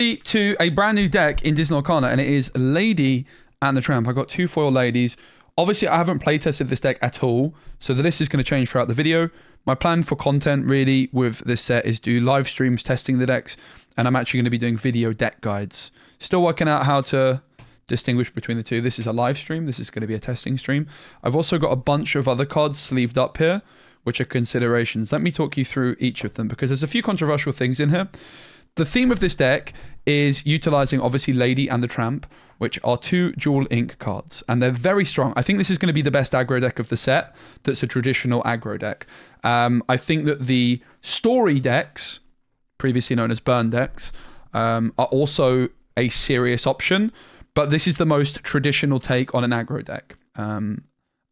To a brand new deck in Disney Lorcana, and it is Lady and the Tramp. I've got 2 foil ladies. Obviously, I haven't playtested this deck at all, so the list is going to change throughout the video. My plan for content, really, with this set is do live streams testing the decks, and I'm actually going to be doing video deck guides. Still working out how to distinguish between the two. This is a live stream. This is going to be a testing stream. I've also got a bunch of other cards sleeved up here, which are considerations. Let me talk you through each of them, because there's a few controversial things in here. The theme of this deck is utilizing, obviously, Lady and the Tramp, which are 2 dual ink cards, and they're very strong. I think this is going to be the best aggro deck of the set that's a traditional aggro deck. I think that the story decks, previously known as burn decks, are also a serious option, but this is the most traditional take on an aggro deck. And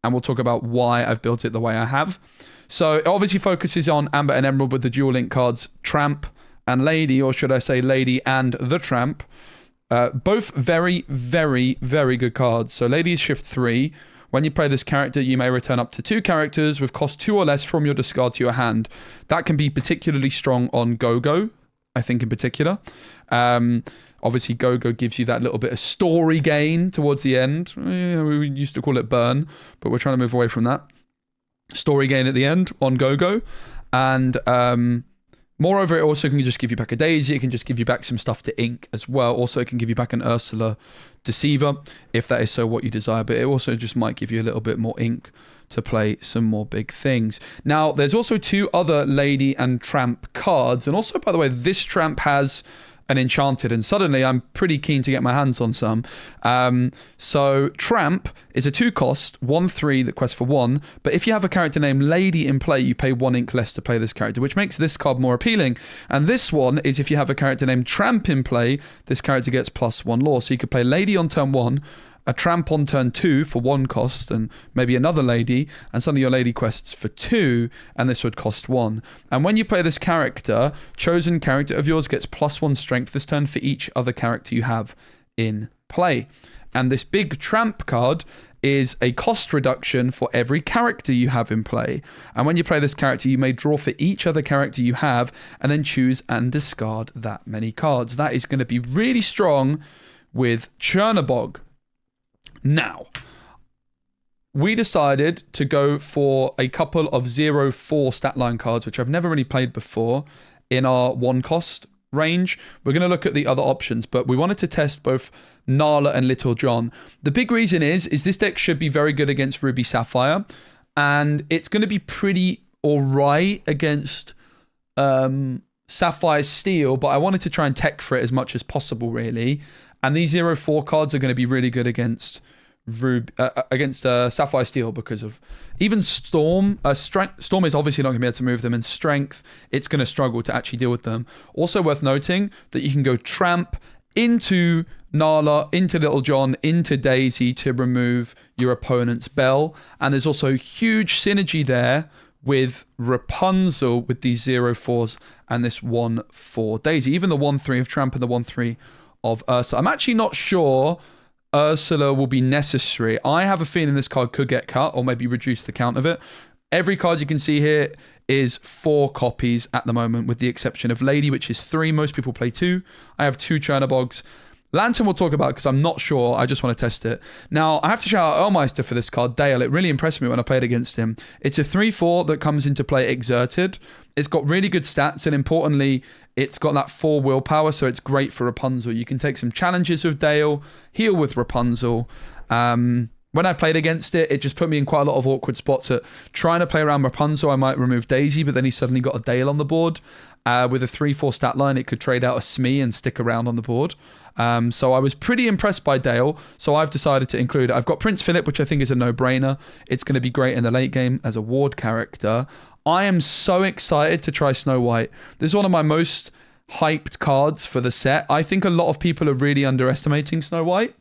we'll talk about why I've built it the way I have. So it obviously focuses on Amber and Emerald with the dual ink cards, Tramp and Lady, or should I say Lady and the Tramp. Both very, very, very good cards. So Lady is shift 3. When you play this character, you may return up to 2 characters with cost 2 or less from your discard to your hand. That can be particularly strong on Go-Go, I think in particular. Obviously, Go-Go gives you that little bit of story gain towards the end. We used to call it burn, but we're trying to move away from that. Story gain at the end on Go-Go. And moreover, it also can just give you back a Daisy. It can just give you back some stuff to ink as well. Also, it can give you back an Ursula Deceiver, if that is so what you desire. But it also just might give you a little bit more ink to play some more big things. Now, there's also 2 other Lady and Tramp cards. And also, by the way, this Tramp has an Enchanted, and suddenly I'm pretty keen to get my hands on some. So Tramp is a 2 cost, 1/3 that quests for 1, but if you have a character named Lady in play, you pay 1 ink less to play this character, which makes this card more appealing. And this one is if you have a character named Tramp in play, this character gets +1 lore. So you could play Lady on turn 1, a Tramp on turn 2 for 1 cost, and maybe another Lady, and some of your Lady quests for 2, and this would cost 1. And when you play this character, chosen character of yours gets +1 strength this turn for each other character you have in play. And this big Tramp card is a cost reduction for every character you have in play. And when you play this character, you may draw for each other character you have, and then choose and discard that many cards. That is going to be really strong with Chernabog. Now, we decided to go for a couple of 0/4 stat line cards, which I've never really played before, in our 1 cost range. We're going to look at the other options, but we wanted to test both Nala and Little John. The big reason is this deck should be very good against Ruby Sapphire, and it's going to be pretty alright against Sapphire Steel, but I wanted to try and tech for it as much as possible, really. And these 0/4 cards are going to be really good against Sapphire Steel, because of even Storm. Storm is obviously not going to be able to move them, and Strength, it's going to struggle to actually deal with them. Also worth noting that you can go Tramp into Nala, into Little John, into Daisy to remove your opponent's Belle. And there's also huge synergy there with Rapunzel with these 0/4s and this 1/4 Daisy. Even the 1/3 of Tramp and the 1/3 of Ursula. I'm actually not sure Ursula will be necessary. I have a feeling this card could get cut, or maybe reduce the count of it. Every card you can see here is 4 copies at the moment, with the exception of Lady, which is 3. Most people play 2. I have 2 Chernobogs. Lantern we'll talk about because I'm not sure. I just want to test it. Now, I have to shout out Elmeister for this card, Dale. It really impressed me when I played against him. It's a 3/4 that comes into play Exerted. It's got really good stats, and importantly, it's got that 4 willpower, so it's great for Rapunzel. You can take some challenges with Dale, heal with Rapunzel. When I played against it, it just put me in quite a lot of awkward spots at trying to play around Rapunzel. I might remove Daisy, but then he suddenly got a Dale on the board. With a 3/4 stat line, it could trade out a Smee and stick around on the board. So I was pretty impressed by Dale, so I've decided to include it. I've got Prince Philip, which I think is a no-brainer. It's going to be great in the late game as a ward character. I am so excited to try Snow White. This is one of my most hyped cards for the set. I think a lot of people are really underestimating Snow White,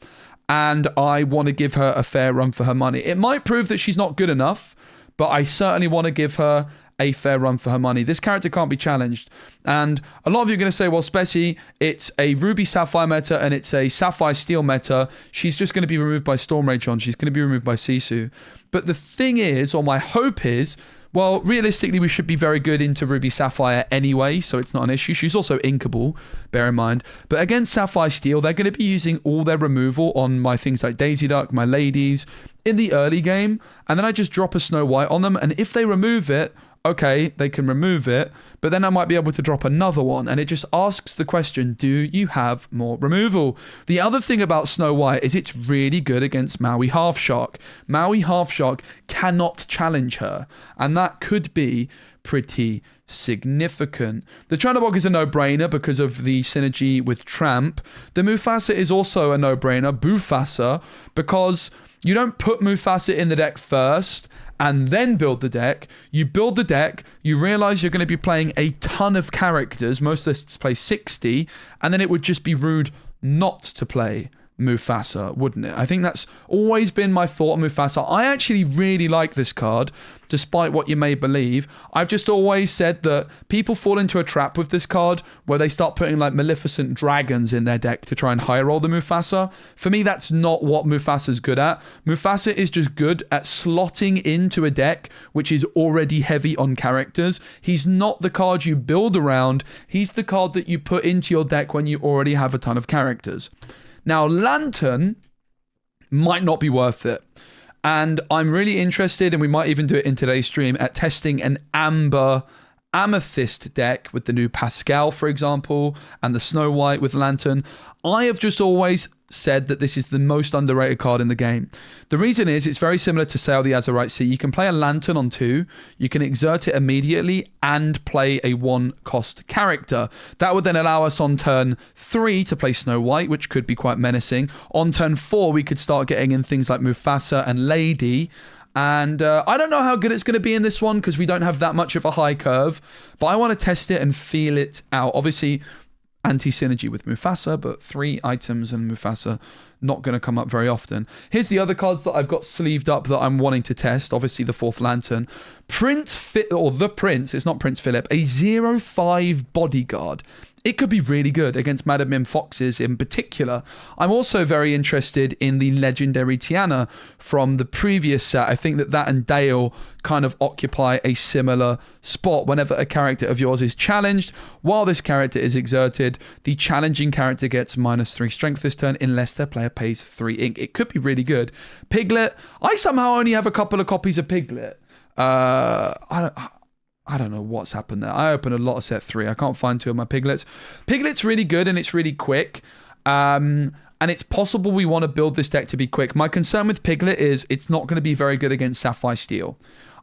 and I want to give her a fair run for her money. It might prove that she's not good enough, but I certainly want to give her a fair run for her money. This character can't be challenged. And a lot of you are going to say, well, Specie, it's a Ruby Sapphire meta and it's a Sapphire Steel meta. She's just going to be removed by Storm Rage on. She's going to be removed by Sisu. But the thing is, or my hope is, Well, realistically, we should be very good into Ruby Sapphire anyway, so it's not an issue. She's also inkable, bear in mind. But against Sapphire Steel, they're going to be using all their removal on my things like Daisy Duck, my ladies, in the early game. And then I just drop a Snow White on them. And if they remove it, okay, they can remove it. But then I might be able to drop another one. And it just asks the question, do you have more removal? The other thing about Snow White is it's really good against Maui Half Shark. Maui Half Shark cannot challenge her. And that could be pretty significant. The Chunabog is a no-brainer because of the synergy with Tramp. The Mufasa is also a no-brainer, Bufasa, because you don't put Mufasa in the deck first and then build the deck. You build the deck, you realize you're going to be playing a ton of characters. Most lists play 60, and then it would just be rude not to play Mufasa, wouldn't it? I think that's always been my thought on Mufasa. I actually really like this card, despite what you may believe. I've just always said that people fall into a trap with this card where they start putting like Maleficent dragons in their deck to try and high roll the Mufasa. For me, that's not what Mufasa's good at. Mufasa is just good at slotting into a deck which is already heavy on characters. He's not the card you build around. He's the card that you put into your deck when you already have a ton of characters. Now, Lantern might not be worth it. And I'm really interested, and we might even do it in today's stream, at testing an Amber Amethyst deck with the new Pascal, for example, and the Snow White with Lantern. I have just always said that this is the most underrated card in the game. The reason is it's very similar to Sail the Azurite Sea. You can play a Lantern on 2, you can exert it immediately and play a 1-cost character. That would then allow us on turn 3 to play Snow White, which could be quite menacing. On turn 4, we could start getting in things like Mufasa and Lady. And I don't know how good it's going to be in this one because we don't have that much of a high curve, but I want to test it and feel it out. Obviously, anti-synergy with Mufasa, but 3 items and Mufasa not going to come up very often. Here's the other cards that I've got sleeved up that I'm wanting to test. Obviously, the 4th Lantern. The Prince, it's not Prince Philip, a 0/5 bodyguard. It could be really good against Madam Mim Foxes in particular. I'm also very interested in the legendary Tiana from the previous set. I think that and Dale kind of occupy a similar spot. Whenever a character of yours is challenged, while this character is exerted, the challenging character gets -3 strength this turn unless their player pays 3 ink. It could be really good. Piglet, I somehow only have a couple of copies of Piglet. I don't know what's happened there. I opened a lot of set 3. I can't find 2 of my Piglets. Piglet's really good and it's really quick. And it's possible we want to build this deck to be quick. My concern with Piglet is it's not going to be very good against Sapphire Steel.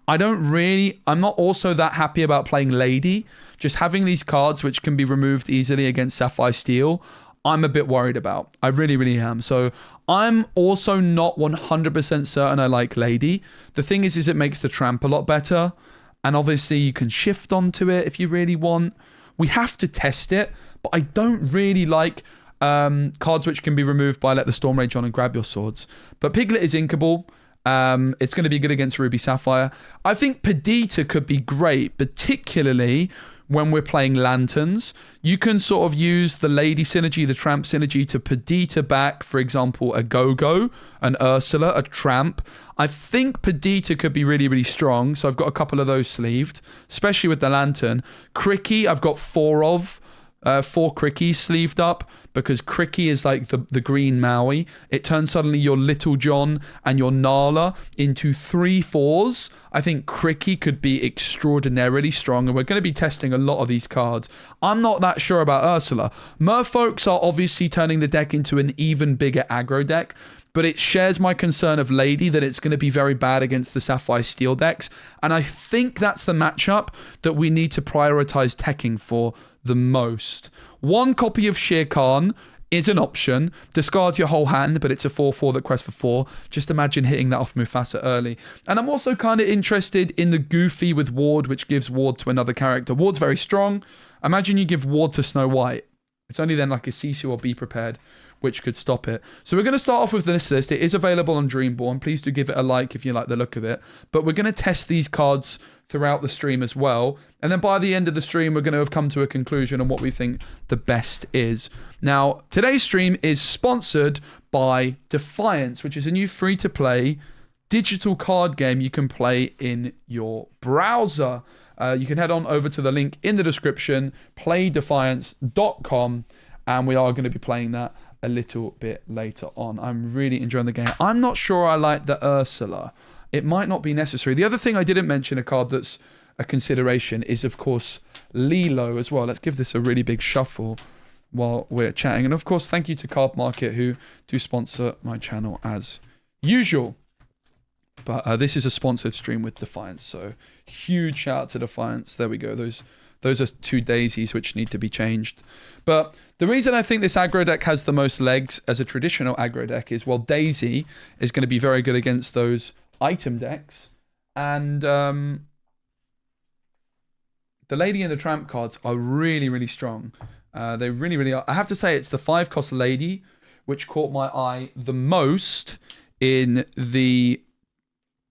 I'm not also that happy about playing Lady. Just having these cards which can be removed easily against Sapphire Steel, I'm a bit worried about. I really, really am. So I'm also not 100% certain I like Lady. The thing is it makes the Tramp a lot better. And obviously you can shift onto it if you really want. We have to test it, but I don't really like cards which can be removed by Let the Storm Rage on and Grab Your Swords. But Piglet is inkable. It's going to be good against Ruby Sapphire. I think Perdita could be great, particularly when we're playing Lanterns. You can sort of use the Lady synergy, the Tramp synergy to Perdita back, for example, a Go-Go, an Ursula, a Tramp. I think Perdita could be really, really strong, so I've got a couple of those sleeved, especially with the Lantern. Cricky, I've got 4 of. 4 Crickies sleeved up because Cricky is like the green Maui. It turns suddenly your Little John and your Nala into 3 4s. I think Cricky could be extraordinarily strong, and we're going to be testing a lot of these cards. I'm not that sure about Ursula. Merfolks are obviously turning the deck into an even bigger aggro deck, but it shares my concern of Lady that it's going to be very bad against the Sapphire Steel decks, and I think that's the matchup that we need to prioritize teching for the most. 1 copy of Shere Khan is an option. Discard your whole hand, but it's a 4/4 that quests for 4. Just imagine hitting that off Mufasa early. And I'm also kind of interested in the Goofy with Ward, which gives Ward to another character. Ward's very strong. Imagine you give Ward to Snow White. It's only then like a Sisu or Be Prepared which could stop it. So we're going to start off with this list. It is available on Dreamborn. Please do give it a like if you like the look of it. But we're going to test these cards throughout the stream as well. And then by the end of the stream, we're going to have come to a conclusion on what we think the best is. Now, today's stream is sponsored by Defiance, which is a new free-to-play digital card game you can play in your browser. You can head on over to the link in the description, playdefiance.com, and we are going to be playing that a little bit later on. I'm really enjoying the game. I'm not sure I like the Ursula. It might not be necessary. The other thing I didn't mention, a card that's a consideration, is of course Lilo as well. Let's give this a really big shuffle while we're chatting. And of course, thank you to Card Market, who do sponsor my channel as usual. But this is a sponsored stream with Defiance, so huge shout out to Defiance. There we go. Those are 2 daisies which need to be changed. But the reason I think this aggro deck has the most legs as a traditional aggro deck is, well, Daisy is going to be very good against those item decks. And the Lady and the Tramp cards are really, really strong. They really, really are. I have to say it's the 5-cost Lady which caught my eye the most in the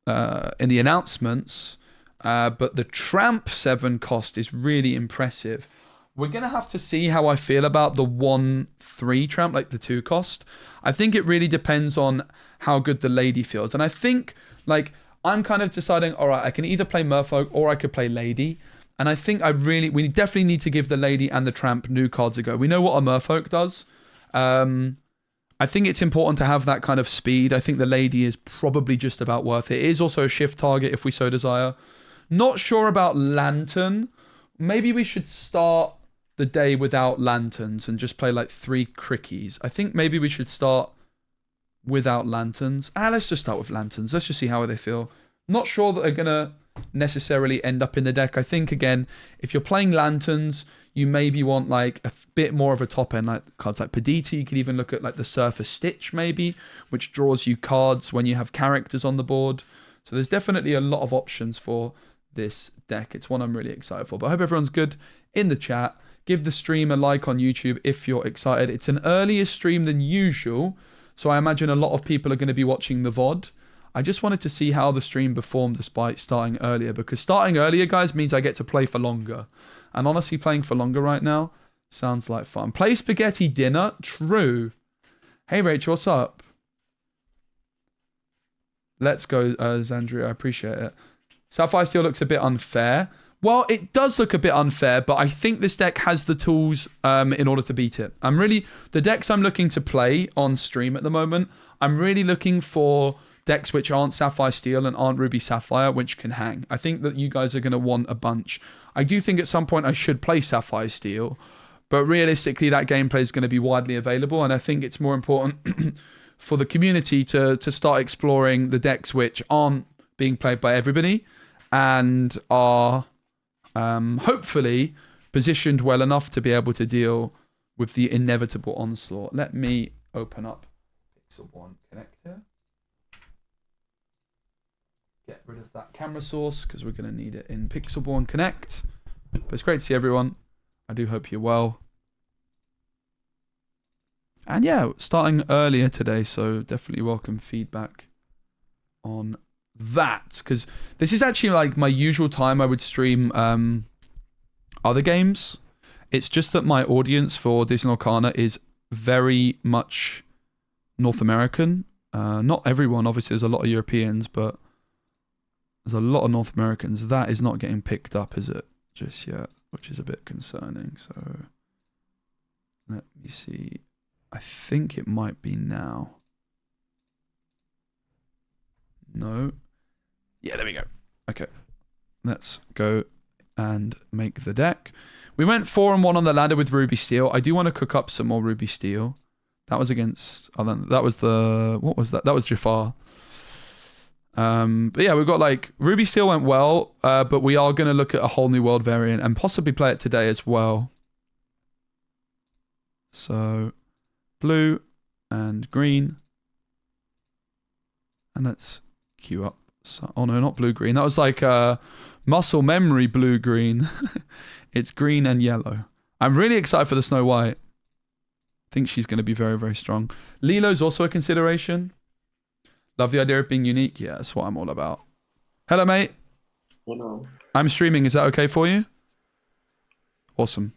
announcements. But the Tramp 7-cost is really impressive. We're going to have to see how I feel about the 1/3 Tramp, like the 2-cost. I think it really depends on how good the Lady feels. And I think, like, I'm kind of deciding, all right, I can either play Merfolk or I could play Lady. And I think we definitely need to give the Lady and the Tramp new cards a go. We know what a Merfolk does. I think it's important to have that kind of speed. I think the Lady is probably just about worth it. It is also a shift target if we so desire. Not sure about Lantern. Maybe we should start the day without Lanterns and just play like 3 Crickies. I think maybe we should start without Lanterns. Let's just start with Lanterns. Let's just see how they feel. Not sure that they're going to necessarily end up in the deck. I think, again, if you're playing Lanterns, you maybe want like a bit more of a top end, like cards like Perdita. You could even look at like the Surfer Stitch maybe, which draws you cards when you have characters on the board. So there's definitely a lot of options for this deck. It's one I'm really excited for. But I hope everyone's good in the chat. Give the stream a like on YouTube if you're excited. It's an earlier stream than usual, so I imagine a lot of people are going to be watching the VOD. I just wanted to see how the stream performed despite starting earlier, because starting earlier, guys, means I get to play for longer. And honestly, playing for longer right now sounds like fun. Play spaghetti dinner? True. Hey, Rachel, what's up? Let's go, Zandria. I appreciate it. Sapphire Steel looks a bit unfair. Well, it does look a bit unfair, but I think this deck has the tools in order to beat it. The decks I'm looking to play on stream at the moment, I'm really looking for decks which aren't Sapphire Steel and aren't Ruby Sapphire, which can hang. I think that you guys are going to want a bunch. I do think at some point I should play Sapphire Steel, but realistically that gameplay is going to be widely available, and I think it's more important for the community to start exploring the decks which aren't being played by everybody and are hopefully positioned well enough to be able to deal with the inevitable onslaught. Let me open up Pixel One Connector. Get rid of that camera source because we're going to need it in Pixelborn Connect. But it's great to see everyone. I do hope you're well. And yeah, starting earlier today, so definitely welcome feedback on that. Because this is actually like my usual time I would stream other games. It's just that my audience for Disney Lorcana is very much North American. Not everyone, obviously there's a lot of Europeans, but there's a lot of North Americans. That is not getting picked up, is it? Just yet, which is a bit concerning. So let me see. I think it might be now. No. Yeah, there we go. Okay. Let's go and make the deck. We went 4-1 on the ladder with Ruby Steel. I do want to cook up some more Ruby Steel. That was against... that was the... What was that? That was Jafar. But yeah, we've got like... Ruby Steel went well, but we are going to look at a whole new world variant and possibly play it today as well. So, blue and green. And let's queue up. So, oh no, not blue-green. That was like muscle memory blue-green. It's green and yellow. I'm really excited for the Snow White. I think she's going to be very, very strong. Lilo's also a consideration. Love the idea of being unique. Yeah, that's what I'm all about. Hello, mate. Hello. I'm streaming. Is that okay for you? Awesome.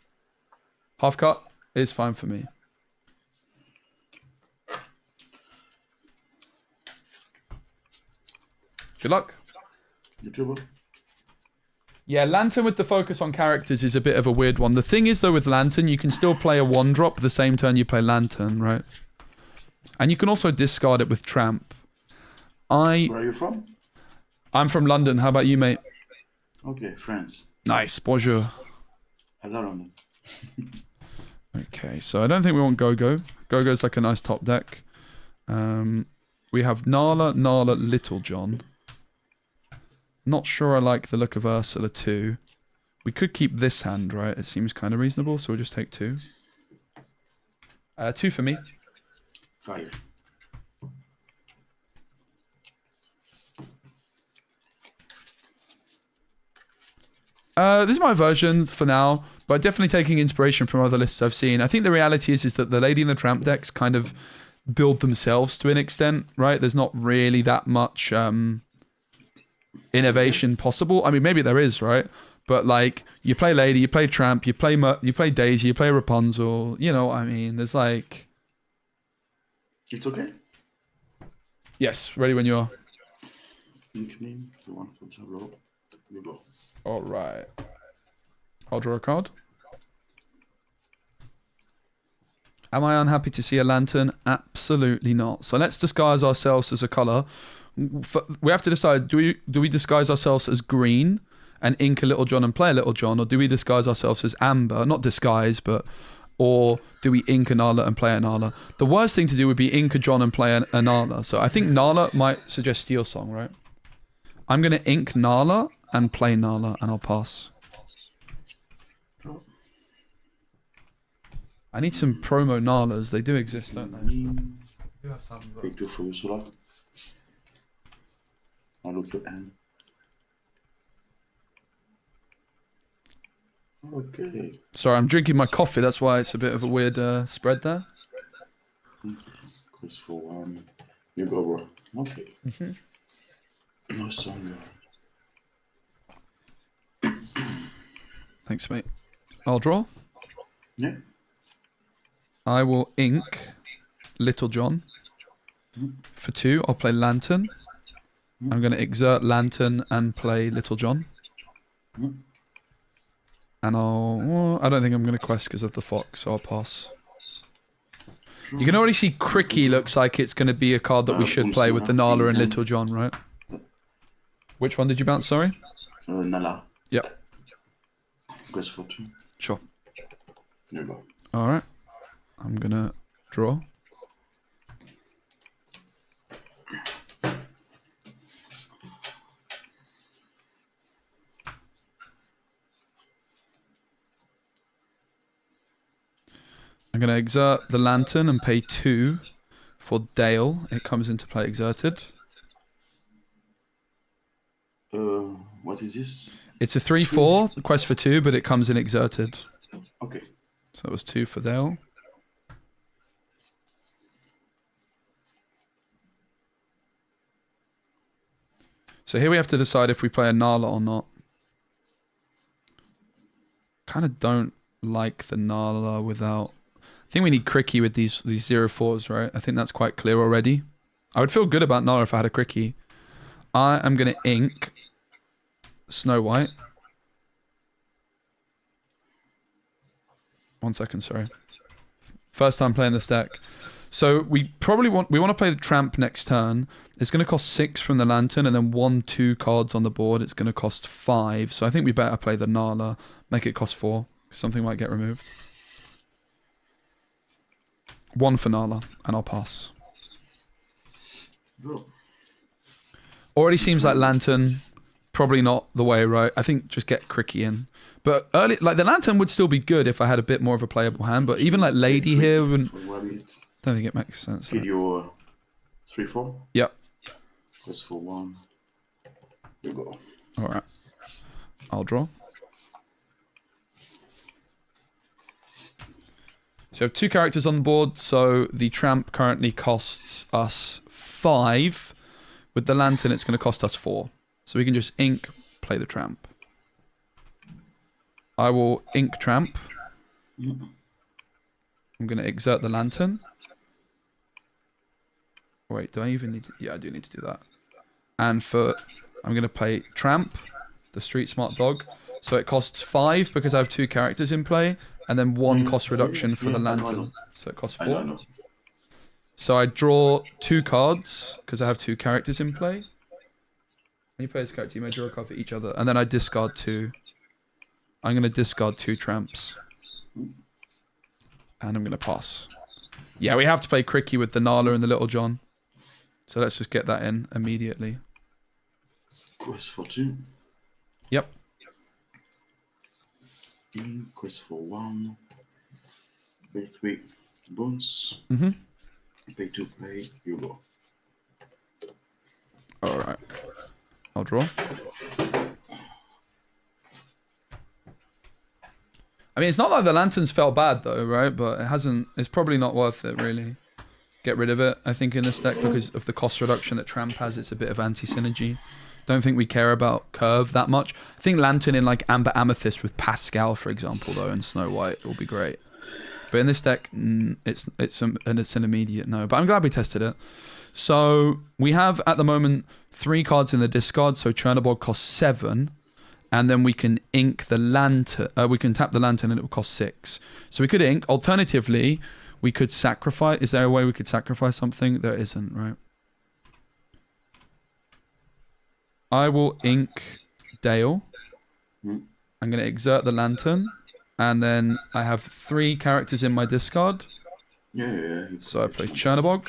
Half cut is fine for me. Good luck. YouTuber. Yeah, Lantern with the focus on characters is a bit of a weird one. The thing is, though, with Lantern, you can still play a 1-drop the same turn you play Lantern, right? And you can also discard it with Tramp. Where are you from? I'm from London. How about you, mate? Okay, France. Nice. Bonjour. Hello, London. Okay, so I don't think we want Go-Go. Go-Go's like a nice top deck. We have Nala, Little John. Not sure I like the look of Ursula 2. We could keep this hand, right? It seems kind of reasonable, so we'll just take 2. 2 for me. 5. This is my version for now, but definitely taking inspiration from other lists I've seen. I think the reality is that the Lady and the Tramp decks kind of build themselves to an extent, right? There's not really that much innovation possible. I mean, maybe there is, right? But like, you play Lady, you play Tramp, you play Daisy, you play Rapunzel. You know what I mean? There's like... It's okay? Yes, ready when you are. Nickname, the one from AGGRO. You go. All right. I'll draw a card. Am I unhappy to see a Lantern? Absolutely not. So let's disguise ourselves as a color. We have to decide, do we disguise ourselves as green and ink a Little John and play a Little John, or do we disguise ourselves as amber? Not disguise, or do we ink a Nala and play a Nala? The worst thing to do would be ink a John and play a Nala. So I think Nala might suggest Steel Song, right? I'm going to ink Nala and play Nala, and I'll pass. I need some promo Nalas. They do exist, don't they? You have some. Take 2 for Ursula. I'll look your hand. Okay. Sorry, I'm drinking my coffee. That's why it's a bit of a weird spread there. Quest for 1. You go, bro. Okay. No song. Thanks, mate. I'll draw. Yeah. I will ink Little John. For 2, I'll play Lantern. I'm going to exert Lantern and play Little John. And I don't think I'm going to quest because of the fox, so I'll pass. You can already see Cricky looks like it's going to be a card that we should play with the Nala and Little John, right? Which one did you bounce, sorry? Nala. Yep. Quest for 2. Sure. You go. Alright. I'm going to draw. I'm going to exert the Lantern and pay 2 for Dale. It comes into play exerted. What is this? It's a 3/4 quest for 2, but it comes in exerted. Okay. So that was 2 for Dale. So here we have to decide if we play a Nala or not. Kind of don't like the Nala without... I think we need Cricky with these 0/4s, right? I think that's quite clear already. I would feel good about Nala if I had a Cricky. I am going to ink Snow White. 1 second, sorry. First time playing this deck. So we want to play the Tramp next turn. It's going to cost 6 from the Lantern, and then 1/2 cards on the board. It's going to cost 5. So I think we better play the Nala, make it cost 4. Something might get removed. 1 for Nala, and I'll pass. Bro. Already seems like Lantern, probably not the way, right? I think just get Cricky in. But early, like the Lantern would still be good if I had a bit more of a playable hand. But even like Lady here, wouldn't. Don't think it makes sense. Kill your 3/4. Yep. Quest for 1. You go. All right. I'll draw. So we have 2 characters on the board. So the Tramp currently costs us 5. With the Lantern, it's going to cost us 4. So we can just ink, play the Tramp. I will ink Tramp. I'm going to exert the Lantern. Wait, do I even need to... Yeah, I do need to do that. And I'm going to play Tramp, the street smart dog. So it costs 5 because I have 2 characters in play, and then 1 cost reduction for the lantern. So it costs 4. I know. So I draw 2 cards because I have 2 characters in play. When you play this character, you may draw a card for each other, and then I discard 2. I'm going to discard 2 tramps. And I'm going to pass. Yeah, we have to play Cricky with the Nala and the Little John. So let's just get that in immediately. Quest for 2. Yep. Quest for 1. Pay 3 bones. Pay 2 play, you go. Alright. I'll draw. I mean, it's not like the lanterns felt bad though, right? But it hasn't. It's probably not worth it, really. Get rid of it, I think, in this deck because of the cost reduction that Tramp has. It's a bit of anti-synergy. Don't think we care about curve that much. I think Lantern in like Amber Amethyst with Pascal, for example, though, and Snow White will be great. But in this deck, it's an immediate no. But I'm glad we tested it. So we have at the moment 3 cards in the discard. So Chernobog costs 7. And then we can ink the lantern. We can tap the lantern and it will cost 6. So we could ink. Alternatively, we could sacrifice. Is there a way we could sacrifice something? There isn't, right? I will ink Dale. I'm going to exert the lantern. And then I have 3 characters in my discard. Yeah. So I play Chernobog.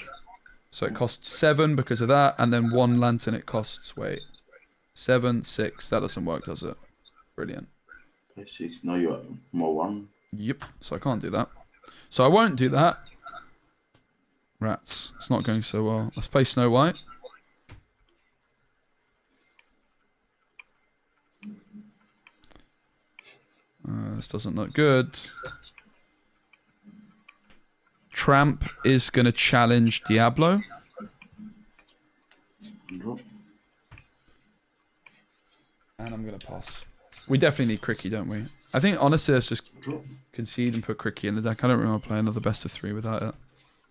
So it costs 7 because of that. And then 1 lantern it costs, wait. 7, 6. That doesn't work, does it? Brilliant. Pay 6. Now you are more 1. Yep. So I can't do that. So I won't do that. Rats. It's not going so well. Let's play Snow White. This doesn't look good. Tramp is going to challenge Diablo. Drop. And I'm going to pass. We definitely need Cricky, don't we? I think, honestly, let's just concede and put Cricky in the deck. I don't really want to play another best of 3 without it.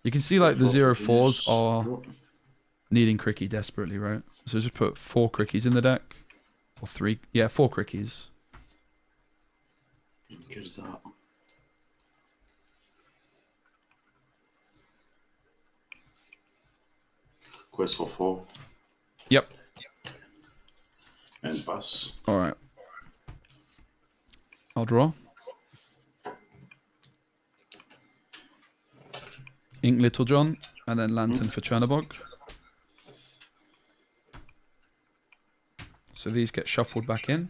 You can see, like, the 0-4s are needing Cricky desperately, right? So just put 4 Crickies in the deck. Or 3. Yeah, 4 Crickies. Gives that. Quest for 4. Yep. And pass. Alright. I'll draw. Ink Little John, and then Lantern for Chernobog. So these get shuffled back in.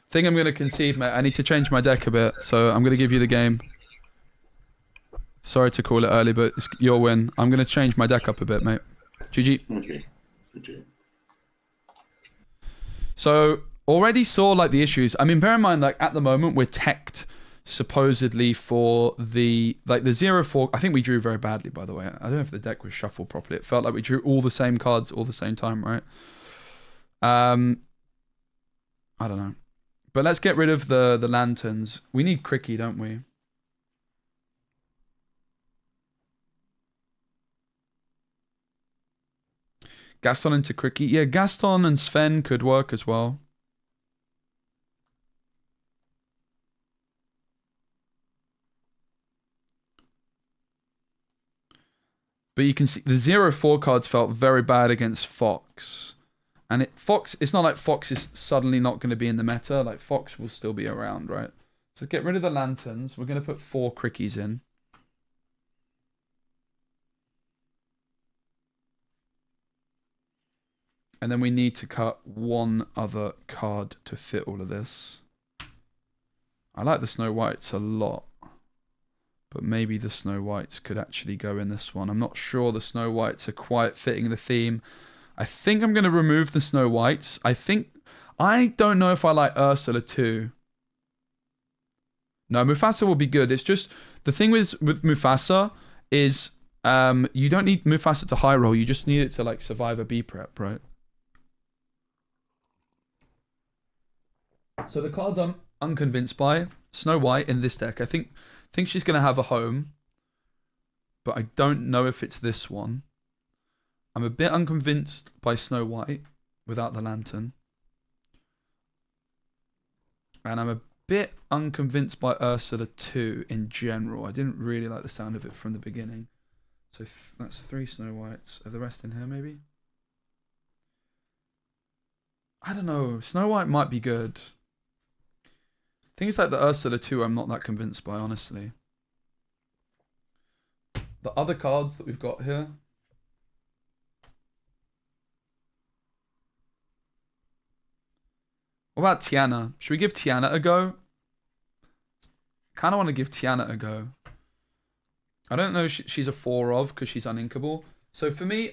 I think I'm going to concede, mate. I need to change my deck a bit, so I'm going to give you the game. Sorry to call it early, but it's your win. I'm going to change my deck up a bit, mate. GG. Okay. GG. So, already saw, like, the issues. I mean, bear in mind, like, at the moment, we're teched supposedly for the, like, the 0-4. I think we drew very badly, by the way. I don't know if the deck was shuffled properly. It felt like we drew all the same cards all the same time, right? I don't know. But let's get rid of the lanterns. We need Cricky, don't we? Gaston into Cricky. Yeah, Gaston and Sven could work as well. But you can see the 0-4 cards felt very bad against Fox. And Fox, it's not like Fox is suddenly not going to be in the meta. Like, Fox will still be around, right? So get rid of the lanterns. We're going to put 4 Crickies in. And then we need to cut 1 other card to fit all of this. I like the Snow Whites a lot. But maybe the Snow Whites could actually go in this one. I'm not sure the Snow Whites are quite fitting the theme. I think I'm going to remove the Snow Whites. I don't know if I like Ursula too. No, Mufasa will be good. It's just, the thing with Mufasa is you don't need Mufasa to high roll. You just need it to, like, survive a B prep, right? So the cards unconvinced by Snow White in this deck. I think she's going to have a home, but I don't know if it's this one. I'm a bit unconvinced by Snow White without the lantern. And I'm a bit unconvinced by Ursula 2 in general. I didn't really like the sound of it from the beginning. So that's 3 Snow Whites. Are the rest in here maybe? I don't know. Snow White might be good. Things like the Ursula 2 I'm not that convinced by, honestly. The other cards that we've got here. What about Tiana? Should we give Tiana a go? Kind of want to give Tiana a go. I don't know she's a 4 of because she's uninkable. So for me,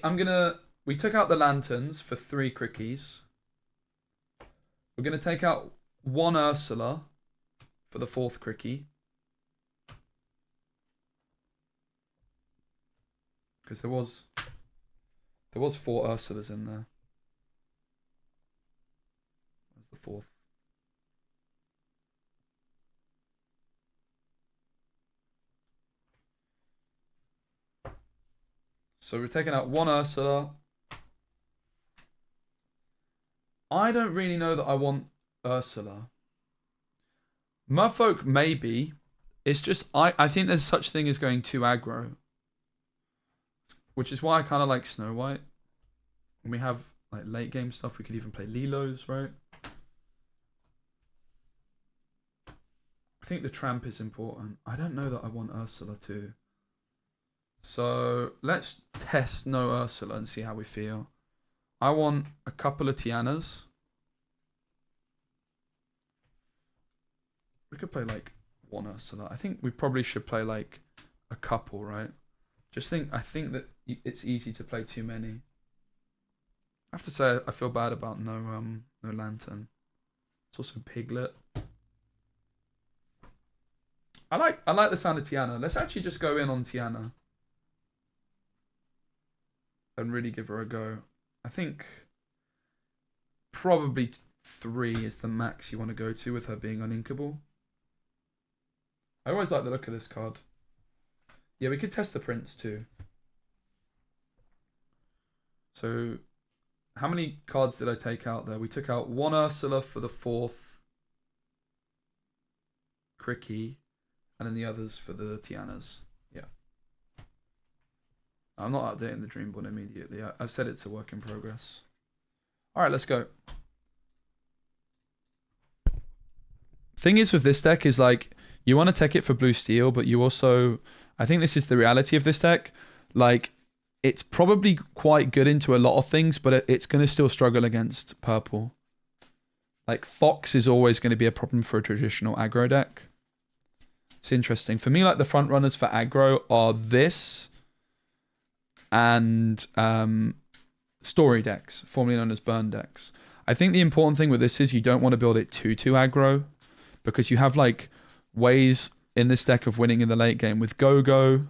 we took out the lanterns for 3 crickies. We're going to take out 1 Ursula for the 4th cricky. Because there was 4 Ursulas in there. Where's the 4th? So we're taking out 1 Ursula. I don't really know that I want Ursula. Merfolk maybe. It's just I think there's such thing as going too aggro. Which is why I kind of like Snow White. When we have like late game stuff, we could even play Lilos, right? I think the Tramp is important. I don't know that I want Ursula too. So let's test no Ursula and see how we feel. I want a couple of Tianas. We could play like 1 Ursula. I think we probably should play like a couple, right? I think that it's easy to play too many. I have to say I feel bad about no lantern. It's also Piglet. I like the sound of Tiana. Let's actually just go in on Tiana and really give her a go. I think probably 3 is the max you want to go to with her being uninkable. I always like the look of this card. Yeah, we could test the Prince too. So, how many cards did I take out there? We took out 1 Ursula for the 4th Cricky, and then the others for the Tianas. Yeah. I'm not updating the dream board immediately. I've said it's a work in progress. Alright, let's go. Thing is with this deck is like, you want to tech it for blue steel, but you also... I think this is the reality of this deck. Like, it's probably quite good into a lot of things, but it's going to still struggle against purple. Like, Fox is always going to be a problem for a traditional aggro deck. It's interesting. For me, like, the front runners for aggro are this and story decks, formerly known as burn decks. I think the important thing with this is you don't want to build it too aggro, because you have, like, ways in this deck of winning in the late game with Go-Go.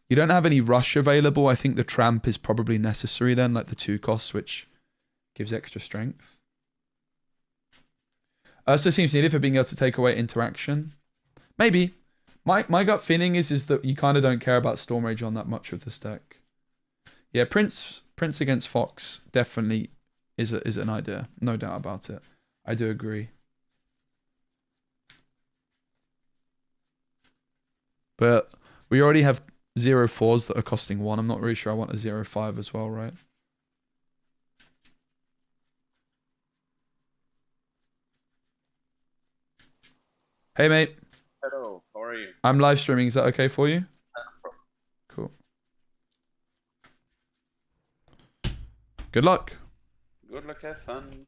You don't have any rush available. I think the Tramp is probably necessary then, like the 2 costs, which gives extra strength. Ursa seems needed for being able to take away interaction. Maybe. My gut feeling is that you kind of don't care about Storm Rage on that much with this deck. Yeah, Prince against Fox definitely is an idea. No doubt about it. I do agree. But we already have 0-4s that are costing 1. I'm not really sure I want a 0-5 as well, right? Hey, mate. Hello, how are you? I'm live streaming. Is that okay for you? Cool. Good luck. Good luck, have fun.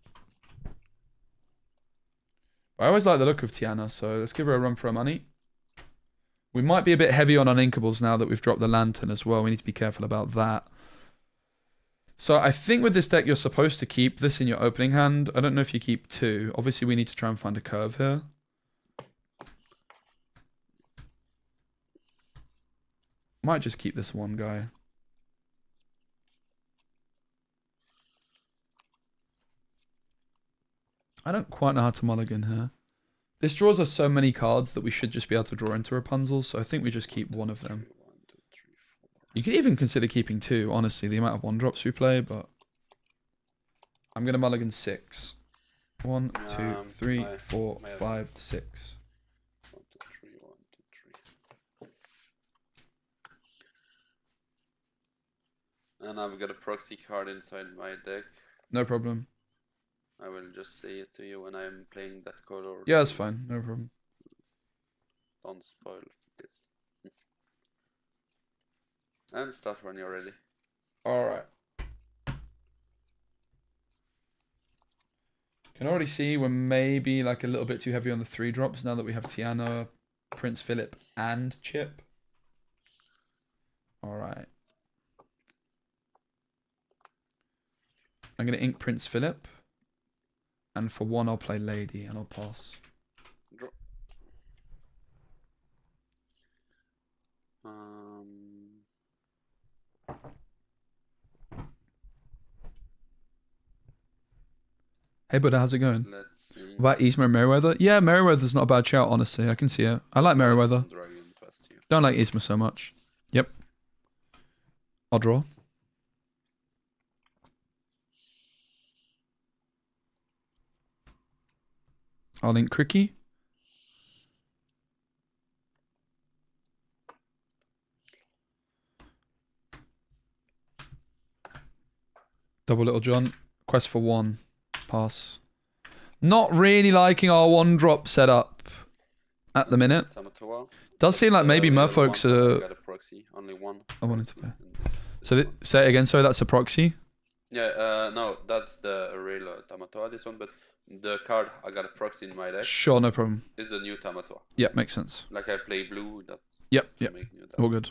I always like the look of Tiana, so let's give her a run for her money. We might be a bit heavy on uninkables now that we've dropped the lantern as well. We need to be careful about that. So I think with this deck, you're supposed to keep this in your opening hand. I don't know if you keep 2. Obviously, we need to try and find a curve here. Might just keep this 1 guy. I don't quite know how to mulligan here. This draws us so many cards that we should just be able to draw into Rapunzel, so I think we just keep one of them. 1, 2, 3, 4. You could even consider keeping 2, honestly, the amount of 1-drops we play, but... I'm going to mulligan 6. 1, 2, 3, 4, 5, 6. 1, 2, 3, 1, 2, 3. And I've got a proxy card inside my deck. No problem. I will just say it to you when I'm playing that color. Yeah, that's fine. No problem. Don't spoil this. And start when you're ready. Alright. Can already see we're maybe like a little bit too heavy on the 3-drops now that we have Tiana, Prince Philip, and Chip. Alright. I'm going to ink Prince Philip. And for 1, I'll play Lady, and I'll pass. Draw. Hey, Buddha, how's it going? Let's see. What about Isma Merriweather? Yeah, Merriweather's not a bad shout, honestly. I can see it. I like Merriweather. Don't like Isma so much. Yep. I'll draw. I'll link Cricky. Double Little John. Quest for 1. Pass. Not really liking our 1-drop setup at the minute. Does seem like maybe Merfolk's got a proxy, only one. I wanted to play. So say it again. So that's a proxy. Yeah. No, that's the real Tamatoa. This one, but the card I got a proxy in my deck. Sure, no problem. Is the new Tamatoa. Yep, makes sense. Like I play blue. That's yep. New All good.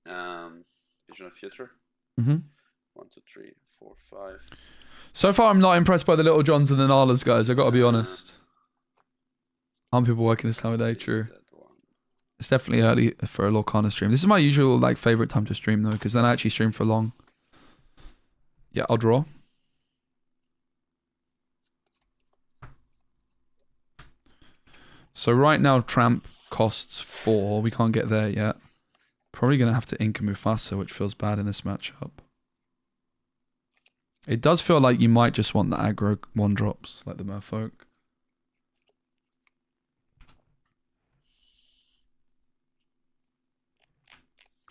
Vision of Future. 1, 2, 3, 4, 5. So far, I'm not impressed by the Little Johns and the Nalas, guys. I got to be honest. Aren't people working this time of day? True. It's definitely early for a Lorcana stream. This is my usual favorite time to stream though, because then I actually stream for long. Yeah, I'll draw. So right now, Tramp costs 4. We can't get there yet. Probably going to have to ink a Mufasa, which feels bad in this matchup. It does feel like you might just want the aggro 1-drops, like the Merfolk.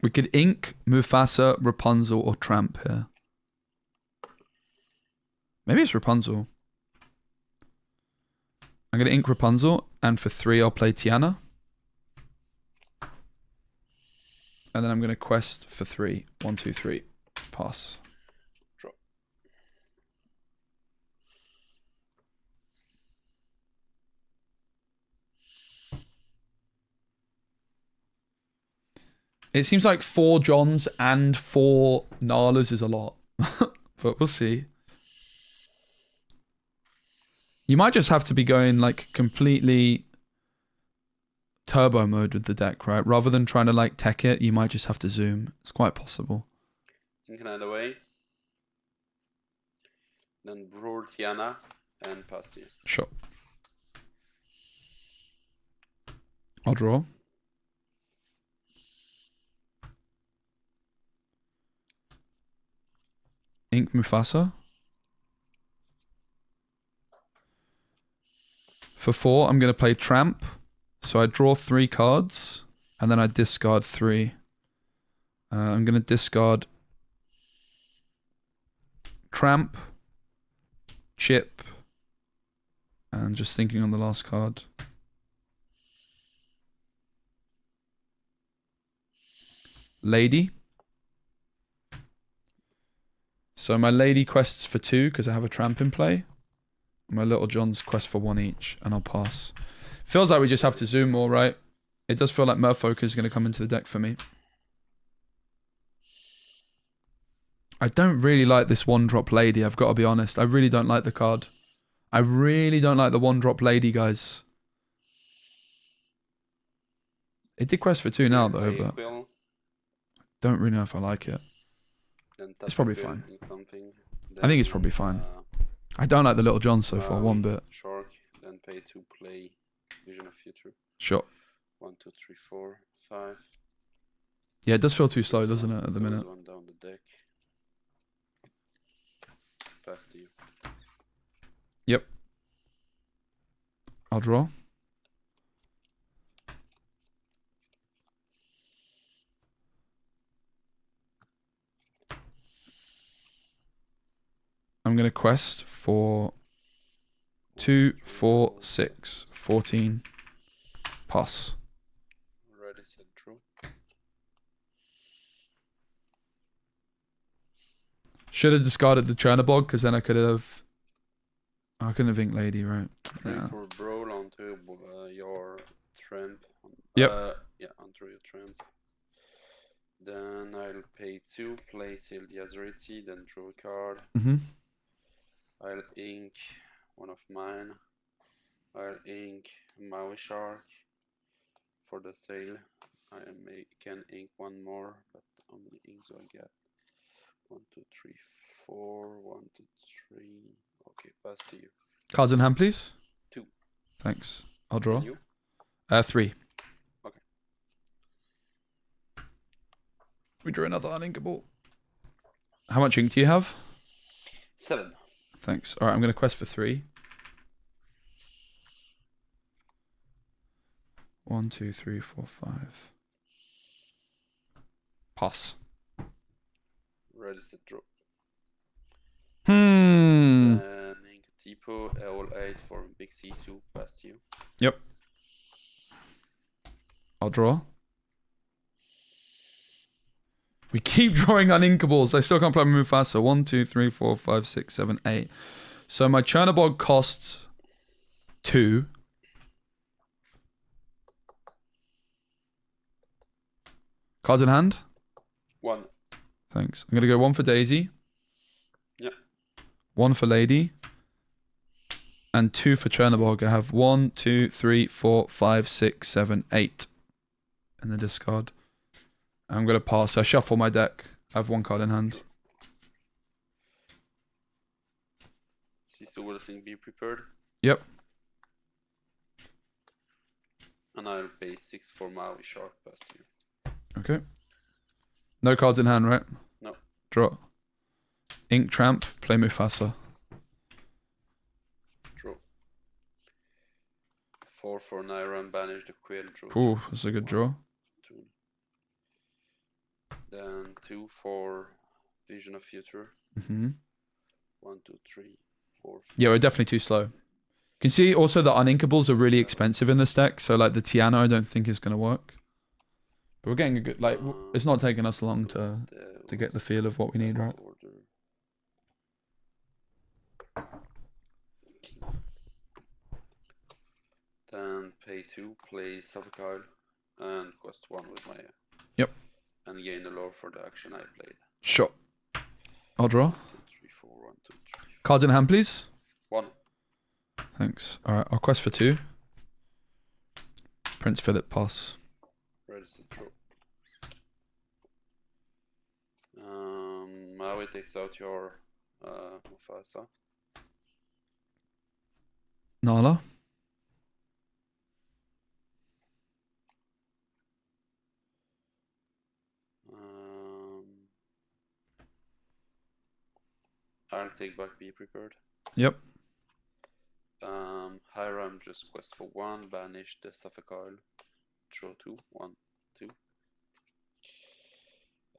We could ink Mufasa, Rapunzel, or Tramp here. Maybe it's Rapunzel. I'm going to ink Rapunzel, and for 3 I'll play Tiana. And then I'm going to quest for 3. 1, 2, 3. Pass. Draw. It seems like 4 Johns and 4 Nalas is a lot. But we'll see. You might just have to be going like completely turbo mode with the deck, right? Rather than trying to like tech it, you might just have to zoom. It's quite possible. Ink another way. Then Brewer Tiana and pass you. Sure. I'll draw. Ink Mufasa. For 4, I'm going to play Tramp. So I draw 3 cards, and then I discard 3. I'm going to discard Tramp, Chip, and just thinking on the last card. Lady. So my Lady quests for 2 because I have a Tramp in play. My Little John's quest for 1 each, and I'll pass. Feels like we just have to zoom more, right? It does feel like Merfolk is going to come into the deck for me. I don't really like this 1-drop Lady, I've got to be honest. I really don't like the card. I really don't like the 1-drop Lady, guys. It did quest for 2 now, though, but don't really know if I like it. It's probably fine. I think it's probably fine. I don't like the Little John so far, one bit. Shark, then pay 2, play Vision of Future. Sure. 1, 2, 3, 4, 5. Yeah, it does feel too slow, This doesn't one, it, at the those minute? one down the deck. Pass to you. Yep. I'll draw. I'm going to quest for 2, 4, 6, 14. Pass. Ready, set, draw. Should have discarded the Chernobog because then I could have. I couldn't have Ink Lady, right? 3 Yeah. for Brawl onto your Tramp. Yep. Yeah, onto your Tramp. Then I'll pay 2, play Seal the Azerity, then draw a card. Mm-hmm. I'll ink one of mine. I'll ink Maui Shark for the sale. Can ink one more, but how many inks do I get? 1, 2, 3, 4. 1, 2, 3. Okay, pass to you. Cards in hand, please. 2. Thanks. I'll draw. And you? 3. Okay. We drew another uninkable. How much ink do you have? 7. Thanks. All right, I'm going to quest for 3. 1, 2, 3, 4, 5. Pass. Ready, set, draw. Hmm. Then ink Tipo, all 8 for Big Sisu, pass to you. Yep. I'll draw. We keep drawing uninkables. I still can't play my move fast. So 1, 2, 3, 4, 5, 6, 7, 8. So my Chernobog costs 2. Cards in hand? 1. Thanks. I'm going to go 1 for Daisy. Yep. 1 for Lady. And 2 for Chernobog. I have 1, 2, 3, 4, 5, 6, 7, 8 in the discard. I'm going to pass. I shuffle my deck. I have 1 card in hand. Sisu will think be prepared. Yep. And I'll pay 6 for Maui Shark, pass to you. Okay. No cards in hand, right? No. Draw. Ink Tramp. Play Mufasa. Draw. 4 for Naira and banish the Quill, draw. Ooh, that's a good draw. 2. Then 2 for Vision of Future. Mm-hmm. 1, 2, 3, 4. 5. Yeah, we're definitely too slow. You can see also the uninkables are really expensive in this deck. So like the Tiana I don't think is going to work. But we're getting a good, like, it's not taking us long to get the feel of what we need, right? Then pay 2, play Suffolk and cost 1 with my. Yep. And gain the lore for the action I played. Sure. I'll draw. 2, 3, 4, 1, 2, 3. Cards in hand, please. 1. Thanks. All right, I'll quest for 2. Prince Philip, pass. Ready, set, draw. Maui takes out your Mufasa. Nala. I'll take back, be prepared. Yep. Hiram just quest for 1, banish the Suffolk Isle. Draw 2, 1, 2.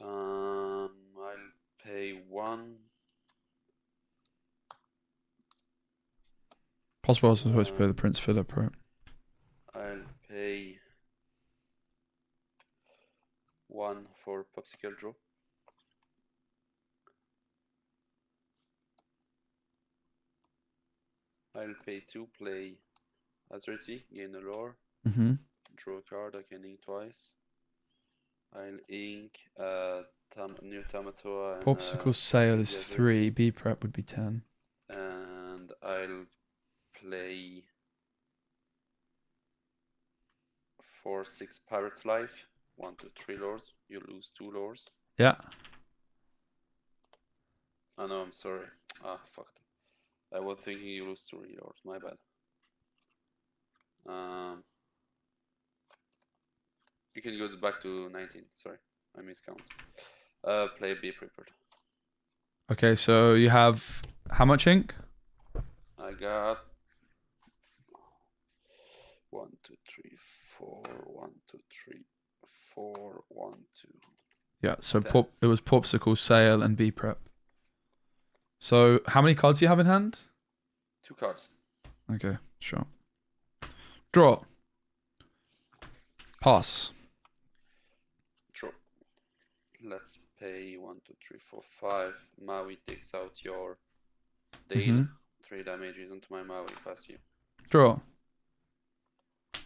I'll pay 1. Possible I was supposed to play the Prince Philip, right? I'll pay 1 for Popsicle draw. I'll pay 2, play Azerity, gain a lore. Mm-hmm. Draw a card, I can ink twice. I'll ink new Tamatoa and Popsicle sale is Azerity. 3. B prep would be 10. And I'll play for 6 Pirate's Life. 1 to 3 lores. You lose 2 lores. Yeah. Oh no, I'm sorry. Ah, fuck. I was thinking you lose 3 lores. My bad. You can go back to 19. Sorry, I miscount. Play be prepared. Okay, so you have how much ink? I got 1, 2, 3, 4, 1, 2, 3, 4, 1, 2. Yeah, so 10. it was Popsicle, Sail, and B Prep. So how many cards do you have in hand? 2 cards. Okay, sure. Draw. Pass. Draw. Let's pay 1, 2, 3, 4, 5. Maui takes out your Dale. 3 damages into my Maui. Pass you. Draw.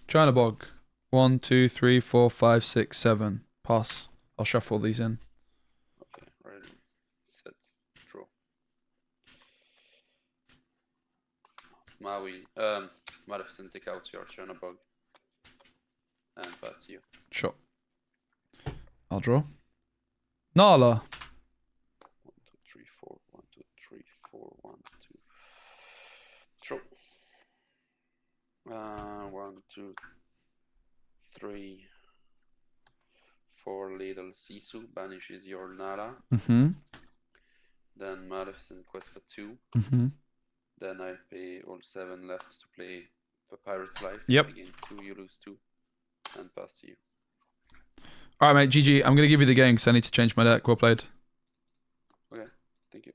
China Bog. 1, 2, 3, 4, 5, 6, 7. Pass. I'll shuffle these in. Okay, ready, set, draw. Maui, Maleficent, take out your China Bog and pass you. Sure. I'll draw. Nala. 1, 2, 3, 4, 1, 2, 3, 4, 1, 2. Draw. 1, 2, 3, 4 little Sisu banishes your Nala. Then Maleficent quest for 2. Then I pay all 7 left to play for Pirate's Life. Yep. I gain 2, you lose 2, and pass to you. All right, mate. GG. I'm going to give you the game because I need to change my deck. Well played. Okay, thank you.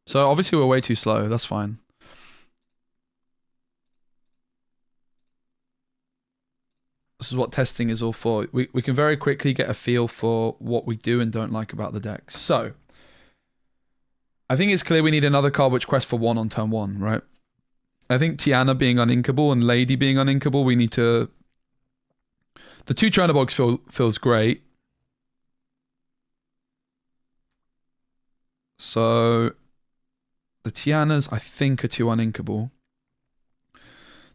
So obviously we're way too slow. That's fine. This is what testing is all for. We can very quickly get a feel for what we do and don't like about the deck. So I think it's clear we need another card which quests for 1 on turn 1, right? I think Tiana being uninkable and Lady being uninkable, we need to... The 2 China Bogs feels great. So the Tianas, I think, are 2 uninkable.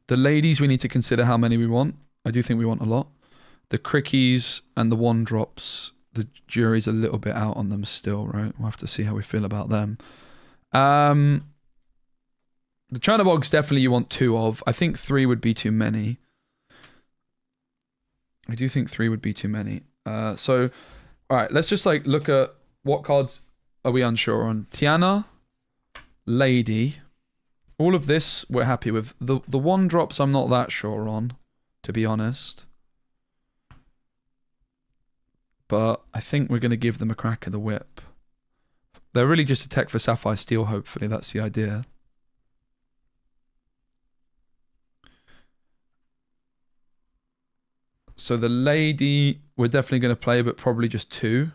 The Ladies, we need to consider how many we want. I do think we want a lot. The Crickies and the 1 drops, the jury's a little bit out on them still, right? We'll have to see how we feel about them. The China Bogs definitely you want 2 of. I think 3 would be too many. I do think 3 would be too many. So, all right, let's just like look at what cards are we unsure on. Tiana, Lady, all of this we're happy with. The 1 drops I'm not that sure on, to be honest. But I think we're going to give them a crack at the whip. They're really just a tech for Sapphire Steel, hopefully. That's the idea. So the Lady, we're definitely going to play, but probably just 2.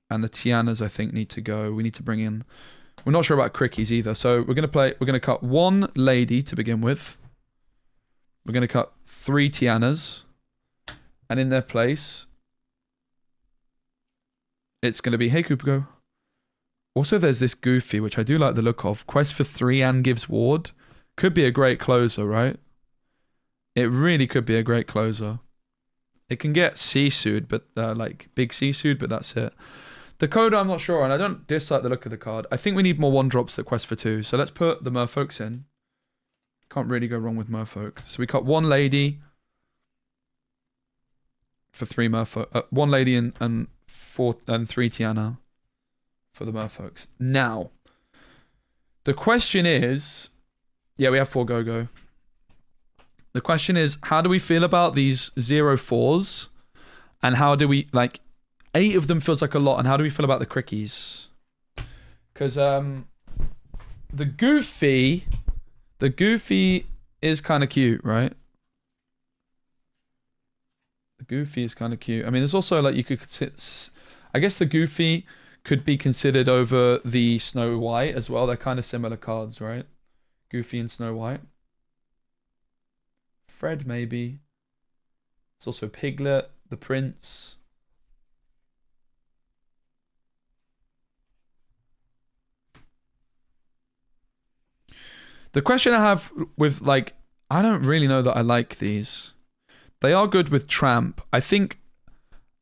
And the Tianas, I think, need to go. We need to bring in... We're not sure about Crickies either. So we're going to cut 1 Lady to begin with. We're going to cut 3 Tianas. And in their place, it's going to be, hey, Kupico. Also, there's this Goofy, which I do like the look of. Quest for 3 and gives ward. Could be a great closer, right? It really could be a great closer. It can get Sisu'd, but like big Sisu'd, but that's it. The Coda I'm not sure on. I don't dislike the look of the card. I think we need more 1 drops that quest for 2. So let's put the Merfolks in. Can't really go wrong with Merfolk. So we cut 1 Lady for 3 Merfolk. 1 Lady and 3 Tiana for the Merfolks. Now, the question is, yeah, we have 4 Go-Go. The question is, how do we feel about these 0-4s? And how do we, like, 8 of them feels like a lot. And how do we feel about the Crickies? Because the Goofy is kind of cute, right? The Goofy is kind of cute. I mean, there's also, like, you could... I guess the Goofy could be considered over the Snow White as well. They're kind of similar cards, right? Goofy and Snow White. Fred, maybe. There's also Piglet, the Prince. The question I have with, like, I don't really know that I like these. They are good with Tramp. I think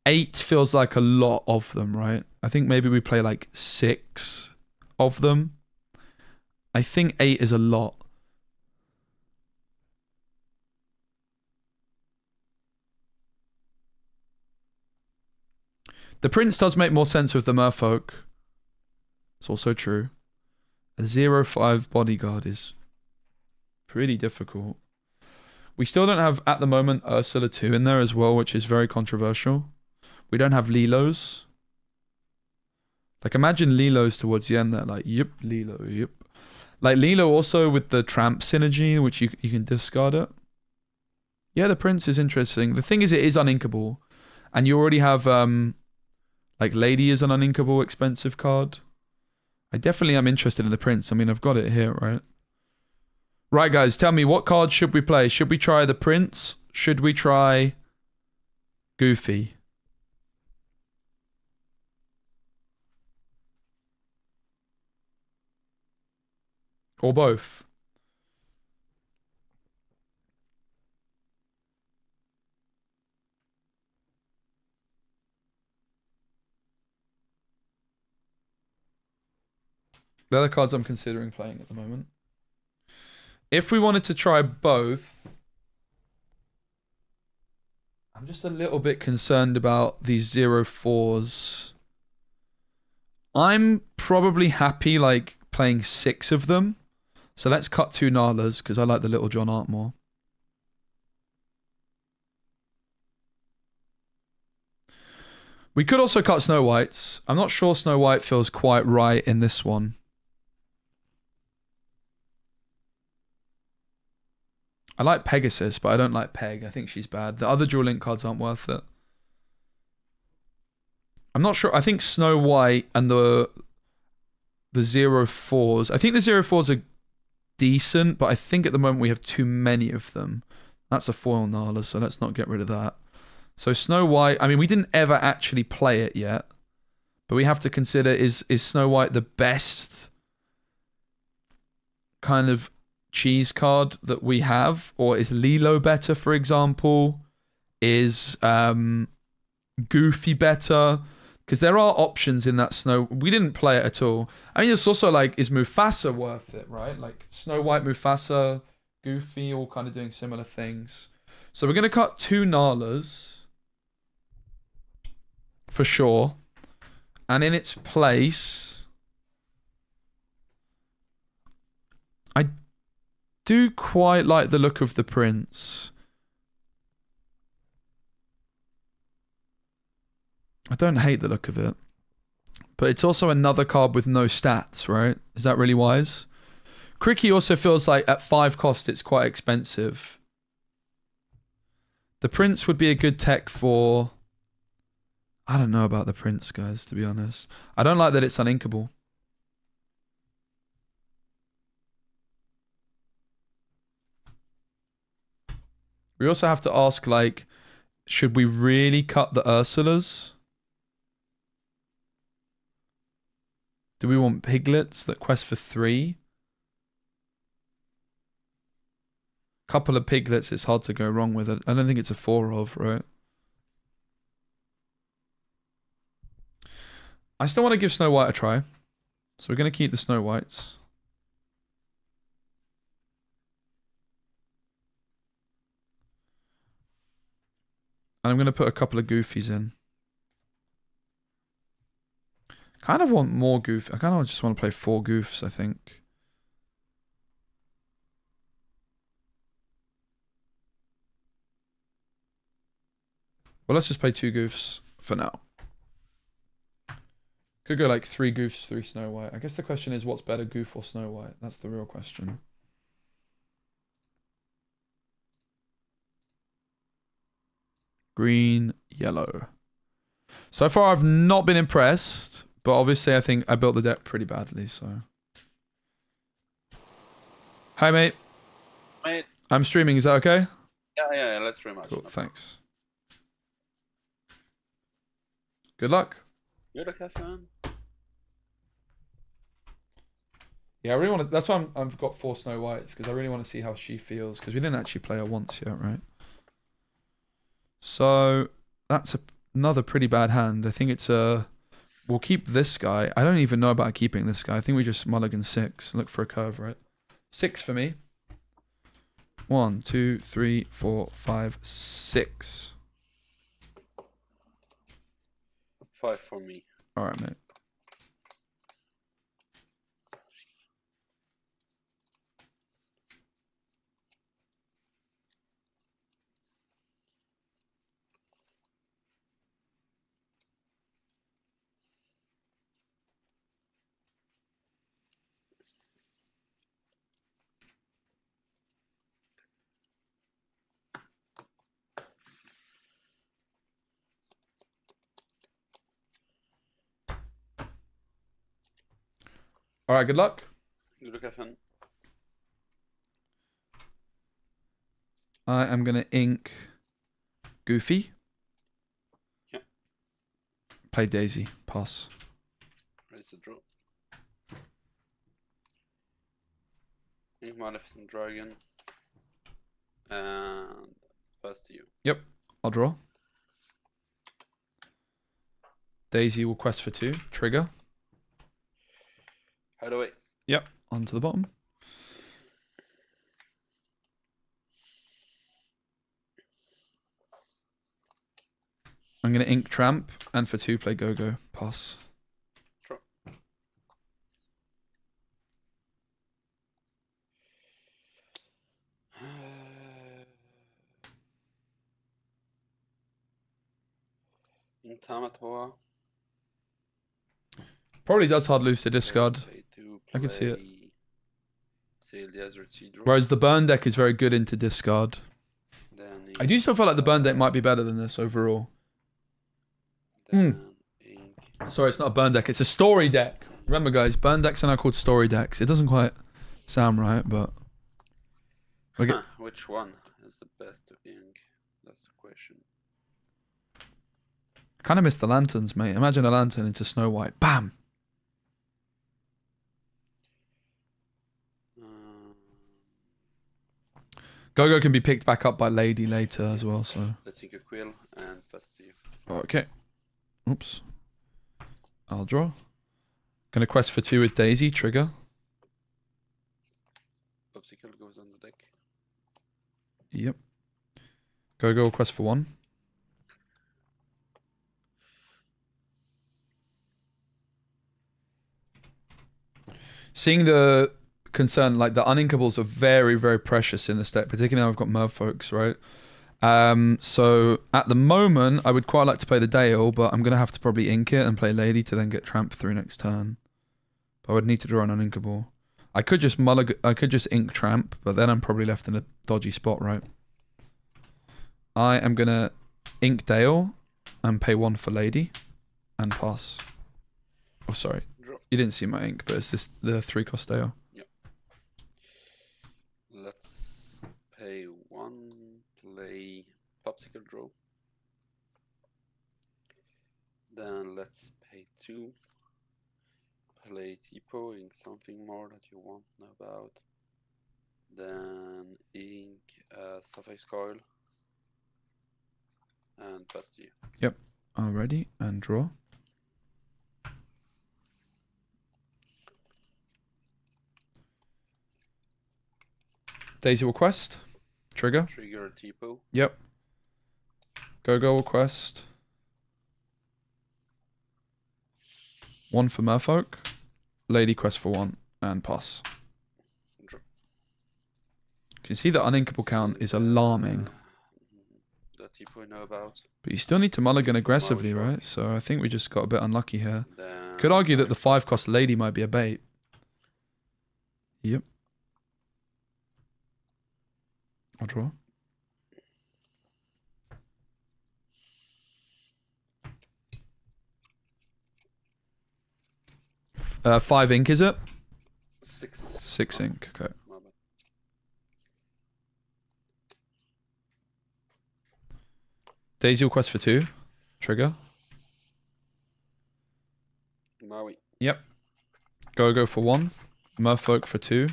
8 feels like a lot of them, right? I think maybe we play like 6 of them. I think 8 is a lot. The Prince does make more sense with the Merfolk. It's also true. A 0-5 bodyguard is pretty difficult. We still don't have, at the moment, Ursula 2 in there as well, which is very controversial. We don't have Lilos. Like, imagine Lilos towards the end there. Like, yep, Lilo, yep. Like, Lilo also with the Tramp synergy, which you can discard it. Yeah, the Prince is interesting. The thing is, it is uninkable. And you already have, like, Lady is an uninkable expensive card. I definitely am interested in the Prince. I mean, I've got it here, right? Right, guys, tell me, what card should we play? Should we try the Prince? Should we try Goofy? Or both? They're the cards I'm considering playing at the moment. If we wanted to try both, I'm just a little bit concerned about these 0-4s. I'm probably happy like playing 6 of them. So let's cut 2 Nalas because I like the Little John art more. We could also cut Snow Whites. I'm not sure Snow White feels quite right in this one. I like Pegasus, but I don't like Peg. I think she's bad. The other Dual Link cards aren't worth it. I'm not sure. I think Snow White and the 0-4s. I think the 0-4s are decent, but I think at the moment we have too many of them. That's a foil Nala, so let's not get rid of that. So Snow White, I mean, we didn't ever actually play it yet, but we have to consider, is Snow White the best kind of cheese card that we have? Or is Lilo better, for example? Is Goofy better? Because there are options in that Snow. We didn't play it at all. I mean, it's also like, is Mufasa worth it, right? Like Snow White, Mufasa, Goofy, all kind of doing similar things. So we're going to cut 2 Nalas. For sure. And in its place, I do quite like the look of the Prince. I don't hate the look of it. But it's also another card with no stats, right? Is that really wise? Cricky also feels like at 5 cost it's quite expensive. The Prince would be a good tech for... I don't know about the Prince, guys, to be honest. I don't like that it's uninkable. We also have to ask, like, should we really cut the Ursulas? Do we want Piglets that quest for 3? Couple of Piglets, it's hard to go wrong with it. I don't think it's a 4 of, right? I still want to give Snow White a try. So we're going to keep the Snow Whites. And I'm going to put a couple of Goofies in. Kind of want more Goof. I kind of just want to play 4 Goofs, I think. Well, let's just play 2 Goofs for now. Could go like 3 Goofs, 3 Snow White. I guess the question is, what's better, Goof or Snow White? That's the real question. Green, yellow. So far, I've not been impressed, but obviously, I think I built the deck pretty badly. So, hi, mate. Mate. I'm streaming. Is that okay? Yeah. Let's stream. Cool. Thanks. Good luck. You're the captain. Yeah, I really want to. That's why I've got 4 Snow Whites, because I really want to see how she feels. Because we didn't actually play her once yet, right? So that's another pretty bad hand. I think it's a. We'll keep this guy. I don't even know about keeping this guy. I think we just mulligan 6. Look for a curve, right? 6 for me. 1, 2, 3, 4, 5, 6. 5 for me. All right, mate. All right, good luck. Good luck, FN. I am gonna ink Goofy. Yep. Play Daisy. Pass. Raise the draw. Ink Maleficent Dragon. And pass to you. Yep. I'll draw. Daisy will quest for 2. Trigger. Hide away. Yep. Onto the bottom. I'm gonna ink Tramp, and for 2 play Go-Go. Pass. Draw. Ink Tamatoa. Probably does hard lose to discard. Play 2, I can see it. Sail Desert Sea Draw. Whereas the burn deck is very good into discard. Then I do still feel like the burn deck might be better than this overall. Then ink. Sorry, it's not a burn deck. It's a story deck. Remember, guys, burn decks are now called story decks. It doesn't quite sound right, but... Which one is the best to ink? That's the question. I kind of miss the lanterns, mate. Imagine a lantern into Snow White. Bam! Go-Go can be picked back up by Lady later as well, so... Let's ink a quill and pass to you. Okay. Oops. I'll draw. Gonna quest for 2 with Daisy. Trigger. Popsicle goes on the deck. Yep. Go-Go will quest for 1. Seeing the concern, like the uninkables are very, very precious in this deck, particularly now I've got Merfolks, right? So at the moment, I would quite like to play the Dale, but I'm going to have to probably ink it and play Lady to then get Tramp through next turn. But I would need to draw an uninkable. I could just ink Tramp, but then I'm probably left in a dodgy spot, right? I am going to ink Dale and pay 1 for Lady and pass. Oh, sorry. Draw. You didn't see my ink, but it's just the 3-cost Dale. Yep. Let's pay 1, play Popsicle draw. Then let's pay 2, play Tipo, ink something more that you want to know about. Then ink Suffix Coil and pass to you. Yep. Already, and draw. Daisy will quest. Trigger. Trigger Tipo. Yep. Go-Go will quest. 1 for Merfolk. Lady quest for 1 and pass. Draw. You can see the uninkable count is alarming. That Tipo know about. But you still need to mulligan 60 aggressively, Maui right? So I think we just got a bit unlucky here. Then Could argue that the 5-cost Lady might be a bait. Yep. I'll draw. F 5 ink, is it? 6. 6 ink, okay. My bad. Daisy will quest for 2. Trigger. Maui. Yep. Go for 1. Merfolk for 2.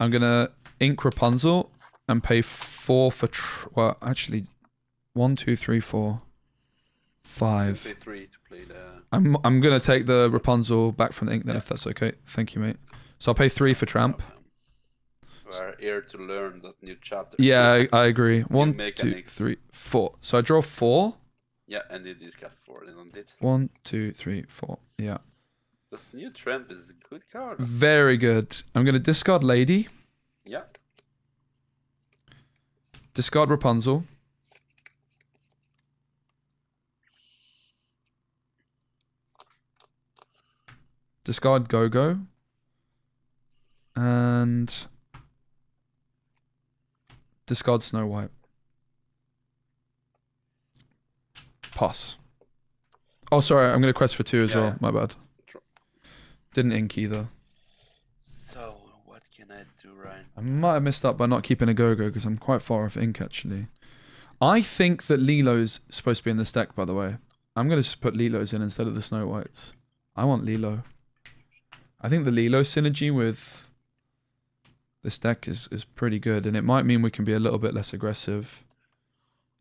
I'm gonna ink Rapunzel and pay 4 for well, actually 1, 2, 3, 4, 5. Pay 3 to play the. I'm gonna take the Rapunzel back from the ink then, if that's okay. Thank you, mate. So I'll pay 3 for Tramp. We're here to learn that new chapter. Yeah, I agree. 1, make 2, an X. 3, 4. So I draw 4. Yeah, and it is got 4, isn't it? 1, 2, 3, 4. Yeah. This new Tramp is a good card. Very good. I'm going to discard Lady. Yeah. Discard Rapunzel. Discard Go-Go. And discard Snow White. Pass. Oh, sorry. I'm going to quest for 2 as well. My bad. Didn't ink either. So, what can I do right I might have messed up by not keeping a Go-Go because I'm quite far off ink, actually. I think that Lilo's supposed to be in this deck, by the way. I'm going to just put Lilo's in instead of the Snow Whites. I want Lilo. I think the Lilo synergy with this deck is pretty good, and it might mean we can be a little bit less aggressive.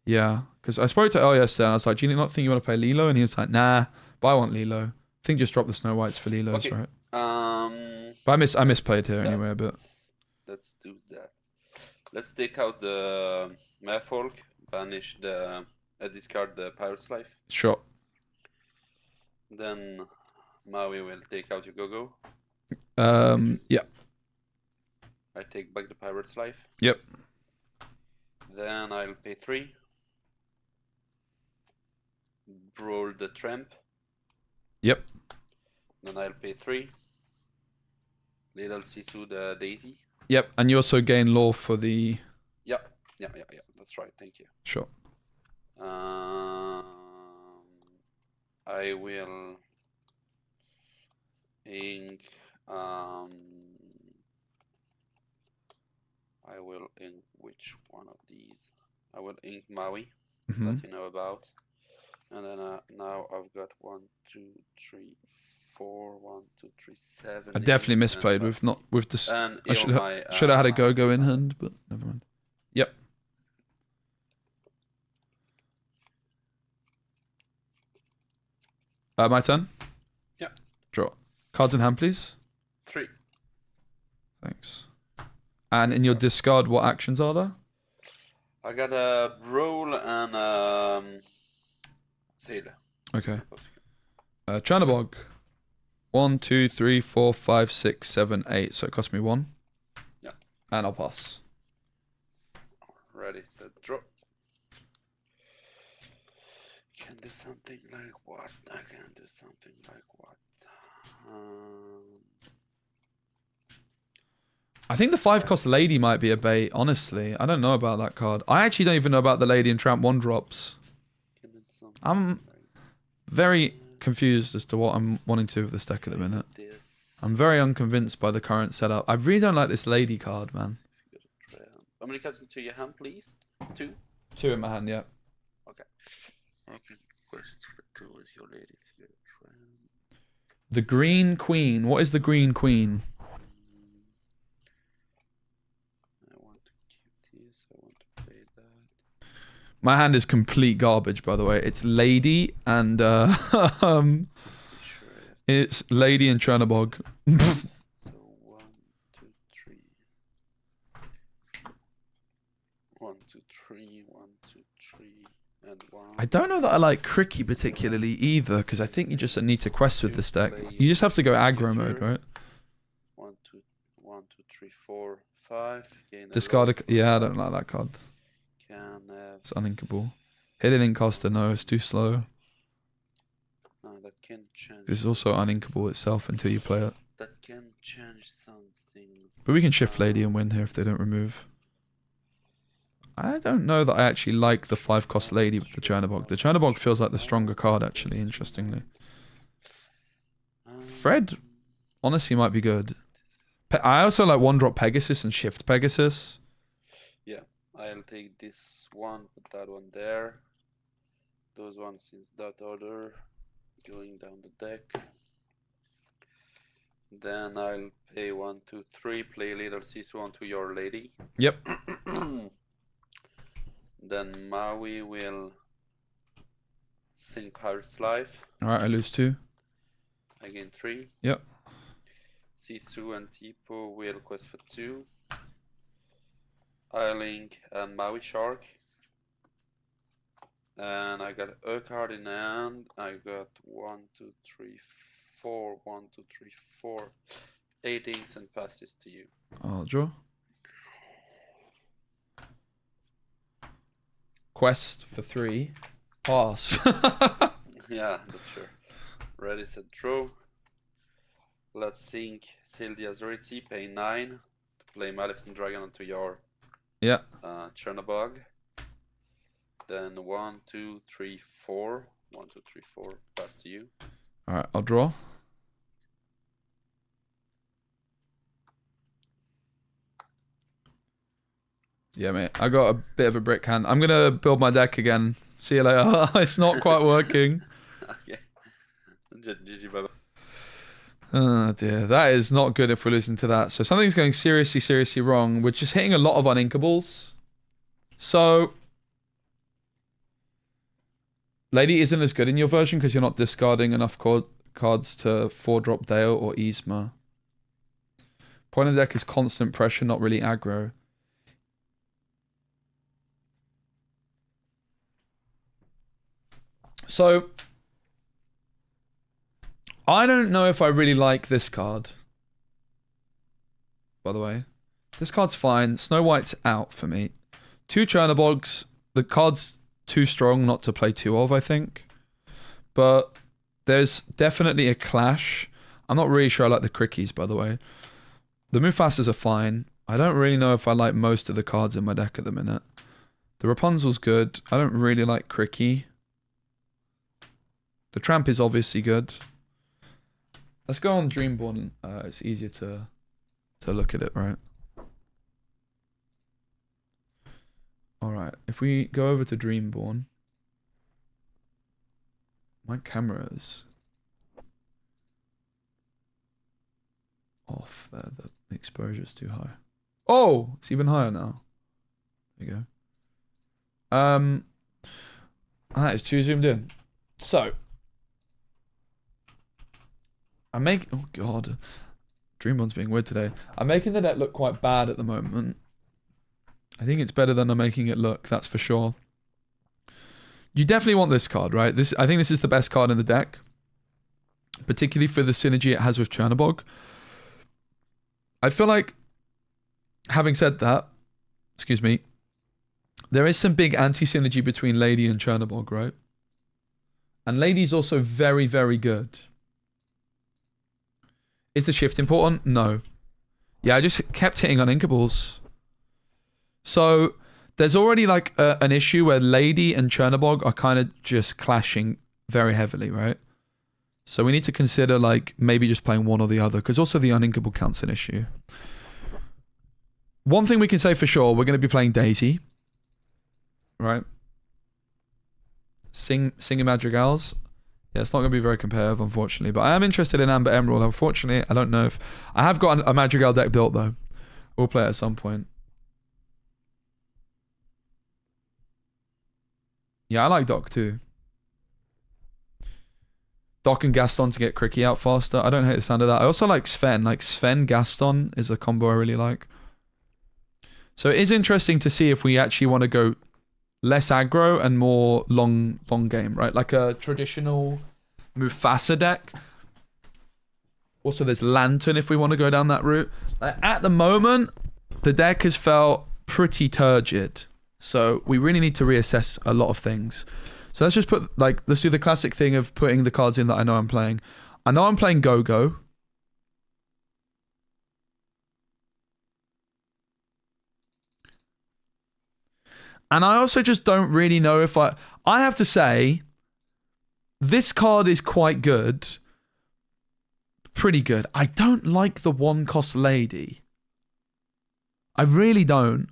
Yeah, because I spoke to El yesterday, and I was like, do you not think you want to play Lilo? And he was like, nah, but I want Lilo. I think just drop the Snow Whites for Lilo's, Okay. right? But I misplayed here anyway a bit. Let's do that. Let's take out the Merfolk, banish the, discard the Pirate's Life. Sure. Then Maui will take out your Go-Go. Yeah. I take back the Pirate's Life. Yep. Then I'll pay 3. Roll the Tramp. Yep. Then I'll pay 3. Little Sisu the Daisy. Yep, and you also gain law for the... Yeah. That's right. Thank you. Sure. I will ink. I will ink which one of these? I will ink Maui. That you know about. And then now I've got 1, 2, 3, 4, 1, 2, 3, 7. I definitely misplayed with not with this. And I should have had a Go-Go in hand, but never mind. Yep. My turn. Yeah. Draw. Cards in hand, please. 3. Thanks. And in your discard, what actions are there? I got a roll and sailor. Okay. Chanabog. 1, 2, 3, 4, 5, 6, 7, 8. So it cost me 1. Yeah. And I'll pass. Ready, set, draw. Can do something like what? I can do something like what? I think the 5-cost Lady might be a bait, honestly. I don't know about that card. I actually don't even know about the Lady and Tramp 1-drops. I'm very confused as to what I'm wanting to do with this deck at the minute. I'm very unconvinced by the current setup. I really don't like this Lady card, man. How many cards into your hand, please? 2? 2 in my hand, yeah. Okay. I can quest for 2 with your Lady. The Green Queen. What is the Green Queen? I want to keep this. I want to play that. My hand is complete garbage, by the way. It's Lady and it's Lady and Chernabog. So 1, 2, 3. 1, 2, 3. 1, 2, 3, and 1. I don't know that I like Cricky particularly either, because I think you just need to quest with this deck. You just have to go aggro mode, right? 1, 2, 3, 4, 5. Discard a... Yeah, I don't like that card. It's Can uninkable. Hidden Incaster, no, it's too slow. that can change. This is also uninkable itself until you play it. That can change some things. But we can shift Lady and win here if they don't remove. I don't know that I actually like the 5-cost Lady with the Chernabog. The Chernabog feels like the stronger card, actually, interestingly. Fred, honestly, might be good. I also like 1-drop Pegasus and shift Pegasus. Yeah, I'll take this one, put that one there. Those ones in that order, going down the deck. Then I'll pay 1, 2, 3, play Little Sisu onto your Lady. Yep. Then Maui will sing Pirate's Life. Alright, I lose 2. I gain 3. Yep. Sisu and Tipo will quest for 2. I'll link a Maui Shark. And I got a card in hand. I got 1, 2, 3, 4. 1, 2, 3, 4. 8 inks and passes to you. I'll draw. Quest for 3. Pass. Yeah, that's sure. Ready, set, draw. Let's sink Sildia's Ritzy, pay 9 to play Maleficent Dragon onto your Yeah. Chernobog. Then 1, 2, 3, 4. 1, 2, 3, 4. Pass to you. Alright, I'll draw. Yeah, mate. I got a bit of a brick hand. I'm gonna build my deck again. See you later. It's not quite working. Okay. GG, bye bye. Oh dear, that is not good if we're losing to that. So something's going seriously, seriously wrong. We're just hitting a lot of uninkables. So Lady isn't as good in your version because you're not discarding enough cards to 4-drop Dale or Yzma. Point of the deck is constant pressure, not really aggro. So I don't know if I really like this card. By the way, this card's fine. Snow White's out for me. 2 Chernobyls. The card's too strong not to play 2 of, I think. But there's definitely a clash. I'm not really sure I like the Crickies, by the way. The Mufasas are fine. I don't really know if I like most of the cards in my deck at the minute. The Rapunzel's good. I don't really like Cricky. The Tramp is obviously good. Let's go on Dreamborn. It's easier to look at it, right? Alright, if we go over to Dreamborn. My camera's off there. The exposure's too high. Oh! It's even higher now. There you go. That is too zoomed in. So. Oh god. Dreamborn's being weird today. I'm making the deck look quite bad at the moment. I think it's better than I'm making it look, that's for sure. You definitely want this card, right? I think this is the best card in the deck. Particularly for the synergy it has with Chernobog. I feel like, having said that, excuse me, there is some big anti-synergy between Lady and Chernobog, right? And Lady's also very, very good. Is the shift important? No. Yeah, I just kept hitting on Inkables. So there's already like an issue where Lady and Chernobog are kind of just clashing very heavily, right? So we need to consider like maybe just playing one or the other, because also the uninkable count's an issue. One thing we can say for sure, we're going to be playing Daisy, right? Singing Madrigals. Yeah, it's not going to be very competitive, unfortunately. But I am interested in Amber Emerald. Unfortunately, I don't know if... I have got a Madrigal deck built, though. We'll play it at some point. Yeah, I like Doc, too. Doc and Gaston to get Cricky out faster. I don't hate the sound of that. I also like Sven. Like, Sven-Gaston is a combo I really like. So it is interesting to see if we actually want to go less aggro and more long game, right? Like a traditional Mufasa deck. Also, there's Lantern if we want to go down that route. At the moment, the deck has felt pretty turgid. So we really need to reassess a lot of things. So let's just let's do the classic thing of putting the cards in that I know I'm playing. I know I'm playing Go-Go. And I also just don't really know if I have to say, this card is quite good. Pretty good. I don't like the 1-cost Lady. I really don't.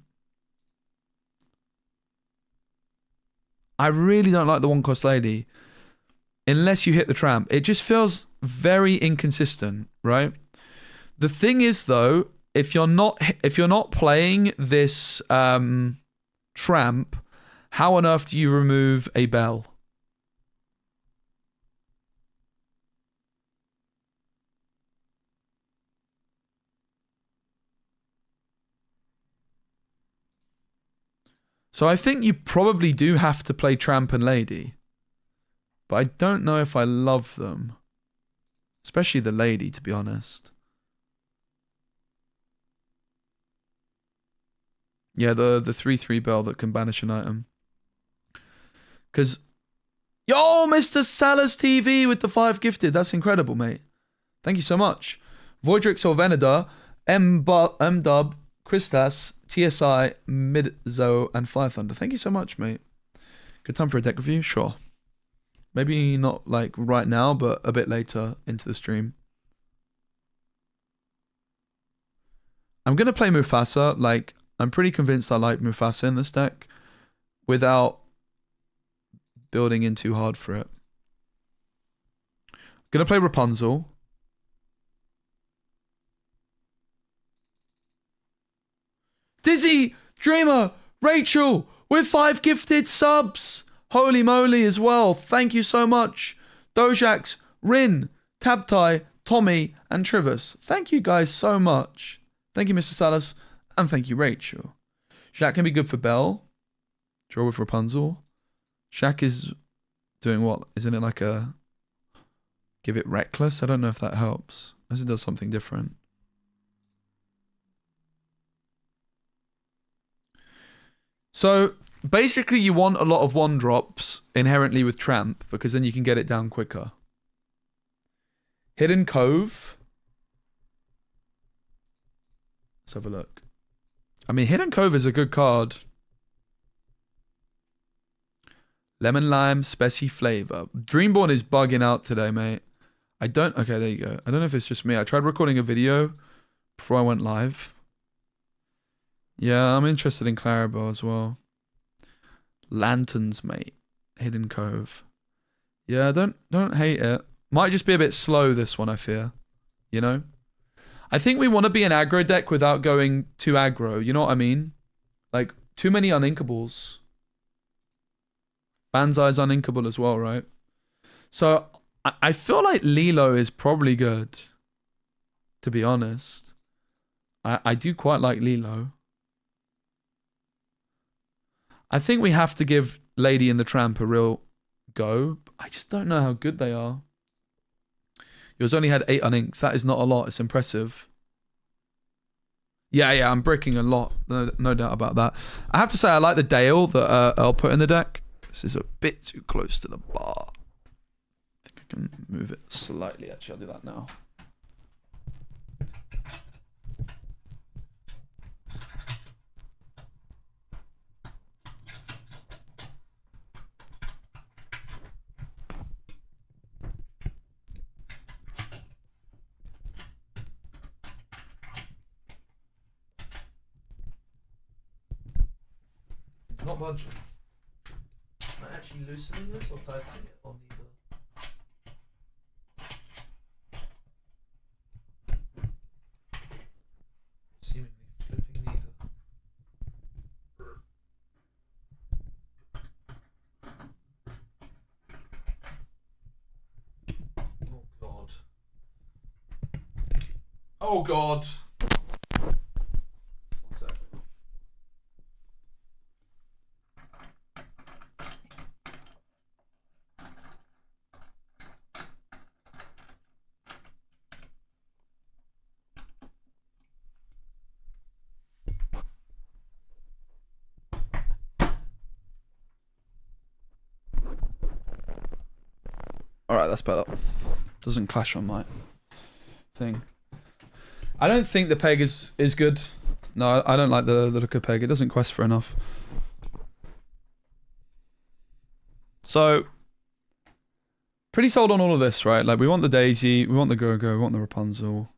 I really don't like the 1-cost Lady. Unless you hit the Tramp. It just feels very inconsistent, right? The thing is, though, if you're not playing this Tramp, how on earth do you remove a Bell? So I think you probably do have to play Tramp and Lady. But I don't know if I love them. Especially the Lady, to be honest. Yeah, the 3/3 bell that can banish an item. Because... Yo, Mr. Salas TV with the 5 gifted. That's incredible, mate. Thank you so much. Voidrix or Veneda, M-Dub, Christas, TSI, Midzo, and Fire Thunder. Thank you so much, mate. Good time for a deck review? Sure. Maybe not like right now, but a bit later into the stream. I'm going to play Mufasa. Like, I'm pretty convinced I like Mufasa in this deck without building in too hard for it. I'm going to play Rapunzel. Dizzy, Dreamer, Rachel with 5 gifted subs. Holy moly as well. Thank you so much. Dojax, Rin, Tabtai, Tommy, and Trivers. Thank you guys so much. Thank you, Mr. Salas. And thank you, Rachel. Shaq can be good for Belle. Draw with Rapunzel. Shaq is doing what? Isn't it like a... Give it Reckless? I don't know if that helps. As it does something different. So, basically you want a lot of 1-drops inherently with Tramp, because then you can get it down quicker. Hidden Cove. Let's have a look. I mean, Hidden Cove is a good card. Lemon Lime, Speci Flavor. Dreamborn is bugging out today, mate. Okay, there you go. I don't know if it's just me. I tried recording a video before I went live. Yeah, I'm interested in Clarabelle as well. Lanterns, mate. Hidden Cove. Yeah, don't hate it. Might just be a bit slow, this one, I fear. You know? I think we want to be an aggro deck without going too aggro. You know what I mean? Like, too many uninkables. Banzai's uninkable as well, right? So, I feel like Lilo is probably good. To be honest. I do quite like Lilo. I think we have to give Lady and the Tramp a real go. I just don't know how good they are. Yours only had 8 uninks. That is not a lot. It's impressive. Yeah, I'm bricking a lot. No doubt about that. I have to say, I like the Dale that I'll put in the deck. This is a bit too close to the bar. I think I can move it slightly. Actually, I'll do that now. Not budging. Am I actually loosening this or tightening it, or neither? Seemingly flipping neither. Oh god. Oh god. One sec. Alright, that's better. Doesn't clash on my thing. I don't think the peg is good. No, I don't like the look of peg. It doesn't quest for enough. So, pretty sold on all of this, right? Like, we want the Daisy, we want the Go-Go, we want the Rapunzel.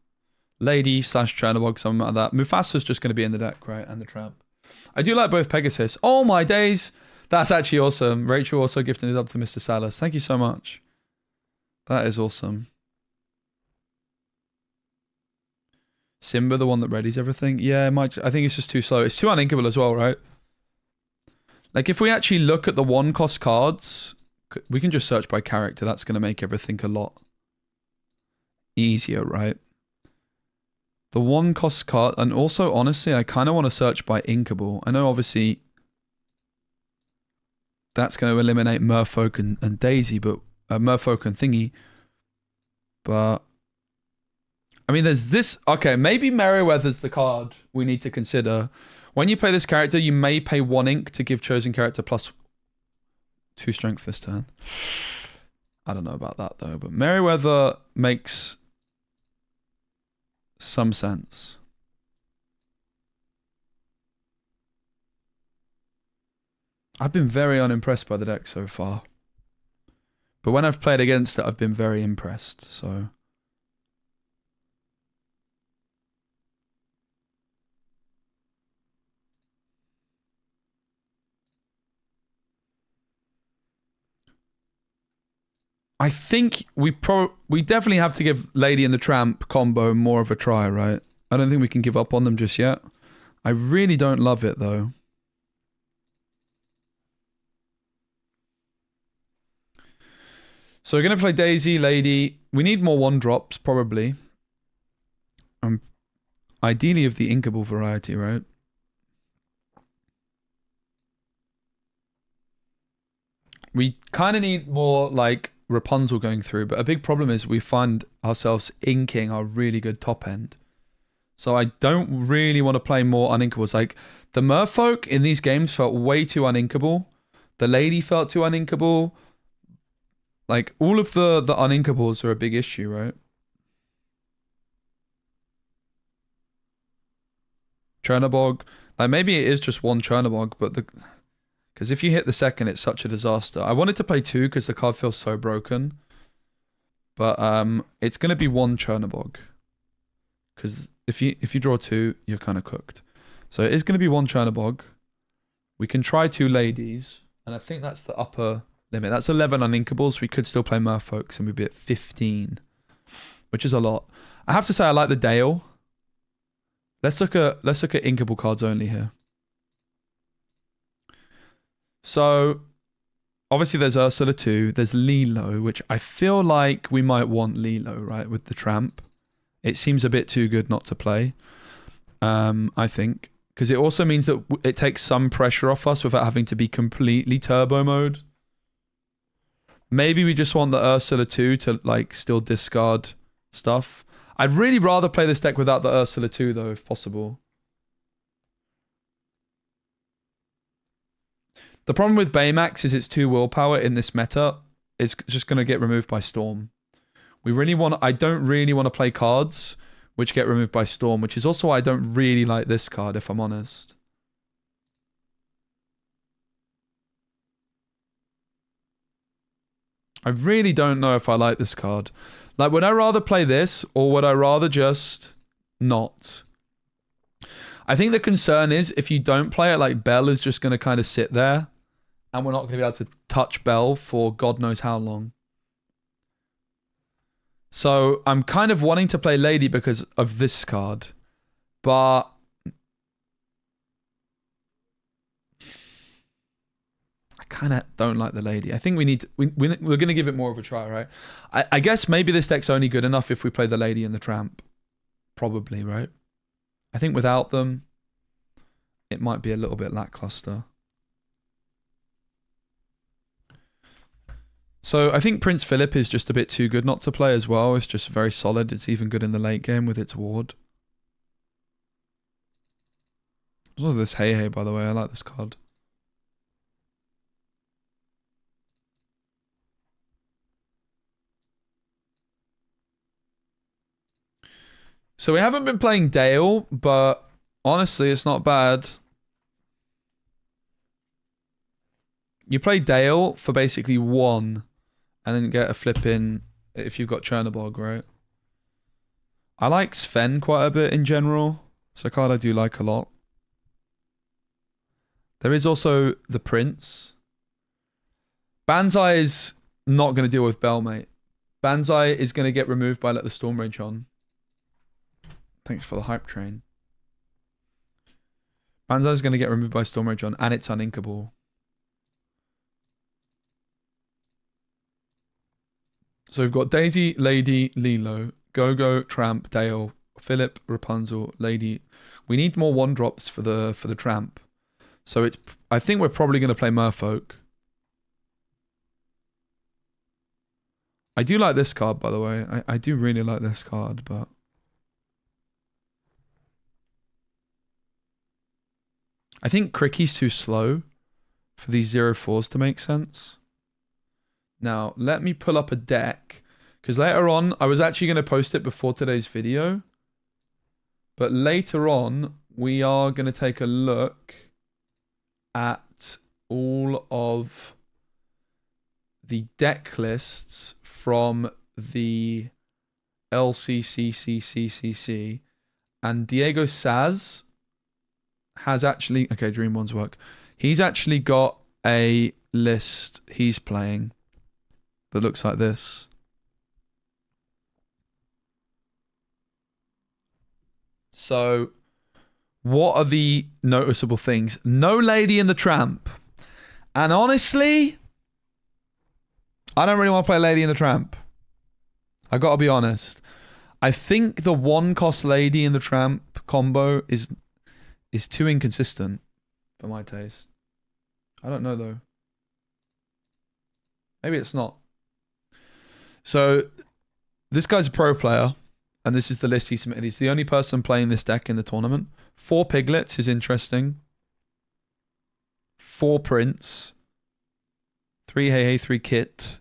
Lady / Chernabog, something like that. Mufasa's just going to be in the deck, right? And the Tramp. I do like both Pegasus. Oh my days! That's actually awesome. Rachel also gifting it up to Mr. Salas. Thank you so much. That is awesome. Simba, the one that readies everything. Yeah, I think it's just too slow. It's too uninkable as well, right? Like, if we actually look at the 1-cost cards, we can just search by character. That's going to make everything a lot easier, right? The 1-cost card, and also, honestly, I kind of want to search by inkable. I know, obviously, that's going to eliminate Merfolk and Daisy, but Merfolk and Thingy. But I mean, there's this. Okay, maybe Merryweather's the card we need to consider. When you play this character, you may pay 1 ink to give chosen character plus 2 strength this turn. I don't know about that though, but Merryweather makes some sense. I've been very unimpressed by the deck so far. But when I've played against it, I've been very impressed, so... I think we definitely have to give Lady and the Tramp combo more of a try, right? I don't think we can give up on them just yet. I really don't love it, though. So we're going to play Daisy, Lady. We need more 1-drops, probably. Ideally of the inkable variety, right? We kind of need more, like, Rapunzel going through, but a big problem is we find ourselves inking our really good top end. So I don't really want to play more uninkables. Like, the Merfolk in these games felt way too uninkable. The Lady felt too uninkable. Like, all of the uninkables are a big issue, right? Chernabog. Like, maybe it is just 1 Chernabog, but the... Because if you hit the second, it's such a disaster. I wanted to play 2 because the card feels so broken. But it's going to be 1 Chernabog. Because if you draw 2, you're kind of cooked. So it is going to be 1 Chernabog. We can try 2 Ladies. And I think that's the upper limit. That's 11 uninkables. We could still play Merfolks and we'd be at 15. Which is a lot. I have to say I like the Dale. Let's look at inkable cards only here. So, obviously there's Ursula 2, there's Lilo, which I feel like we might want Lilo, right, with the Tramp. It seems a bit too good not to play, I think. Because it also means that it takes some pressure off us without having to be completely turbo mode. Maybe we just want the Ursula 2 to, like, still discard stuff. I'd really rather play this deck without the Ursula 2, though, if possible. The problem with Baymax is it's 2 willpower in this meta. It's just going to get removed by Storm. I don't really want to play cards which get removed by Storm, which is also why I don't really like this card, if I'm honest. I really don't know if I like this card. Like, would I rather play this, or would I rather just not? I think the concern is, if you don't play it, like, Belle is just going to kind of sit there. And we're not going to be able to touch Belle for God knows how long. So I'm kind of wanting to play Lady because of this card. But I kind of don't like the Lady. I think we're going to give it more of a try, right? I guess maybe this deck's only good enough if we play the Lady and the Tramp. Probably, right? I think without them, it might be a little bit lackluster. So I think Prince Philip is just a bit too good not to play as well. It's just very solid. It's even good in the late game with its ward. There's also this Hey Hey, by the way. I like this card. So we haven't been playing Dale, but honestly, it's not bad. You play Dale for basically 1. And then get a flip in if you've got Chernabog, right? I like Sven quite a bit in general. It's a card I do like a lot. There is also the Prince. Banzai is not going to deal with Belle, mate. Banzai is going to get removed by Let the Storm Rage on. Thanks for the hype train. Banzai is going to get removed by Storm Rage on, and it's uninkable. So we've got Daisy, Lady, Lilo, Go-Go, Tramp, Dale, Philip, Rapunzel, Lady. We need more 1-drops for the Tramp. So I think we're probably going to play Merfolk. I do like this card, by the way. I do really like this card, but... I think Cricky's too slow for these 0-4s to make sense. Now, let me pull up a deck. Because later on, I was actually going to post it before today's video. But later on, we are going to take a look at all of the deck lists from the LCCCCCC. And Diego Saz has actually... Okay, Dream One's work. He's actually got a list he's playing that looks like this. So, what are the noticeable things? No Lady in the Tramp. And honestly, I don't really want to play Lady in the Tramp. I gotta be honest. I think the 1-cost Lady in the Tramp combo is too inconsistent for my taste. I don't know though. Maybe it's not. So, this guy's a pro player, and this is the list he submitted. He's the only person playing this deck in the tournament. 4 Piglets is interesting. 4 Prince. 3 Hey Hey, 3 Kit.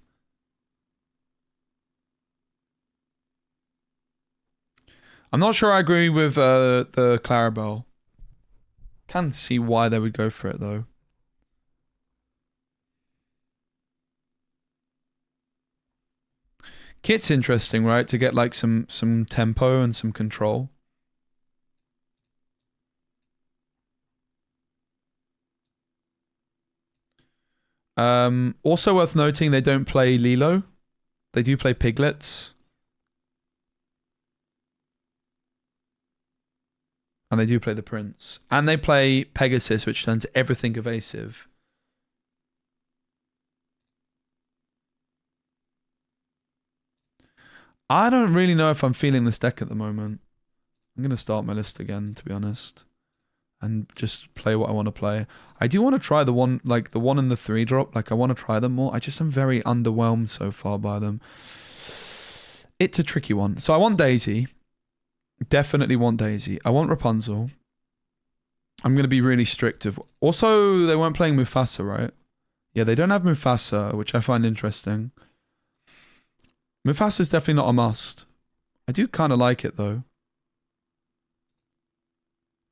I'm not sure I agree with the Clarabelle. Can see why they would go for it though. Kit's interesting, right? To get like some tempo and some control. Also worth noting, they don't play Lilo. They do play Piglets. And they do play the Prince. And they play Pegasus, which turns everything evasive. I don't really know if I'm feeling this deck at the moment. I'm going to start my list again, to be honest. And just play what I want to play. I do want to try the 1 and the 3 drop. Like, I want to try them more. I just am very underwhelmed so far by them. It's a tricky one. So I want Daisy. Definitely want Daisy. I want Rapunzel. I'm going to be really strict. Also, they weren't playing Mufasa, right? Yeah, they don't have Mufasa, which I find interesting. Mufasa's definitely not a must. I do kind of like it, though.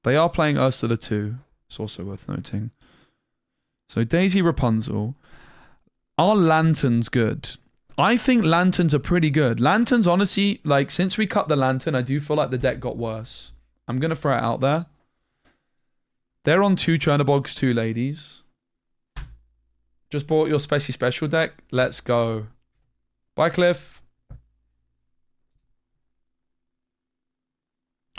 They are playing Ursula 2. It's also worth noting. So, Daisy, Rapunzel. Are Lanterns good? I think Lanterns are pretty good. Lanterns, honestly, like, since we cut the Lantern, I do feel like the deck got worse. I'm going to throw it out there. They're on 2 Chernobyls, 2 ladies. Just bought your Specie Special deck. Let's go. Bye, Cliff.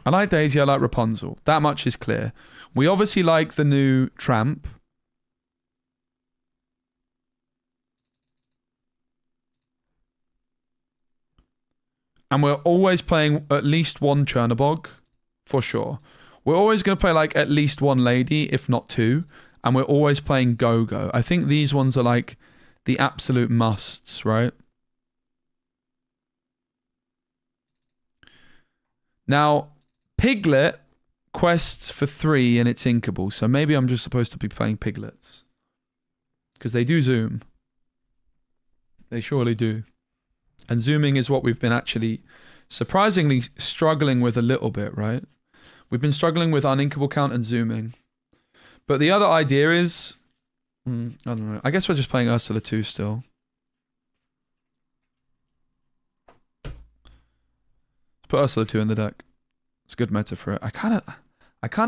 I like Daisy, I like Rapunzel. That much is clear. We obviously like the new Tramp. And we're always playing at least 1 Chernobog, for sure. We're always going to play like at least 1 lady, if not 2. And we're always playing Go-Go. I think these ones are like the absolute musts, right? Now, Piglet quests for 3 and it's inkable. So maybe I'm just supposed to be playing Piglets. Because they do zoom. They surely do. And zooming is what we've been actually surprisingly struggling with a little bit, right? We've been struggling with uninkable count and zooming. But the other idea is... I don't know. I guess we're just playing Ursula 2 still. Let's put Ursula 2 in the deck. It's a good meta for it. I kind of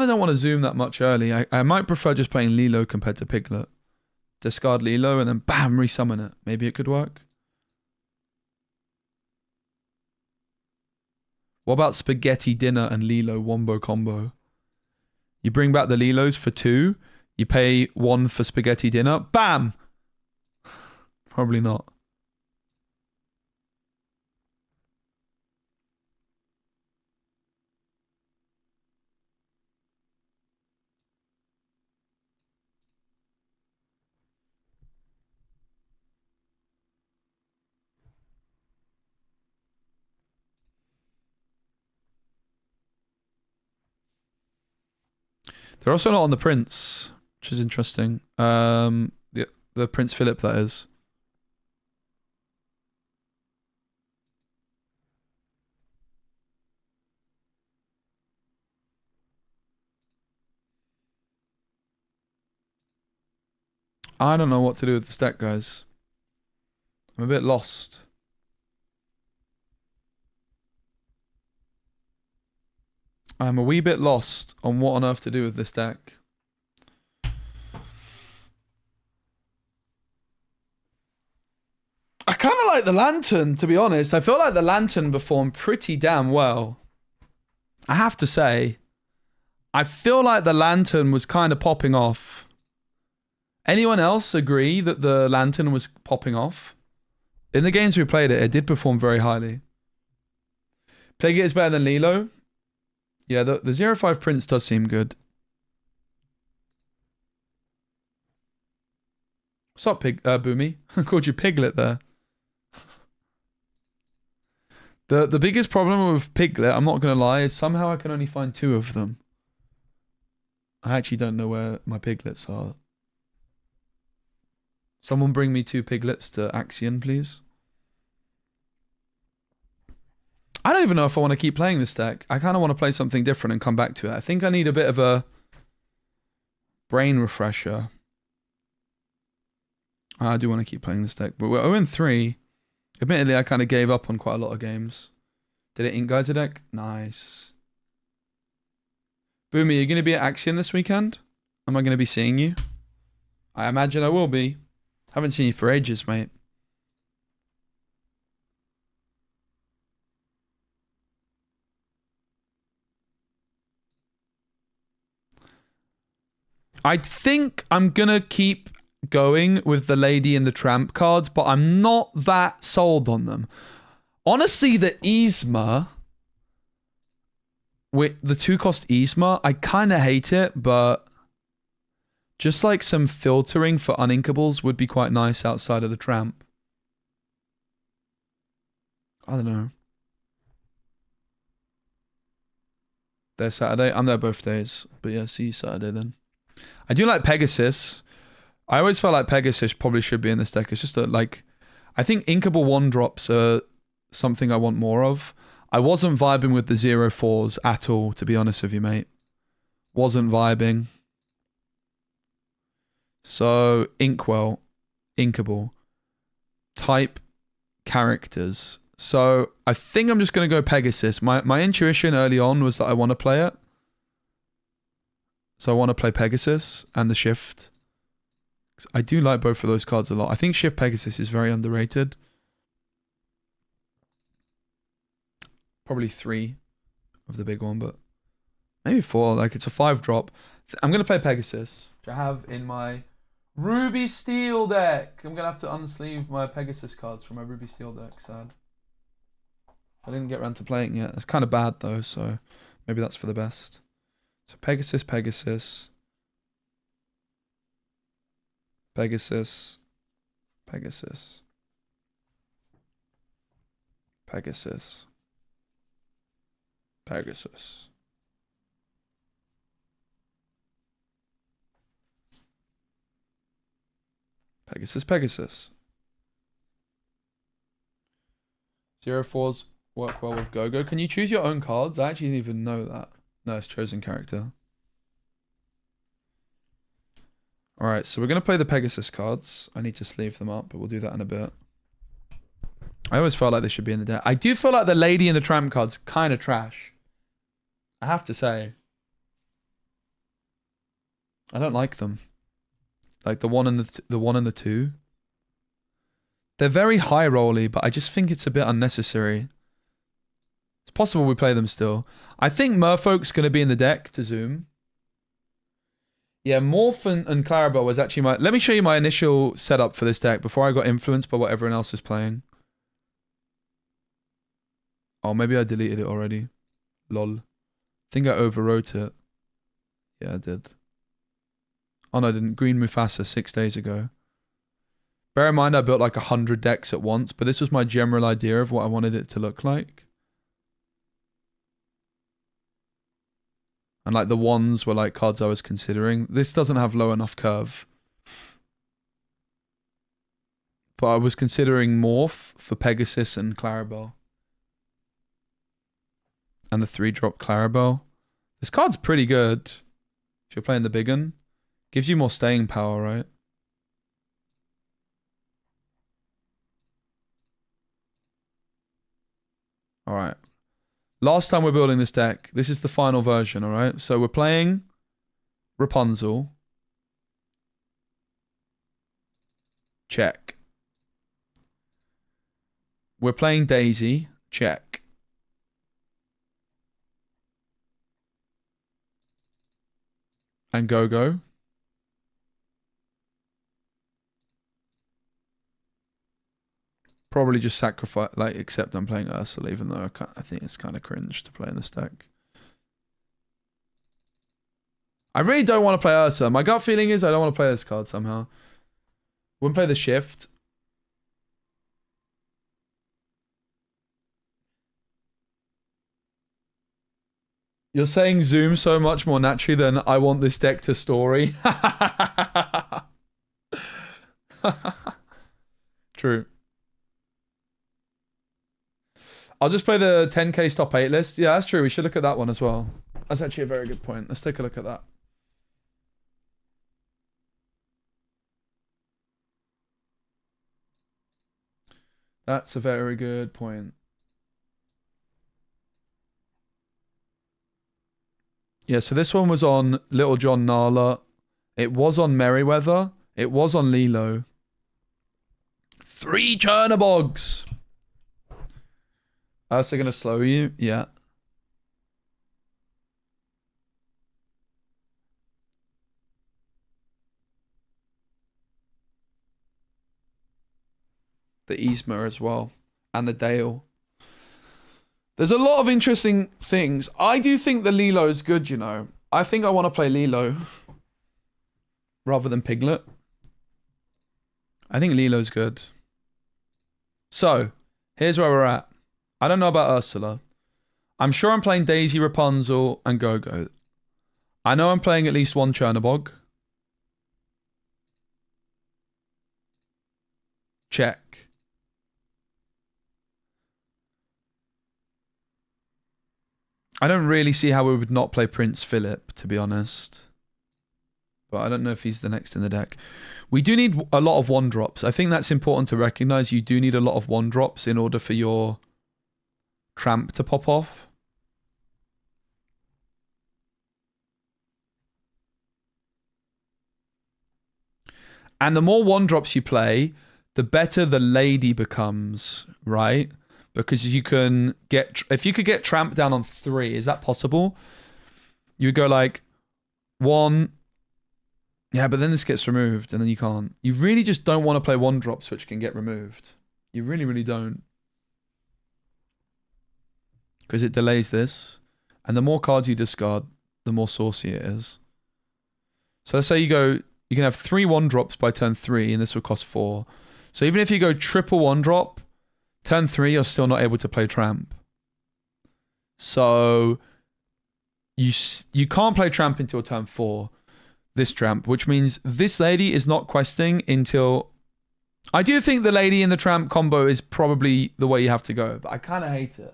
don't want to zoom that much early. I might prefer just playing Lilo compared to Piglet. Discard Lilo and then bam, resummon it. Maybe it could work. What about Spaghetti Dinner and Lilo Wombo combo? You bring back the Lilos for 2. You pay 1 for Spaghetti Dinner. Bam! Probably not. They're also not on the Prince, which is interesting. The Prince Philip, that is. I don't know what to do with this deck, guys. I'm a bit lost. I'm a wee bit lost on what on earth to do with this deck. I kind of like the Lantern, to be honest. I feel like the Lantern performed pretty damn well. I have to say. I feel like the Lantern was kind of popping off. Anyone else agree that the Lantern was popping off? In the games we played it, it did perform very highly. Plague It is better than Lilo. Yeah, the 0-5 Prince does seem good. What's up, Boomy? I called you Piglet there. The biggest problem with Piglet, I'm not going to lie, is somehow I can only find 2 of them. I actually don't know where my piglets are. Someone bring me 2 piglets to Axion, please. I don't even know if I want to keep playing this deck. I kind of want to play something different and come back to it. I think I need a bit of a brain refresher. I do want to keep playing this deck, but we're 0-3. Admittedly, I kind of gave up on quite a lot of games. Did it ink guys a deck? Nice. Boomy, are you going to be at Axion this weekend? Am I going to be seeing you? I imagine I will be. Haven't seen you for ages, mate. I think I'm going to keep going with the Lady and the Tramp cards, but I'm not that sold on them. Honestly, the Yzma, with the 2-cost Yzma, I kind of hate it, but just like some filtering for uninkables would be quite nice outside of the Tramp. I don't know. There Saturday? I'm there both days, but yeah, see you Saturday then. I do like Pegasus. I always felt like Pegasus probably should be in this deck. It's just like, I think inkable 1-drops are something I want more of. I wasn't vibing with the 0-4s at all, to be honest with you, mate. Wasn't vibing. So, Inkwell, inkable. Type, characters. So, I think I'm just going to go Pegasus. My intuition early on was that I want to play it. So I want to play Pegasus and the Shift. I do like both of those cards a lot. I think Shift Pegasus is very underrated. Probably 3 of the big one, but maybe 4. Like, it's a 5-drop. I'm going to play Pegasus, which I have in my Ruby Steel deck. I'm going to have to unsleeve my Pegasus cards from my Ruby Steel deck, sad. I didn't get around to playing it yet. It's kind of bad, though, so maybe that's for the best. So Pegasus, Pegasus. Pegasus. Pegasus. Pegasus. Pegasus. Pegasus, Pegasus. 0-4s work well with Go-Go. Can you choose your own cards? I actually didn't even know that. No, it's chosen character. Alright, so we're going to play the Pegasus cards. I need to sleeve them up, but we'll do that in a bit. I always felt like they should be in the deck. I do feel like the Lady and the Tramp cards kind of trash. I have to say. I don't like them. Like the 1 and the 1 and the 2. They're very high rolly, but I just think it's a bit unnecessary. It's possible we play them still. I think Merfolk's going to be in the deck to zoom. Yeah, Morph and Clarabelle was actually my... Let me show you my initial setup for this deck before I got influenced by what everyone else is playing. Oh, maybe I deleted it already. Lol. I think I overwrote it. Yeah, I did. Oh no, I didn't. Green Mufasa 6 days ago. Bear in mind I built like 100 decks at once, but this was my general idea of what I wanted it to look like. And like the ones were like cards I was considering. This doesn't have low enough curve. But I was considering Morph for Pegasus and Clarabelle. And the 3-drop Clarabelle. This card's pretty good. If you're playing the big one. Gives you more staying power, right? Alright. Last time we're building this deck. This is the final version, alright? So we're playing Rapunzel. Check. We're playing Daisy. Check. And Go-Go. Probably just sacrifice, like, except I'm playing Ursula, even though I think it's kind of cringe to play in this deck. I really don't want to play Ursula. My gut feeling is I don't want to play this card somehow. Wouldn't play the Shift. You're saying Zoom so much more naturally than I want this deck to story. True. I'll just play the 10k top 8 list. Yeah, that's true. We should look at that one as well. That's actually a very good point. Let's take a look at that. That's a very good point. Yeah, so this one was on Little John Nala. It was on Merryweather. It was on Lilo. 3 Chernobygs. So gonna slow you? Yeah. The Yzma as well. And the Dale. There's a lot of interesting things. I do think the Lilo is good, you know. I think I want to play Lilo. Rather than Piglet. I think Lilo's good. So, here's where we're at. I don't know about Ursula. I'm sure I'm playing Daisy, Rapunzel, and Go-Go. I know I'm playing at least one Chernobog. Check. I don't really see how we would not play Prince Philip, to be honest. But I don't know if he's the next in the deck. We do need a lot of 1-drops. I think that's important to recognize. You do need a lot of 1-drops in order for your Tramp to pop off. And the more 1-drops you play, the better the lady becomes, right? Because you can get... If you could get Tramp down on 3, is that possible? You would go like 1... Yeah, but then this gets removed and then you can't. You really just don't want to play 1-drops which can get removed. You really, really don't. Because it delays this. And the more cards you discard, the more saucy it is. So let's say you go... You can have 3 1-drops by turn 3 and this would cost 4. So even if you go triple 1-drop, turn 3 you're still not able to play Tramp. So you can't play Tramp until turn 4. This Tramp, which means this lady is not questing until... I do think the lady and the Tramp combo is probably the way you have to go, but I kind of hate it.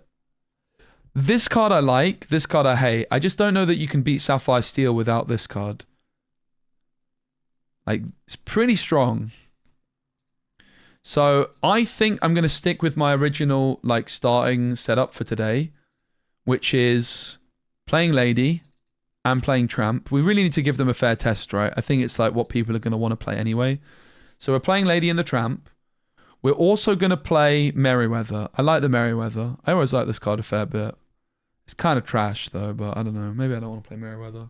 This card I like, this card I hate. I just don't know that you can beat Sapphire Steel without this card. Like, it's pretty strong. So I think I'm going to stick with my original like starting setup for today, which is playing Lady and playing Tramp. We really need to give them a fair test, right? I think it's like what people are going to want to play anyway. So we're playing Lady and the Tramp. We're also going to play Merryweather. I like the Merryweather. I always like this card a fair bit. It's kind of trash though, but I don't know. Maybe I don't want to play Merryweather.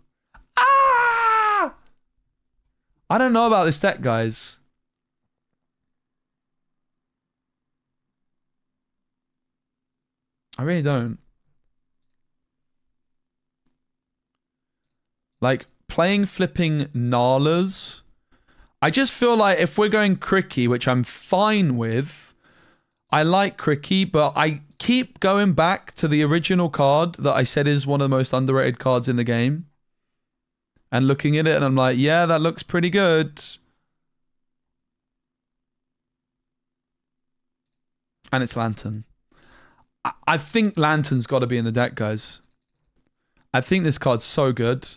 Ah! I don't know about this deck, guys. I really don't. Like, playing flipping Nalas. I just feel like if we're going Cricky, which I'm fine with, I like Cricky, but I keep going back to the original card that I said is one of the most underrated cards in the game. and looking at it, and I'm like, yeah, that looks pretty good. And it's Lantern. I think Lantern's got to be in the deck, guys. I think this card's so good.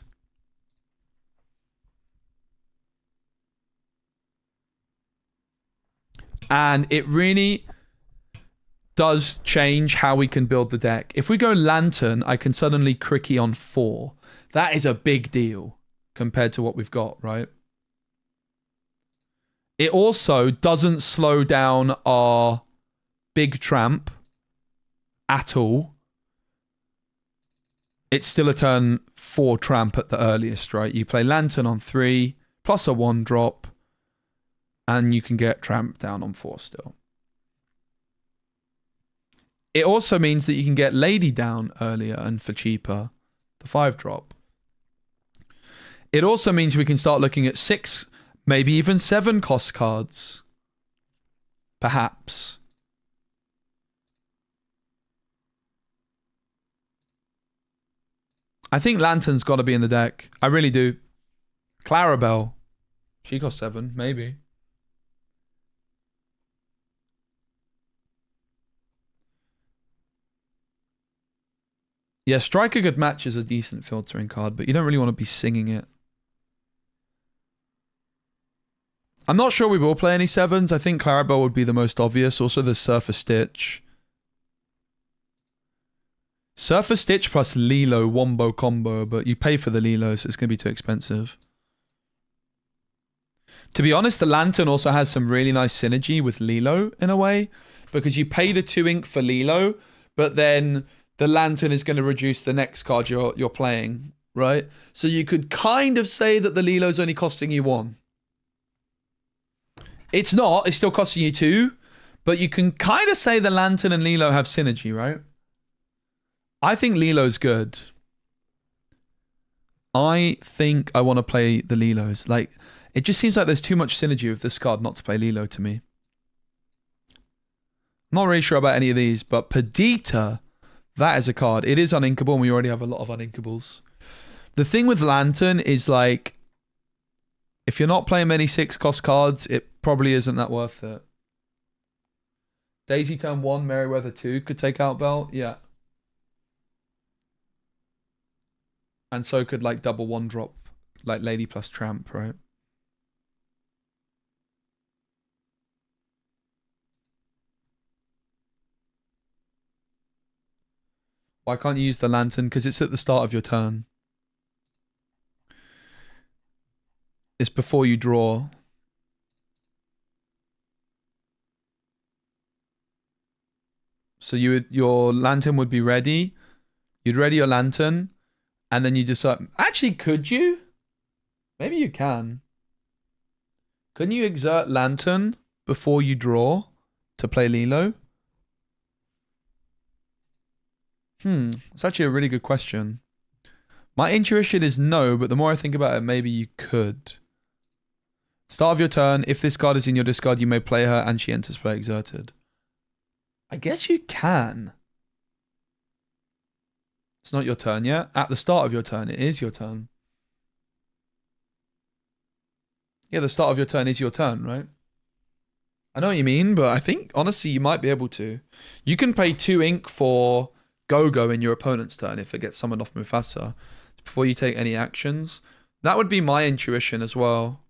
And it really does change how we can build the deck. If we go Lantern, I can suddenly Cricky on 4. That is a big deal compared to what we've got, right? It also doesn't slow down our big Tramp at all. It's still a turn 4 Tramp at the earliest, right? You play Lantern on 3, plus a 1 drop, and you can get Tramp down on 4 still. It also means that you can get Lady down earlier and for cheaper, the 5 drop. It also means we can start looking at 6, maybe even 7 cost cards. Perhaps. I think Lantern's got to be in the deck. I really do. Clarabelle. She costs 7, maybe. Yeah, Strike a Good Match is a decent filtering card, but you don't really want to be singing it. I'm not sure we will play any 7s. I think Clarabelle would be the most obvious. Also, there's Surfer Stitch. Surfer Stitch plus Lilo wombo combo, but you pay for the Lilo, so it's going to be too expensive. To be honest, the Lantern also has some really nice synergy with Lilo in a way, because you pay the 2 ink for Lilo, but then the Lantern is going to reduce the next card you're playing, right? So you could kind of say that the Lilo's only costing you 1. It's not, it's still costing you 2, but you can kind of say the Lantern and Lilo have synergy, right? I think Lilo's good. I think I want to play the Lilos. Like, it just seems like there's too much synergy with this card not to play Lilo to me. I'm not really sure about any of these, but Perdita, that is a card. It is uninkable, and we already have a lot of uninkables. The thing with Lantern is, like, if you're not playing many 6 cost cards, it probably isn't that worth it. Daisy turn 1, Merryweather 2 could take out Belt. Yeah. And so could, like, double 1 drop, like Lady plus Tramp, right? Why can't you use the Lantern? Because it's at the start of your turn. It's before you draw. So your Lantern would be ready. You'd ready your Lantern. And then you decide... Actually, could you? Maybe you can. Couldn't you exert Lantern before you draw to play Lilo? It's actually a really good question. My intuition is no, but the more I think about it, maybe you could. Start of your turn. If this card is in your discard, you may play her and she enters play exerted. I guess you can. It's not your turn yet. At the start of your turn, it is your turn. Yeah, the start of your turn is your turn, right? I know what you mean, but I think, honestly, you might be able to. You can pay 2 ink for Go-Go in your opponent's turn if it gets summoned off Mufasa before you take any actions. That would be my intuition as well.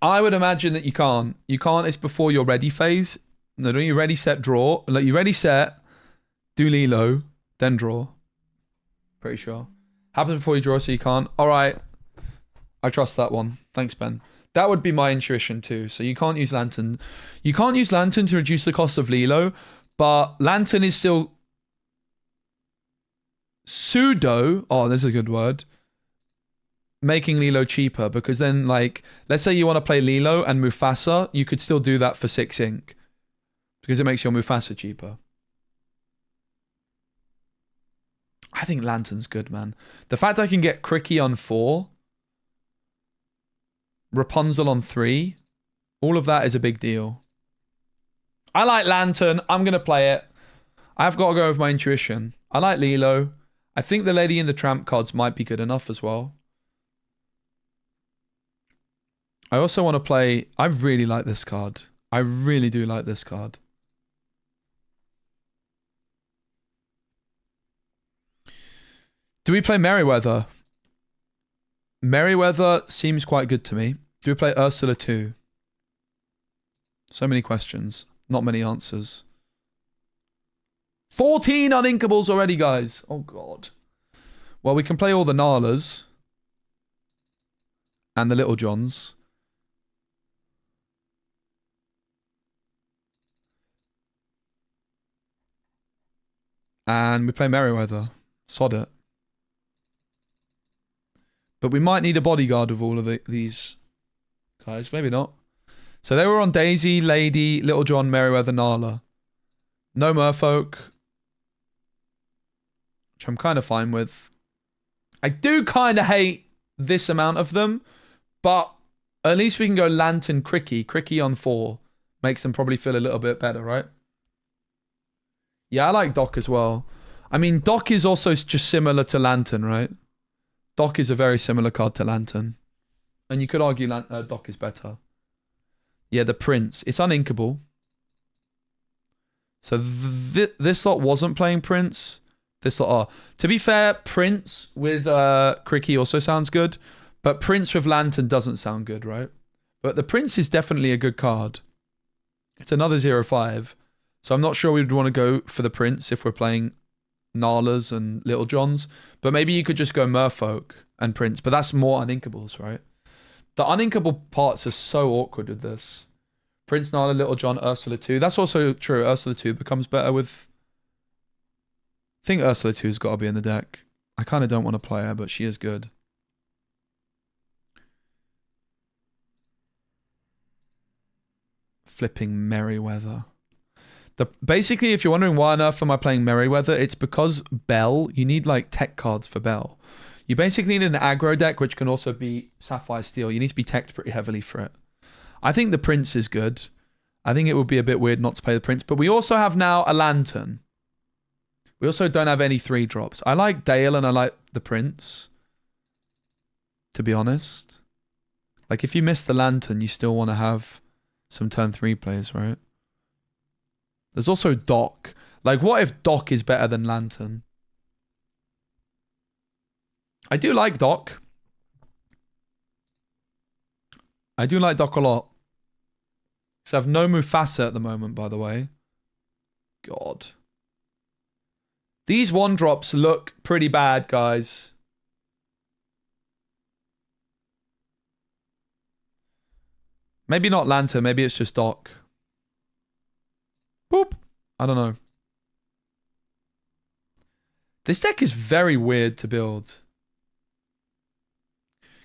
I would imagine that you can't. You can't. It's before your ready phase. No, don't you ready, set, draw. Like, you ready, set, do Lilo, then draw. Pretty sure. Happens before you draw, so you can't. All right. I trust that one. Thanks, Ben. That would be my intuition too. So you can't use Lantern. You can't use Lantern to reduce the cost of Lilo, but Lantern is still pseudo... Oh, there's a good word. Making Lilo cheaper, because then, like, let's say you want to play Lilo and Mufasa, you could still do that for 6 ink. because it makes your Mufasa cheaper. I think Lantern's good, man. The fact I can get Cricky on 4, Rapunzel on 3, all of that is a big deal. I like Lantern. I'm going to play it. I've got to go with my intuition. I like Lilo. I think the Lady and the Tramp cards might be good enough as well. I also want to play... I really like this card. I really do like this card. Do we play Merryweather? Merryweather seems quite good to me. Do we play Ursula 2? So many questions. Not many answers. 14 uninkables already, guys. Oh, God. Well, we can play all the Nalas. And the Little Johns. And we play Merryweather. Sod it. But we might need a bodyguard with all of these guys. Maybe not. So they were on Daisy, Lady, Little John, Merryweather, Nala. No Merfolk. Which I'm kind of fine with. I do kind of hate this amount of them. But at least we can go Lantern, Cricky. Cricky on 4. Makes them probably feel a little bit better, right? Yeah, I like Doc as well. I mean, Doc is also just similar to Lantern, right? Doc is a very similar card to Lantern. And you could argue Doc is better. Yeah, the Prince. It's uninkable. So this lot wasn't playing Prince. This lot are. To be fair, Prince with Cricky also sounds good. But Prince with Lantern doesn't sound good, right? But the Prince is definitely a good card. It's another 0-5. So I'm not sure we'd want to go for the Prince if we're playing Nalas and Little Johns. But maybe you could just go Merfolk and Prince. But that's more uninkables, right? The uninkable parts are so awkward with this. Prince, Nala, Little John, Ursula 2. That's also true. Ursula 2 becomes better with... I think Ursula 2's got to be in the deck. I kind of don't want to play her, but she is good. Flipping Merryweather. Basically, if you're wondering why on earth am I playing Merryweather, it's because Belle, you need like tech cards for Belle. You basically need an aggro deck, which can also be Sapphire Steel. You need to be teched pretty heavily for it. I think the Prince is good. I think it would be a bit weird not to play the Prince. But we also have now a Lantern. We also don't have any 3-drops. I like Dale and I like the Prince. To be honest. Like, if you miss the Lantern, you still want to have some turn 3 plays, right? There's also Doc. Like, what if Doc is better than Lantern? I do like Doc. I do like Doc a lot. So I have no Mufasa at the moment, by the way. God. These 1-drops look pretty bad, guys. Maybe not Lantern. Maybe it's just Doc. Boop. I don't know. This deck is very weird to build.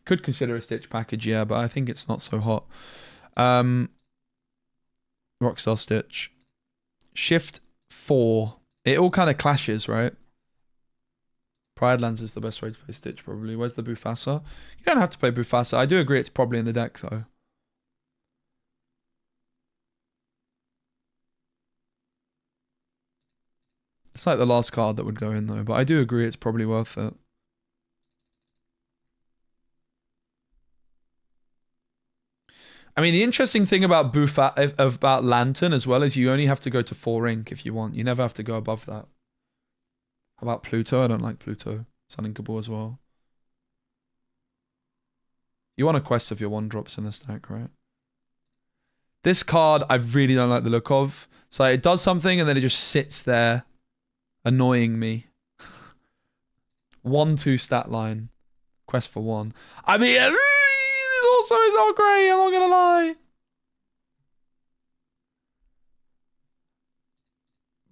Could consider a Stitch package, yeah, but I think it's not so hot. Rockstar Stitch. Shift 4. It all kind of clashes, right? Pride Lands is the best way to play Stitch, probably. Where's the Mufasa? You don't have to play Mufasa. I do agree it's probably in the deck, though. It's like the last card that would go in, though. But I do agree it's probably worth it. I mean, the interesting thing about about Lantern as well is you only have to go to 4 ink if you want. You never have to go above that. How about Pluto? I don't like Pluto. It's uninkable as well. You want a quest of your 1-drops in this deck, right? This card, I really don't like the look of. So it does something and then it just sits there, annoying me. 1-2 stat line. Quest for 1. I mean, this also is not great, I'm not gonna lie.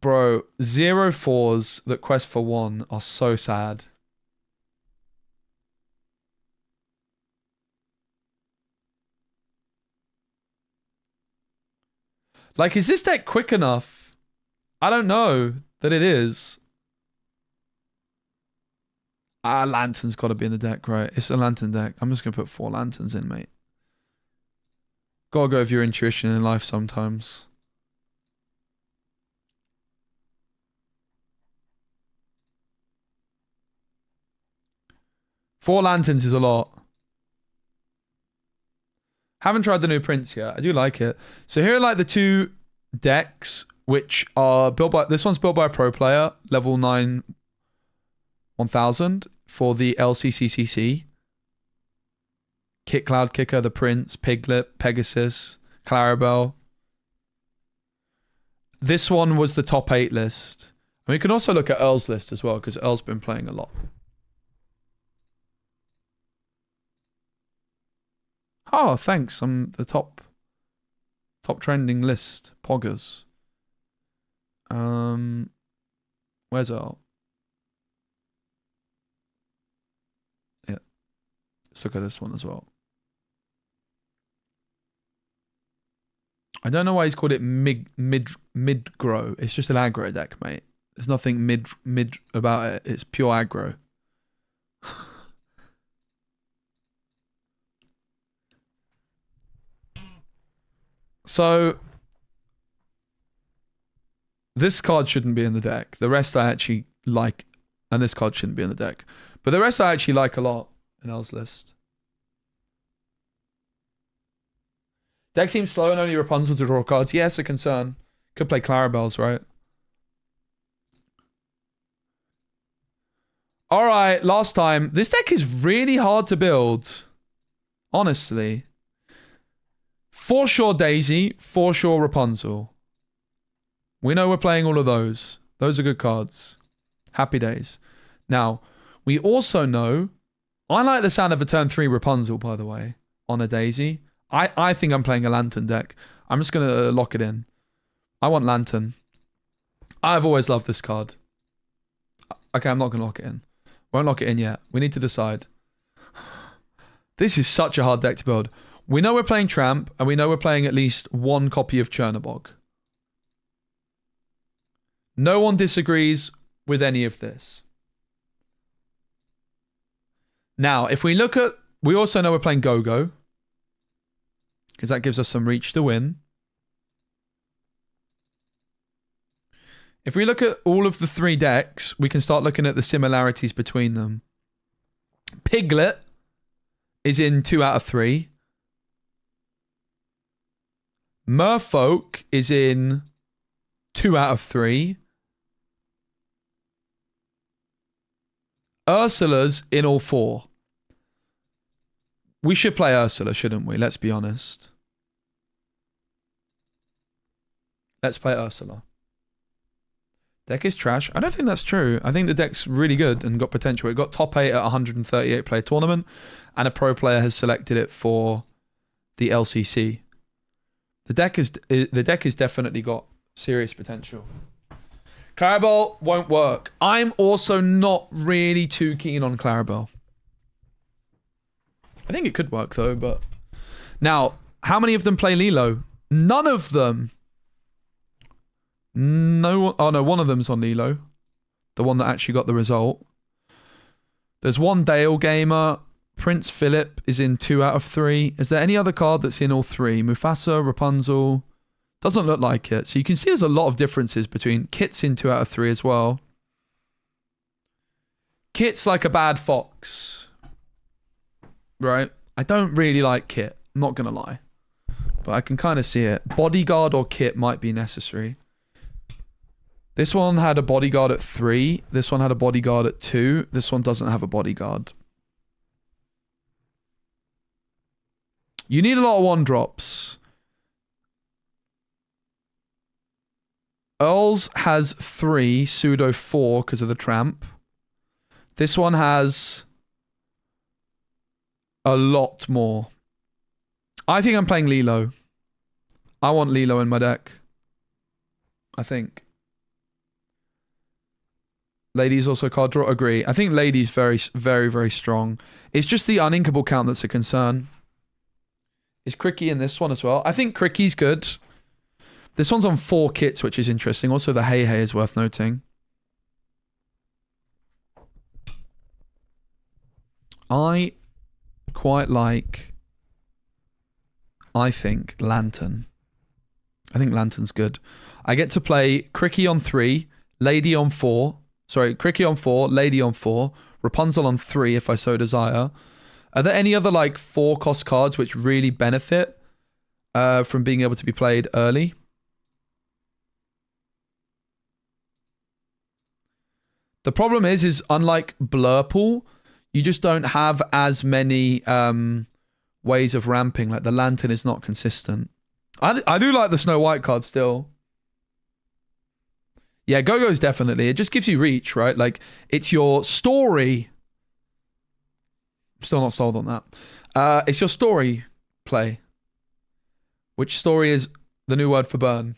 Bro, 0-4s that quest for 1 are so sad. Like, is this deck quick enough? I don't know that it is. Lantern's got to be in the deck, right? It's a Lantern deck. I'm just going to put 4 Lanterns in, mate. Gotta go with your intuition in life sometimes. Four Lanterns is a lot. Haven't tried the new prints yet. I do like it. So here are like the 2 decks, which are built by... This one's built by a pro player, level 9 1000 for the LCCCC. Kit Cloud Kicker, the Prince, Piglet, Pegasus, Clarabelle. This one was the top 8 list. And we can also look at Earl's list as well, because Earl's been playing a lot. Oh, thanks. I'm the top trending list. Poggers. Where's Earl? Yeah. Let's look at this one as well. I don't know why he's called it mid-grow. It's just an aggro deck, mate. There's nothing mid about it. It's pure aggro. So this card shouldn't be in the deck. The rest I actually like, and this card shouldn't be in the deck. But the rest I actually like a lot in L's list. Deck seems slow and only Rapunzel to draw cards. Yes, a concern. Could play Clarabelle's, right? Alright, last time. This deck is really hard to build. Honestly. For sure Daisy, for sure Rapunzel. We know we're playing all of those. Those are good cards. Happy days. Now, we also know... I like the sound of a turn 3 Rapunzel, by the way, on a Daisy. I think I'm playing a Lantern deck. I'm just going to lock it in. I want Lantern. I've always loved this card. Okay, I'm not going to lock it in. Won't lock it in yet. We need to decide. This is such a hard deck to build. We know we're playing Tramp, and we know we're playing at least 1 copy of Chernobog. No one disagrees with any of this. Now, if we look at... We also know we're playing Go-Go, because that gives us some reach to win. If we look at all of the 3 decks, we can start looking at the similarities between them. Piglet is in 2 out of 3. Merfolk is in 2 out of 3. Ursula's in all 4. We should play Ursula, shouldn't we? Let's be honest. Let's play Ursula. Deck is trash. I don't think that's true. I think the deck's really good and got potential. It got top 8 at 138 player tournament, and a pro player has selected it for the LCC. The deck is definitely got serious potential. Clarabelle won't work. I'm also not really too keen on Clarabelle. I think it could work though, but... Now, how many of them play Lilo? None of them. No. Oh no, one of them's on Lilo. The one that actually got the result. There's one Dale gamer. Prince Philip is in 2 out of 3. Is there any other card that's in all 3? Mufasa, Rapunzel. Doesn't look like it. So you can see there's a lot of differences between... Kit's in 2 out of 3 as well. Kit's like a bad fox. Right? I don't really like Kit. I'm not going to lie. But I can kind of see it. Bodyguard or Kit might be necessary. This one had a bodyguard at 3. This one had a bodyguard at 2. This one doesn't have a bodyguard. You need a lot of 1-drops. Earl's has 3, pseudo 4 because of the Tramp. This one has a lot more. I think I'm playing Lilo. I want Lilo in my deck. I think. Ladies also card draw. Agree. I think Lady's very, very, very strong. It's just the uninkable count that's a concern. Is Cricky in this one as well? I think Cricky's good. This one's on 4 kits, which is interesting. Also, the Hey Hey is worth noting. I quite like, I think, Lantern. I think Lantern's good. I get to play Cricky on 3, Lady on 4. Sorry, Cricky on 4, Lady on 4, Rapunzel on 3 if I so desire. Are there any other like 4-cost cards which really benefit from being able to be played early? The problem is unlike Blurple, you just don't have as many ways of ramping. Like the Lantern is not consistent. I do like the Snow White card still. Yeah, Go-Go's definitely. It just gives you reach, right? Like, it's your story. Still not sold on that. It's your story play. Which story is the new word for burn?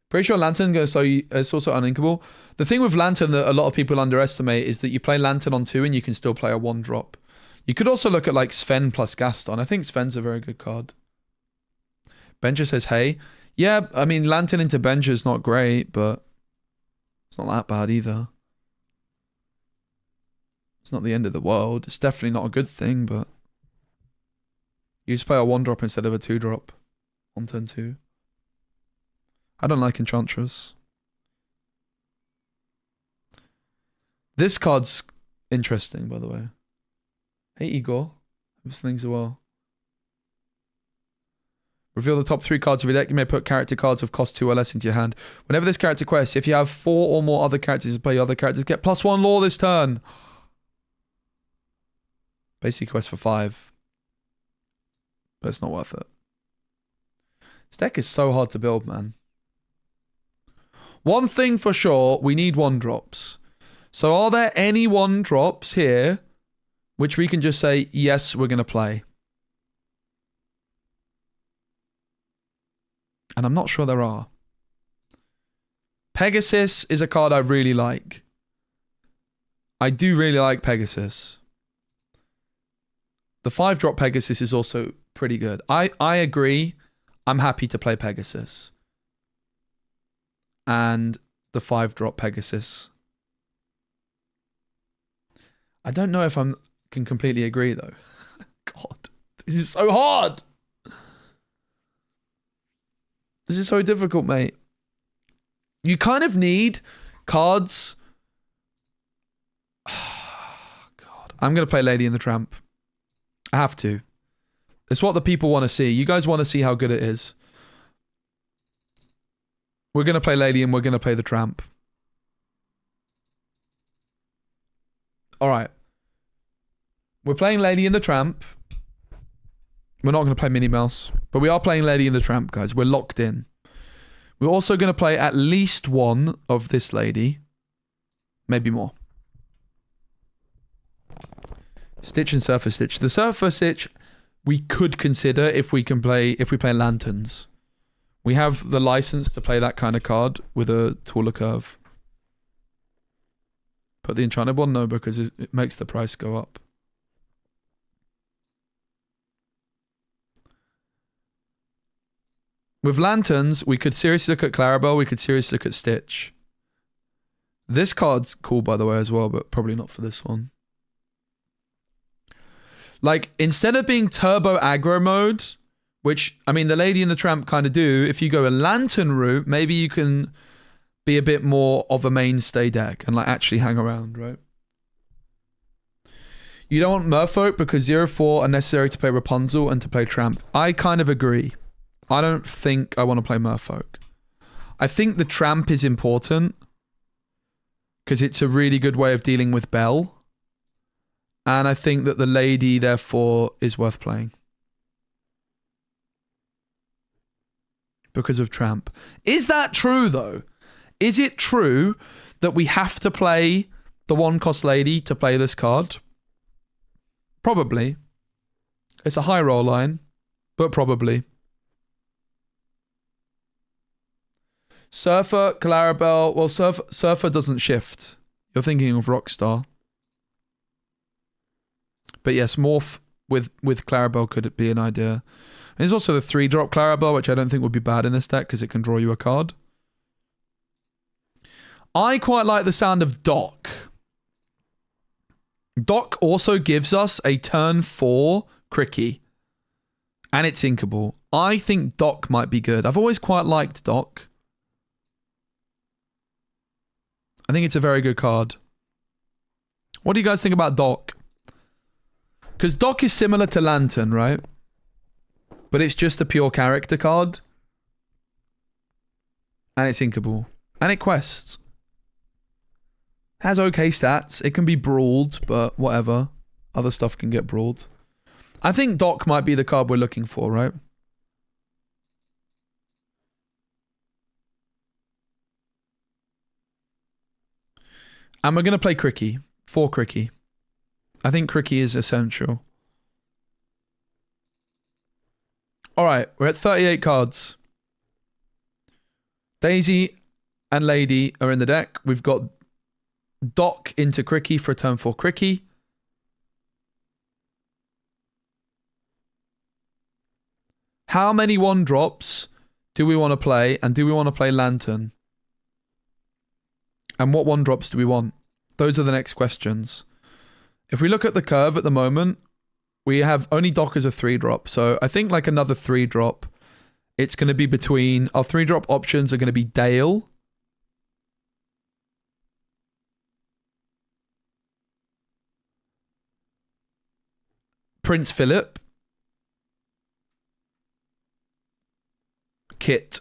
Pretty sure Lantern is also uninkable. The thing with Lantern that a lot of people underestimate is that you play Lantern on 2 and you can still play a 1-drop. You could also look at like Sven plus Gaston. I think Sven's a very good card. Benja says, hey. Yeah, I mean, Lantern into Benja is not great, but it's not that bad either. It's not the end of the world. It's definitely not a good thing, but you just play a 1-drop instead of a 2-drop on turn 2. I don't like Enchantress. This card's interesting, by the way. Hey, Igor. Hope things are well. Reveal the top 3 cards of your deck. You may put character cards of cost 2 or less into your hand. Whenever this character quests, if you have 4 or more other characters to play other characters, get +1 lore this turn. Basically quest for 5. But it's not worth it. This deck is so hard to build, man. One thing for sure, we need 1-drops. So are there any 1-drops here which we can just say, yes, we're going to play? And I'm not sure there are. Pegasus is a card I really like. I do really like Pegasus. The 5-drop Pegasus is also pretty good. I agree. I'm happy to play Pegasus. And the 5-drop Pegasus. I don't know if I can completely agree, though. God, this is so hard. This is so difficult, mate. You kind of need cards. God. I'm going to play Lady and the Tramp. I have to. It's what the people want to see. You guys want to see how good it is. We're going to play Lady and we're going to play the Tramp. Alright. We're playing Lady and the Tramp. We're not going to play Minnie Mouse. But we are playing Lady and the Tramp, guys. We're locked in. We're also going to play at least one of this lady. Maybe more. Stitch and Surfer Stitch. The Surfer Stitch we could consider if we play Lanterns. We have the license to play that kind of card with a taller curve. Put the Enchanted one? No, because it makes the price go up. With Lanterns, we could seriously look at Clarabelle, we could seriously look at Stitch. This card's cool, by the way, as well, but probably not for this one. Like, instead of being turbo aggro mode, which, I mean, the Lady and the Tramp kind of do, if you go a Lantern route, maybe you can be a bit more of a mainstay deck and like actually hang around, right? You don't want Merfolk because 0-4 are necessary to play Rapunzel and to play Tramp. I kind of agree. I don't think I want to play Merfolk. I think the Tramp is important because it's a really good way of dealing with Belle. And I think that the Lady, therefore, is worth playing. Because of Tramp. Is that true, though? Is it true that we have to play the 1-cost Lady to play this card? Probably. It's a high roll line, but probably. Surfer, Clarabelle. Well, Surfer doesn't shift. You're thinking of Rockstar. But yes, Morph with Clarabelle could be an idea. There's also the 3-drop Clarabelle, which I don't think would be bad in this deck because it can draw you a card. I quite like the sound of Dock. Dock also gives us a turn 4 Cricky. And it's inkable. I think Dock might be good. I've always quite liked Dock. I think it's a very good card. What do you guys think about Dock? Because Dock is similar to Lantern, right? But it's just a pure character card. And it's inkable. And it quests. Has okay stats. It can be brawled, but whatever. Other stuff can get brawled. I think Dock might be the card we're looking for, right? And we're going to play Cricky. 4 Cricky. I think Cricky is essential. Alright, we're at 38 cards. Daisy and Lady are in the deck. We've got Dock into Cricky for a turn 4 Cricky. How many 1-drops do we want to play? And do we want to play Lantern? And what 1-drops do we want? Those are the next questions. If we look at the curve at the moment, we have only Dock as a 3-drop. So I think like another 3-drop. It's going to be between... Our 3-drop options are going to be Dale. Prince Philip. Kit.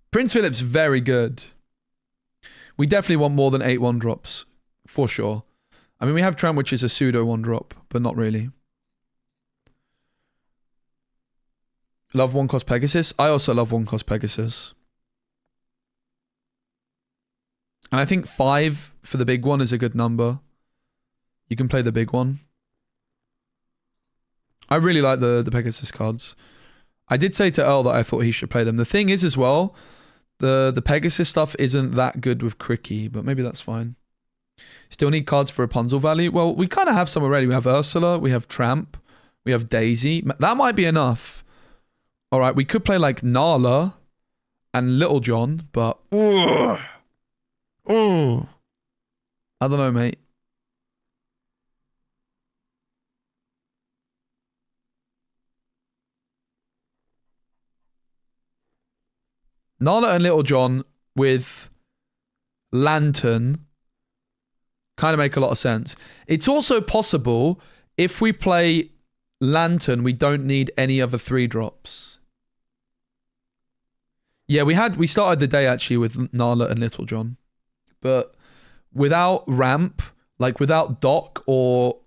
Prince Philip's very good. We definitely want more than 8 1-drops. For sure. I mean, we have Tramp, which is a pseudo 1-drop, but not really. Love 1-cost Pegasus. I also love 1-cost Pegasus. And I think 5 for the big one is a good number. You can play the big one. I really like the Pegasus cards. I did say to Earl that I thought he should play them. The thing is as well, the Pegasus stuff isn't that good with Cricky, but maybe that's fine. Still need cards for Rapunzel Valley. Well, we kind of have some already. We have Ursula, we have Tramp, we have Daisy. That might be enough. All right, we could play like Nala and Little John, but... Oh, I don't know, mate. Nala and Little John with Lantern kind of make a lot of sense. It's also possible if we play Lantern, we don't need any other 3-drops. Yeah, we started the day actually with Nala and Little John. But without Ramp, like without Dock or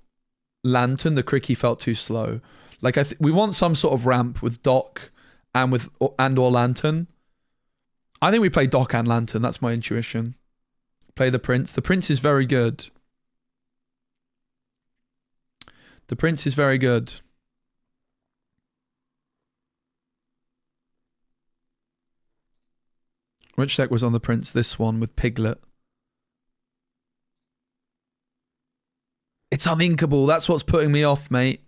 Lantern, the Cricky felt too slow. Like we want some sort of ramp with Dock and or Lantern. I think we play Dock and Lantern. That's my intuition. Play the Prince. The Prince is very good. The Prince is very good. Which deck was on the Prince? This one with Piglet. It's uninkable. That's what's putting me off, mate.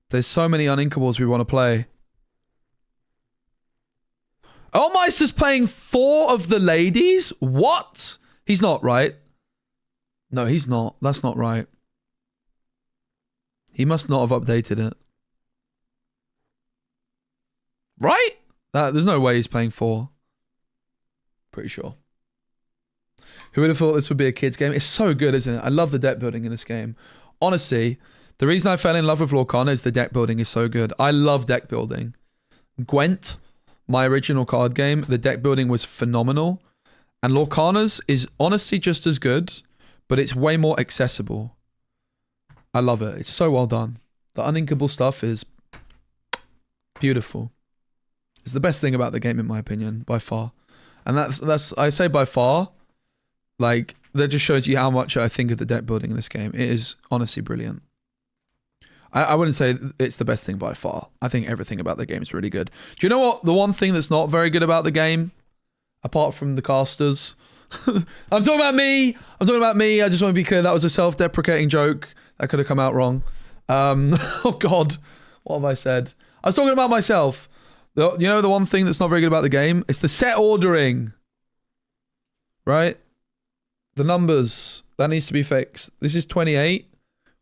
There's so many uninkables we want to play. Elmeister's playing 4 of the ladies? What? He's not, right? No, he's not. That's not right. He must not have updated it. Right? There's no way he's playing 4. Pretty sure. Who would have thought this would be a kid's game? It's so good, isn't it? I love the deck building in this game. Honestly, the reason I fell in love with Lorcana is the deck building is so good. I love deck building. Gwent, my original card game, the deck building was phenomenal. And Lorcana's is honestly just as good, but it's way more accessible. I love it. It's so well done. The uninkable stuff is beautiful. It's the best thing about the game in my opinion, by far. And that's I say by far. Like, that just shows you how much I think of the deck building in this game. It is honestly brilliant. I wouldn't say it's the best thing by far. I think everything about the game is really good. Do you know what? The one thing that's not very good about the game, apart from the casters. I'm talking about me. I just want to be clear. That was a self-deprecating joke. That could have come out wrong. Oh God, what have I said? I was talking about myself. You know the one thing that's not very good about the game? It's the set ordering. Right? The numbers. That needs to be fixed. This is 28.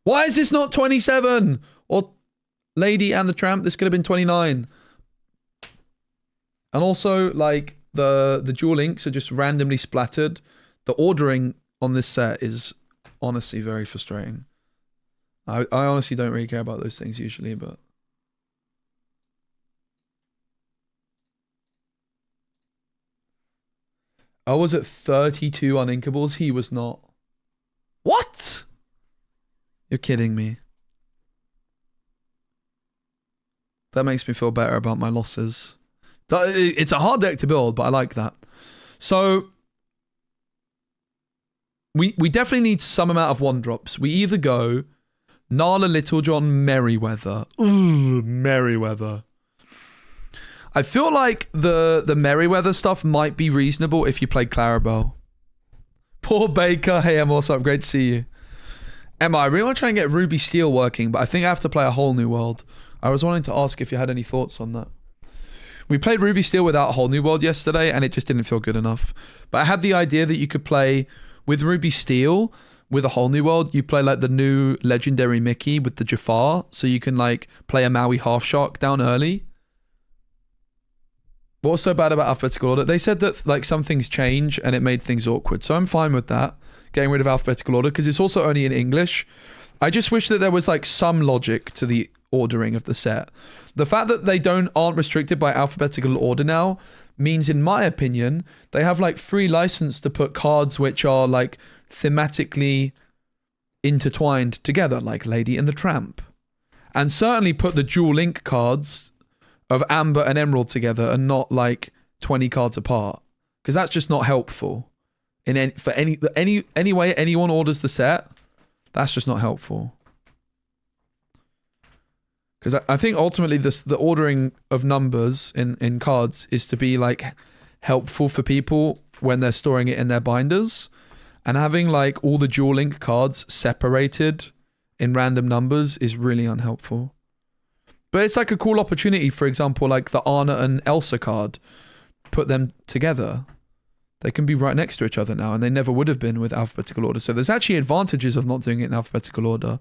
Why is this not 27? Or Lady and the Tramp, this could have been 29. And also, like, the dual links are just randomly splattered. The ordering on this set is honestly very frustrating. I honestly don't really care about those things usually, but... I was at 32 on Inkables. He was not. What? You're kidding me. That makes me feel better about my losses. It's a hard deck to build, but I like that. So, we definitely need some amount of one drops. We either go Nala, Littlejohn, Merryweather. Ooh, Merryweather. I feel like the Merryweather stuff might be reasonable if you play Clarabelle. Poor Baker. Hey, Emma, what's up? Great to see you. Emma, I really want to try and get Ruby Steel working, but I think I have to play a whole new world. I was wanting to ask if you had any thoughts on that. We played Ruby Steel without a whole new world yesterday, and it just didn't feel good enough. But I had the idea that you could play with Ruby Steel with a whole new world. You play like the new legendary Mickey with the Jafar, so you can like play a Maui half shark down early. What's so bad about alphabetical order? They said that like some things change and it made things awkward. So I'm fine with that, getting rid of alphabetical order, because it's also only in English. I just wish that there was like some logic to the ordering of the set. The fact that they aren't restricted by alphabetical order now means, in my opinion, they have like free license to put cards which are like thematically intertwined together, like Lady and the Tramp. And certainly put the dual link cards of Amber and Emerald together and not like 20 cards apart, because that's just not helpful in any way anyone orders the set. That's just not helpful, because I think ultimately the ordering of numbers in cards is to be like helpful for people when they're storing it in their binders, and having like all the dual link cards separated in random numbers is really unhelpful. But it's like a cool opportunity, for example, like the Anna and Elsa card. Put them together. They can be right next to each other now, and they never would have been with alphabetical order. So there's actually advantages of not doing it in alphabetical order.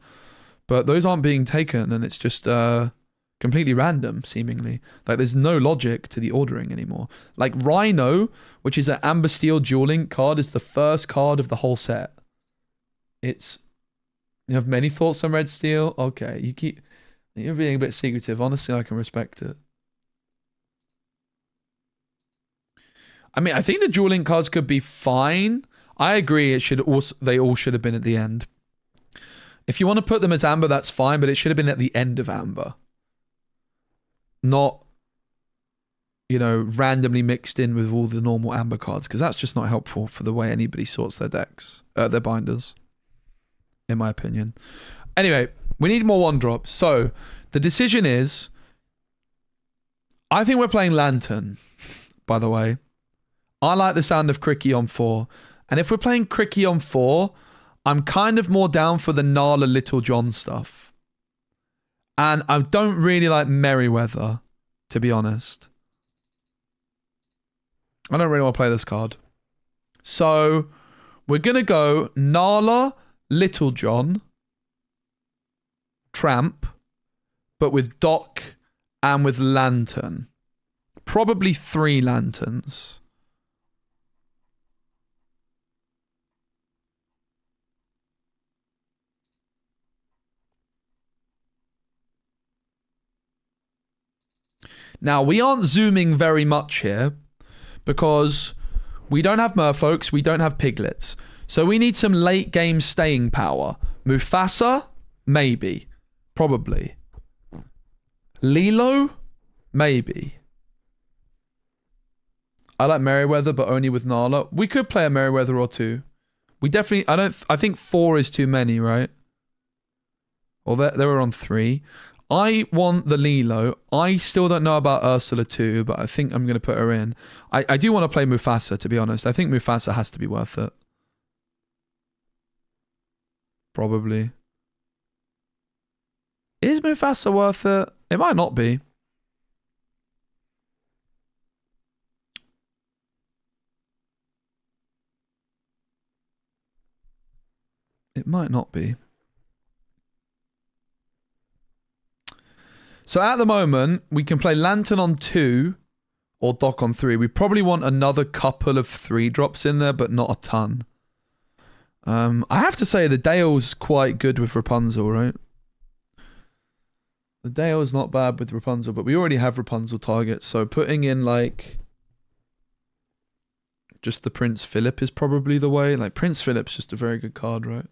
But those aren't being taken, and it's just completely random, seemingly. Like, there's no logic to the ordering anymore. Like, Rhino, which is an Amber Steel Dual Link card, is the first card of the whole set. You have many thoughts on Red Steel? Okay, you're being a bit secretive. Honestly, I can respect it. I mean, I think the dual link cards could be fine. I agree. They all should have been at the end. If you want to put them as Amber, that's fine, but it should have been at the end of Amber. Not, randomly mixed in with all the normal Amber cards, because that's just not helpful for the way anybody sorts their decks, their binders, in my opinion. Anyway, we need more one drops. So the decision is, I think we're playing Lantern, by the way. I like the sound of Cricky on 4. And if we're playing Cricky on 4, I'm kind of more down for the Nala Littlejohn stuff. And I don't really like Merryweather, to be honest. I don't really want to play this card. So we're going to go Nala, Littlejohn, Tramp, but with Doc and with Lantern. Probably 3 Lanterns. Now, we aren't zooming very much here because we don't have merfolks, we don't have piglets. So we need some late game staying power. Mufasa? Maybe. Probably. Lilo? Maybe. I like Merryweather, but only with Nala. We could play a Merryweather or 2. We definitely... I think 4 is too many, right? Well, they were on 3. I want the Lilo. I still don't know about Ursula 2, but I think I'm going to put her in. I do want to play Mufasa, to be honest. I think Mufasa has to be worth it. Probably. Is Mufasa worth it? It might not be. It might not be. So at the moment, we can play Lantern on 2 or Doc on 3. We probably want another couple of 3 drops in there, but not a ton. I have to say the Dale's quite good with Rapunzel, right? The Dale's not bad with Rapunzel, but we already have Rapunzel targets, so putting in like just the Prince Philip is probably the way. Like Prince Philip's just a very good card, right?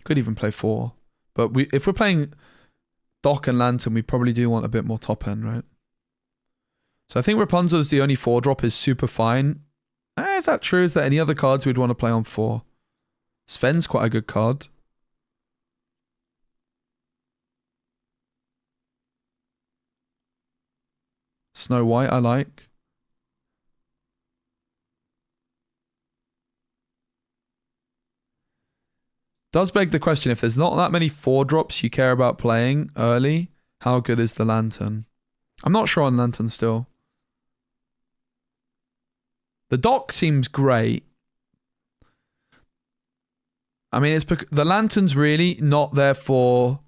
Could even play 4. But if we're playing Doc and Lantern, we probably do want a bit more top end, right? So I think Rapunzel is the only 4-drop is super fine. Is that true? Is there any other cards we'd want to play on 4? Sven's quite a good card. Snow White I like. Does beg the question, if there's not that many 4-drops you care about playing early, how good is the Lantern? I'm not sure on Lantern still. The Doc seems great. I mean, the Lantern's really not there for...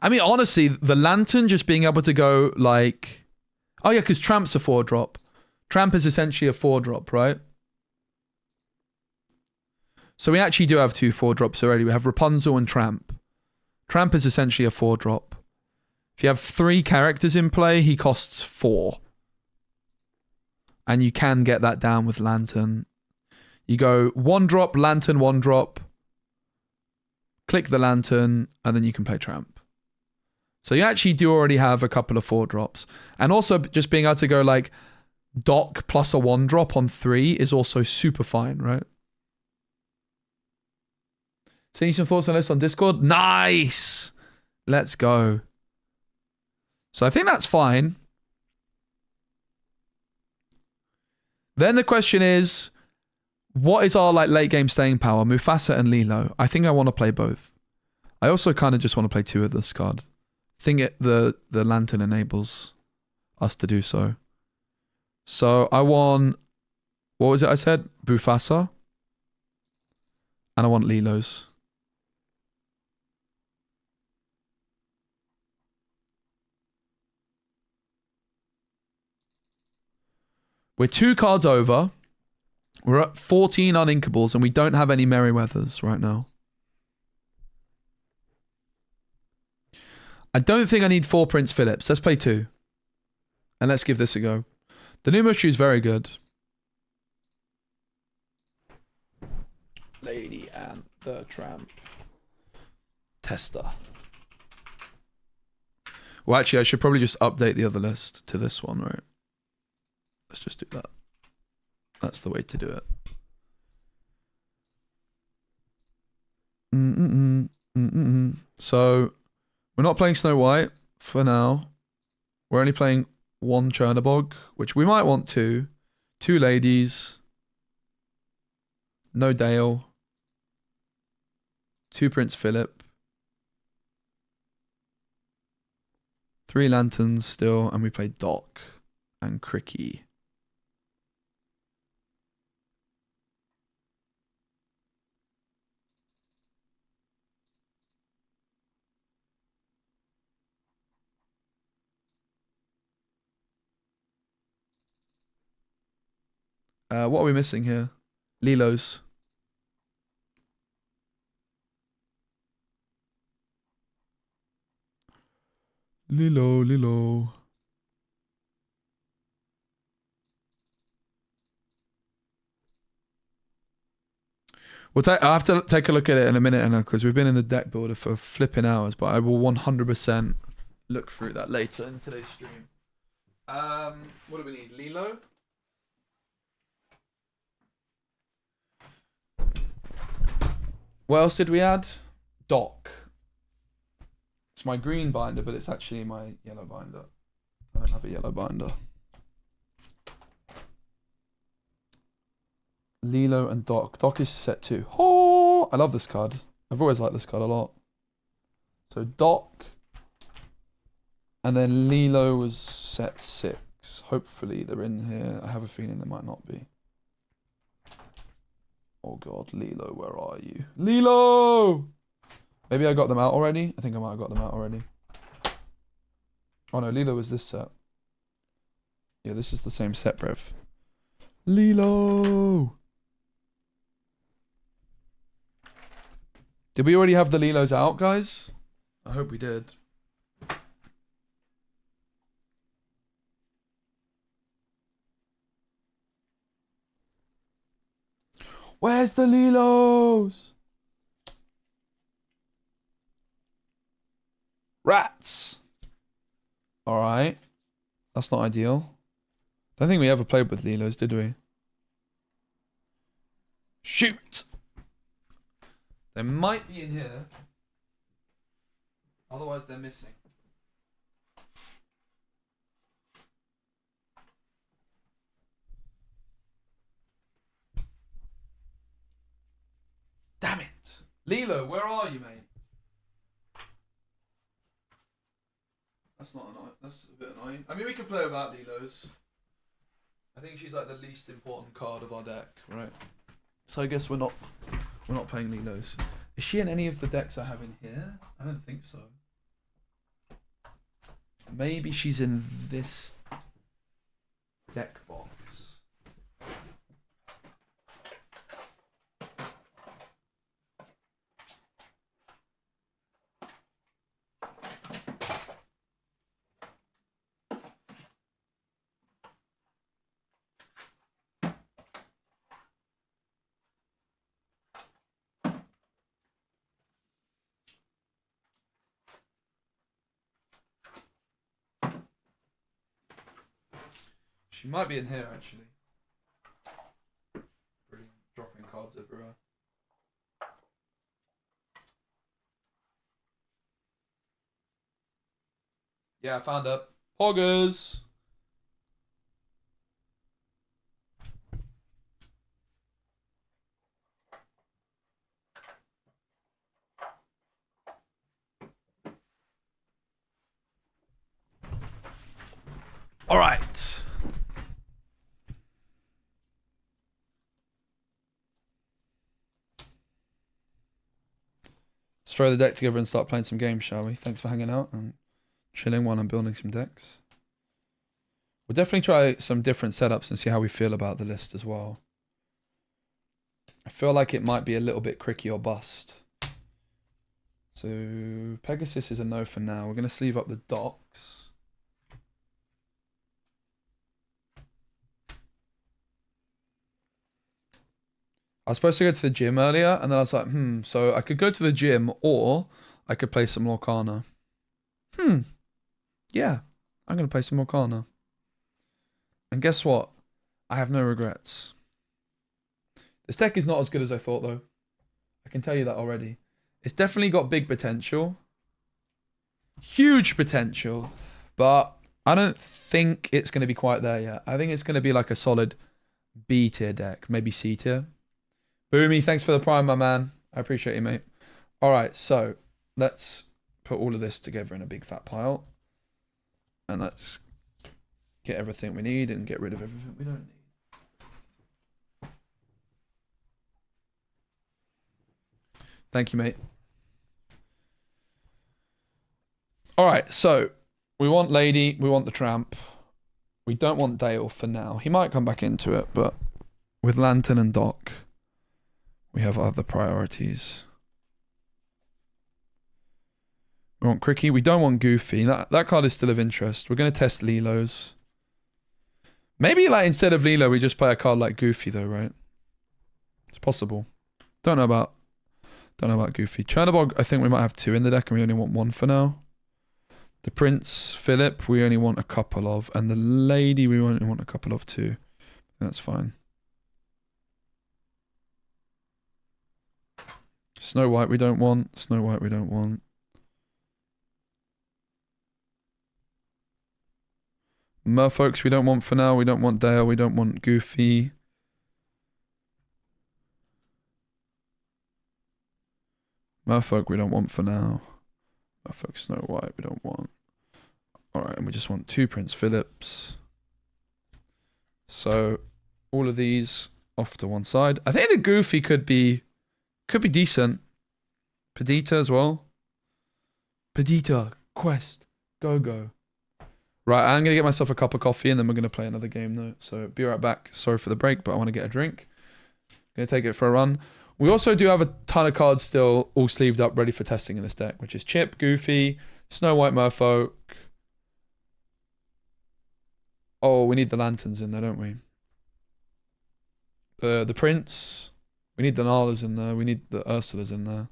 I mean, honestly, the Lantern just being able to go like... Oh yeah, because Tramp's a 4-drop. Tramp is essentially a 4-drop, right? So we actually do have 2 4-drops already. We have Rapunzel and Tramp. Tramp is essentially a 4-drop. If you have 3 characters in play, he costs 4. And you can get that down with Lantern. You go 1-drop, Lantern, 1-drop. Click the Lantern, and then you can play Tramp. So you actually do already have a couple of 4-drops. And also just being able to go like Doc plus a 1-drop on 3 is also super fine, right? Seeing some thoughts on this on Discord? Nice! Let's go. So I think that's fine. Then the question is, what is our like late game staying power? Mufasa and Lilo. I think I want to play both. I also kind of just want to play 2 of this card. I think the Lantern enables us to do so. So I want... What was it I said? Mufasa. And I want Lilo's. We're 2 cards over. We're at 14 uninkables and we don't have any Merryweathers right now. I don't think I need 4 Prince Philips. Let's play 2. And let's give this a go. The new Mushu is very good. Lady and the Tramp. Tester. Well, actually, I should probably just update the other list to this one, right? Let's just do that. That's the way to do it. So, we're not playing Snow White for now. We're only playing 1 Chernabog, which we might want 2. 2 ladies. No Dale. 2 Prince Philip. 3 Lanterns still, and we play Doc and Cricky. What are we missing here? Lilo's. Lilo. I'll have to take a look at it in a minute, because we've been in the deck builder for flipping hours, but I will 100% look through that later in today's stream. What do we need? Lilo? What else did we add? Dock. It's my green binder, but it's actually my yellow binder. I don't have a yellow binder. Lilo and Doc. Doc is set 2. Oh, I love this card. I've always liked this card a lot. So Doc. And then Lilo was set 6. Hopefully they're in here. I have a feeling they might not be. Oh god, Lilo, where are you? Lilo! Maybe I got them out already? I think I might have got them out already. Oh no, Lilo was this set. Yeah, this is the same set, bruv. Lilo! Did we already have the Lilos out, guys? I hope we did. Where's the Lilos? Rats! Alright. That's not ideal. I don't think we ever played with Lilos, did we? Shoot! They might be in here. Otherwise they're missing. Damn it! Lilo, where are you, mate? That's not annoying. That's a bit annoying. I mean, we can play without Lilos. I think she's like the least important card of our deck, right? So I guess we're not playing Lilos. Is she in any of the decks I have in here? I don't think so. Maybe she's in this deck box. She might be in here, actually. Brilliant. Dropping cards everywhere. Yeah, I found her. Poggers! All right. Let's throw the deck together and start playing some games, shall we? Thanks for hanging out and chilling while I'm building some decks. We'll definitely try some different setups and see how we feel about the list as well. I feel like it might be a little bit cricky or bust. So Pegasus is a no for now. We're going to sleeve up the docks. I was supposed to go to the gym earlier, and then I was like, so I could go to the gym, or I could play some Lorcana. Yeah, I'm going to play some Lorcana. And guess what? I have no regrets. This deck is not as good as I thought, though. I can tell you that already. It's definitely got big potential. Huge potential. But I don't think it's going to be quite there yet. I think it's going to be like a solid B tier deck. Maybe C tier. Boomy, thanks for the prime, my man. I appreciate you, mate. All right, so let's put all of this together in a big fat pile. And let's get everything we need and get rid of everything we don't need. Thank you, mate. All right, so we want Lady, we want the Tramp. We don't want Dale for now. He might come back into it, but with Lantern and Doc, we have other priorities. We want Cricky. We don't want Goofy. That card is still of interest. We're going to test Lilo's. Maybe like instead of Lilo, we just play a card like Goofy though, right? It's possible. Don't know about Goofy. Chernobog, I think we might have 2 in the deck and we only want 1 for now. The Prince Philip, we only want a couple of. And the Lady, we only want a couple of too. That's fine. Snow White we don't want. Snow White we don't want. Merfolks we don't want for now. We don't want Dale. We don't want Goofy. Merfolk we don't want for now. Merfolk Snow White we don't want. Alright, and we just want 2 Prince Philips. So all of these off to one side. I think the Goofy could be decent. Perdita as well. Perdita, Quest, Go. Right, I'm going to get myself a cup of coffee and then we're going to play another game though. So be right back. Sorry for the break, but I want to get a drink. Going to take it for a run. We also do have a ton of cards still all sleeved up ready for testing in this deck, which is Chip, Goofy, Snow White, Merfolk. Oh, we need the lanterns in there, don't we? The Prince. We need the Nalas in there. We need the Ursulas in there.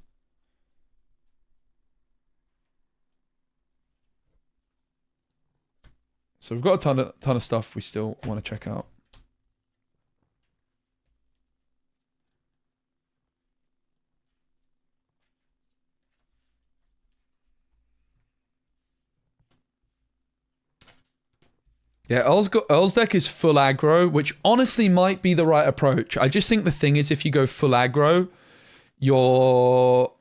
So we've got a ton of stuff we still want to check out. Yeah, Earl's deck is full aggro, which honestly might be the right approach. I just think the thing is if you go full aggro, you're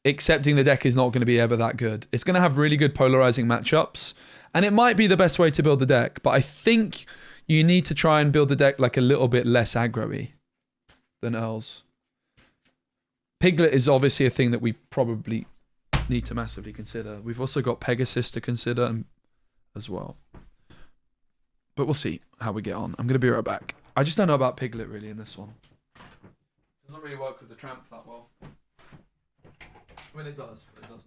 accepting the deck is not going to be ever that good. It's going to have really good polarizing matchups, and it might be the best way to build the deck, but I think you need to try and build the deck like a little bit less aggro-y than Earl's. Piglet is obviously a thing that we probably need to massively consider. We've also got Pegasus to consider as well. But we'll see how we get on. I'm going to be right back. I just don't know about Piglet really in this one. It doesn't really work with the Tramp that well. I mean, it does, but it doesn't.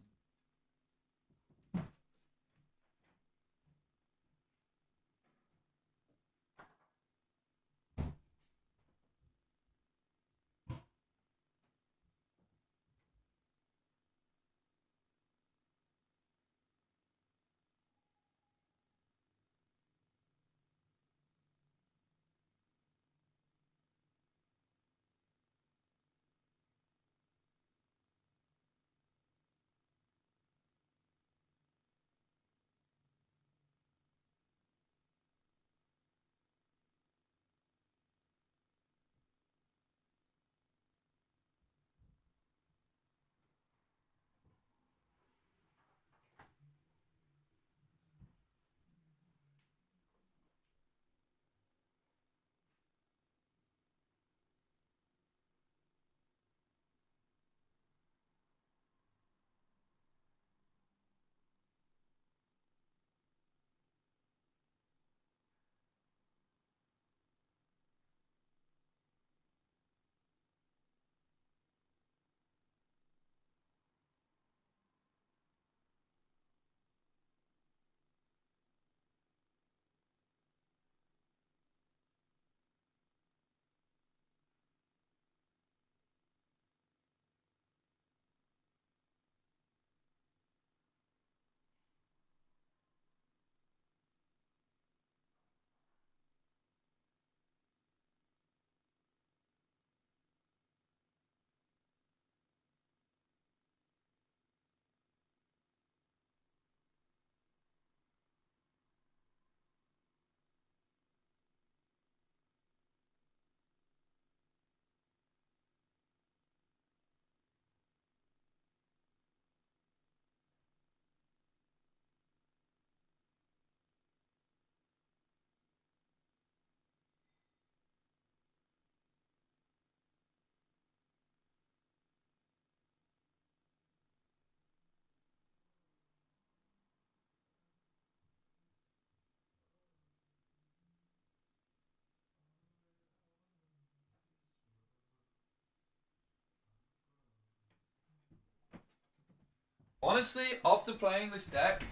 Honestly, after playing this deck,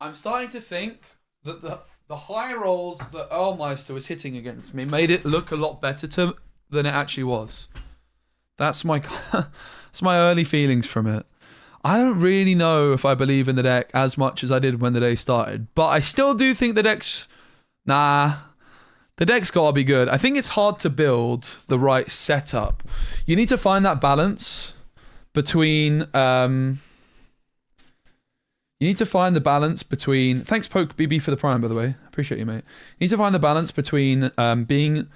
I'm starting to think that the high rolls that Earlmeister was hitting against me made it look a lot better than it actually was. That's my that's my early feelings from it. I don't really know if I believe in the deck as much as I did when the day started, but I still do think the deck's the deck's gotta be good. I think it's hard to build the right setup. You need to find that balance between you need to find the balance between. Thanks, Poke BB, for the prime, by the way. Appreciate you, mate. You need to find the balance between being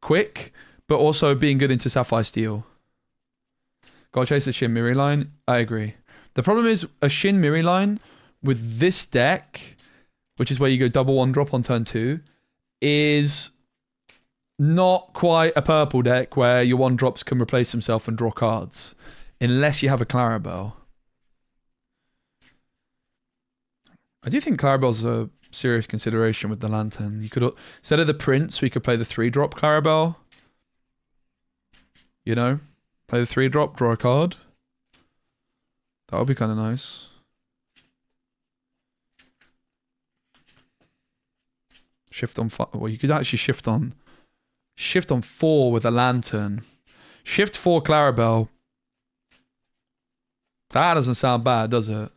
quick, but also being good into Sapphire Steel. Gotta chase the Shin Miri line. I agree. The problem is a Shin Miri line with this deck, which is where you go double 1-drop on turn 2, is not quite a purple deck where your 1-drops can replace themselves and draw cards, unless you have a Clarabelle. I do think Clarabelle's a serious consideration with the Lantern. You could, instead of the Prince, we could play the 3-drop Clarabelle. You know? Play the 3-drop, draw a card. That would be kind of nice. Shift on 5. Well, you could actually shift on 4 with a Lantern. Shift 4 Clarabelle. That doesn't sound bad, does it?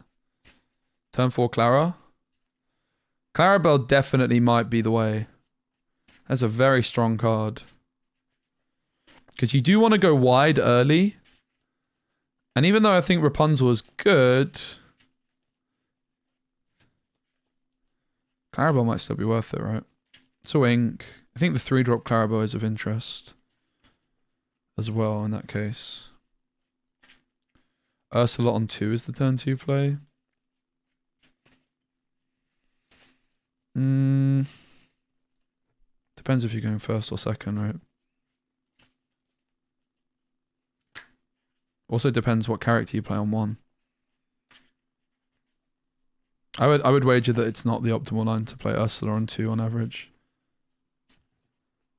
Turn 4 Clara. Clarabelle definitely might be the way. That's a very strong card. Because you do want to go wide early. And even though I think Rapunzel is good, Clarabelle might still be worth it, right? So ink. I think the 3-drop Clarabelle is of interest as well in that case. Ursula on 2 is the turn 2 play. Depends if you're going first or second, right? Also depends what character you play on 1. I would wager that it's not the optimal line to play Ursula on 2 on average.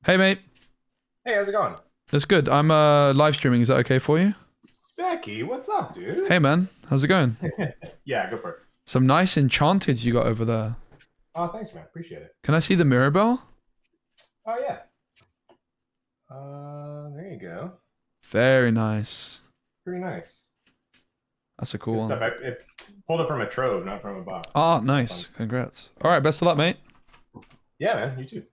Hey mate. Hey, how's it going? That's good. I'm live streaming. Is that okay for you? Becky, what's up, dude? Hey man, how's it going? Yeah, go for it. Some nice enchanteds you got over there. Oh, thanks, man. Appreciate it. Can I see the Mirabelle? Oh, yeah. There you go. Very nice. Pretty nice. That's a cool Good one. stuff. I pulled it from a trove, not from a box. Ah, nice. Congrats. All right, best of luck, mate. Yeah, man. You too.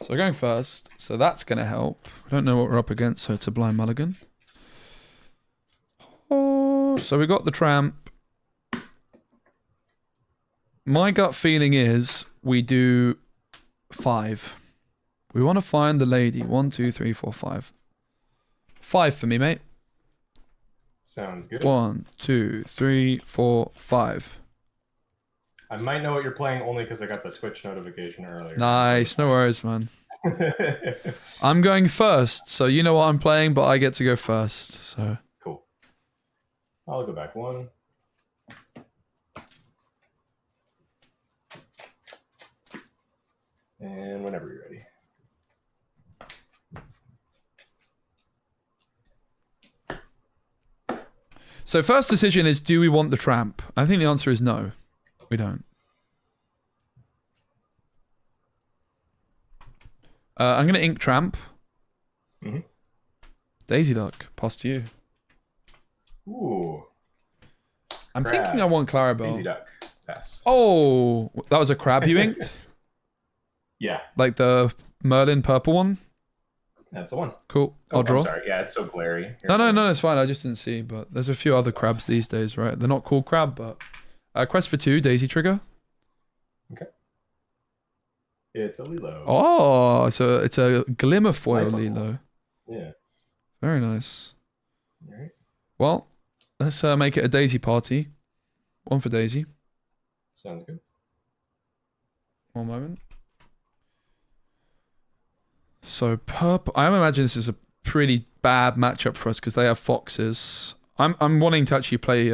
So we're going first. So that's going to help. I don't know what we're up against, so it's a blind mulligan. Oh, so we got the Tramp. My gut feeling is we do 5. We want to find the lady. 1, 2, 3, 4, 5. 5 for me, mate. Sounds good. 1, 2, 3, 4, 5. I might know what you're playing only because I got the Twitch notification earlier. Nice. No worries, man. I'm going first, so you know what I'm playing, but I get to go first. So Cool. I'll go back 1. And whenever you're ready. So first decision is, do we want the Tramp? I think the answer is no. We don't. I'm going to ink Tramp. Mm-hmm. Daisy Duck, pass to you. Ooh. I'm Crab. thinking I want Clarabelle. Daisy Duck. Pass. Oh, that was a crab you inked? Yeah, Like the Merlin purple one? that's the one. Cool. Oh, I'll draw. I'm sorry. Yeah, it's so glary. Here. No, it's fine. I just didn't see, but there's a few other crabs these days, right? They're not called crab, but... quest for 2, Daisy Trigger. Okay. It's a Lilo. Oh, so it's a glimmer foil Nice one. Lilo. Yeah. Very nice. All right. Well, let's make it a Daisy party. 1 for Daisy. Sounds good. One moment. So purple. I imagine this is a pretty bad matchup for us because they have foxes. I'm wanting to actually play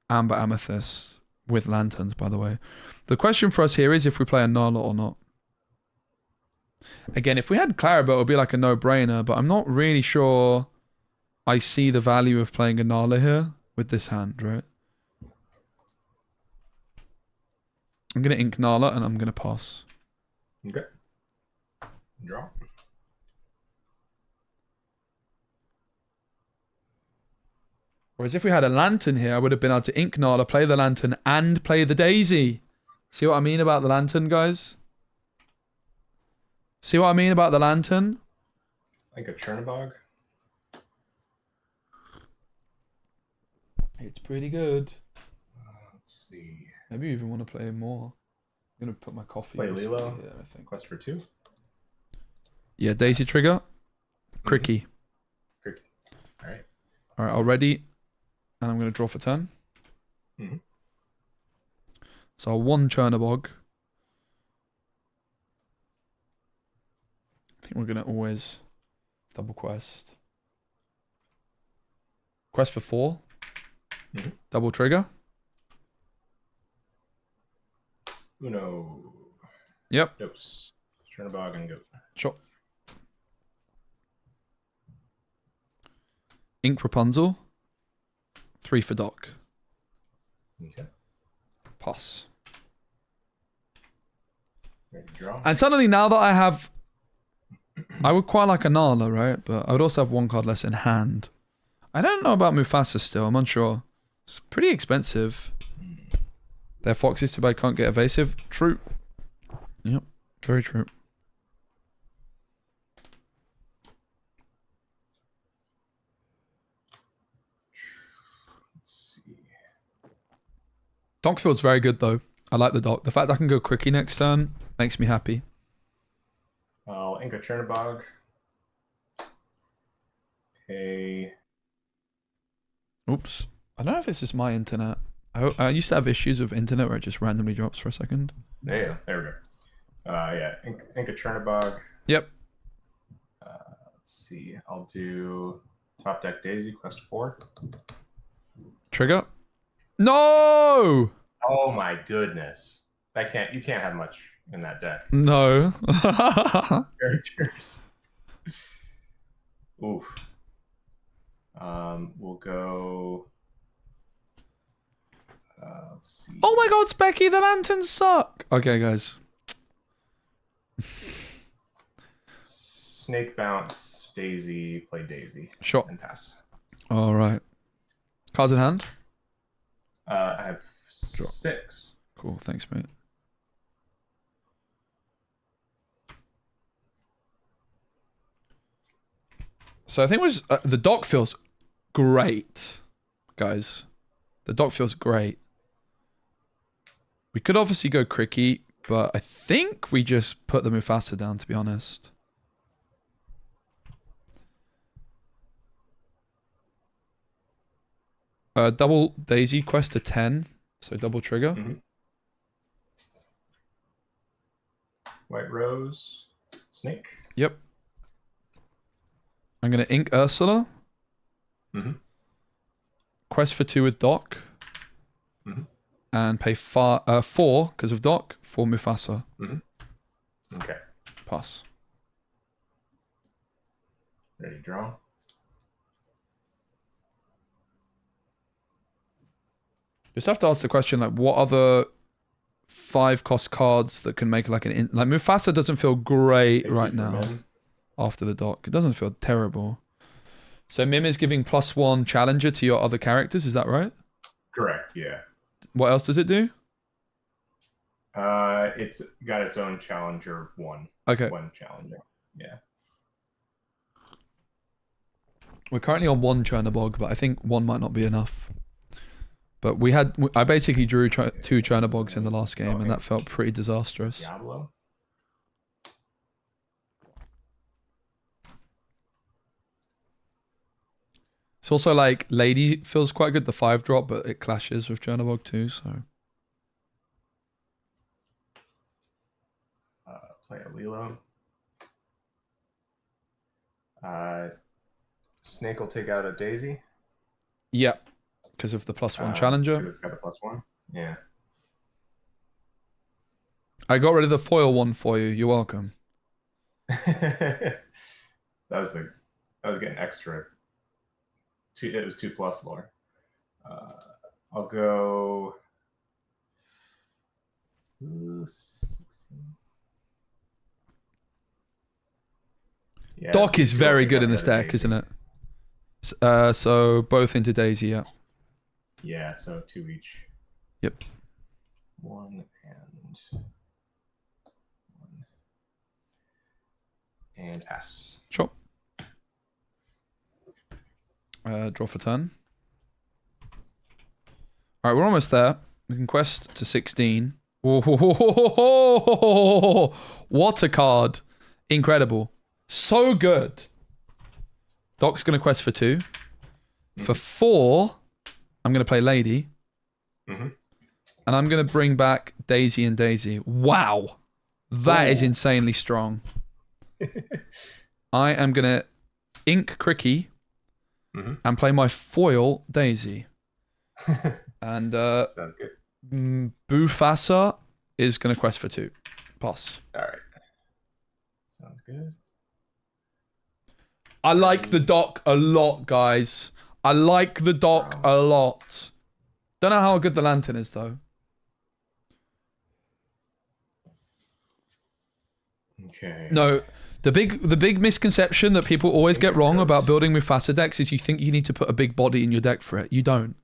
Amber Amethyst with lanterns, by the way. The question for us here is if we play a Nala or not. Again, if we had Clarabelle, it would be like a no-brainer, but I'm not really sure I see the value of playing a Nala here with this hand, right? I'm going to ink Nala and I'm going to pass. Okay. Draw. Whereas if we had a lantern here, I would have been able to ink Nala, play the lantern, and play the Daisy. See what I mean about the lantern, guys? See what I mean about the lantern? Like a Chernobog. It's pretty good. Let's see. Maybe you even want to play more. I'm gonna put my coffee. Play Lilo. Here, I think. Quest for 2. Yeah, Daisy Yes. trigger. Cricky. Cricky. All right. All right, already. And I'm gonna draw for turn. Mhm. So 1 Chernabog. I think we're gonna always double quest. Quest for 4. Mhm. Double trigger. Uno. Yep. Dose. Chernabog and goat. Sure. Ink Rapunzel. 3 for Doc. Okay. Pass. Ready to draw. And suddenly now that I have... I would quite like a Nala, right? But I would also have 1 card less in hand. I don't know about Mufasa still. I'm unsure. It's pretty expensive. Their foxes too bad can't get evasive. True. Yep. Very true. Let's see. Doc feels very good though. I like the Doc. The fact I can go quickie next turn makes me happy. I'll ink a Chernabog. Pay. Oops. I don't know if it's just my internet. I used to have issues with internet where it just randomly drops for a second. There we go. Yeah, ink a Chernabog. Yep. Let's see. I'll do top deck Daisy, quest 4. Trigger. No! Oh my goodness. You can't have much in that deck. No. Characters. Oof. We'll go. Let's see. Oh my god, Specky, the lanterns suck. Okay, guys. Snake bounce, Daisy, play Daisy. Sure. And pass. All right. Cards in hand. I have Sure. 6. Cool. Thanks, mate. So I think it was the Doc feels great, guys. The Doc feels great. We could obviously go Cricky, but I think we just put the Mufasa down, to be honest. Double Daisy quest to 10, so double trigger. Mhm. White Rose, Snake. Yep. I'm going to ink Ursula. Mhm. Quest for 2 with Doc. Mhm. And pay 4 because of Doc for Mufasa. Okay. Pass. Ready to draw. Just have to ask the question, like, what other 5-cost cards that can make like like Mufasa doesn't feel great Pay 2 right for now Mim. after the Doc. It doesn't feel terrible. So Mim is giving +1 challenger to your other characters, is that right? Correct, yeah. What else does it do? It's got its own challenger 1. Okay. 1 challenger. Yeah. We're currently on 1 Chernabog, but I think 1 might not be enough. But I basically drew 2 Chernabogs in the last game, and that felt pretty disastrous. Diablo. It's also like Lady feels quite good, the 5-drop, but it clashes with Chernabog too, so. Play a Lilo. Snake will take out a Daisy. Yeah, because of the +1 Because challenger. it's got a +1. Yeah. I got rid of the foil one for you. You're welcome. that was getting extra. It was 2+ lore. I'll go. Yeah, Doc is very good in the this deck, isn't it? So both into Daisy, yeah. Yeah, so 2 each. Yep. 1 and pass. Sure. Draw for turn. All right, we're almost there. We can quest to 16. Oh, what a card. Incredible. So good. Doc's going to quest for 2. For 4, I'm going to play Lady. And I'm going to bring back Daisy and Daisy. Wow. That is insanely strong. I am going to ink Cricky and play my foil Daisy. And Sounds good. Bufasa is going to quest for 2. Pass. All right. Sounds good. I like the doc a lot, guys. I like the doc a lot. Don't know how good the lantern is, though. Okay. No, the big misconception that people always get wrong about building Mufasa decks is you think you need to put a big body in your deck for it. You don't.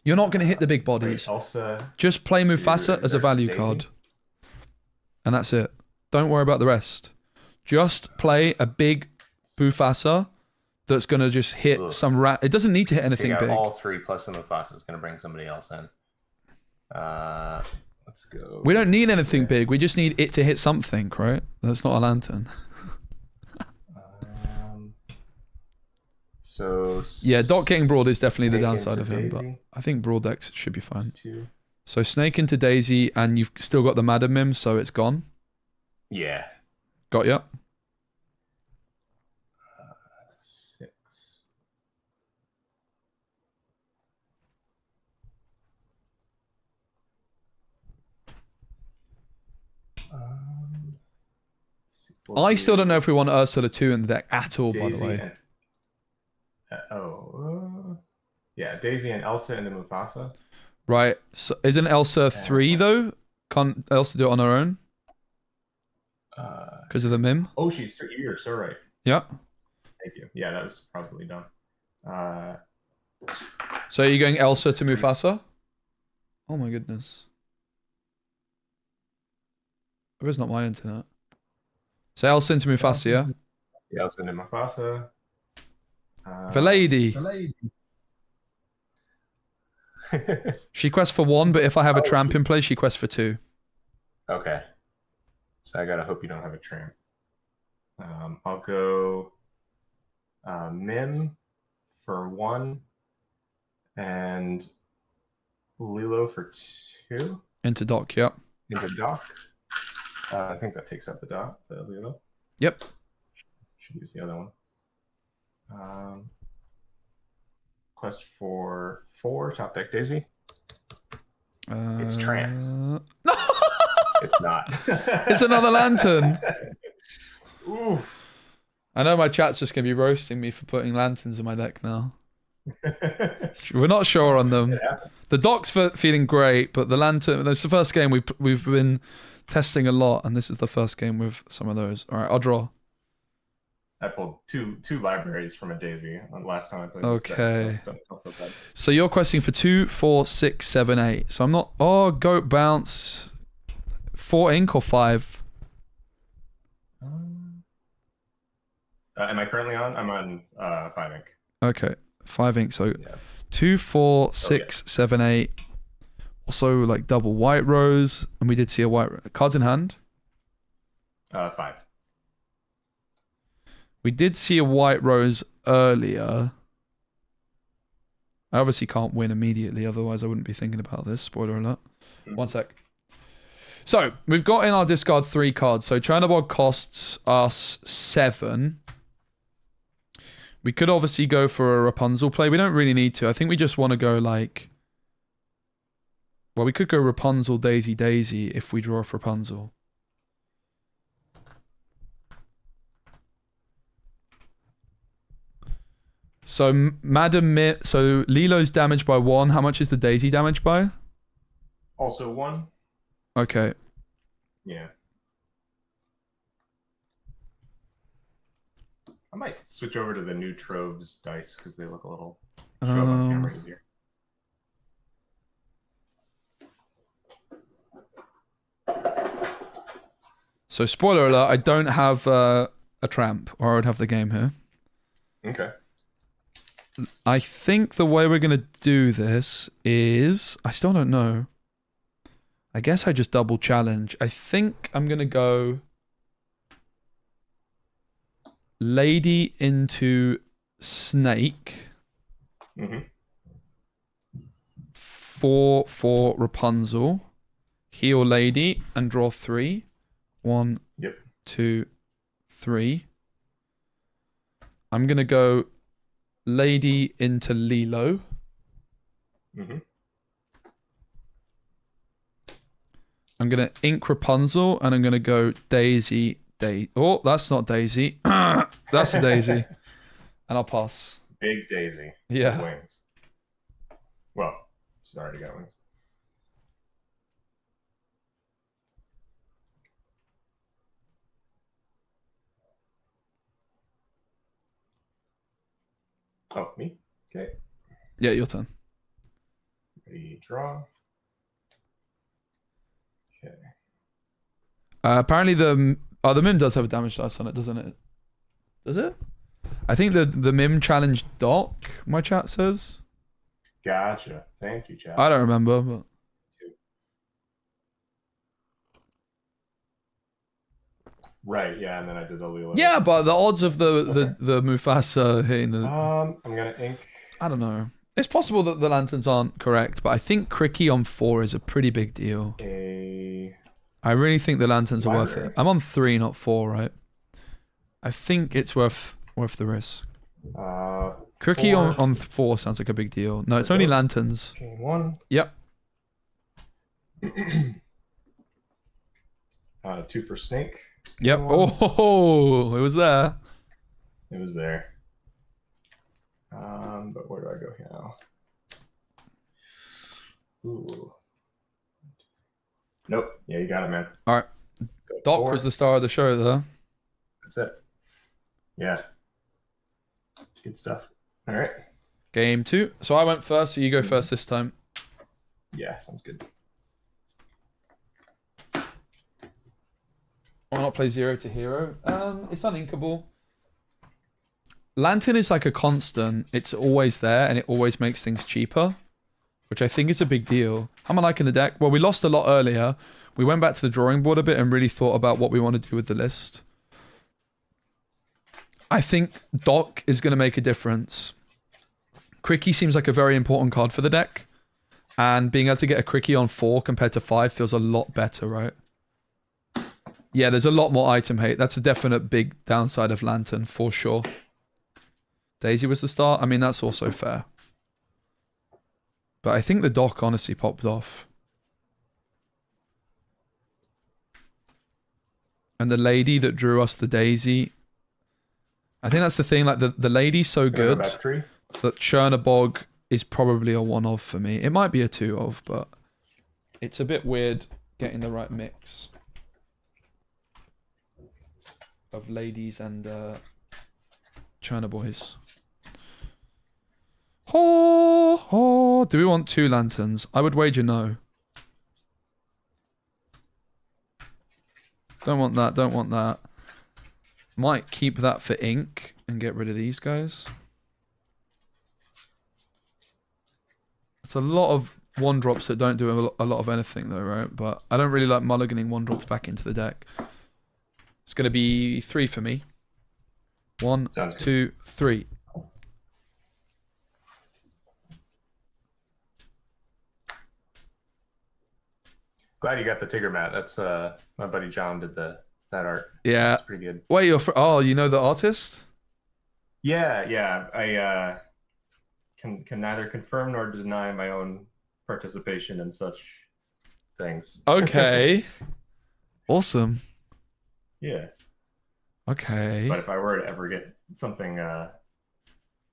You're not going to hit the big bodies. Elsa. Just play Mufasa as a value Daisy? card. And that's it. Don't worry about the rest. Just play a big Mufasa that's going to just hit some rat. It doesn't need to hit anything big. All 3 plus the Mufasa is going to bring somebody else in. Let's go. We don't need anything big. We just need it to hit something, right? That's not a lantern. So yeah, Doc getting Broad is definitely the Snake downside into of him, but Daisy. I think Broad decks should be fine. 2. So Snake into Daisy, and you've still got the Madam Mim, so it's gone. Yeah. Got ya. 6. I still don't know if we want Ursula 2 in the deck at all, by the Daisy way. Yeah, Daisy and Elsa into Mufasa. Right. So isn't Elsa 3 though? Can't Elsa do it on her own? Because of the Mim? Oh, she's 3 years. So right. Yeah. Thank you. Yeah, that was probably dumb. So are you going Elsa to Mufasa? Oh my goodness. Where's not my internet? So Elsa into Mufasa, yeah? Yeah, Elsa into Mufasa. For Lady. She quests for 1, but if I have a Tramp in play, she quests for 2. Okay. So I gotta hope you don't have a Tramp. I'll go Mim for 1 and Lilo for 2. Into Doc, yep. Into Doc. I think that takes out the Doc, the Lilo. Yep. Should use the other one. Quest for 4, top deck Daisy. It's Tramp. It's not. It's another lantern. Oof. I know my chat's just going to be roasting me for putting lanterns in my deck now. We're not sure on them. The Doc's feeling great, but the lantern... That's the first game we've been testing a lot, and this is the first game with some of those. All right, I'll draw. I pulled two libraries from a Daisy last time I played. Okay. This deck, so don't feel bad. So you're questing for 2, 4, 6, 7, 8. So I'm not... Oh, goat bounce. 4 ink or 5? Am I currently on? I'm on 5 ink. Okay, 5 ink. So Yeah. 2, 4, 6, 7, 8. Also, like double white rose, and we did see a white cards in hand. 5. We did see a white rose earlier. I obviously can't win immediately, otherwise I wouldn't be thinking about this. Spoiler alert. One sec. So we've got in our discard 3 cards. So Chernabog costs us 7. We could obviously go for a Rapunzel play. We don't really need to. I think we just want to go like... Well, we could go Rapunzel, Daisy, Daisy if we draw off Rapunzel. So so Lilo's damaged by 1. How much is the Daisy damaged by? Also 1. Okay. Yeah. I might switch over to the new Troves dice because they look a little show up on camera easier. So spoiler alert, I don't have a Tramp, or I would have the game here. Okay. I think the way we're going to do this is... I still don't know. I guess I just double challenge. I think I'm going to go... Lady into snake. Mm-hmm. 4 for Rapunzel. Heal lady and draw 3. 1, Yep. 2, 3. I'm going to go lady into Lilo. Mm-hmm. I'm going to ink Rapunzel and I'm going to go Daisy. Oh, that's not Daisy. That's a Daisy. And I'll pass. Big Daisy. Yeah. With wings. Well, she's already got wings. Oh, me? Okay. Yeah, your turn. Ready, draw. Okay. Apparently the Mim does have a damage dice on it, doesn't it? Does it? I think the Mim challenged Doc, my chat says. Gotcha. Thank you, chat. I don't remember, but... Right, yeah, and then I did the Lilo. Yeah, but the odds of the Mufasa hitting the... I'm gonna ink. I don't know. It's possible that the lanterns aren't correct, but I think Cricky on 4 is a pretty big deal. I really think the lanterns are worth it. I'm on 3, not 4, right? I think it's worth the risk. Cricky on 4 sounds like a big deal. No, it's only lanterns. Game 1. Yep. 2 for snake. Yep. Oh, it was there. It was there. But where do I go here now? Ooh. Nope. Yeah, you got it, man. All right. Doc was the star of the show there. That's it. Yeah. Good stuff. All right. Game 2. So I went first, so you go first this time. Yeah, sounds good. Why not play 0 to hero? It's uninkable. Lantern is like a constant. It's always there, and it always makes things cheaper, which I think is a big deal. How am I liking the deck? Well, we lost a lot earlier. We went back to the drawing board a bit and really thought about what we want to do with the list. I think Doc is going to make a difference. Cricky seems like a very important card for the deck, and being able to get a Cricky on 4 compared to 5 feels a lot better, right? Yeah, there's a lot more item hate. That's a definite big downside of Lantern, for sure. Daisy was the start. I mean, that's also fair. But I think the Doc honestly popped off. And the lady that drew us the Daisy. I think that's the thing. Like, the lady's so good Back 3. that Chernabog is probably a 1 of for me. It might be a 2 of, but it's a bit weird getting the right mix of ladies and Chernoboys. Do we want 2 lanterns? I would wager no. Don't want that, don't want that. Might keep that for ink and get rid of these guys. It's a lot of 1-drops that don't do a lot of anything though, right? But I don't really like mulliganing 1-drops back into the deck. It's going to be 3 for me. 1, 2, 3. Glad you got the Tigger mat. That's my buddy John did that art. Yeah. It's pretty good. Wait, oh, you know the artist? Yeah. I can neither confirm nor deny my own participation in such things. Okay. Awesome. Yeah. Okay. But if I were to ever get something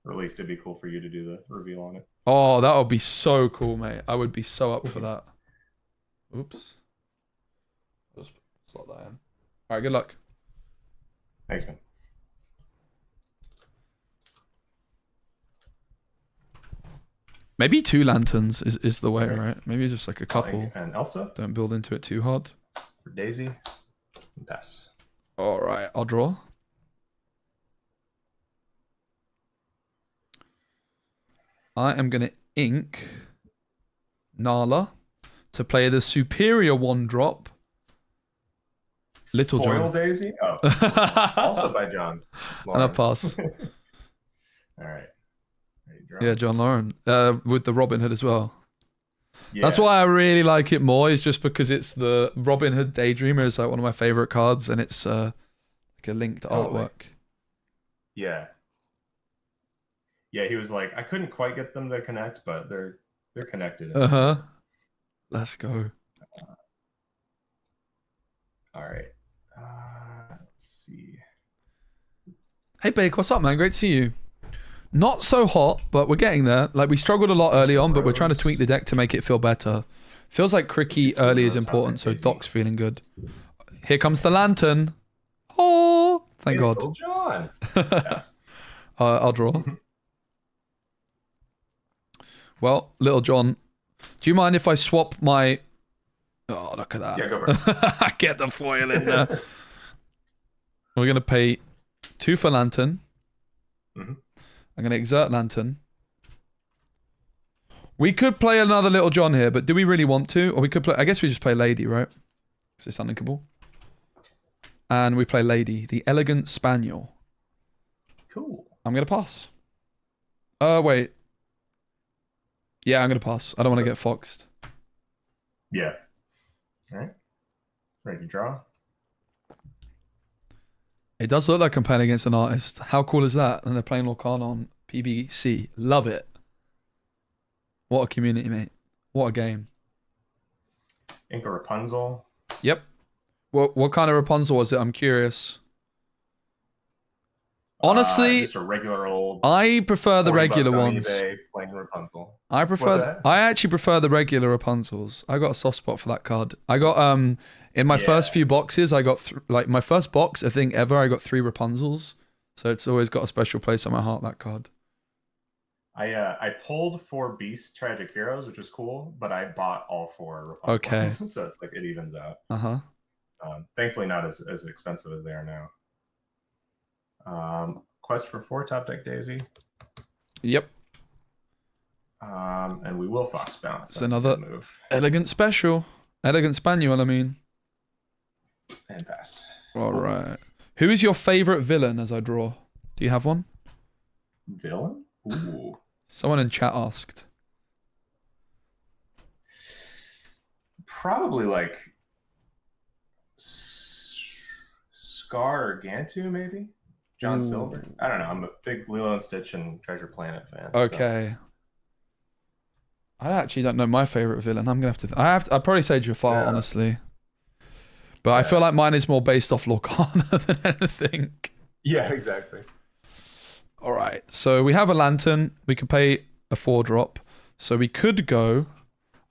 released, it'd be cool for you to do the reveal on it. Oh, that would be so cool, mate. I would be so up for that. Oops. I'll just slot that in. Alright, good luck. Thanks, man. Maybe 2 lanterns is the way, right? Maybe just like a couple. And Elsa. Don't build into it too hard. For Daisy. And pass. Alright, I'll draw. I am going to ink Nala to play the superior 1-drop. Little Foil John. Daisy? Oh. Also by John. And I pass. All right. Ready to draw? Yeah, John Lauren. With the Robin Hood as well. Yeah. That's why I really like it more, is just because it's the Robin Hood Daydreamer is like one of my favorite cards, and it's like a linked artwork. Yeah. Yeah, he was like, I couldn't quite get them to connect, but they're connected. Uh-huh. Let's go. All right. Let's see. Hey, Bake, what's up, man? Great to see you. Not so hot, but we're getting there. Like, we struggled a lot early on, but we're trying to tweak the deck to make it feel better. Feels like Cricky early is important, so Doc's feeling good. Here comes the lantern. Oh, thank God. Little John. I'll draw. Well, Little John, do you mind if I swap my... Oh, look at that. Yeah, go for it. Get the foil in there. We're going to pay 2 for lantern. I'm going to exert lantern. We could play another Little John here, but do we really want to? Or we could play... I guess we just play Lady, right? Because it's unlinkable. And we play Lady, the Elegant Spaniel. Cool. I'm going to pass. Wait. Yeah, I'm going to pass. I don't want to get foxed. Yeah. All right. Ready to draw? It does look like I'm playing against an artist. How cool is that? And they're playing Lorcana on PBC. Love it. What a community, mate. What a game. Ink a Rapunzel. Yep. What kind of Rapunzel was it? I'm curious. Honestly, just a regular old. I prefer the regular $40 on ones. eBay, plain Rapunzel. I actually prefer the regular Rapunzels. I got a soft spot for that card. I got in my first few boxes, I got like my first box I think ever. I got 3 Rapunzels, so it's always got a special place on my heart. That card. I pulled 4 Beast Tragic Heroes, which was cool, but I bought all 4 Rapunzels. Okay. So it's like it evens out. Thankfully, not as expensive as they are now. Quest for 4 top deck Daisy. Yep. And we will Fox Bounce. It's another move. Elegant Special. Elegant Spaniel, I mean. And pass. All right. Who is your favorite villain as I draw? Do you have one? Villain? Ooh. Someone in chat asked. Probably like Scar or Gantu, maybe? John Silver. I don't know. I'm a big Lilo and Stitch and Treasure Planet fan. Okay. So. I actually don't know my favorite villain. I'm gonna have to. I'd probably say Jafar, honestly. But I feel like mine is more based off Lorcana than anything. Yeah, exactly. All right. So we have a lantern. We could pay a 4-drop. So we could go.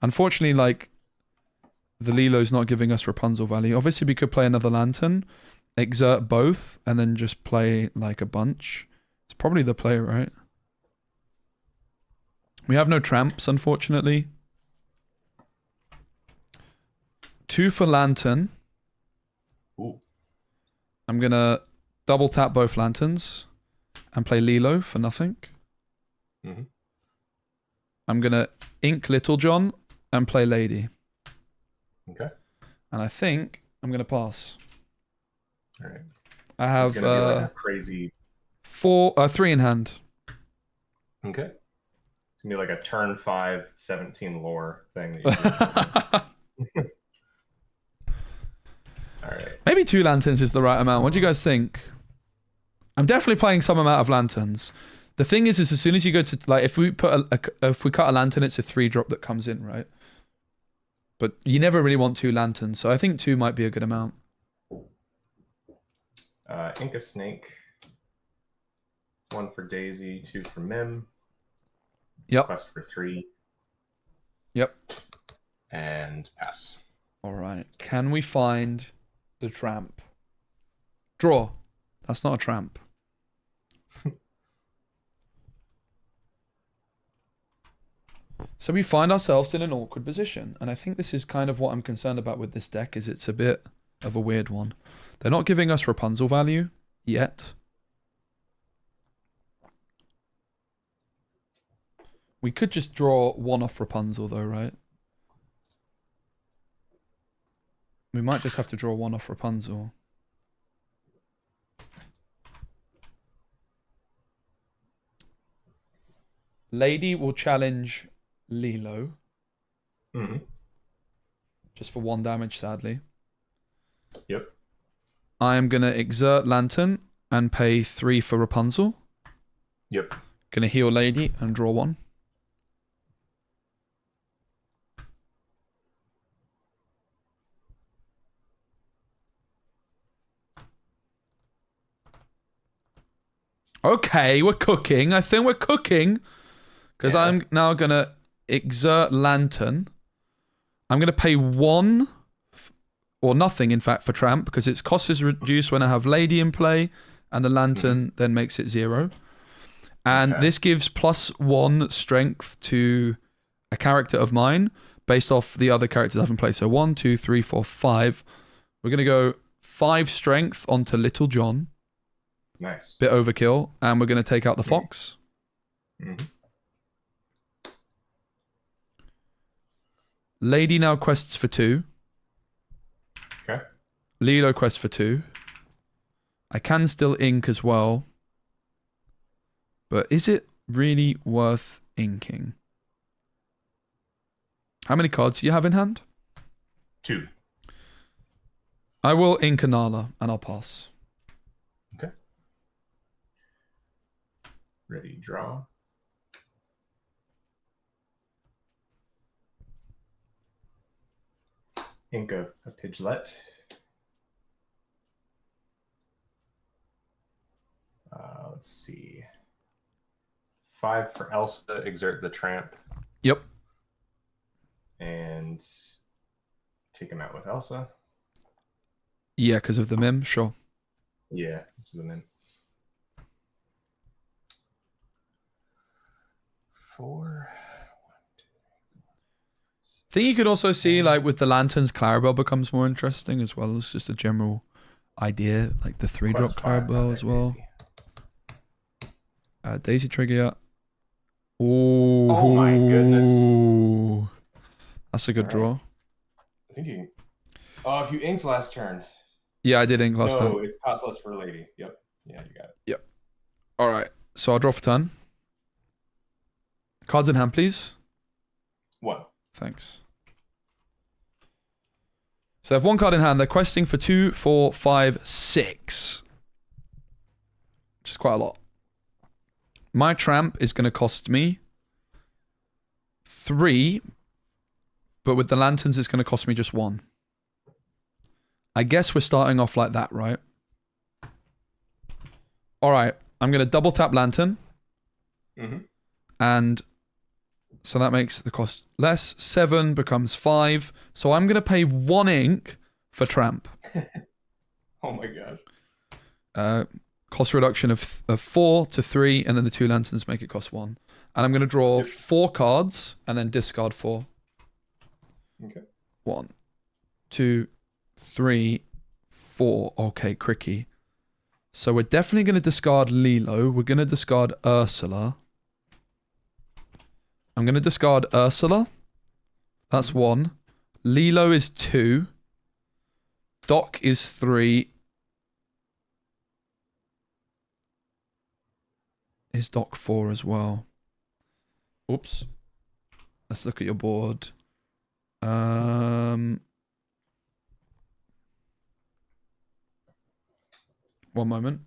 Unfortunately, like the Lilo's not giving us Rapunzel value. Obviously, we could play another lantern, exert both, and then just play like a bunch. It's probably the play, right? We have no tramps, unfortunately. 2 for lantern. Ooh. I'm going to double tap both lanterns and play Lilo for nothing. I'm going to ink Little John and play Lady. Okay. And I think I'm going to pass. All right. I have be like a crazy 3 in hand. Okay. It's going to be like a turn 5, 17 lore thing. That you do. All right. Maybe 2 lanterns is the right amount. What do you guys think? I'm definitely playing some amount of lanterns. The thing is as soon as you go to like, if we put if we cut a lantern, it's a 3-drop that comes in, right? But you never really want 2 lanterns, so I think 2 might be a good amount. Ink a Snake. 1 for Daisy, 2 for Mim. Yep. Quest for 3. Yep. And pass. All right. Can we find the tramp? Draw. That's not a tramp. So we find ourselves in an awkward position. And I think this is kind of what I'm concerned about with this deck, is it's a bit of a weird one. They're not giving us Rapunzel value yet. We could just draw one off Rapunzel, though, right? We might just have to draw one off Rapunzel. Lady will challenge Lilo. Mm-hmm. Just for 1 damage, sadly. Yep. I am going to exert Lantern and pay 3 for Rapunzel. Yep. Going to heal Lady and draw 1. Okay, we're cooking. I think we're cooking. Because I'm now going to exert Lantern. I'm going to pay 1, or nothing, in fact, for Tramp, because its cost is reduced when I have Lady in play, and the Lantern then makes it 0. And this gives +1 strength to a character of mine, based off the other characters I have in play. So 1, 2, 3, 4, 5. We're going to go 5 strength onto Little John. Nice. Bit overkill. And we're going to take out the fox. Mm-hmm. Lady now quests for 2. Okay. Lilo quests for 2. I can still ink as well. But is it really worth inking? How many cards do you have in hand? 2. I will ink a Nala and I'll pass. Okay. Ready, draw. Ink a Pidgelet. Let's see. 5 for Elsa, exert the Tramp. Yep. And take him out with Elsa. Yeah, because of the mim, sure. Yeah, zoom in. 4. I think you could also see, like, with the lanterns, Clarabelle becomes more interesting as well as just a general idea, like the 3-drop Clarabelle as well. Daisy trigger. Ooh. Oh my goodness. That's a good draw. I think you. Oh, if you inked last turn. Yeah, I did ink last time. No, it's costless for Lady. Yep. Yeah, you got it. Yep. All right. So I'll draw for turn. Cards in hand, please. 1. Thanks. So I have 1 card in hand. They're questing for 2, 4, 5, 6. Which is quite a lot. My Tramp is going to cost me 3. But with the lanterns, it's going to cost me just 1. I guess we're starting off like that, right? All right. I'm going to double tap Lantern. Mm-hmm. And so that makes the cost less. 7 becomes 5. So I'm going to pay 1 ink for Tramp. Oh my god. Cost reduction of 4 to 3, and then the 2 lanterns make it cost 1. And I'm going to draw 4 cards and then discard 4. Okay. 1, 2, 3, 4. Okay, cricky. So we're definitely going to discard Lilo. We're going to discard Ursula. I'm going to discard Ursula. That's 1. Lilo is 2. Doc is 3. Is Doc 4 as well? Oops. Let's look at your board. 1 moment.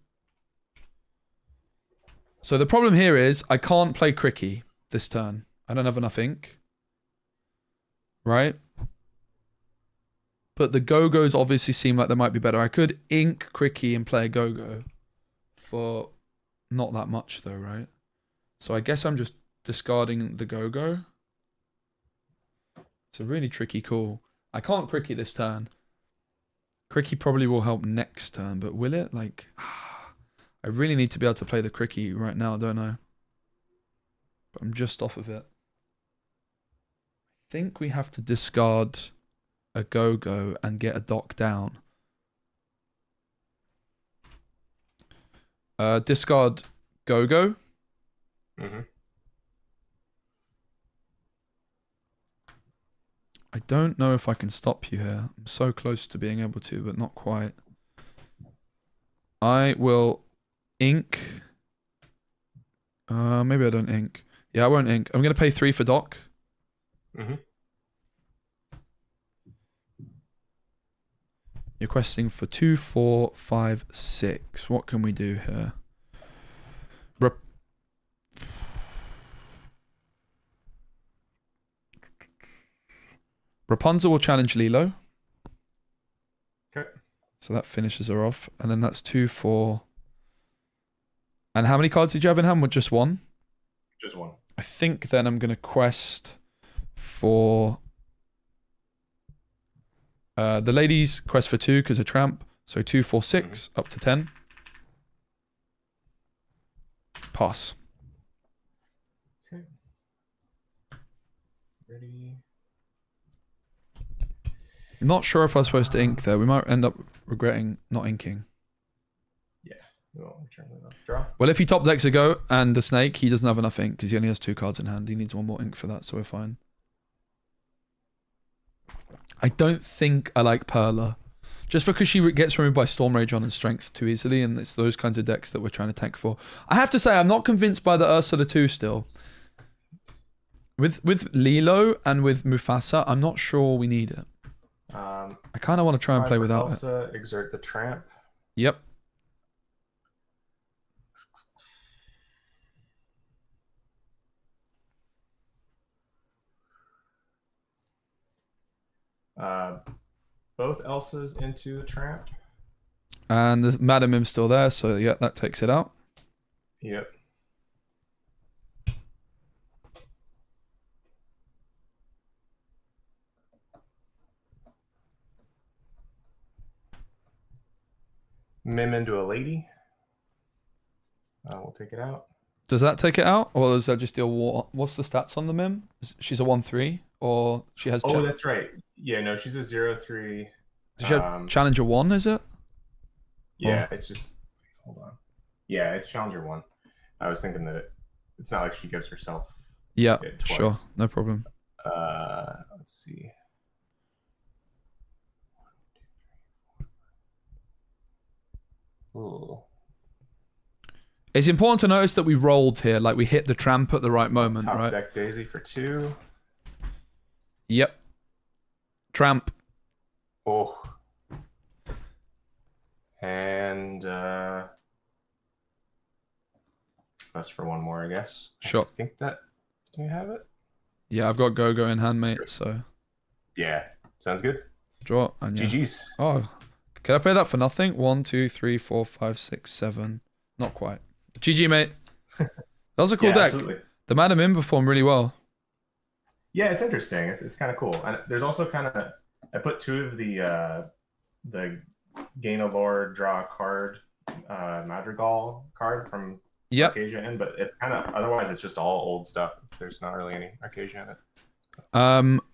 So the problem here is I can't play Cricky this turn. I don't have enough ink. Right? But the Go-Go's obviously seem like they might be better. I could ink Cricky and play a Go-Go for not that much though, right? So I guess I'm just discarding the Go-Go. It's a really tricky call. I can't Cricky this turn. Cricky probably will help next turn, but will it? Like, I really need to be able to play the Cricky right now, don't I? But I'm just off of it. I think we have to discard a Go-Go and get a Doc down. Discard Go-Go. Mm-hmm. I don't know if I can stop you here. I'm so close to being able to, but not quite. I will ink. Maybe I don't ink. Yeah, I won't ink. I'm going to pay 3 for dock. Mm-hmm. You're questing for 2, 4, 5, 6. What can we do here? Rapunzel will challenge Lilo. Okay. So that finishes her off. And then that's 2, 4. And how many cards did you have in hand? With just 1? Just 1. I think then I'm going to quest for... the ladies quest for 2 because of Tramp. So 2, 4, 6, up to 10. Pass. Okay. Ready. Not sure if I was supposed to ink there. We might end up regretting not inking. Yeah. We won't return the draw. Well, if he top decks a go and a snake, he doesn't have enough ink because he only has 2 cards in hand. He needs 1 more ink for that, so we're fine. I don't think I like Perla. Just because she gets removed by Storm Rage on and Strength too easily, and it's those kinds of decks that we're trying to tank for. I have to say, I'm not convinced by the Ursula 2 still. With Lilo and with Mufasa, I'm not sure we need it. I kind of want to try and play without Elsa, exert the Tramp. Yep. Both Elsas into the Tramp. And the Madam Mim's still there, so yeah, that takes it out. Yep. Mim into a lady. We'll take it out. Does that take it out, or is that just the what's the stats on the Mim? She's a 1/3, or she has? Oh, that's right. Yeah, no, she's a 0/3. Does she have Challenger 1? Is it? Yeah, it's just. Hold on. Yeah, it's Challenger 1. I was thinking that it's not like she gives herself. Yeah, sure, no problem. Let's see. Ooh. It's important to notice that we rolled here, like we hit the Tramp at the right moment, Top right? deck Daisy for 2. Yep. Tramp. Oh. And that's for 1 more, I guess. Sure. I think that you have it. Yeah, I've got Go-Go in hand, mate, so... Yeah, sounds good. Draw, and yeah. GG's. Oh, can I play that for nothing? 1, 2, 3, 4, 5, 6, 7. Not quite. GG, mate. That was a cool deck. Absolutely. The Madam Mim performed really well. Yeah, it's interesting. It's kind of cool. And there's also kind of... I put 2 of the gain a lore, draw a card, Madrigal card from Archazia in, but it's kind of... Otherwise, it's just all old stuff. There's not really any Archazia in it.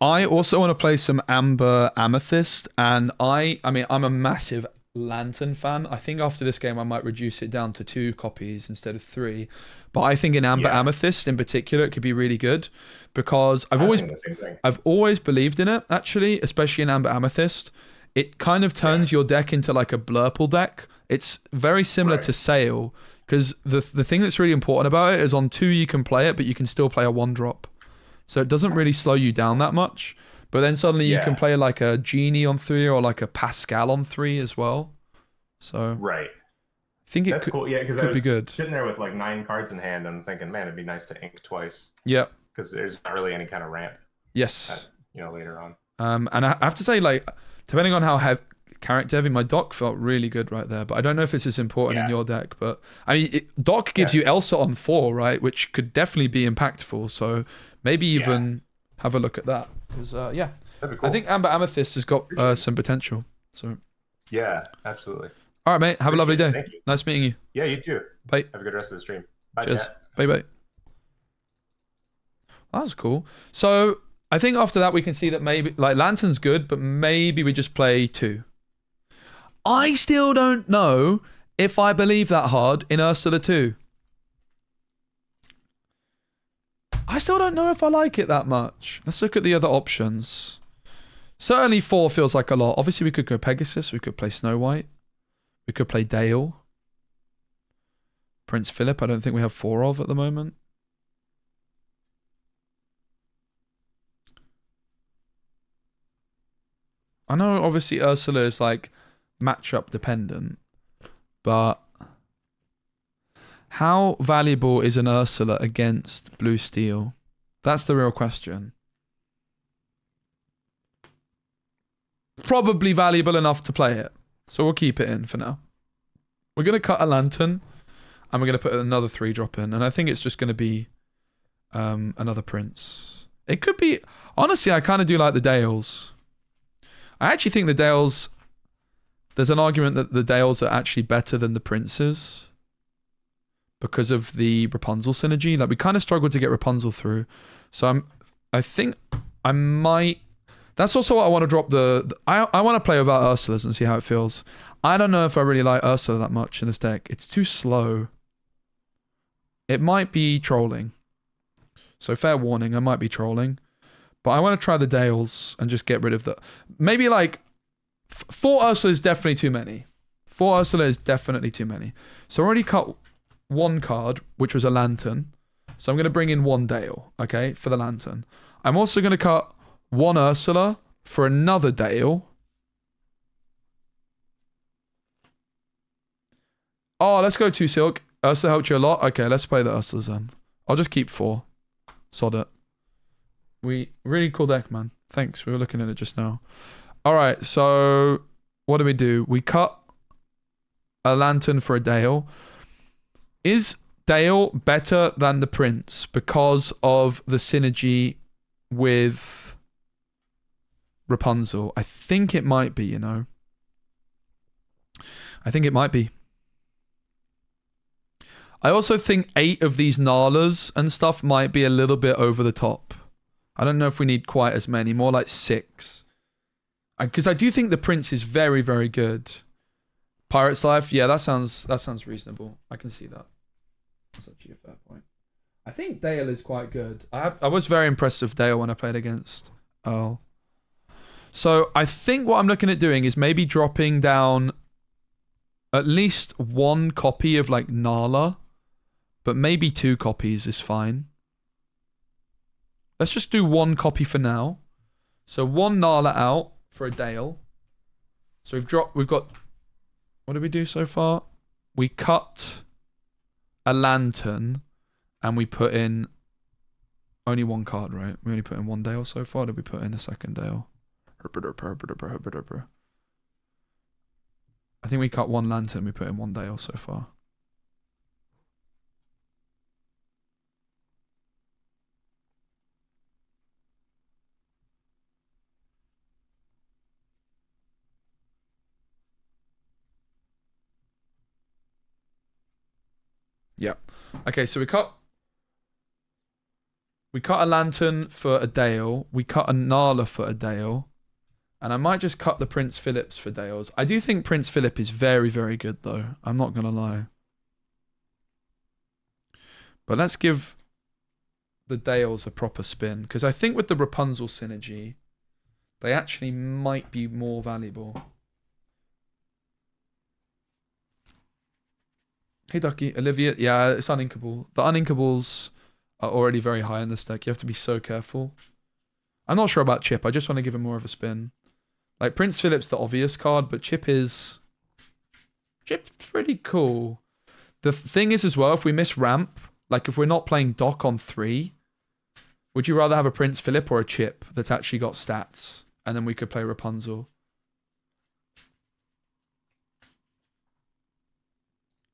I also want to play some Amber Amethyst, and I mean, I'm a massive Lantern fan. I think after this game I might reduce it down to 2 copies instead of 3, but I think in Amber Amethyst in particular it could be really good because I've always believed in it, actually, especially in Amber Amethyst. It kind of turns your deck into like a Blurple deck. It's very similar to Sail, because the thing that's really important about it is on 2 you can play it, but you can still play a 1-drop, so it doesn't really slow you down that much. But then suddenly you can play like a Genie on 3 or like a Pascal on 3 as well. So right. I think That's cool. Yeah, because I was be good. Sitting there with like 9 cards in hand and thinking, man, it'd be nice to ink twice. Yeah. Because there's not really any kind of ramp. Yes. Later on. And I have to say, like, depending on how character heavy, my dock felt really good right there. But I don't know if it's as important in your deck. But I mean, dock gives you Elsa on 4, right? Which could definitely be impactful. So maybe even have a look at that. Because, that'd be cool. I think Amber Amethyst has got some potential. So yeah, absolutely. All right, mate. Have a lovely day. Thank you. Nice meeting you. Yeah, you too. Bye. Have a good rest of the stream. Bye, Cheers. chat. Bye. That was cool. So I think after that we can see that maybe like Lantern's good, but maybe we just play 2. I still don't know if I believe that hard in Ursula 2. I still don't know if I like it that much. Let's look at the other options. Certainly 4 feels like a lot. Obviously, we could go Pegasus. We could play Snow White. We could play Dale. Prince Philip, I don't think we have 4 of at the moment. I know, obviously, Ursula is like matchup dependent, but how valuable is an Ursula against Blue Steel? That's the real question. Probably valuable enough to play it, so we'll keep it in for now. We're going to cut a Lantern, and we're going to put another 3-drop in, and I think it's just going to be another Prince. It could be... Honestly, I kind of do like the Dales. I actually think the Dales... There's an argument that the Dales are actually better than the Princes because of the Rapunzel synergy. Like, we kind of struggled to get Rapunzel through. So I think I might... That's also what I want to drop I want to play without Ursulas and see how it feels. I don't know if I really like Ursula that much in this deck. It's too slow. It might be trolling. So fair warning, I might be trolling. But I want to try the Dales and just get rid of the... Maybe like... 4 Ursula is definitely too many. 4 Ursula is definitely too many. So I already cut 1 card, which was a Lantern. So I'm going to bring in 1 Dale, okay, for the Lantern. I'm also going to cut 1 Ursula for another Dale. Oh, let's go 2 Silk. Ursula helped you a lot. Okay, let's play the Ursulas then. I'll just keep 4. Sod it. Really cool deck, man. Thanks. We were looking at it just now. All right, so what do? We cut a Lantern for a Dale. Is Dale better than the Prince because of the synergy with Rapunzel? I think it might be, you know. I think it might be. I also think 8 of these Nalas and stuff might be a little bit over the top. I don't know if we need quite as many, more like 6. Because I do think the Prince is very, very good. Pirate's Life, yeah, that sounds reasonable. I can see that. That's actually a fair point. I think Dale is quite good. I was very impressed with Dale when I played against Earl. So I think what I'm looking at doing is maybe dropping down at least 1 copy of like Nala, but maybe 2 copies is fine. Let's just do 1 copy for now. So 1 Nala out for a Dale. So we've got, what did we do so far? We cut a Lantern and we put in only 1 card, right? We only put in 1 Dale so far. Did we put in a second Dale? I think we cut 1 Lantern, we put in 1 Dale so far. Yeah. Okay, so we cut a Lantern for a Dale. We cut a Nala for a Dale. And I might just cut the Prince Philips for Dales. I do think Prince Philip is very, very good, though. I'm not going to lie. But let's give the Dales a proper spin. Because I think with the Rapunzel synergy, they actually might be more valuable. Hey, Ducky. Olivia. Yeah, it's uninkable. The uninkables are already very high in this deck. You have to be so careful. I'm not sure about Chip. I just want to give him more of a spin. Like, Prince Philip's the obvious card, but Chip's pretty cool. The thing is as well, if we miss ramp, like if we're not playing Doc on 3, would you rather have a Prince Philip or a Chip that's actually got stats? And then we could play Rapunzel.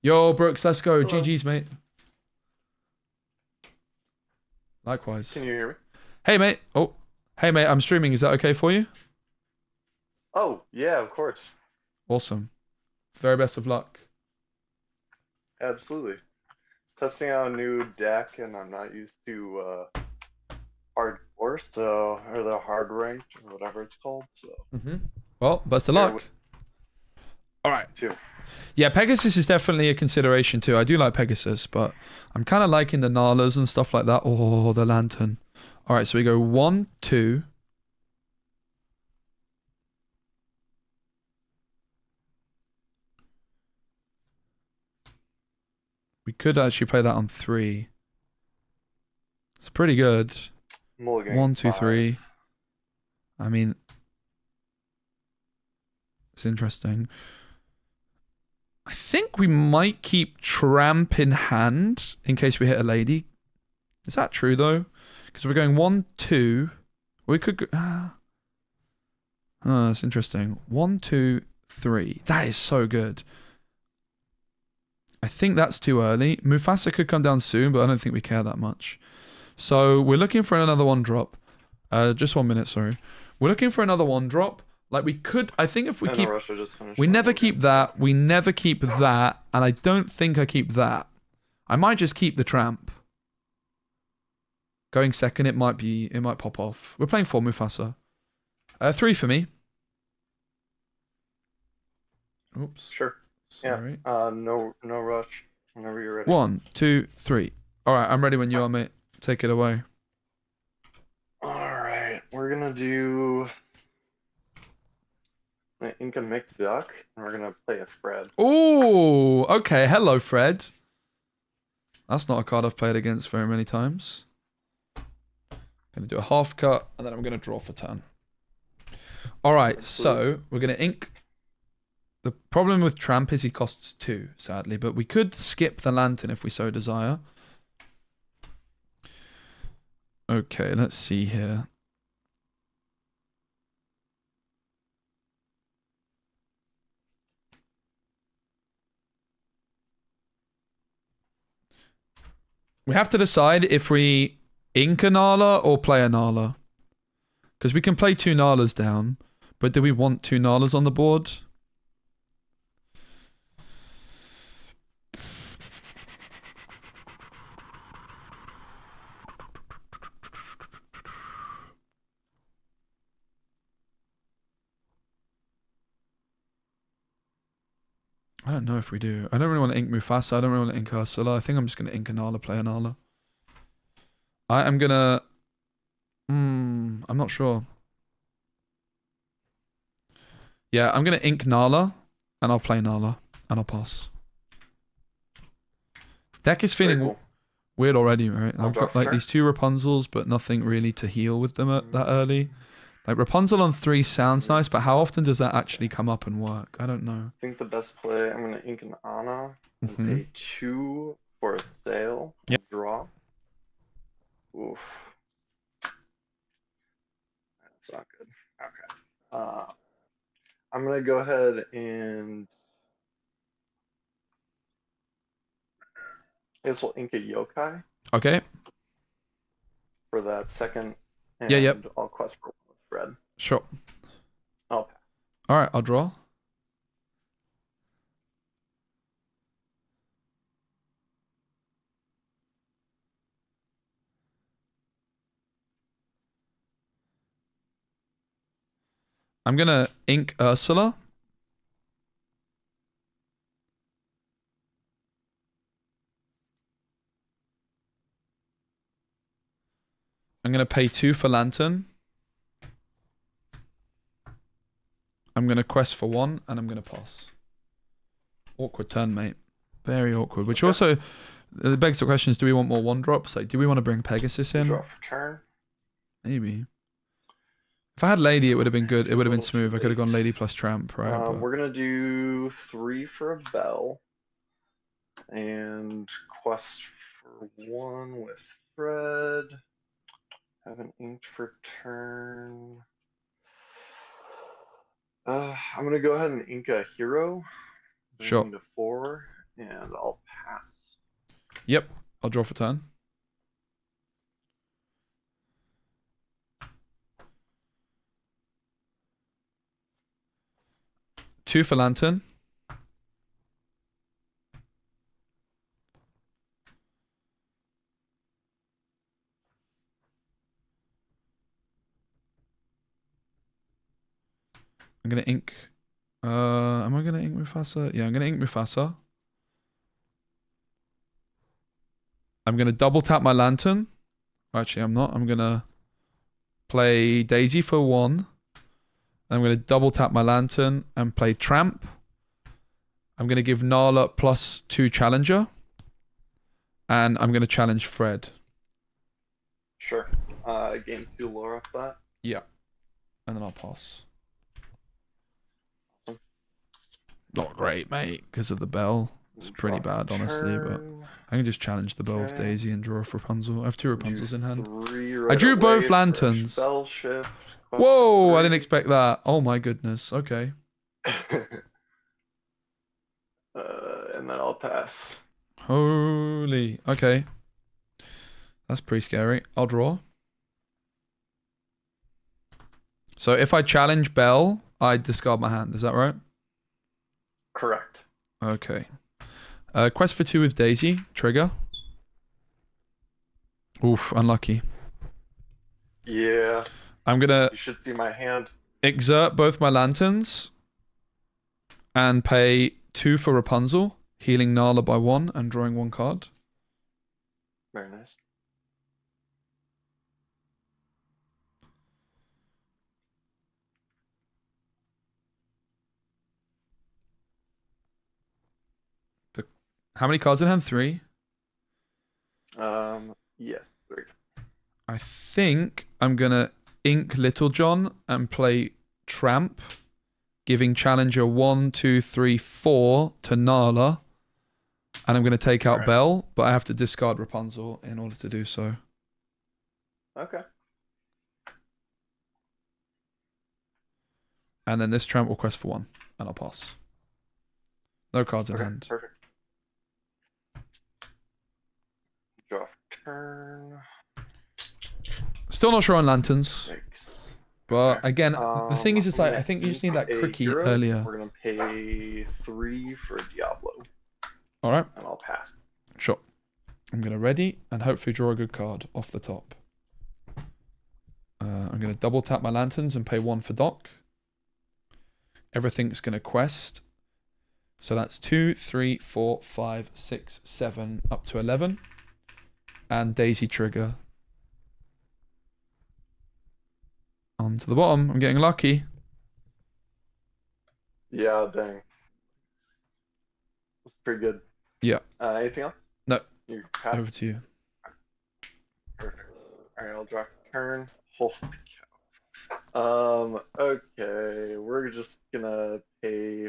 Yo, Brooks, let's go. Hello. GG's, mate. Likewise. Can you hear me? Hey, mate. Oh, hey, mate. I'm streaming. Is that okay for you? Oh, yeah, of course. Awesome. Very best of luck. Absolutely. Testing out a new deck, and I'm not used to hardcore, so, or the hard ranked, or whatever it's called, so. Well, best of Yeah, luck. All right. Too. Yeah, Pegasus is definitely a consideration too. I do like Pegasus, but I'm kind of liking the Nalas and stuff like that. Oh, the Lantern. All right, so we go 1, 2. We could actually play that on 3. It's pretty good. Mulligan 1, 2, 5. 3. I mean, it's interesting. I think we might keep Tramp in hand in case we hit a lady. Is that true though? Because we're going 1, 2. We could go. Oh, that's interesting. 1, 2, 3. That is so good. I think that's too early. Mufasa could come down soon, but I don't think we care that much. So we're looking for another 1-drop. Just 1 minute, sorry. We're looking for another 1-drop. Like we could, I think if we keep, Russia just finished we their never Mulligan. keep that. We never keep that, and I don't think I keep that. I might just keep the Tramp. Going second, it might pop off. We're playing 4 Mufasa. 3 for me. Oops. Sure. Sorry. Yeah. No rush. Whenever you're ready. 1, 2, 3. All right, I'm ready when you are, mate. Take it away. All right. We're gonna do an Inca McDuck, and we're gonna play a Fred. Oh, okay. Hello, Fred. That's not a card I've played against very many times. Gonna do a half cut, and then I'm gonna draw for turn. All right, so we're gonna ink. The problem with Tramp is he costs 2, sadly, but we could skip the lantern if we so desire. Okay, let's see here. We have to decide if we ink a Nala or play a Nala. Because we can play 2 Nalas down, but do we want 2 Nalas on the board? I don't know if we do. I don't really want to ink Mufasa. I don't really want to ink Ursula. I think I'm just going to ink a Nala, play a Nala. I am going to... I'm not sure. Yeah, I'm going to ink Nala, and I'll play Nala, and I'll pass. Deck is feeling Very cool. weird already, right? I'll I've draw got for like turn. these 2 Rapunzels, but nothing really to heal with them at that early. Like Rapunzel on 3 sounds nice, but how often does that actually come up and work? I don't know. I think the best play, I'm gonna ink an Anna and Mhm. pay 2 for a sale. Yep. Draw. Oof. That's not good. Okay. I'm gonna go ahead and I guess we'll ink a yokai Okay. for that second. And Yeah, yep. I'll quest for one with Fred. Sure. I'll pass. All right, I'll draw. I'm going to ink Ursula. I'm going to pay 2 for Lantern. I'm going to quest for 1, and I'm going to pass. Awkward turn, mate. Very awkward. Which Okay. also begs the question: is do we want more 1-drops? Like, do we want to bring Pegasus in? Draw for turn. Maybe. If I had Lady, it would have been good. It would have been Little smooth. I could have late. gone Lady plus Tramp, right? But- We're gonna do 3 for a bell, and quest for 1 with Fred. Haven't inked for turn. I'm gonna go ahead and ink a hero. Sure. To 4, and I'll pass. Yep. I'll draw for turn. Two for Lantern. I'm gonna ink. Am I gonna ink Mufasa? Yeah, I'm gonna ink Mufasa. I'm gonna double tap my Lantern. Actually, I'm not. I'm gonna play Daisy for 1. I'm gonna double tap my Lantern and play Tramp. I'm gonna give Nala +2 Challenger. And I'm going to challenge Fred. Sure. Game 2 lore up that. Yeah. And then I'll pass. Awesome. Not great, mate, because of the bell. It's pretty Draw bad, honestly, but turn. I can just challenge the bell with Okay. Daisy and draw off Rapunzel. I have 2 Do Rapunzels in hand. 3 I right drew away both for lanterns. Spell shift. Quest Whoa, I 3. didn't expect that. Oh my goodness. Okay. And then I'll pass. Holy. Okay. That's pretty scary. I'll draw. So if I challenge Bell, I discard my hand. Is that right? Correct. Okay. Quest for 2 with Daisy. Trigger. Oof, unlucky. Yeah. I'm going to You should see my hand. exert both my lanterns and pay 2 for Rapunzel, healing Nala by 1 and drawing 1 card. Very nice. How many cards in hand? 3? Yes, 3. I think I'm going to ink Little John and play Tramp, giving challenger 1, 2, 3, 4 to Nala. And I'm going to take out Alright. Belle, but I have to discard Rapunzel in order to do so. Okay. And then this Tramp will quest for 1, and I'll pass. No cards in Okay, hand. perfect. Draw for turn. Still not sure on lanterns, Yikes. but Okay. again, the thing is, it's I'm like, gonna I think you just need ink that a cricket hero. earlier. We're gonna pay 3 for Diablo, All right, and I'll pass. sure. I'm going to ready and hopefully draw a good card off the top. I'm going to double tap my lanterns and pay 1 for Doc. Everything's going to quest. So that's 2, 3, 4, 5, 6, 7, up to 11. And Daisy trigger. On to the bottom. I'm getting lucky. Yeah, dang. That's pretty good. Yeah. Anything else? No. You pass. Over to you. Perfect. Alright, I'll draw a turn. Holy cow. Okay, we're just gonna pay.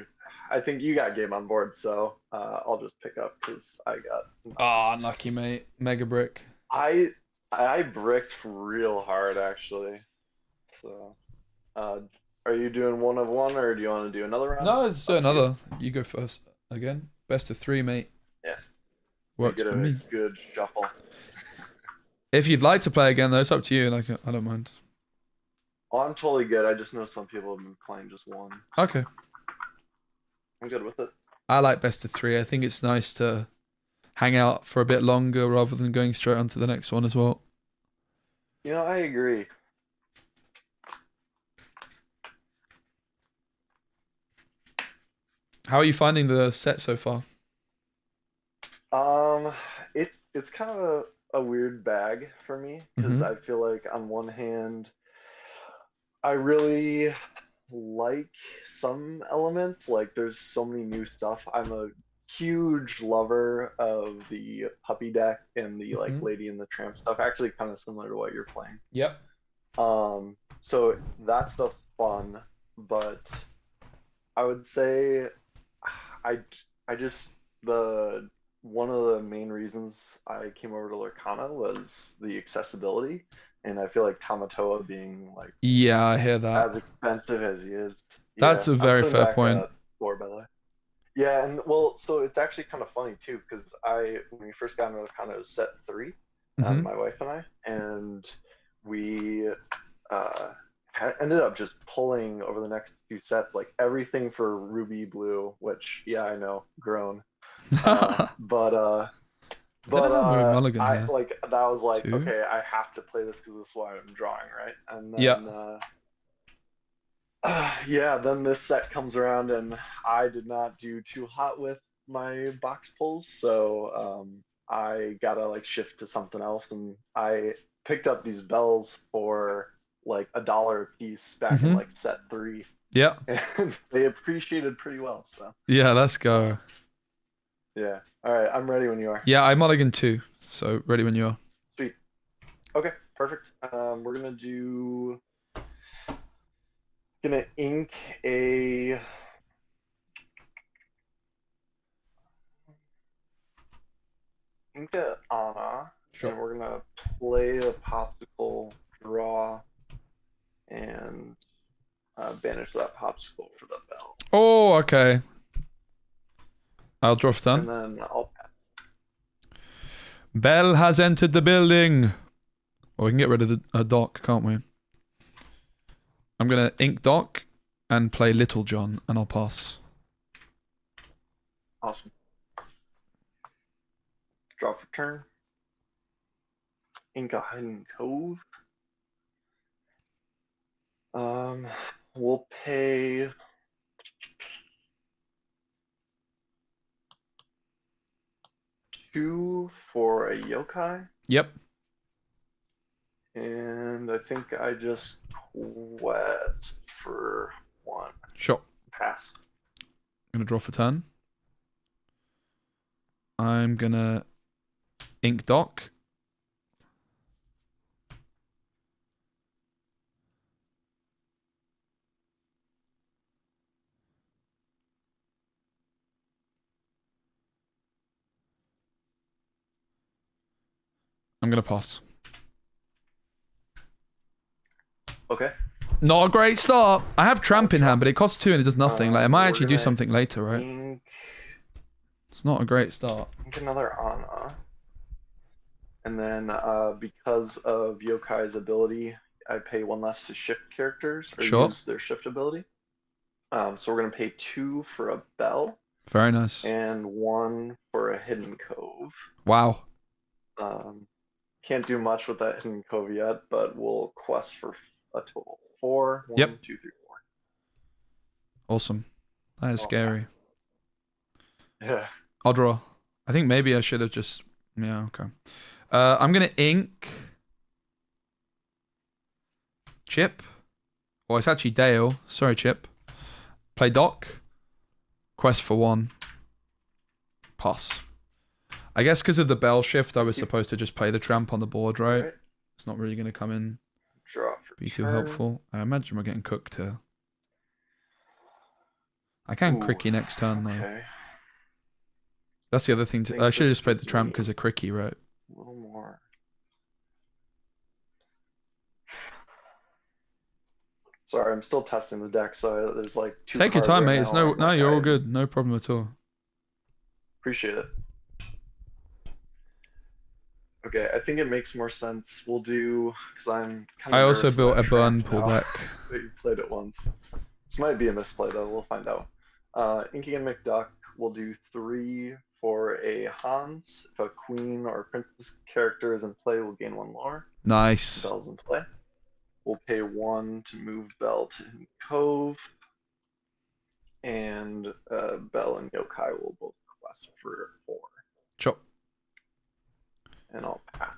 I think you got game on board, so I'll just pick up because I got. Ah, unlucky, mate. Mega brick. I bricked real hard actually. So, are you doing 1 of 1 or do you want to do another round? No, it's another. You go first again. Best of 3, mate. Yeah. Works Get for a me. good shuffle. If you'd like to play again, though, it's up to you. Like, I don't mind. Oh, I'm totally good. I just know some people have been playing just 1. Okay. I'm good with it. I like best of 3. I think it's nice to hang out for a bit longer rather than going straight on to the next one as well. You know, I agree. How are you finding the set so far? It's kind of a weird bag for me because I feel like on one hand, I really like some elements. Like there's so many new stuff. I'm a huge lover of the puppy deck and the like Lady and the Tramp stuff. Actually, kind of similar to what you're playing. Yep. So that stuff's fun, but I would say I just one of the main reasons I came over to Lorcana was the accessibility, and I feel like Tamatoa being like Yeah, I hear that. as expensive as he is. That's a I'm very putting fair back point. that score, by the way. Yeah, and well, so it's actually kind of funny too, because when we first got into Lorcana, it was set 3, my wife and I, and we ended up just pulling over the next few sets, like everything for Ruby Blue, which I know, grown. Mulligan I here. like that was like, 2. okay, I have to play this because this is why I'm drawing, right? And then then this set comes around and I did not do too hot with my box pulls, so I gotta like shift to something else, and I picked up these bells for like $1 a piece back in like set 3. Yeah. And they appreciated pretty well, so Yeah, let's go. yeah. All right, I'm ready when you are. Yeah, I mulligan 2. So ready when you are. Sweet. Okay, perfect. We're gonna ink a Anna, Sure. and we're gonna play the popsicle, draw, and banish that popsicle for the bell. Oh, okay. I'll draw for And turn. then I'll pass. Bell has entered the building. Well, we can get rid of the dock, can't we? I'm gonna ink dock and play Little John, and I'll pass. Awesome. Draw for turn. Ink a Hidden Cove. We'll pay 2 for a yokai, Yep. and I think I just quest for 1. Sure. Pass. Gonna draw for turn. I'm gonna ink dock. I'm gonna pass. Okay. Not a great start. I have Tramp in hand, but it costs 2 and it does nothing. Like, I might We're actually do gonna something later, right? Ink It's not a great start. another Anna. And then because of Yokai's ability, I pay 1 less to shift characters or Sure. use their shift ability. So we're gonna pay 2 for a bell Very nice. and 1 for a hidden cove. Wow. Can't do much with that hidden cove yet, but we'll quest for a total 4. 1, Yep. 2, 3, 4. Awesome. That is scary. Yeah. I'll draw. I think maybe I should have just... Yeah, okay. I'm going to ink... Chip. Well, it's actually Dale. Sorry, Chip. Play Doc. Quest for 1. Pass. I guess because of the bell shift, I was supposed to just play the Tramp on the board, right? Right. It's not really going to come in, Draw for be too turn. helpful. I imagine we're getting cooked here. I can Ooh, Cricky next turn, though. Okay. That's the other thing. Think I should have this just played the gives Tramp me because of Cricky, right? A little more. Sorry, I'm still testing the deck, so there's like 2 Take your cards time, right mate. It's now no, where I'm no, like, you're all I good. No problem at all. Appreciate it. Okay, I think it makes more sense. We'll do, because I'm kind of I also nervous built about a burn Tramp pool now deck. that you played it once. This might be a misplay though, we'll find out. Inking and McDuck, we'll do 3 for a Hans. If a queen or princess character is in play, we'll gain 1 lore. Nice. Bell's in play. We'll pay 1 to move Bell to Hidden Cove. And Bell and Yokai will both quest for 4. Chop. And I'll pass.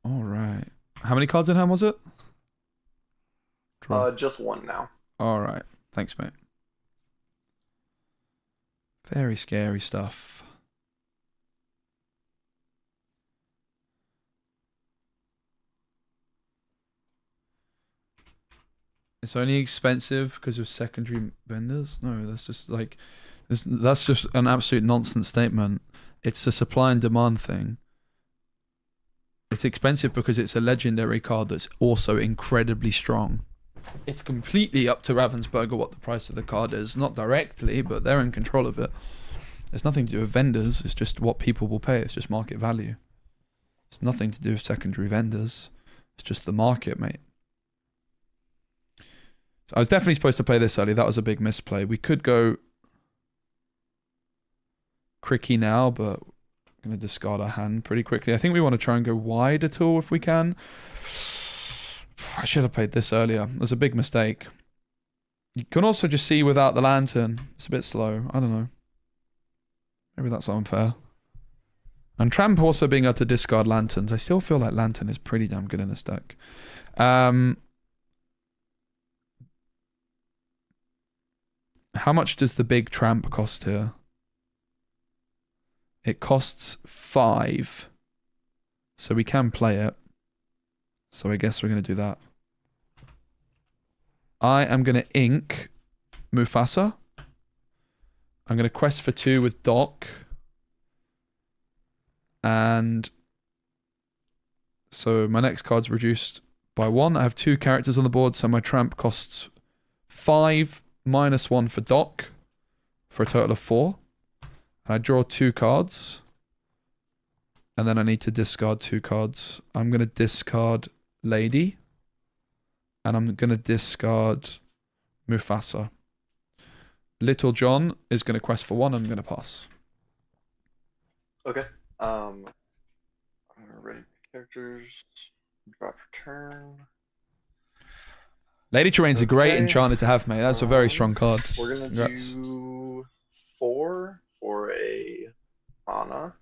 All right. How many cards in hand was it? Draw. Just 1 now. All right. Thanks, mate. Very scary stuff. It's only expensive because of secondary vendors? No, that's just like... That's just an absolute nonsense statement. It's a supply and demand thing. It's expensive because it's a legendary card that's also incredibly strong. It's completely up to Ravensburger what the price of the card is. Not directly, but they're in control of it. There's nothing to do with vendors. It's just what people will pay. It's just market value. It's nothing to do with secondary vendors. It's just the market, mate. So I was definitely supposed to play this early. That was a big misplay. We could go Cricky now, but I'm going to discard our hand pretty quickly. I think we want to try and go wide at all if we can. I should have played this earlier. It was a big mistake. You can also just see without the lantern. It's a bit slow. I don't know. Maybe that's unfair. And Tramp also being able to discard lanterns. I still feel like lantern is pretty damn good in this deck. How much does the big Tramp cost here? It costs 5. So we can play it. So I guess we're going to do that. I am going to ink Mufasa. I'm going to quest for 2 with Doc. And so my next card's reduced by 1. I have 2 characters on the board, so my tramp costs 5 minus 1 for Doc for a total of 4. And I draw 2 cards. And then I need to discard 2 cards. I'm going to discard Lady. And I'm going to discard Mufasa. Little John is going to quest for 1. I'm going to pass. Okay. I'm gonna rate characters. Drop your turn. Lady Terrain's a great Okay. enchanter to have, mate. That's a very strong card. We're gonna Congrats. do 4 for a Ana.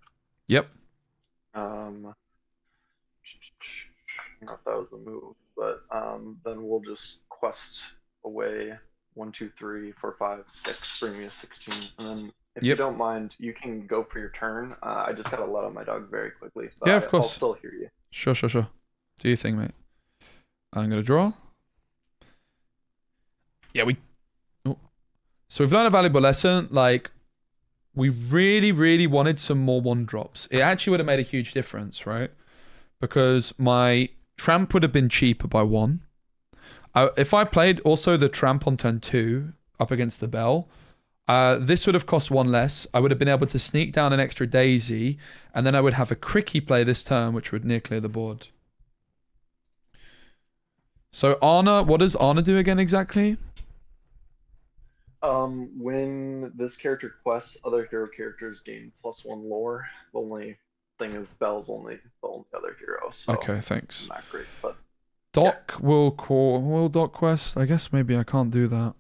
Yep. Not if that was the move, but then we'll just quest away 1, 2, 3, 4, 5, 6, bring me a 16, and then if you Yep. don't mind, you can go for your turn. I just gotta let out my dog very quickly. But Yeah, of course. I'll still hear you. Sure. Do your thing, mate. I'm going to draw. Yeah, So we've learned a valuable lesson. Like, we really, really wanted some more 1-drops. It actually would have made a huge difference, right? Because my tramp would have been cheaper by 1. If I played also the tramp on turn 2 up against the bell, this would have cost 1 less. I would have been able to sneak down an extra daisy, and then I would have a cricky play this turn, which would near clear the board. So Ana, what does Ana do again exactly? When this character quests, other hero characters gain +1 lore. The only thing is Bell's the only other hero, so Okay, thanks. not great, but Doc will Doc quest? I guess maybe I can't do that.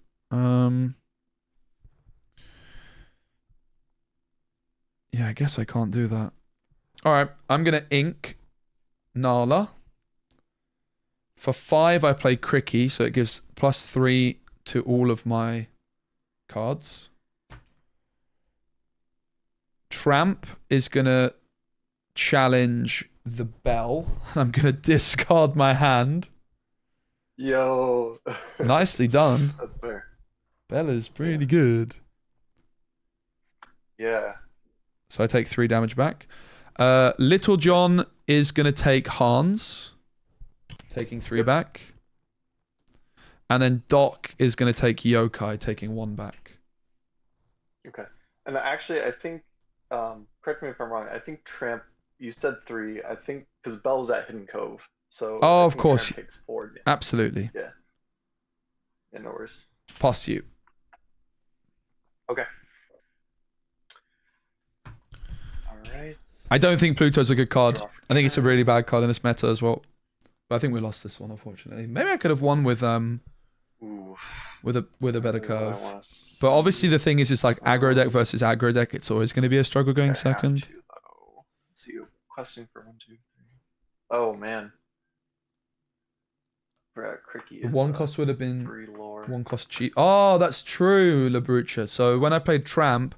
Yeah, I guess I can't do that. Alright, I'm gonna ink Nala. For 5 I play Cricky, so it gives +3 to all of my cards. Tramp is gonna challenge the bell. I'm gonna discard my hand. yo, Nicely done. that's fair. Bella's pretty good. Yeah. So I take 3 damage back. Little John is gonna take Hans, taking 3 back. And then Doc is gonna take Yokai, taking 1 back. Okay. And actually, I think, correct me if I'm wrong. I think Tramp, you said 3. I think because Bell's at Hidden Cove, so Oh, I of think course. Tramp takes 4. Absolutely. Yeah, no worries. Pass to you. Okay. All right. I don't think Pluto's a good card. Draw for I think it's a turn. really bad card in this meta as well. But I think we lost this one, unfortunately. Maybe I could have won with Ooh. with a better What I curve. wanna But obviously see. the thing is, it's like aggro deck versus aggro deck. It's always going to be a struggle going I have second. to, though. Let's see, questing for 1, 2, 3. Oh man. Forgot Cricky The is 1 cost would have been 3 lore. 1 cost cheap. Oh, that's true, Labrucha. So when I played Tramp,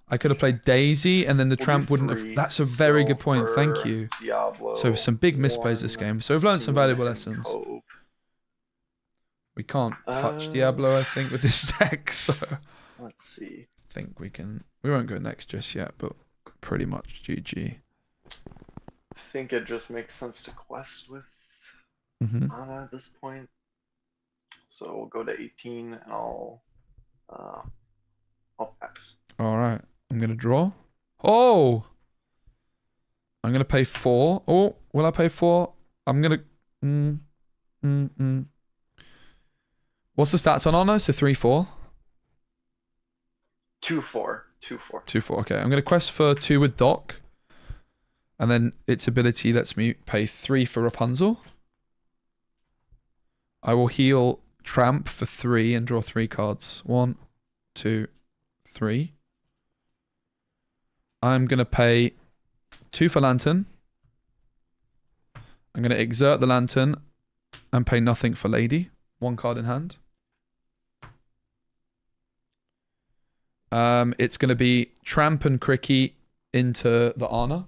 I could have played Daisy, and then the We'll Tramp do wouldn't 3 have. That's a very good point. Thank silver, you. Diablo, So some big misplays this 1, game. So we've learned some 2, valuable and lessons. Cove. We can't touch Uh, Diablo, I think, with this deck. So Let's see. I think we can. We won't go next just yet, but pretty much GG. I think it just makes sense to quest with hmm Ana at this point. So we'll go to 18 and I'll pass. All right. I'm gonna draw. Oh. I'm gonna pay 4. Oh, will I pay 4? I'm gonna. What's the stats on Honor? So 3-4. 2-4. 2-4. 2-4. Okay. I'm gonna quest for 2 with Doc, and then its ability lets me pay 3 for Rapunzel. I will heal Tramp for 3 and draw 3 cards. 1, 2, 3. I'm going to pay 2 for Lantern. I'm going to exert the Lantern and pay nothing for Lady. 1 card in hand. It's going to be Tramp and Cricky into the Ana.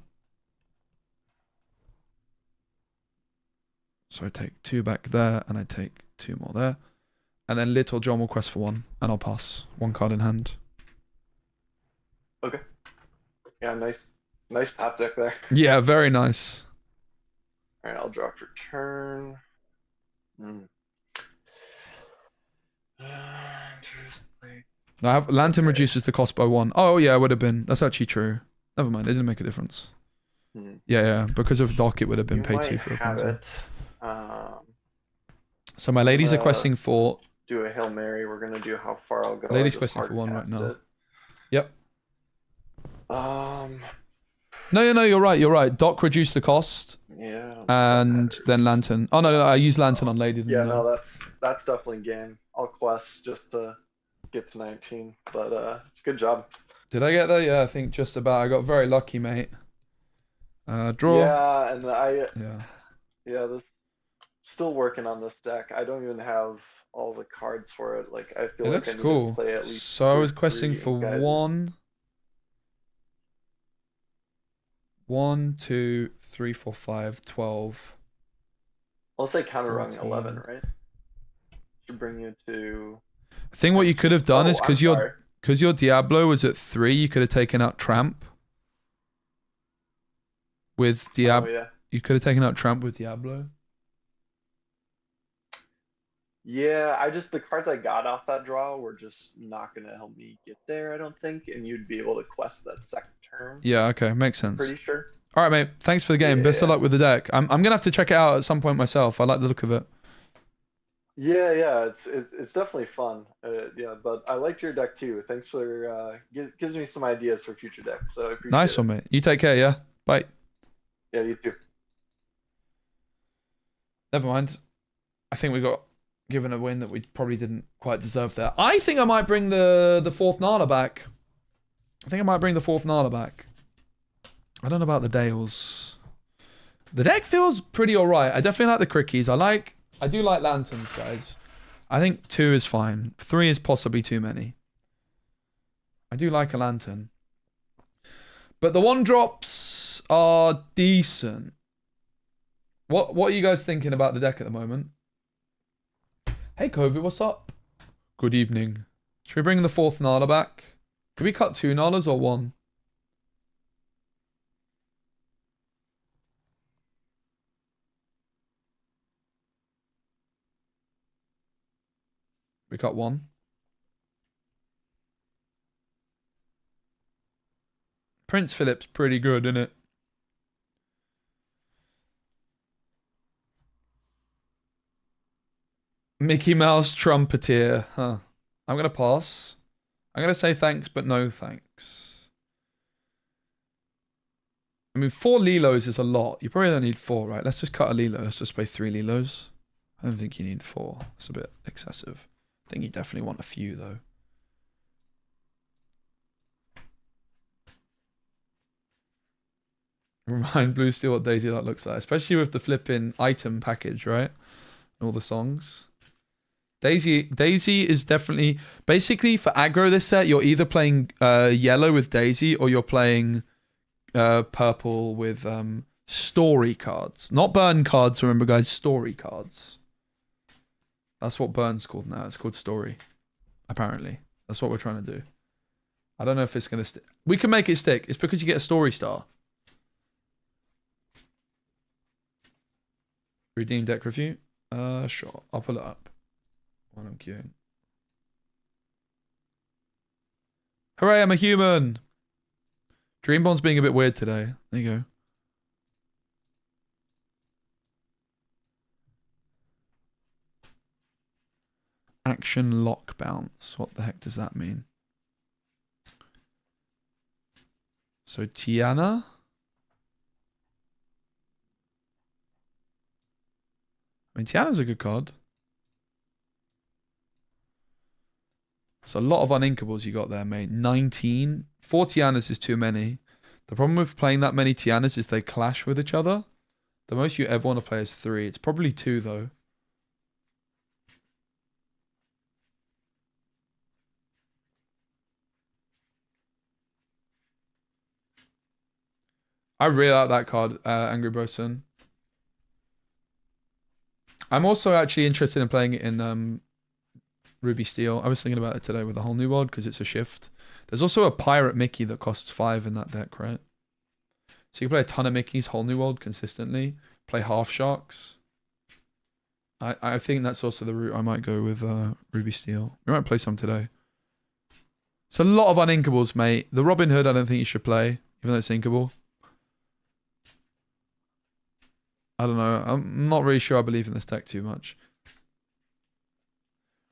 So I take 2 back there, and I take 2 more there. And then Little John will quest for 1, and I'll pass 1 card in hand. Okay. Yeah, nice top deck there. Yeah, very nice. All right, I'll draw for turn. I have Lantern Okay. reduces the cost by 1. Oh yeah, it would have been. That's actually true. Never mind, it didn't make a difference. Yeah, because of Doc, it would have been You pay 2 might for a have pencil. it. So my ladies are questing for. Do a Hail Mary. We're gonna do how far I'll go. Ladies I just questing for hard 1 right passed now. it. Yep. No, You're right. You're right. Doc reduced the cost, yeah. and then Lantern. Oh no, I used Lantern on Lady. Yeah, no, that's definitely game. I'll quest just to get to 19, but good job. Did I get there? Yeah, I think just about. I got very lucky, mate. Draw. Yeah, and Yeah. this still working on this deck. I don't even have all the cards for it. Like I feel It like looks I need cool. to play at least. So I was 3 questing for guys. 1. 1, 2, 3, 4, 5, 12. I'll say counter rung 14. 11, right? Should bring you to. I think what you could have done is I'm because sorry. your Diablo was at 3, you could have taken out Tramp. With Diablo, yeah. you could have taken out Tramp with Diablo. Yeah, the cards I got off that draw were just not gonna help me get there, I don't think, and you'd be able to quest that second turn. Yeah, okay, makes sense. Pretty sure. All right, mate. Thanks for the game. Best of Yeah. luck with the deck. I'm gonna have to check it out at some point myself. I like the look of it. Yeah, it's definitely fun. Yeah, but I liked your deck too. Thanks for gives me some ideas for future decks. So I appreciate Nice it. one, mate. You take care. Yeah. Bye. Yeah, you too. Never mind. I think we got given a win that we probably didn't quite deserve there. I think I might bring the 4th Nala back. I think I might bring the 4th Nala back. I don't know about the Dales. The deck feels pretty alright. I definitely like the Crickies. I do like Lanterns, guys. I think 2 is fine. 3 is possibly too many. I do like a Lantern. But the 1-drops are decent. What are you guys thinking about the deck at the moment? Hey, COVID, what's up? Good evening. Should we bring the 4th Nala back? Did we cut 2 Nalas or 1? We cut 1. Prince Philip's pretty good, isn't it? Mickey Mouse Trumpeteer. Huh. I'm going to pass. I'm going to say thanks, but no thanks. I mean, 4 Lilos is a lot. You probably don't need 4, right? Let's just cut a Lilo. Let's just play 3 Lilos. I don't think you need 4. It's a bit excessive. I think you definitely want a few, though. Remind Blue Steel what Daisy that looks like. Especially with the flipping item package, right? And all the songs. Daisy is definitely... Basically, for aggro this set, you're either playing yellow with Daisy or you're playing purple with story cards. Not burn cards, remember, guys. Story cards. That's what burn's called now. It's called story. Apparently. That's what we're trying to do. I don't know if it's going to stick. We can make it stick. It's because you get a story star. Redeem deck review? Sure. I'll pull it up while I'm queuing. Hooray, I'm a human! Dreambond's being a bit weird today. There you go. Action lock bounce. What the heck does that mean? So Tiana? I mean, Tiana's a good card. It's a lot of uninkables you got there, mate. 19. 4 Tianas is too many. The problem with playing that many Tianas is they clash with each other. The most you ever want to play is 3. It's probably 2, though. I really like that card, Angry Bosun. I'm also actually interested in playing it in Ruby Steel. I was thinking about it today with the whole new world because it's a shift. There's also a Pirate Mickey that costs 5 in that deck, right? So you can play a ton of Mickeys, whole new world consistently. Play half sharks. I think that's also the route I might go with Ruby Steel. We might play some today. It's a lot of uninkables, mate. The Robin Hood I don't think you should play, even though it's inkable. I don't know. I'm not really sure I believe in this deck too much.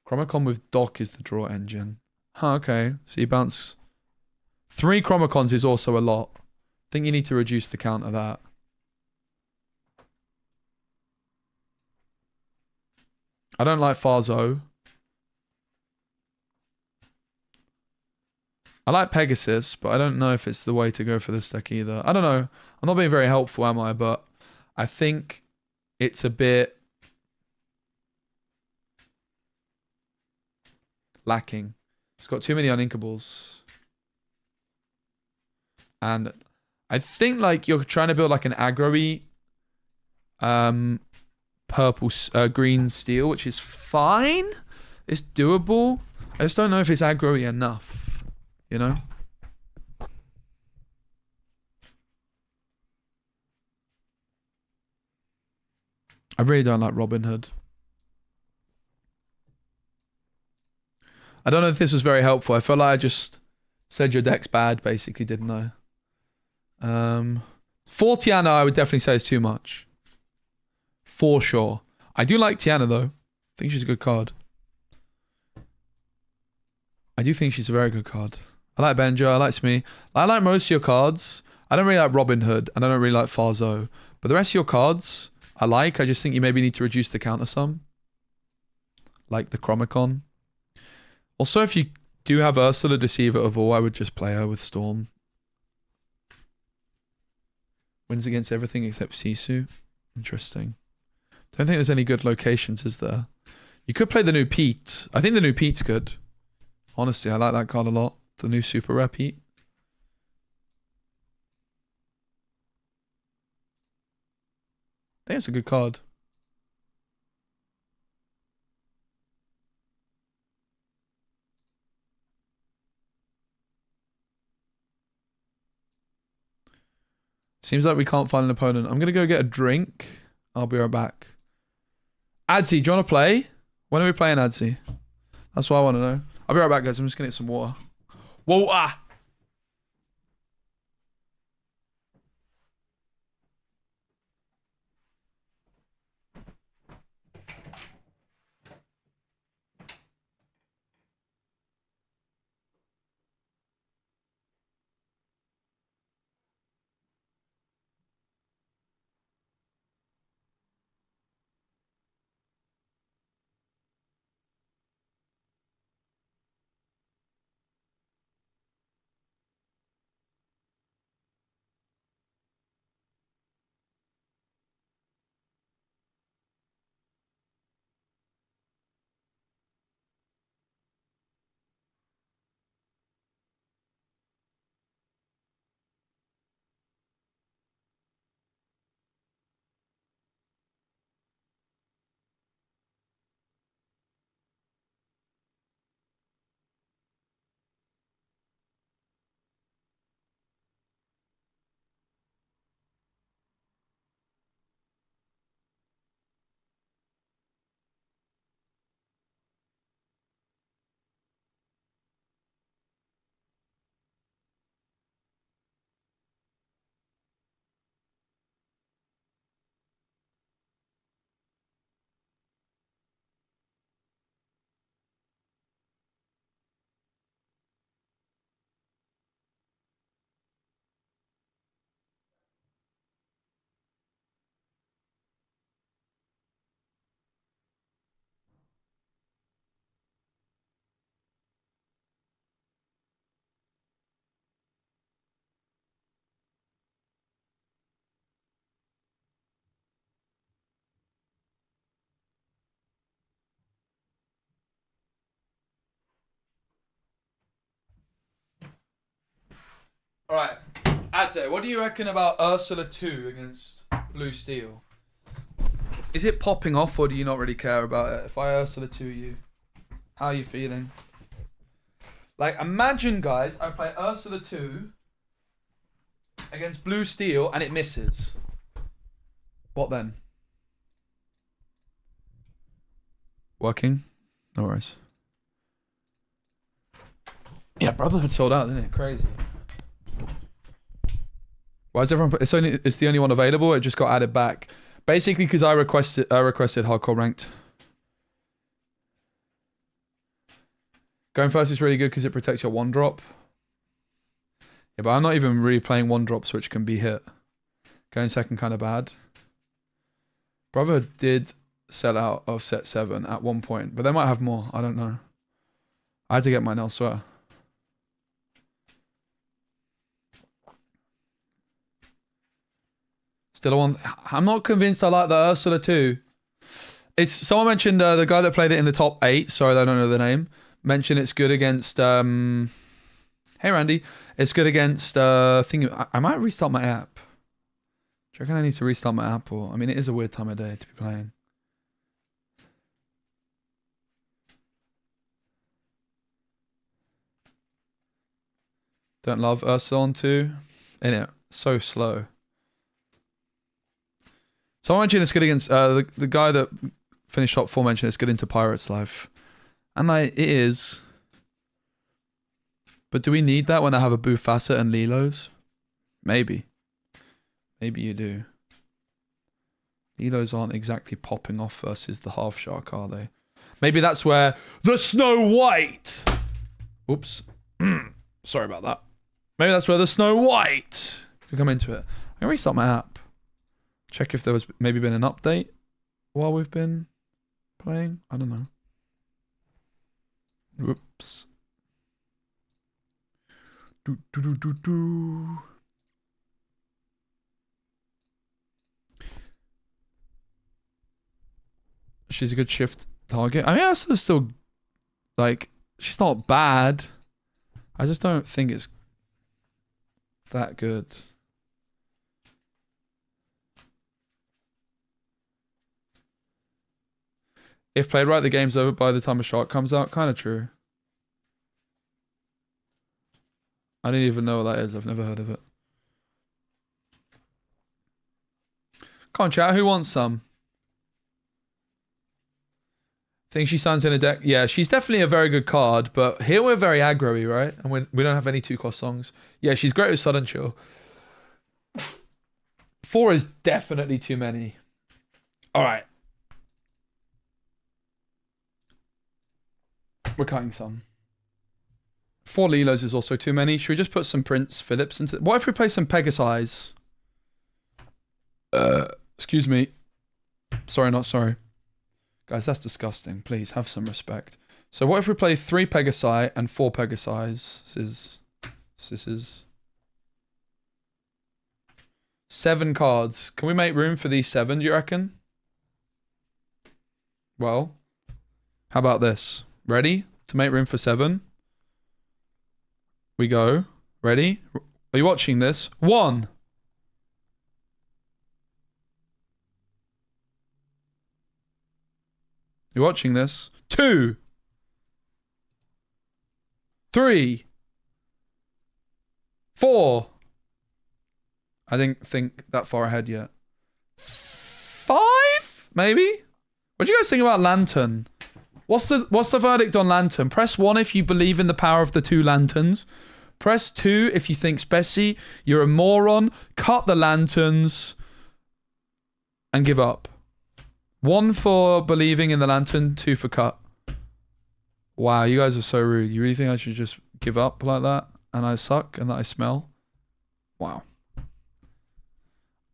Chromacon with Dock is the draw engine. Huh, okay. So you bounce... 3 Chromacons is also a lot. I think you need to reduce the count of that. I don't like Farzo. I like Pegasus, but I don't know if it's the way to go for this deck either. I don't know. I'm not being very helpful, am I? But I think it's a bit lacking. It's got too many uninkables. And I think like you're trying to build like an aggro-y purple green steel, which is fine. It's doable. I just don't know if it's aggro-y enough, you know? I really don't like Robin Hood. I don't know if this was very helpful. I feel like I just said your deck's bad, basically, didn't I? 4 Tiana, I would definitely say is too much. For sure. I do like Tiana, though. I think she's a good card. I do think she's a very good card. I like Benja, I like Smee. I like most of your cards. I don't really like Robin Hood, and I don't really like Farzo. But the rest of your cards, I like. I just think you maybe need to reduce the counter some. Like the Chromacon. Also, if you do have Ursula Deceiver of all, I would just play her with Storm. Wins against everything except Sisu. Interesting. Don't think there's any good locations, is there? You could play the new Pete. I think the new Pete's good. Honestly, I like that card a lot. The new super rare Pete. I think it's a good card. Seems like we can't find an opponent. I'm going to go get a drink. I'll be right back. Adzi, do you want to play? When are we playing Adzi? That's what I want to know. I'll be right back, guys. I'm just going to get some water. Water! Alright, Adze, what do you reckon about Ursula 2 against Blue Steel? Is it popping off, or do you not really care about it? If I Ursula 2 you, how are you feeling? Like, imagine, guys, I play Ursula 2 against Blue Steel and it misses. What then? Working? No worries. Yeah, Brotherhood sold out, didn't it? Crazy. Why is everyone? It's the only one available. It just got added back, basically because I requested hardcore ranked. Going first is really good because it protects your one drop. Yeah, but I'm not even really playing one drops which can be hit. Going second kind of bad. Brotherhood did sell out of set 7 at one point, but they might have more. I don't know. I had to get mine elsewhere. Still one. I'm not convinced I like the Ursula 2. It's someone mentioned the guy that played it in the top 8. Sorry, I don't know the name. Mentioned it's good against. Hey Randy, it's good against. I might restart my app. Do you reckon I need to restart my app? Or I mean, it is a weird time of day to be playing. Don't love Ursula 2. Innit? So slow. Someone mentioned it's good against the guy that finished top 4 mentioned it's good into Pirate's Life. And like it is. But do we need that when I have a Bufasa and Lilos? Maybe. Maybe you do. Lilos aren't exactly popping off versus the Half Shark, are they? Maybe that's where the Snow White. Oops. Sorry about that. Maybe that's where the Snow White could come into it. I'm gonna restart my app. Check if there was maybe been an update while we've been playing. I don't know. Whoops. She's a good shift target. I mean, that's still like she's not bad. I just don't think it's that good. If played right, the game's over by the time a shark comes out. Kind of true. I don't even know what that is. I've never heard of it. Come on, chat. Who wants some? Think she signs in a deck? Yeah, she's definitely a very good card, but here we're very aggro-y, right? And we don't have any 2-cost songs. Yeah, she's great with Sudden Chill. 4 is definitely too many. All right. We're cutting some. 4 Lilos is also too many. Should we just put some Prince Phillips into... What if we play some Pegasi? Excuse me. Sorry, not sorry. Guys, that's disgusting. Please, have some respect. So what if we play 3 Pegasi and 4 Pegasis? This is 7 cards. Can we make room for these 7, do you reckon? Well, how about this? Ready? To make room for 7. We go. Ready? Are you watching this? 1. You watching this? 2. 3. 4. I didn't think that far ahead yet. 5? Maybe? What do you guys think about Lantern? What's the verdict on Lantern? Press 1 if you believe in the power of the 2 lanterns. Press 2 if you think Spessy, you're a moron. Cut the lanterns and give up. 1 for believing in the lantern, 2 for cut. Wow, you guys are so rude. You really think I should just give up like that? And I suck and that I smell? Wow.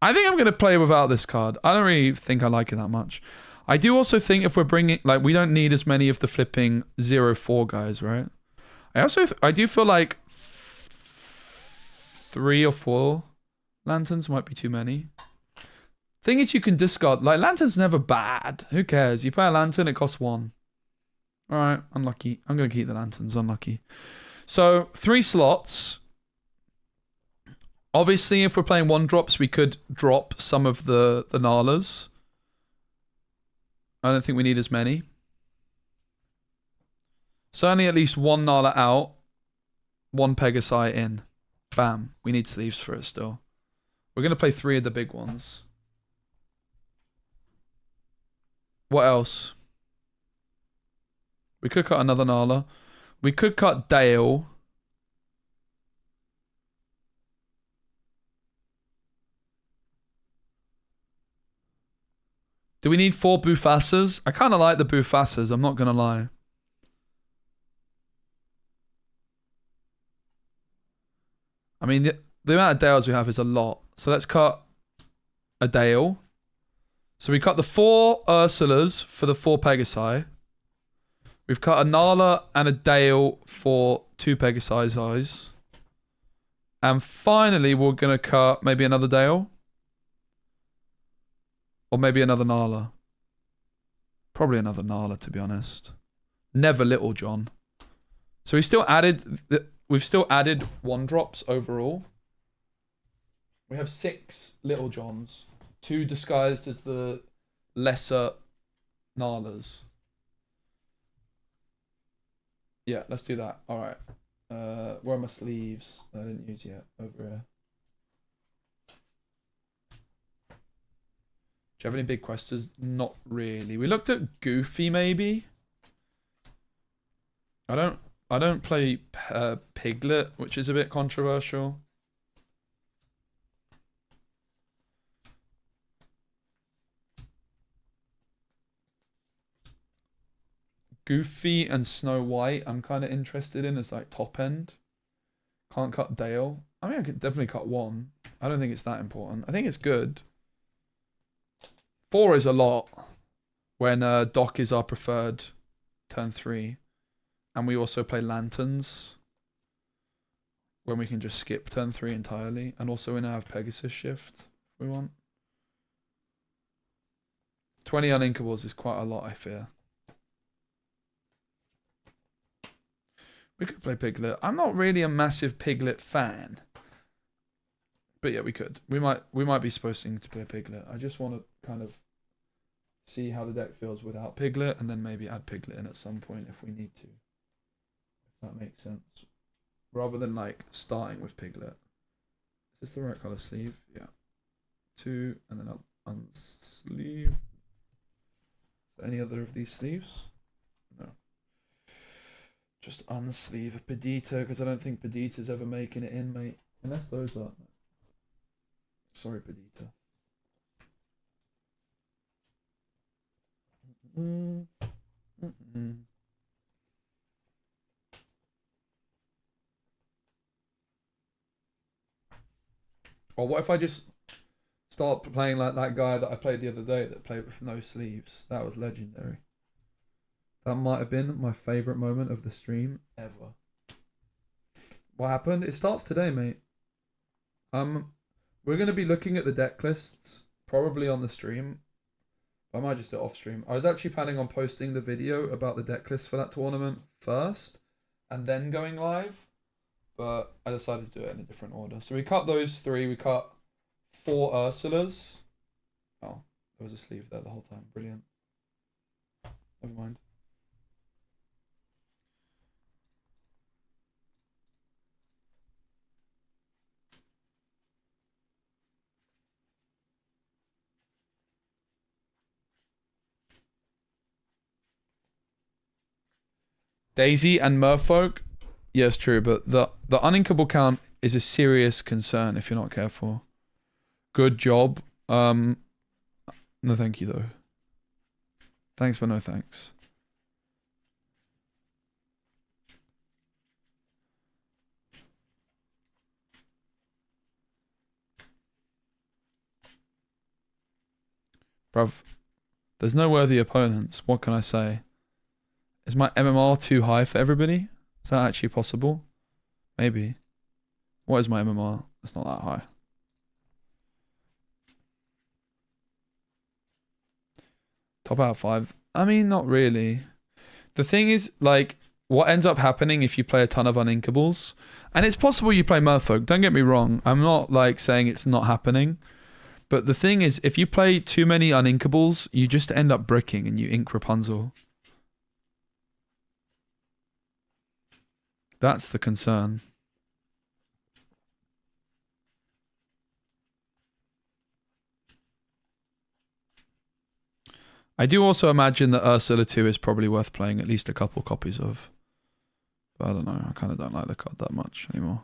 I think I'm going to play without this card. I don't really think I like it that much. I do also think if we're bringing... Like, we don't need as many of the flipping 0-4 guys, right? I do feel like 3 or 4 lanterns might be too many. Thing is, you can discard... Like, lantern's never bad. Who cares? You play a lantern, it costs 1. Alright, unlucky. I'm going to keep the lanterns, unlucky. So, 3 slots. Obviously, if we're playing 1-drops, we could drop some of the Nalas. I don't think we need as many. Certainly at least one Nala out, one Pegasi in. Bam. We need sleeves for it still. We're going to play 3 of the big ones. What else? We could cut another Nala. We could cut Dale. Do we need 4 Bufasas? I kind of like the Bufasas, I'm not going to lie. I mean, the amount of Dales we have is a lot. So let's cut a Dale. So we cut the 4 Ursulas for the 4 Pegasi. We've cut a Nala and a Dale for 2 Pegasi's eyes. And finally, we're going to cut maybe another Dale. Or maybe another Nala. Probably another Nala, to be honest. Never Little John. So we still added... We've still added 1-drops overall. We have 6 Little Johns. 2 disguised as the lesser Nalas. Yeah, let's do that. Alright. Where are my sleeves? I didn't use yet. Over here. Do you have any big questions? Not really. We looked at Goofy, maybe. I don't play Piglet, which is a bit controversial. Goofy and Snow White, I'm kind of interested in as like top end. Can't cut Dale. I mean, I could definitely cut 1. I don't think it's that important. I think it's good. 4 is a lot when Doc is our preferred turn 3. And we also play Lanterns when we can just skip turn 3 entirely. And also we now have Pegasus Shift if we want. 20 uninkables is quite a lot, I fear. We could play Piglet. I'm not really a massive Piglet fan. But yeah, we could. We might be supposed to play Piglet. I just want to kind of see how the deck feels without Piglet and then maybe add Piglet in at some point if we need to. That makes sense. Rather than like starting with Piglet. Is this the right color sleeve? Yeah. 2 and then I'll unsleeve. Is there any other of these sleeves? No. Just unsleeve a Perdita because I don't think Perdita's ever making it in, mate. Unless those are. Sorry, Perdita. Or what if I just start playing like that guy that I played the other day that played with no sleeves? That was legendary. That might have been my favourite moment of the stream ever. What happened? It starts today, mate. We're going to be looking at the deck lists probably on the stream. I might just do it off stream. I was actually planning on posting the video about the deck list for that tournament first and then going live. But I decided to do it in a different order. So we cut those 3. We cut 4 Ursulas. Oh, there was a sleeve there the whole time. Brilliant. Never mind. Daisy and Merfolk. Yes, true, but the uninkable count is a serious concern if you're not careful. Good job. No thank you though. Thanks but no thanks. Bruv, there's no worthy opponents. What can I say? Is my MMR too high for everybody? Is that actually possible? Maybe. What is my MMR? It's not that high. Top out of 5. I mean, not really. The thing is, like, what ends up happening if you play a ton of uninkables, and it's possible you play Merfolk, don't get me wrong. I'm not, like, saying it's not happening. But the thing is, if you play too many uninkables, you just end up bricking and you ink Rapunzel. That's the concern. I do also imagine that Ursula 2 is probably worth playing at least a couple copies of. But I don't know. I kind of don't like the card that much anymore.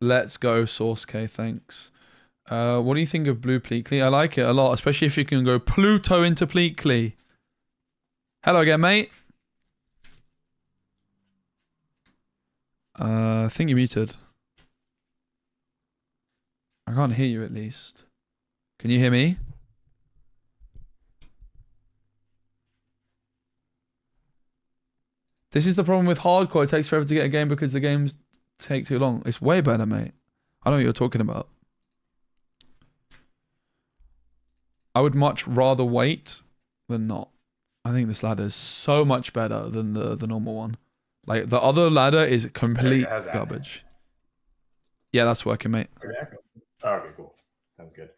Let's go, Source K, thanks. What do you think of Blue Pleakley? I like it a lot, especially if you can go Pluto into Pleakley. Hello again, mate. I think you're muted. I can't hear you at least. Can you hear me? This is the problem with hardcore. It takes forever to get a game because the games take too long. It's way better, mate. I know what you're talking about. I would much rather wait than not. I think this ladder is so much better than the normal one. Like, the other ladder is complete garbage. Yeah, that's working, mate. Okay, cool. Sounds good.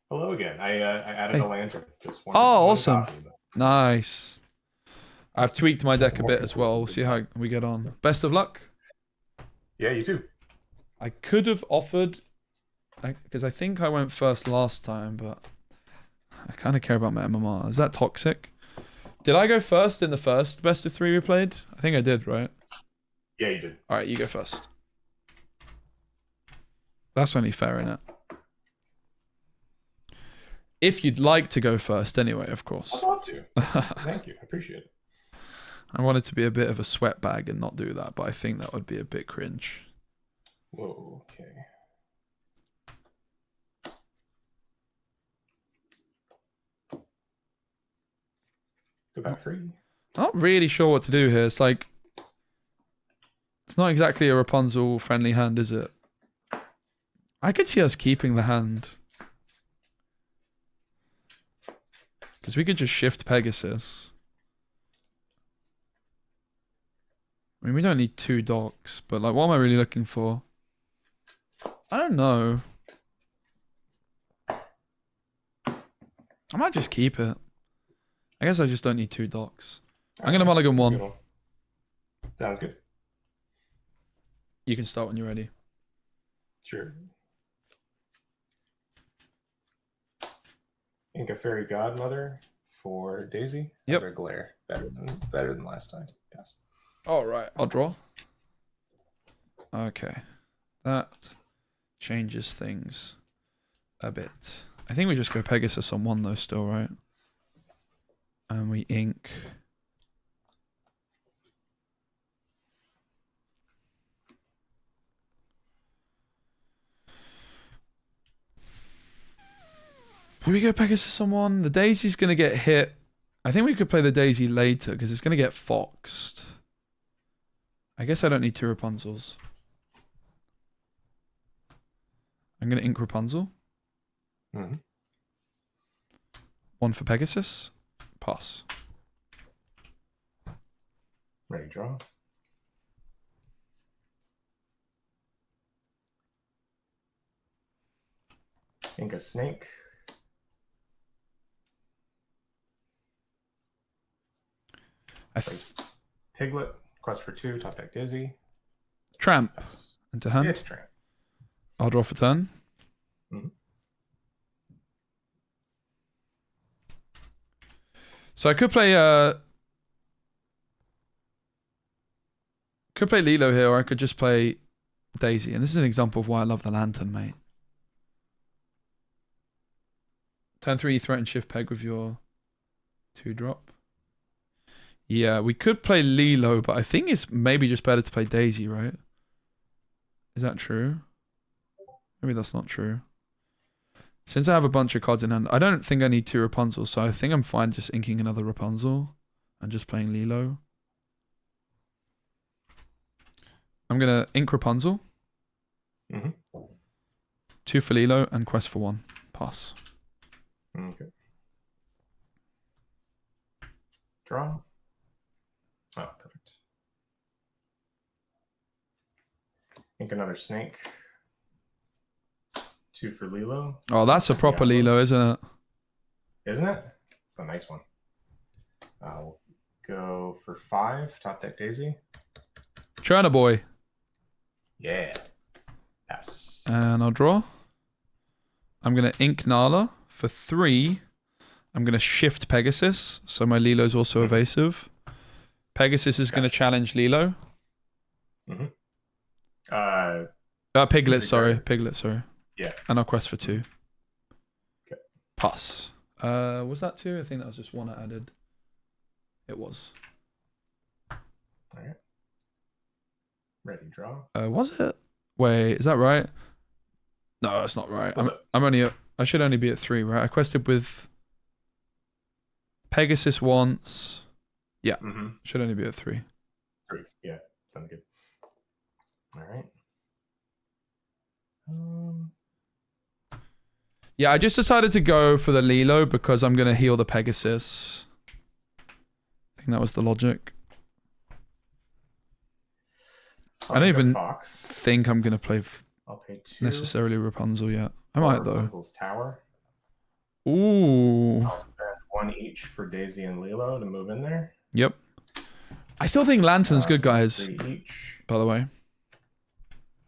Hello again. I added a lantern. Just one, awesome. Copy, but... Nice. I've tweaked my deck a bit as well. We'll see how we get on. Best of luck. Yeah, you too. I could have offered, because I think I went first last time, but I kind of care about my MMR. Is that toxic? Did I go first in the first best of 3 we played? I think I did, right? Yeah, you did. All right, you go first. That's only fair, innit? If you'd like to go first anyway, of course. I want to. Thank you. I appreciate it. I wanted to be a bit of a sweat bag and not do that, but I think that would be a bit cringe. Whoa, okay. Go back 3. I'm not really sure what to do here. It's like, it's not exactly a Rapunzel friendly hand, is it? I could see us keeping the hand. Because we could just shift Pegasus. I mean, we don't need 2 docks, but like, what am I really looking for? I don't know. I might just keep it. I guess I just don't need 2 docks. I'm going to mulligan 1. Sounds good. You can start when you're ready. Sure. Inca Fairy Godmother for Daisy. Yep. Another glare. Better than last time. Yes. All right, I'll draw. Okay. That changes things a bit. I think we just go Pegasus on 1 though still, right? And we ink. Do we go Pegasus on 1? The Daisy's going to get hit. I think we could play the Daisy later because it's going to get foxed. I guess I don't need 2 Rapunzels. I'm going to ink Rapunzel. 1 for Pegasus. Pass. Ready, draw. Inca Snake. Piglet. Quest for 2. Top deck Daisy. Tramp. Yes. Into hand. It's Tramp. I'll draw for turn. So I could play Lilo here, or I could just play Daisy. And this is an example of why I love the lantern, mate. Turn 3, you threaten shift peg with your 2-drop. Yeah, we could play Lilo, but I think it's maybe just better to play Daisy, right? Is that true? Maybe that's not true. Since I have a bunch of cards in hand, I don't think I need 2 Rapunzels, so I think I'm fine just inking another Rapunzel and just playing Lilo. I'm going to ink Rapunzel. 2 for Lilo and quest for 1. Pass. Okay. Draw. Oh, perfect. Ink another snake. 2 for Lilo. Oh, that's a proper Yeah. Lilo, isn't it? Isn't it? It's a nice one. I'll go for 5, top deck Daisy. Churner boy. Yeah. Yes. And I'll draw. I'm going to ink Nala for 3. I'm going to shift Pegasus, so my Lilo's also evasive. Pegasus is going to challenge Lilo. Piglet, sorry. Piglet, sorry. Yeah. And I'll quest for 2. Okay. Pass. Was that 2? I think that was just 1 I added. It was. Alright. Ready, draw. Was it? Wait, is that right? No, that's not right. I'm only at, I should only be at 3, right? I quested with Pegasus once. Yeah. Should only be at 3. 3. Yeah. Sounds good. Alright. Yeah, I just decided to go for the Lilo because I'm going to heal the Pegasus. I think that was the logic. I don't even think I'm going to play I'll pay 2. necessarily Rapunzel yet. I might, though. Rapunzel's Tower. Ooh. I'll spend 1 each for Daisy and Lilo to move in there. Yep. I still think Lantern's good, guys. 3 each. By the way.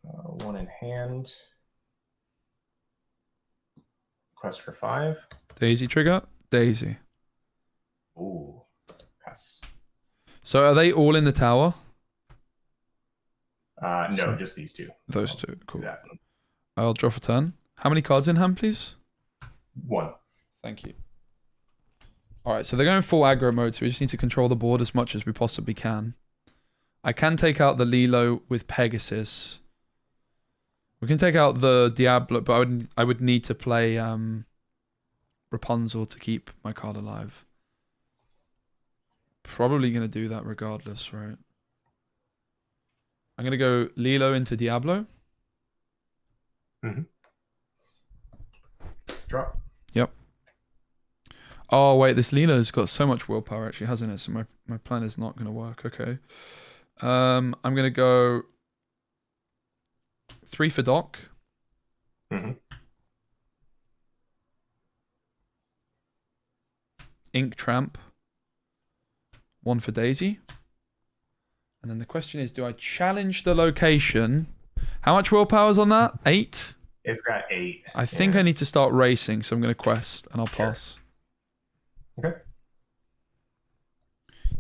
1 in hand. Quest for 5. Daisy trigger. Daisy. Ooh. Pass. So are they all in the tower? No, just these 2. Those 2. Cool. Do that. I'll draw for turn. How many cards in hand, please? 1. Thank you. Alright, so they're going full aggro mode, so we just need to control the board as much as we possibly can. I can take out the Lilo with Pegasus. We can take out the Diablo, but I would need to play Rapunzel to keep my card alive. Probably going to do that regardless, right? I'm going to go Lilo into Diablo. Drop. Yep. Oh, wait, this Lilo's got so much willpower, actually, hasn't it? So my plan is not going to work. Okay. I'm going to go 3 for Doc. Ink Tramp. 1 for Daisy. And then the question is, do I challenge the location? How much willpower's on that? 8? It's got 8. I think I need to start racing, so I'm going to quest, and I'll pass. Okay.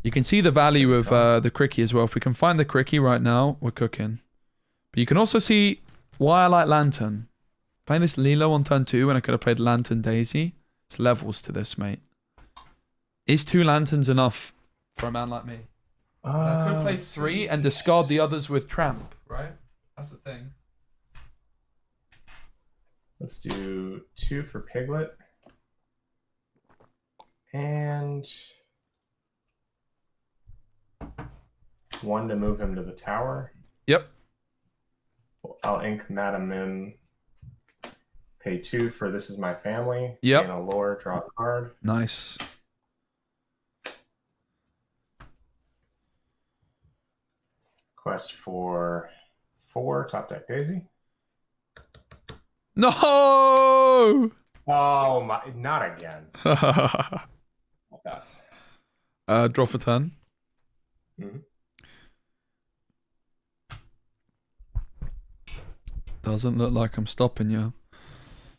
You can see the value of the Cricky as well. If we can find the Cricky right now, we're cooking. But you can also see why I like Lantern. Playing this Lilo on turn 2 when I could have played Lantern Daisy. It's levels to this, mate. Is 2 Lanterns enough for a man like me? I could play 3 and discard the others with Tramp, right? That's the thing. Let's do 2 for Piglet. And 1 to move him to the tower. Yep. I'll ink Madam Mim. Pay 2 for This Is My Family. Yep. Gain a lore, draw a card. Nice. Quest for 4, top deck Daisy. No! Oh my, not again. I'll pass. Draw for turn. Doesn't look like I'm stopping you.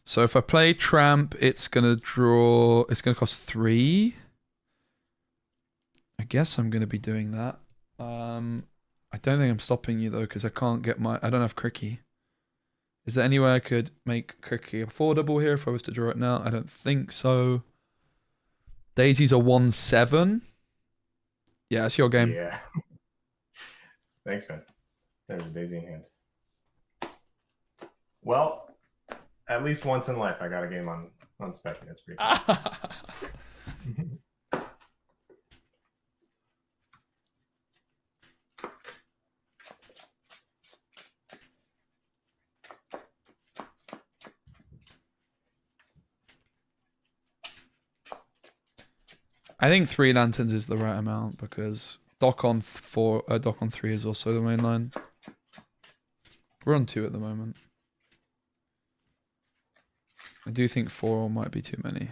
So if I play Tramp, it's gonna draw. It's gonna cost 3. I guess I'm gonna be doing that. I don't think I'm stopping you though, because I can't get my. I don't have Cricky. Is there any way I could make Cricky affordable here if I was to draw it now? I don't think so. Daisy's a 1/7. Yeah, it's your game. Yeah. Thanks, man. There's a Daisy in hand. Well, at least once in life, I got a game on spec. That's pretty cool. I think 3 Lanterns is the right amount because Doc on 3 is also the main line. We're on 2 at the moment. I do think 4 might be too many.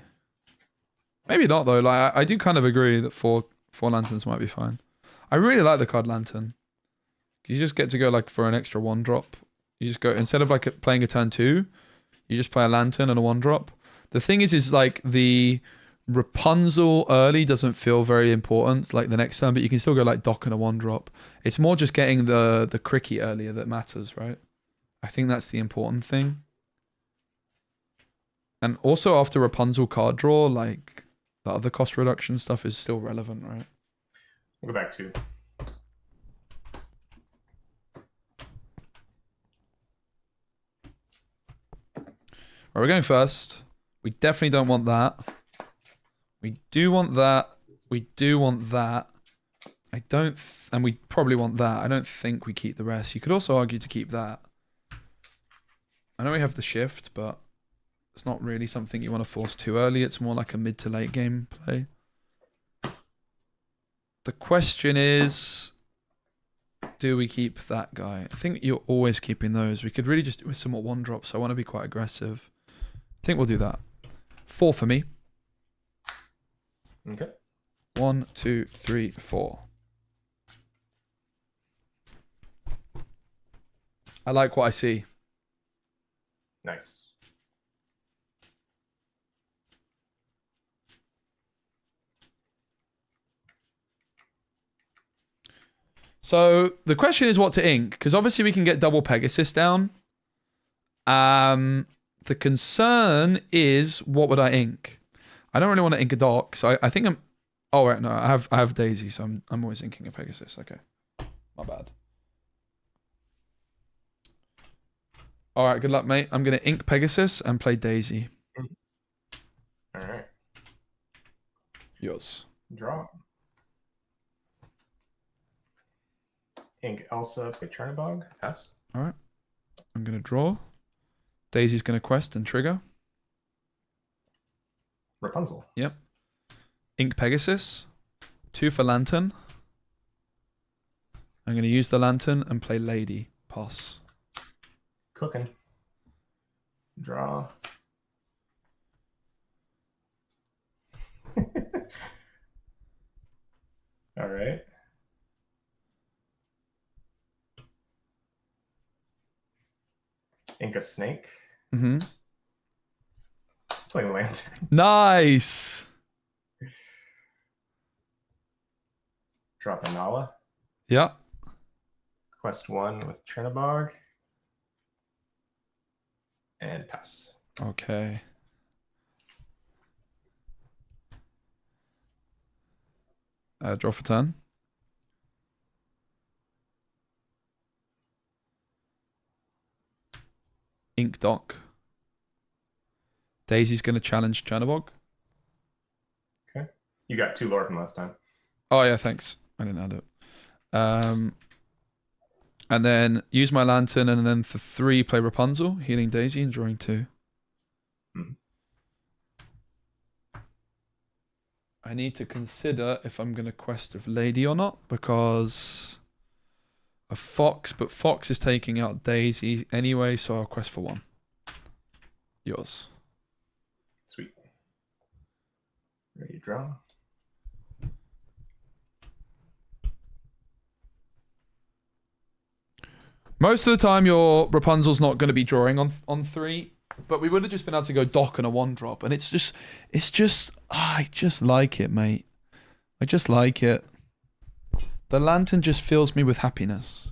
Maybe not though. Like I do kind of agree that four lanterns might be fine. I really like the card lantern. You just get to go like for an extra 1-drop. You just go instead of like playing a turn 2, you just play a lantern and a 1-drop. The thing is like the Rapunzel early doesn't feel very important like the next turn, but you can still go like Dock and a 1-drop. It's more just getting the Cricky earlier that matters, right? I think that's the important thing. And also after Rapunzel card draw, like the other cost reduction stuff is still relevant, right? We'll go back 2. Right, we're going first. We definitely don't want that. We do want that. We do want that. I don't... and we probably want that. I don't think we keep the rest. You could also argue to keep that. I know we have the shift, but it's not really something you want to force too early. It's more like a mid to late game play. The question is... do we keep that guy? I think you're always keeping those. We could really just do with some more 1-drops. So I want to be quite aggressive. I think we'll do that. 4 for me. Okay. 1, 2, 3, 4. I like what I see. Nice. So the question is what to ink, because obviously we can get double Pegasus down. The concern is what would I ink? I don't really want to ink a Dock, so I think I'm... oh right, no, I have Daisy, so I'm always inking a Pegasus. Okay, my bad. All right, good luck, mate. I'm gonna ink Pegasus and play Daisy. All right. Yours. Draw. Ink Elsa, play Chernabog. Pass. All right. I'm gonna draw. Daisy's gonna quest and trigger. Rapunzel. Yep. Ink Pegasus. 2 for Lantern. I'm gonna use the Lantern and play Lady. Pass. Cooking. Draw. All right. Ink a snake. Mm-hmm. Play lantern. Nice. Drop a Nala. Yeah. Quest 1 with Chernabog. And pass. Okay. Draw for turn. Ink Dock. Daisy's going to challenge Chernabog. Okay. You got 2 lore from last time. Oh yeah, thanks. I didn't add it. And then use my Lantern, and then for 3 play Rapunzel, healing Daisy and drawing 2. Mm-hmm. I need to consider if I'm going to quest with Lady or not, because a Fox, but Fox is taking out Daisy anyway, so I'll quest for 1. Yours. Sweet. Ready to draw. Most of the time, your Rapunzel's not going to be drawing on 3, but we would have just been able to go Dock and a 1-drop, and it's just, I just like it, mate. I just like it. The Lantern just fills me with happiness.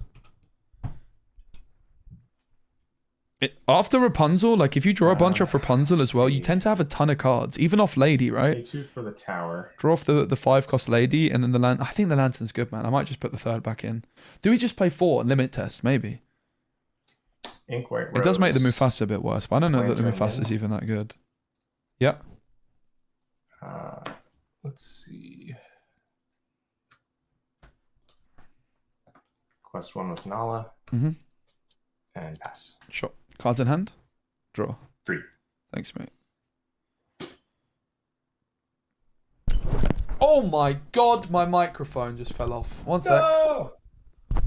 After Rapunzel, like if you draw a bunch off Rapunzel as well, you tend to have a ton of cards, even off Lady, right? 2 for the tower. Draw off the 5-cost Lady, and then the I think the Lantern's good, man. I might just put the 3rd back in. Do we just play 4 and limit test? Maybe. Ink White Rose. It does make the Mufasa a bit worse, but I don't know that the Mufasa is even that good. Yeah. Let's see. Quest 1 with Nala. Mm-hmm. And pass. Sure. Cards in hand. Draw. 3. Thanks, mate. Oh my god, my microphone just fell off. One sec. No!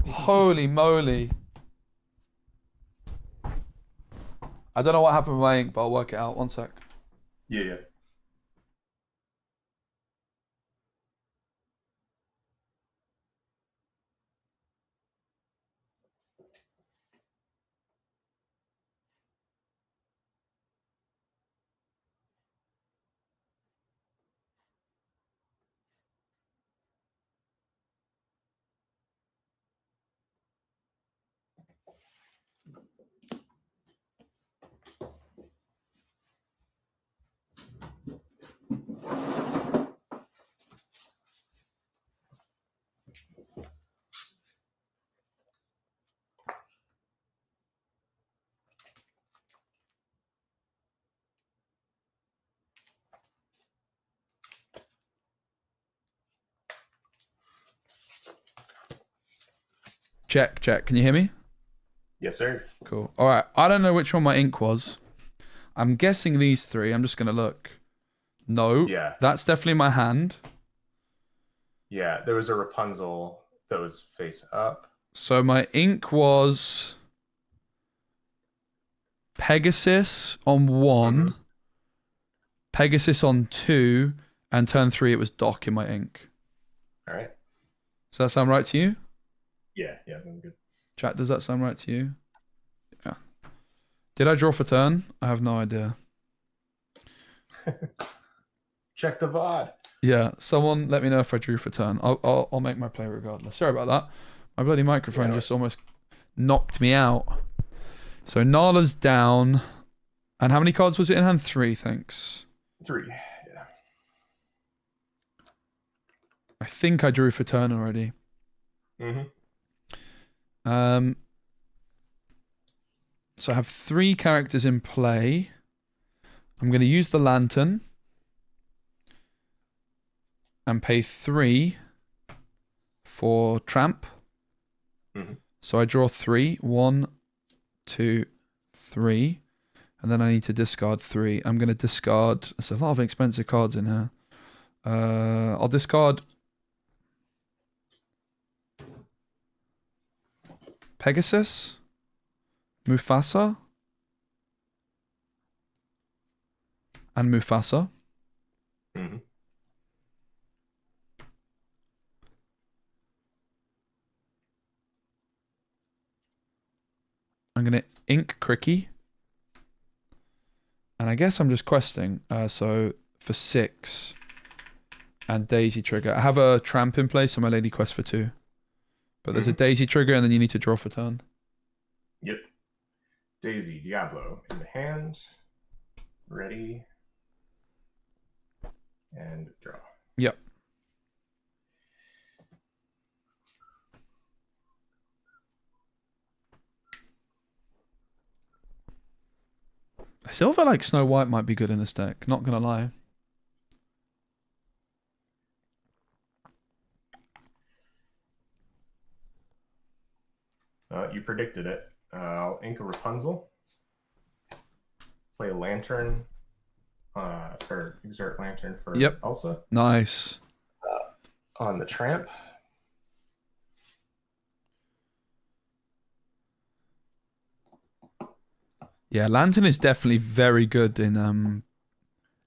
Holy moly. I don't know what happened with my ink, but I'll work it out. 1 sec. Yeah. Check, check. Can you hear me? Yes, sir. Cool. All right. I don't know which one my ink was. I'm guessing these three. I'm just going to look. No. Yeah. That's definitely my hand. Yeah, there was a Rapunzel that was face up. So my ink was Pegasus on 1, Pegasus on 2, and turn 3 it was Doc in my ink. All right. Does that sound right to you? Yeah, sounds good. Chat, does that sound right to you? Yeah. Did I draw for turn? I have no idea. Check the VOD. Yeah, someone let me know if I drew for turn. I'll make my play regardless. Sorry about that. My bloody microphone just almost knocked me out. So Nala's down. And how many cards was it in hand? 3, thanks. 3. Yeah. I think I drew for turn already. So I have 3 characters in play. I'm going to use the lantern and pay 3 for Tramp. So I draw 3. 1, 2, 3. And then I need to discard 3. I'm going to discard... There's a lot of expensive cards in here. I'll discard... Pegasus? Mufasa? And Mufasa. I'm going to ink Cricky. And I guess I'm just questing. So for 6 and Daisy trigger. I have a Tramp in place, so my lady quest for 2. But there's a Daisy trigger, and then you need to draw for turn. Yep. Daisy, Diablo in the hand. Ready. And draw. Yep. I still feel like Snow White might be good in this deck, not gonna lie. You predicted it. I'll ink a Rapunzel. Play a Lantern. Or exert Lantern for Elsa. Nice. On the Tramp. Yeah, Lantern is definitely very good in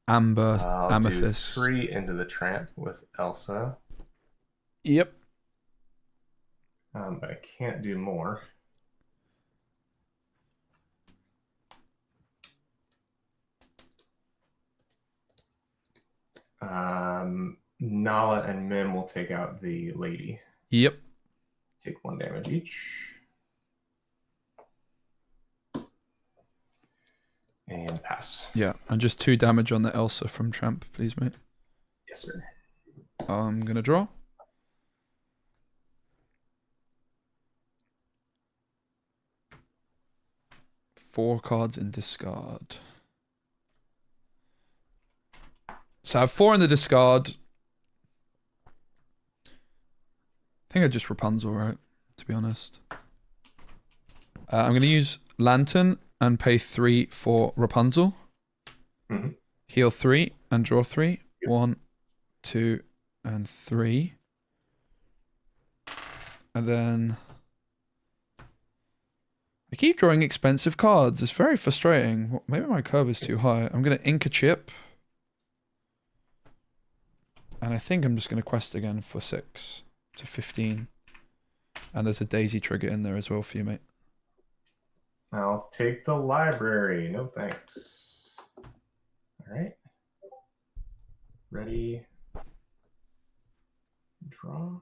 Amethyst. Do 3 into the Tramp with Elsa. Yep. But I can't do more. Nala and Mim will take out the lady. Yep. Take 1 damage each. And pass. Yeah, and just 2 damage on the Elsa from Tramp, please, mate. Yes, sir. I'm gonna draw. Four cards in discard. So I have 4 in the discard. I think I just Rapunzel, right? To be honest. I'm going to use Lantern and pay 3 for Rapunzel. Heal 3 and draw 3. 1, 2, and 3. And then I keep drawing expensive cards. It's very frustrating. Maybe my curve is too high. I'm going to ink a chip. And I think I'm just going to quest again for 6 to 15. And there's a daisy trigger in there as well for you, mate. I'll take the library. No thanks. All right. Ready. Draw.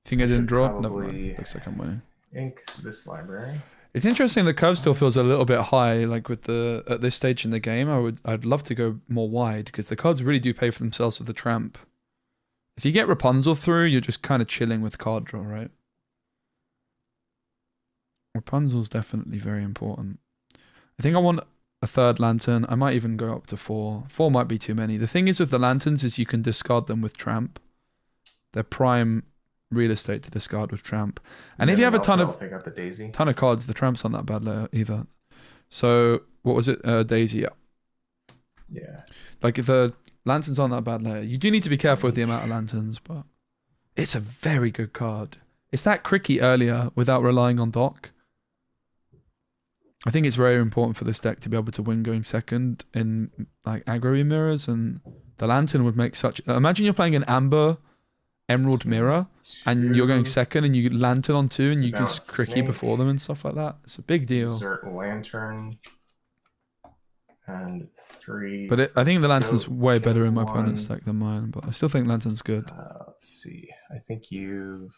Think I didn't draw? Never Probably mind. Looks like I'm winning. ink this library. It's interesting. The curve still feels a little bit high. Like with the at this stage in the game, I'd love to go more wide because the cards really do pay for themselves with the Tramp. If you get Rapunzel through, you're just kind of chilling with card draw, right? Rapunzel's definitely very important. I think I want a 3rd lantern. I might even go up to 4. 4 might be too many. The thing is with the lanterns is you can discard them with Tramp. They're prime real estate to discard with Tramp. And if you have a ton of take out the daisy. Ton of cards, the Tramp's on that bad layer either. So what was it? Daisy, yeah. Yeah. Like if the lanterns on that bad layer, you do need to be careful with the amount of lanterns, but it's a very good card. It's that Cricky earlier without relying on Doc. I think it's very important for this deck to be able to win going second in like aggro mirrors, and the lantern would make such. Imagine you're playing an amber emerald mirror and you're going second and you lantern on 2 and you can just Cricky before them and stuff like that. It's a big deal. Insert lantern and 3. But I think the lantern's way better in my opponent's deck than mine, but I still think lantern's good. Let's see. I think you've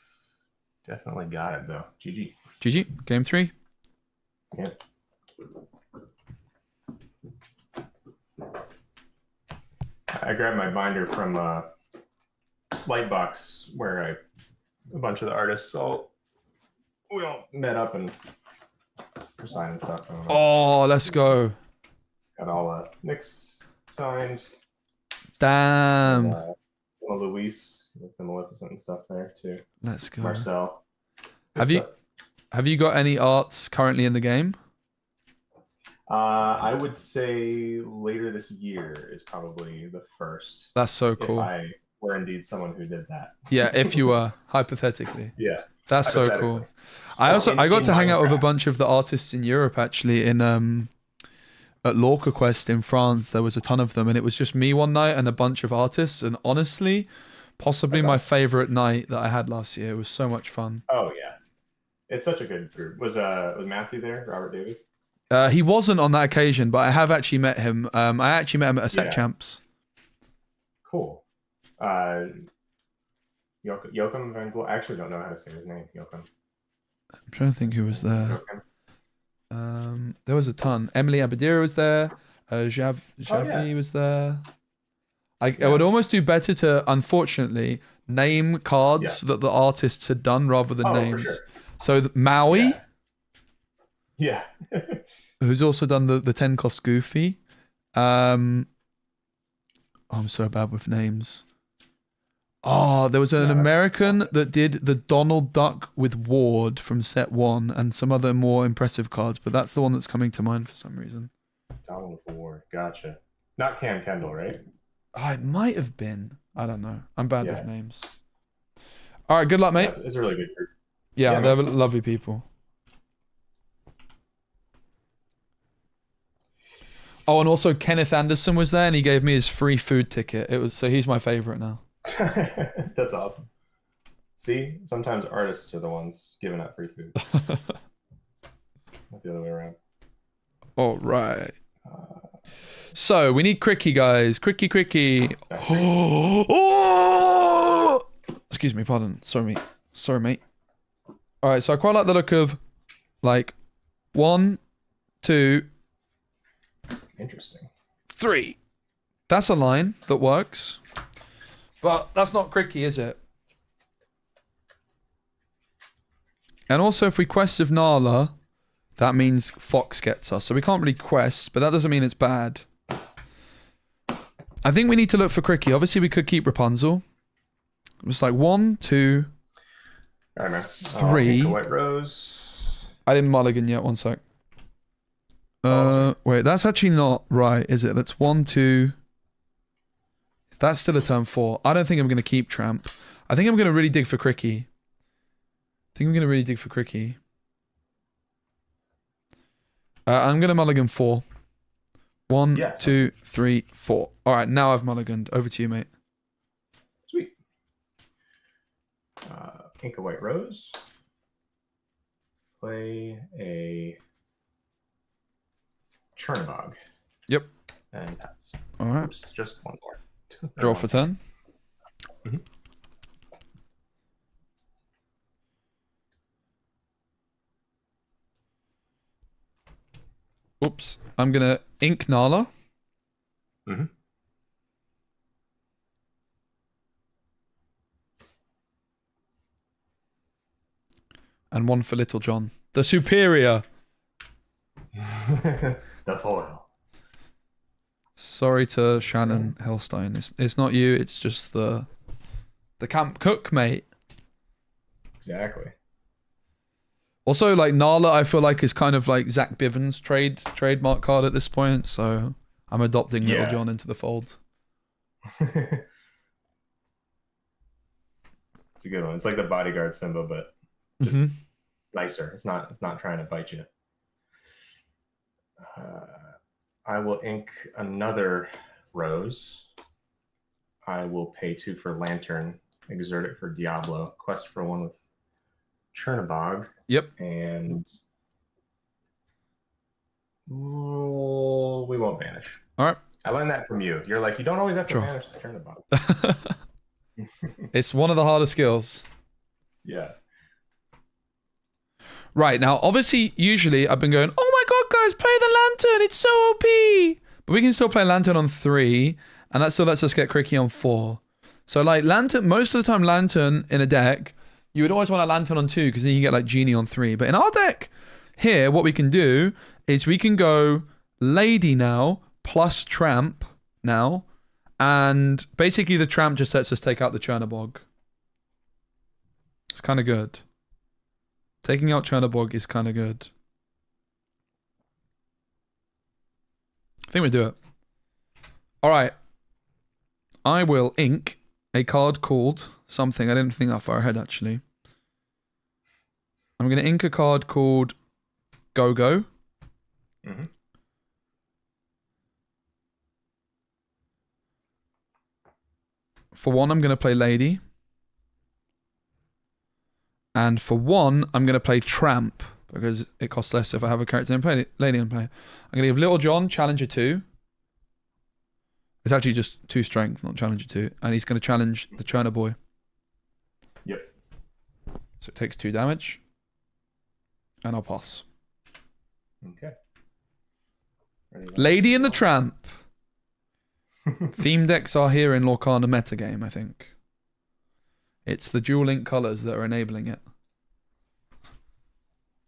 definitely got it though. GG. GG. Game 3. Yep. I grabbed my binder from Lightbox where a bunch of the artists we all met up and were signing stuff. Oh, let's go. Got all Nick's signed. Damn. And, Luis with the Maleficent and stuff there too. Let's go. Marcel. Have you got any arts currently in the game? I would say later this year is probably the first. That's so cool. If I were indeed someone who did that. Yeah, if you were, hypothetically. Yeah. That's so cool. I got to hang out with a bunch of the artists in Europe actually in at Lorca Quest in France. There was a ton of them and it was just me one night and a bunch of artists, and honestly, possibly my favorite night that I had last year. It was so much fun. Oh yeah. It's such a good group. Was Matthew there? Robert Davis? He wasn't on that occasion, but I have actually met him. I actually met him at a Set Champs. Cool. Joachim Van Gogh. I actually don't know how to say his name. Joachim. I'm trying to think who was there. There was a ton. Emily Abadira was there. Javi was there. I would almost do better to, unfortunately, name cards that the artists had done rather than names. For sure. So Maui. Yeah. Who's also done the 10 cost Goofy. I'm so bad with names. Oh, there was an American that did the Donald Duck with Ward from set 1 and some other more impressive cards, but that's the one that's coming to mind for some reason. Donald Ward, gotcha. Not Cam Kendall, right? Oh, it might have been. I don't know. I'm bad with names. All right, good luck, mate. It's a really good group. Yeah, they're lovely people. Oh, and also Kenneth Anderson was there, and he gave me his free food ticket. So he's my favorite now. That's awesome. See, sometimes artists are the ones giving out free food. Not the other way around. All right. So we need Cricky, guys. Cricky. Oh! Excuse me, pardon. Sorry, mate. All right, so I quite like the look of like 1, 2. Interesting. 3. That's a line that works. But that's not Cricky, is it? And also, if we quest with Nala, that means Fox gets us. So we can't really quest, but that doesn't mean it's bad. I think we need to look for Cricky. Obviously, we could keep Rapunzel. It's like 1, 2, All right, man. 3. White Rose. I didn't mulligan yet. 1 sec. Wait, that's actually not right, is it? That's 1, 2. That's still a turn 4. I don't think I'm going to keep Tramp. I think I'm going to really dig for Cricky. I'm going to mulligan 4. 1, Yeah, 2, 3, 4. All right, now I've mulliganed. Over to you, mate. Sweet. Ink a white rose. Play a Chernobog. Yep. And pass. All right. Oops, just one more. Draw for turn. Mhm. Oops. I'm going to ink Nala. Mm-hmm. And 1 for Little John. The superior. The foil. Sorry to Shannon Hellstein. It's not you, it's just the camp cook, mate. Exactly. Also, like, Nala, I feel like is kind of like Zach Bivens' trademark card at this point, so I'm adopting Little John into the fold. It's a good one. It's like the bodyguard symbol, but just nicer. It's not trying to bite you. I will ink another rose. I will pay 2 for Lantern, exert it for Diablo, quest for 1 with Chernobog. Yep. And we won't banish. All right. I learned that from you. You're like, you don't always have to banish the Chernobog. It's one of the harder skills. Yeah. Right, now, obviously, usually I've been going, oh my god, guys, play the Lantern, it's so OP! But we can still play Lantern on 3, and that still lets us get Cricky on 4. So, like, Lantern, most of the time, Lantern in a deck, you would always want a Lantern on 2, because then you can get, like, Genie on 3. But in our deck, here, what we can do is we can go Lady now, plus Tramp now, and basically the Tramp just lets us take out the Chernobog. It's kind of good. Taking out Chernobog is kind of good. I think we do it. All right. I will ink a card called something. I didn't think that far ahead, actually. I'm going to ink a card called Go-Go. Mm-hmm. For 1, I'm going to play Lady. And for 1, I'm going to play Tramp, because it costs less if I have a character in play, Lady in play. I'm going to give Little John Challenger 2. It's actually just 2 strength, not Challenger 2. And he's going to challenge the Churner Boy. Yep. So it takes 2 damage. And I'll pass. Okay. Lady and the Tramp. Theme decks are here in Lorcana metagame, I think. It's the dual link colors that are enabling it.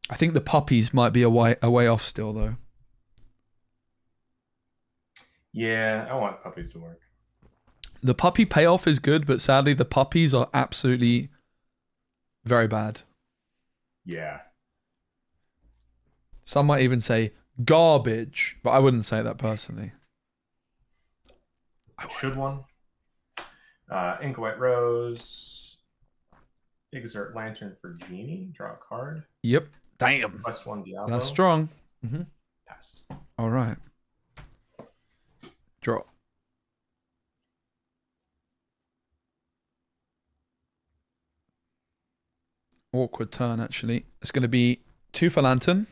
I think the puppies might be a way off still, though. Yeah, I want puppies to work. The puppy payoff is good, but sadly the puppies are absolutely very bad. Yeah. Some might even say garbage, but I wouldn't say that personally. Should one? Ink a white rose. Exert Lantern for Genie. Draw a card. Yep. Damn. Plus 1 Diablo. That's strong. Pass. All right. Draw. Awkward turn, actually. It's going to be 2 for Lantern.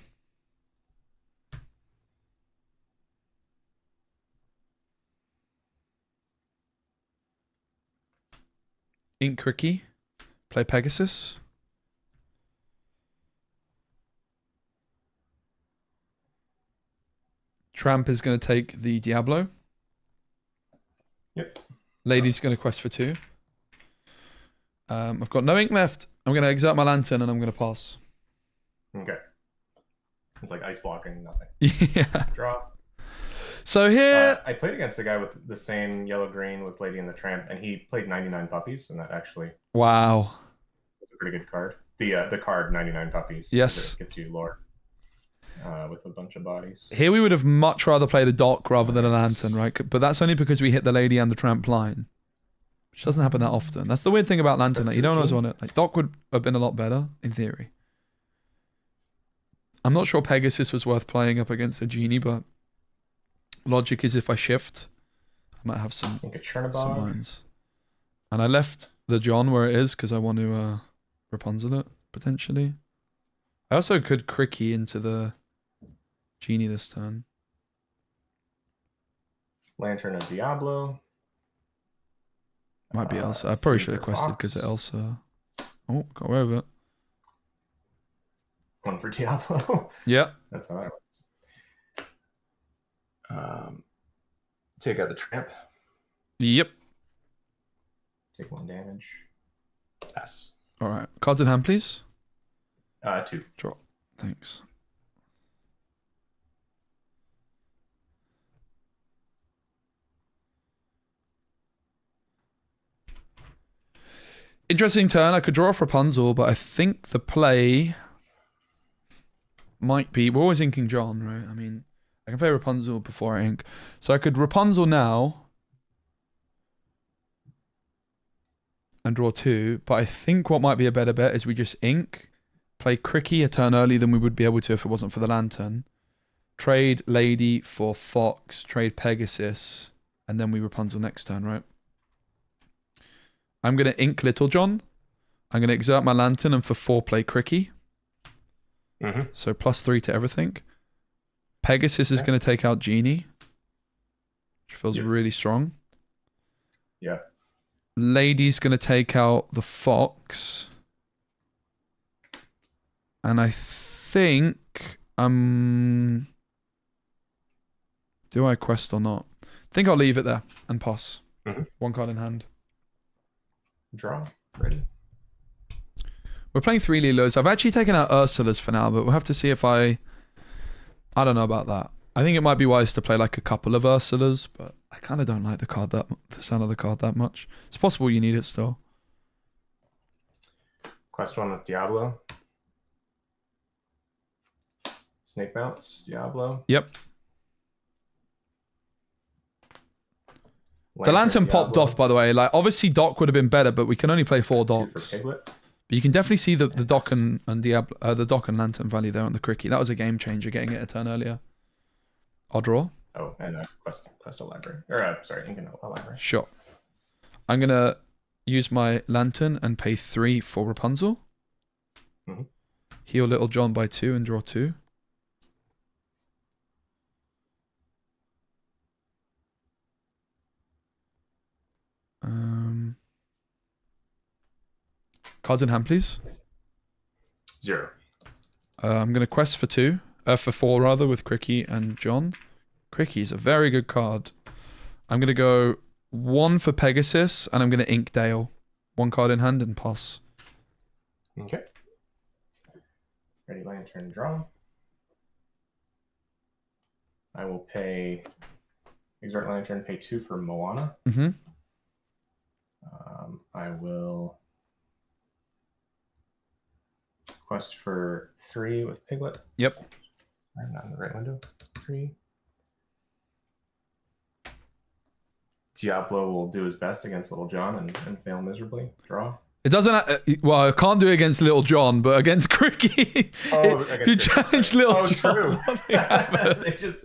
Ink Cricky. Play Pegasus. Tramp is going to take the Diablo. Yep. Lady's going to quest for 2. I've got no ink left. I'm going to exert my Lantern and I'm going to pass. Okay. It's like ice blocking, nothing. Yeah. Draw. So here... I played against a guy with the same yellow-green with Lady and the Tramp, and he played 99 Puppies, and that actually Wow. was a pretty good card. The card 99 Puppies. Yes. It gets you lore. with a bunch of bodies. Here we would have much rather played a dock rather than a lantern, right? But that's only because we hit the lady and the tramp line, which doesn't happen that often. That's the weird thing about lantern. Like, you don't always want it. Like dock would have been a lot better in theory. I'm not sure Pegasus was worth playing up against a genie, but logic is if I shift, I might have some lines. And I left the John where it is because I want to Rapunzel it, potentially. I also could Cricky into the genie this turn. Lantern of Diablo. Might be Elsa. I probably should have quested because of Elsa. Oh, got away with it. One for Diablo. Yeah. That's how that works. Take out the Tramp. Yep. Take 1 damage. Pass. All right. Cards in hand, please. 2. Draw. Thanks. Interesting turn. I could draw off Rapunzel, but I think the play might be... We're always inking John, right? I mean, I can play Rapunzel before I ink. So I could Rapunzel now and draw 2, but I think what might be a better bet is we just ink, play Cricky a turn early than we would be able to if it wasn't for the lantern, trade Lady for Fox, trade Pegasus, and then we Rapunzel next turn, right? I'm going to ink Little John. I'm going to exert my lantern and for 4 play Cricky. So +3 to everything. Pegasus is going to take out Genie, which feels really strong. Yeah. Lady's going to take out the Fox. And I think... do I quest or not? I think I'll leave it there and pass. 1 card in hand. Draw. Ready. We're playing 3 Lilos. I've actually taken out Ursula's for now, but we'll have to see if I don't know about that. I think it might be wise to play like a couple of Ursulas, but I kind of don't like the sound of the card that much. It's possible you need it still. Quest 1 with Diablo. Snake Bounce, Diablo. Yep. The lantern popped off, by the way. Like, obviously, Doc would have been better, but we can only play 4 Docs. But you can definitely see the Doc and Diablo, the Doc and Lantern value there on the Cricky. That was a game changer, getting it a turn earlier. I'll draw. Oh, and quest a library. Or, sorry, ink a library. Sure. I'm going to use my Lantern and pay 3 for Rapunzel. Heal Little John by 2 and draw 2. Cards in hand, please. 0. I'm going to quest for 2. For 4, rather, with Cricky and John. Cricky's a very good card. I'm going to go 1 for Pegasus, and I'm going to ink Dale. 1 card in hand and pass. Okay. Ready, Lantern, draw. I will pay... Exert Lantern, pay 2 for Moana. I will... Quest for 3 with Piglet. Yep. I'm not in the right window. 3. Diablo will do his best against Little John and fail miserably. Draw. It doesn't... well, I can't do it against Little John, but against Cricky... if you challenge Little John... True. It's just...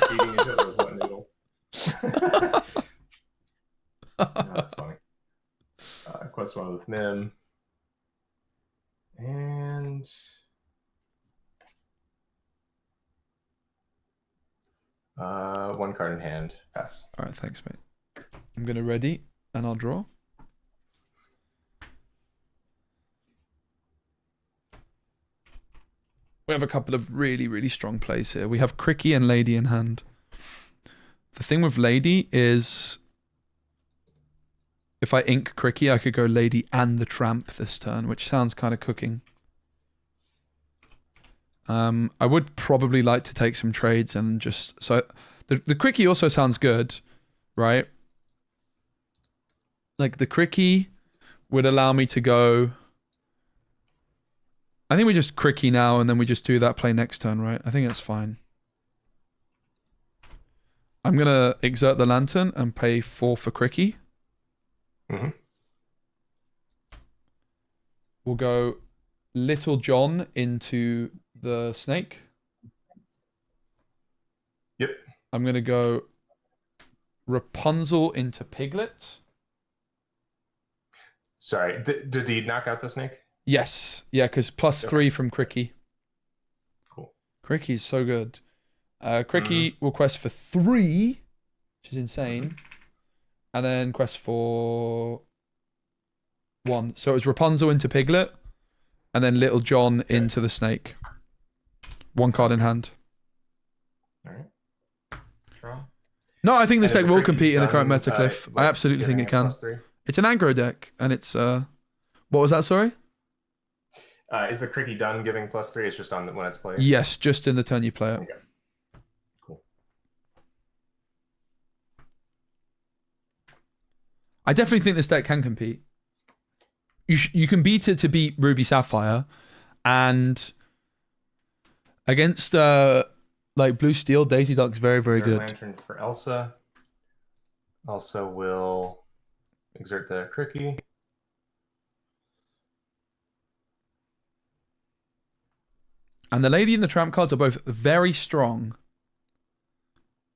Beating each other with wet noodles. That's funny. Quest 1 with Mim. And... 1 card in hand. Pass. All right, thanks, mate. I'm going to ready, and I'll draw. We have a couple of really, really strong plays here. We have Cricky and Lady in hand. The thing with Lady is... If I ink Cricky, I could go Lady and the Tramp this turn, which sounds kind of cooking. I would probably like to take some trades and just... So the Cricky also sounds good, right? Like the Cricky would allow me to go I think we just Cricky now, and then we just do that play next turn, right? I think that's fine. I'm going to exert the Lantern and pay 4 for Cricky. Mm-hmm. We'll go Little John into the Snake. Yep. I'm going to go Rapunzel into Piglet. Sorry, did he knock out the snake? Yes. Yeah, because +3 from Cricky. Cool. Cricky's so good. Cricky will quest for 3, which is insane. And then quest for 1. So it was Rapunzel into Piglet, and then Little John into the Snake. 1 card in hand. All right. Draw. No, I think this And is deck it will Cricky compete in the current done, meta, Cliff. I like, absolutely think giving it can. +3? It's an aggro deck, and it's what was that? Sorry. Is the Cricky done giving +3? It's just on when it's played. Yes, just in the turn you play it. Okay. Cool. I definitely think this deck can compete. You can beat it to beat Ruby Sapphire, and against like Blue Steel, Daisy Duck's very, very Exert good. Lantern for Elsa. Also will exert the Cricky. And the Lady and the Tramp cards are both very strong.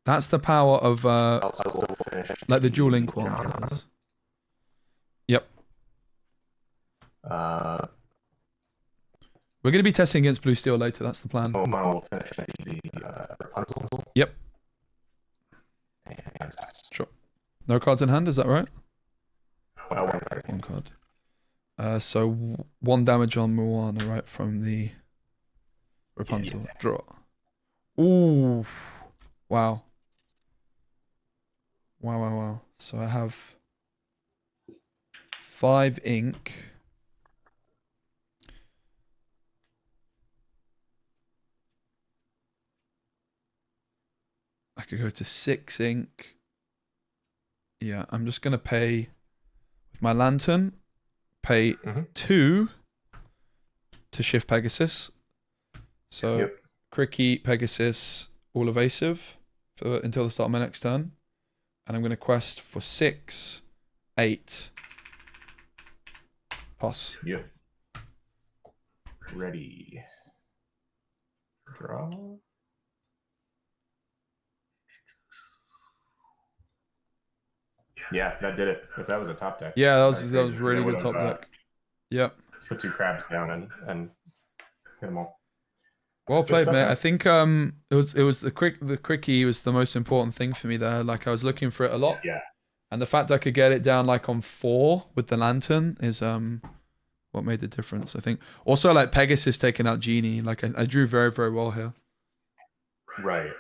That's the power of Also will finish. like the Dual Link ones. Yep. Uh, We're going to be testing against Blue Steel later. That's the plan. Mono will finish the Rapunzel. Yep. And Sass. Sure. No cards in hand, is that right? Well, 1 card. 1 card. So 1 damage on Moana, right, from the Rapunzel. Yeah. Draw. Ooh. Wow. Wow. So I have 5 ink. I could go to 6 ink. Yeah, I'm just going to pay with my Lantern. Pay 2 to shift Pegasus. So Cricky, Pegasus, all evasive for until the start of my next turn. And I'm going to quest for 6, 8. Pass. Yep. Ready. Draw. Yeah, that did it. If that was a top deck. Yeah, that was That's really crazy. They good top would've, deck. Yep. Put 2 crabs down and hit them all. Well played, stuff, mate. man. I think it was the Cricky was the most important thing for me there. Like I was looking for it a lot. Yeah. And the fact I could get it down like on 4 with the Lantern is what made the difference, I think. Also like Pegasus taking out Genie. Like I drew very, very well here. Right.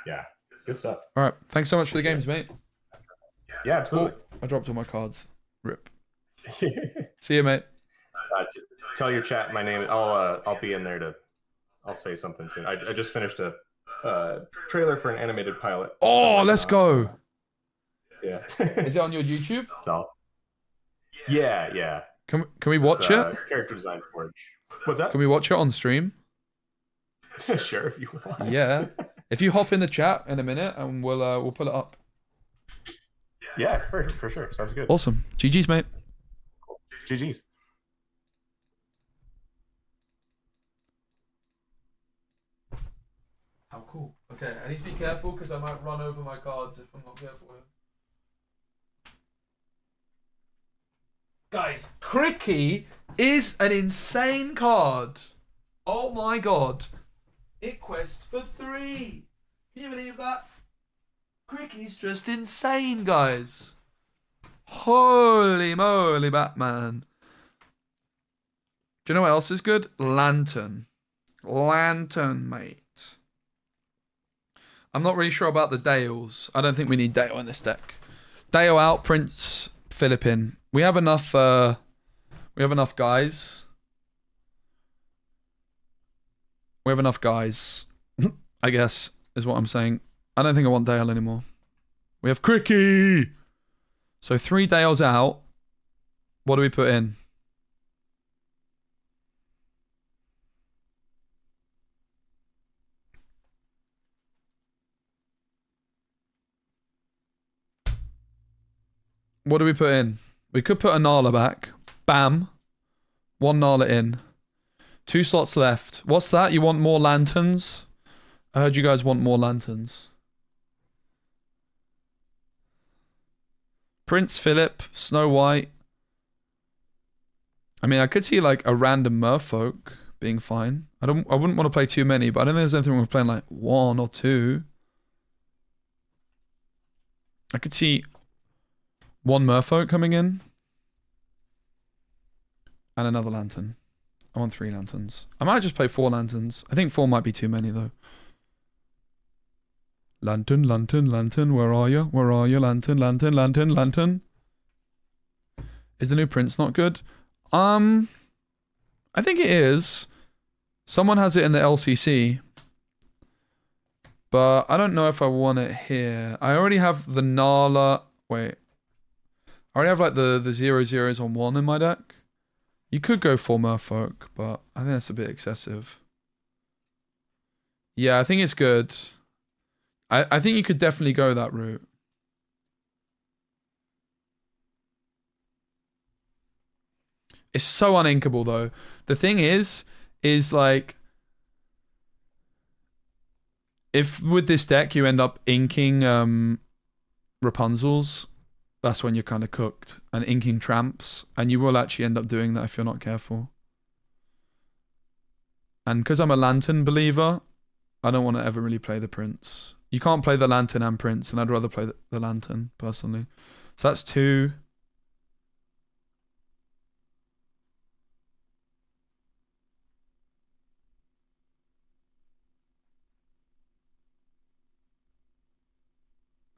Yeah. Good stuff. All right. Thanks so much for the games, mate. Yeah, absolutely. I dropped all my cards. Rip. See you, mate. Tell your chat my name. I'll be in there to. I'll say something soon. I just finished a trailer for an animated pilot. Oh, let's go. Yeah. Is it on your YouTube? So. Yeah. Can we watch it? Character design forge. What's that? Can we watch it on stream? Sure, if you want. Yeah. If you hop in the chat in a minute, and we'll pull it up. Yeah, for sure. Sounds good. Awesome. GG's, mate. Cool. GG's. How cool. Okay, I need to be careful because I might run over my cards if I'm not careful here. Guys, Cricky is an insane card. Oh my god. It quests for 3. Can you believe that? Cricky's just insane, guys. Holy moly, Batman. Do you know what else is good? Lantern. Lantern, mate. I'm not really sure about the Dales. I don't think we need Dale in this deck. Dale out, Prince, Philippine. We have enough guys. We have enough guys, I guess, is what I'm saying. I don't think I want Dale anymore. We have Cricky. So 3 Dales out. What do we put in? What do we put in? We could put a Nala back. Bam. 1 Nala in. 2 slots left. What's that? You want more lanterns? I heard you guys want more lanterns. Prince Philip, Snow White. I mean, I could see like a random merfolk being fine. I wouldn't want to play too many, but I don't think there's anything wrong with playing like 1 or 2. I could see 1 merfolk coming in. And another lantern. I want 3 lanterns. I might just play 4 lanterns. I think 4 might be too many though. Lantern, lantern, lantern, where are you? Where are you? Lantern, lantern, lantern, lantern. Is the new Prince not good? I think it is. Someone has it in the LCC. But I don't know if I want it here. I already have the Nala. Wait. I already have like the 0/0s on 1 in my deck. You could go 4 merfolk, but I think that's a bit excessive. Yeah, I think it's good. I think you could definitely go that route. It's so uninkable though. The thing is like, if with this deck you end up inking Rapunzel's, that's when you're kind of cooked. And inking Tramps, and you will actually end up doing that if you're not careful. And because I'm a Lantern believer, I don't want to ever really play the Prince. You can't play the Lantern and Prince, and I'd rather play the Lantern, personally. So that's 2.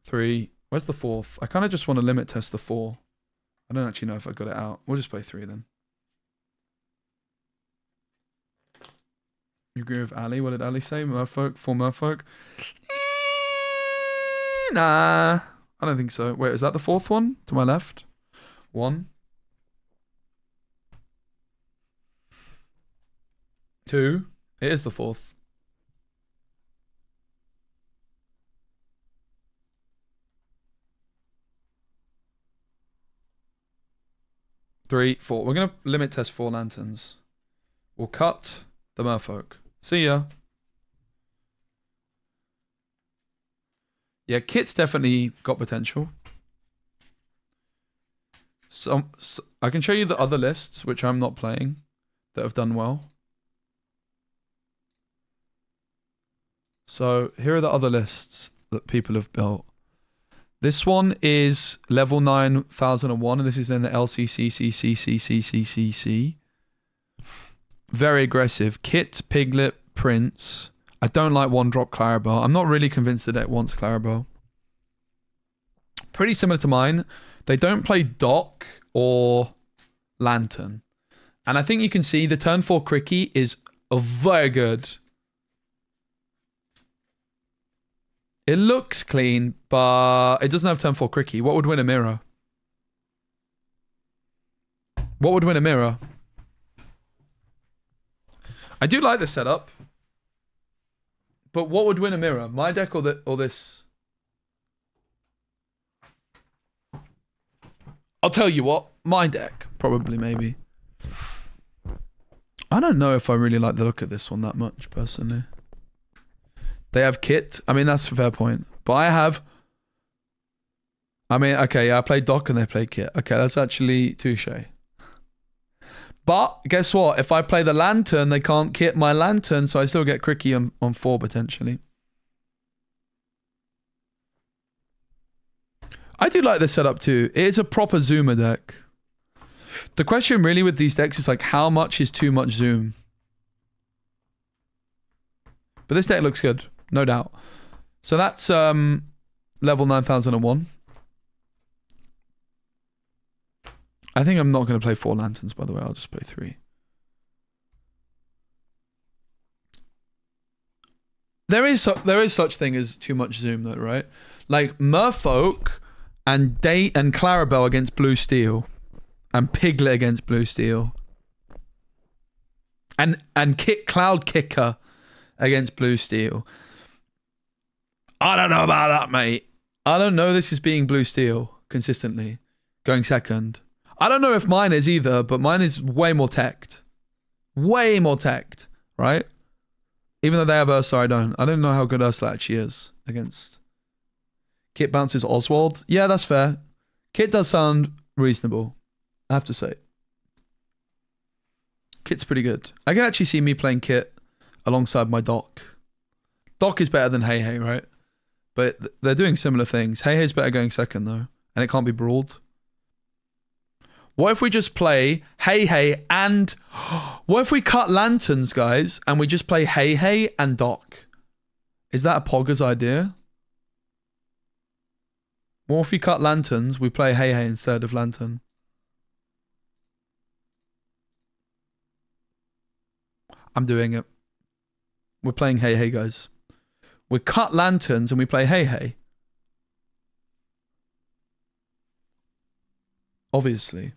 Three. Where's the 4th? I kind of just want to limit test the 4. I don't actually know if I got it out. We'll just play 3 then. You agree with Ali? What did Ali say? Merfolk? 4 merfolk? Nah. I don't think so. Wait, is that the 4th one? To my left? 1. 2. It is the 4th. Three, 4. We're going to limit test 4 lanterns. We'll cut the merfolk. See ya. Yeah, Kit's definitely got potential. So I can show you the other lists, which I'm not playing, that have done well. So here are the other lists that people have built. This one is level 9001, and this is in the LCCCCCCCCC. Very aggressive. Kit, Piglet, Prince. I don't like 1-drop Clarabelle. I'm not really convinced the deck wants Clarabelle. Pretty similar to mine. They don't play Dock or Lantern. And I think you can see the turn 4 Cricky is very good. It looks clean, but it doesn't have turn 4 Cricky. What would win a mirror? What would win a mirror? I do like the setup. But what would win a mirror? My deck or this? I'll tell you what. My deck. Probably, maybe. I don't know if I really like the look at this one that much, personally. They have Kit. I mean, that's a fair point. But I have... I mean, okay, yeah, I play Doc and they play Kit. Okay, that's actually touche. But guess what? If I play the Lantern, they can't Kit my Lantern, so I still get Cricky on 4 potentially. I do like this setup too. It is a proper Zoomer deck. The question really with these decks is like, how much is too much Zoom? But this deck looks good, no doubt. So that's level 9001. I think I'm not going to play 4 lanterns, by the way. I'll just play 3. There is such thing as too much Zoom, though, right? Like Merfolk and Clarabelle against Blue Steel, and Piglet against Blue Steel, and Cloud Kicker against Blue Steel. I don't know about that, mate. I don't know this is being Blue Steel consistently. going second. I don't know if mine is either, but mine is way more teched. Way more teched, right? Even though they have Ursa, I don't. I don't know how good Ursa actually is against. Kit bounces Oswald. Yeah, that's fair. Kit does sound reasonable, I have to say. Kit's pretty good. I can actually see me playing Kit alongside my Doc. Doc is better than Hey Hey, right? But they're doing similar things. Hey Hey's better going second, though. And it can't be brawled. What if we just play Hey Hey and... What if we cut lanterns, guys, and we just play Hey Hey and Doc? Is that a Pogger's idea? What if we cut lanterns, we play Hey Hey instead of lantern? I'm doing it. We're playing Hey Hey, guys. We cut lanterns and we play Hey Hey. Obviously.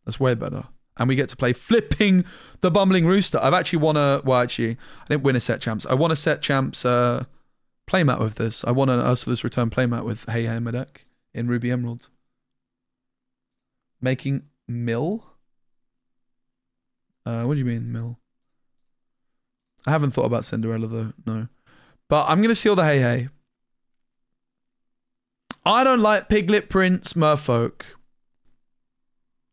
That's way better. And we get to play Flipping the Bumbling Rooster. I've actually won a... Well, actually, I didn't win a set champs. I won a set champs playmat with this. I won an Ursula's Return playmat with Hey Hey in my deck in Ruby Emerald. Making mill? What do you mean, mill? I haven't thought about Cinderella, though. No. But I'm going to seal the Hey Hey. I don't like Piglet Prince Merfolk.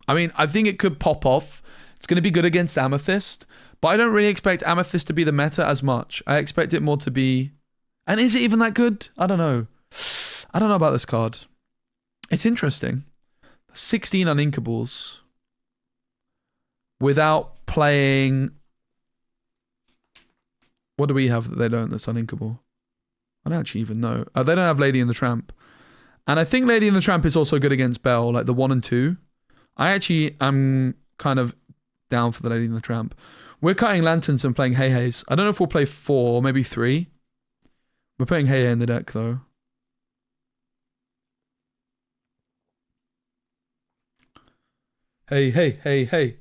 I mean, I think it could pop off. It's going to be good against Amethyst. But I don't really expect Amethyst to be the meta as much. I expect it more to be... And is it even that good? I don't know. I don't know about this card. It's interesting. 16 uninkables. Without playing... What do we have that they don't that's uninkable? I don't actually even know. They don't have Lady and the Tramp. And I think Lady and the Tramp is also good against Belle, like the 1 and 2. I actually am kind of down for the Lady and the Tramp. We're cutting lanterns and playing Hey Heys. I don't know if we'll play 4 or maybe 3. We're putting Hey Hey in the deck, though. Hey, hey, hey, hey.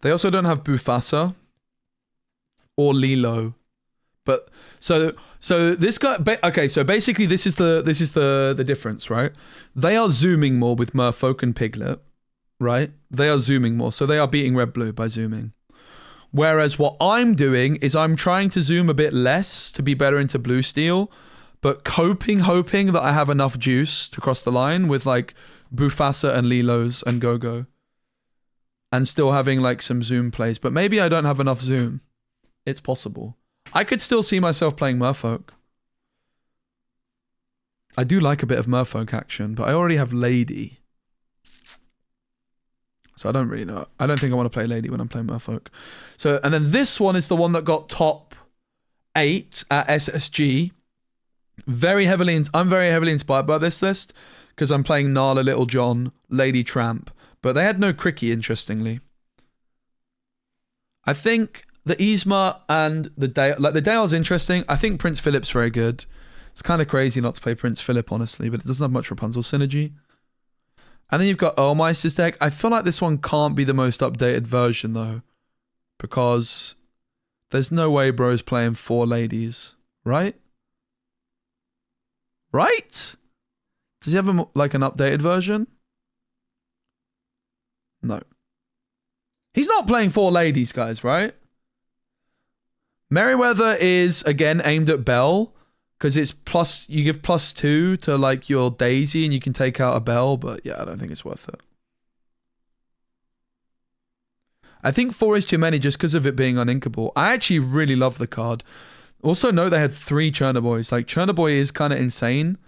They also don't have Bufasa or Lilo. But so this guy okay, so basically this is the difference, right? They are zooming more with Merfolk and Piglet, right? They are zooming more. So they are beating red blue by zooming. Whereas what I'm doing is I'm trying to zoom a bit less to be better into blue steel, but hoping that I have enough juice to cross the line with like Bufasa and Lilos and Go-Go. And still having like some zoom plays. But maybe I don't have enough zoom. It's possible. I could still see myself playing Merfolk. I do like a bit of Merfolk action, but I already have Lady. So I don't really know. I don't think I want to play Lady when I'm playing Merfolk. So, and then this one is the one that got top 8 at SSG. I'm very heavily inspired by this list because I'm playing Nala, Little John, Lady Tramp. But they had no Cricky, interestingly. I think the Yzma and the Dale... Like, the Dale's interesting. I think Prince Philip's very good. It's kind of crazy not to play Prince Philip, honestly, but it doesn't have much Rapunzel synergy. And then you've got Earlmeister's deck. I feel like this one can't be the most updated version, though. Because there's no way bro's playing 4 ladies. Right? Right? Does he have an updated version? No. He's not playing 4 ladies, guys, right? Merryweather is, again, aimed at Belle. Because it's plus, you give +2 to like your Daisy and you can take out a Belle. But yeah, I don't think it's worth it. I think 4 is too many just because of it being uninkable. I actually really love the card. Also note they had 3 Chernobyls. Like Chernobyl is kind of insane.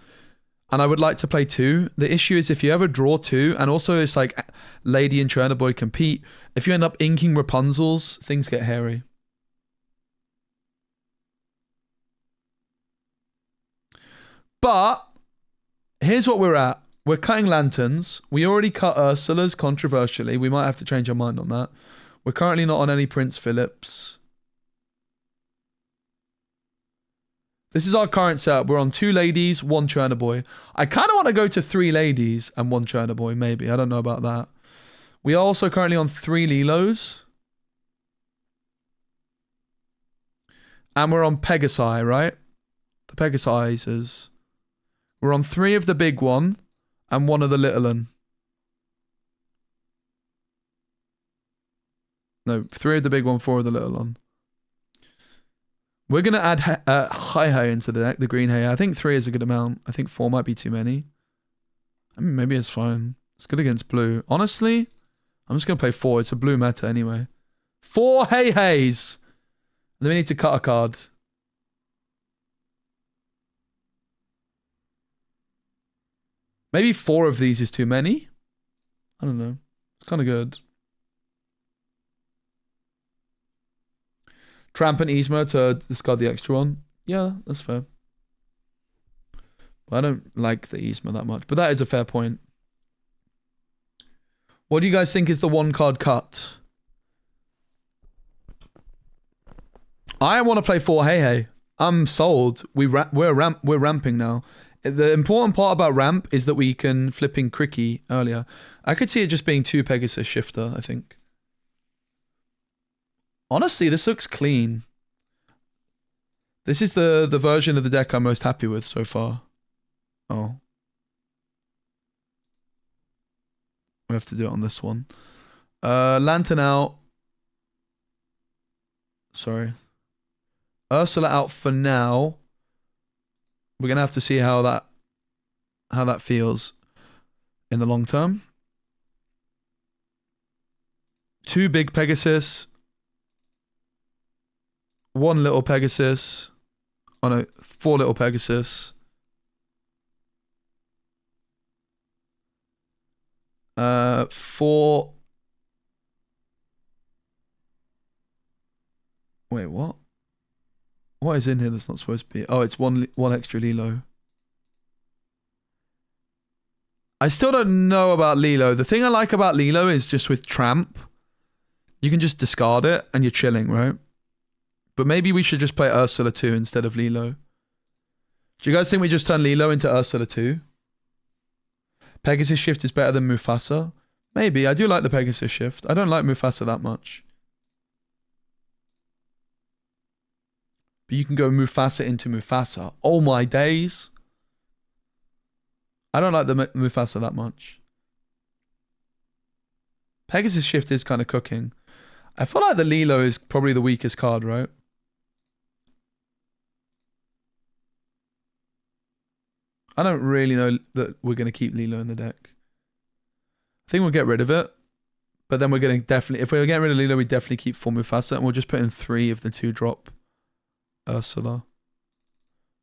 And I would like to play 2. The issue is if you ever draw 2, and also it's like Lady and Chernobyl compete, if you end up inking Rapunzels, things get hairy. But here's what we're at. We're cutting lanterns. We already cut Ursula's controversially. We might have to change our mind on that. We're currently not on any Prince Philips. This is our current setup. We're on 2 ladies, 1 Chernobyl. I kind of want to go to 3 ladies and 1 Chernobyl, maybe. I don't know about that. We are also currently on 3 Lilos. And we're on Pegasi, right? The Pegasizers. We're on 3 of the big one and 1 of the little one. No, 3 of the big one, 4 of the little one. We're going to add Hi into the deck, the green Hay. I think 3 is a good amount. I think 4 might be too many. I mean, maybe it's fine. It's good against blue. Honestly, I'm just going to play 4. It's a blue meta anyway. 4 Hays. Then we need to cut a card. Maybe 4 of these is too many. I don't know. It's kind of good. Tramp and Yzma to discard the extra one. Yeah, that's fair. I don't like the Yzma that much, but that is a fair point. What do you guys think is the 1 card cut? I want to play 4 Hay. I'm sold. We're ramping now. The important part about ramp is that we can flip in Cricky earlier. I could see it just being 2 Pegasus Shifter, I think. Honestly, this looks clean. This is the version of the deck I'm most happy with so far. Oh. We have to do it on this one. Lantern out. Sorry. Ursula out for now. We're gonna have to see how that feels in the long term. 2 big Pegasus. 1 little Pegasus. Oh no, 4 little Pegasus. 4. Wait, what? What is in here that's not supposed to be? Oh, it's one extra Lilo. I still don't know about Lilo. The thing I like about Lilo is just with Tramp, you can just discard it and you're chilling, right? But maybe we should just play Ursula 2 instead of Lilo. Do you guys think we just turn Lilo into Ursula 2? Pegasus Shift is better than Mufasa? Maybe. I do like the Pegasus Shift. I don't like Mufasa that much. But you can go Mufasa into Mufasa. Oh my days. I don't like the Mufasa that much. Pegasus Shift is kind of cooking. I feel like the Lilo is probably the weakest card, right? I don't really know that we're going to keep Lilo in the deck. I think we'll get rid of it. But then we're going to definitely... If we're getting rid of Lilo, we definitely keep 4 Mufasa. And we'll just put in 3 of the 2-drop Ursula.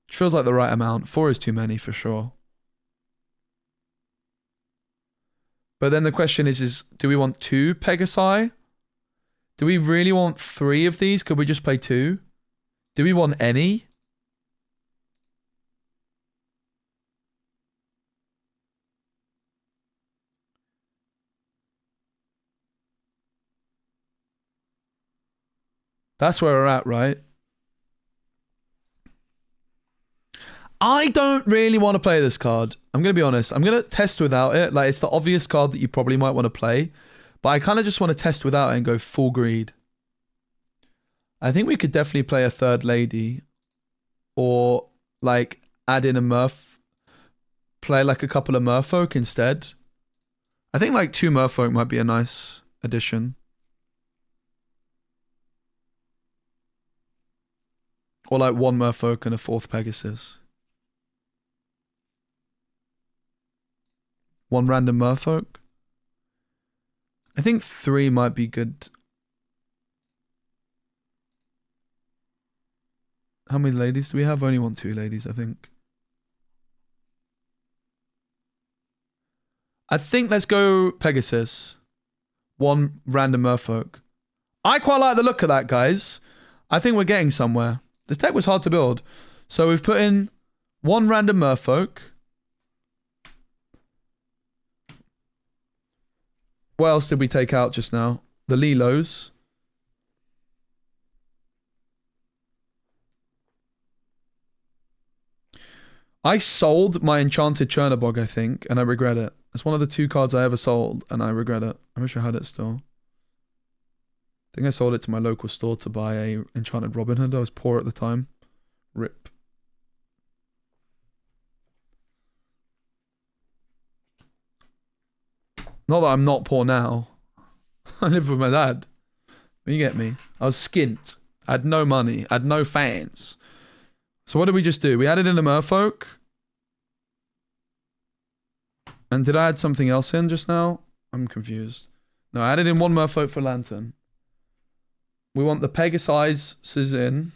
Which feels like the right amount. 4 is too many for sure. But then the question is do we want 2 Pegasi? Do we really want 3 of these? Could we just play 2? Do we want any? That's where we're at, right? I don't really want to play this card. I'm going to be honest. I'm going to test without it. Like, it's the obvious card that you probably might want to play. But I kind of just want to test without it and go full greed. I think we could definitely play a 3rd lady. Or, like, add in a Murph. Play, like, a couple of Merfolk instead. I think, like, 2 Merfolk might be a nice addition. Or, like, 1 Merfolk and a 4th Pegasus. 1 random Merfolk. I think 3 might be good. How many ladies do we have? Only want 2 ladies, I think. I think let's go Pegasus. 1 random Merfolk. I quite like the look of that, guys. I think we're getting somewhere. This deck was hard to build. So we've put in 1 random Merfolk. What else did we take out just now? The Lilos. I sold my Enchanted Chernabog, I think, and I regret it. It's one of the 2 cards I ever sold, and I regret it. I wish I had it still. I think I sold it to my local store to buy a Enchanted Robin Hood. I was poor at the time. RIP. Not that I'm not poor now. I live with my dad. You get me? I was skint. I had no money. I had no fans. So what did we just do? We added in a merfolk. And did I add something else in just now? I'm confused. No, I added in one merfolk for lantern. We want the Pegasises in.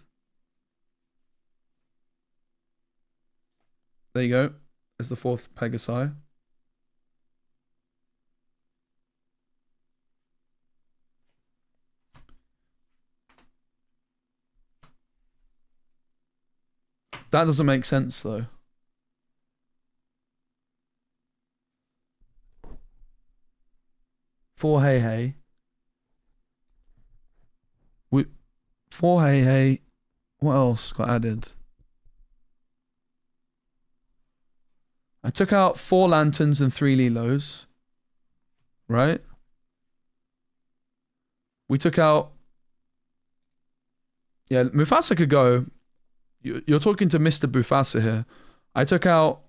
There you go. There's the 4th Pegasi. That doesn't make sense though. For hey. For hey. What else got added? I took out 4 lanterns and 3 Lilos. Right? We took out... Yeah, Mufasa could go. You're talking to Mr. Bufasa here. I took out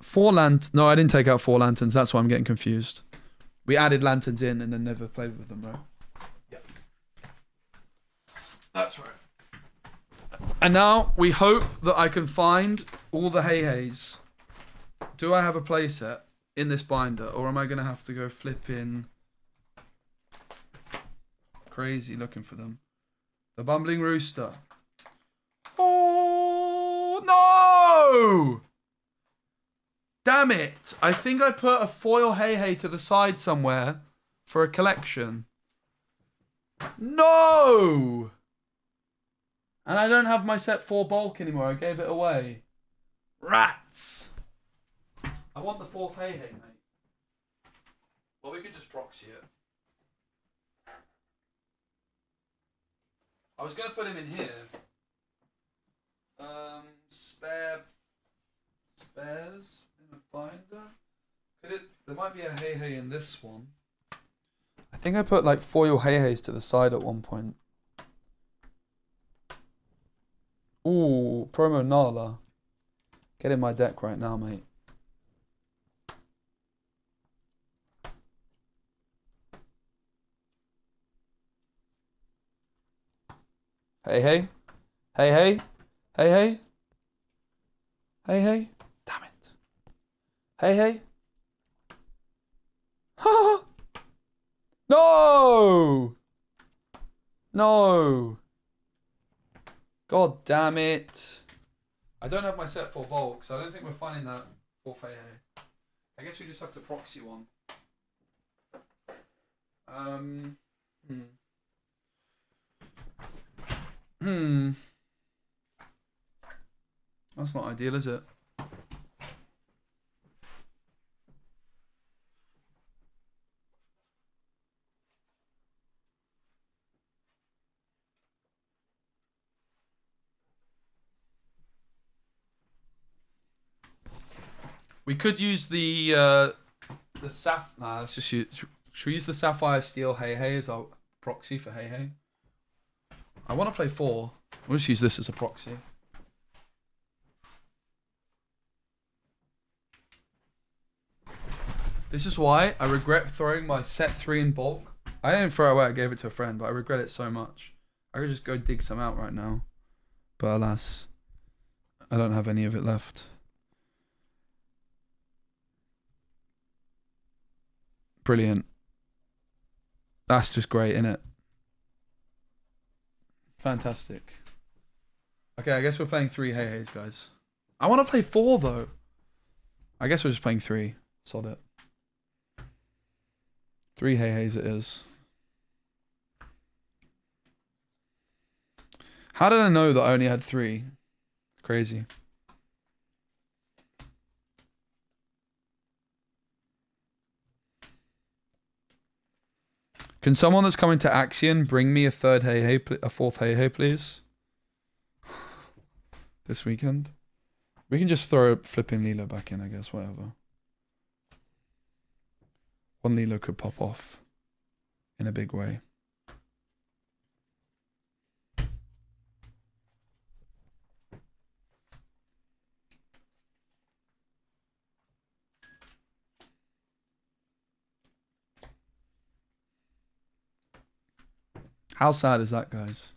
4 lanterns. No, I didn't take out 4 lanterns. That's why I'm getting confused. We added lanterns in and then never played with them, right? Yeah. That's right. And now we hope that I can find all the hey-heys. Do I have a playset in this binder, or am I going to have to go flipping crazy looking for them? The Bumbling Rooster. Oh, no! Damn it. I think I put a foil hey-hey to the side somewhere for a collection. No! And I don't have my set 4 bulk anymore. I gave it away. Rats! I want the 4th hey-hey, mate. Well, we could just proxy it. I was going to put him in here. Spares in a binder. There might be a hey-hey in this one. I think I put like foil hey-heys to the side at one point. Ooh, promo Nala. Get in my deck right now, mate. Hey. Hey. Damn it. Hey. No! No! God damn it. I don't have my set 4 bulk, so I don't think we're finding that 4th hey. I guess we just have to proxy one. That's not ideal, is it? We could use the Nah, let's just use... Should we use the Sapphire Steel hey as our proxy for hey? I want to play 4. We'll just use this as a proxy. This is why I regret throwing my set 3 in bulk. I didn't throw it away, I gave it to a friend, but I regret it so much. I could just go dig some out right now. But alas, I don't have any of it left. Brilliant. That's just great, isn't it? Fantastic. Okay, I guess we're playing 3 hey-heys, guys. I want to play 4, though. I guess we're just playing 3. Sod it. 3 hey-heys it is. How did I know that I only had 3? Crazy. Can someone that's coming to Axion bring me a 4th hey-hey, please? This weekend? We can just throw flipping Lilo back in, I guess, whatever. 1 Lilo could pop off in a big way. How sad is that, guys?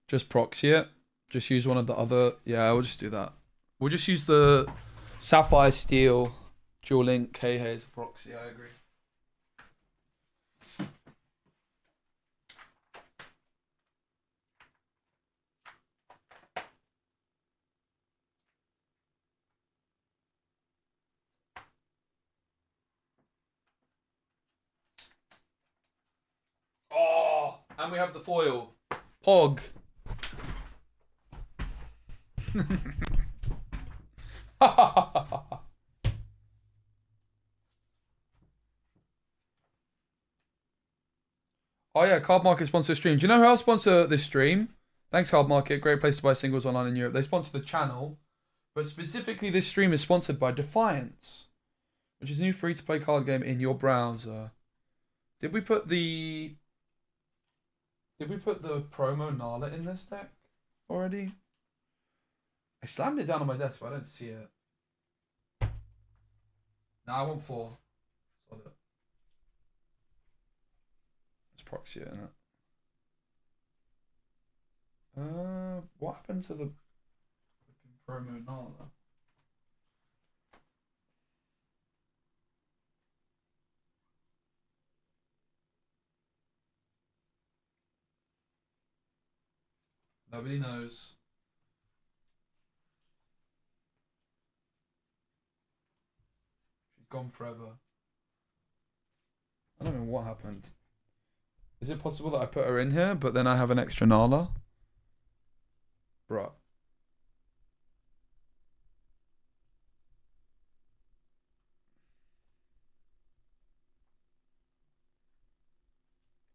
Just proxy it. Just use one of the other. Yeah, we'll just do that. We'll just use the Sapphire Steel Dual Link Hey as a proxy. I agree. Oh, and we have the foil. Pog. Oh yeah, Card Market sponsor stream. Do you know who else sponsor this stream? Thanks, Card Market. Great place to buy singles online in Europe. They sponsor the channel, but specifically this stream is sponsored by Defiance, which is a new free-to-play card game in your browser. Did we put the promo Nala in this deck already? I slammed it down on my desk, but I don't see it. No, I want 4. Let's proxy it, innit? What happened to the promo Nala? Nobody knows. She's gone forever. I don't know what happened. Is it possible that I put her in here, but then I have an extra Nala? Bruh.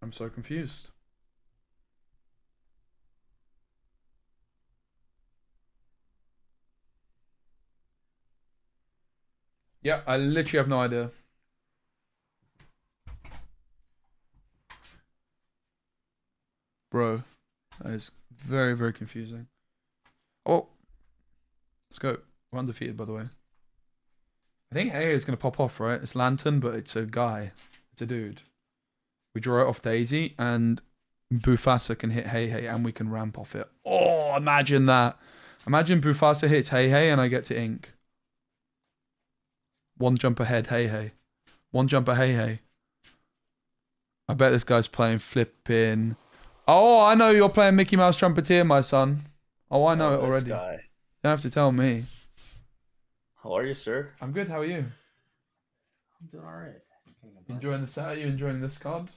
I'm so confused. Yeah, I literally have no idea. Bro, that is very, very confusing. Oh, let's go. We're undefeated, by the way. I think A is going to pop off, right? It's Lantern, but it's a guy. It's a dude. We draw it off Daisy, and Bufasa can hit Hey Hey, and we can ramp off it. Oh, imagine that. Imagine Bufasa hits Hey Hey, and I get to ink. One jump ahead, Hey Hey. One jumper, Hey Hey. I bet this guy's playing flipping. Oh, I know you're playing Mickey Mouse Trumpeteer, my son. Oh, I know it already. Guy. You don't have to tell me. How are you, sir? I'm good. How are you? I'm doing all right. Enjoying the set? Are you enjoying this card?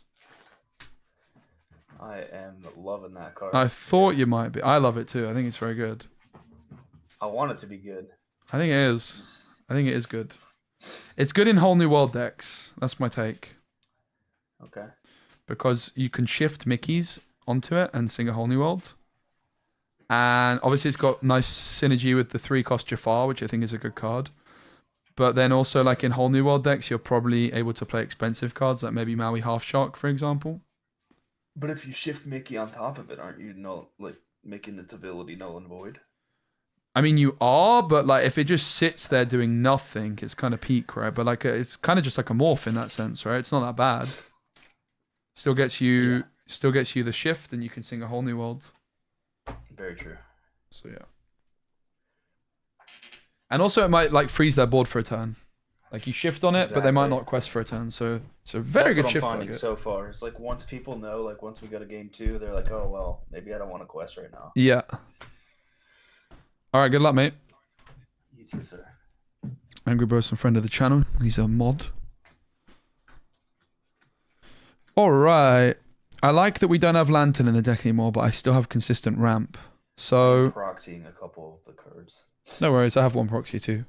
I am loving that card. I thought you might be. I love it too. I think it's very good. I want it to be good. I think it is. I think it is good. It's good in whole new world decks. That's my take. Okay. Because you can shift Mickeys onto it and sing a whole new world. And obviously it's got nice synergy with the 3-cost Jafar, which I think is a good card. But then also like in whole new world decks, you're probably able to play expensive cards like maybe Maui Half Shark, for example. But if you shift Mickey on top of it, aren't you making its ability null and void? I mean, you are, but like if it just sits there doing nothing, it's kind of peak, right? But like it's kind of just like a morph in that sense, right? It's not that bad. Still gets you the shift, and you can sing a whole new world. Very true. So yeah. And also it might like freeze their board for a turn. Like you shift on it, but they might not quest for a turn. So it's a very good shift target. So far, it's like once people know, like once we go to game 2, they're like, oh well, maybe I don't want to quest right now. Yeah. All right, good luck, mate. You too, sir. Angry Bro's a friend of the channel. He's a mod. All right. I like that we don't have Lantern in the deck anymore, but I still have consistent ramp. So I'm proxying a couple of the cards. No worries. I have one proxy too.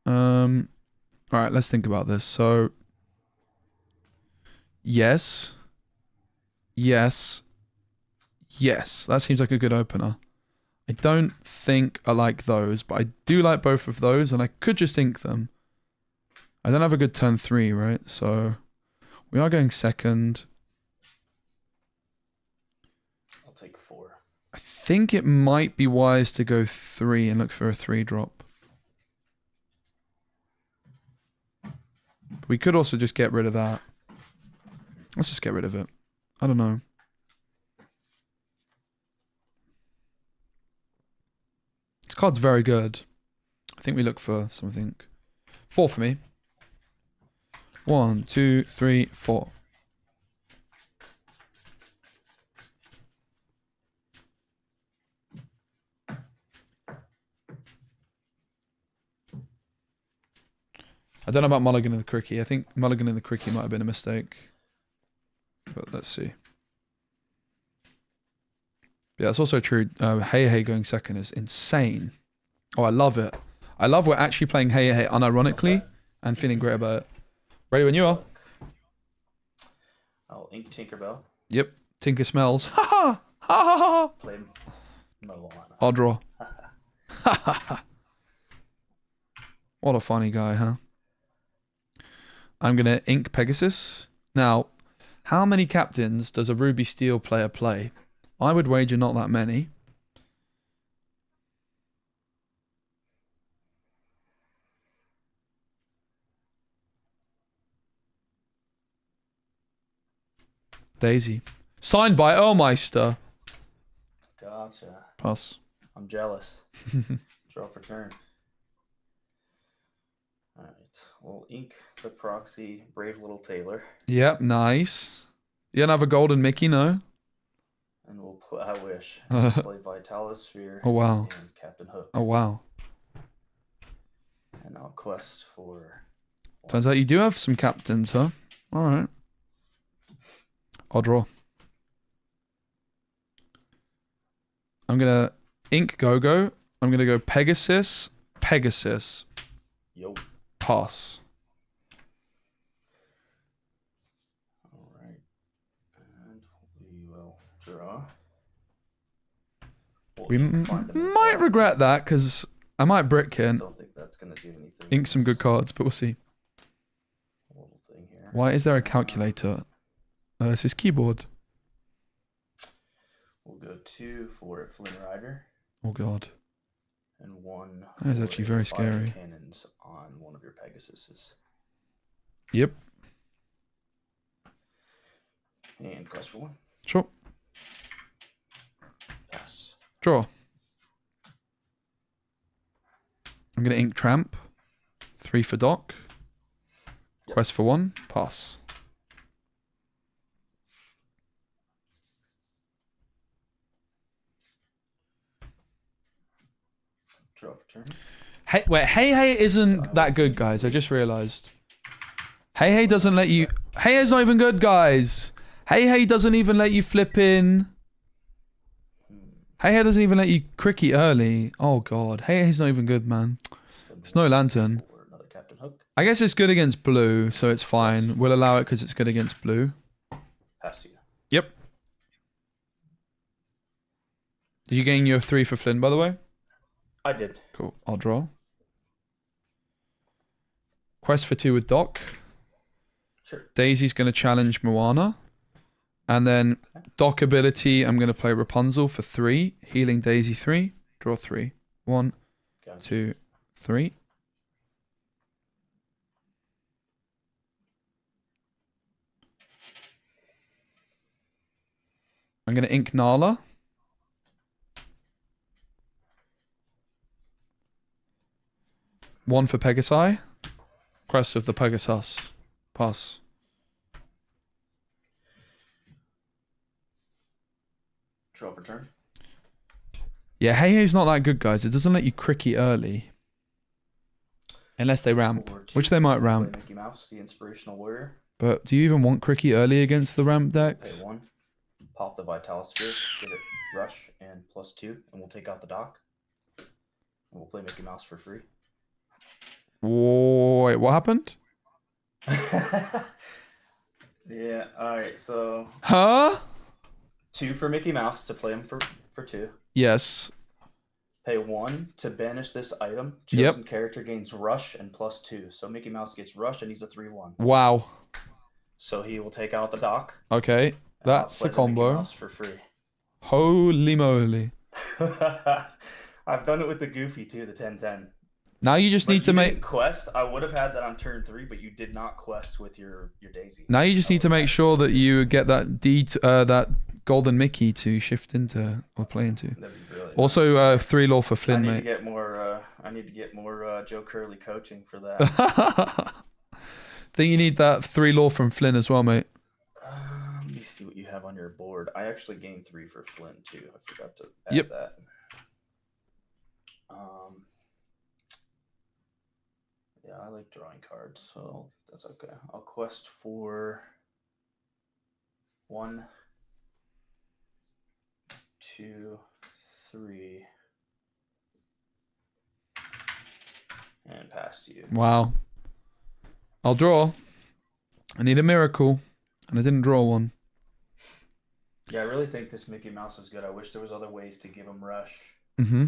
All right. Let's think about this. So yes. That seems like a good opener. I don't think I like those, but I do like both of those, and I could just ink them. I don't have a good turn 3, right? So we are going second. I'll take 4. I think it might be wise to go 3 and look for a 3-drop. We could also just get rid of that. Let's just get rid of it. I don't know. This card's very good. I think we look for something. 4 for me. 1, 2, 3, 4. I don't know about Mulligan and the Cricky. I think Mulligan and the Cricky might have been a mistake. But let's see. Yeah, it's also true. Hey Hey going second is insane. Oh, I love it. I love we're actually playing Hey Hey unironically and feeling great about it. Ready when you are. I'll ink Tinkerbell. Yep. Tinker smells. Ha ha! Ha ha ha! Play Moana. I'll draw. Ha ha ha! What a funny guy, huh? I'm going to ink Pegasus. Now, how many captains does a Ruby Steel player play? I would wager not that many. Daisy. Signed by Ermeister. Gotcha. Pass. I'm jealous. Draw for turn. Alright. We'll ink the proxy Brave Little Tailor. Yep, nice. You don't have a golden Mickey, no? And we'll play, I wish. Play Vitalis Sphere. Oh, wow. And Captain Hook. Oh, wow. And I'll quest for... Turns out you do have some captains, huh? Alright. I'll draw. I'm going to ink Go-Go. I'm going to go Pegasus. Pegasus. Yo. Pass. Alright. And we will draw. We'll We find them might inside. regret that because I might brick I in. don't think that's going to do anything. Ink some good cards, but we'll see. Little thing here. Why is there a calculator? This is keyboard. We'll go 2 for Flynn Rider. Oh god. And 1 That is for actually very 5 scary. cannons on one of your Pegasuses. Yep. And quest for 1. Sure. Pass. Draw. I'm going to ink Tramp. 3 for Doc. Yep. Quest for 1. Pass. Draw for turn. Hey, wait, Hey Hey isn't that good, guys. I just realized. Hey Hey doesn't let you... Hey Hey's not even good, guys. Hey Hey doesn't even let you flip in. Hey Hey doesn't even let you cricket early. Oh, God. Hey Hey's not even good, man. It's no lantern. For another Captain Hook. I guess it's good against blue, so it's fine. We'll allow it because it's good against blue. Pass you. Yep. Did you gain your 3 for Flynn, by the way? I did. Cool. I'll draw. Quest for 2 with Doc. Sure. Daisy's going to challenge Moana. And then Doc ability, I'm going to play Rapunzel for 3. Healing Daisy 3. Draw 3. 1, Gotcha. 2, 3. I'm going to ink Nala. One for Pegasi. Crest of the Pegasus. Pass. Draw for turn. Yeah, Hey Hey's not that good, guys. It doesn't let you cricket early. Unless they ramp. For 2, Which they might play ramp. Mickey Mouse, the Inspirational Warrior. But do you even want cricket early against the ramp decks? Pay 1. Pop the Vitalis Sphere. Give it Rush and +2. And we'll take out the dock. And we'll play Mickey Mouse for free. Wait, what happened? Yeah, alright, so Huh? 2 for Mickey Mouse to play him for 2. Yes. Pay 1 to banish this item. Yep. Chosen character gains Rush and +2. So Mickey Mouse gets Rush and he's a 3/1. Wow. So he will take out the dock. Okay. and I'll That's play the the Mickey combo. Mouse for free. Holy moly. I've done it with the Goofy too, the 10/10. Now you just But need to you make. didn't quest. I would have had that on turn 3, but you did not quest with your Daisy. Now you just I need to would've make had sure that you get that that golden Mickey to shift into or play into. That'd be really Also, nice. 3 law for I Flynn, need to mate. get more. I need to get more Joe Curley coaching for that. Think you need that 3 law from Flynn as well, mate. Let me see what you have on your board. I actually gained 3 for Flynn too. I forgot to add Yep. that. Yeah, I like drawing cards, so that's okay. I'll quest for 1, 2, 3, and pass to you. Wow. I'll draw. I need a miracle, and I didn't draw one. Yeah, I really think this Mickey Mouse is good. I wish there was other ways to give him rush. Mm-hmm.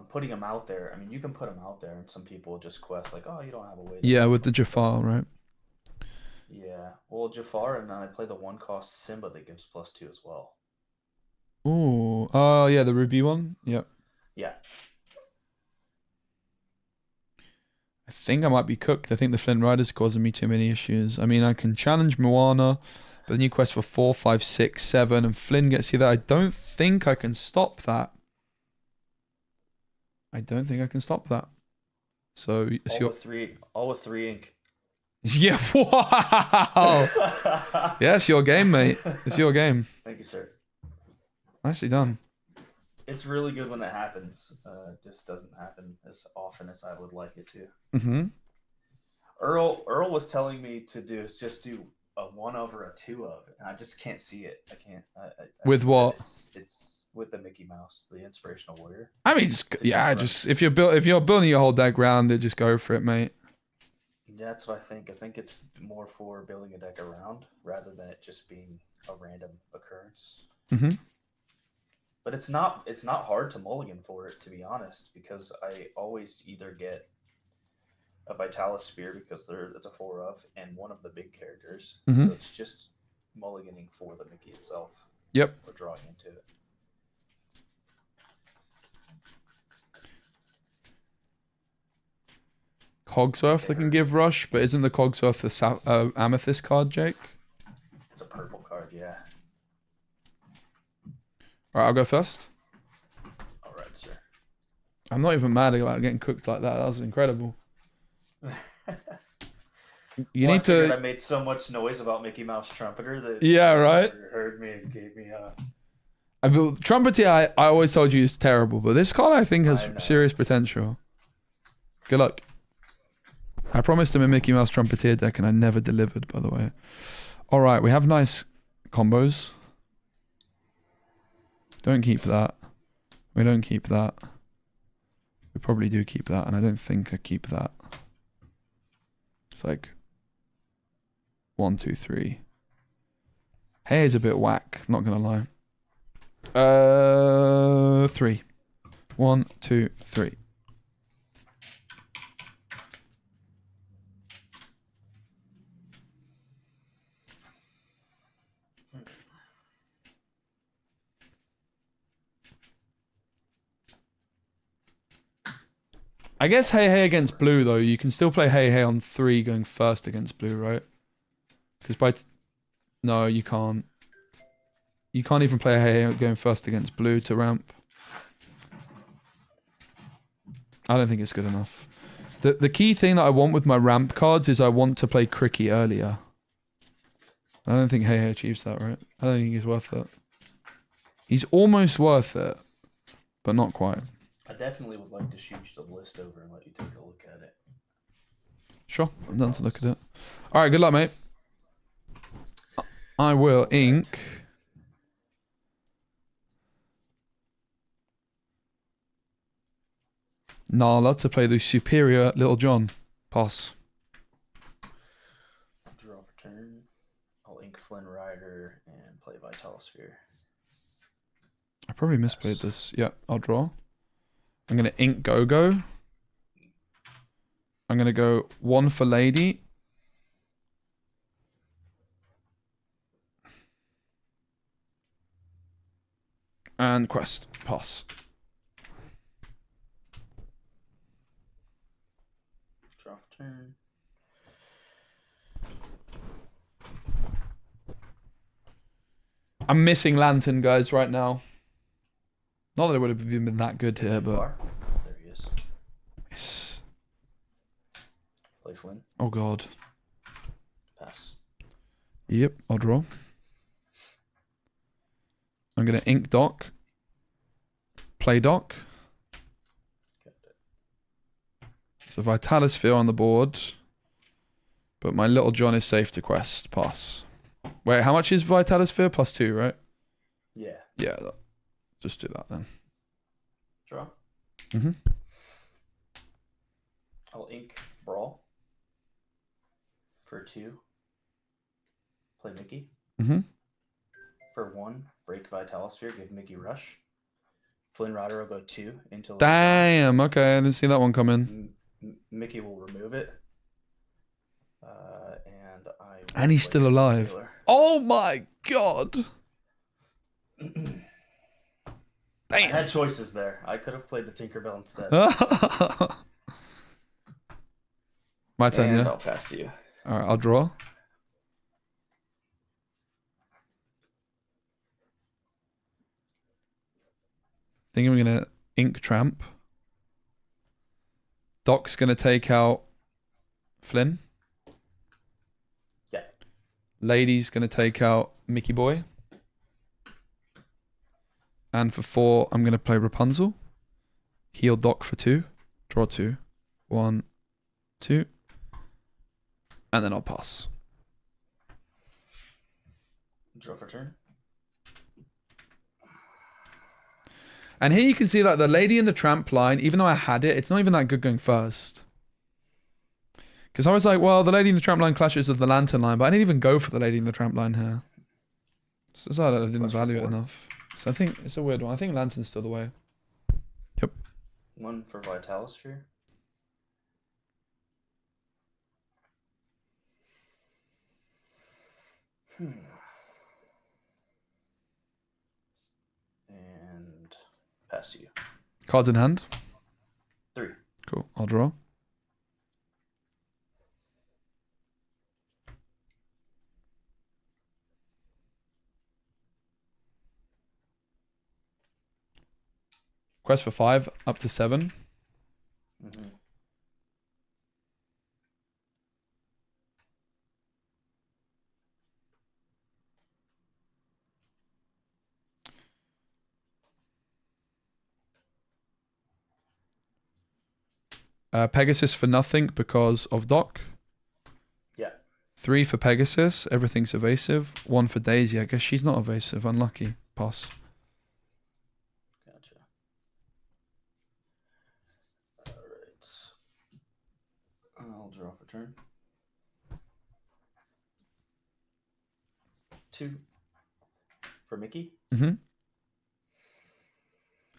Putting him out there. I mean, you can put him out there, and some people just quest like, "Oh, you don't have a way." Yeah, with the Jafar, right? Yeah. Well, Jafar, and then I play the 1-cost Simba that gives +2 as well. Ooh. Oh, yeah, the Ruby one. Yep. Yeah. I think I might be cooked. I think the Flynn Rider's causing me too many issues. I mean, I can challenge Moana, but then you quest for 4, 5, 6, 7, and Flynn gets you there. I don't think I can stop that. I don't think I can stop that. So it's your... All with 3 ink. Yeah, wow! Yeah, it's your game, mate. It's your game. Thank you, sir. Nicely done. It's really good when it happens. It just doesn't happen as often as I would like it to. Mm-hmm. Earl was telling me to just do a 1 over a 2 of, and I just can't see it. I can't. With think what? that it's with the Mickey Mouse, the Inspirational Warrior. I mean, just if you're building your whole deck around it, just go for it, mate. Yeah, that's what I think. I think it's more for building a deck around rather than it just being a random occurrence. Mm-hmm. But it's not hard to mulligan for it, to be honest, because I always either get a Vitalis Spear because it's a 4 of and one of the big characters. Mhm. So it's just mulliganing for the Mickey itself. Yep. Or drawing into it. Cogsworth that can give rush, but isn't the Cogsworth the Amethyst card, Jake? It's a purple card, yeah. Alright, I'll go first. Alright, sir. I'm not even mad about getting cooked like that. That was incredible. You need to. I made so much noise about Mickey Mouse Trumpeter that Yeah, right. Heard me and gave me a. Trumpeter, I always told you is terrible, but this card I think has I know. serious potential. Good luck. I promised him a Mickey Mouse Trumpeter deck and I never delivered, by the way. Alright, we have nice combos. Don't keep that. We don't keep that. We probably do keep that, and I don't think I keep that. It's like 1, 2, 3. Hair's a bit whack, not gonna lie. 3. 1, 2, 3. I guess Hey Hey against blue, though. You can still play Hey Hey on 3 going first against blue, right? Because no, you can't. You can't even play Hey Hey going first against blue to ramp. I don't think it's good enough. The key thing that I want with my ramp cards is I want to play Cricky earlier. I don't think Hey Hey achieves that, right? I don't think he's worth it. He's almost worth it, but not quite. I definitely would like to shoot you the list over and let you take a look at it. Sure, I'm done to look at it. Alright, good luck, mate. I will ink. Nala to play the superior Little John. Pass. Draw for turn. I'll ink Flynn Rider and play Vitalosphere. I probably misplayed this. Yeah, I'll draw. I'm going to ink Go-Go. I'm going to go 1 for Lady. And Quest. Pass. Turn. I'm missing Lantern, guys, right now. Not that it would have even been that good here, but... Far. There he is. Yes. Play Flynn. Oh, God. Pass. Yep, I'll draw. I'm going to ink Doc. Play Doc. Got it. So Vitalis Sphere on the board. But my Little John is safe to quest. Pass. Wait, how much is Vitalis Sphere? +2, right? Yeah. Yeah, just do that then. Draw. Mm-hmm. I'll ink Brawl. For 2. Play Mickey. Mm-hmm. For 1, break Vitalosphere, give Mickey Rush. Flynn Rider will go 2 into Damn, okay, I didn't see that one coming. Mickey will remove it. And I will And he's play still alive. Sailor. Oh my God. I Damn. had choices there. I could have played the Tinkerbell instead. My turn, And yeah? I'll pass to you. Alright, I'll draw. Think I'm gonna ink Tramp. Doc's gonna take out Flynn. Yeah. Lady's gonna take out Mickey Boy. And for 4, I'm gonna play Rapunzel. Heal Doc for 2. Draw 2. 1, 2. And then I'll pass. Draw for turn. And here you can see like the Lady and the Tramp line, even though I had it, it's not even that good going first. Because I was like, well, the Lady and the Tramp line clashes with the Lantern line, but I didn't even go for the Lady and the Tramp line here. So it's like I didn't Plus value it 4. enough. So I think it's a weird one. I think Lantern's still the way. Yep. 1 for Vitalosphere. And pass to you. Cards in hand. 3. Cool. I'll draw. Quest for 5, up to 7. Mm-hmm. Pegasus for nothing because of Doc. Yeah. 3 for Pegasus. Everything's evasive. 1 for Daisy. I guess she's not evasive. Unlucky. Pass. Gotcha. Alright. I'll draw for turn. 2 for Mickey. Mm-hmm.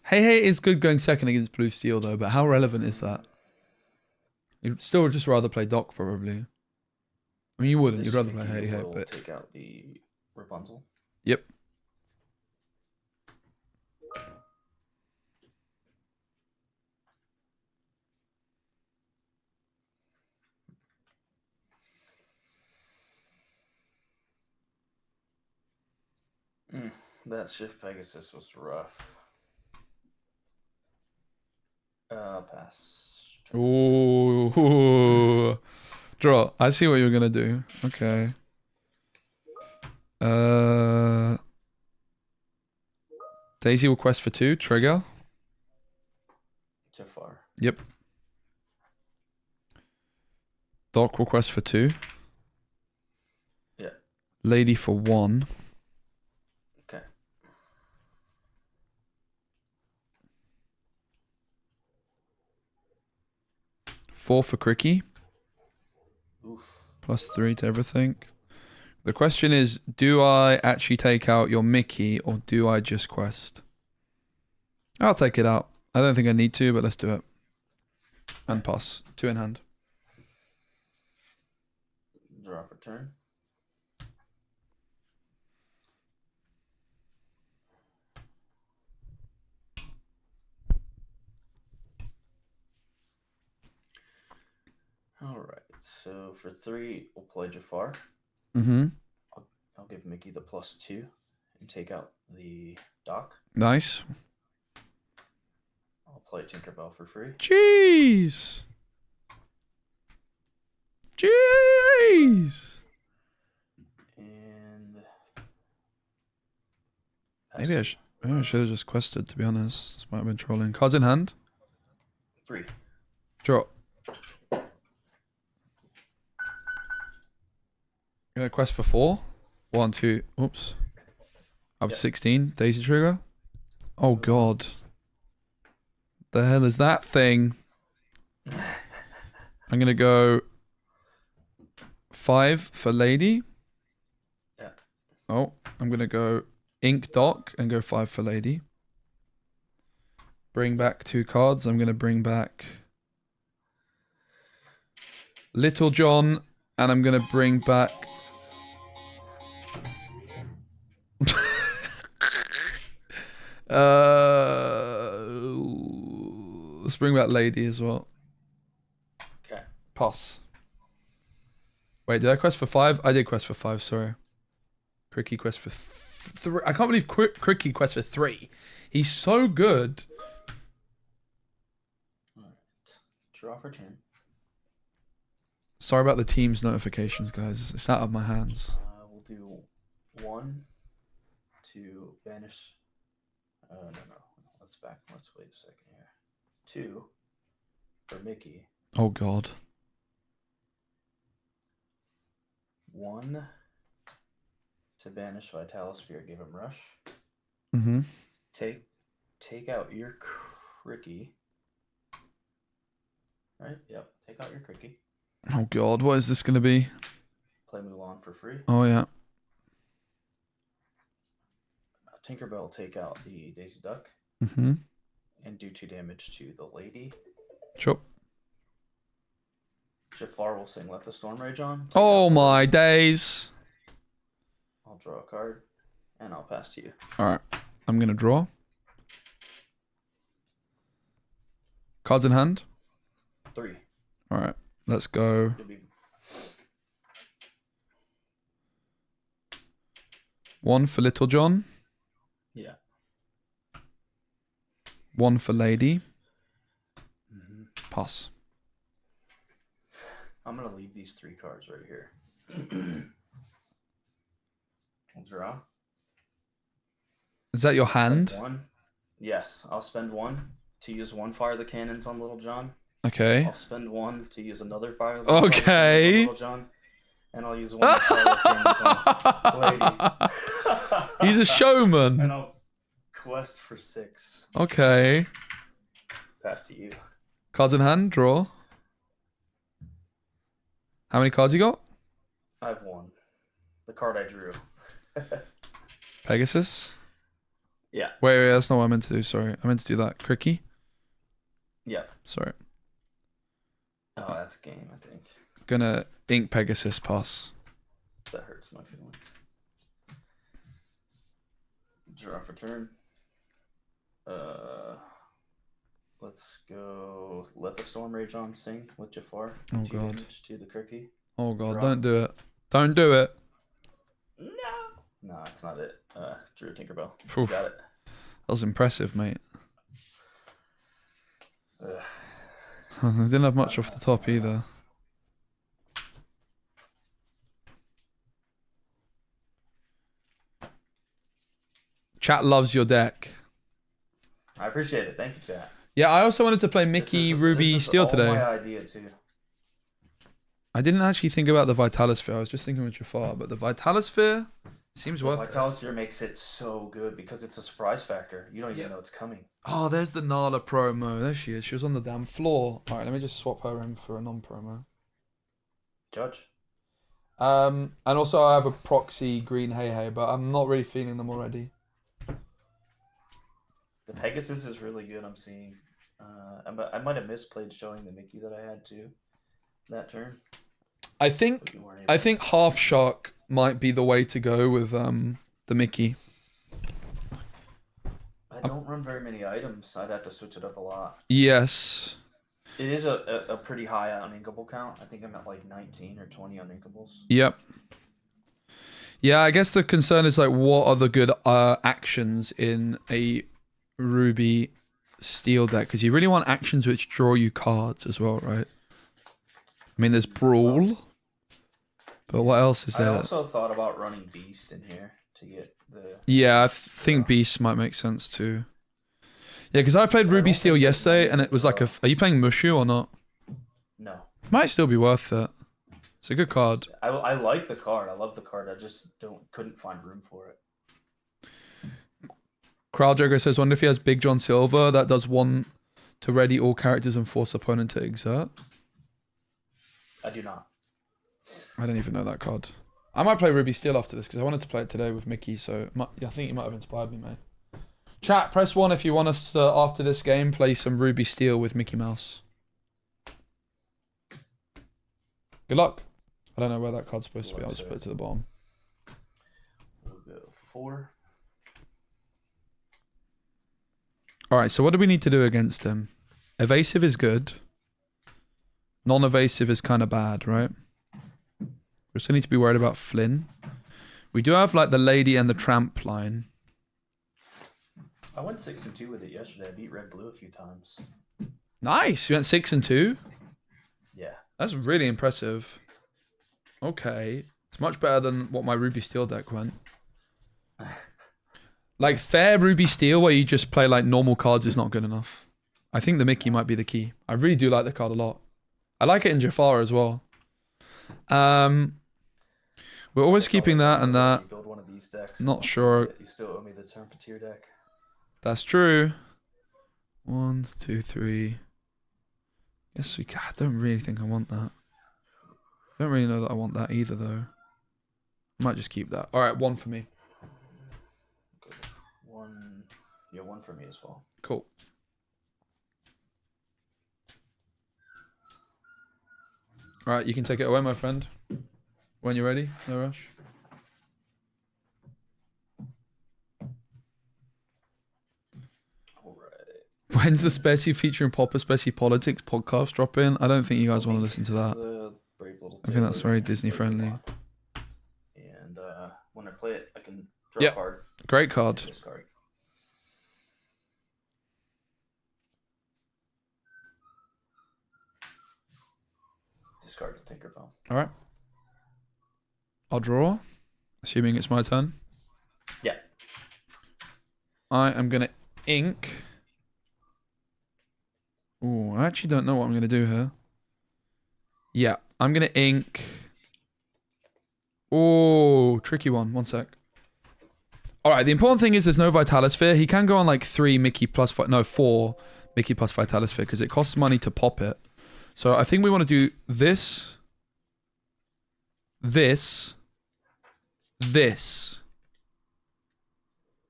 Hey is good going second against Blue Steel though, but how relevant is that? You'd still just rather play Doc probably. I mean, you wouldn't. This You'd rather play Mickey Hey, will but take out the Rapunzel. yep. That Shift Pegasus was rough. Pass. Ooh. Draw. I see what you're gonna do. Okay. Daisy will quest for 2. Trigger. Too far. Yep. Doc will quest for 2. Yeah. Lady for 1. Okay. Four for Cricky. Oof. +3 to everything. The question is, do I actually take out your Mickey or do I just quest? I'll take it out. I don't think I need to, but let's do it. And pass. 2 in hand. Draw for turn. All right. So for 3, we'll play Jafar. Mm-hmm. I'll give Mickey the +2 and take out the Doc. Nice. I'll play Tinkerbell for free. Jeez. Jeez. And Maybe I should have just quested, to be honest. This might have been trolling. Cards in hand. 3. Draw. Gonna quest for 4. 1, 2. Oops. Up to 16. Daisy trigger. Oh god. The hell is that thing? I'm gonna go 5 for lady. Yeah. Oh, I'm gonna go ink doc and go 5 for lady. Bring back 2 cards. I'm gonna bring back Little John, and I'm gonna bring back let's bring back lady as well. Okay. Pass. Wait, did I quest for 5? I did quest for 5, sorry. Cricky quest for 3. I can't believe Cricky quest for 3. He's so good. Alright. Draw for turn. Sorry about the team's notifications, guys. It's out of my hands. We'll do 1 to banish. No. Let's wait a second here. 2 for Mickey. Oh god. 1 to banish Vitalosphere, give him rush. Mm-hmm. Take out your Cricky. Right? Yep. Take out your Cricky. Oh god, what is this gonna be? Play Mulan for free. Oh yeah. Tinkerbell will take out the Daisy Duck Mm-hmm. and do 2 damage to the lady. Sure. Jafar will sing Let the Storm Rage On. Take Oh out the my lady. days. I'll draw a card and I'll pass to you. Alright. I'm gonna draw. Cards in hand. 3. Alright. Let's go. You'll be 1 for Little John. yeah. 1 for lady. Mm-hmm. Pass. I'm gonna leave these 3 cards right here. I'll draw. Is that your Spend hand? 1. Yes, I'll spend 1 to use 1 fire the cannons on Little John. Okay. I'll spend 1 to use another fire. Okay. On Little John, and I'll use 1 fire the cannons on Lady. He's a showman. And I'll quest for 6. Okay. Pass to you. Cards in hand, draw. How many cards you got? I have 1. The card I drew. Pegasus? Yeah. Wait, that's not what I meant to do, sorry. I meant to do that. Cricky? Yep. Sorry. Oh, that's game, I think. Gonna ink Pegasus, pass. That hurts my feelings. Draw for turn. Let's go. Let the Storm Rage On sing with Jafar. Oh, 2 God. damage to the Cricky. Oh god, Draw. don't do it. Don't do it. No. No, that's not it. Drew Tinkerbell. Oof. Got it. That was impressive, mate. Ugh. I didn't have much off the top either. Chat loves your deck. I appreciate it. Thank you, chat. Yeah, I also wanted to play Mickey, Ruby, this is Steel all today. my idea too. I didn't actually think about the Vitalosphere. I was just thinking with Jafar, but the Vitalosphere seems worth it. Vitalosphere makes it so good because it's a surprise factor. You don't even Yeah. know it's coming. Oh, there's the Nala promo. There she is. She was on the damn floor. All right, let me just swap her in for a non-promo. Judge. And also I have a proxy green Hey, but I'm not really feeling them already. The Pegasus is really good. I'm seeing. I might have misplayed showing the Mickey that I had too. That turn. I but think you weren't able I think Half Shark might be the way to go with the Mickey. I don't run very many items. I'd have to switch it up a lot. Yes. It is a pretty high uninkable count. I think I'm at like 19 or 20 uninkables. Yep. Yeah, I guess the concern is like, what are the good actions in a Ruby Steel deck? Because you really want actions which draw you cards as well, right? I mean, there's Brawl, but what else is there? I also thought about running Beast in here to get the... Yeah, I think Beast might make sense too. Yeah, because I played Ruby Steel yesterday, and it was like a... Are you playing Mushu or not? No. Might still be worth it. It's a good card. I like the card. I love the card. I just couldn't find room for it. Crowdjogger says, wonder if he has Big John Silver that does 1 to ready all characters and force opponent to exert. I do not. I don't even know that card. I might play Ruby Steel after this because I wanted to play it today with Mickey, so I think you might have inspired me, mate. Chat, press 1 if you want us to, after this game, play some Ruby Steel with Mickey Mouse. Good luck. I don't know where that card's supposed to be. I'll just put it to the bottom. We'll go 4. Alright, so what do we need to do against him? Evasive is good. Non-evasive is kind of bad, right? We still need to be worried about Flynn. We do have like the Lady and the Tramp line. I went 6-2 with it yesterday. I beat Red Blue a few times. Nice! You went 6-2? Yeah. That's really impressive. Okay. It's much better than what my Ruby Steel deck went. Like, fair Ruby Steel where you just play like normal cards is not good enough. I think the Mickey might be the key. I really do like the card a lot. I like it in Jafar as well. We're always keeping that and that. You build one of these decks. Not sure. You still owe me the Trumpeteer deck. That's true. 1, 2, 3. Yes, I don't really think I want that. I don't really know that I want that either, though. Might just keep that. All right, 1 for me. Good. 1. Yeah, 1 for me as well. Cool. All right, you can take it away, my friend. When you're ready, no rush. When's the Specie featuring Popper Specie Politics podcast drop in? I don't think you guys want to listen to that. I think that's very Disney friendly. And when I play it, I can draw a card. Great card. Discard. Discard the Tinkerbell. All right. I'll draw, assuming it's my turn. Yeah. I am going to ink. Ooh, I actually don't know what I'm going to do here. Yeah, I'm going to ink. Oh, tricky one. 1 sec. All right, the important thing is there's no Vitalisphere. He can go on like 4 Mickey plus Vitalisphere because it costs money to pop it. So I think we want to do this.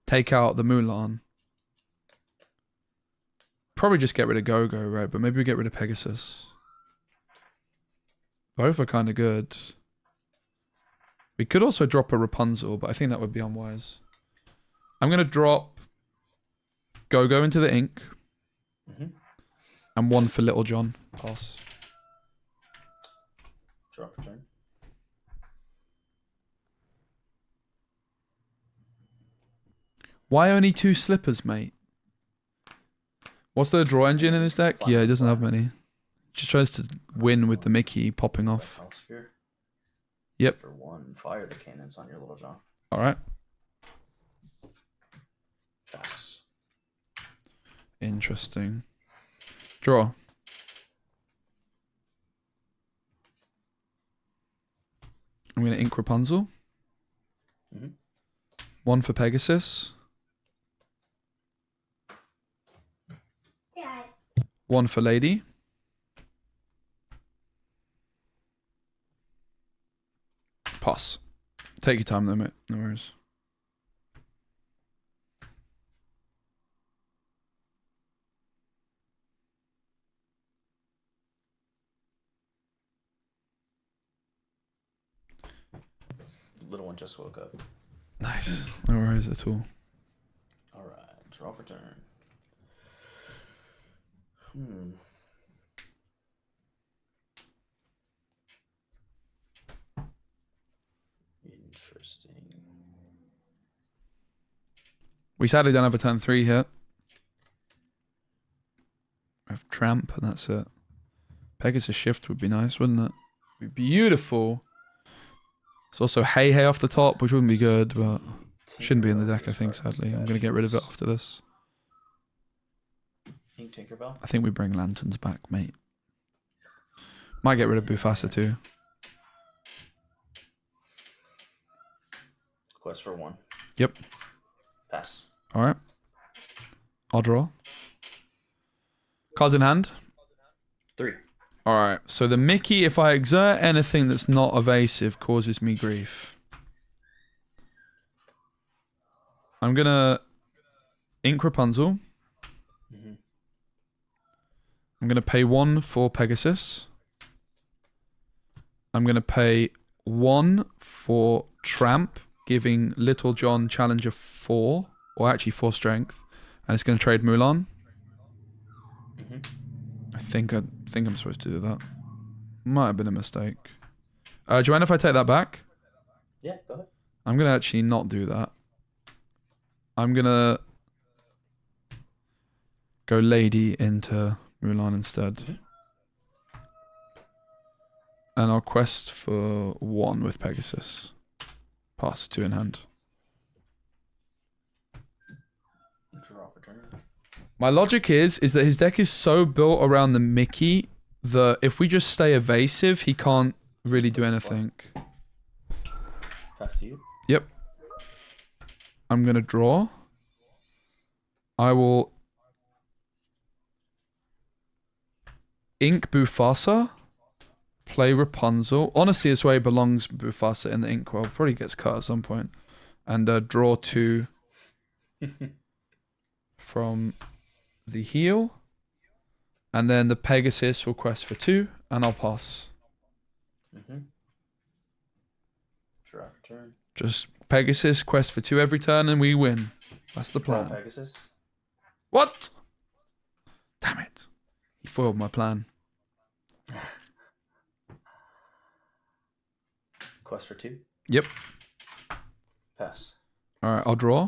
Take out the Mulan. Probably just get rid of Go-Go, right? But maybe we get rid of Pegasus. Both are kind of good. We could also drop a Rapunzel, but I think that would be unwise. I'm going to drop Go-Go into the ink. And 1 for Little John. Pass. Draw for turn. Why only 2 slippers, mate? What's the draw engine in this deck? Yeah, it doesn't have many. Just tries to win with the Mickey popping off. Yep. For 1, fire the cannons on your Little John. Alright. Pass. Interesting. Draw. I'm going to ink Rapunzel. 1 for Pegasus. 1 for Lady. Pass. Take your time though, mate. No worries. Little one just woke up. Nice. No worries at all. Alright, draw for turn. We sadly don't have a turn 3 here. We have Tramp, and that's it. Pegasus Shift would be nice, wouldn't it? Would be beautiful. It's also Hey Hey off the top, which wouldn't be good, but shouldn't be in the deck, I think, sadly. I'm going to get rid of it after this. Tinkerbell? I think we bring Lanterns back, mate. Might get rid of Bufasa too. Quest for 1. Yep. Pass. Alright. I'll draw. Cards in hand. 3. Alright, so the Mickey, if I exert anything that's not evasive, causes me grief. I'm gonna ink Rapunzel. Mm-hmm. I'm gonna pay 1 for Pegasus. I'm gonna pay 1 for Tramp, giving Little John Challenger 4, or actually 4 strength, and it's gonna trade Mulan. Mm-hmm. I think I'm supposed to do that. Might have been a mistake. Do you mind if I take that back? Yeah, go ahead. I'm gonna actually not do that. I'm gonna go Lady into Mulan instead. Mm-hmm. And I'll quest for 1 with Pegasus. Pass 2 in hand. Draw for turn. My logic is that his deck is so built around the Mickey that if we just stay evasive, he can't really do anything. Pass to you. Yep. I'm gonna draw. I will ink Bufasa. Play Rapunzel. Honestly, it's where he belongs, Bufasa, in the inkwell. Probably gets cut at some point. And draw 2 from the heel. And then the Pegasus will quest for 2, and I'll pass. Mm-hmm. Draw for turn. Just Pegasus, quest for 2 every turn, and we win. That's the Draw plan. Pegasus. What? Damn it. He foiled my plan. Quest for 2. Yep. Pass. Alright, I'll draw.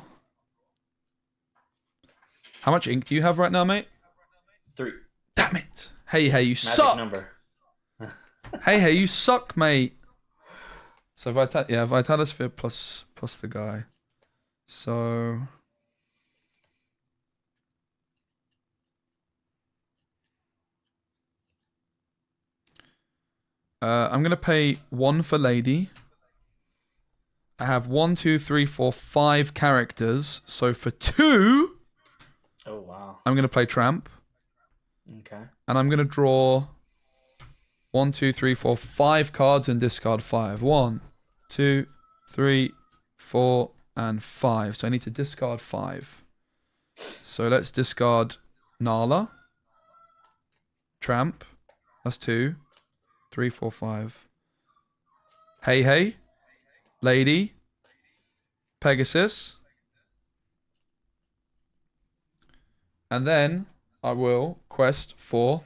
How much ink do you have right now, mate? 3. Damn it. Hey, you Magic suck. number. Hey, you suck, mate. So Vitalisphere plus the guy. So I'm gonna pay 1 for Lady. I have 1, 2, 3, 4, 5 characters. So for 2, Oh, wow. I'm gonna play Tramp. Okay. And I'm gonna draw 1, 2, 3, 4, 5 cards and discard 5. 1, 2, 3, 4, and 5. So I need to discard 5. So let's discard Nala. Tramp. That's 2, 3, 4, 5. Hey. Lady. Pegasus. And then I will quest for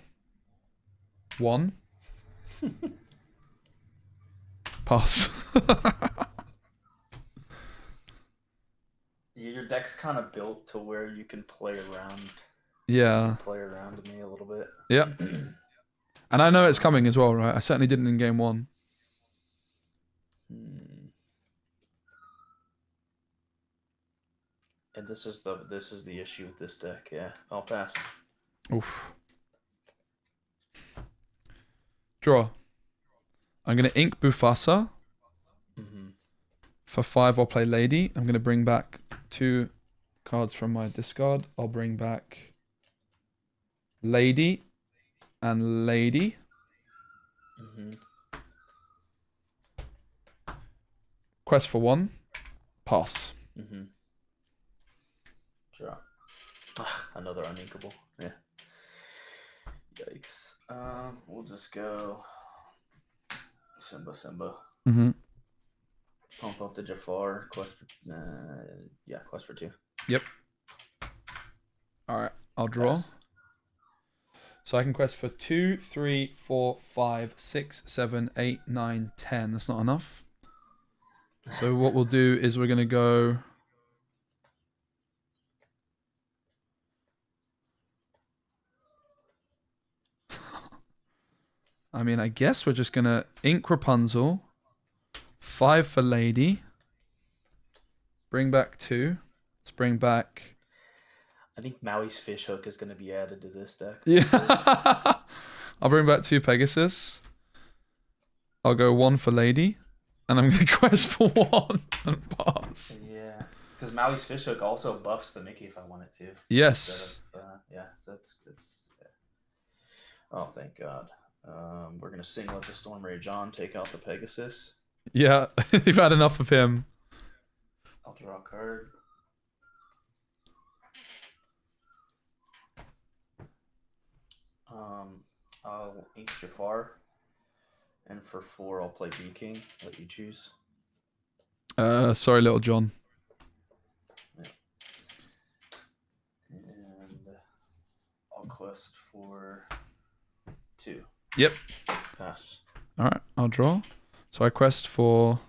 1. Pass. Your deck's kind of built to where you can play around. Yeah. Play around me a little bit. Yeah. And I know it's coming as well, right? I certainly didn't in game 1. And this is the issue with this deck. Yeah, I'll pass. Oof. Draw. I'm gonna ink Bufasa. Mm-hmm. For 5, I'll play Lady. I'm gonna bring back 2 cards from my discard. I'll bring back Lady and Lady. Mm-hmm. Quest for 1. Pass. Mm-hmm. Draw. Another uninkable. Yeah. Yikes. We'll just go Simba. Mm-hmm. Pump up the Jafar. Quest for 2. Yep. Alright, I'll draw. Pass. So I can quest for 2, 3, 4, 5, 6, 7, 8, 9, 10. That's not enough. So what we'll do is we're going to go I mean, I guess we're just going to ink Rapunzel. 5 for Lady. Bring back 2. Let's bring back... I think Maui's Fishhook is going to be added to this deck. Yeah. I'll bring back 2 Pegasus. I'll go 1 for Lady. And I'm going to quest for 1 and pass. Yeah. Because Maui's Fishhook also buffs the Mickey if I want it to. Yes. Yeah, that's yeah. Oh, thank God. We're going to Singlet the Storm Rage on, take out the Pegasus. Yeah, you've had enough of him. I'll draw a card. I'll ink Jafar. And for 4, I'll play B King. Let you choose. Sorry, Little John. Yeah. And I'll quest for 2. Yep. Pass. All right, I'll draw. So I quest for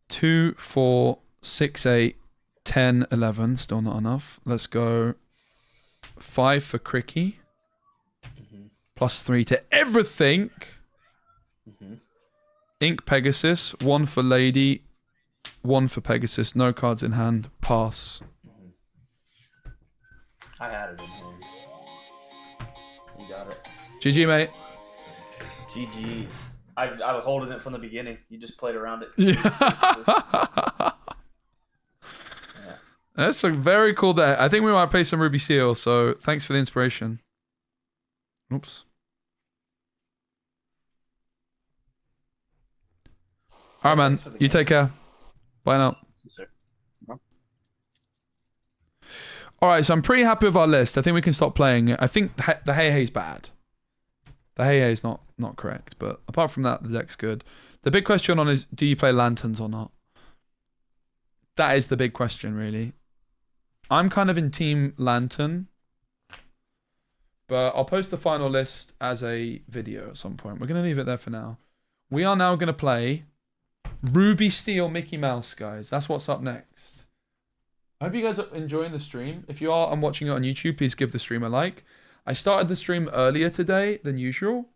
2, 4, 6, 8, 10, 11. Still not enough. Let's go 5 for Cricky. Plus 3 to everything. Ink Pegasus. 1 for Lady. 1 for Pegasus. No cards in hand. Pass. I had it in hand. You got it. GG, mate. GG's. I was holding it from the beginning. You just played around it. Yeah. That's a very cool day. I think we might play some Ruby Seal, so thanks for the inspiration. Oops. All right, man. You take care. Bye now. All right, so I'm pretty happy with our list. I think we can stop playing it. I think the Hey Hey's bad. The Hey Hey's not correct, but apart from that, the deck's good. The big question on is, do you play Lanterns or not? That is the big question, really. I'm kind of in Team Lantern, but I'll post the final list as a video at some point. We're going to leave it there for now. We are now going to play Ruby Steel Mickey Mouse, guys. That's what's up next. I hope you guys are enjoying the stream. If you are and watching it on YouTube, please give the stream a like. I started the stream earlier today than usual,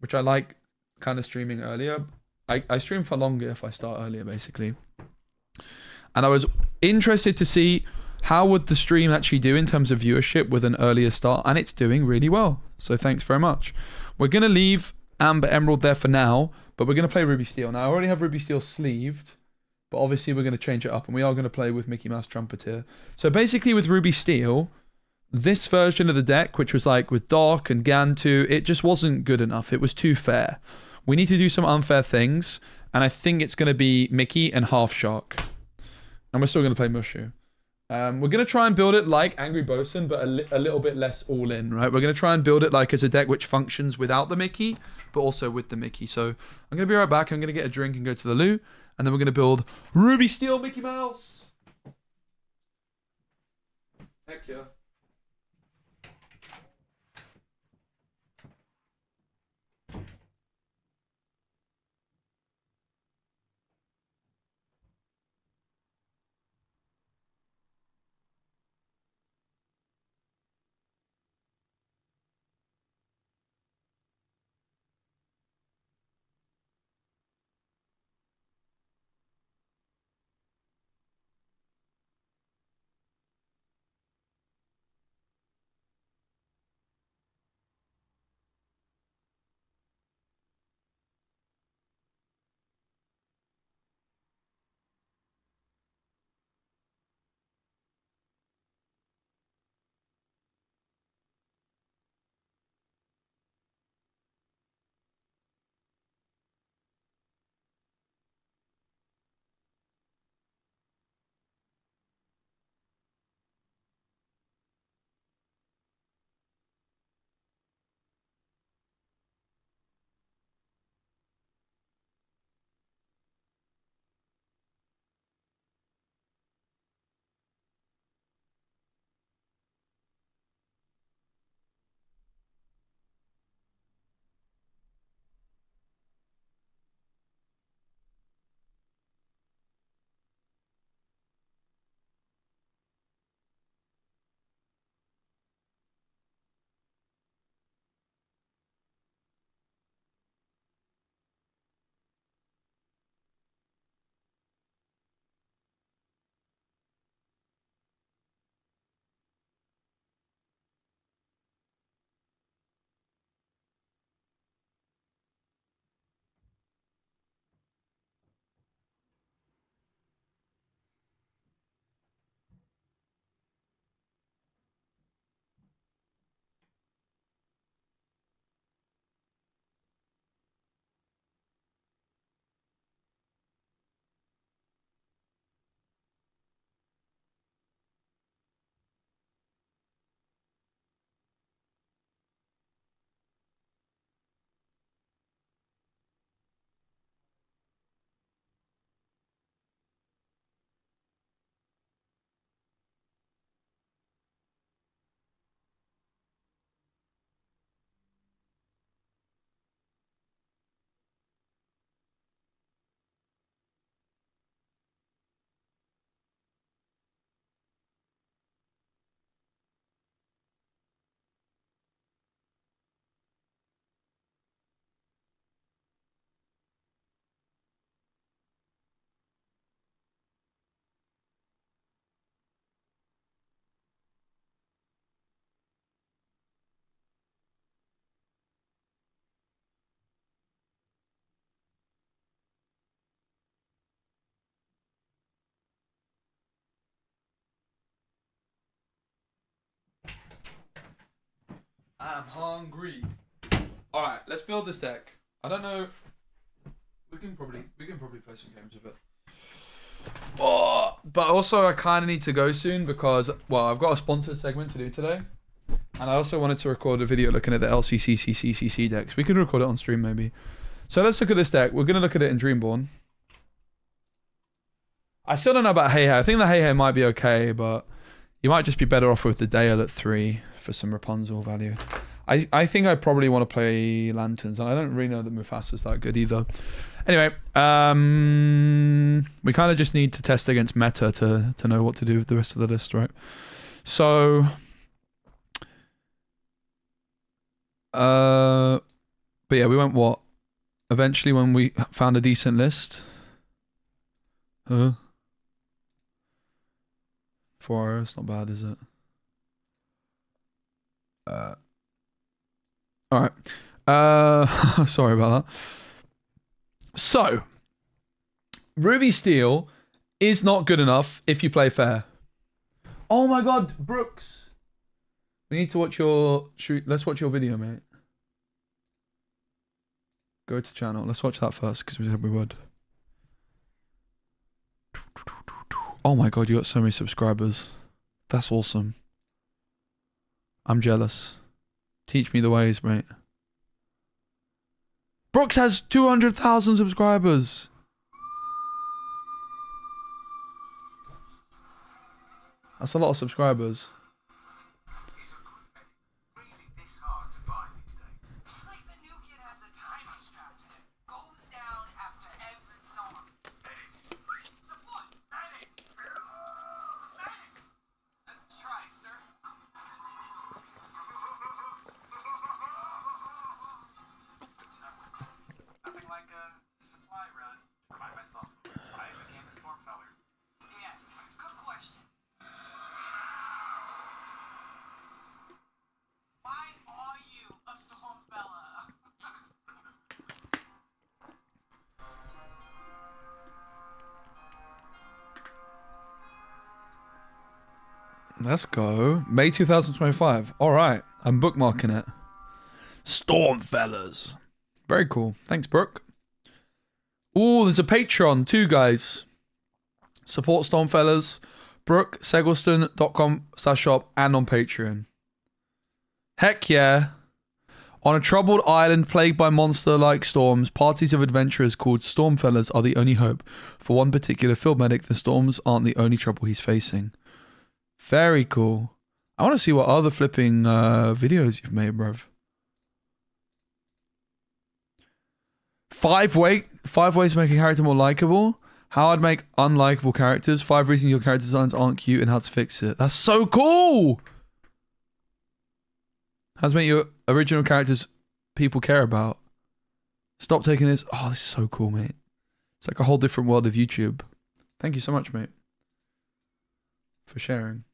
which I like kind of streaming earlier. I stream for longer if I start earlier, basically. And I was interested to see how would the stream actually do in terms of viewership with an earlier start, and it's doing really well. So thanks very much. We're going to leave Amber Emerald there for now, but we're going to play Ruby Steel. Now, I already have Ruby Steel sleeved, but obviously we're going to change it up, and we are going to play with Mickey Mouse Trumpeter. So basically with Ruby Steel, this version of the deck, which was like with Doc and Gantu, it just wasn't good enough. It was too fair. We need to do some unfair things, and I think it's going to be Mickey and Half Shark. And we're still going to play Mushu. We're going to try and build it like Angry Bosun, but a little bit less all-in, right? We're going to try and build it like as a deck which functions without the Mickey, but also with the Mickey. So I'm going to be right back. I'm going to get a drink and go to the loo, and then we're going to build Ruby Steel Mickey Mouse. Heck yeah. I am hungry. All right, let's build this deck. I don't know. We can probably play some games with it. Oh, but also I kind of need to go soon because I've got a sponsored segment to do today, and I also wanted to record a video looking at the LCCCCCC decks. We could record it on stream maybe. So let's look at this deck. We're gonna look at it in Dreamborn. I still don't know about Hey Hey. I think the Hey Hey might be okay, but you might just be better off with the Dale at 3 for some Rapunzel value. I think I probably want to play Lanterns, and I don't really know that Mufasa's that good either. Anyway, we kind of just need to test against meta to know what to do with the rest of the list, right? So, but yeah, we went what? Eventually, when we found a decent list. 4 hours, not bad, is it? All right. Sorry about that. So, Ruby Steel is not good enough if you play fair. Oh my God, Brooks. We need to watch your let's watch your video, mate. Go to channel. Let's watch that first because we said we would. Oh my God, you got so many subscribers. That's awesome. I'm jealous. Teach me the ways, mate. Brooks has 200,000 subscribers. That's a lot of subscribers. This hard to find these days. It's like the new kid has a timer strapped to him. Goes down after every storm. Support! Medic! Medic! Try it, sir. Nothing like a supply run. Remind myself, I became a storm feller. Yeah, good question. Why are you a storm fella? Let's go. May 2025. All right. I'm bookmarking it. Storm fellas. Very cool. Thanks, Brooke. Oh, there's a Patreon too, guys. Support Stormfellas. Brooke, Seggleston.com/shop and on Patreon. Heck yeah. On a troubled island plagued by monster-like storms, parties of adventurers called Stormfellas are the only hope. For one particular field medic, the storms aren't the only trouble he's facing. Very cool. I want to see what other flipping videos you've made, bruv. 5 ways to make a character more likable. How I'd make unlikable characters. 5 reasons your character designs aren't cute and how to fix it. That's so cool! How to make your original characters people care about. Stop taking this. Oh, this is so cool, mate. It's like a whole different world of YouTube. Thank you so much, mate, for sharing.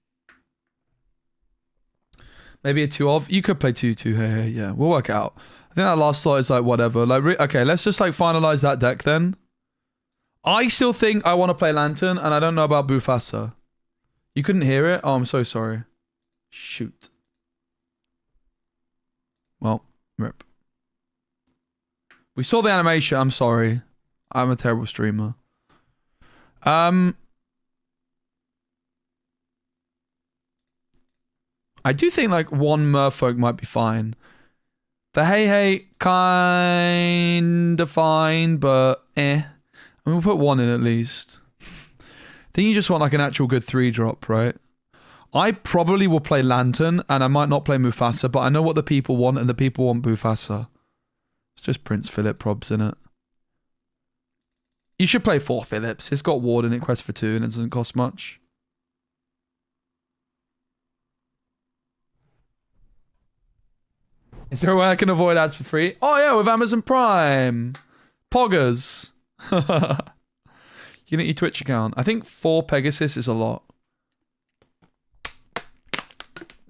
Maybe a 2 of. You could play 2 here. Yeah, we'll work it out. I think that last slot is like whatever. Like, okay, let's just like finalize that deck then. I still think I want to play Lantern, and I don't know about Bufasa. You couldn't hear it? Oh, I'm so sorry. Shoot. Well, rip. We saw the animation. I'm sorry. I'm a terrible streamer. I do think like 1 Merfolk might be fine. The Hey Hey kinda fine, but eh. I mean, we'll put 1 in at least. I think you just want like an actual good 3-drop, right? I probably will play Lantern, and I might not play Mufasa, but I know what the people want, and the people want Mufasa. It's just Prince Philip probs in it. You should play 4 Philips. It's got Ward in it, Quest for 2, and it doesn't cost much. Is there a way I can avoid ads for free? Oh yeah, with Amazon Prime. Poggers. You need your Twitch account. I think 4 Pegasus is a lot.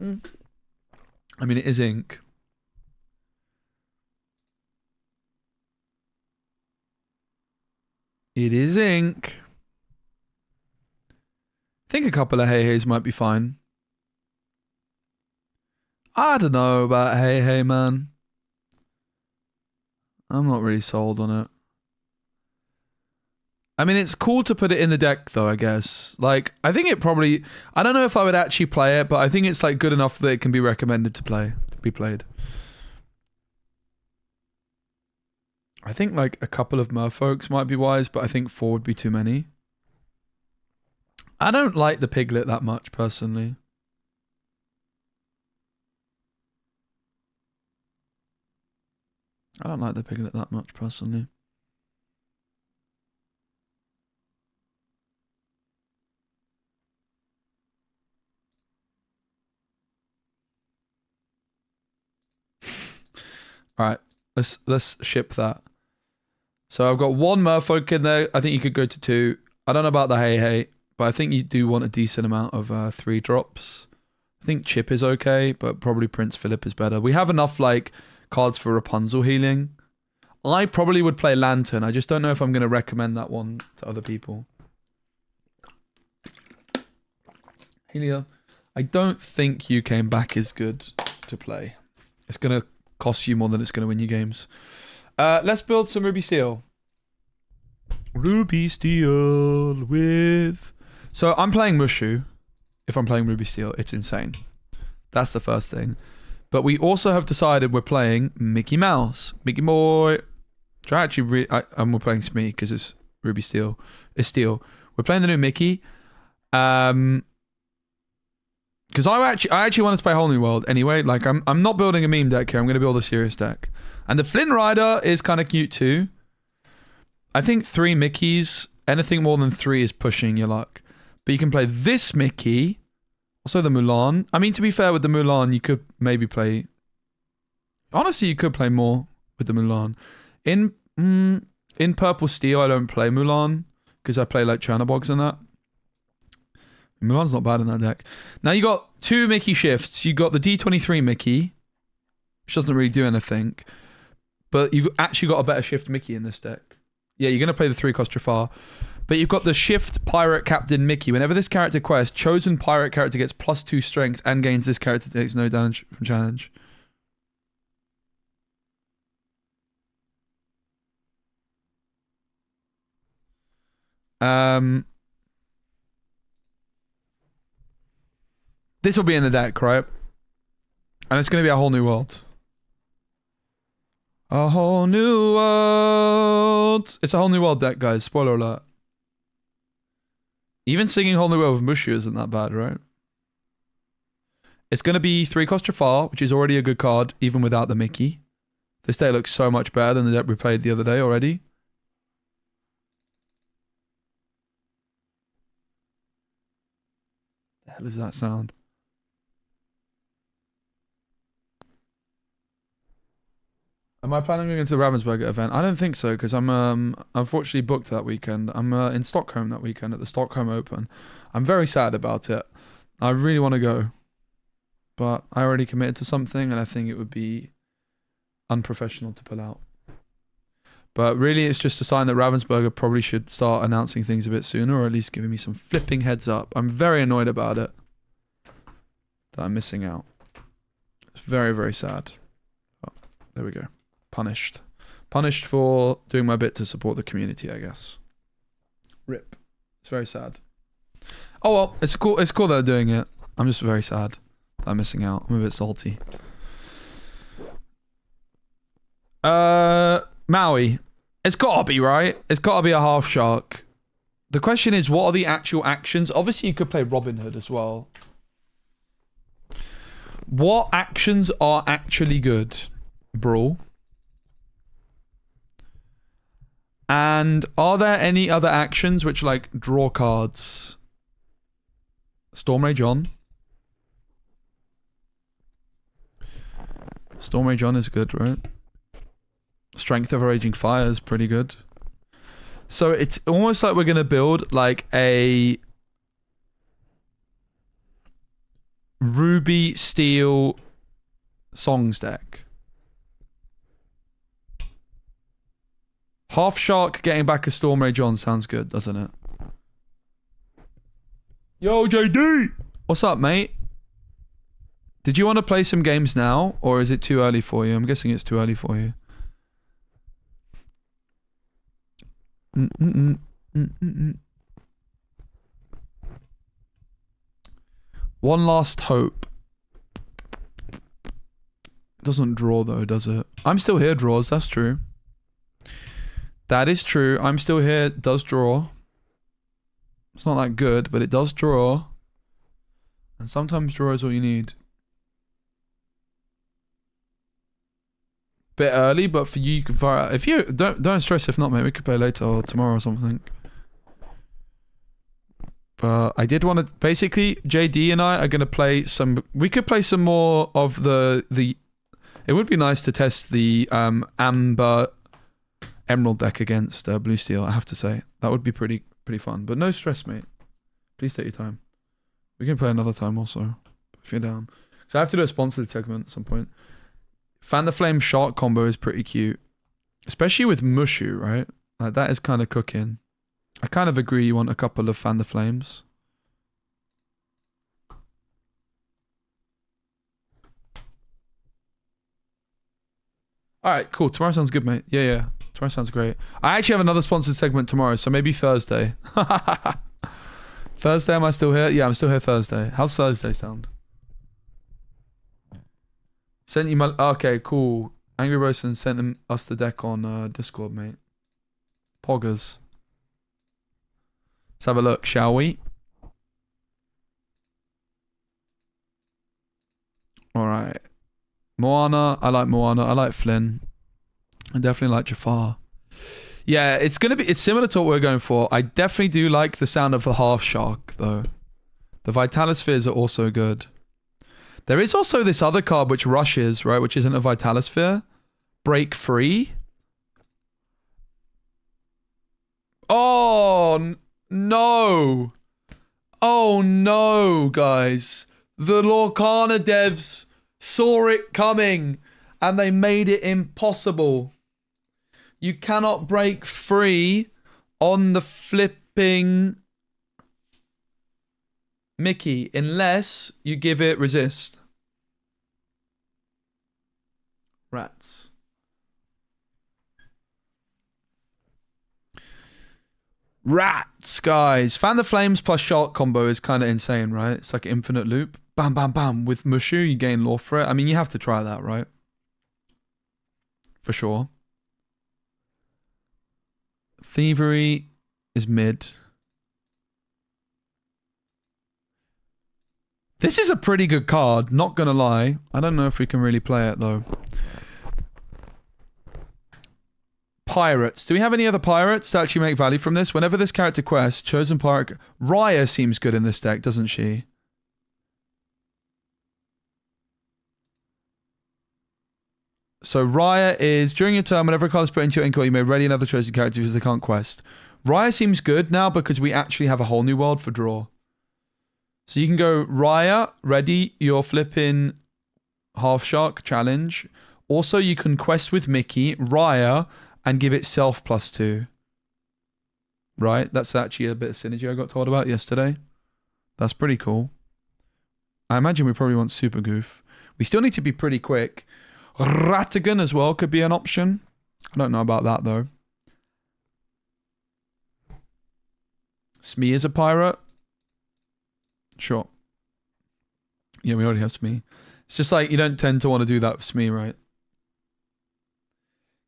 I mean, it is ink. It is ink. I think a couple of Hey Heys might be fine. I don't know about hey, man. I'm not really sold on it. I mean, it's cool to put it in the deck, though, I guess. Like, I think it probably... I don't know if I would actually play it, but I think it's, like, good enough that it can be recommended to be played. I think, like, a couple of merfolks might be wise, but I think 4 would be too many. I don't like the piglet that much, personally. I don't like the piglet that much, personally. Alright, let's ship that. So I've got 1 merfolk in there. I think you could go to 2. I don't know about the hey, but I think you do want a decent amount of 3 drops. I think Chip is okay, but probably Prince Philip is better. We have enough like cards for Rapunzel healing. I probably would play Lantern. I just don't know if I'm going to recommend that one to other people. Helia, I don't think you came back is good to play. It's going to cost you more than it's going to win you games. Let's build some Ruby Steel. Ruby Steel with... So I'm playing Mushu. If I'm playing Ruby Steel, it's insane. That's the first thing. But we also have decided we're playing Mickey Mouse. Mickey Boy. Which I actually and we're playing Smee because it's Ruby Steel. It's Steel. We're playing the new Mickey. Because I actually wanted to play Whole New World anyway. Like I'm not building a meme deck here. I'm going to build a serious deck. And the Flynn Rider is kind of cute too. I think 3 Mickeys, anything more than 3 is pushing your luck. But you can play this Mickey, also the Mulan. I mean, to be fair with the Mulan, you could maybe play... Honestly, you could play more with the Mulan. In Purple Steel, I don't play Mulan, because I play like Chernobogs and that. Mulan's not bad in that deck. Now you got 2 Mickey shifts. You got the D23 Mickey, which doesn't really do anything. But you've actually got a better shift Mickey in this deck. Yeah, you're going to play the 3-cost Jafar. But you've got the Shift Pirate Captain Mickey. Whenever this character quests, chosen pirate character gets +2 strength and gains this character takes no damage from challenge. This will be in the deck, right? And it's going to be a whole new world. A whole new world. It's a whole new world deck, guys. Spoiler alert. Even singing Whole New World with Mushu isn't that bad, right? It's going to be 3-cost Jafar, which is already a good card, even without the Mickey. This deck looks so much better than the deck we played the other day already. The hell is that sound? Am I planning on going to the Ravensburger event? I don't think so, because I'm unfortunately booked that weekend. I'm in Stockholm that weekend at the Stockholm Open. I'm very sad about it. I really want to go. But I already committed to something, and I think it would be unprofessional to pull out. But really, it's just a sign that Ravensburger probably should start announcing things a bit sooner, or at least giving me some flipping heads up. I'm very annoyed about it. That I'm missing out. It's very, very sad. Oh, there we go. Punished. Punished for doing my bit to support the community, I guess. RIP. It's very sad. Oh well, it's cool that they're doing it. I'm just very sad that I'm missing out. I'm a bit salty. Maui. It's gotta be, right? It's gotta be a half shark. The question is, what are the actual actions? Obviously, you could play Robin Hood as well. What actions are actually good? Brawl. And are there any other actions which like draw cards? Storm Rage on. Storm Rage on is good, right? Strength of a Raging Fire is pretty good. So it's almost like we're going to build like a Ruby Steel songs deck. Half Shark getting back a Storm Rage on sounds good, doesn't it? Yo, JD! What's up, mate? Did you want to play some games now, or is it too early for you? I'm guessing it's too early for you. One last hope. Doesn't draw though, does it? I'm still here, draws. That's true. That is true. I'm still here. It does draw. It's not that good, but it does draw. And sometimes draw is all you need. Bit early, but for you can fire out. If you don't stress if not, mate. We could play later or tomorrow or something. But I did want to basically JD and I are gonna play some. We could play some more of the. It would be nice to test the Amber Emerald deck against Blue Steel. I have to say that would be pretty fun. But no stress, mate. Please take your time. We can play another time also if you're down. So I have to do a sponsored segment at some point. Fan the Flame Shark combo is pretty cute. Especially with Mushu, right? Like that is kind of cooking. I kind of agree you want a couple of Fan the Flames. Alright, cool. Tomorrow sounds good, mate. Yeah. Tomorrow sounds great. I actually have another sponsored segment tomorrow, so maybe Thursday. Thursday, am I still here? Yeah, I'm still here Thursday. How's Thursday sound? Sent you my... Okay, cool. Angry Roastin sent us the deck on Discord, mate. Poggers. Let's have a look, shall we? Alright. Moana. I like Moana. I like Flynn. I definitely like Jafar. Yeah, it's similar to what we're going for. I definitely do like the sound of the half shark, though. The Vitalispheres are also good. There is also this other card which rushes, right? Which isn't a Vitalisphere. Break Free. Oh, no. Oh, no, guys. The Lorcana devs saw it coming and they made it impossible. You cannot break free on the flipping Mickey unless you give it resist. Rats. Rats, guys. Fan the Flames plus Shark combo is kind of insane, right? It's like an infinite loop. Bam, bam, bam. With Mushu, you gain lore for it. I mean, you have to try that, right? For sure. Thievery is mid. This is a pretty good card, not gonna lie. I don't know if we can really play it, though. Pirates. Do we have any other pirates to actually make value from this? Whenever this character quests, chosen pirate... Raya seems good in this deck, doesn't she? So Raya is, during your turn, whenever a card is put into your incubator, you may ready another chosen character because they can't quest. Raya seems good now because we actually have a whole new world for draw. So you can go Raya, ready your flipping half shark challenge. Also, you can quest with Mickey, Raya, and give it self +2. Right? That's actually a bit of synergy I got told about yesterday. That's pretty cool. I imagine we probably want Super Goof. We still need to be pretty quick. Ratigan as well could be an option. I don't know about that though. Smee is a pirate. Sure. Yeah, we already have Smee. It's just like you don't tend to want to do that with Smee, right?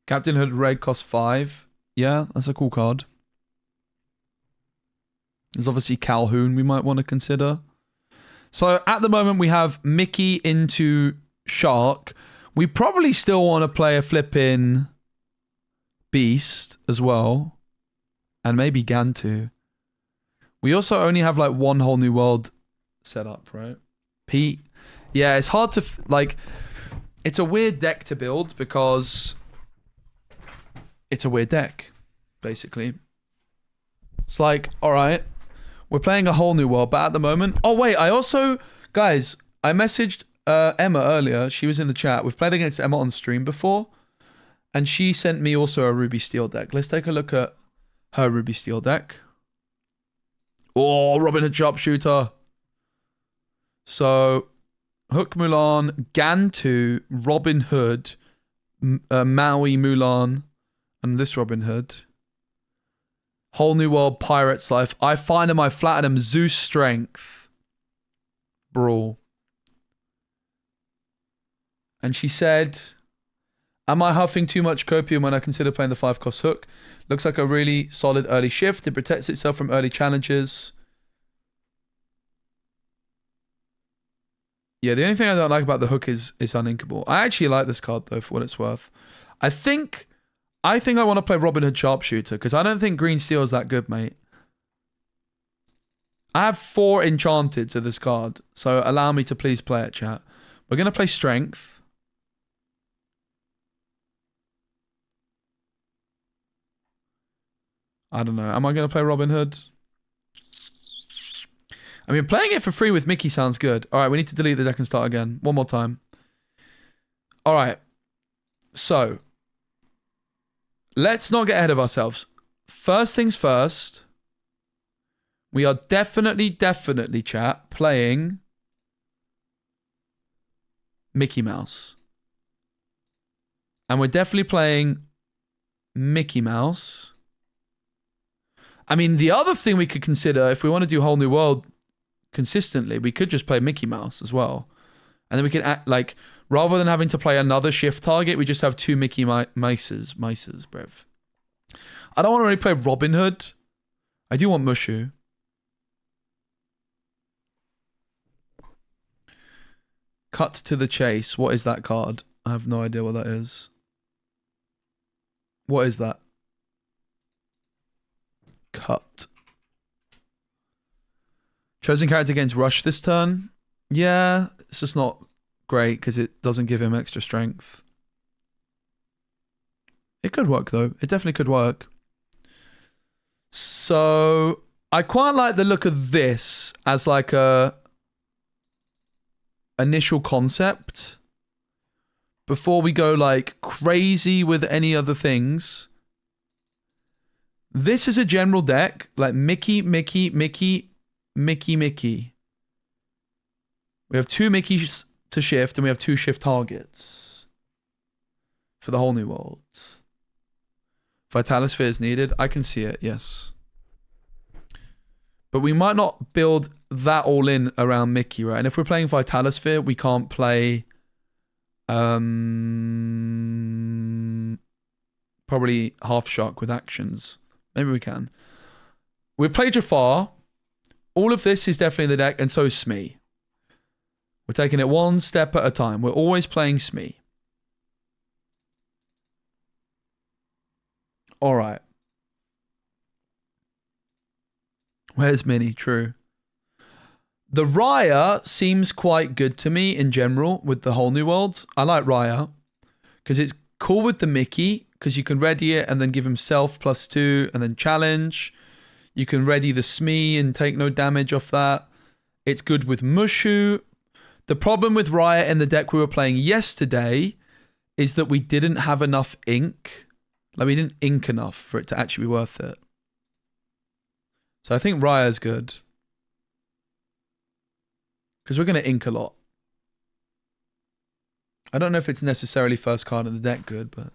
Captain Hood Red costs 5. Yeah, that's a cool card. There's obviously Calhoun we might want to consider. So at the moment we have Mickey into Shark. We probably still want to play a flipping Beast as well. And maybe Gantu. We also only have like one whole new world set up, right? Pete. Yeah, it's hard to... like, it's a weird deck to build because... it's a weird deck, basically. It's like, alright, we're playing a whole new world, but at the moment... oh, wait, I also... guys, I messaged... Emma earlier. She was in the chat. We've played against Emma on stream before, and she sent me also a Ruby Steel deck. Let's take a look at her Ruby Steel deck. Oh, Robin Hood Sharpshooter. So Hook Mulan, Gantu, Robin Hood, Maui Mulan, and this Robin Hood. Whole New World, Pirate's Life. I find him, I flatten him, Zeus Strength. Brawl. And she said, am I huffing too much copium when I consider playing the 5-cost hook? Looks like a really solid early shift. It protects itself from early challenges. Yeah, the only thing I don't like about the hook is it's uninkable. I actually like this card, though, for what it's worth. I think I want to play Robin Hood Sharpshooter, because I don't think Green Steel is that good, mate. I have 4 enchanted to this card, so allow me to please play it, chat. We're going to play Strength. I don't know. Am I going to play Robin Hood? I mean, playing it for free with Mickey sounds good. All right, we need to delete the deck and start again. One more time. All right. So, let's not get ahead of ourselves. First things first. We are definitely, chat, playing Mickey Mouse. And we're definitely playing Mickey Mouse. I mean, the other thing we could consider, if we want to do Whole New World consistently, we could just play Mickey Mouse as well. And then we can act like, rather than having to play another shift target, we just have 2 Mickey Mices, bruv. I don't want to really play Robin Hood. I do want Mushu. Cut to the chase. What is that card? I have no idea what that is. What is that? Cut. Chosen character gains rush this turn. Yeah, it's just not great because it doesn't give him extra strength. It could work though. It definitely could work. So I quite like the look of this as like a initial concept before we go like crazy with any other things. This is a general deck like Mickey. We have 2 Mickeys to shift and we have 2 shift targets for the Whole New World. Vitalisphere is needed. I can see it, yes. But we might not build that all in around Mickey, right? And if we're playing Vitalisphere, we can't play probably Half Shark with actions. Maybe we can. We play Jafar. All of this is definitely in the deck, and so is Smee. We're taking it one step at a time. We're always playing Smee. All right. Where's Minnie? True. The Raya seems quite good to me in general with the Whole New World. I like Raya because it's cool with the Mickey because you can ready it and then give himself +2 and then challenge. You can ready the Smee and take no damage off that. It's good with Mushu. The problem with Raya in the deck we were playing yesterday is that we didn't have enough ink. Like we didn't ink enough for it to actually be worth it. So I think Raya's good. Because we're going to ink a lot. I don't know if it's necessarily first card in the deck good, but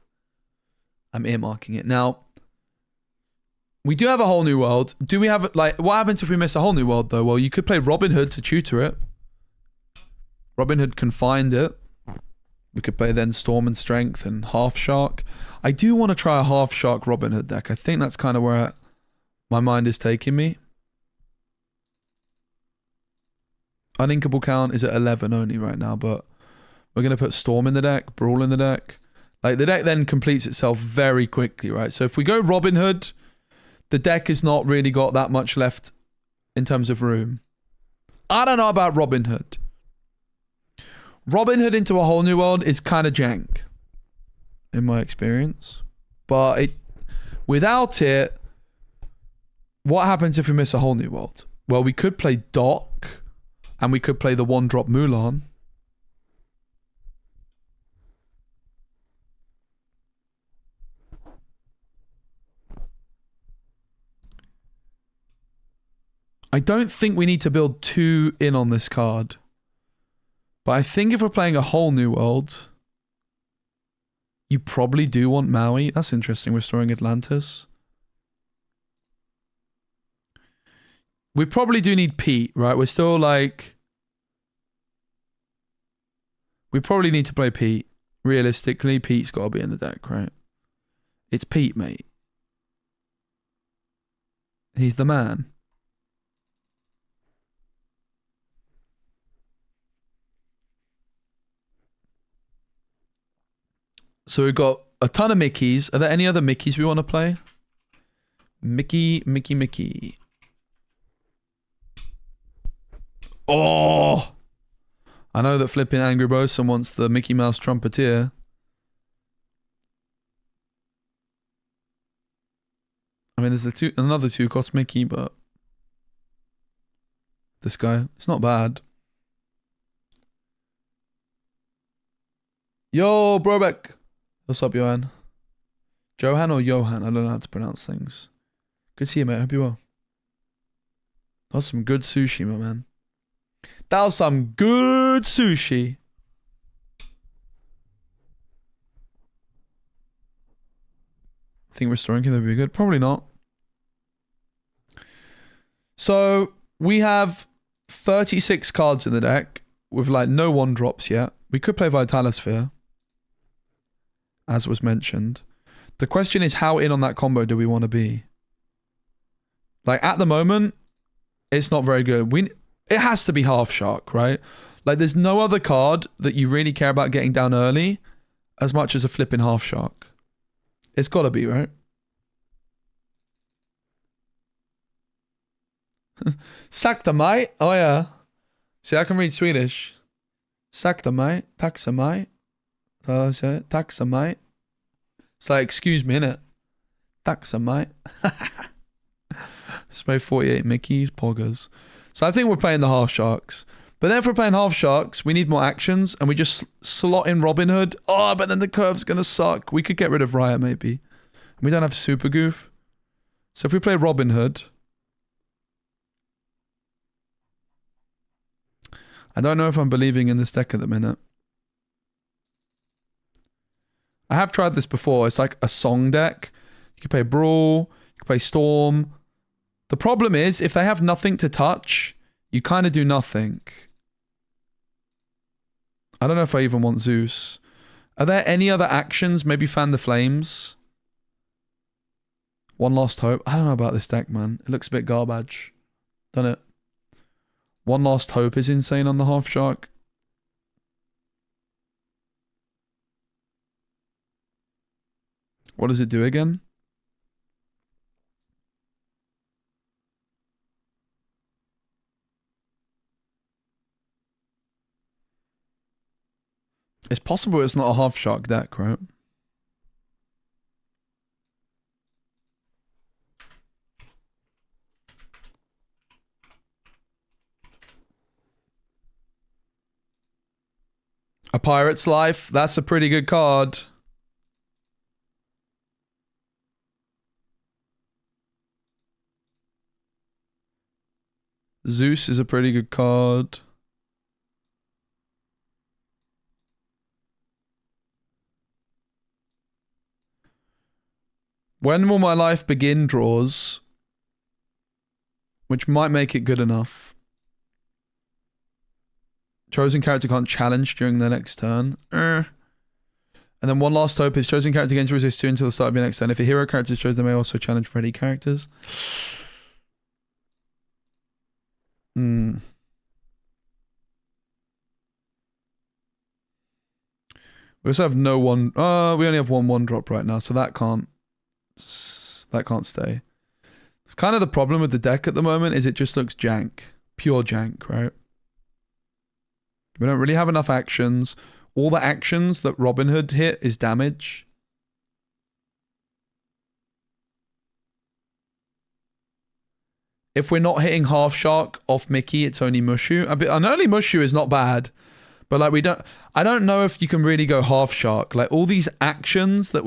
I'm earmarking it. Now, we do have a Whole New World. Do we have, like, what happens if we miss a Whole New World, though? Well, you could play Robin Hood to tutor it. Robin Hood can find it. We could play then Storm and Strength and Half Shark. I do want to try a Half Shark Robin Hood deck. I think that's kind of where my mind is taking me. Uninkable count is at 11 only right now, but we're going to put Storm in the deck, Brawl in the deck. Like, the deck then completes itself very quickly, right? So if we go Robin Hood, the deck has not really got that much left in terms of room. I don't know about Robin Hood. Robin Hood into a Whole New World is kind of jank, in my experience. But without it, what happens if we miss a Whole New World? Well, we could play Doc, and we could play the 1-drop Mulan. I don't think we need to build 2 in on this card. But I think if we're playing a whole new world, you probably do want Maui. That's interesting, restoring Atlantis. We probably do need Pete, right? We're still like... We probably need to play Pete. Realistically, Pete's got to be in the deck, right? It's Pete, mate. He's the man. So we've got a ton of Mickeys. Are there any other Mickeys we want to play? Mickey. Oh! I know that flipping Angry Bosun wants the Mickey Mouse Trumpeteer. I mean, there's another 2-cost Mickey, but this guy, it's not bad. Yo, Brobeck. What's up, Johan? Johan or Johan? I don't know how to pronounce things. Good to see you, mate. Hope you're well. That was some good sushi, my man. That was some good sushi. Think restoring can be good? Probably not. So we have 36 cards in the deck with like no 1-drops yet. We could play Vitalosphere, as was mentioned. The question is, how in on that combo do we want to be? Like at the moment, it's not very good. It has to be Half Shark, right? Like there's no other card that you really care about getting down early as much as a flipping Half Shark. It's got to be, right? Sakta mate. Oh yeah. See, I can read Swedish. Sakta mate. Taxa mate. So I say it. Taxa mate. It's like, excuse me, innit? Taxa mate. Spray 48 Mickeys, poggers. So I think we're playing the Half Sharks. But then if we're playing Half Sharks, we need more actions and we just slot in Robin Hood. Oh, but then the curve's going to suck. We could get rid of Riot maybe. We don't have Super Goof. So if we play Robin Hood... I don't know if I'm believing in this deck at the minute. I have tried this before. It's like a song deck. You can play Brawl. You can play Storm. The problem is, if they have nothing to touch, you kind of do nothing. I don't know if I even want Zeus. Are there any other actions? Maybe Fan the Flames? One Last Hope. I don't know about this deck, man. It looks a bit garbage. Doesn't it? One Last Hope is insane on the Half Shark. What does it do again? It's possible it's not a Half Shark deck, right? A Pirate's Life. That's a pretty good card. Zeus is a pretty good card. When Will My Life Begin draws, which might make it good enough. Chosen character can't challenge during their next turn. And then One Last Hope is chosen character gains resist 2 until the start of your next turn. If a hero character is chosen, they may also challenge ready characters. We also have no one. We only have one drop right now, so that can't stay. It's kind of the problem with the deck at the moment. Is it just looks jank, pure jank, right? We don't really have enough actions. All the actions that Robin Hood hit is damage. If we're not hitting Half Shark off Mickey, it's only Mushu. An early Mushu is not bad, but like I don't know if you can really go Half Shark. Like all these actions that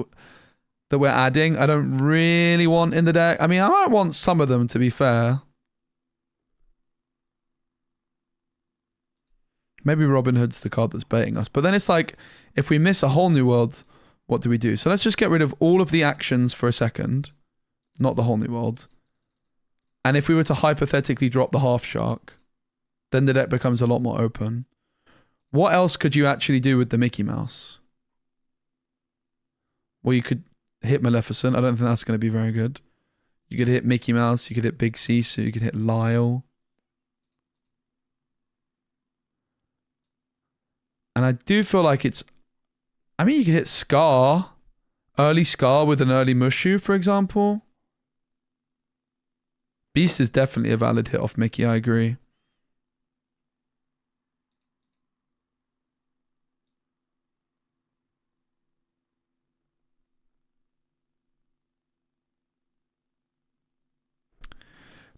we're adding, I don't really want in the deck. I mean, I might want some of them, to be fair. Maybe Robin Hood's the card that's baiting us. But then it's like, if we miss a whole new world, what do we do? So let's just get rid of all of the actions for a second. Not the whole new world. And if we were to hypothetically drop the half shark, then the deck becomes a lot more open. What else could you actually do with the Mickey Mouse? Well, you could hit Maleficent. I don't think that's going to be very good. You could hit Mickey Mouse. You could hit Big Sisu. You could hit Lyle. And I do feel like it's... I mean, you could hit Scar. Early Scar with an early Mushu, for example. Beast is definitely a valid hit off Mickey, I agree.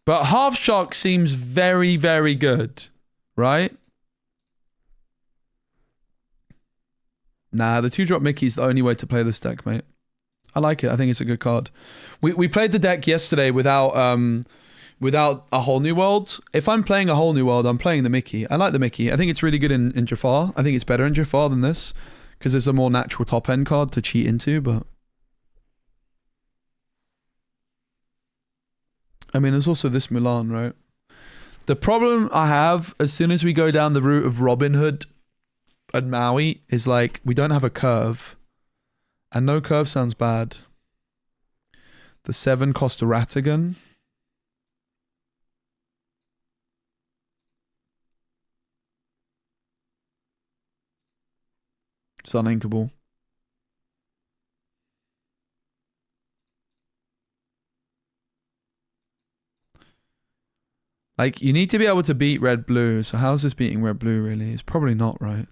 But Half Shark seems very, very good, right? Nah, the 2-drop Mickey's the only way to play this deck, mate. I like it. I think it's a good card. We played the deck yesterday without a whole new world. If I'm playing a whole new world, I'm playing the Mickey. I like the Mickey. I think it's really good in Jafar. I think it's better in Jafar than this because there's a more natural top end card to cheat into, but I mean, there's also this Mulan, right? The problem I have as soon as we go down the route of Robin Hood and Maui is like, we don't have a curve. And no curve sounds bad. The 7 cost a Ratigan. It's uninkable. Like, you need to be able to beat red-blue. So how's this beating red-blue, really? It's probably not, right?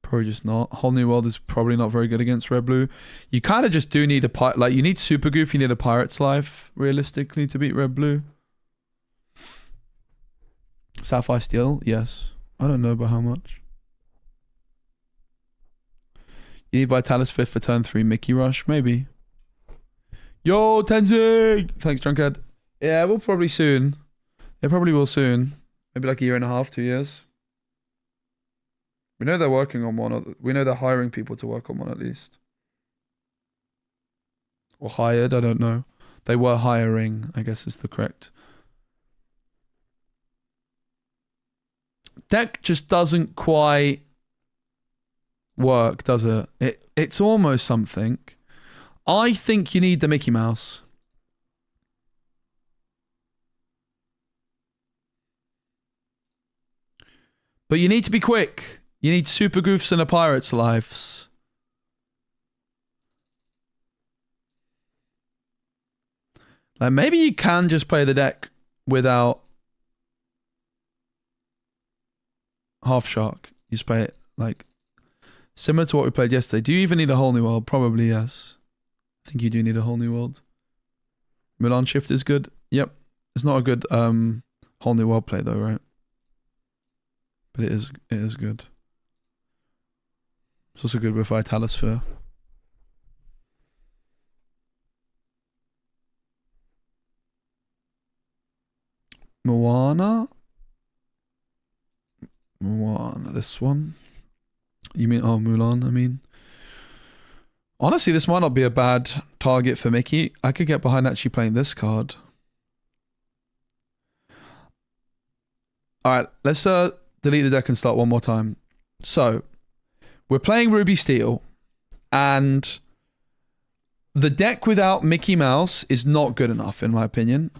Probably just not. Whole New World is probably not very good against red-blue. You kind of just do need a... Like, you need Super Goof, you need a Pirate's Life, realistically, to beat red-blue. Sapphire Steel? Yes. I don't know about how much. You need Vitalis 5th for turn 3 Mickey Rush? Maybe. Yo, Tenzing! Thanks, Drunkhead. Yeah, we'll probably soon. It probably will soon. Maybe like a year and a half, 2 years. We know they're working on one. We know they're hiring people to work on one at least. Or hired, I don't know. They were hiring, I guess is the correct. Deck just doesn't quite work, does it? It's almost something. I think you need the Mickey Mouse. But you need to be quick. You need Super Goofs and a Pirate's Lives. Like, maybe you can just play the deck without Half Shark. You just play it, like, similar to what we played yesterday. Do you even need a whole new world? Probably yes. I think you do need a whole new world. Milan Shift is good. Yep. It's not a good whole new world play though, right? But it is good. It's also good with Vitalisphere. Moana, this one. You mean, oh, Mulan, I mean. Honestly, this might not be a bad target for Mickey. I could get behind actually playing this card. Alright, let's delete the deck and start one more time. So, we're playing Ruby Steel, and the deck without Mickey Mouse is not good enough, in my opinion.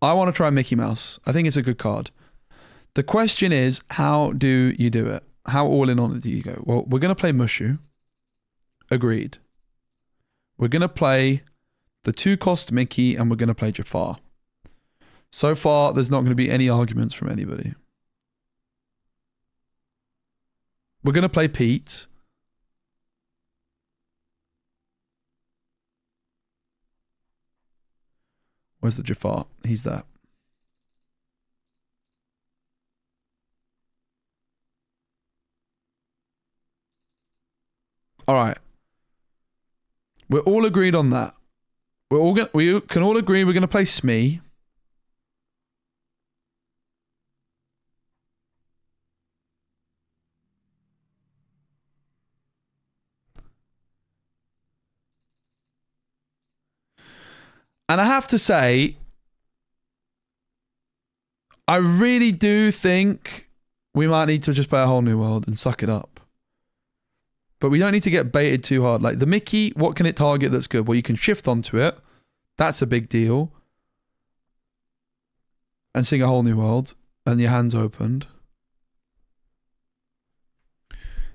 I want to try Mickey Mouse. I think it's a good card. The question is, how do you do it? How all in on it do you go? Well, we're going to play Mushu. Agreed. We're going to play the 2-cost Mickey, and we're going to play Jafar. So far, there's not going to be any arguments from anybody. We're going to play Pete. Where's the Jafar? He's there. All right. We're all agreed on that. We can all agree we're going to play Smee. And I have to say, I really do think we might need to just play a whole new world and suck it up. But we don't need to get baited too hard. Like the Mickey, what can it target that's good? Well, you can shift onto it. That's a big deal. And sing a whole new world. And your hand's opened.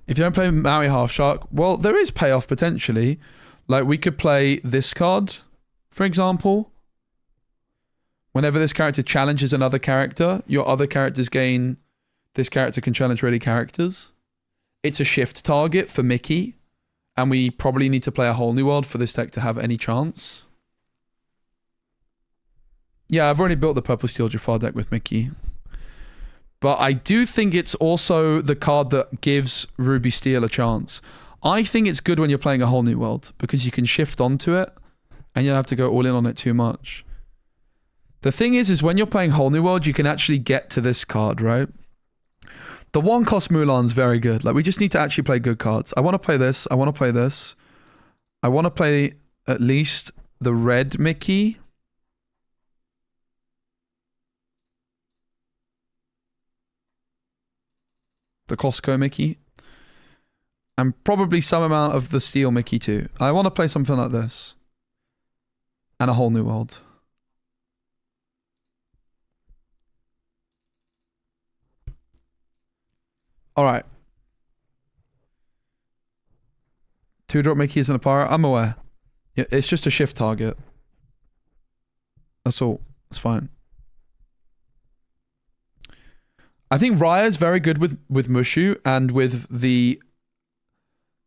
If you don't play Maui Half Shark, well, there is payoff potentially. Like we could play this card, for example. Whenever this character challenges another character, your other characters gain... This character can challenge ready characters. It's a shift target for Mickey. And we probably need to play a whole new world for this deck to have any chance. Yeah, I've already built the Purple Steel Jafar deck with Mickey. But I do think it's also the card that gives Ruby Steel a chance. I think it's good when you're playing a whole new world. Because you can shift onto it. And you don't have to go all in on it too much. The thing is when you're playing whole new world, you can actually get to this card, right? The one cost Mulan's very good. Like, we just need to actually play good cards. I want to play this. I want to play this. I want to play at least the red Mickey. The Costco Mickey. And probably some amount of the steel Mickey too. I want to play something like this. And a whole new world. Alright. 2-drop Mickey isn't a pirate. I'm aware. Yeah, it's just a shift target. That's all. It's fine. I think Raya's very good with Mushu and with the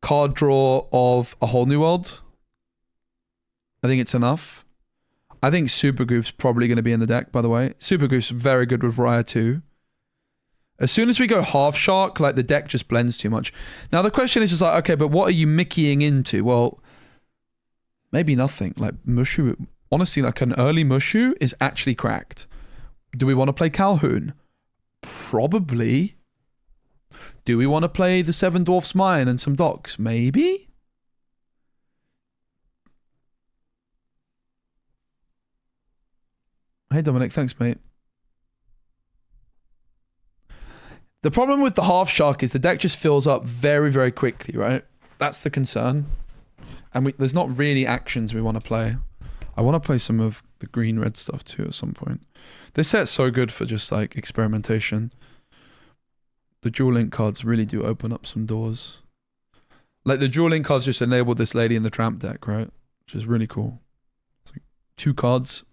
card draw of a whole new world. I think it's enough. I think Super Goof's probably going to be in the deck, by the way. Super Goof's very good with Raya too. As soon as we go half shark, like the deck just blends too much. Now the question is like, okay, but what are you Mickeying into? Well, maybe nothing. Like Mushu, honestly, like an early Mushu is actually cracked. Do we want to play Calhoun? Probably. Do we want to play the Seven Dwarfs Mine and some docks? Maybe. Hey Dominic, thanks mate. The problem with the half shark is the deck just fills up very, very quickly, right? That's the concern. And there's not really actions we want to play. I want to play some of the green-red stuff too at some point. This set's so good for just like experimentation. The dual link cards really do open up some doors. Like the dual link cards just enabled this lady in the Tramp deck, right? Which is really cool. It's like 2 cards,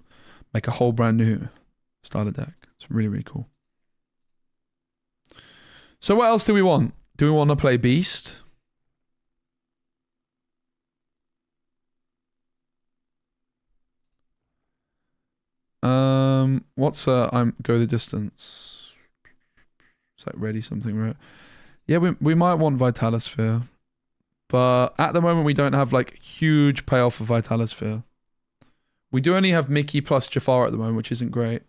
make a whole brand new starter deck. It's really, really cool. So what else do we want? Do we want to play Beast? What's I'm go the distance? Is that ready something, right? Yeah, we might want Vitalosphere. But at the moment we don't have like huge payoff for Vitalosphere. We do only have Mickey plus Jafar at the moment, which isn't great.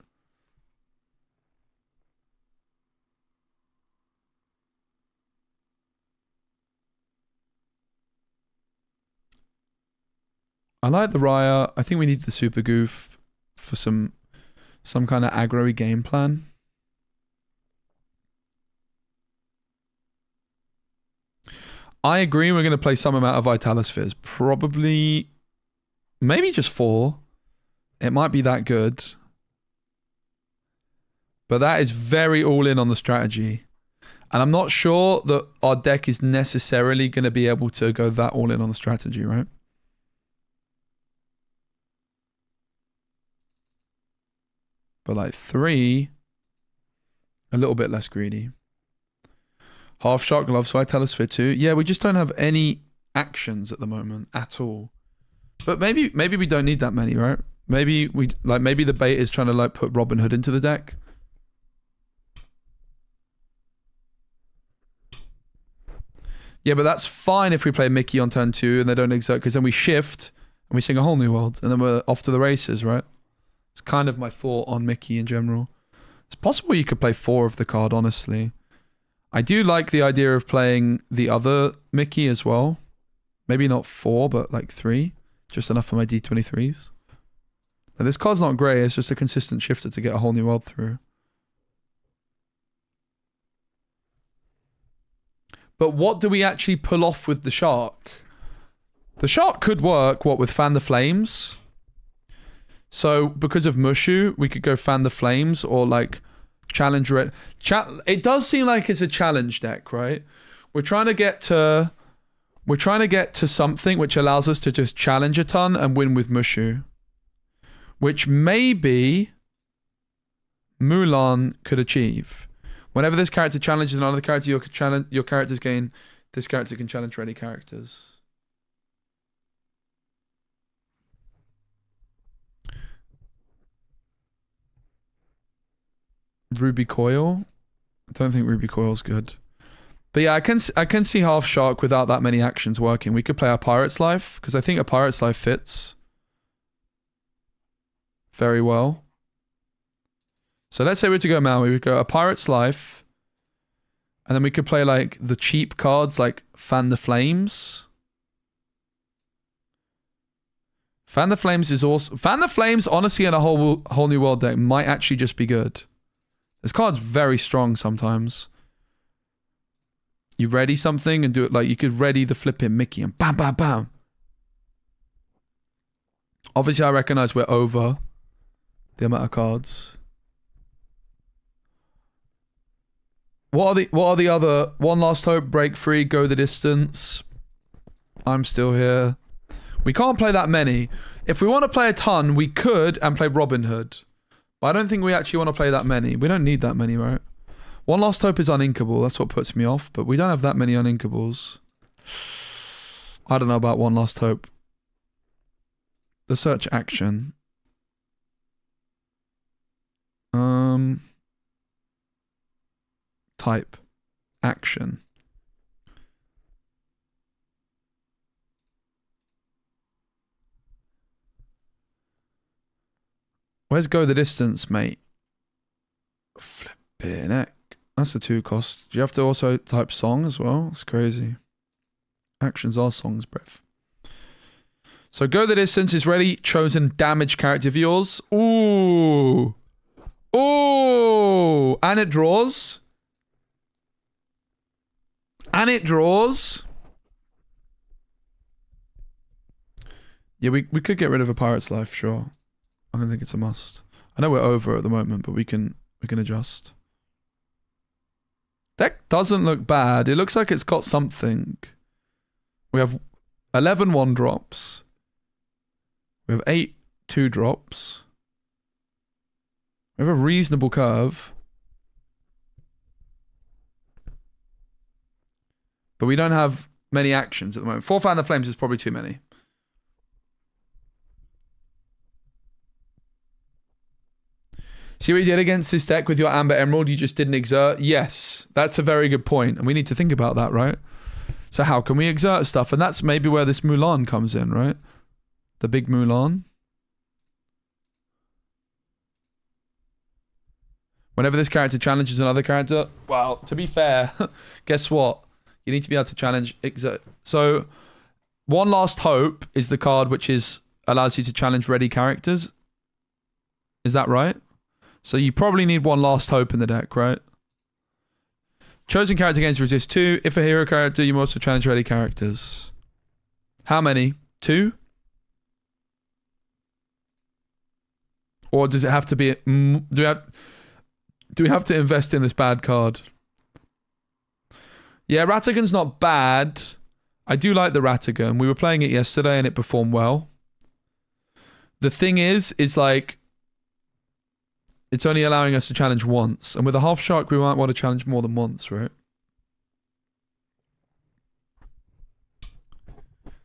I like the Raya. I think we need the Super Goof for some kind of aggro-y game plan. I agree we're going to play some amount of Vitalospheres. Probably, maybe just 4. It might be that good. But that is very all in on the strategy. And I'm not sure that our deck is necessarily going to be able to go that all in on the strategy, right? But like 3, a little bit less greedy. Half Shark loves Vitalosphere too. Yeah, we just don't have any actions at the moment at all. But maybe we don't need that many, right? Maybe the bait is trying to like put Robin Hood into the deck. Yeah, but that's fine if we play Mickey on turn 2 and they don't exert, because then we shift and we sing a whole new world and then we're off to the races, right? It's kind of my thought on Mickey in general. It's possible you could play 4 of the card, honestly. I do like the idea of playing the other Mickey as well. Maybe not 4, but like 3. Just enough for my D23s. Now, this card's not great, it's just a consistent shifter to get a whole new world through. But what do we actually pull off with the shark? The shark could work, what, with Fan the Flames? So, because of Mushu, we could go Fan the Flames or like challenge red. It does seem like it's a challenge deck, right? We're trying to get to something which allows us to just challenge a ton and win with Mushu. Which maybe Mulan could achieve. Whenever this character challenges another character, your characters gain. This character can challenge ready characters. Ruby Coil. I don't think Ruby Coil's good. But yeah, I can see Half Shark without that many actions working. We could play a Pirate's Life, because I think a Pirate's Life fits very well. So let's say we were to go Maui, we would go a Pirate's Life, and then we could play like the cheap cards like Fan the Flames. Fan the Flames is also... Fan the Flames, honestly, in a whole new world deck might actually just be good. This card's very strong sometimes. You ready something and do it like you could ready the flipping Mickey and bam, bam, bam. Obviously, I recognize we're over the amount of cards. What are the other? One Last Hope, Break Free, Go the Distance. I'm Still Here. We can't play that many. If we want to play a ton, we could and play Robin Hood. But I don't think we actually want to play that many. We don't need that many, right? One Last Hope is uninkable. That's what puts me off. But we don't have that many uninkables. I don't know about One Last Hope. The search action. Type. Action. Where's Go the Distance, mate? Flipping heck. That's a 2 cost. Do you have to also type song as well? It's crazy. Actions are songs, breath. So Go the Distance is ready. Chosen damage character of yours. Ooh. Ooh. And it draws. And it draws. Yeah, we could get rid of a Pirate's Life, sure. I don't think it's a must. I know we're over at the moment, but we can adjust. Deck doesn't look bad. It looks like it's got something. We have 11 1-drops. We have 8 2-drops. We have a reasonable curve. But we don't have many actions at the moment. 4 Fan the Flames is probably too many. See what you did against this deck with your Amber Emerald? You just didn't exert? Yes, that's a very good point. And we need to think about that, right? So how can we exert stuff? And that's maybe where this Mulan comes in, right? The big Mulan. Whenever this character challenges another character, well, to be fair, guess what? You need to be able to challenge exert. So One Last Hope is the card which allows you to challenge ready characters. Is that right? So you probably need One Last Hope in the deck, right? Chosen character gains resist 2. If a hero character, you must also challenge ready characters. How many? 2? Or does it have to be... Do we have to invest in this bad card? Yeah, Ratigan's not bad. I do like the Ratigan. We were playing it yesterday and it performed well. The thing is like... It's only allowing us to challenge once. And with a Half Shark, we might want to challenge more than once, right?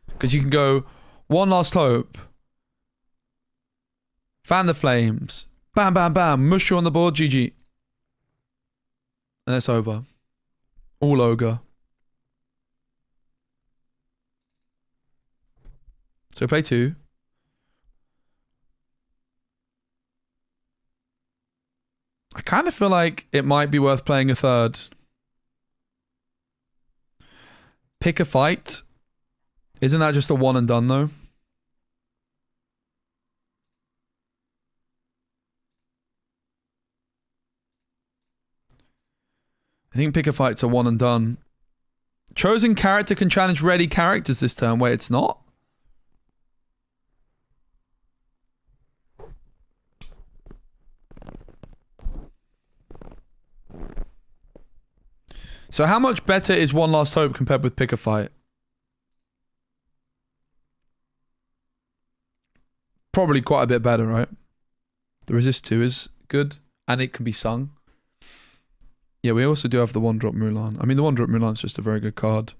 Because you can go One Last Hope. Fan the Flames. Bam, bam, bam. Mush you on the board, GG. And it's over. All ogre. So play 2. I kind of feel like it might be worth playing a 3rd. Pick a fight. Isn't that just a one and done though? I think pick a fight's a one and done. Chosen character can challenge ready characters this turn. Wait, it's not? So how much better is One Last Hope compared with Pick a Fight? Probably quite a bit better, right? The Resist 2 is good, and it can be sung. Yeah, we also do have the One Drop Mulan. I mean, the One Drop Mulan's just a very good card.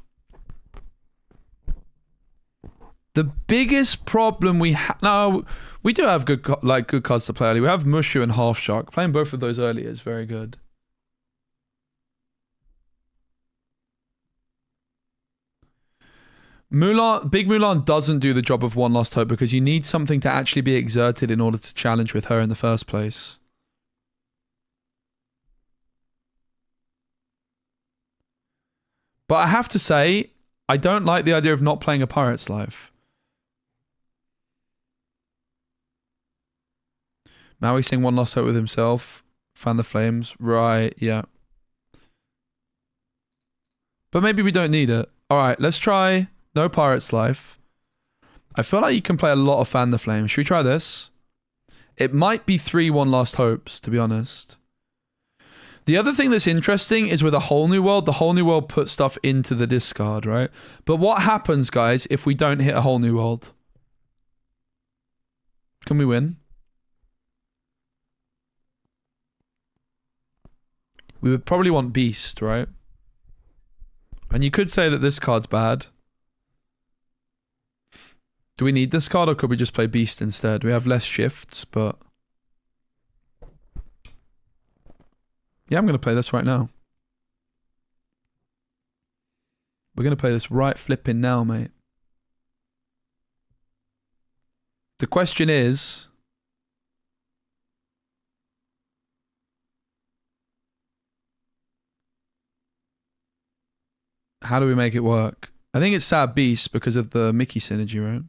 The biggest problem we have... No, we do have good cards to play early. We have Mushu and Half Shark. Playing both of those early is very good. Mulan, Big Mulan doesn't do the job of One Last Hope because you need something to actually be exerted in order to challenge with her in the first place. But I have to say, I don't like the idea of not playing a Pirate's Life. Maui saying One Last Hope with himself. Fan the Flames. Right, yeah. But maybe we don't need it. Alright, let's try... No Pirate's Life. I feel like you can play a lot of Fan the Flame. Should we try this? It might be 3 One Last Hopes, to be honest. The other thing that's interesting is with a Whole New World, the Whole New World puts stuff into the discard, right? But what happens, guys, if we don't hit a Whole New World? Can we win? We would probably want Beast, right? And you could say that this card's bad. Do we need this card or could we just play Beast instead? We have less shifts, but... Yeah, I'm going to play this right now. We're going to play this right flipping now, mate. The question is... How do we make it work? I think it's Sad Beast because of the Mickey synergy, right?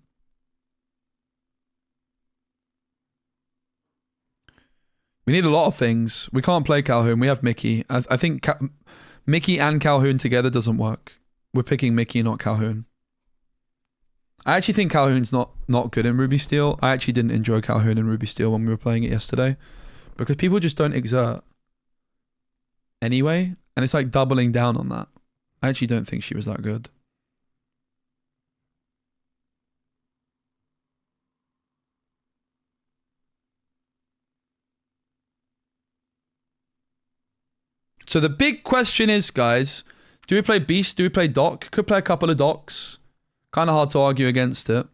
We need a lot of things. We can't play Calhoun. We have Mickey. I think Mickey and Calhoun together doesn't work. We're picking Mickey, not Calhoun. I actually think Calhoun's not good in Ruby Steel. I actually didn't enjoy Calhoun in Ruby Steel when we were playing it yesterday. Because people just don't exert. Anyway. And it's like doubling down on that. I actually don't think she was that good. So the big question is, guys, do we play Beast? Do we play Doc? Could play a couple of Docs. Kind of hard to argue against it.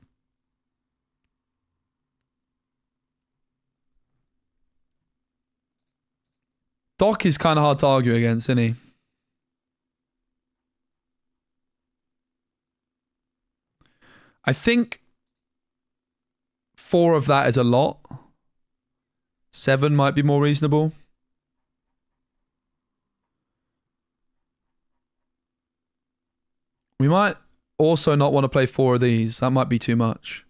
Doc is kind of hard to argue against, isn't he? I think 4 of that is a lot. 7 might be more reasonable. We might also not want to play 4 of these. That might be too much.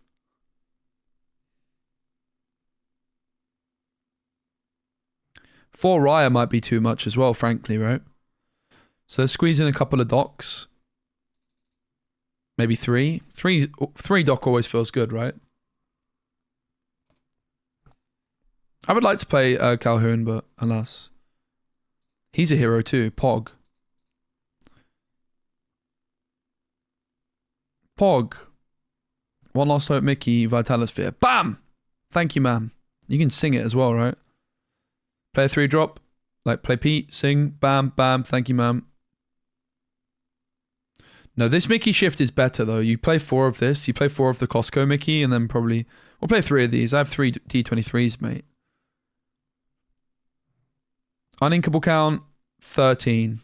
Four Raya might be too much as well, frankly, right? So let's squeeze in a couple of Docs. Maybe 3. 3 Doc always feels good, right? I would like to play Calhoun, but alas. He's a hero too. Pog. Pog. One Last Hope Mickey, Vitalosphere. Bam! Thank you, ma'am. You can sing it as well, right? Play a 3-drop. Like, play Pete, sing, bam, bam, thank you, ma'am. No, this Mickey shift is better, though. You play 4 of this, you play 4 of the Costco Mickey, and then probably... We'll play 3 of these. I have 3 D23s, mate. Uninkable count, 13.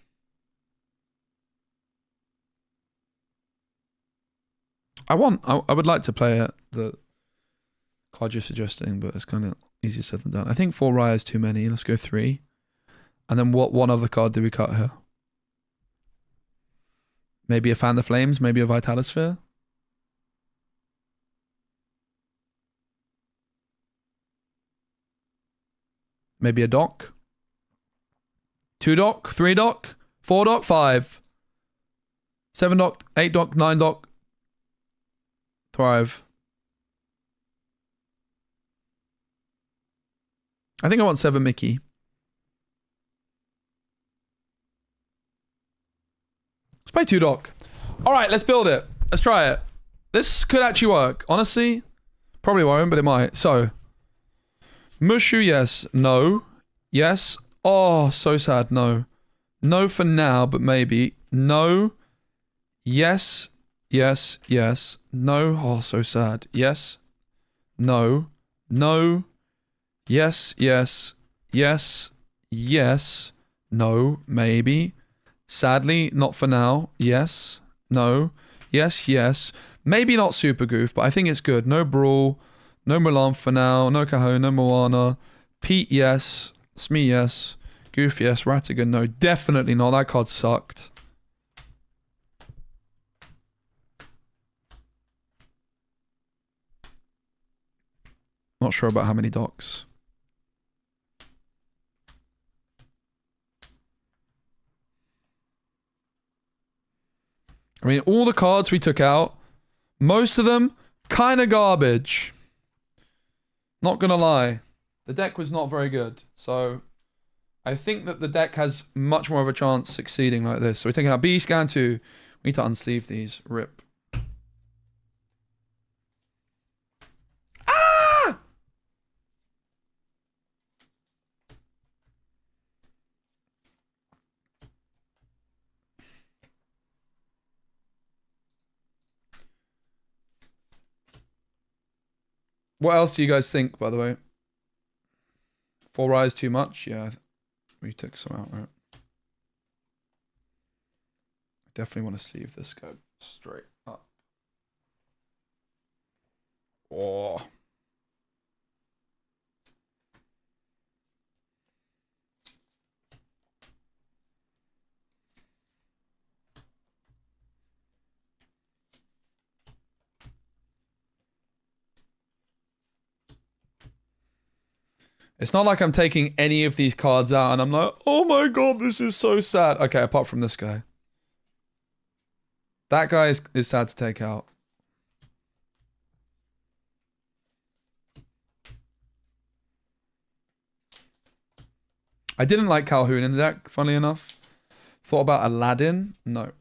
I would like to play the card you're suggesting, but it's kind of easier said than done. I think 4 Raya is too many. Let's go 3. And then what one other card do we cut here? Maybe a Fan the Flames, maybe a Vitalosphere. Maybe a Doc. 2 Doc, 3 Doc. 4 dock, 5. 7 dock, 8 dock, 9 dock. Thrive. I think I want 7 Mickey. Let's play 2 dock. Alright, let's build it. Let's try it. This could actually work. Honestly, probably won't, but it might. So, Mushu, yes. No. Yes. Oh, so sad. No. No for now, but maybe. No. Yes. Yes. Yes. No. Oh, so sad. Yes. No. No. Yes. Yes. Yes. Yes. No. Maybe. Sadly, not for now. Yes. No. Yes. Yes. Maybe not Super Goof, but I think it's good. No Brawl. No Mulan for now. No Cajon. No Moana. Pete, yes. Smee, yes. Goof, yes. Ratigan, no. Definitely not. That card sucked. Not sure about how many docks. I mean, all the cards we took out, most of them, kind of garbage. Not gonna lie. The deck was not very good. So, I think that the deck has much more of a chance succeeding like this. So we're taking out Beast, Gantu. We need to unsleeve these. Rip. Ah! What else do you guys think, by the way? 4 Rise too much? Yeah, we took some out, right? Definitely want to sleeve this guy straight up. Oh. It's not like I'm taking any of these cards out and I'm like, oh my god, this is so sad. Okay, apart from this guy. That guy is sad to take out. I didn't like Calhoun in the deck, funnily enough. Thought about Aladdin? No.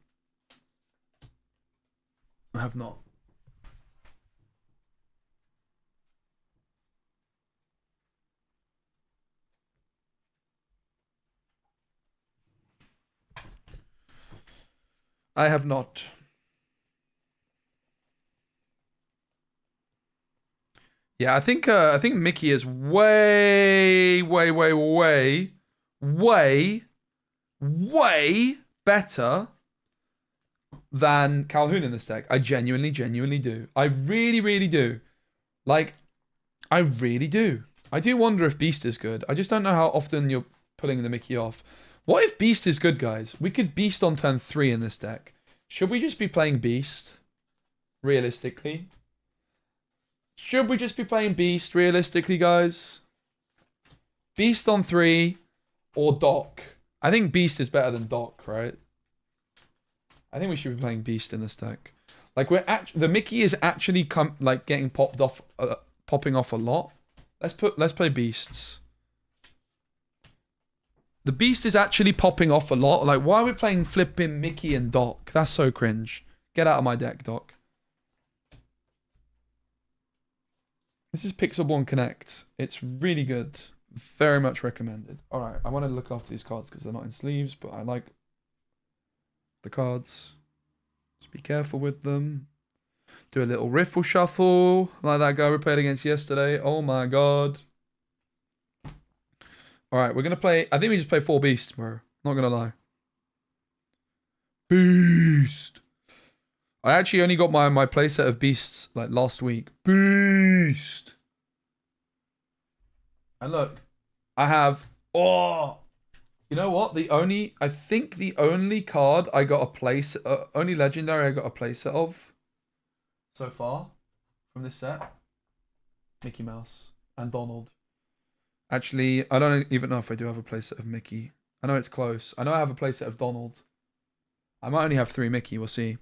I have not. I have not. Yeah, I think Mickey is way better than Calhoun in this deck. I genuinely do. I really do. Like, I really do. I do wonder if Beast is good. I just don't know how often you're pulling the Mickey off. What if Beast is good, guys? We could Beast on turn 3 in this deck. Should we just be playing Beast? Realistically? Should we just be playing Beast, realistically, guys? Beast on 3 or Doc? I think Beast is better than Doc, right? I think we should be playing Beast in this deck. Like, the Mickey is actually getting popping off a lot. Let's play Beasts. The Beast is actually popping off a lot. Like, why are we playing flipping Mickey and Doc? That's so cringe. Get out of my deck, Doc. This is Pixelborn Connect. It's really good. Very much recommended. Alright, I want to look after these cards because they're not in sleeves, but I like the cards. Just be careful with them. Do a little riffle shuffle, like that guy we played against yesterday. Oh my god. Alright, we're going to play... I think we just play 4 Beasts, bro. Not going to lie. Beast! I actually only got my playset of Beasts like last week. Beast! And look, I have... Oh! You know what? I think the only card I got a place... only legendary I got a playset of so far from this set. Mickey Mouse and Donald. Actually, I don't even know if I do have a playset of Mickey. I know it's close. I know I have a playset of Donald. I might only have 3 Mickey. We'll see.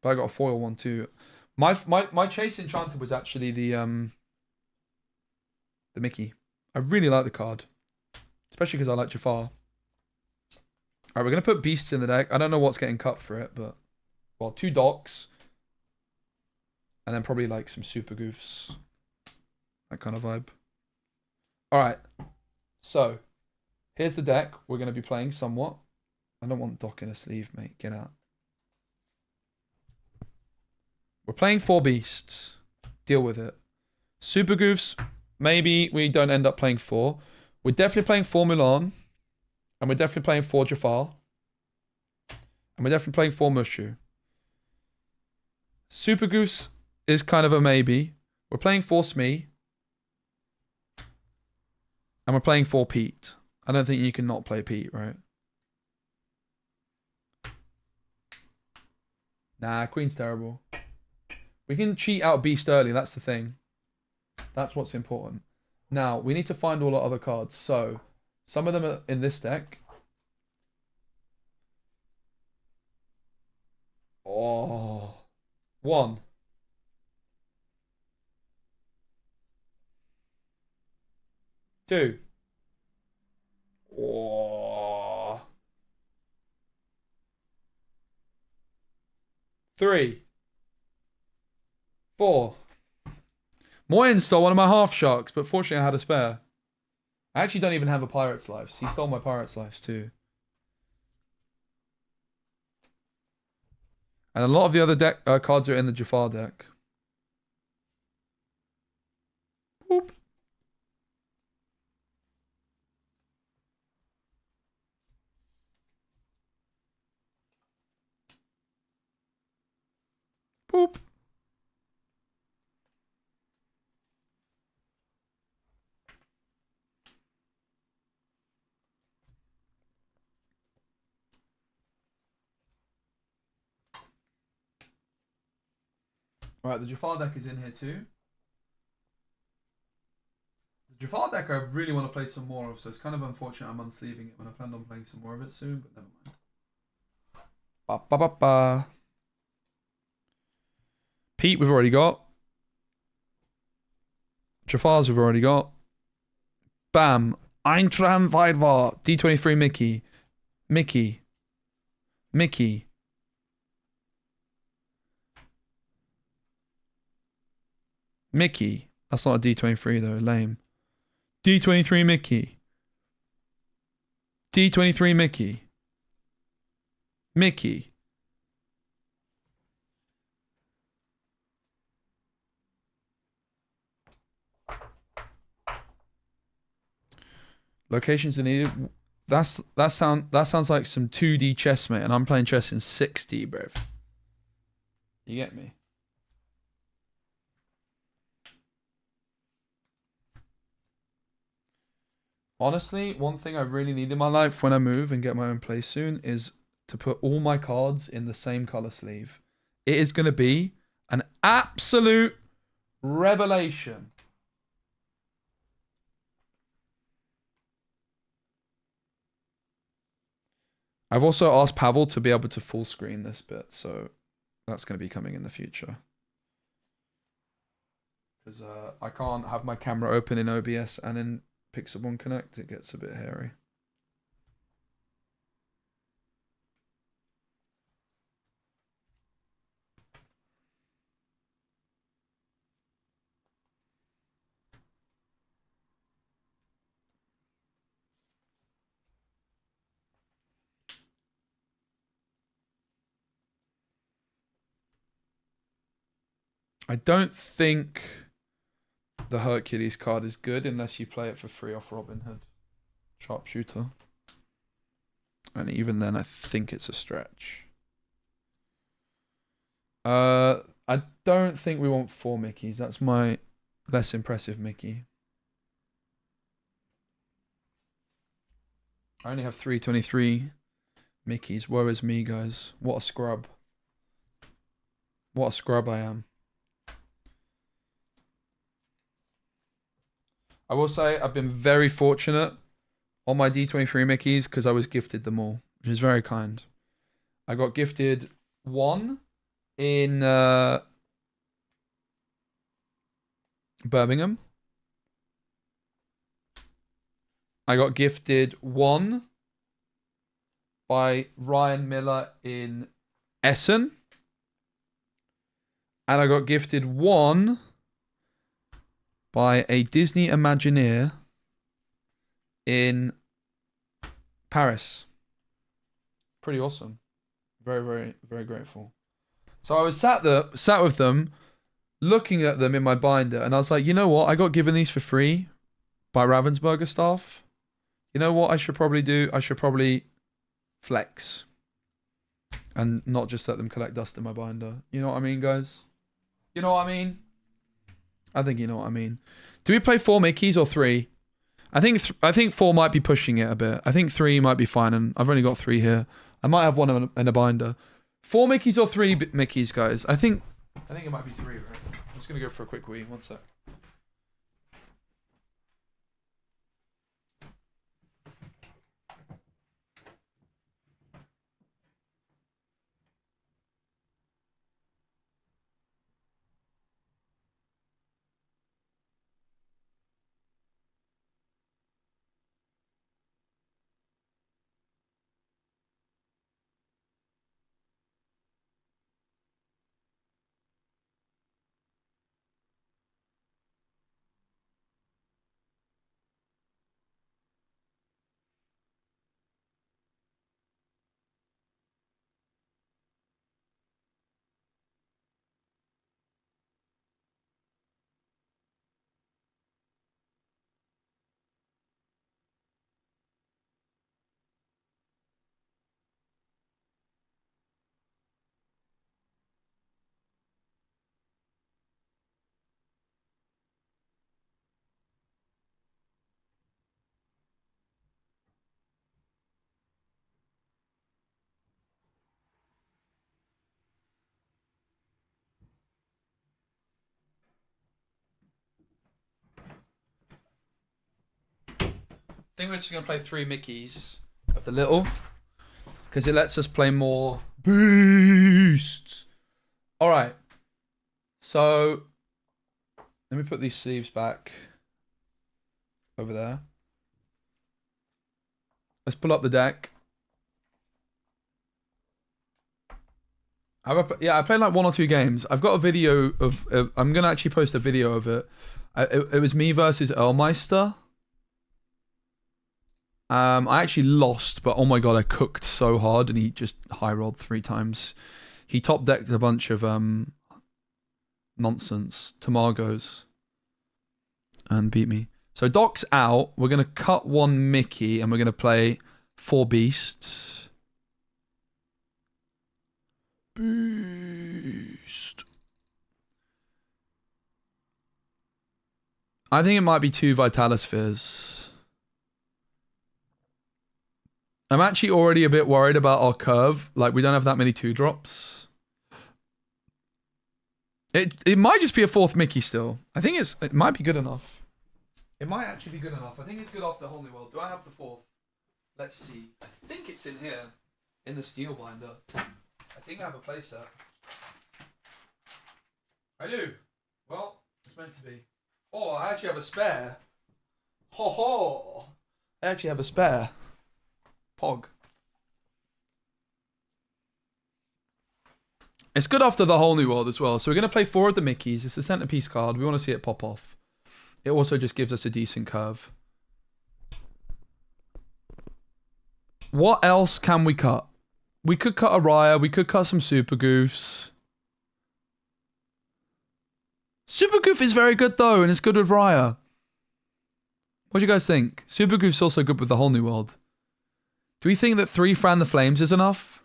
But I got a foil one too. My chase enchanted was actually the Mickey. I really like the card, especially because I like Jafar. All right, we're gonna put beasts in the deck. I don't know what's getting cut for it, but well, 2 docks, and then probably like some super goofs, that kind of vibe. All right, so here's the deck we're gonna be playing somewhat. I don't want dock in a sleeve, mate. Get out. We're playing 4 beasts. Deal with it. Super goofs. Maybe we don't end up playing 4. We're definitely playing 4 Mulan. And we're definitely playing 4 Jafar. And we're definitely playing 4 Mushu. Super Goose is kind of a maybe. We're playing 4 Smee. And we're playing 4 Pete. I don't think you can not play Pete, right? Nah, Queen's terrible. We can cheat out Beast early, that's the thing. That's what's important. Now, we need to find all our other cards. So, some of them are in this deck. Oh. 1. 2. Oh. 3. 4. Moyen stole one of my half sharks, but fortunately I had a spare. I actually don't even have a Pirate's Lives. He stole my Pirate's Lives too. And a lot of the other deck cards are in the Jafar deck. Boop. Boop. Right, the Jafar deck is in here too. The Jafar deck I really want to play some more of, so it's kind of unfortunate I'm unsleeving it when I planned on playing some more of it soon, but never mind. Ba ba ba ba. Pete we've already got. Jafar's we've already got. Bam. Eintram Weidvar. D23 Mickey. Mickey. Mickey. Mickey. That's not a D23 though. Lame. D23 Mickey. D23 Mickey. Mickey. Locations are needed. That sounds like some 2D chess, mate, and I'm playing chess in 6D, bro. You get me? Honestly, one thing I really need in my life when I move and get my own place soon is to put all my cards in the same color sleeve. It is going to be an absolute revelation. I've also asked Pavel to be able to full screen this bit, so that's going to be coming in the future. Because I can't have my camera open in OBS and in Pixel 1 Connect, it gets a bit hairy. I don't think the Hercules card is good unless you play it for free off Robin Hood. Sharpshooter. And even then, I think it's a stretch. I don't think we want 4 Mickeys. That's my less impressive Mickey. I only have 323 Mickeys. Woe is me, guys. What a scrub. What a scrub I am. I will say I've been very fortunate. on my D23 Mickeys because I was gifted them all, which is very kind. I got gifted one in Birmingham. I got gifted one by Ryan Miller in Essen. And I got gifted one by a Disney Imagineer in Paris. Pretty awesome. Very, very, very grateful. So I was sat with them, looking at them in my binder, and I was like, you know what? I got given these for free by Ravensburger staff. You know what I should probably do? I should probably flex. And not just let them collect dust in my binder. You know what I mean, guys? You know what I mean? I think you know what I mean. Do we play 4 Mickeys or 3? I think 4 might be pushing it a bit. I think 3 might be fine, and I've only got 3 here. I might have one in a binder. 4 Mickeys or 3 Mickeys, guys? I think it might be 3, right? I'm just gonna go for a quick wee. One sec. I think we're just going to play 3 Mickeys of the little. Because it lets us play more beasts. Alright. So, let me put these sleeves back over there. Let's pull up the deck. I played like 1 or 2 games. I've got a video of I'm going to actually post a video of it. It was me versus Earlmeister. I actually lost, but oh my god, I cooked so hard, and he just high rolled 3 times. He top decked a bunch of nonsense, Tamagos, and beat me. So Doc's out. We're gonna cut 1 Mickey, and we're gonna play 4 beasts. Beast. I think it might be 2 Vitalispheres. I'm actually already a bit worried about our curve. Like, we don't have that many 2-drops. It might just be a 4th Mickey still. I think it might be good enough. It might actually be good enough. I think it's good after Whole New World. Do I have the 4th? Let's see. I think it's in here. In the steel binder. I think I have a playset. I do. Well, it's meant to be. Oh, I actually have a spare. Ho ho! I actually have a spare. Pog. It's good after the Whole New World as well. So we're going to play 4 of the Mickeys. It's the centerpiece card. We want to see it pop off. It also just gives us a decent curve. What else can we cut? We could cut a Raya. We could cut some Super Goofs. Super Goof is very good though, and it's good with Raya. What do you guys think? Super Goof's also good with the Whole New World. Do we think that 3 Fan the Flames is enough?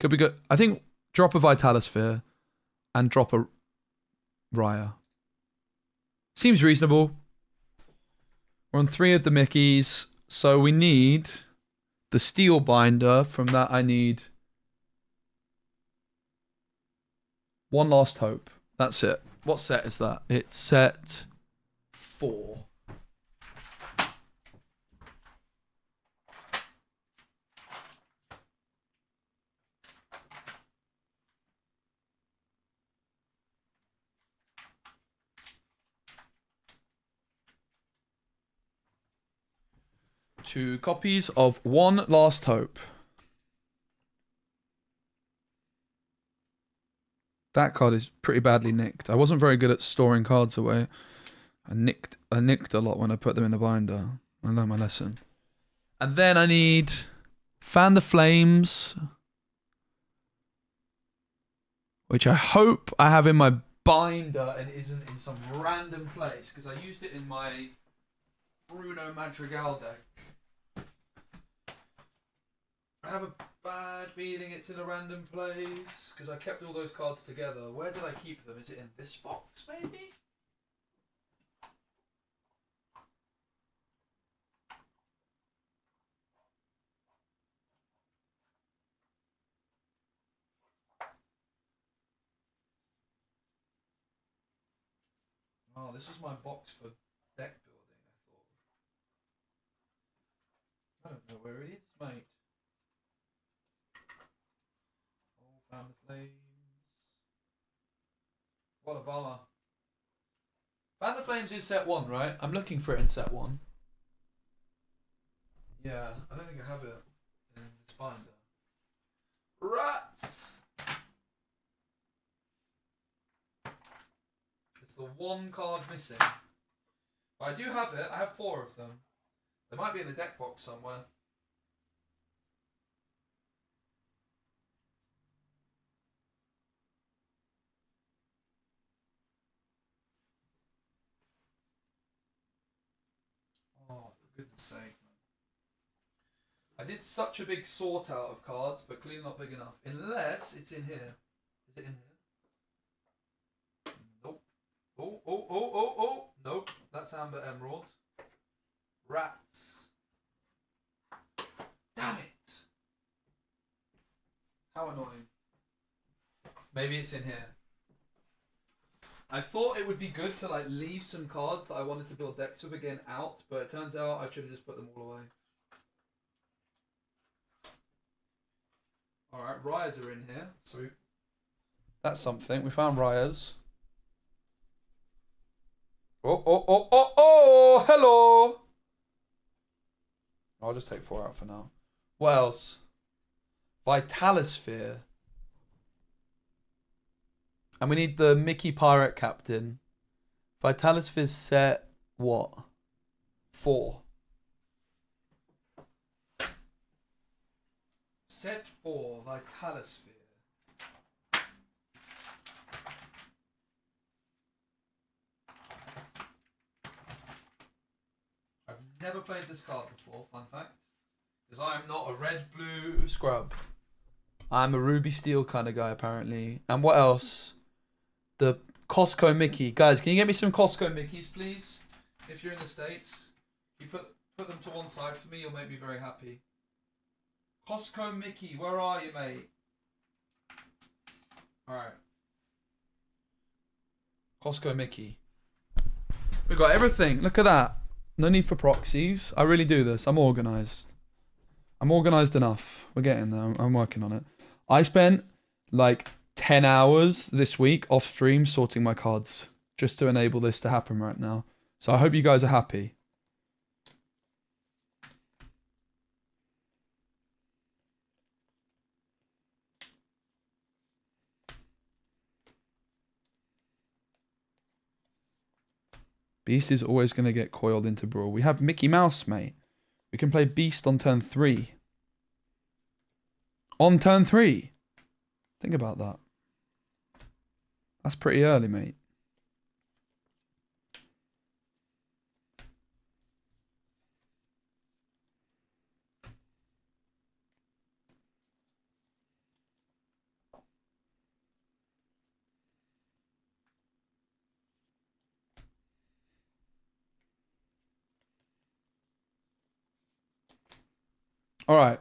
Could be good. I think drop a Vitalisphere and drop a Raya. Seems reasonable. We're on 3 of the Mickeys. So we need the steel binder. From that I need 1 Last Hope. That's it. What set is that? It's set 4. 2 copies of One Last Hope. That card is pretty badly nicked. I wasn't very good at storing cards away. I nicked a lot when I put them in the binder. I learned my lesson. And then I need Fan the Flames, which I hope I have in my binder and isn't in some random place, because I used it in my Bruno Madrigal deck. I have a bad feeling it's in a random place, because I kept all those cards together. Where did I keep them? Is it in this box, maybe? Oh, this was my box for deck building, I thought. I don't know where it is, mate. Oh, found the flames. What a bummer. Fan the Flames is set 1, right? I'm looking for it in set 1. Yeah, I don't think I have it in this binder. Rats! It's the 1 card missing. But I do have it. I have 4 of them. They might be in the deck box somewhere. Oh, for goodness sake, man. I did such a big sort out of cards, but clearly not big enough. Unless it's in here. Is it in here? Nope. Oh. Nope. That's Amber Emerald. Rats. Damn it. How annoying. Maybe it's in here. I thought it would be good to like leave some cards that I wanted to build decks with again out, but it turns out I should have just put them all away. Alright, Ryers are in here, so that's something. We found Ryers. Oh, hello! I'll just take 4 out for now. What else? Vitalisphere. And we need the Mickey Pirate Captain. Vitalisphere's set what? 4. Set 4, Vitalisphere. I've never played this card before, fun fact. Because I am not a red-blue scrub. I'm a ruby steel kind of guy, apparently. And what else? The Costco Mickey. Guys, can you get me some Costco Mickeys, please? If you're in the States. You put them to one side for me, you'll make me very happy. Costco Mickey, where are you, mate? Alright. Costco Mickey. We got everything. Look at that. No need for proxies. I really do this. I'm organised. I'm organised enough. We're getting there. I'm working on it. I spent like 10 hours this week off stream sorting my cards just to enable this to happen right now. So I hope you guys are happy. Beast is always going to get coiled into Brawl. We have Mickey Mouse, mate. We can play Beast on turn 3. On turn 3. Think about that. That's pretty early, mate. All right.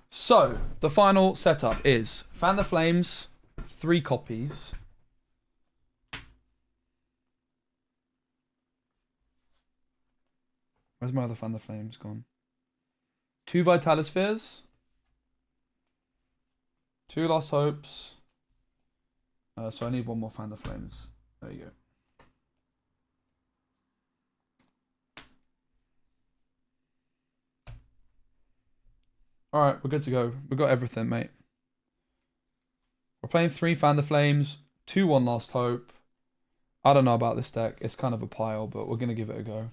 So, the final setup is Fan the Flames, 3 copies. Where's my other Fan the Flames gone? 2 Vitalispheres. 2 Lost Hopes. So I need 1 more Fan the Flames. There you go. Alright, we're good to go. We've got everything, mate. We're playing 3 Fan the Flames, 2 One Last Hope. I don't know about this deck. It's kind of a pile, but we're going to give it a go.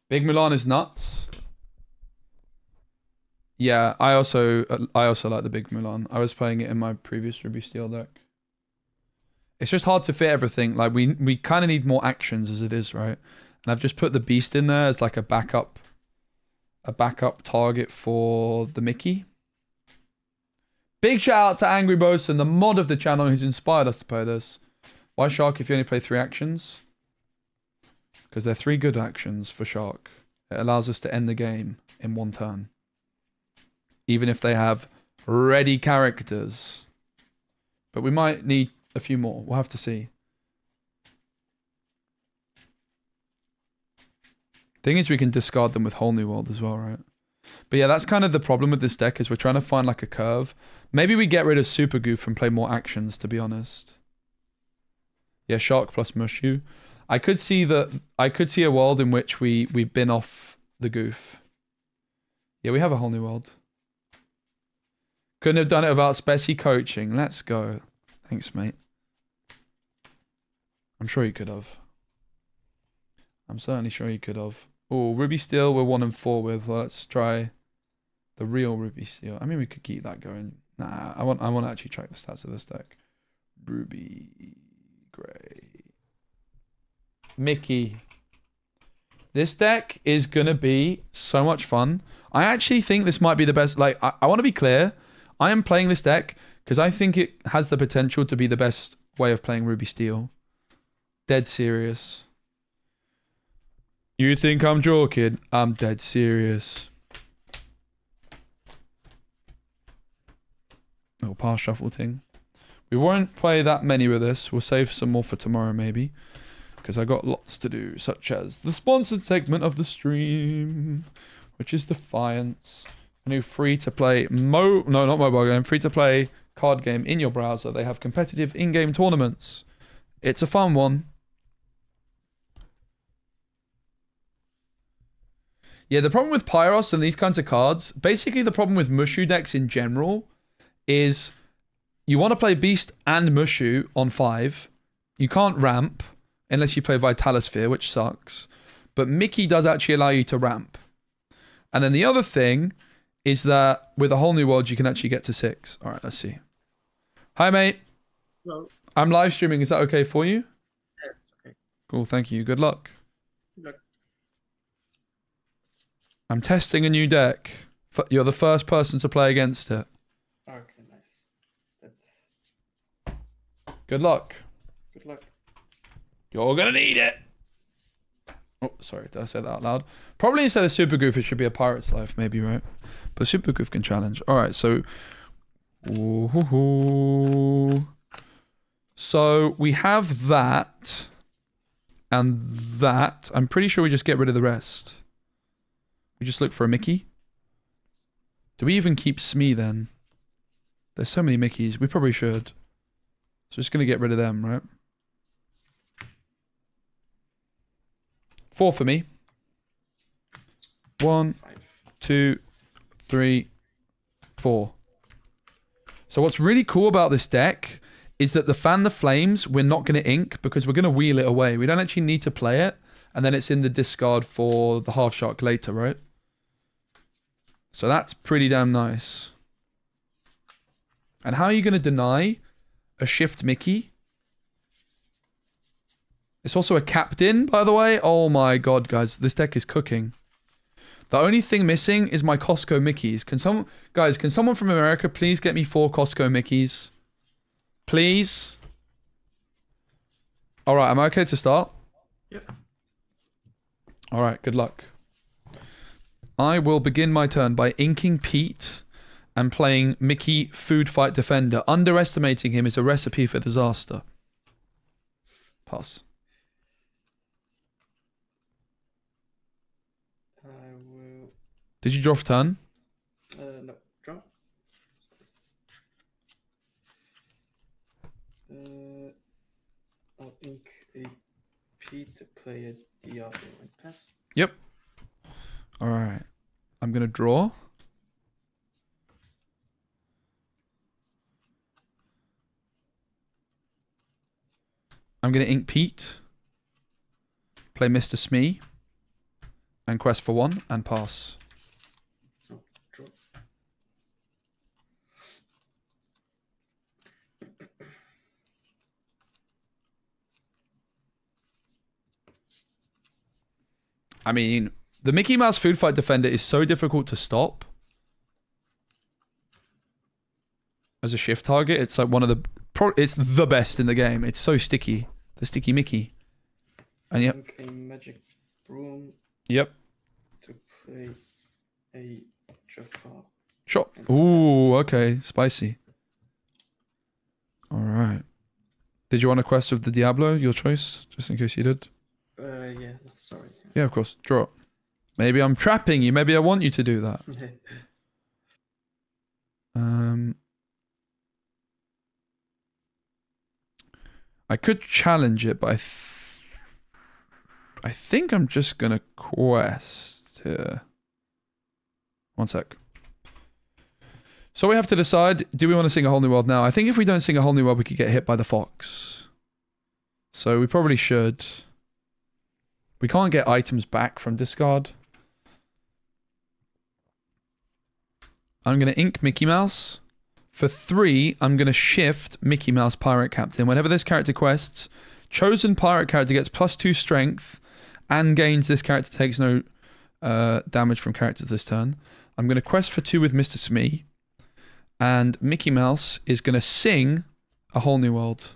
Big Mulan is nuts. Yeah, I also like the Big Mulan. I was playing it in my previous Ruby Steel deck. It's just hard to fit everything. Like we kind of need more actions as it is, right? And I've just put the Beast in there as like a backup target for the Mickey. Big shout out to Angry Bosun, the mod of the channel who's inspired us to play this. Why Shark if you only play 3 actions? Because they're 3 good actions for Shark. It allows us to end the game in 1 turn. Even if they have ready characters. But we might need a few more. We'll have to see. Thing is we can discard them with Whole New World as well, right? But yeah, that's kind of the problem with this deck is we're trying to find like a curve. Maybe we get rid of Super Goof and play more actions, to be honest. Yeah, Shark plus Mushu. I could see a world in which we bin off the Goof. Yeah, we have a Whole New World. Couldn't have done it without Spessy coaching. Let's go. Thanks, mate. I'm sure you could have. I'm certainly sure you could have. Oh, Ruby Steel we're 1 and 4 with. Let's try the real Ruby Steel. I mean, we could keep that going. Nah, I want to actually check the stats of this deck. Ruby Grey. Mickey. This deck is going to be so much fun. I actually think this might be the best. Like, I want to be clear. I am playing this deck because I think it has the potential to be the best way of playing Ruby Steel. Dead serious. You think I'm joking? I'm dead serious. Little pass shuffle thing. We won't play that many with this. We'll save some more for tomorrow maybe. Because I got lots to do, such as the sponsored segment of the stream, which is Defiance. A new free-to-play free-to-play card game in your browser. They have competitive in-game tournaments. It's a fun one. Yeah, the problem with Pyros and these kinds of cards, basically the problem with Mushu decks in general, is you want to play Beast and Mushu on 5. You can't ramp unless you play Vitalosphere, which sucks. But Mickey does actually allow you to ramp. And then the other thing is that with a Whole New World, you can actually get to 6. All right, let's see. Hi, mate. Hello. I'm live streaming. Is that okay for you? Yes, okay. Cool, thank you. Good luck. Good luck. I'm testing a new deck. You're the first person to play against it. Okay, nice. Good luck. Good luck. You're gonna need it. Oh, sorry, did I say that out loud? Probably instead of Super Goof, it should be a Pirate's Life, maybe, right? But Super Goof can challenge. All right, so... Ooh. So we have that. And that. I'm pretty sure we just get rid of the rest. We just look for a Mickey. Do we even keep Smee then? There's so many Mickeys. We probably should. So just going to get rid of them, right? 4 for me. 1, 2, 3, 4. So what's really cool about this deck is that the Fan the Flames, we're not going to ink because we're going to wheel it away. We don't actually need to play it. And then it's in the discard for the Half Shark later, right? So that's pretty damn nice. And how are you going to deny a Shift Mickey? It's also a Captain, by the way. Oh my god, guys. This deck is cooking. The only thing missing is my Costco Mickeys. Can someone from America please get me 4 Costco Mickeys? Please? Alright, am I okay to start? Yep. Alright, good luck. I will begin my turn by inking Pete and playing Mickey Food Fight Defender. Underestimating him is a recipe for disaster. Pass. I will. Did you draw for turn? No. Draw. a P to play a Diablo and pass. Yep. All right. I'm gonna draw. I'm gonna ink Pete. Play Mr. Smee. And quest for 1 and pass. Oh, draw. I mean, the Mickey Mouse Food Fight Defender is so difficult to stop. As a shift target, it's like one of the... It's the best in the game. It's so sticky. The sticky Mickey. And yep. A magic broom Yep. to play a Jafar. Sure. Ooh, okay. Spicy. Alright. Did you want a quest of the Diablo? Your choice? Just in case you did. Yeah, sorry. Yeah, of course. Draw. Maybe I'm trapping you. Maybe I want you to do that. I could challenge it, but I think I'm just gonna quest here. One sec. So we have to decide, do we want to sing A Whole New World now? I think if we don't sing A Whole New World, we could get hit by the fox. So we probably should. We can't get items back from discard. I'm going to ink Mickey Mouse. For 3, I'm going to shift Mickey Mouse Pirate Captain. Whenever this character quests, chosen pirate character gets +2 strength and gains this character takes no damage from characters this turn. I'm going to quest for 2 with Mr. Smee. And Mickey Mouse is going to sing A Whole New World.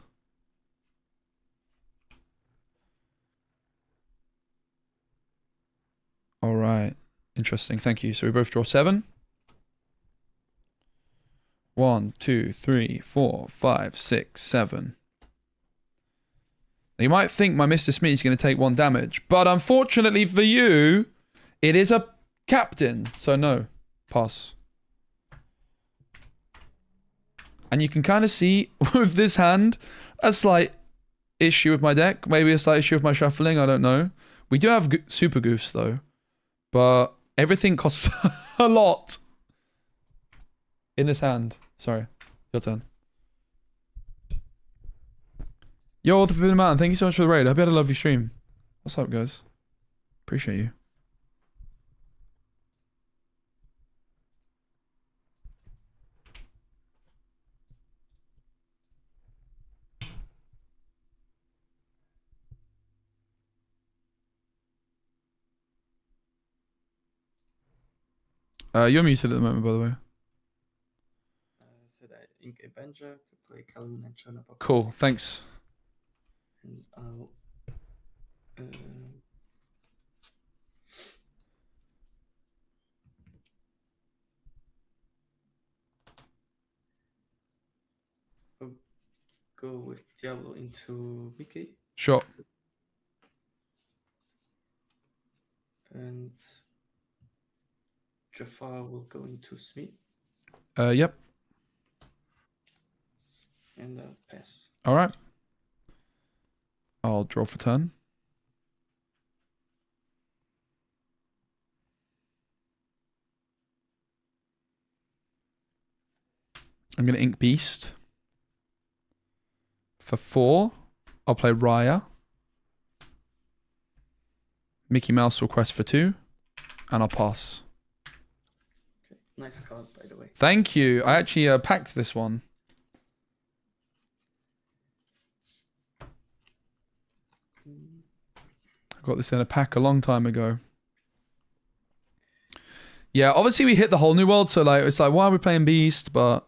All right. Interesting. Thank you. So we both draw 7. 1, 2, 3, 4, 5, 6, 7. Now you might think my Mr. Smee is going to take 1 damage, but unfortunately for you, it is a captain. So no. Pass. And you can kind of see with this hand a slight issue with my deck. Maybe a slight issue with my shuffling. I don't know. We do have super goofs though. But everything costs a lot in this hand. Sorry. Your turn. Yo, the Forbidden Mountain. Thank you so much for the raid. I hope you had a lovely stream. What's up, guys? Appreciate you. You're muted at the moment, by the way. So that ink Avenger to play Calhoun and Chonabok. Cool, thanks. And I'll go with Diablo into Mickey. Sure. And Jafar will go into Smee. Yep. And pass. All right. I'll draw for turn. I'm going to ink Beast. For 4, I'll play Raya. Mickey Mouse will quest for 2. And I'll pass. Okay. Nice card, by the way. Thank you. I actually packed this one. I got this in a pack a long time ago. Yeah, obviously we hit the whole new world, so like it's like, why are we playing Beast? But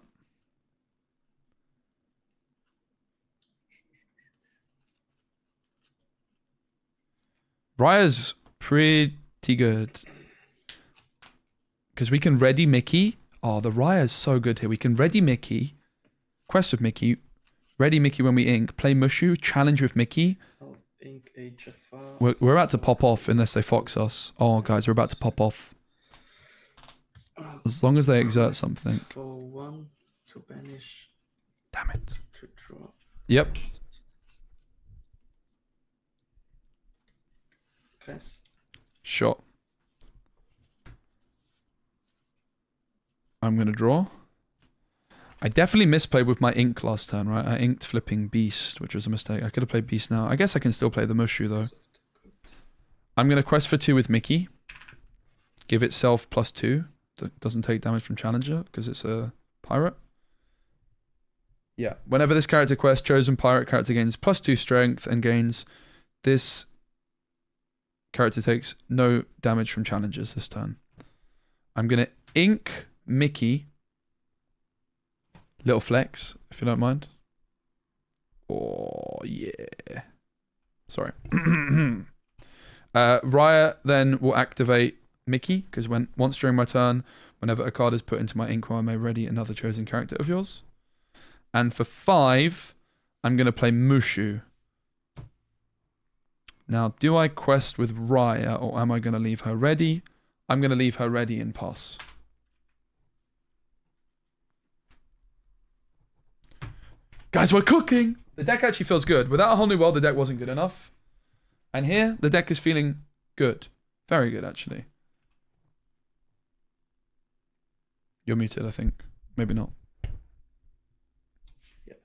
Raya's pretty good. Because we can ready Mickey. Oh, the Raya's so good here. We can ready Mickey. Quest with Mickey. Ready Mickey when we ink. Play Mushu. Challenge with Mickey. I'll ink a Jafar. We're about to pop off unless they fox us. Oh, guys, we're about to pop off. As long as they exert something. For 1 to banish. Damn it. To draw. Yep. pass. Sure. I'm going to draw. I definitely misplayed with my ink last turn, right? I inked flipping Beast, which was a mistake. I could have played Beast now. I guess I can still play the Mushu, though. I'm going to quest for 2 with Mickey. Give itself +2. Doesn't take damage from Challenger, because it's a pirate. Yeah. Whenever this character quests, chosen pirate character gains +2 strength and gains... This character takes no damage from challengers this turn. I'm going to ink Mickey... Little flex, if you don't mind. Oh, yeah. Sorry. Raya then will activate Mickey, because once during my turn, whenever a card is put into my ink, I may ready another chosen character of yours. And for 5, I'm going to play Mushu. Now, do I quest with Raya, or am I going to leave her ready? I'm going to leave her ready and pass. Guys, we're cooking! The deck actually feels good. Without a whole new world, the deck wasn't good enough. And here, the deck is feeling good. Very good, actually. You're muted, I think. Maybe not. Yeah.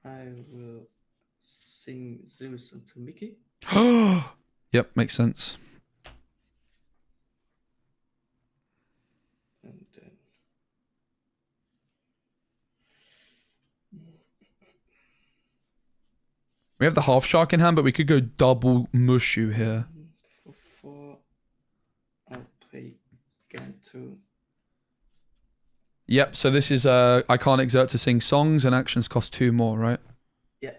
I will sing Zeus onto Mickey. Yep, makes sense. And then We have the half shark in hand, but we could go double Mushu here. for 4, I'll play Gantu. Yep, so this is I can't exert to sing songs and actions cost 2 more, right? Yeah.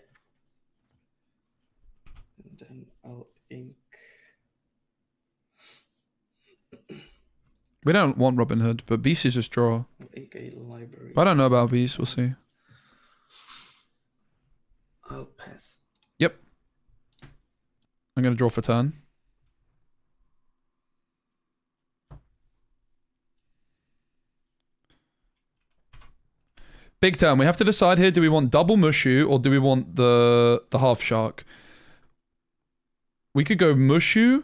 And then I'll ink. We don't want Robin Hood, but Beast is just draw. I'll ink a library. But I don't know about Beast, we'll see. I'll pass. Yep. I'm going to draw for turn. Big turn. We have to decide here, do we want double Mushu or do we want the half shark? We could go Mushu.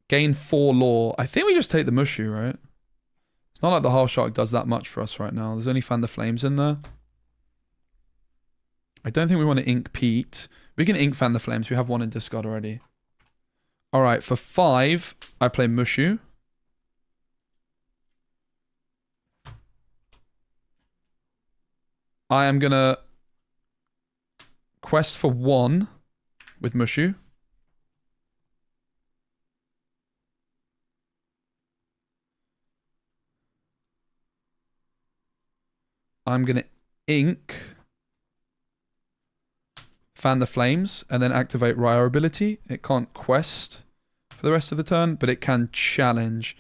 Gain 4 lore. I think we just take the Mushu, right? It's not like the half shark does that much for us right now. There's only Fan the Flames in there. I don't think we want to ink Pete. We can ink Fan the Flames. We have one in discard already. Alright, for 5, I play Mushu. I am going to quest for 1 with Mushu. I'm going to ink Fan the Flames and then activate Raya ability. It can't quest for the rest of the turn, but it can challenge.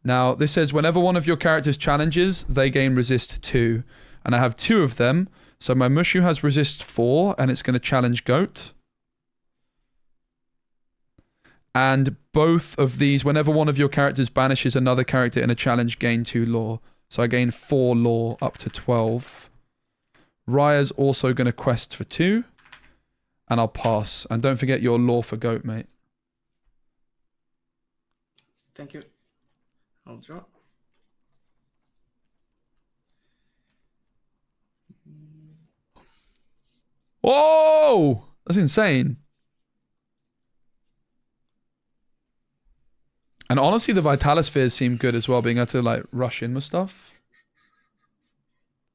Now, this says whenever one of your characters challenges, they gain resist 2. And I have 2 of them. So my Mushu has resist 4 and it's going to challenge Goat. And both of these, whenever one of your characters banishes another character in a challenge, gain 2 lore. So I gain 4 lore up to 12. Raya's also going to quest for 2. And I'll pass. And don't forget your lore for Goat, mate. Thank you. I'll draw. Whoa! That's insane. And honestly, the Vitalispheres seem good as well, being able to like rush in with stuff.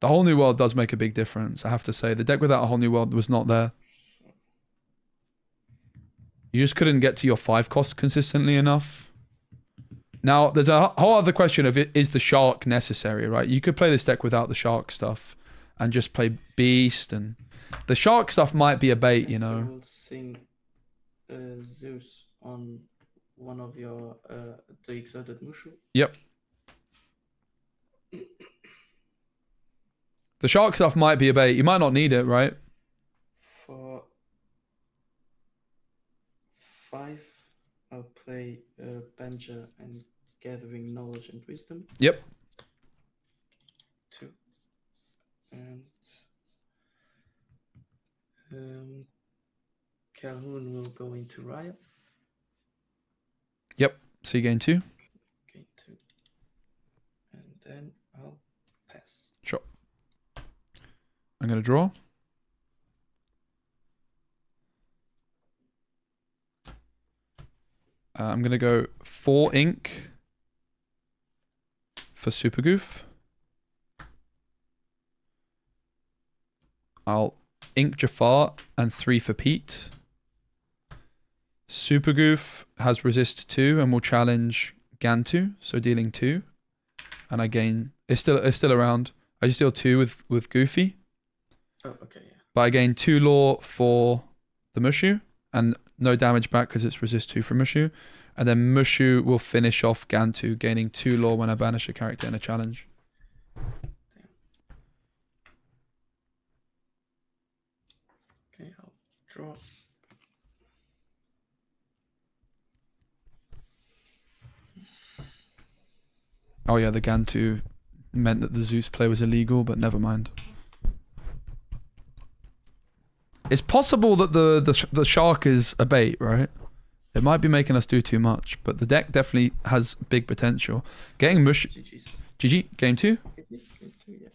The whole new world does make a big difference, I have to say. The deck without a whole new world was not there. You just couldn't get to your 5 costs consistently enough. Now, there's a whole other question of is the shark necessary, right? You could play this deck without the shark stuff and just play Beast, and the shark stuff might be a bait, you I know. will sing Zeus on one of your the exerted Mushu. Yep. The shark stuff might be a bait. You might not need it, right? For 5, I'll play Benja and Gathering Knowledge and Wisdom. Yep. 2. And Calhoun will go into Riot. Yep. So you gain 2. Gain 2. And then I'll pass. Sure. I'm going to draw. I'm going to go 4 ink for Super Goof. I'll ink Jafar and 3 for Pete. Super Goof has resist 2 and will challenge Gantu, so dealing 2. And I gain. It's still around. I just deal 2 with Goofy. Oh, okay, yeah. But I gain 2 law for the Mushu and no damage back because it's resist 2 from Mushu. And then Mushu will finish off Gantu, gaining 2 law when I banish a character in a challenge. Okay, I'll draw. Oh yeah, the Gantu meant that the Zeus play was illegal, but never mind. It's possible that the shark is a bait, right? It might be making us do too much, but the deck definitely has big potential. Getting Mush... GG's. GG, game 2? Game 2, yeah.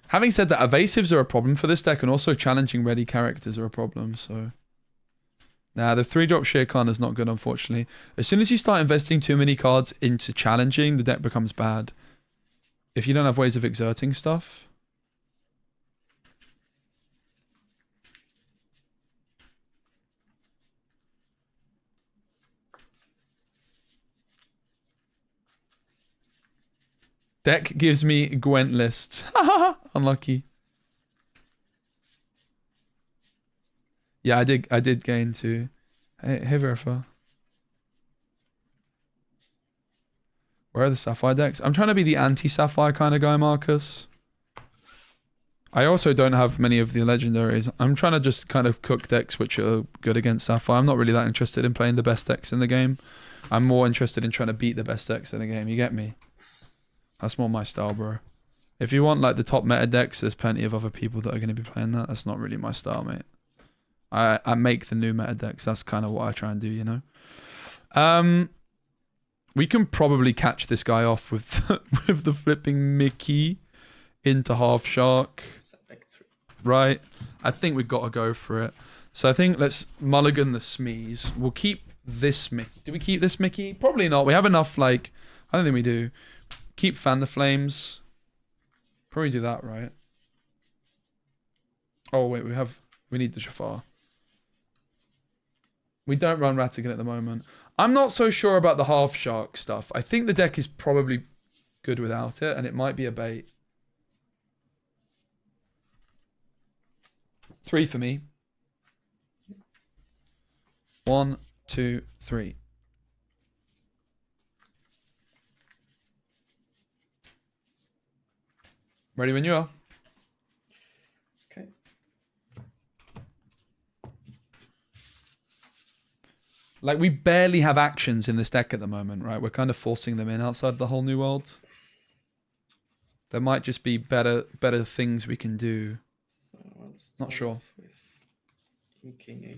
Having said that, evasives are a problem for this deck, and also challenging ready characters are a problem, so... Nah, the 3-drop Shere Khan is not good, unfortunately. As soon as you start investing too many cards into challenging, the deck becomes bad. If you don't have ways of exerting stuff... Deck gives me Gwent lists. Unlucky. Yeah, I did gain 2. Hey Verifa. Where are the Sapphire decks? I'm trying to be the anti-Sapphire kind of guy, Marcus. I also don't have many of the legendaries. I'm trying to just kind of cook decks which are good against Sapphire. I'm not really that interested in playing the best decks in the game. I'm more interested in trying to beat the best decks in the game. You get me? That's more my style, bro. If you want like the top meta decks, there's plenty of other people that are going to be playing that. That's not really my style, mate. I make the new meta decks. That's kind of what I try and do, you know? We can probably catch this guy off with with the flipping Mickey into half shark. Right? I think we've got to go for it. So I think let's mulligan the Smees. We'll keep this Mickey. Do we keep this Mickey? Probably not. We have enough, like... I don't think we do. Keep Fan the Flames. Probably do that, right? Oh, wait. We need the Jafar. We don't run Ratigan at the moment. I'm not so sure about the half shark stuff. I think the deck is probably good without it, and it might be a bait. 3 for me. 1, 2, 3. Ready when you are. Okay. Like, we barely have actions in this deck at the moment, right? We're kind of forcing them in outside the whole new world. There might just be better things we can do. So I'll Not sure. off with inking a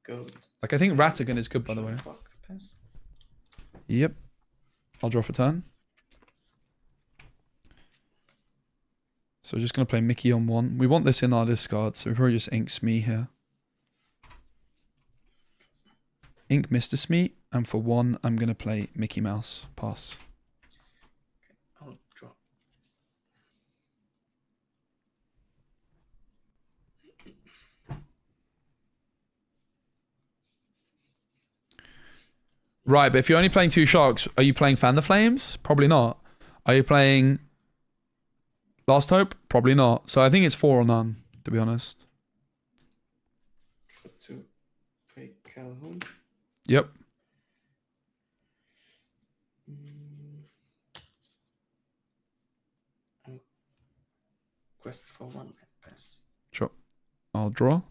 goat. Like, I think Ratigan is good, by the way. Pass. Yep. I'll draw for turn. So we're just going to play Mickey on 1. We want this in our discard, so we probably just ink Smee here. Ink Mr. Smee, and for 1, I'm going to play Mickey Mouse. Pass. I'll draw. Right, but if you're only playing 2 sharks, are you playing Fan the Flames? Probably not. Are you playing Last Hope? Probably not. So I think it's 4 or none, to be honest. To play Calhoun. Yep. I'll quest for 1 and pass. Sure. I'll draw.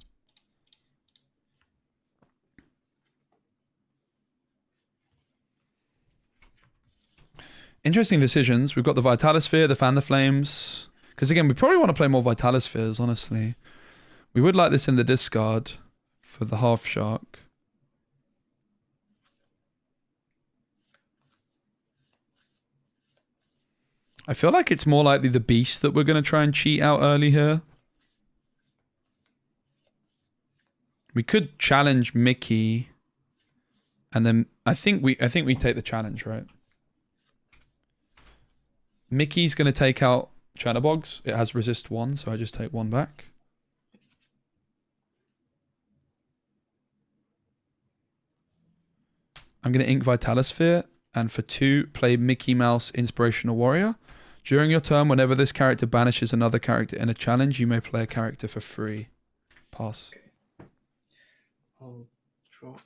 Interesting decisions. We've got the Vitalisphere, the Fan the Flames. Because again, we probably want to play more Vitalispheres, honestly. We would like this in the discard for the Half Shark. I feel like it's more likely the Beast that we're going to try and cheat out early here. We could challenge Mickey, and then I think we take the challenge, right? Mickey's going to take out Chernobog's. It has resist 1, so I just take 1 back. I'm going to ink Vitalisphere, and for 2, play Mickey Mouse Inspirational Warrior. During your turn, whenever this character banishes another character in a challenge, you may play a character for free. Pass. Okay. I'll draw.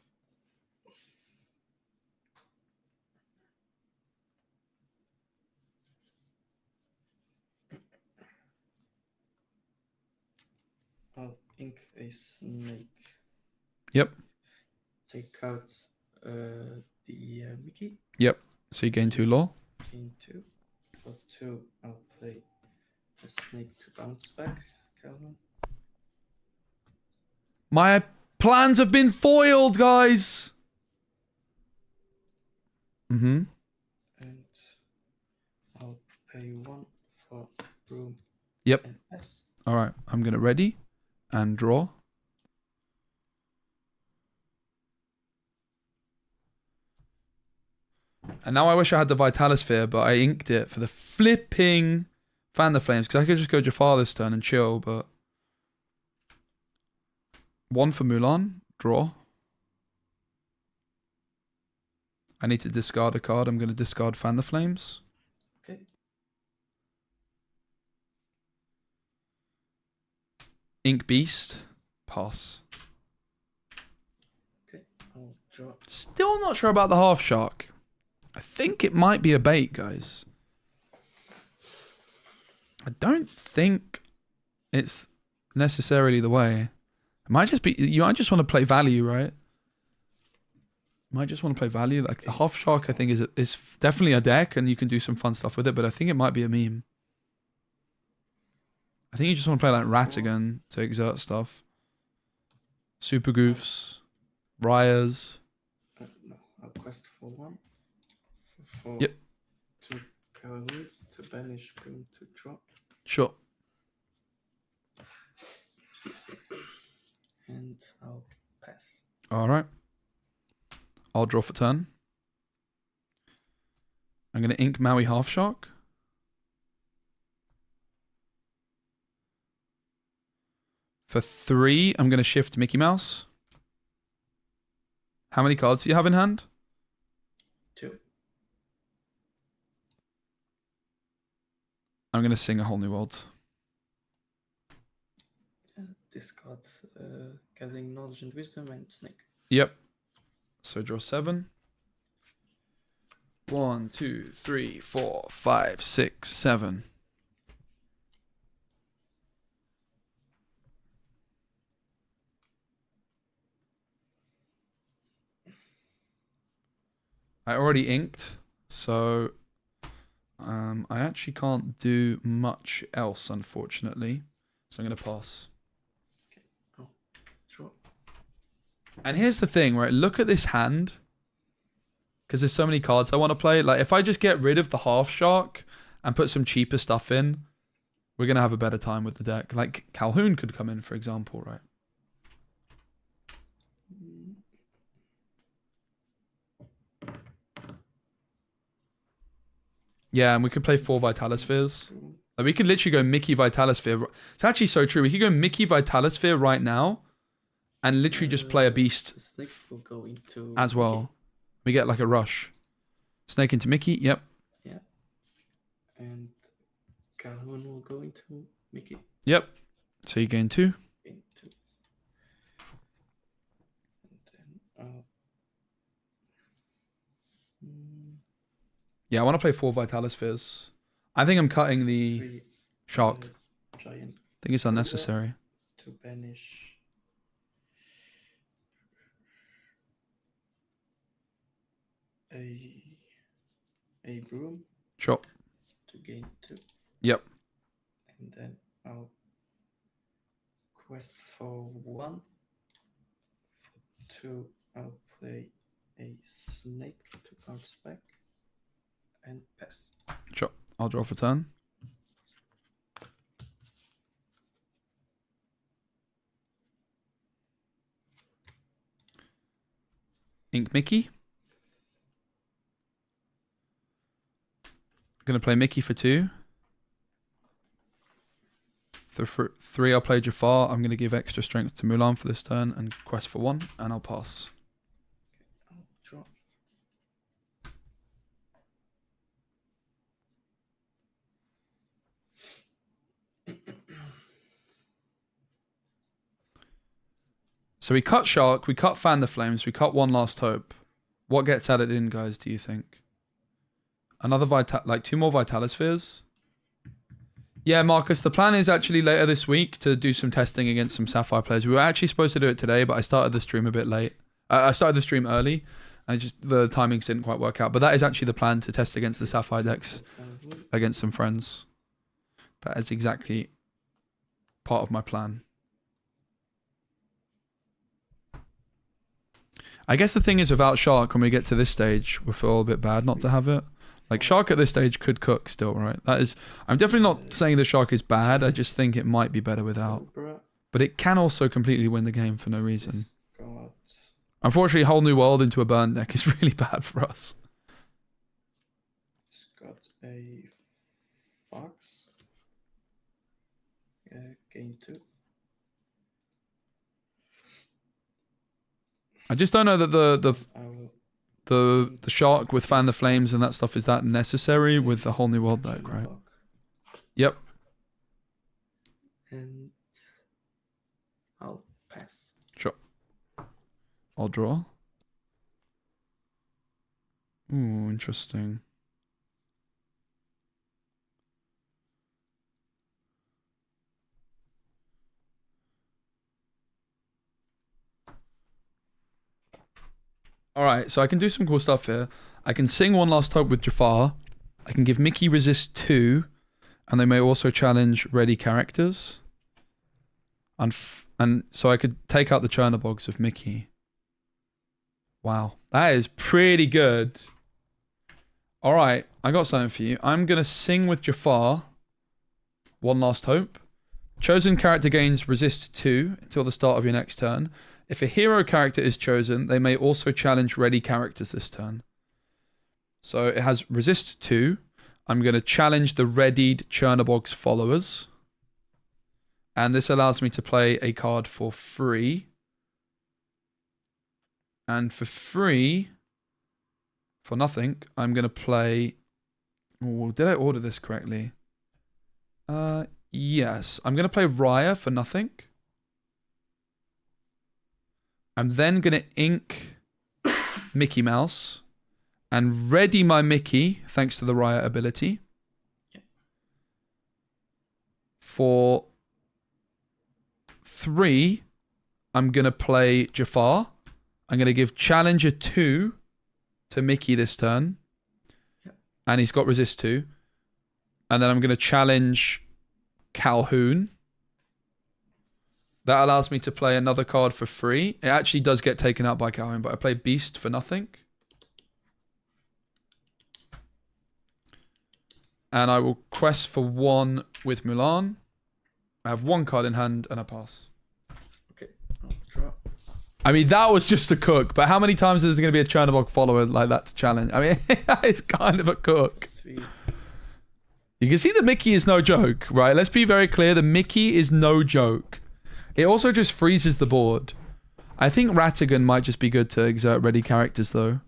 I'll ink a snake. Yep. Take out the Mickey. Yep. So you gain 2 law. Gain 2. For 2, I'll play a snake to bounce back. Calvin. My plans have been foiled, guys. Mm-hmm. And I'll pay 1 for room. Yep. And pass. All right. I'm going to ready and draw. And now I wish I had the Vitalisphere, but I inked it for the flipping Fan the Flames, because I could just go Jafar this turn and chill, but... 1 for Mulan. Draw. I need to discard a card. I'm going to discard Fan the Flames. Okay. Ink Beast. Pass. Okay. I'll draw. Still not sure about the Half Shark. I think it might be a bait, guys. I don't think it's necessarily the way. It might just be, you might just want to play value, right? You might just want to play value. Like the Half Shark, I think is definitely a deck, and you can do some fun stuff with it. But I think it might be a meme. I think you just want to play like Ratigan to exert stuff. Super Goofs, Ryers. No, I'll quest for 1. For Yep. 2 Calhoun's to banish Boom to drop. Sure. And I'll pass. All right. I'll draw for turn. I'm going to ink Maui Half Shark. For 3, I'm going to shift Mickey Mouse. How many cards do you have in hand? 2. I'm going to sing A Whole New World. Discard Gathering Knowledge and Wisdom and Snake. Yep. So draw 7. 1, 2, 3, 4, 5, 6, 7. I already inked, so I actually can't do much else, unfortunately. So I'm going to pass. Okay. Oh, draw. And here's the thing, right? Look at this hand. Because there's so many cards I want to play. Like, if I just get rid of the Half Shark and put some cheaper stuff in, we're going to have a better time with the deck. Like, Calhoun could come in, for example, right? Yeah, and we could play 4 Vitalispheres. Like, we could literally go Mickey Vitalisphere. It's actually so true. We could go Mickey Vitalisphere right now and literally just play a beast Snake will go into as well. Mickey. We get like a rush. Snake into Mickey, yep. Yeah. And Calhoun will go into Mickey. Yep. So you gain 2. Into. And then Yeah, I want to play 4 Vitalispheres. I think I'm cutting the 3 Shark. Giant I think it's unnecessary. to banish a broom. Sure. to gain 2. Yep. And then I'll quest for 1. For 2, I'll play a snake to bounce back and pass. Sure. I'll draw for turn. Ink Mickey. Gonna play Mickey for 2. For 3, I'll play Jafar. I'm gonna give extra strength to Mulan for this turn and quest for 1, and I'll pass. I'll draw. So we cut Shark, we cut Fan the Flames, we cut One Last Hope. What gets added in, guys, do you think? Another like 2 more Vitalispheres? Yeah, Marcus, the plan is actually later this week to do some testing against some Sapphire players. We were actually supposed to do it today, but I started the stream a bit late. I started the stream early, and the timings didn't quite work out. But that is actually the plan, to test against the Sapphire decks against some friends. That is exactly part of my plan. I guess the thing is, without Shark, when we get to this stage, we feel a bit bad not to have it. Like, Shark at this stage could cook still, right? I'm definitely not saying the Shark is bad. I just think it might be better without. But it can also completely win the game for no reason. Unfortunately, Whole New World into a burn deck is really bad for us. It's got a Fox. Gain 2. I just don't know that the Shark with Fan the Flames and that stuff is that necessary with the Whole New World deck, right? Yep. And I'll pass. Sure. I'll draw. Ooh, interesting. Alright, so I can do some cool stuff here. I can sing One Last Hope with Jafar. I can give Mickey resist 2. And they may also challenge ready characters. And so I could take out the Chernobogs of Mickey. Wow, that is pretty good. Alright, I got something for you. I'm going to sing with Jafar. One Last Hope. Chosen character gains resist 2 until the start of your next turn. If a hero character is chosen, they may also challenge ready characters this turn. So it has resist 2. I'm going to challenge the readied Chernobog's followers. And this allows me to play a card for free. And for free, for nothing, I'm going to play... Oh, did I order this correctly? Yes. I'm going to play Raya for nothing. I'm then going to ink Mickey Mouse and ready my Mickey, thanks to the Raya ability. For 3, I'm going to play Jafar. I'm going to give Challenger 2 to Mickey this turn. And he's got resist 2. And then I'm going to challenge Calhoun. That allows me to play another card for free. It actually does get taken out by Calhoun, but I play Beast for nothing. And I will quest for 1 with Mulan. I have 1 card in hand and I pass. Okay, I'll draw. I mean, that was just a cook, but how many times is there going to be a Chernobog follower like that to challenge? I mean, it's kind of a cook. 3. You can see the Mickey is no joke, right? Let's be very clear. The Mickey is no joke. It also just freezes the board. I think Ratigan might just be good to exert ready characters, though.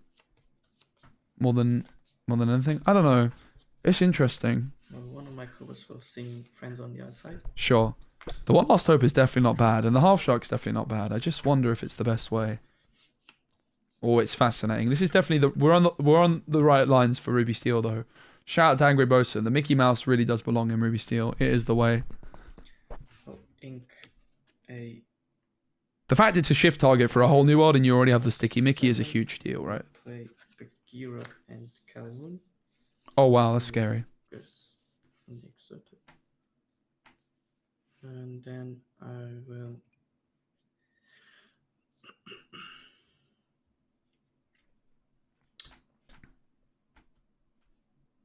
More than anything. I don't know. It's interesting. Well, one of my colors will sing Friends on the Other Side. Sure. The One Last Hope is definitely not bad, and the Half Shark's definitely not bad. I just wonder if it's the best way. Oh, it's fascinating. This is definitely we're on the right lines for Ruby Steel, though. Shout out to Angry Bosun. The Mickey Mouse really does belong in Ruby Steel. It is the way. I'll ink a... The fact it's a shift target for a Whole New World and you already have the sticky Mickey is a huge deal, right? Play Bagheera and Calhoun. Oh wow, that's scary. Yes, unaccepted. And then I will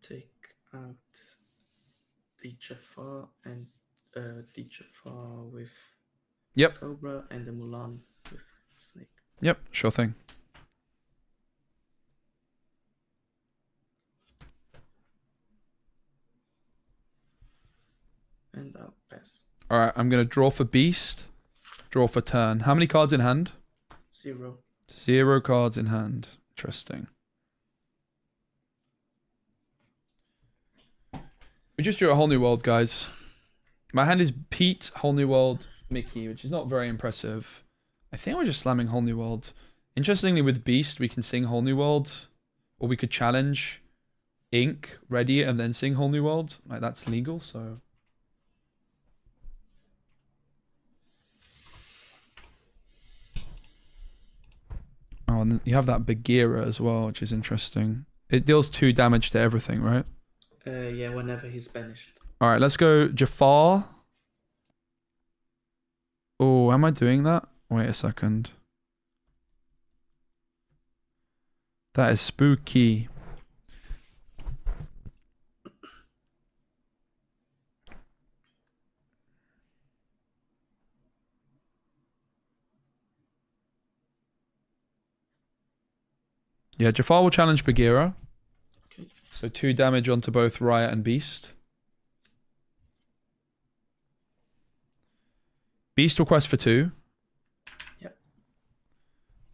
take out the Jafar and the Jafar with Yep. Cobra and the Mulan with Snake. Yep, sure thing. And I'll pass. Alright, I'm gonna draw for beast, draw for turn. How many cards in hand? 0. 0 cards in hand. Interesting. We just drew a whole new world, guys. My hand is Pete, whole new world, Mickey, which is not very impressive. I think we're just slamming whole new world. Interestingly, with beast, we can sing whole new world, or we could challenge ink, ready it, and then sing whole new world. Like, that's legal, so... Oh, and you have that Bagheera as well, which is interesting. It deals 2 damage to everything, right? Yeah, whenever he's banished. Alright, let's go Jafar. Oh, am I doing that? Wait a second. That is spooky. Yeah, Jafar will challenge Bagheera. Okay. So 2 damage onto both Riot and Beast. Beast request for 2. Yep.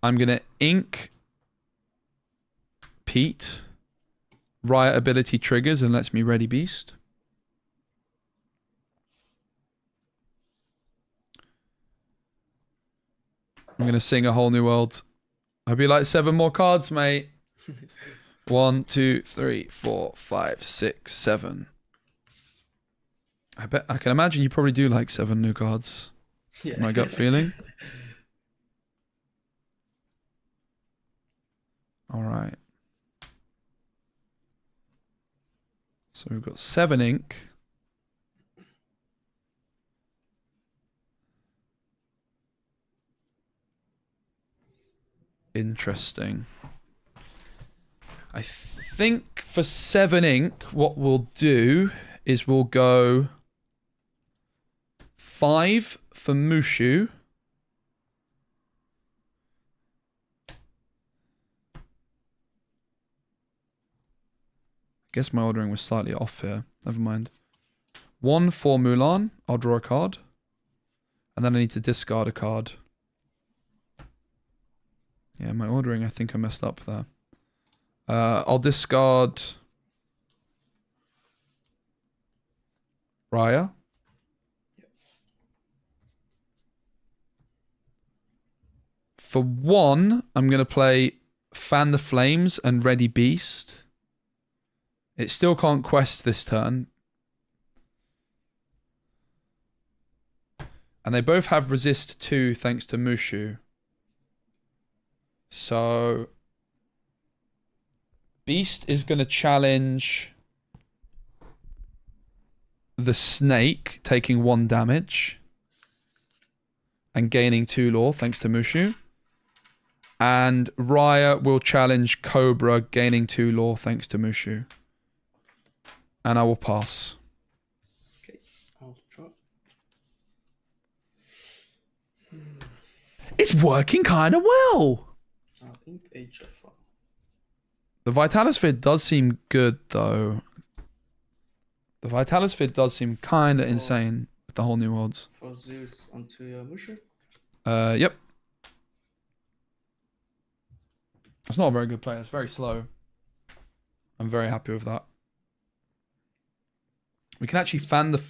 I'm gonna ink Pete. Riot ability triggers and lets me ready Beast. I'm gonna sing a whole new world. Hope you like 7 more cards, mate. 1, 2, 3, 4, 5, 6, 7. I can imagine you probably do like 7 new cards. Yeah. My gut feeling. All right. So we've got 7 ink. Interesting. I think for 7 ink, what we'll do is we'll go 5 for Mushu. Guess my ordering was slightly off here. Never mind. 1 for Mulan. I'll draw a card. And then I need to discard a card. Yeah, my ordering, I think I messed up there. I'll discard Raya. For 1, I'm going to play Fan the Flames and Ready Beast. It still can't quest this turn. And they both have resist 2 thanks to Mushu. So Beast is going to challenge the Snake, taking 1 damage and gaining 2 lore thanks to Mushu. And Raya will challenge Cobra, gaining 2 lore thanks to Mushu. And I will pass. Okay, I'll draw. It's working kind of well. I'll ink a Jafar. The Vitalisphere does seem good, though. The Vitalisphere does seem kind of insane with the whole new worlds. For Zeus onto your Mushu. Yep. It's not a very good play. It's very slow. I'm very happy with that. We can actually fan the...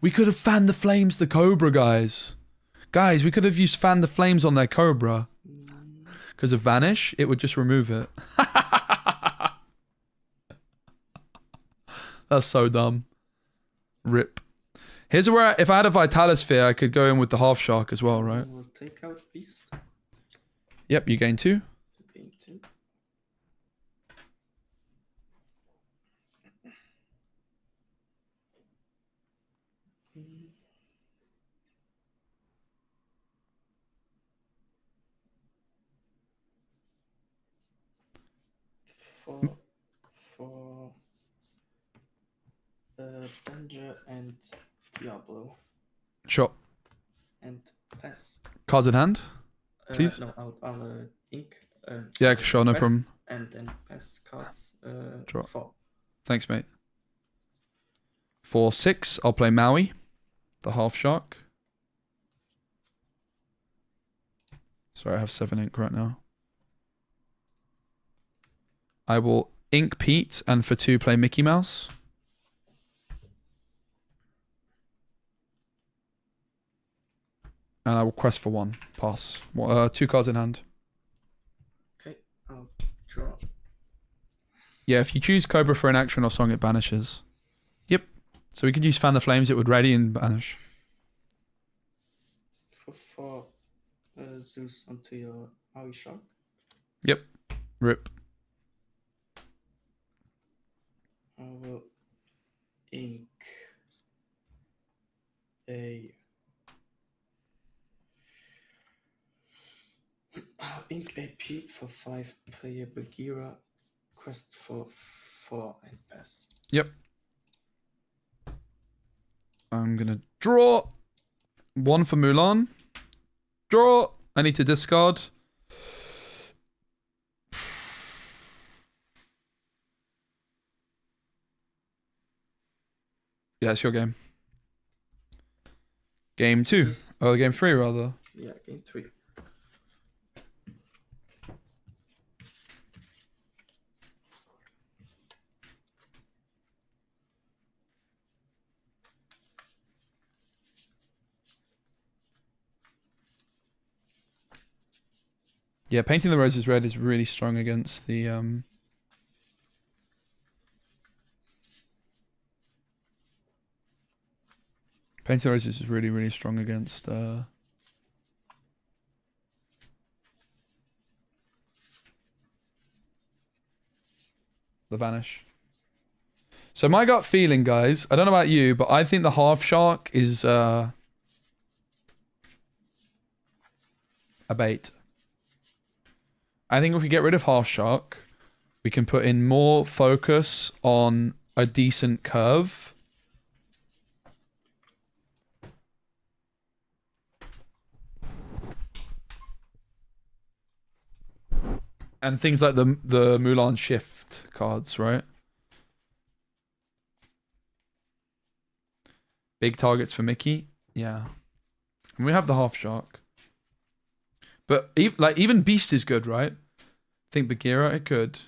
we could have fanned the flames the Cobra, guys. Guys, we could have used fan the flames on their Cobra. Because of Vanish, it would just remove it. That's so dumb. Rip. Here's where, if I had a Vitalisphere, I could go in with the Half Shark as well, right? We'll take out Beast. Yep, you gain 2. To gain 2. for Danger and Diablo Sure. and pass. Cards in hand. Please? No, I'll ink. Yeah, sure, no quest, problem. And then pass cards. Draw. 4. Thanks, mate. For 6, I'll play Maui, the half shark. Sorry, I have 7 ink right now. I will ink Pete, and for 2, play Mickey Mouse. And I will quest for 1. Pass. 2 cards in hand. Okay, I'll draw. Yeah, if you choose Cobra for an action or song, it banishes. Yep. So we could use Fan the Flames, it would ready and banish. For 4, Zeus onto your Maui Shark. Yep. Rip. I will ink a. I'll ink a Pete for 5, play a Bagheera, quest for 4, and pass. Yep. I'm gonna draw 1 for Mulan. Draw. I need to discard. Yeah, it's your game. Game 2. Please. Oh, game 3 rather. Yeah, game 3. Yeah, Painting the Roses Red is really strong against the Painting the Roses is really, really strong against the Vanish. So my gut feeling, guys, I don't know about you, but I think the half shark is a bait. I think if we get rid of half shark, we can put in more focus on a decent curve. And things like the Mulan shift cards, right? Big targets for Mickey. Yeah. And we have the half shark. But even Beast is good, right? I think Bagheera, it could.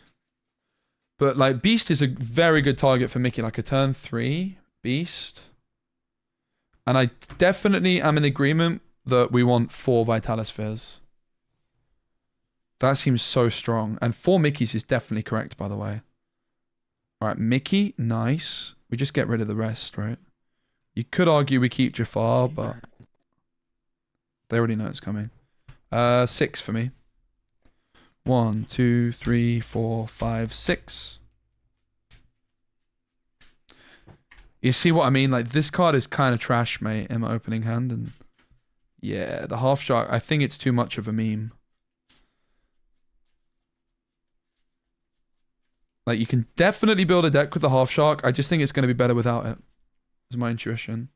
But like Beast is a very good target for Mickey, like a turn 3 Beast. And I definitely am in agreement that we want 4 Vitalis Spheres. That seems so strong. And 4 Mickeys is definitely correct, by the way. Alright, Mickey, nice. We just get rid of the rest, right? You could argue we keep Jafar, but they already know it's coming. 6 for me. 1, 2, 3, 4, 5, 6. You see what I mean? Like, this card is kind of trash, mate, in my opening hand. And yeah, the half shark, I think it's too much of a meme. Like, you can definitely build a deck with the half shark. I just think it's going to be better without it. Is my intuition.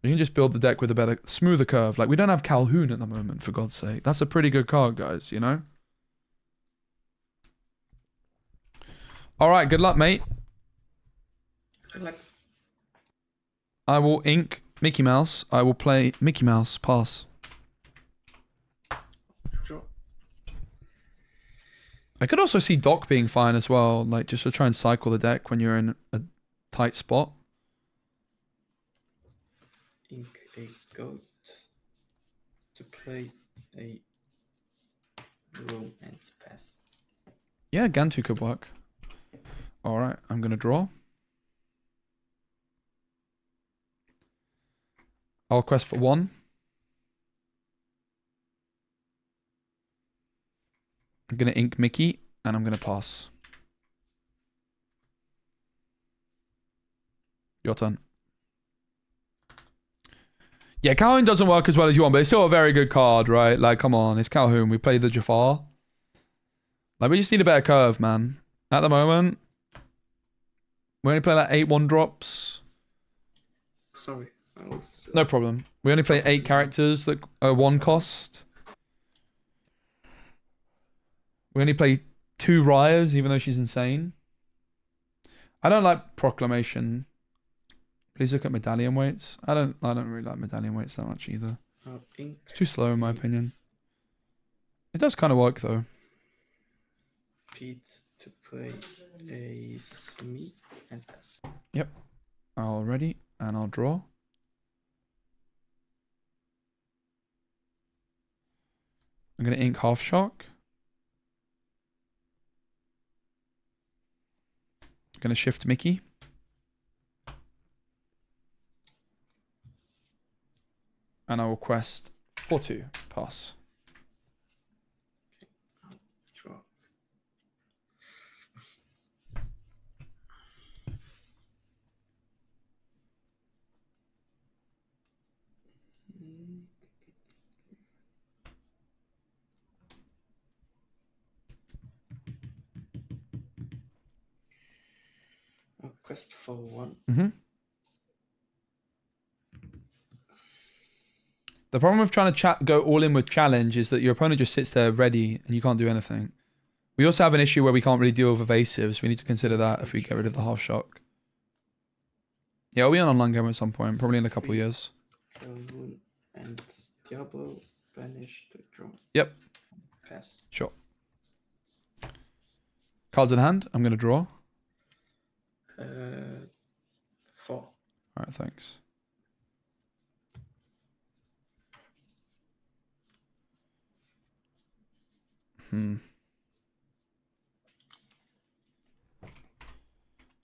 You can just build the deck with a better, smoother curve. Like, we don't have Calhoun at the moment, for God's sake. That's a pretty good card, guys, you know? Alright, good luck, mate. Good luck. I will ink Mickey Mouse. I will play Mickey Mouse. Pass. Draw. I could also see Doc being fine as well. Like, just to try and cycle the deck when you're in a tight spot. Ink a goat to play a room and pass. Yeah, Gantu could work. Alright, I'm going to draw. I'll quest for 1. I'm going to ink Mickey, and I'm going to pass. Your turn. Yeah, Calhoun doesn't work as well as you want, but it's still a very good card, right? Like, come on, it's Calhoun. We play the Jafar. Like, we just need a better curve, man. At the moment, we only play like 8 1-drops. Sorry, I was. No problem. We only play 8 characters that are 1 cost. We only play 2 Ryas, even though she's insane. I don't like Proclamation. Please look at medallion weights. I don't really like medallion weights that much either. Ink. It's too slow in my opinion. It does kind of work though. Pete to play a Smee and pass. Yep. I'll ready and I'll draw. I'm gonna ink Half Shark. Gonna shift Mickey. And I will quest for 2. Pass. Draw. Quest for 1. Mm-hmm. The problem with trying to go all in with challenge is that your opponent just sits there ready and you can't do anything. We also have an issue where we can't really deal with evasives. We need to consider that if we get rid of the Half Shock. Yeah, we'll be on online game at some point, probably in a couple of years. Calhoun and Diablo banish to draw. Yep. Pass. Sure. Cards in hand. I'm going to draw. 4. Alright, thanks.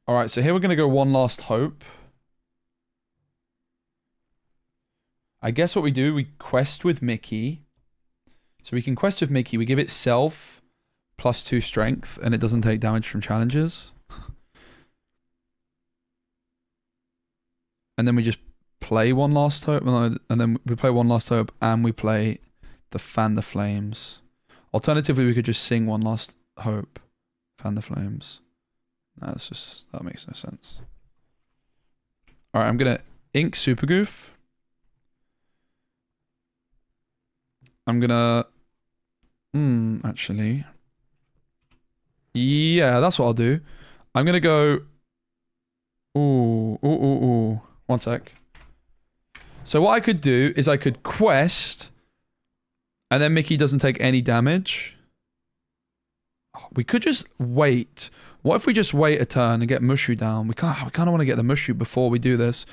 Alright, so here we're going to go One Last Hope. I guess what we do, we quest with Mickey. So we can quest with Mickey. We give it self plus 2 strength, and it doesn't take damage from challenges. And then we just play One Last Hope. And then we play One Last Hope, and we play the Fan the Flames. Alternatively, we could just sing One Last Hope, Fan the Flames. No, that makes no sense. Alright, I'm gonna ink Supergoof. I'm gonna actually. Yeah, that's what I'll do. I'm gonna go. Ooh. 1 sec. So what I could do is I could quest, and then Mickey doesn't take any damage. We could just wait. What if we just wait a turn and get Mushu down? We kind of want to get the Mushu before we do this.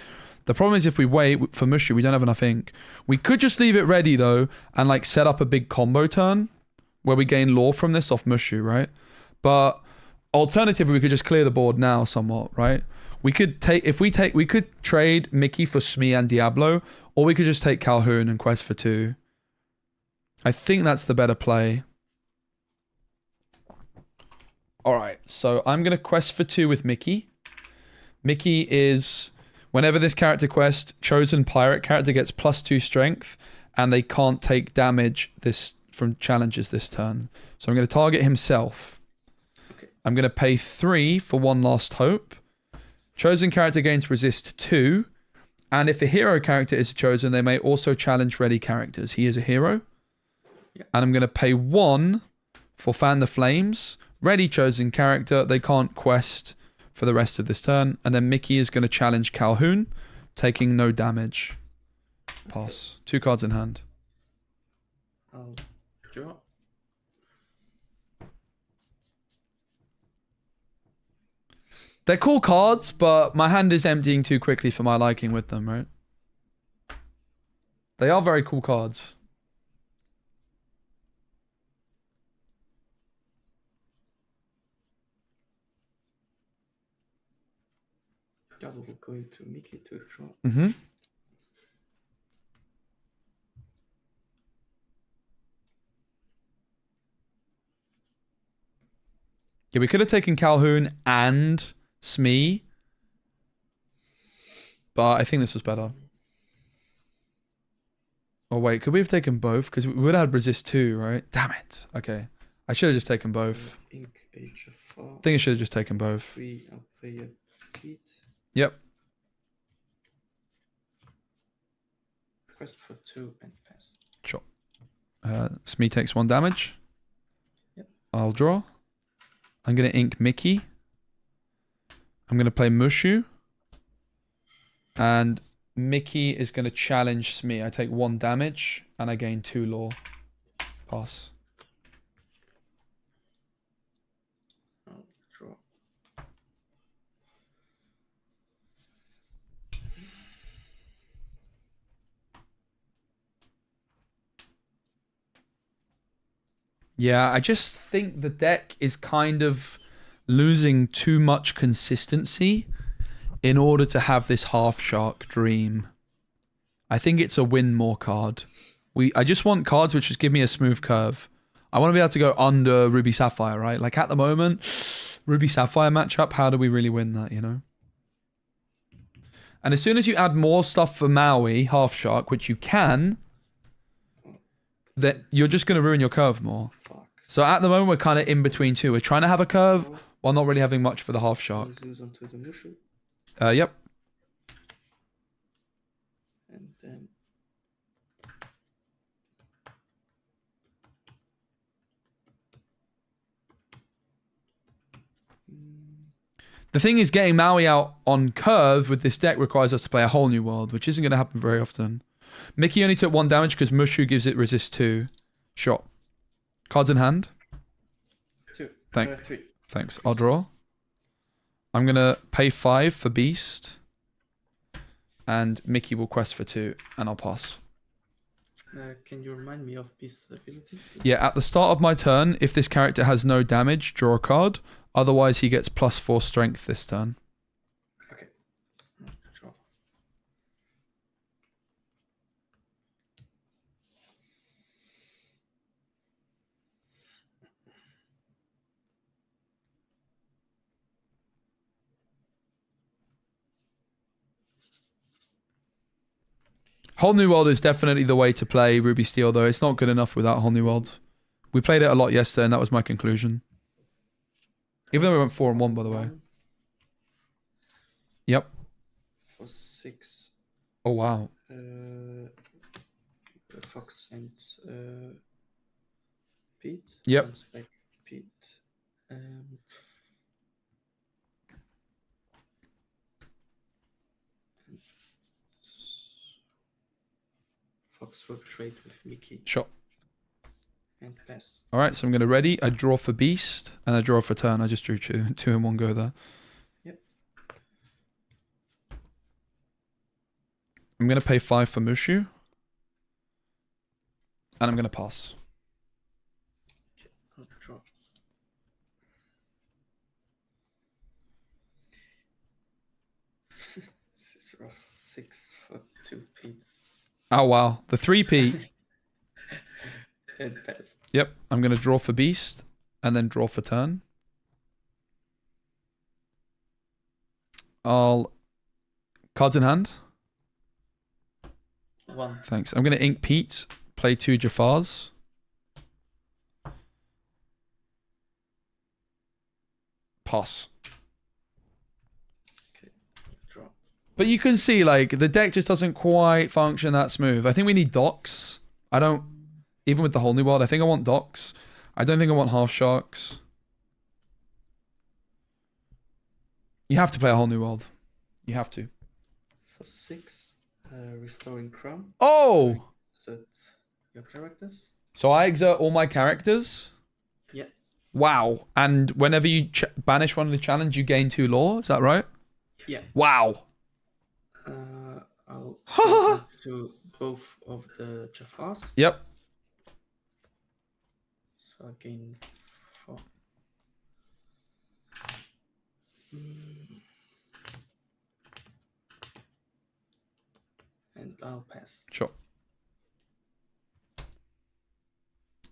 The problem is if we wait for Mushu, we don't have enough ink. We could just leave it ready though and like set up a big combo turn where we gain lore from this off Mushu, right? But alternatively, we could just clear the board now somewhat, right? We could trade Mickey for Smee and Diablo, or we could just take Calhoun and quest for 2. I think that's the better play. Alright, so I'm going to quest for 2 with Mickey. Mickey is, whenever this character quest, chosen pirate character gets plus 2 strength, and they can't take damage from challenges this turn. So I'm going to target himself. Okay. I'm going to pay 3 for One Last Hope. Chosen character gains resist 2. And if a hero character is chosen, they may also challenge ready characters. He is a hero. Yep. And I'm going to pay 1 for Fan the Flames. Ready chosen character, they can't quest for the rest of this turn. And then Mickey is going to challenge Calhoun, taking no damage. Pass. 2 cards in hand. I'll draw. They're cool cards, but my hand is emptying too quickly for my liking with them, right? They are very cool cards. Double going to Mickey to draw. Mm-hmm. Yeah, we could have taken Calhoun and Smee, but I think this was better. Oh wait, could we have taken both? Because we would have had resist 2, right? Damn it. Okay. I should have just taken both. Ink HFR. I think I should have just taken both. 3, I'll play a Pete. Yep. Quest for 2 and pass. Sure. Smee takes 1 damage. Yep. I'll draw. I'm going to ink Mickey. I'm going to play Mushu. And Mickey is going to challenge Smee. I take 1 damage and I gain 2 lore. Pass. I'll draw. Yeah, I just think the deck is kind of losing too much consistency in order to have this half shark dream. I think it's a win more card. I just want cards which just give me a smooth curve. I want to be able to go under Ruby Sapphire, right? Like at the moment, Ruby Sapphire matchup, how do we really win that, you know? And as soon as you add more stuff for Maui, half shark, which you can, that you're just going to ruin your curve more. Fuck. So at the moment, we're kind of in between two. We're trying to have a curve while not really having much for the half shark. Lose onto the Mushu. Yep. And then The thing is, getting Maui out on curve with this deck requires us to play a whole new world, which isn't going to happen very often. Mickey only took 1 damage because Mushu gives it resist 2. Shot. Cards in hand. 2. 3. 3. Thanks. I'll draw. I'm going to pay 5 for Beast. And Mickey will quest for 2. And I'll pass. Can you remind me of Beast's ability? Yeah, at the start of my turn, if this character has no damage, draw a card. Otherwise, he gets +4 strength this turn. Okay. Draw. Whole New World is definitely the way to play Ruby Steel, though. It's not good enough without Whole New World. We played it a lot yesterday, and that was my conclusion. Even though we went 4-1, by the way. Yep. For 6. Oh, wow. Fox and Pete. Yep. Like Pete. Fox will trade with Mickey Shot. and pass. All right, so I'm going to ready. I draw for Beast, and I draw for turn. I just drew two in one go there. Yep. I'm going to pay 5 for Mushu. And I'm going to pass. Okay, I'll draw. This is rough. 6 for 2 Pete's. Oh, wow. The 3P. And pass. Yep, I'm going to draw for Beast, and then draw for turn. Cards in hand. 1. Thanks. I'm going to ink Pete, play 2 Jafars. Pass. Okay, draw. But you can see, like, the deck just doesn't quite function that smooth. I think we need docks. I don't... Even with the whole new world, I think I want docks. I don't think I want half sharks. You have to play a whole new world. You have to. For 6, restoring crown. Oh! Set your characters. So I exert all my characters? Yeah. Wow. And whenever you banish one of the challenge, you gain 2 lore? Is that right? Yeah. Wow. I'll go to both of the Jafars. Yep. So I gain 4. And I'll pass. Sure.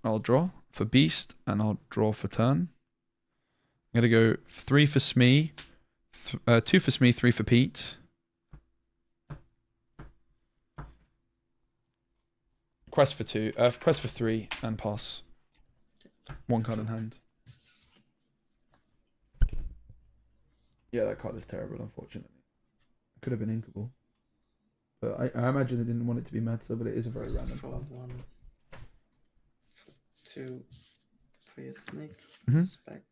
I'll draw for Beast, and I'll draw for turn. I'm going to go 3 for Smee, 2 for Smee, 3 for Pete. quest for 2, quest for 3, and pass 1 card in hand. Yeah, that card is terrible, unfortunately. It could have been inkable. But I imagine they didn't want it to be meta, but it is a very random For card. 1, for 2, play a snake, Mhm. spec.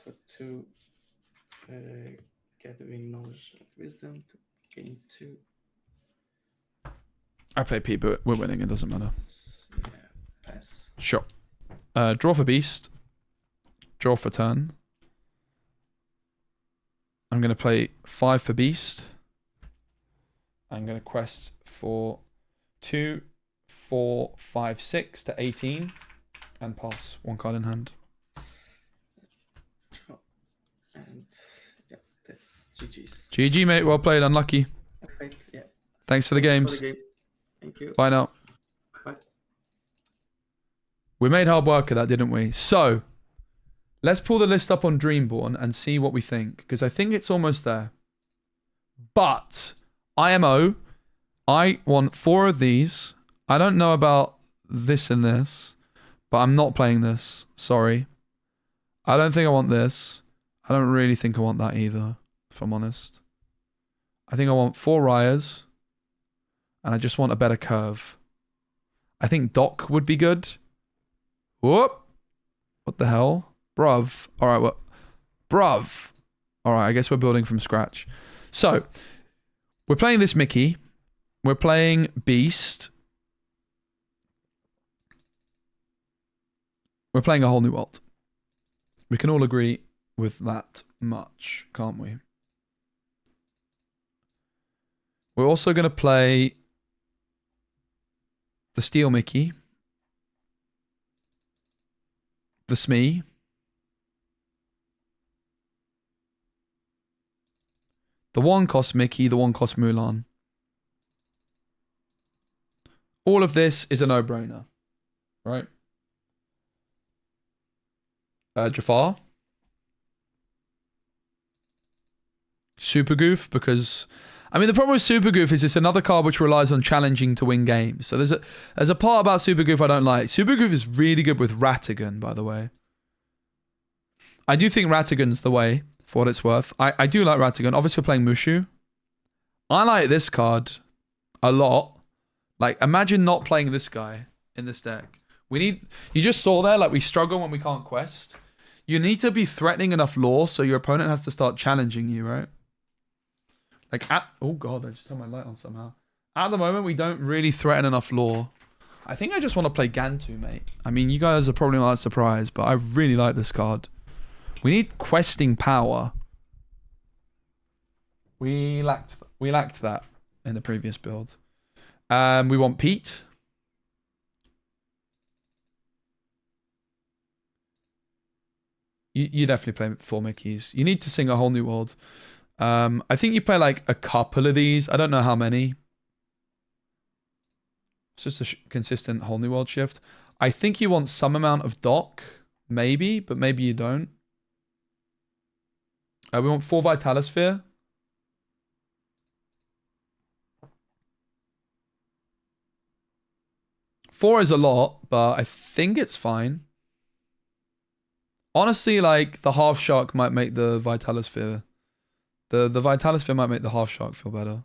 For 2, gathering knowledge and wisdom to gain 2. I play P, but we're winning, it doesn't matter. Yeah, pass. Sure. Draw for beast. Draw for turn. I'm going to play 5 for beast. I'm going to quest for 2, 4, 5, 6 to 18 and pass 1 card in hand. Draw. And yeah, that's GG's. GG, mate. Well played. Unlucky. Right, yeah. Thanks for the Thanks games. for the game. Thank you. Bye now. Bye. We made hard work of that, didn't we? So, let's pull the list up on Dreamborn and see what we think, because I think it's almost there. But, IMO, I want 4 of these. I don't know about this and this, but I'm not playing this. Sorry. I don't think I want this. I don't really think I want that either, if I'm honest. I think I want 4 Ryas, and I just want a better curve. I think Doc would be good. Whoop. What the hell? Bruv. Alright, well. Bruv. Alright, I guess we're building from scratch. So, we're playing this Mickey. We're playing Beast. We're playing a whole new world. We can all agree with that much, can't we? We're also going to play the Steel Mickey. The Smee. The 1 cost Mickey, the 1 cost Mulan. All of this is a no-brainer, right? Jafar. Super Goof, because... I mean, the problem with Super Goof is it's another card which relies on challenging to win games. So there's a part about Super Goof I don't like. Super Goof is really good with Ratigan, by the way. I do think Ratigan's the way, for what it's worth. I do like Ratigan. Obviously, we're playing Mushu. I like this card a lot. Like, imagine not playing this guy in this deck. You just saw there, like, we struggle when we can't quest. You need to be threatening enough lore so your opponent has to start challenging you, right? Like, oh god, I just turned my light on somehow. At the moment, we don't really threaten enough lore. I think I just want to play Gantu, mate. I mean, you guys are probably not surprised, but I really like this card. We need questing power. We lacked that in the previous build. We want Pete. You definitely play 4 Mickeys. You need to sing a whole new world. I think you play like a couple of these. I don't know how many. It's just a consistent whole new world shift. I think you want some amount of Doc, maybe, but maybe you don't. We want 4 Vitalosphere. Four is a lot, but I think it's fine. Honestly, like, the Half Shark might make the Vitalosphere. The Vitalosphere might make the Half Shark feel better.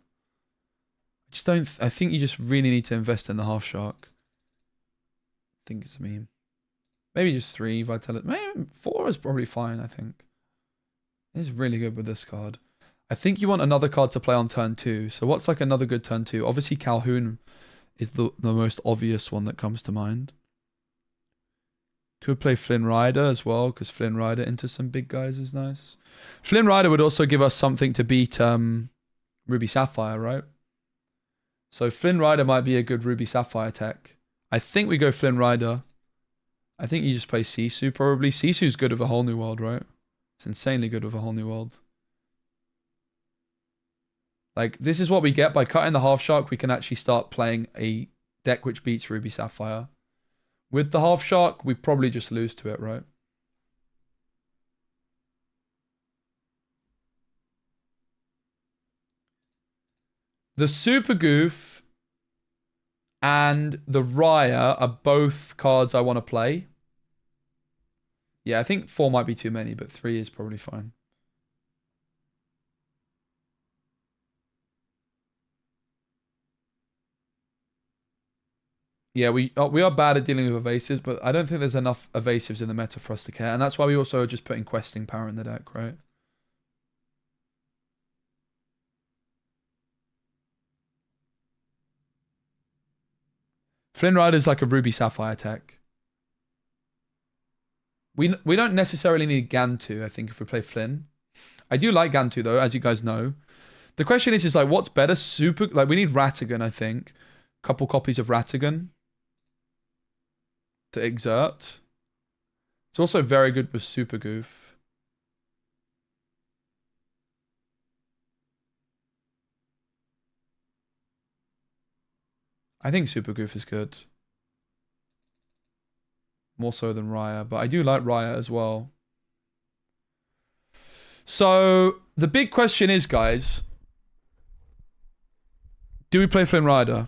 I think you just really need to invest in the Half Shark. I think it's a meme. Maybe just 3 Vitalosphere. Maybe 4 is probably fine, I think. It's really good with this card. I think you want another card to play on turn 2. So what's like another good turn 2? Obviously Calhoun is the most obvious one that comes to mind. Could play Flynn Rider as well, because Flynn Rider into some big guys is nice. Flynn Rider would also give us something to beat Ruby Sapphire, right? So Flynn Rider might be a good Ruby Sapphire tech. I think we go Flynn Rider. I think you just play Sisu probably. Sisu's good with a whole new world, right? It's insanely good with a whole new world. Like, this is what we get. By cutting the Half Shark, we can actually start playing a deck which beats Ruby Sapphire. With the Half Shark, we probably just lose to it, right? The Super Goof and the Raya are both cards I want to play. Yeah, I think 4 might be too many, but 3 is probably fine. Yeah, we are bad at dealing with evasives, but I don't think there's enough evasives in the meta for us to care. And that's why we also are just putting questing power in the deck, right? Flynn Rider's like a Ruby Sapphire tech. We don't necessarily need Gantu, I think, if we play Flynn. I do like Gantu, though, as you guys know. The question is like, what's better? Super... Like, we need Ratigan, I think. Couple copies of Ratigan to exert. It's also very good with Super Goof. I think Super Goof is good. More so than Raya, but I do like Raya as well. So, the big question is, guys, do we play Flynn Rider?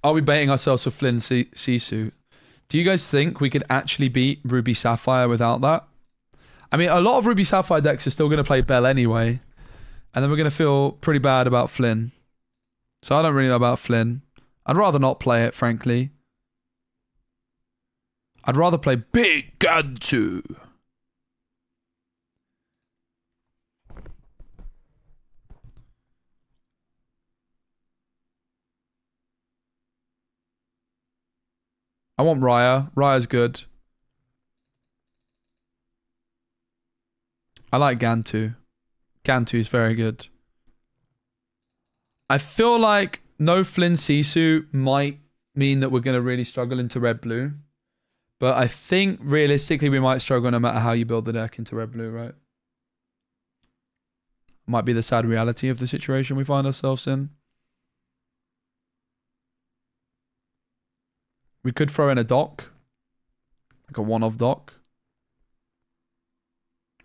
Are we baiting ourselves for Flynn Sisu? Do you guys think we could actually beat Ruby Sapphire without that? I mean, a lot of Ruby Sapphire decks are still going to play Bell anyway, and then we're going to feel pretty bad about Flynn. So I don't really know about Flynn. I'd rather not play it, frankly. I'd rather play Big Gantu. I want Raya. Raya's good. I like Gantu. Gantu's very good. I feel like no Flynn Sisu might mean that we're going to really struggle into red-blue. But I think realistically we might struggle no matter how you build the deck into red-blue, right? Might be the sad reality of the situation we find ourselves in. We could throw in a dock. Like a one-off dock.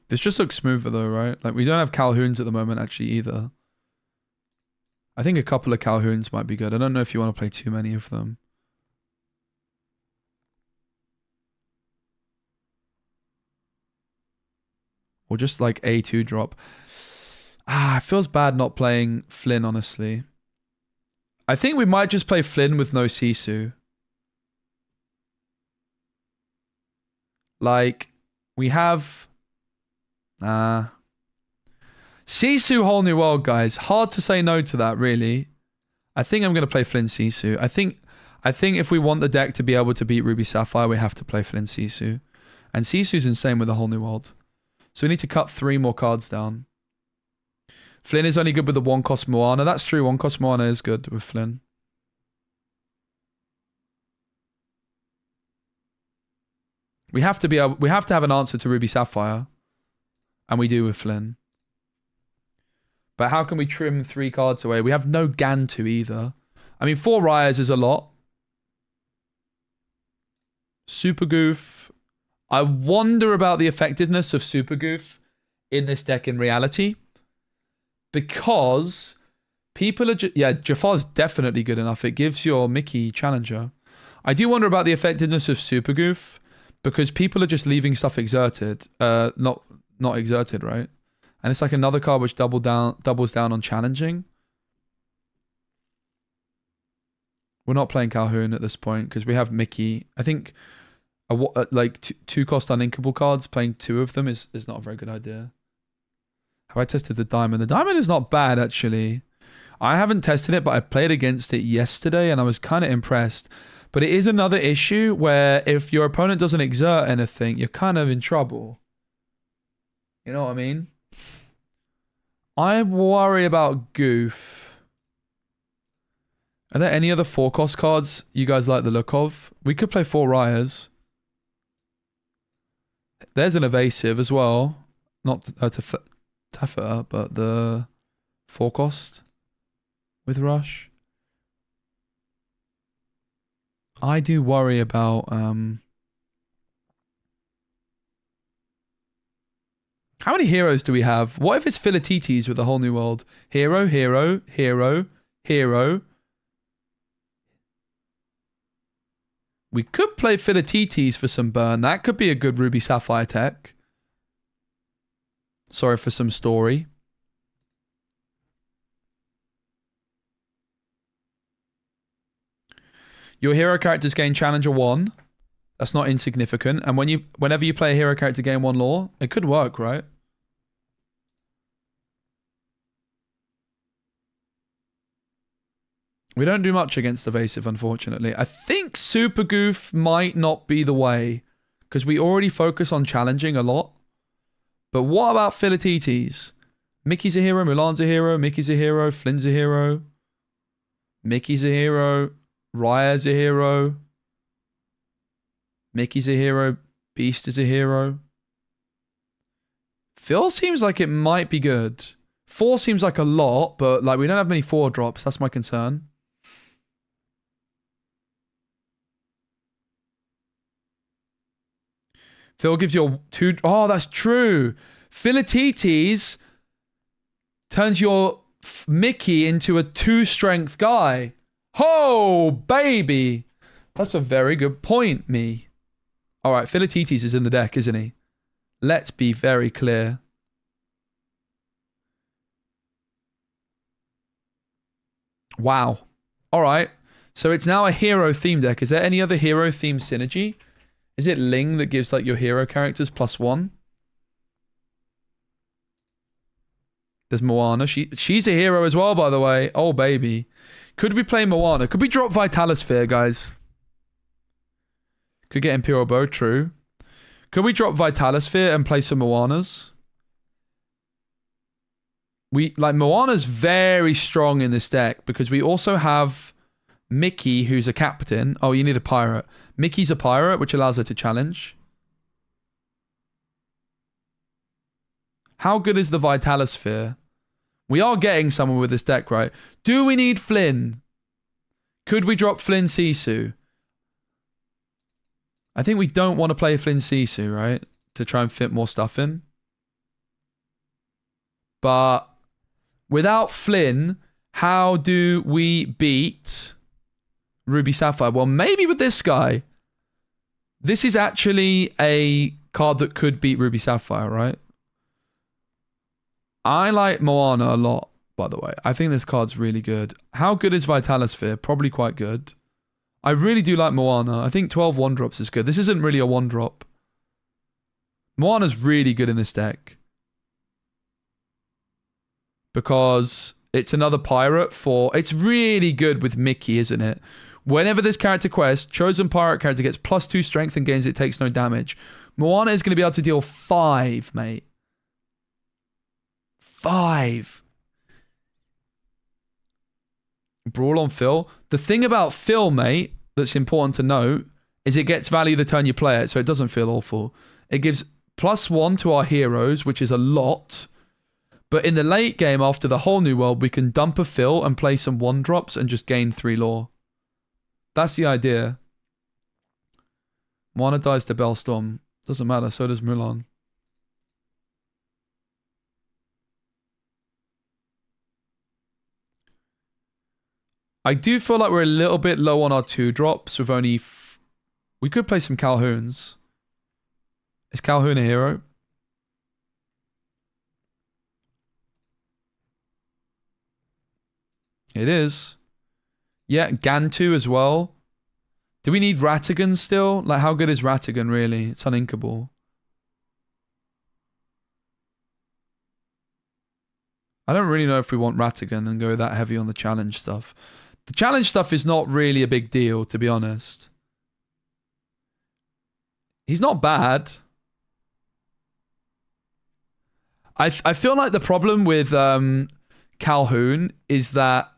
This just looks smoother though, right? Like we don't have Calhoun's at the moment actually either. I think a couple of Calhoun's might be good. I don't know if you want to play too many of them. Or just like A2 drop. It feels bad not playing Flynn, honestly. I think we might just play Flynn with no Sisu. Like, we have... Sisu Whole New World, guys. Hard to say no to that, really. I think I'm going to play Flynn Sisu. I think if we want the deck to be able to beat Ruby Sapphire, we have to play Flynn Sisu. And Sisu's insane with the Whole New World. So we need to cut 3 more cards down. Flynn is only good with the 1-cost Moana. That's true. 1-cost Moana is good with Flynn. We have to have an answer to Ruby Sapphire. And we do with Flynn. But how can we trim 3 cards away? We have no Gantu either. I mean, 4 Ryas is a lot. Super Goof. I wonder about the effectiveness of Super Goof in this deck in reality. Because people are... Jafar's definitely good enough. It gives your Mickey challenger. I do wonder about the effectiveness of Super Goof. Because people are just leaving stuff exerted. Not exerted, right? And it's like another card which doubles down on challenging. We're not playing Calhoun at this point because we have Mickey. I think like 2-cost uninkable cards, playing 2 of them is not a very good idea. Have I tested the diamond? The diamond is not bad, actually. I haven't tested it, but I played against it yesterday and I was kind of impressed. But it is another issue where if your opponent doesn't exert anything, you're kind of in trouble. You know what I mean? I worry about Goof. Are there any other 4-cost cards you guys like the look of? We could play 4 Ryas. There's an evasive as well. Not Teffer, but the 4-cost with Rush. I do worry about... How many heroes do we have? What if it's Philatites with a Whole New World? Hero, hero, hero, hero. We could play Philatites for some burn. That could be a good Ruby Sapphire tech. Sorry for some story. Your hero characters gain Challenger 1. That's not insignificant. And whenever you play a hero character gain 1 lore, it could work, right? We don't do much against evasive, unfortunately. I think Super Goof might not be the way, because we already focus on challenging a lot. But what about Philatites? Mickey's a hero, Mulan's a hero, Mickey's a hero, Flynn's a hero. Mickey's a hero, Raya's a hero. Mickey's a hero, Beast is a hero. Phil seems like it might be good. 4 seems like a lot, but like we don't have many 4 drops. That's my concern. Phil gives you 2... Oh, that's true. Philatites turns your Mickey into a 2-strength guy. Oh, baby. That's a very good point, me. All right, Philatites is in the deck, isn't he? Let's be very clear. Wow. All right. So it's now a hero theme deck. Is there any other hero theme synergy? Is it Ling that gives like your hero characters +1? There's Moana. She's a hero as well, by the way. Oh, baby. Could we play Moana? Could we drop Vitalosphere, guys? Could get Imperial Bow, true. Could we drop Vitalosphere and play some Moanas? Moana's very strong in this deck because we also have Mickey, who's a captain. Oh, you need a pirate. Mickey's a pirate, which allows her to challenge. How good is the Vitalosphere? We are getting someone with this deck, right? Do we need Flynn? Could we drop Flynn Sisu? I think we don't want to play Flynn Sisu, right? To try and fit more stuff in. But without Flynn, how do we beat Ruby Sapphire? Well, maybe with this guy. This is actually a card that could beat Ruby Sapphire, right? I like Moana a lot, by the way. I think this card's really good. How good is Vitalosphere? Probably quite good. I really do like Moana. I think 12 1-drops is good. This isn't really a 1-drop. Moana's really good in this deck. Because it's another pirate for... It's really good with Mickey, isn't it? Whenever this character quests, chosen pirate character gets +2 strength and gains it takes no damage. Moana is going to be able to deal 5, mate. 5. Brawl on Phil. The thing about Phil, mate, that's important to note is it gets value the turn you play it, so it doesn't feel awful. It gives +1 to our heroes, which is a lot. But in the late game, after the whole new world, we can dump a Phil and play some 1-drops and just gain 3 lore. That's the idea. Moana dies to Bellstorm. Doesn't matter, so does Mulan. I do feel like we're a little bit low on our 2-drops with only... We could play some Calhouns. Is Calhoun a hero? It is. Yeah, Gantu as well. Do we need Ratigan still? Like, how good is Ratigan, really? It's uninkable. I don't really know if we want Ratigan and go that heavy on the challenge stuff. The challenge stuff is not really a big deal, to be honest. He's not bad. I feel like the problem with Calhoun is that...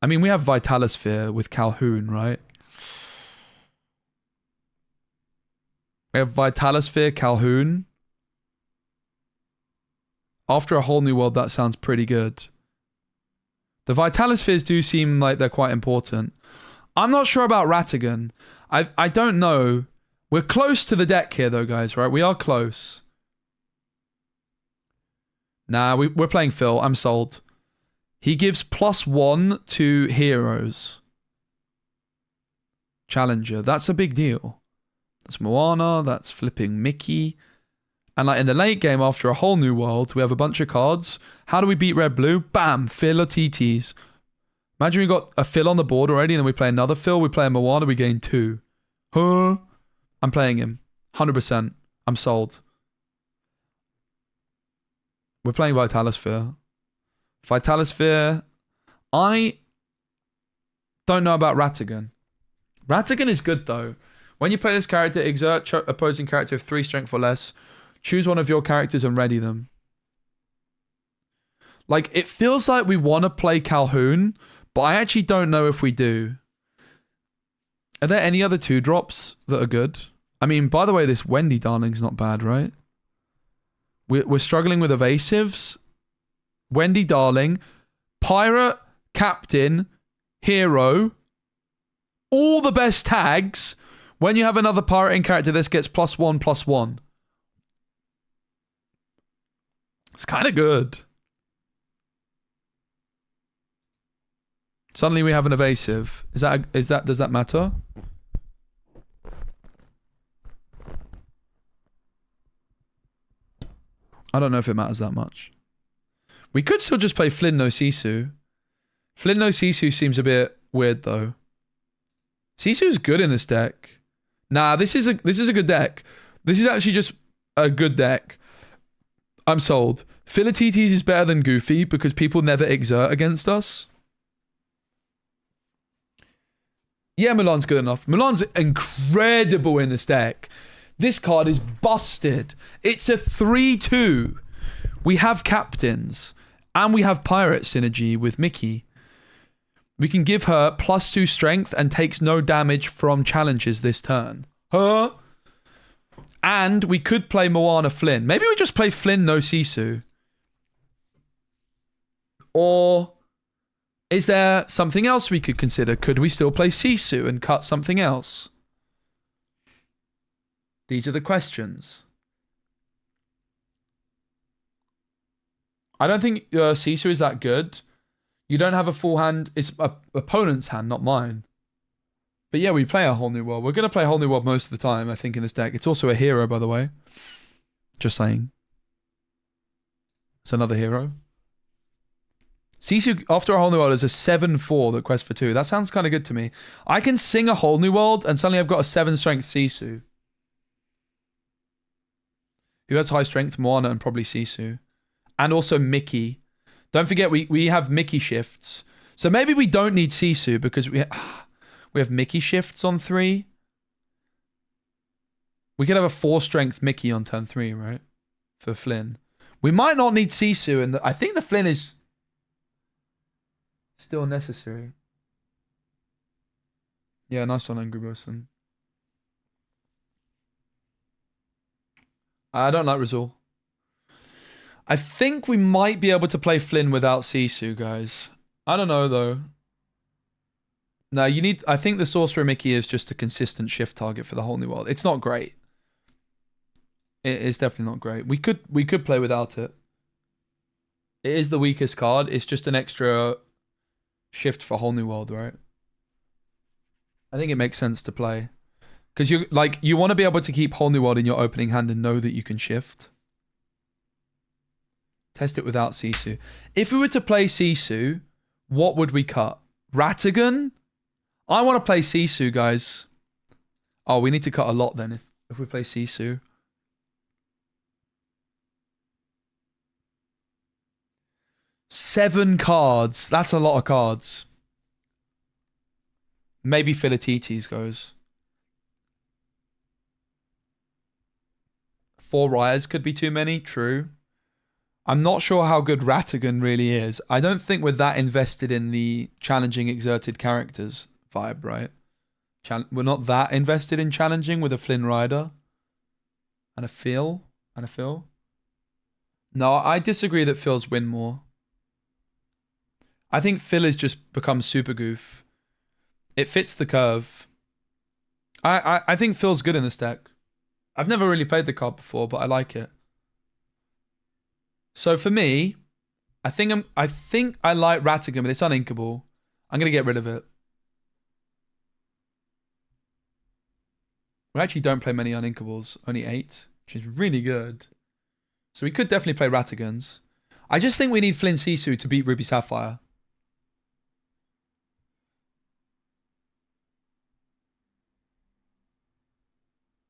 I mean, we have Vitalosphere with Calhoun, right? We have Vitalosphere, Calhoun. After a whole new world, that sounds pretty good. The Vitalospheres do seem like they're quite important. I'm not sure about Ratigan. I don't know. We're close to the deck here, though, guys, right? We are close. Nah, we're playing Phil. I'm sold. He gives +1 to heroes. challenger. That's a big deal. That's Moana, that's flipping Mickey. And like in the late game, after a whole new world, we have a bunch of cards. How do we beat red blue? Bam, Phil or TTs. Imagine we got a Phil on the board already, and then we play another Phil, we play a Moana, we gain 2. Huh? I'm playing him. 100%. I'm sold. We're playing Vitalisphere. Vitalisphere. I don't know about Ratigan. Ratigan is good though. When you play this character, exert opposing character of 3 strength or less. Choose one of your characters and ready them. Like, it feels like we want to play Calhoun, but I actually don't know if we do. Are there any other 2-drops that are good? I mean, by the way, this Wendy Darling's not bad, right? We're struggling with evasives. Wendy Darling, Pirate, Captain, Hero. All the best tags. When you have another pirate in character, this gets +1/+1. It's kind of good. Suddenly we have an evasive. Does that matter? I don't know if it matters that much. We could still just play Flynn no Sisu. Flynn no Sisu seems a bit weird though. Sisu's good in this deck. Nah, this is a good deck. This is actually just a good deck. I'm sold. Philatites is better than Goofy because people never exert against us. Yeah, Mulan's good enough. Mulan's incredible in this deck. This card is busted. It's a 3/2. We have captains. And we have pirate synergy with Mickey. We can give her +2 strength and takes no damage from challenges this turn. Huh? And we could play Moana Flynn. Maybe we just play Flynn no Sisu. Or is there something else we could consider? Could we still play Sisu and cut something else? These are the questions. I don't think Sisu is that good. You don't have a full hand. It's a opponent's hand, not mine. But yeah, we play a whole new world. We're going to play a whole new world most of the time, I think, in this deck. It's also a hero, by the way. Just saying. It's another hero. Sisu, after a whole new world, is a 7/4 that quests for 2. That sounds kind of good to me. I can sing a whole new world, and suddenly I've got a 7 strength Sisu. Who has high strength? Moana and probably Sisu. And also Mickey. Don't forget, we have Mickey shifts. So maybe we don't need Sisu because we have Mickey shifts on 3. We could have a 4 strength Mickey on turn 3, right? For Flynn. We might not need Sisu, and I think the Flynn is still necessary. Yeah, nice one, Angry Wilson. I don't like Rizal. I think we might be able to play Flynn without Sisu, guys. I don't know, though. No, you need... I think the Sorcerer Mickey is just a consistent shift target for the whole new world. It's not great. It is definitely not great. We could play without it. It is the weakest card. It's just an extra shift for whole new world, right? I think it makes sense to play. Because you want to be able to keep whole new world in your opening hand and know that you can shift. Test it without Sisu. If we were to play Sisu, what would we cut? Ratigan? I want to play Sisu, guys. Oh, we need to cut a lot then if we play Sisu. Seven cards. That's a lot of cards. Maybe Philatites goes. 4 Ryas could be too many. True. I'm not sure how good Ratigan really is. I don't think we're that invested in the challenging exerted characters vibe, right? We're not that invested in challenging with a Flynn Rider. And a Phil. No, I disagree that Phil's win more. I think Phil has just become super goof. It fits the curve. I think Phil's good in this deck. I've never really played the card before, but I like it. So for me, I think I like Ratigan, but it's uninkable. I'm gonna get rid of it. We actually don't play many uninkables, only 8, which is really good. So we could definitely play Ratigans. I just think we need Flynn Sisu to beat Ruby Sapphire.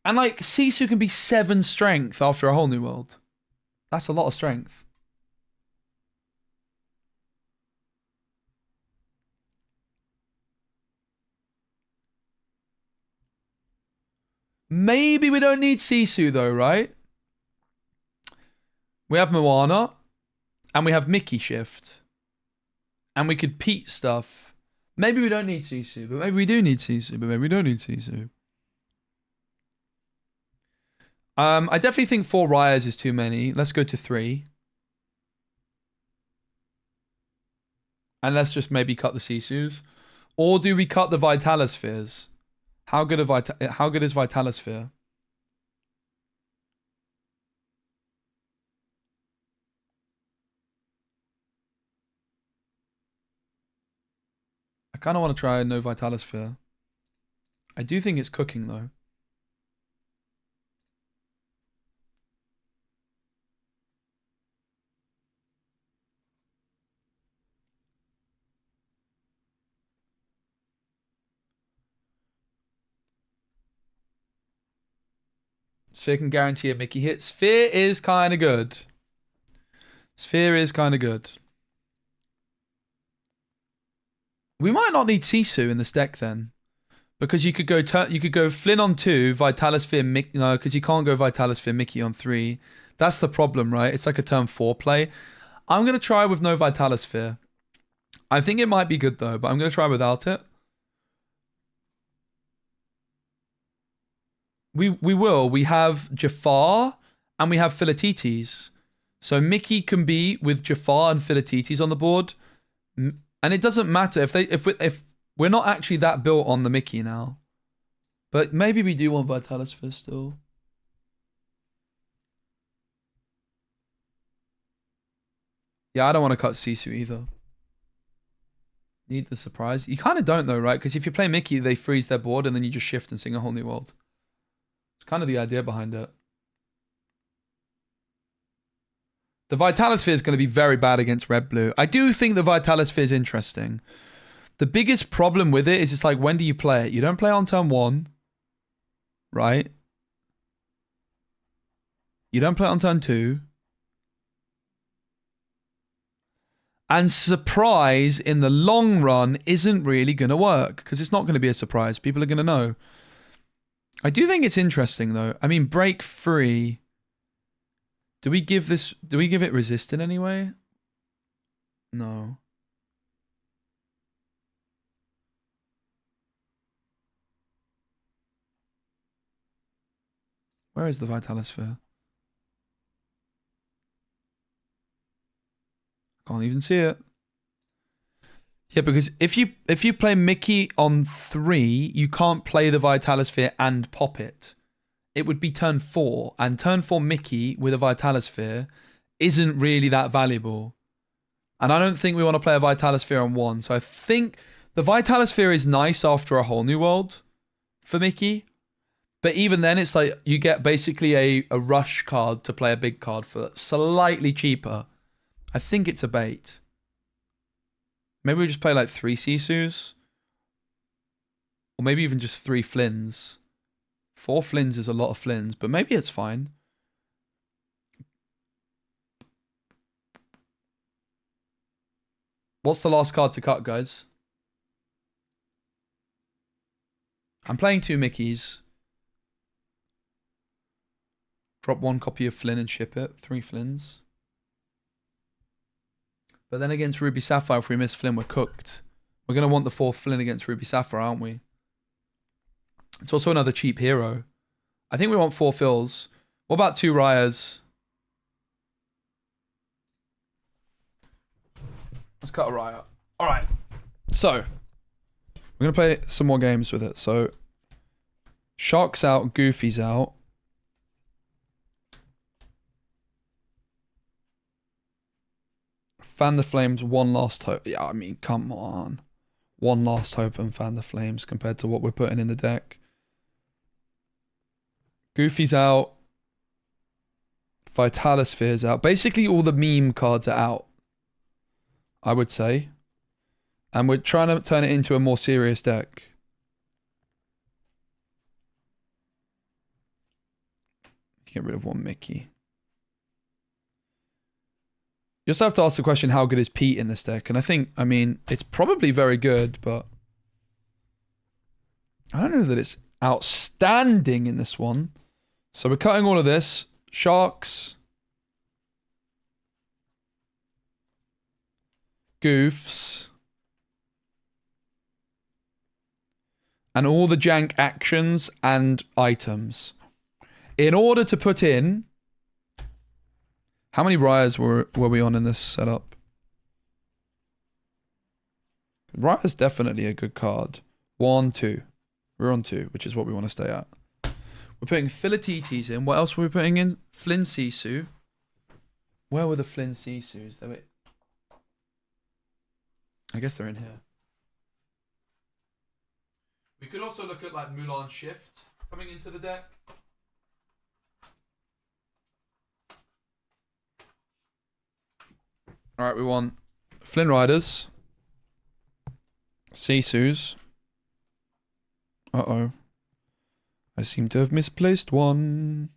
And like, Sisu can be 7 strength after a whole new world. That's a lot of strength. Maybe we don't need Sisu though, right? We have Moana. And we have Mickey shift. And we could Pete stuff. Maybe we don't need Sisu, but maybe we do need Sisu, but maybe we don't need Sisu. I definitely think 4 Ryas is too many. Let's go to 3. And let's just maybe cut the Sisus. Or do we cut the Vitalospheres? How good is Vitalosphere? I kind of want to try no Vitalosphere. I do think it's cooking though. Sphere can guarantee a Mickey hit. Sphere is kind of good. Sphere is kind of good. We might not need Sisu in this deck then. Because you could go Flynn on 2, Vitalosphere Mickey. No, because you can't go Vitalosphere Mickey on 3. That's the problem, right? It's like a turn 4 play. I'm going to try with no Vitalosphere. I think it might be good though, but I'm going to try without it. We will. We have Jafar and we have Philatites. So Mickey can be with Jafar and Philatites on the board. And it doesn't matter if we're not actually that built on the Mickey now. But maybe we do want Vitalosphere still. Yeah, I don't want to cut Sisu either. Need the surprise. You kind of don't though, right? Because if you play Mickey, they freeze their board and then you just shift and sing a whole new world. It's kind of the idea behind it. The Vitalosphere is going to be very bad against Red-Blue. I do think the Vitalosphere is interesting. The biggest problem with it is it's like, when do you play it? You don't play on turn 1. Right? You don't play it on turn 2. And surprise in the long run isn't really going to work. Because it's not going to be a surprise. People are going to know. I do think it's interesting though. I mean, break free. Do we give it resist in any way? No. Where is the Vitalosphere? Can't even see it. Yeah, because if you play Mickey on 3, you can't play the Vitalosphere and pop it. It would be turn 4, and turn 4 Mickey with a Vitalosphere isn't really that valuable. And I don't think we want to play a Vitalosphere on 1. So I think the Vitalosphere is nice after a whole new world for Mickey. But even then, it's like you get basically a rush card to play a big card for slightly cheaper. I think it's a bait. Maybe we just play like 3 Sisus. Or maybe even just 3 Flynns. 4 Flynns is a lot of Flynns, but maybe it's fine. What's the last card to cut, guys? I'm playing 2 Mickeys. Drop 1 copy of Flynn and ship it. 3 Flynns. But then against Ruby Sapphire, if we miss Flynn, we're cooked. We're going to want the 4th Flynn against Ruby Sapphire, aren't we? It's also another cheap hero. I think we want 4 fills. What about 2 Ryas? Let's cut a Raya. Alright. So, we're going to play some more games with it. So, Shark's out, Goofy's out. Fan the Flames, 1 last hope. Yeah, I mean, come on. 1 last hope and Fan the Flames compared to what we're putting in the deck. Goofy's out. Vitalisphere's out. Basically, all the meme cards are out, I would say. And we're trying to turn it into a more serious deck. Get rid of one Mickey. You also have to ask the question, how good is Pete in this deck? And I mean, it's probably very good, but I don't know that it's outstanding in this one. So we're cutting all of this. Sharks. Goofs. And all the jank actions and items. In order to put in... How many Ryers were we on in this setup? Ryer's definitely a good card. 1, 2. We're on 2, which is what we want to stay at. We're putting Philatites in. What else were we putting in? Flynn Sisu. Where were the Flynn Sisus? I guess they're in here. We could also look at like Mulan Shift coming into the deck. Alright, we want Flynn Riders. Sisus. Uh-oh. I seem to have misplaced one.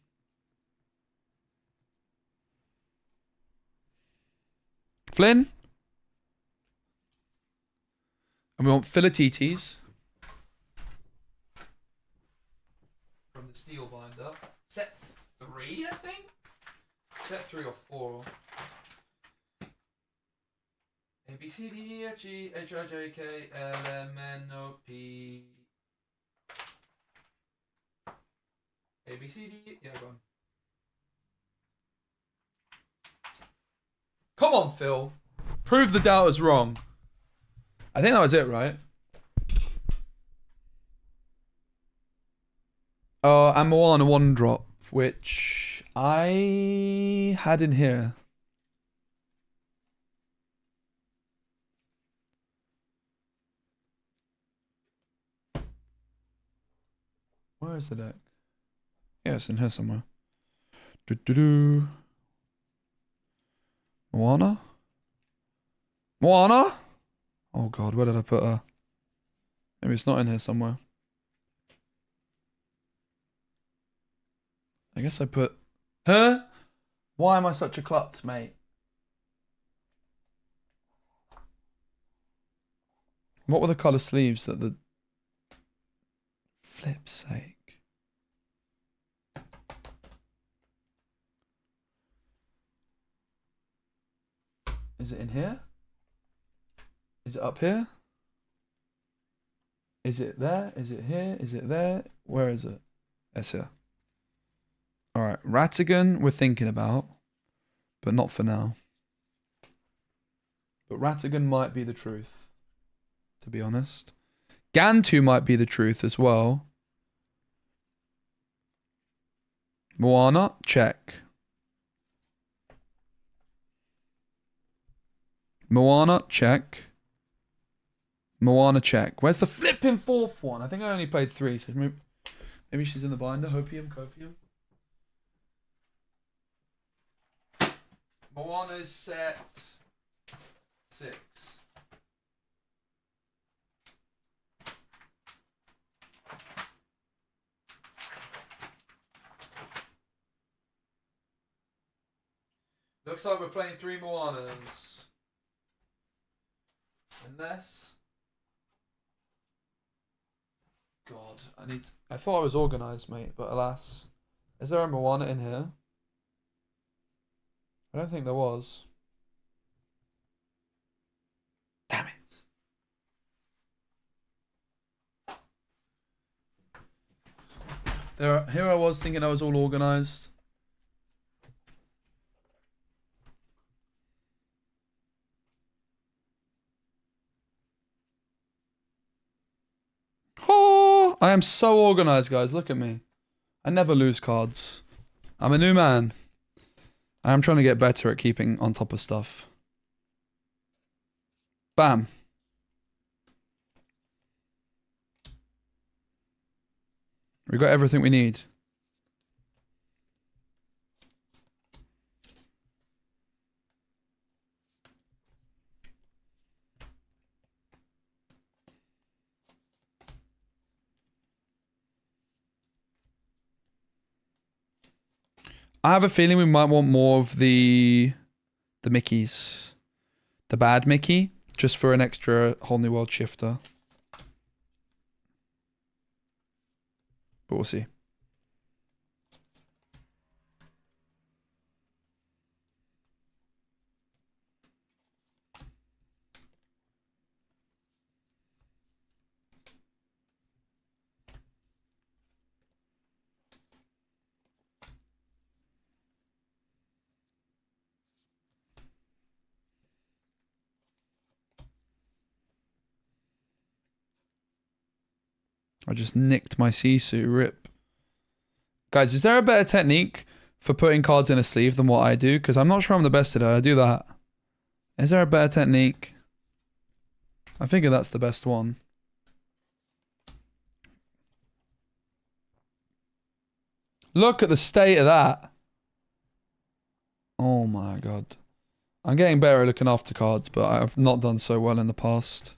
Flynn. And we want Philatites. From the steel binder. Set 3, I think? Set 3 or 4. A, B, C, D, E, F, G, H, I, J, K, L, M, N, O, P. A, B, C, D, yeah, go on. Come on, Phil. Prove the doubters wrong. I think that was it, right? And Moana 1 drop, which I had in here. Where is the deck? Yeah, it's in here somewhere. Moana? Moana? Oh god, where did I put her? Maybe it's not in here somewhere. I guess I put her? Why am I such a klutz, mate? What were the colour sleeves that the... Flip's sake. Is it in here? Is it up here? Is it there? Is it here? Is it there? Where is it? It's here. Alright, Ratigan we're thinking about, but not for now. But Ratigan might be the truth, to be honest. Gantu might be the truth as well. Moana, check. Moana, check. Moana, check. Where's the flipping 4th one? I think I only played 3, so maybe she's in the binder. Hopium, copium. Moana's set 6. Looks like we're playing 3 Moanas. Unless... God, I thought I was organised, mate, but alas. Is there a Moana in here? I don't think there was. Damn it. Here I was thinking I was all organised. Oh, I am so organised, guys. Look at me. I never lose cards. I'm a new man. I am trying to get better at keeping on top of stuff. Bam. We got everything we need. I have a feeling we might want more of the Mickeys. The bad Mickey, just for an extra whole new world shifter. But we'll see. I just nicked my Sisu, rip. Guys, is there a better technique for putting cards in a sleeve than what I do? Because I'm not sure I'm the best at it. I do that. Is there a better technique? I figure that's the best one. Look at the state of that. Oh my god. I'm getting better at looking after cards, but I've not done so well in the past.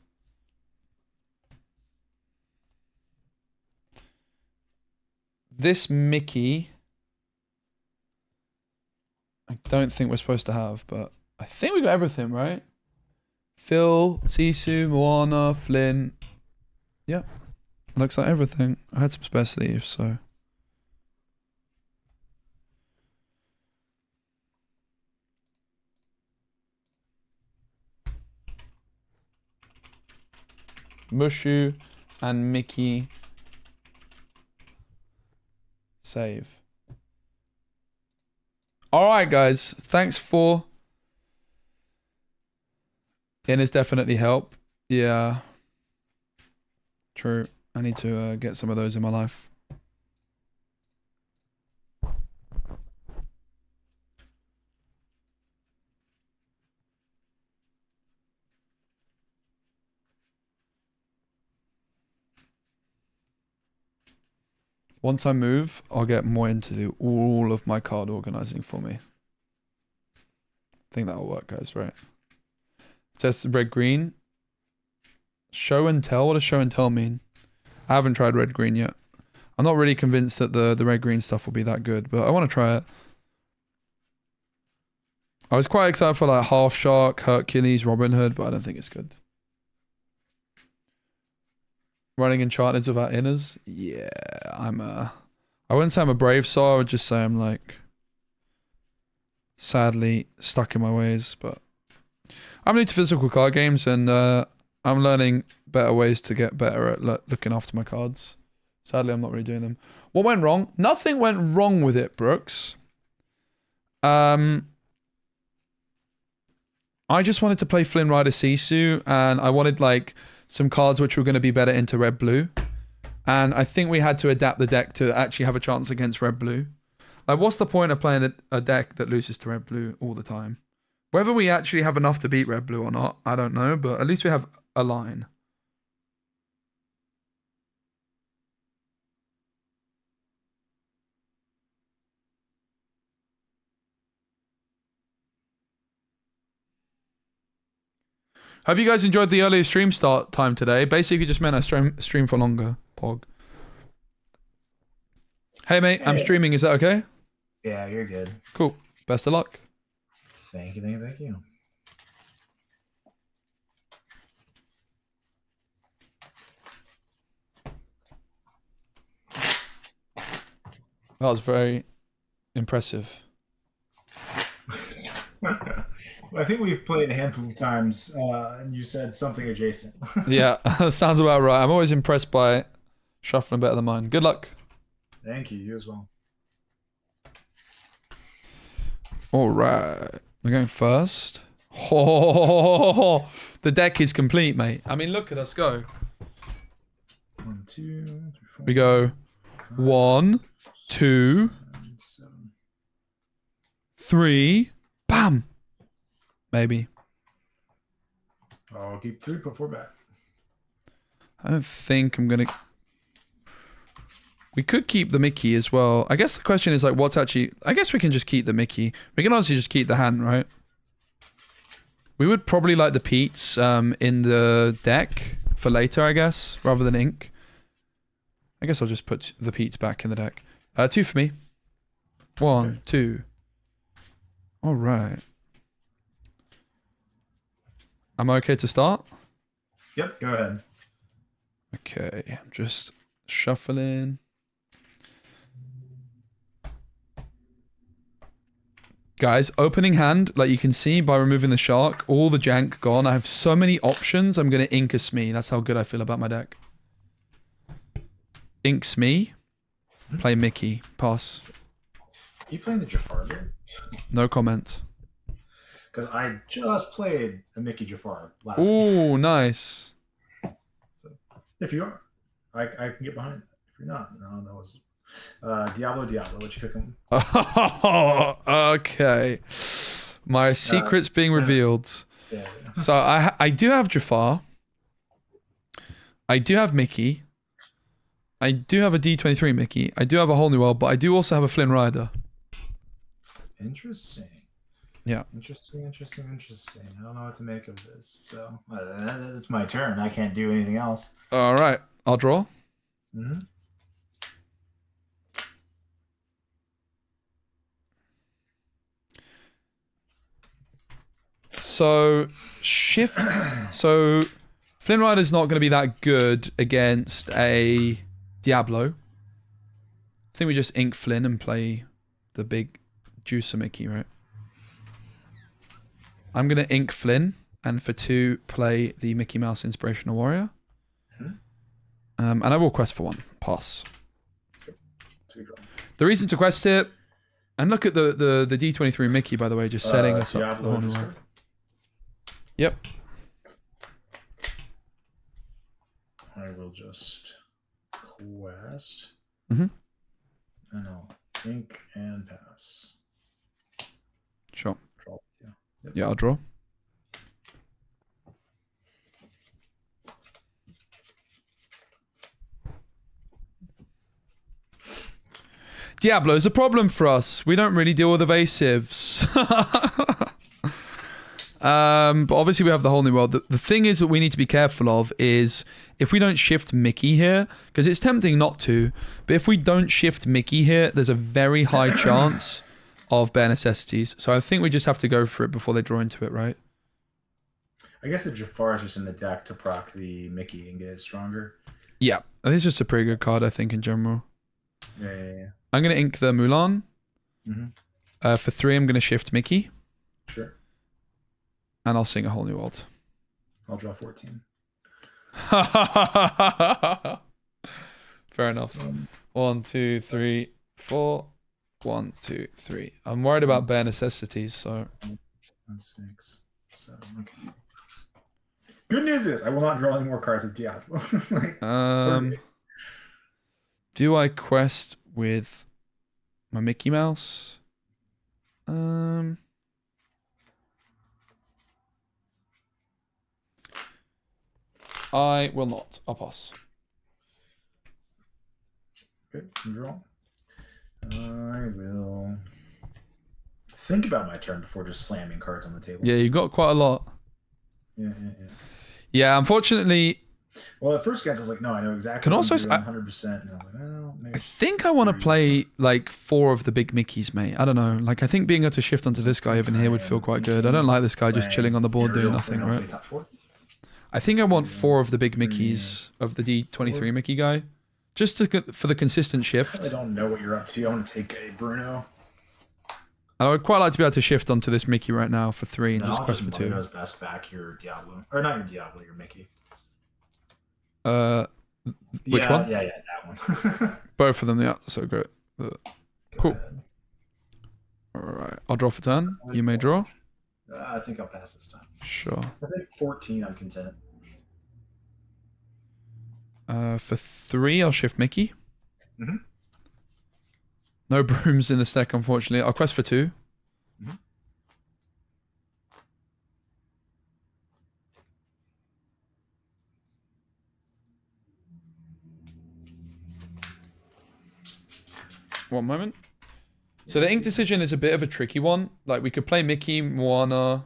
This Mickey, I don't think we're supposed to have, but I think we got everything, right? Phil, Sisu, Moana, Flynn. Yep. Looks like everything. I had some spare sleeves, so. Mushu and Mickey. Save. Alright guys, thanks for... Inners definitely help. Yeah. True. I need to get some of those in my life. Once I move, I'll get more into all of my card organizing for me. I think that'll work, guys, right? Test red-green. Show and tell? What does show and tell mean? I haven't tried red-green yet. I'm not really convinced that the red-green stuff will be that good, but I want to try it. I was quite excited for like Half Shark, Hercules, Robin Hood, but I don't think it's good. Running enchantments without inners? Yeah, I wouldn't say I'm a brave soul, I would just say I'm like sadly stuck in my ways, but I'm new to physical card games and I'm learning better ways to get better at looking after my cards. Sadly, I'm not really doing them. What went wrong? Nothing went wrong with it, Brooks. I just wanted to play Flynn Rider Sisu and I wanted like some cards which were going to be better into red-blue. And I think we had to adapt the deck to actually have a chance against red-blue. Like, what's the point of playing a deck that loses to red-blue all the time? Whether we actually have enough to beat red-blue or not, I don't know. But at least we have a line. Hope you guys enjoyed the earlier stream start time today. Basically just meant I stream for longer. Pog. Hey mate, I'm streaming. Is that okay? Yeah, you're good. Cool. Best of luck. Thank you, thank you, thank you. That was very impressive. Well, I think we've played a handful of times, and you said something adjacent. Yeah, sounds about right. I'm always impressed by shuffling better than mine. Good luck. Thank you. You as well. All right. We're going first. Oh, the deck is complete, mate. I mean, look at us go. 1, 2, 3, 4. We go 1, 2, 3. Bam. Maybe. I'll keep 3, put 4 back. I don't think I'm going to... We could keep the Mickey as well. I guess the question is like what's actually... I guess we can just keep the Mickey. We can honestly just keep the hand, right? We would probably like the Pete's in the deck for later, I guess, rather than ink. I guess I'll just put the Pete's back in the deck. 2 for me. 1, 2. All right. Am I okay to start? Yep, go ahead. Okay, I'm just shuffling. Guys, opening hand, like you can see by removing the shark, all the jank gone. I have so many options. I'm going to ink a Smee. That's how good I feel about my deck. Ink Smee. Play Mickey. Pass. Are you playing the Jafar here? No comment. Because I just played a Mickey Jafar last week. Ooh, nice. So if you are, I can get behind it. If you're not, no, that was Diablo, what you cooking? Oh, okay. My secret's being revealed. Yeah. So I do have Jafar. I do have Mickey. I do have a D23 Mickey. I do have a Whole New World, but I do also have a Flynn Rider. Interesting. Yeah. Interesting. I don't know what to make of this. So it's my turn. I can't do anything else. All right. I'll draw. Mm-hmm. So shift. So Flynn Rider's not going to be that good against a Diablo. I think we just ink Flynn and play the big juicer Mickey, right? I'm going to ink Flynn and for 2 play the Mickey Mouse Inspirational Warrior. And I will quest for 1. Pass. The reason to quest it, and look at the D23 Mickey, by the way, just setting us up for the whole new world. Yep. I will just quest. Mm-hmm. And I'll ink and pass. Sure. Draw. Yeah. Yep. Yeah, I'll draw. Diablo's a problem for us. We don't really deal with evasives. But obviously we have the whole new world. The thing is that we need to be careful of is if we don't shift Mickey here, because it's tempting not to, but if we don't shift Mickey here, there's a very high chance of bare necessities. So I think we just have to go for it before they draw into it, right? I guess the Jafar is just in the deck to proc the Mickey and get it stronger. Yeah, I think it's just a pretty good card, I think, in general. Yeah. I'm going to ink the Mulan. Mm-hmm. For 3, I'm going to shift Mickey. Sure. And I'll sing a whole new world. I'll draw 14. Fair enough. 1, 2, 3, 4. 1, 2, 3. I'm worried about bare necessities, so. 1, 6, 7. Okay. Good news is I will not draw any more cards with Diablo. Do I quest with my Mickey Mouse? I will not. I'll pass. Good. Draw. I will think about my turn before just slamming cards on the table. Yeah, you got quite a lot. Yeah. Yeah, unfortunately. Well, at first glance, I was like, no, I know exactly. Can also 100%. And I was like, well, maybe. I think I want to play like 4 of the big Mickeys, mate. I don't know. Like, I think being able to shift onto this guy even here would feel quite good. I don't like this guy just chilling on the board doing nothing, right? Top 4? I think I want 4 of the big Mickeys of the D23 Mickey guy, just for the consistent shift. I don't know what you're up to. I want to take a Bruno. I would quite like to be able to shift onto this Mickey right now for 3 and just quest for 2. Bruno's best back your Diablo, or not your Diablo, your Mickey. Which one? Yeah, that one. Both of them, yeah. So go. Cool. Ahead. All right, I'll draw for turn. You may draw. I think I'll pass this time. Sure. I think 14. I'm content. For 3, I'll shift Mickey. Mm-hmm. No brooms in the stack, unfortunately. I'll quest for 2. Mm-hmm. One moment. So the ink decision is a bit of a tricky one. Like, we could play Mickey, Moana.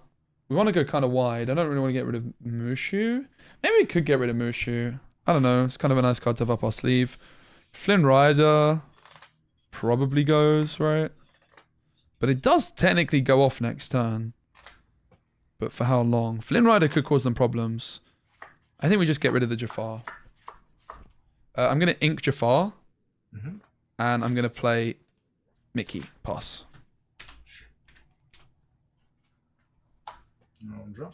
We want to go kind of wide. I don't really want to get rid of Mushu. Maybe we could get rid of Mushu. I don't know. It's kind of a nice card to have up our sleeve. Flynn Rider probably goes, right? But it does technically go off next turn. But for how long? Flynn Rider could cause them problems. I think we just get rid of the Jafar. I'm going to ink Jafar. Mm-hmm. And I'm going to play Mickey. Pass. No draw.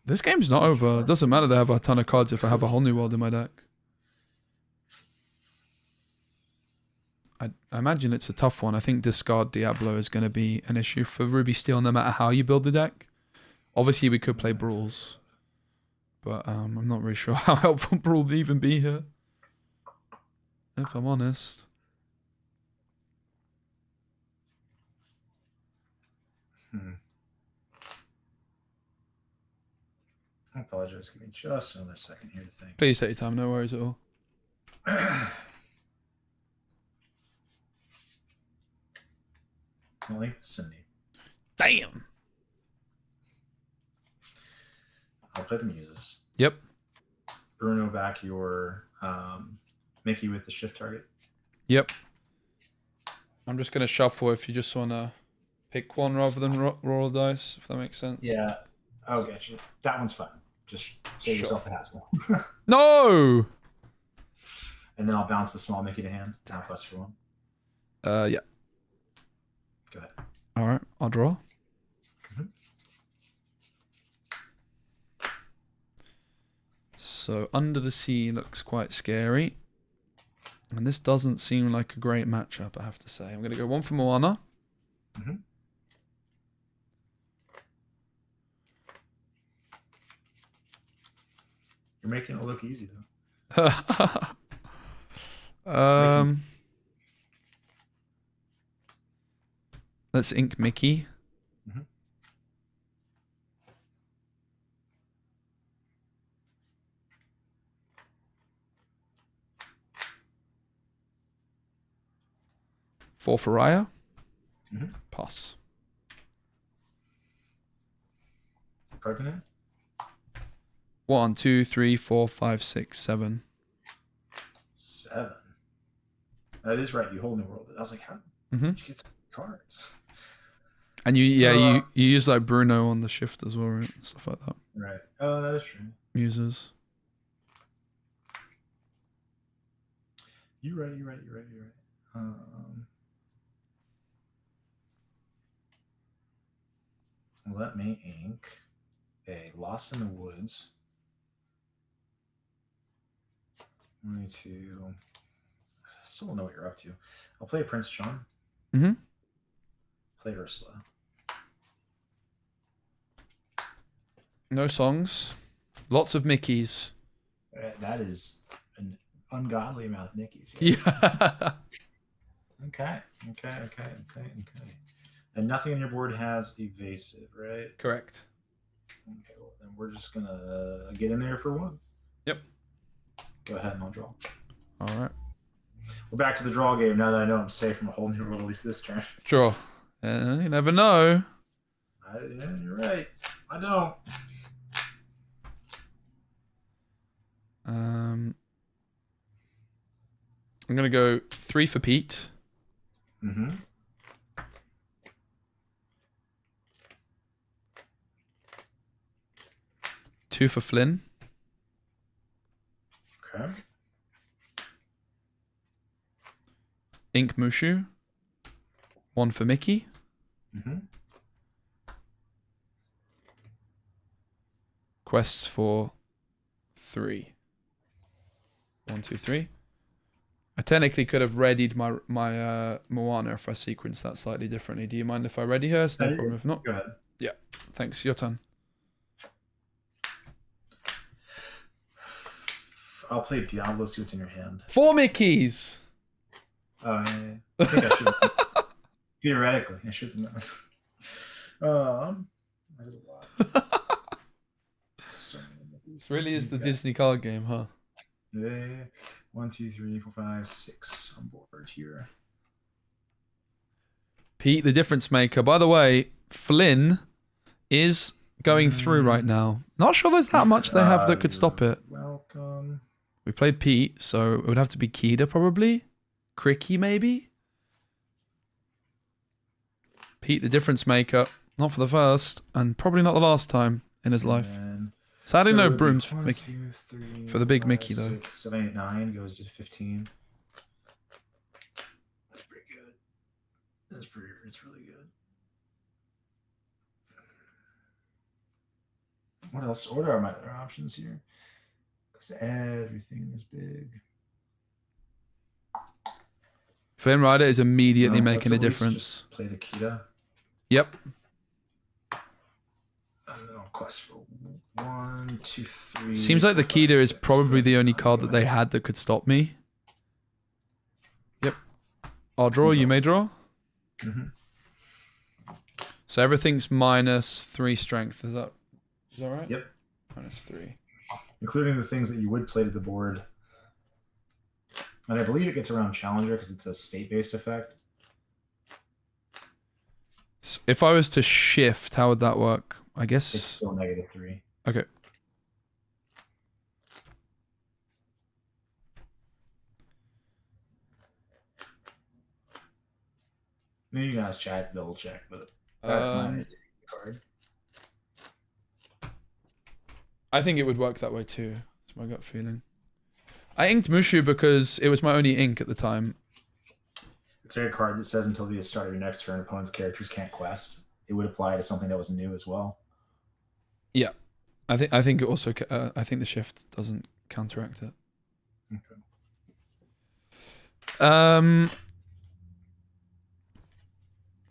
This game's not over. It doesn't matter they have a ton of cards if I have a whole new world in my deck. I imagine it's a tough one. I think discard Diablo is going to be an issue for Ruby Steel no matter how you build the deck. Obviously, we could play Brawls. But I'm not really sure how helpful Brawl would even be here. If I'm honest. I apologize. Give me just another second here to think. Please take your time. No worries at all. I'll link the Cindy. Damn. I'll play the Muses. Yep. Bruno, back your Mickey with the shift target. Yep. I'm just going to shuffle if you just want to pick one rather than roll dice, if that makes sense. Yeah. I'll get you. That one's fine. Just save yourself the hassle. No! And then I'll bounce the small Mickey to hand. Down plus for one. Yeah. Go ahead. All right. I'll draw. So Under the Sea looks quite scary. And this doesn't seem like a great matchup, I have to say. I'm going to go one for Moana. Mm-hmm. You're making it look easy, though. Let's ink Mickey. Mm-hmm. Four for Raya. Mm-hmm. Pass. Cards in it? 1, 2, 3, 4, 5, 6, 7. 7. That is right. You hold New World. I was like, how Mm-hmm. did you get some cards? And you use like Bruno on the shift as well, right? Stuff like that. Right. Oh, that is true. Muses. You're right. Let me ink a Lost in the Woods. 1, 2. I still don't know what you're up to. I'll play Prince John. Mm-hmm. Play Ursula. No songs. Lots of Mickeys. That is an ungodly amount of Mickeys. Yeah. Okay. And nothing on your board has evasive, right? Correct. Okay, well, then we're just going to get in there for one. Yep. Go ahead and I'll draw. All right. We're back to the draw game now that I know I'm safe from a whole new rule, at least this turn. Sure. You never know. Yeah, you're right. I don't. I'm going to go 3 for Pete. Mm-hmm. Two for Flynn. Okay. Ink Mushu. 1 for Mickey. Mm-hmm. Quests for 3. 1, 2, 3. I technically could have readied my Moana if I sequenced that slightly differently. Do you mind if I ready her? It's no problem if not. Go ahead. Yeah. Thanks. Your turn. I'll play Diablo, see what's in your hand. 4 Mickeys! Yeah. I think I should. Theoretically, I should know. That is a lot. This really is the Disney card game, huh? Yeah. 1, 2, 3, 4, 5, 6 on board here. Pete, the difference maker. By the way, Flynn is going through right now. Not sure there's that much they have that could stop it. Welcome. We played Pete, so it would have to be Keeda probably. Cricky, maybe? Pete the difference maker. Not for the first, and probably not the last time in his life. And Sadly, so no it would be brooms for 1, Mickey. 2, 3, For the big 5, Mickey, though. 6, 7, 8, 9 goes to 15. That's pretty good. It's really good. What else? What are my other options here? Because everything is big. Flynn Rider is immediately No, making a let's at least difference. just play the Kita. Yep. And then I'll quest for 1, 2, 3. Seems like the 4, 5, Keter is 6, probably the 7, only 8, card that they 9. had that could stop me. Yep. I'll draw, you may draw. Mhm. So everything's -3 strength. Is that right? Yep. -3. Including the things that you would play to the board. And I believe it gets around Challenger because it's a state-based effect. If I was to shift, how would that work? I It's guess. still -3. Okay. Maybe you can ask Chad to double check, but that's my card. I think it would work that way too. It's my gut feeling. I inked Mushu because it was my only ink at the time. It's a card that says until the start of your next turn, opponent's characters can't quest. It would apply to something that was new as well. Yeah, I think it also. I think the shift doesn't counteract it. Okay.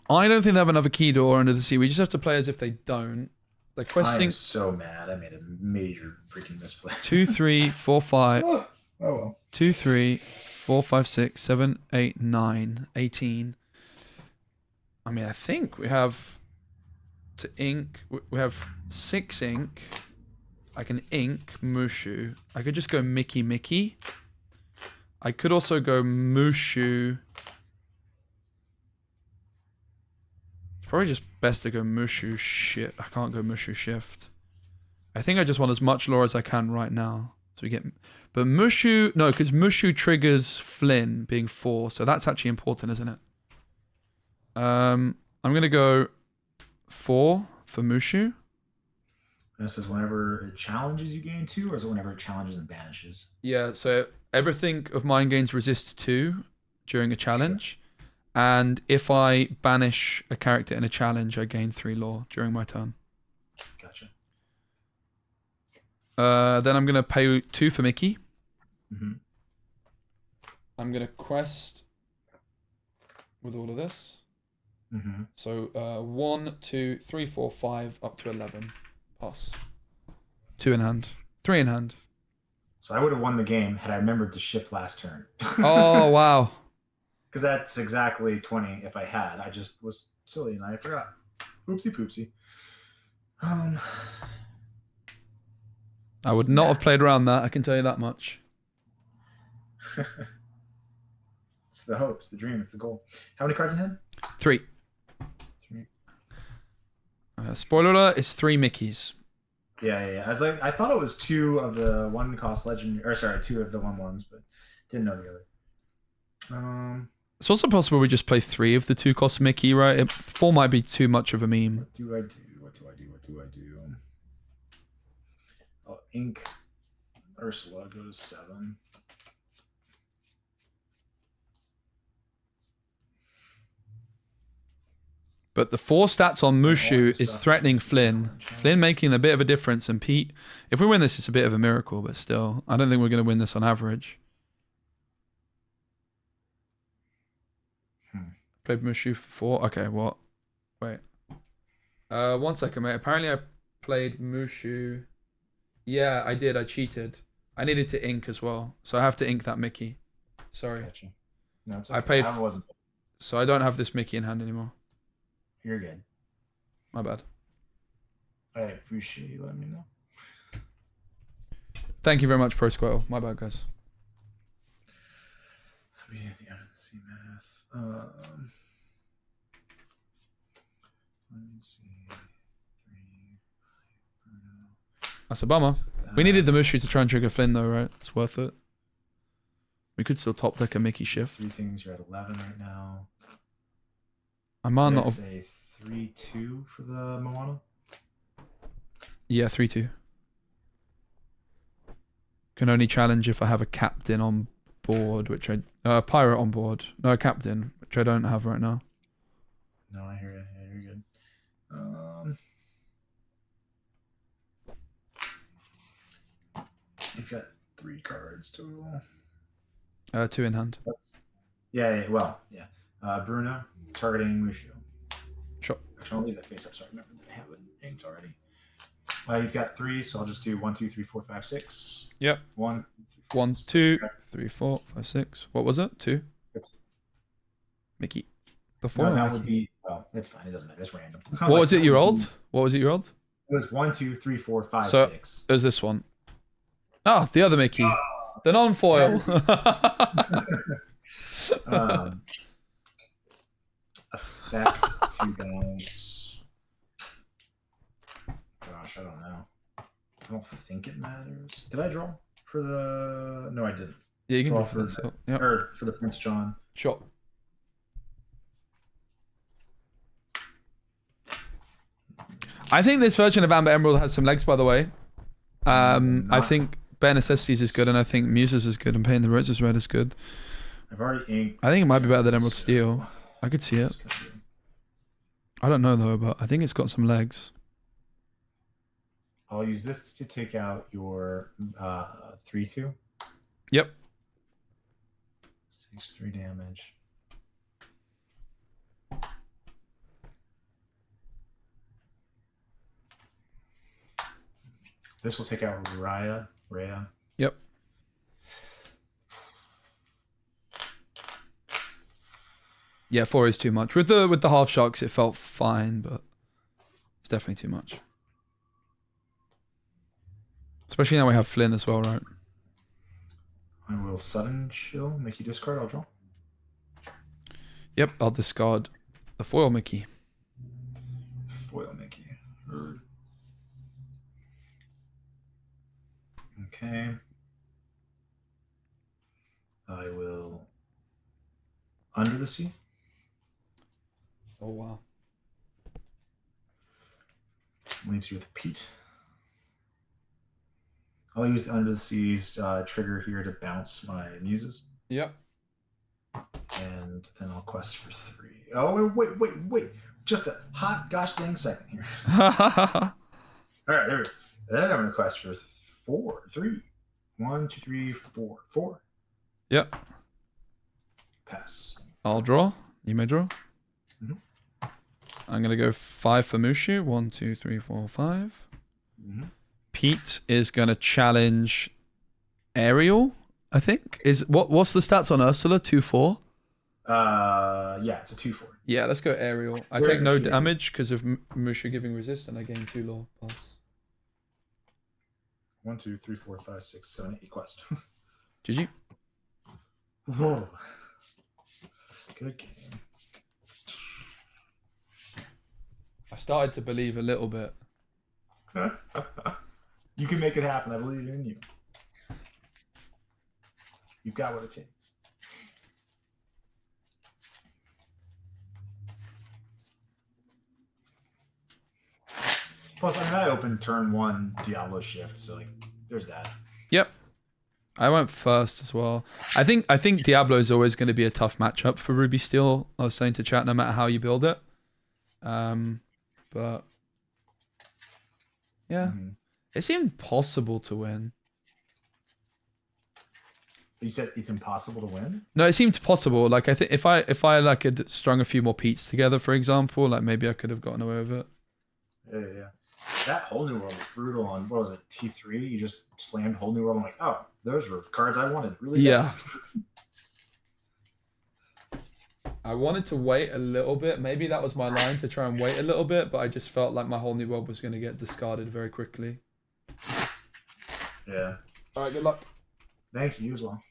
I don't think they have another key door under the sea. We just have to play as if they don't. They're I questing am so mad. I made a major freaking misplay. 2, 3, 4, 5. Oh well. 2, 3, 4, 5, 6, 7, 8, 9, 18. I mean, I think we have to ink. We have 6 ink. I can ink Mushu. I could just go Mickey. I could also go Mushu. It's probably just best to go Mushu shit. I can't go Mushu shift. I think I just want as much lore as I can right now. So we get, but Mushu, no, because Mushu triggers Flynn being 4, so that's actually important, isn't it? I'm gonna go 4 for Mushu. And it says whenever it challenges, you gain 2, or is it whenever it challenges and banishes? Yeah, so everything of mine gains resist 2 during a challenge, and if I banish a character in a challenge, I gain 3 lore during my turn. Gotcha. Then I'm gonna pay 2 for Mickey. Mm-hmm. I'm gonna quest with all of this. Mm-hmm. So 1, 2, 3, 4, 5, up to 11. Pass. 2 in hand. 3 in hand. So I would have won the game had I remembered to shift last turn. Oh wow. Because that's exactly 20 if I had. I just was silly and I forgot. Oopsie poopsie. I would not have played around that, I can tell you that much. It's the hope, it's the dream, it's the goal. How many cards in hand? 3. 3. Spoiler alert, it's 3 Mickeys. Yeah. I thought it was 2 of the 1 cost legend, or sorry, 2 of the 1/1s, but didn't know the other. It's also possible we just play 3 of the 2 cost Mickey, right? 4 might be too much of a meme. What do I do? I'll ink Ursula, go to 7. But the 4 stats on Mushu is threatening Flynn. Flynn making a bit of a difference, and Pete, if we win this, it's a bit of a miracle, but still, I don't think we're going to win this on average. Played Mushu for 4. Okay, what? Wait. 1 second, mate. Apparently I played Mushu. Yeah, I did. I cheated. I needed to ink as well, so I have to ink that Mickey. Sorry. Gotcha. No, it's okay. I paid. I wasn't. So I don't have this Mickey in hand anymore. You're good. My bad. I appreciate you letting me know. Thank you very much, Pro Squirtle. My bad, guys. At the end of the sea math. Let me see. 3. That's a bummer. We needed the Mushu to try and trigger Flynn, though, right? It's worth it. We could still top deck a Mickey shift. 3 things. You're at 11 right now. I might not. Let's say 3-2 for the Moana. Yeah, 3-2. Can only challenge if I have a captain on board, which I pirate on board. No, a captain, which I don't have right now. No, I hear you. Yeah, you're good. You've got 3 cards total. 2 in hand. Yeah. Well, yeah. Bruno targeting Mushu. Sure. Actually, I'll leave that face up so I remember that I have it inked already. You've got 3, so I'll just do 1, 2, 3, 4, 5, 6. Yep. 1, 1, 2, 3, 4, 5, 6. What was it? 2. It's Mickey. The 4. no, that Mickey. would be. Well, it's fine. It doesn't matter. It's random. What was it? You rolled? What was it? You rolled? It was 1, 2, 3, 4, 5, So 6. it was this one. Oh, the other Mickey. The non-foil. Effect 2 dice. Gosh, I don't know. I don't think it matters. Did I draw for the? No, I didn't. Yeah, you can Draw go for this. Yep. Or for the Prince John. Sure. I think this version of Amber Emerald has some legs, by the way. I think Bare Necessities is good, and I think Muses is good, and Painting the Roses Red is good. I've already inked. I think it might be better than Emerald Steel. I could see it. I don't know though, but I think it's got some legs. I'll use this to take out your 3/2. Yep. Takes 3 damage. This will take out Raya. Yep. Yeah, 4 is too much. With the half sharks, it felt fine, but it's definitely too much. Especially now we have Flynn as well, right? I will sudden chill, make you discard, I'll draw. Yep, I'll discard the foil Mickey. Foil Mickey. Okay. I will Under the Sea. Oh wow. Leaves you with Pete. I'll use the Under the Seas trigger here to bounce my muses. Yep. And then I'll quest for 3. Oh, wait. Just a hot gosh dang second here. All right, there we go. Then I'm going to quest for 3. 1, 2, 3, 4. 4. Yep. Pass. I'll draw. You may draw. Mhm. I'm going to go 5 for Mushu. 1, 2, 3, 4, 5. Mhm. Pete is going to challenge Ariel, I think. What's the stats on Ursula? 2-4? Yeah, it's a 2/4. Yeah, let's go Ariel. I Where take is no it here? damage because of Mushu giving resist, and I gain 2 law plus. 1, 2, 3, 4, 5, 6, 7, 8 quest. GG. Whoa. Good game. I started to believe a little bit. You can make it happen. I believe in you. You've got what it takes. Plus, I opened turn 1 Diablo shift, so like, there's that. Yep. I went first as well. I think Diablo is always going to be a tough matchup for Ruby Steel. I was saying to chat, no matter how you build it. But yeah, it seemed possible to win. You said it's impossible to win? No, it seemed possible. Like I think if I like had strung a few more Pete's together, for example, like maybe I could have gotten away with it. Yeah. That whole new world was brutal on, what was it, T3? You just slammed whole new world. I'm like, oh, those were cards I wanted. Really? Yeah. I wanted to wait a little bit. Maybe that was my line, to try and wait a little bit, but I just felt like my whole new world was going to get discarded very quickly. Yeah. All right, good luck. Thank you as well.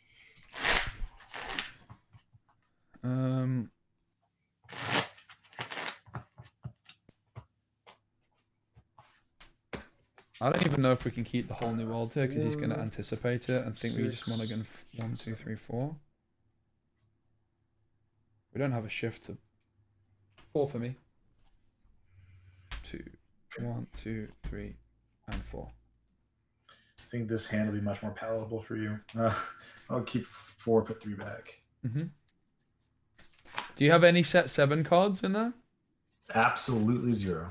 I don't even know if we can keep the whole new world here because he's going to anticipate it and think we just want to Six. go 1, 2, 3, 4. We don't have a shift to 4 for me. 2, 1, 2, 3, and 4. I think this hand will be much more palatable for you. I'll keep 4, put 3 back. Do you have any set 7 cards in there? Absolutely 0.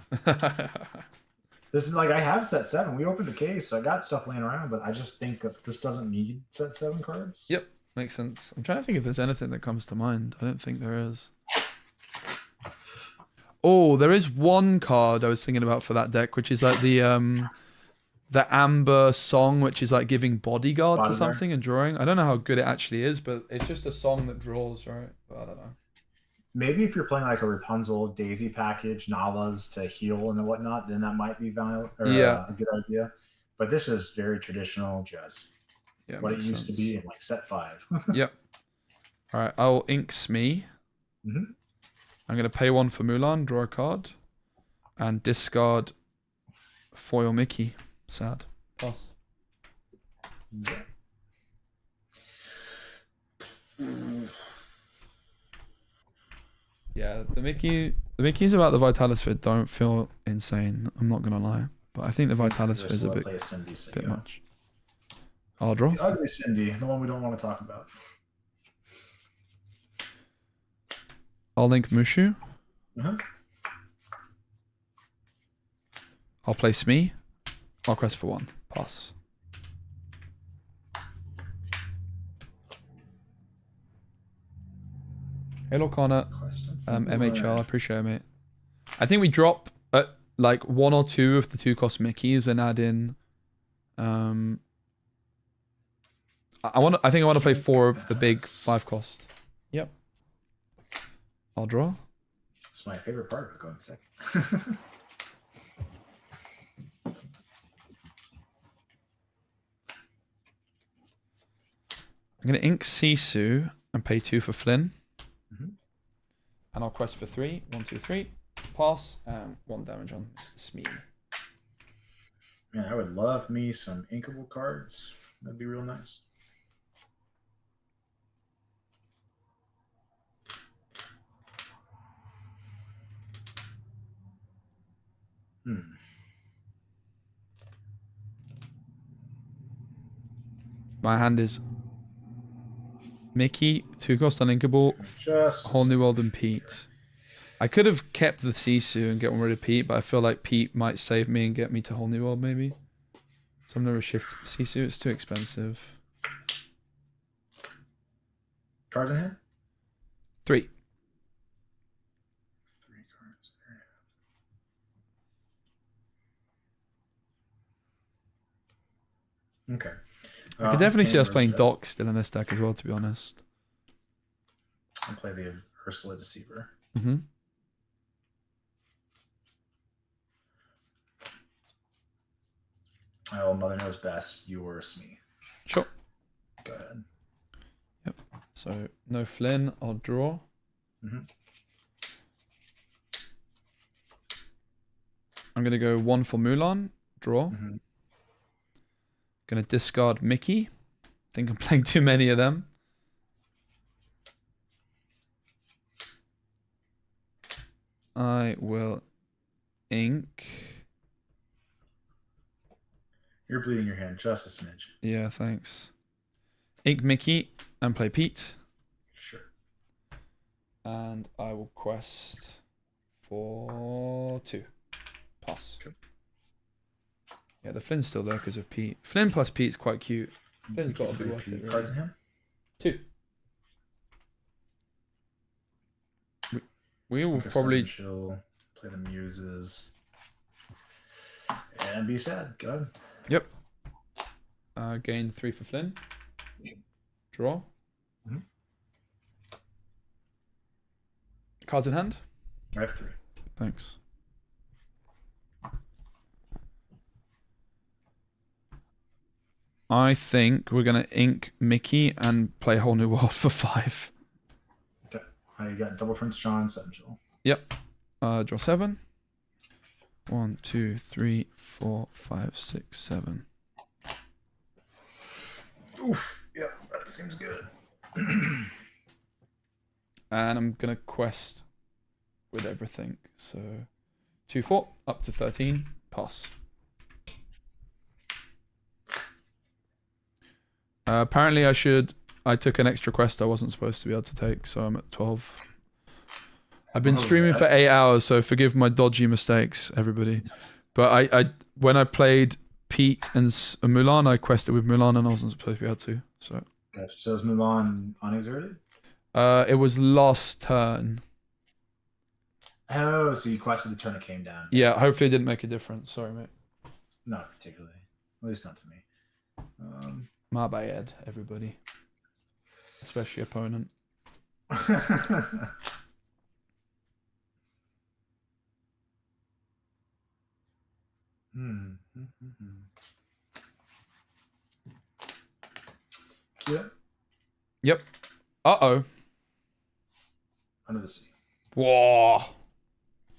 This is like I have set 7. We opened the case, so I got stuff laying around, but I just think that this doesn't need set 7 cards. Yep, makes sense. I'm trying to think if there's anything that comes to mind. I don't think there is. Oh, there is one card I was thinking about for that deck, which is like the Amber song, which is like giving bodyguard to something and drawing. I don't know how good it actually is, but it's just a song that draws, right? But I don't know. Maybe if you're playing like a Rapunzel Daisy package, Nalas to heal and whatnot, then that might be valid or a good idea. But this is very traditional, just what it used to be in like set 5. Yep. All right, I'll ink Smee. I'm going to pay 1 for Mulan, draw a card, and discard foil Mickey. Sad. Pass. Yeah, the Mickeys about the Vitalis Fit don't feel insane. I'm not gonna lie, but I think the Vitalis Fit is a bit much. I'll draw. The ugly Cindy, the one we don't want to talk about. I'll link Mushu. I'll play Smee. I'll quest for 1. Pass. Hey, Lorcana. MHL, I appreciate it, mate. I think we drop like 1 or 2 of the 2-cost Mickeys and add in. I think I want to play 4 of the big 5-cost. Yep. I'll draw. It's my favorite part of it. Going second. I'm going to ink Sisu and pay 2 for Flynn. And I'll quest for 3. 1, 2, 3. Pass. 1 damage on Smee. Man, I would love me some inkable cards. That'd be real nice. My hand is Mickey, 2-cost uninkable, Whole New World, and Pete. I could have kept the Sisu and get rid of Pete, but I feel like Pete might save me and get me to Whole New World, maybe. So I'm going to shift Sisu. It's too expensive. Cards in hand? 3. 3 cards. Okay. I could definitely see us playing Doc still in this deck as well, to be honest. I'll play the Ursula Deceiver. Oh, Mother knows best. You or Smee. Sure. Go ahead. Yep. So, no Flynn. I'll draw. I'm going to go 1 for Mulan. Draw. Going to discard Mickey. Think I'm playing too many of them. I will ink. You're bleeding your hand just a smidge. Yeah, thanks. Ink Mickey and play Pete. Sure. And I will quest for 2. Pass. Okay. Yeah, the Flynn's still there because of Pete. Flynn plus Pete's quite cute. Flynn's got to be worth it. Cards in hand? 2. We will probably chill, play the Muses, and be sad. Go ahead. Yep. Gain 3 for Flynn. Draw. Cards in hand? I have 3. Thanks. I think we're going to ink Mickey and play Whole New World for 5. Okay. I got double Prince John, 7 chill. Yep. Draw 7. 1, 2, 3, 4, 5, 6, 7. Oof. Yep, that seems good. And I'm gonna quest with everything. So 2, 4, up to 13. Pass. Apparently I took an extra quest I wasn't supposed to be able to take, so I'm at 12. I've been streaming for 8 hours, so forgive my dodgy mistakes, everybody. But I when I played Pete and Mulan, I quested with Mulan and I wasn't supposed to be able to. So. Gotcha. So is Mulan unexerted? It was last turn. Oh, so you quested the turn it came down. Yeah, hopefully it didn't make a difference. Sorry, mate. Not particularly. At least not to me. My bad, everybody. Especially opponent. Yeah. Yep. Uh-oh. Under the Sea. Whoa.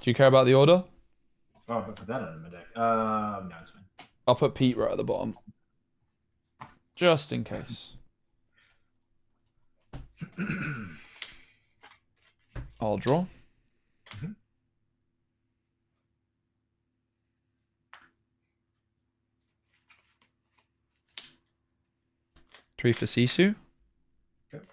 Do you care about the order? Oh, but put that under my deck. No, it's fine. I'll put Pete right at the bottom. Just in case. I'll draw. Mm-hmm. 3 for Sisu. Okay.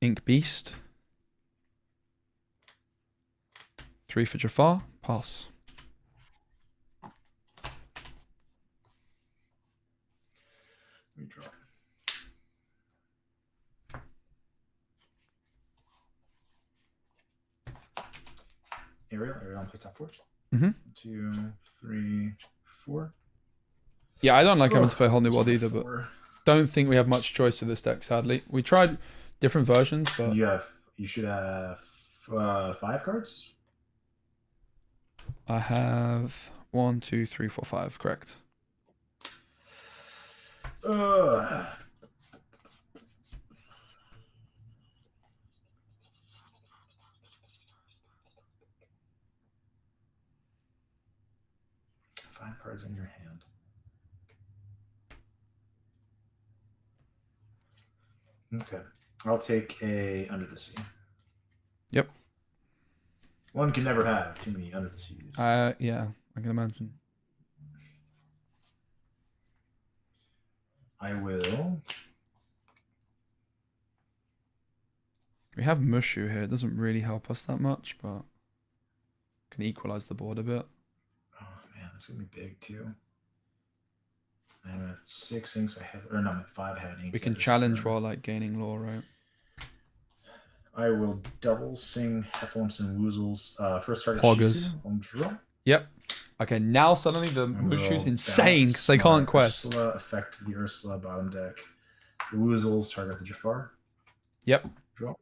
Ink Beast. 3 for Jafar. Pass. Redraw. Ariel on play top 4. Mm-hmm. 2, 3, 4. Yeah, I don't like having to play a whole new world either, but 4. don't think we have much choice to this deck, sadly. We tried different versions, but... You should have 5 cards? I have 1, 2, 3, 4, 5, correct. Five cards in your hand. Okay. I'll take a Under the Sea. Yep. One can never have too many Under the Seas. Yeah, I can imagine. I will. We have Mushu here. It doesn't really help us that much, but can equalize the board a bit. Oh man, that's gonna be big too. I'm at 6 inks. I'm at 5. I have an ink. We can challenge while like gaining lore, right? I will double sing Heffalumps and Woozles. First target Poggers. On draw. Yep. Okay, now suddenly the Mushu's insane because they can't quest. Ursula, affect the Ursula bottom deck. The Woozles target the Jafar. Yep. Draw.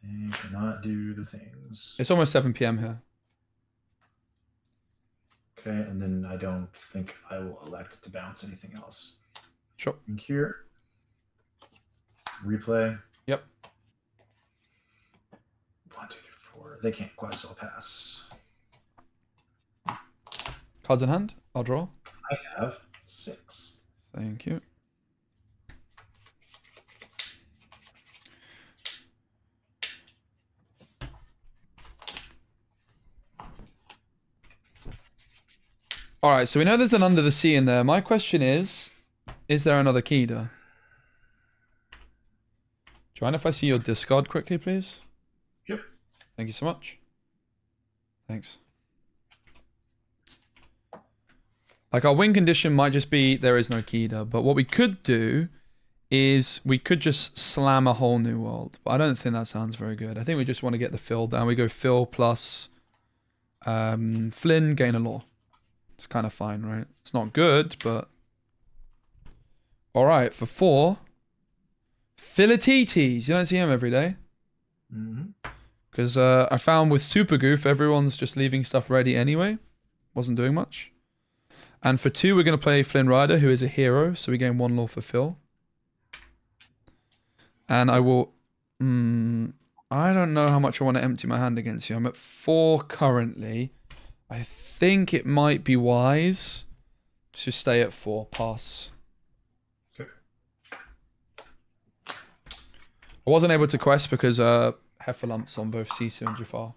They cannot do the things. It's almost 7 p.m. here. Okay, and then I don't think I will elect to bounce anything else. Sure. And here. Replay. Yep. 1, 2, 3, 4. They can't quest, so I'll pass. Cards in hand. I'll draw. I have 6. Thank you. All right, so we know there's an Under the Sea in there. My question is there another Keeda? Do you mind if I see your discard quickly, please? Yep. Thank you so much. Thanks. Like our win condition might just be there is no Keeda, but what we could do is we could just slam a whole new world. But I don't think that sounds very good. I think we just want to get the fill down. We go fill plus Flynn, gain a lore. It's kind of fine, right? It's not good, but... Alright, for 4. Philatites. You don't see him every day. Because I found with Super Goof, everyone's just leaving stuff ready anyway. Wasn't doing much. And for 2, we're going to play Flynn Rider, who is a hero. So we gain 1 lore for Phil. And I will I don't know how much I want to empty my hand against you. I'm at 4 currently. I think it might be wise to stay at 4. Pass. Okay. I wasn't able to quest because Heffalumps on both Sisu and Jafar.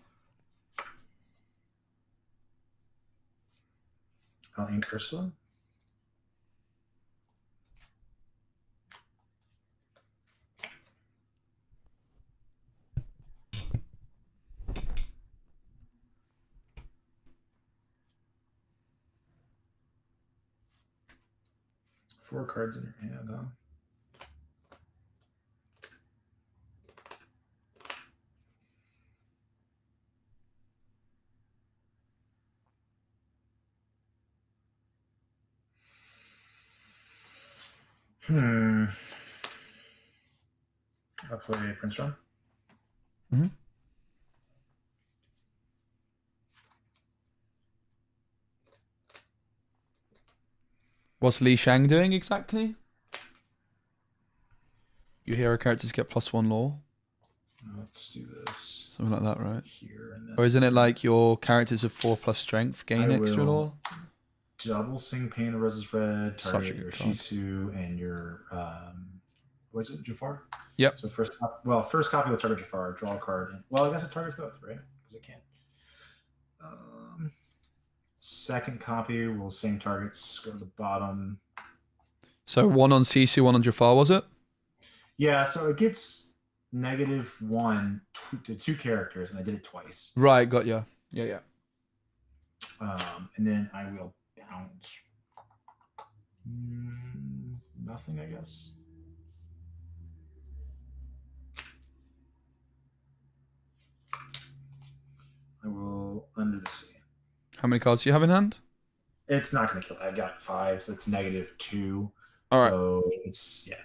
I'll ink Ursula. Four cards in your hand, huh? I'll play Prince John. What's Li Shang doing exactly? You hero characters get +1 law. Let's do this. Something like that, right? Here and then. Or isn't it like your characters of 4+ strength gain extra law? Double Sing Pain of Roses Red, Such a target good your card. Shisu and your what is it, Jafar? Yep. So first copy will target Jafar, draw a card. Well, I guess it targets both, right? Because it can't. Second copy will same targets, go to the bottom. So 1 on Sisu, 1 on Jafar, was it? Yeah, so it gets -1 to 2 characters, and I did it twice. Right, got ya. Yeah. And then I will bounce. Nothing, I guess. I will Under the Sea. How many cards do you have in hand? It's not going to kill it. I've got 5, so it's -2. All right. So it's, yeah.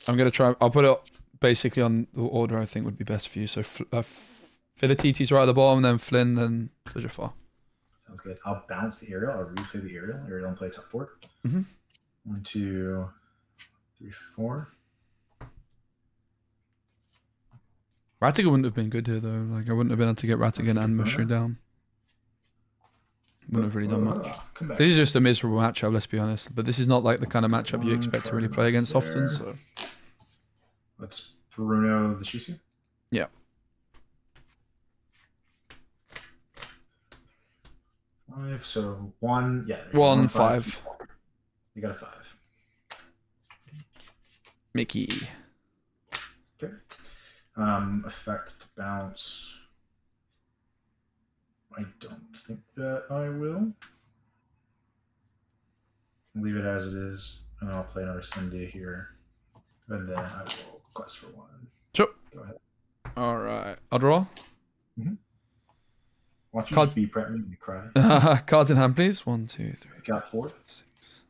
I'm going to try. I'll put it basically on the order I think would be best for you. So Philatites right at the bottom, then Flynn, then Jafar. Sounds good. I'll bounce the Aerial. I'll replay the Aerial. Aerial and play top 4. 1, 2, 3, 4. Rattigan wouldn't have been good here though. Like I wouldn't have been able to get Rattigan and Mushroom down. Wouldn't have really done much. This is just a miserable matchup, let's be honest. But this is not like the kind of matchup you expect to really play against often. So Let's Bruno the Shisu. Yeah. Five. So 1. Yeah. 1, 5. You got a 5. Mickey. Okay. Effect to bounce. I don't think that I will. Leave it as it is, and I'll play another Cindy here, and then I will quest for 1. Sure. Go ahead. All right. I'll draw. Watch you Cards. be prepping me to cry. Cards in hand, please. 1, 2, 3. Got 4. 6.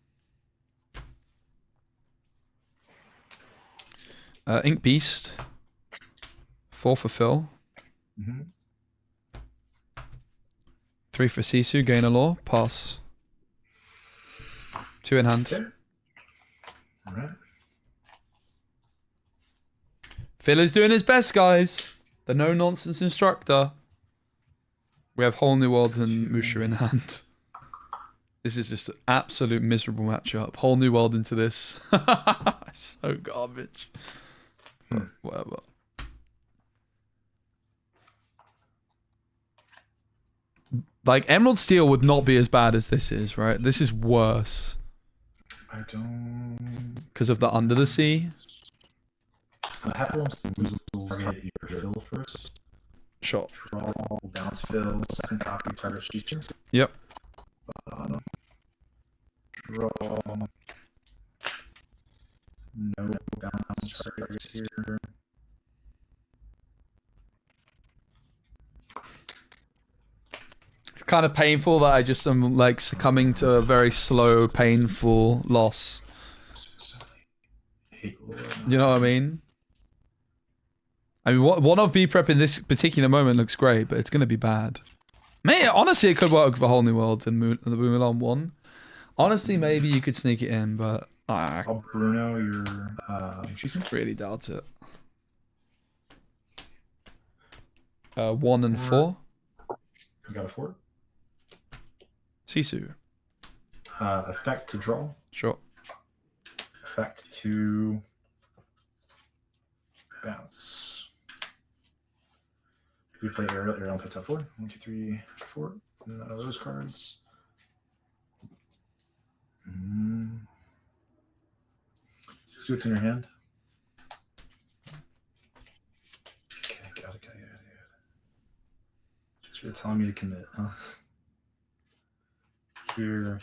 Ink Beast. 4 for Phil. 3 for Sisu. Gain a law. Pass. 2 in hand. Okay. All right. Phil is doing his best, guys. The no-nonsense instructor. We have Whole New World and Musha in hand. This is just an absolute miserable matchup. Whole New World into this. So garbage. But whatever. Like, Emerald Steel would not be as bad as this is, right? This is worse. I don't. Because of the Under the Sea. Heffalumps target your Phil first. Sure. Draw, bounce Phil, second copy, target Shisu. Yep. Draw. No bounce targets here. It's kind of painful that I just am like succumbing to a very slow, painful loss. You know what I mean? I mean, one of B prep in this particular moment looks great, but it's going to be bad. May honestly, it could work for Whole New World and the Boomerang 1. Honestly, maybe you could sneak it in, but I'll Bruno your Shisu. Really doubt it. 1 and 4. You got a 4. Sisu. Effect to draw. Sure. Effect to bounce. You play your own play top 4. 1, 2, 3, 4. None of those cards. See what's in your hand. Okay, got it. Just you're telling me to commit, huh? Here.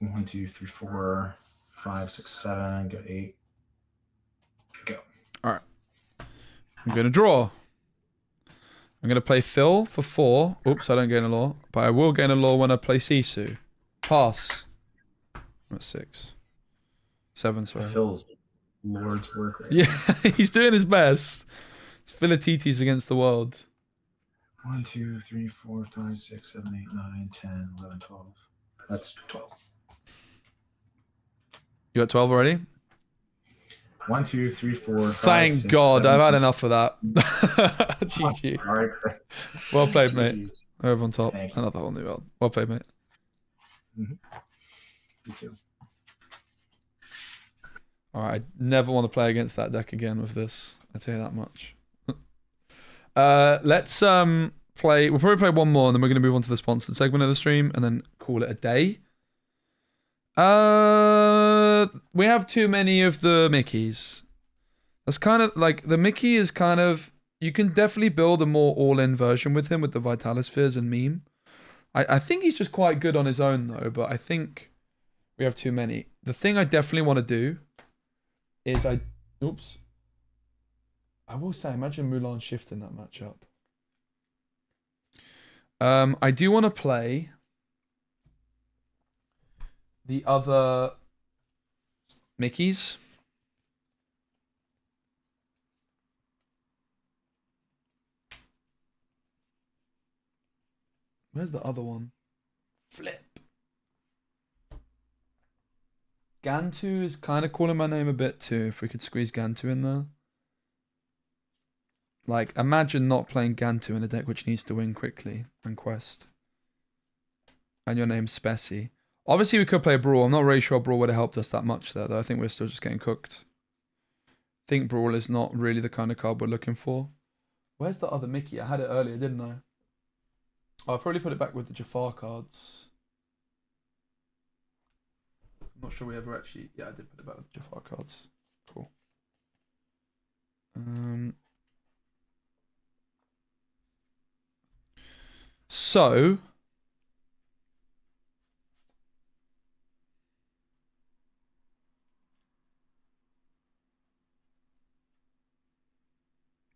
1, 2, 3, 4, 5, 6, 7. Got 8. Go. All right. I'm gonna draw. I'm gonna play Phil for 4. Oops, I don't gain a law, but I will gain a law when I play Sisu. Pass. I'm at 6. 7, sorry. Phil's Lord's work right Yeah, he's doing his best. It's Philatites against the world. 1, 2, 3, 4, 5, 6, 7, 8, 9, 10, 11, 12. That's 12. You got 12 already? 1, 2, 3, 4, 5, Thank 6, God, 7, I've had enough of that. GG. All right. Well played, mate. GG's. Over on top. Thank you. Another whole new world. Well played, mate. You too. Alright, I never want to play against that deck again with this. I tell you that much. Let's play. We'll probably play one more, and then we're going to move on to the sponsored segment of the stream, and then call it a day. We have too many of the Mickeys. That's kind of like the Mickey is kind of. You can definitely build a more all-in version with him with the Vitalispheres and meme. I think he's just quite good on his own though, but I think we have too many. The thing I definitely want to do is I will say, imagine Mulan Shift in that matchup. I do want to play the other Mickeys. Where's the other one? Flip. Gantu is kind of calling my name a bit too, if we could squeeze Gantu in there. Like, imagine not playing Gantu in a deck which needs to win quickly and quest. And your name's Spessy. Obviously, we could play Brawl. I'm not really sure Brawl would have helped us that much there, though. I think we're still just getting cooked. I think Brawl is not really the kind of card we're looking for. Where's the other Mickey? I had it earlier, didn't I? Oh, I'll probably put it back with the Jafar cards. I'm not sure we ever actually... Yeah, I did put it back with the Jafar cards. Cool. So...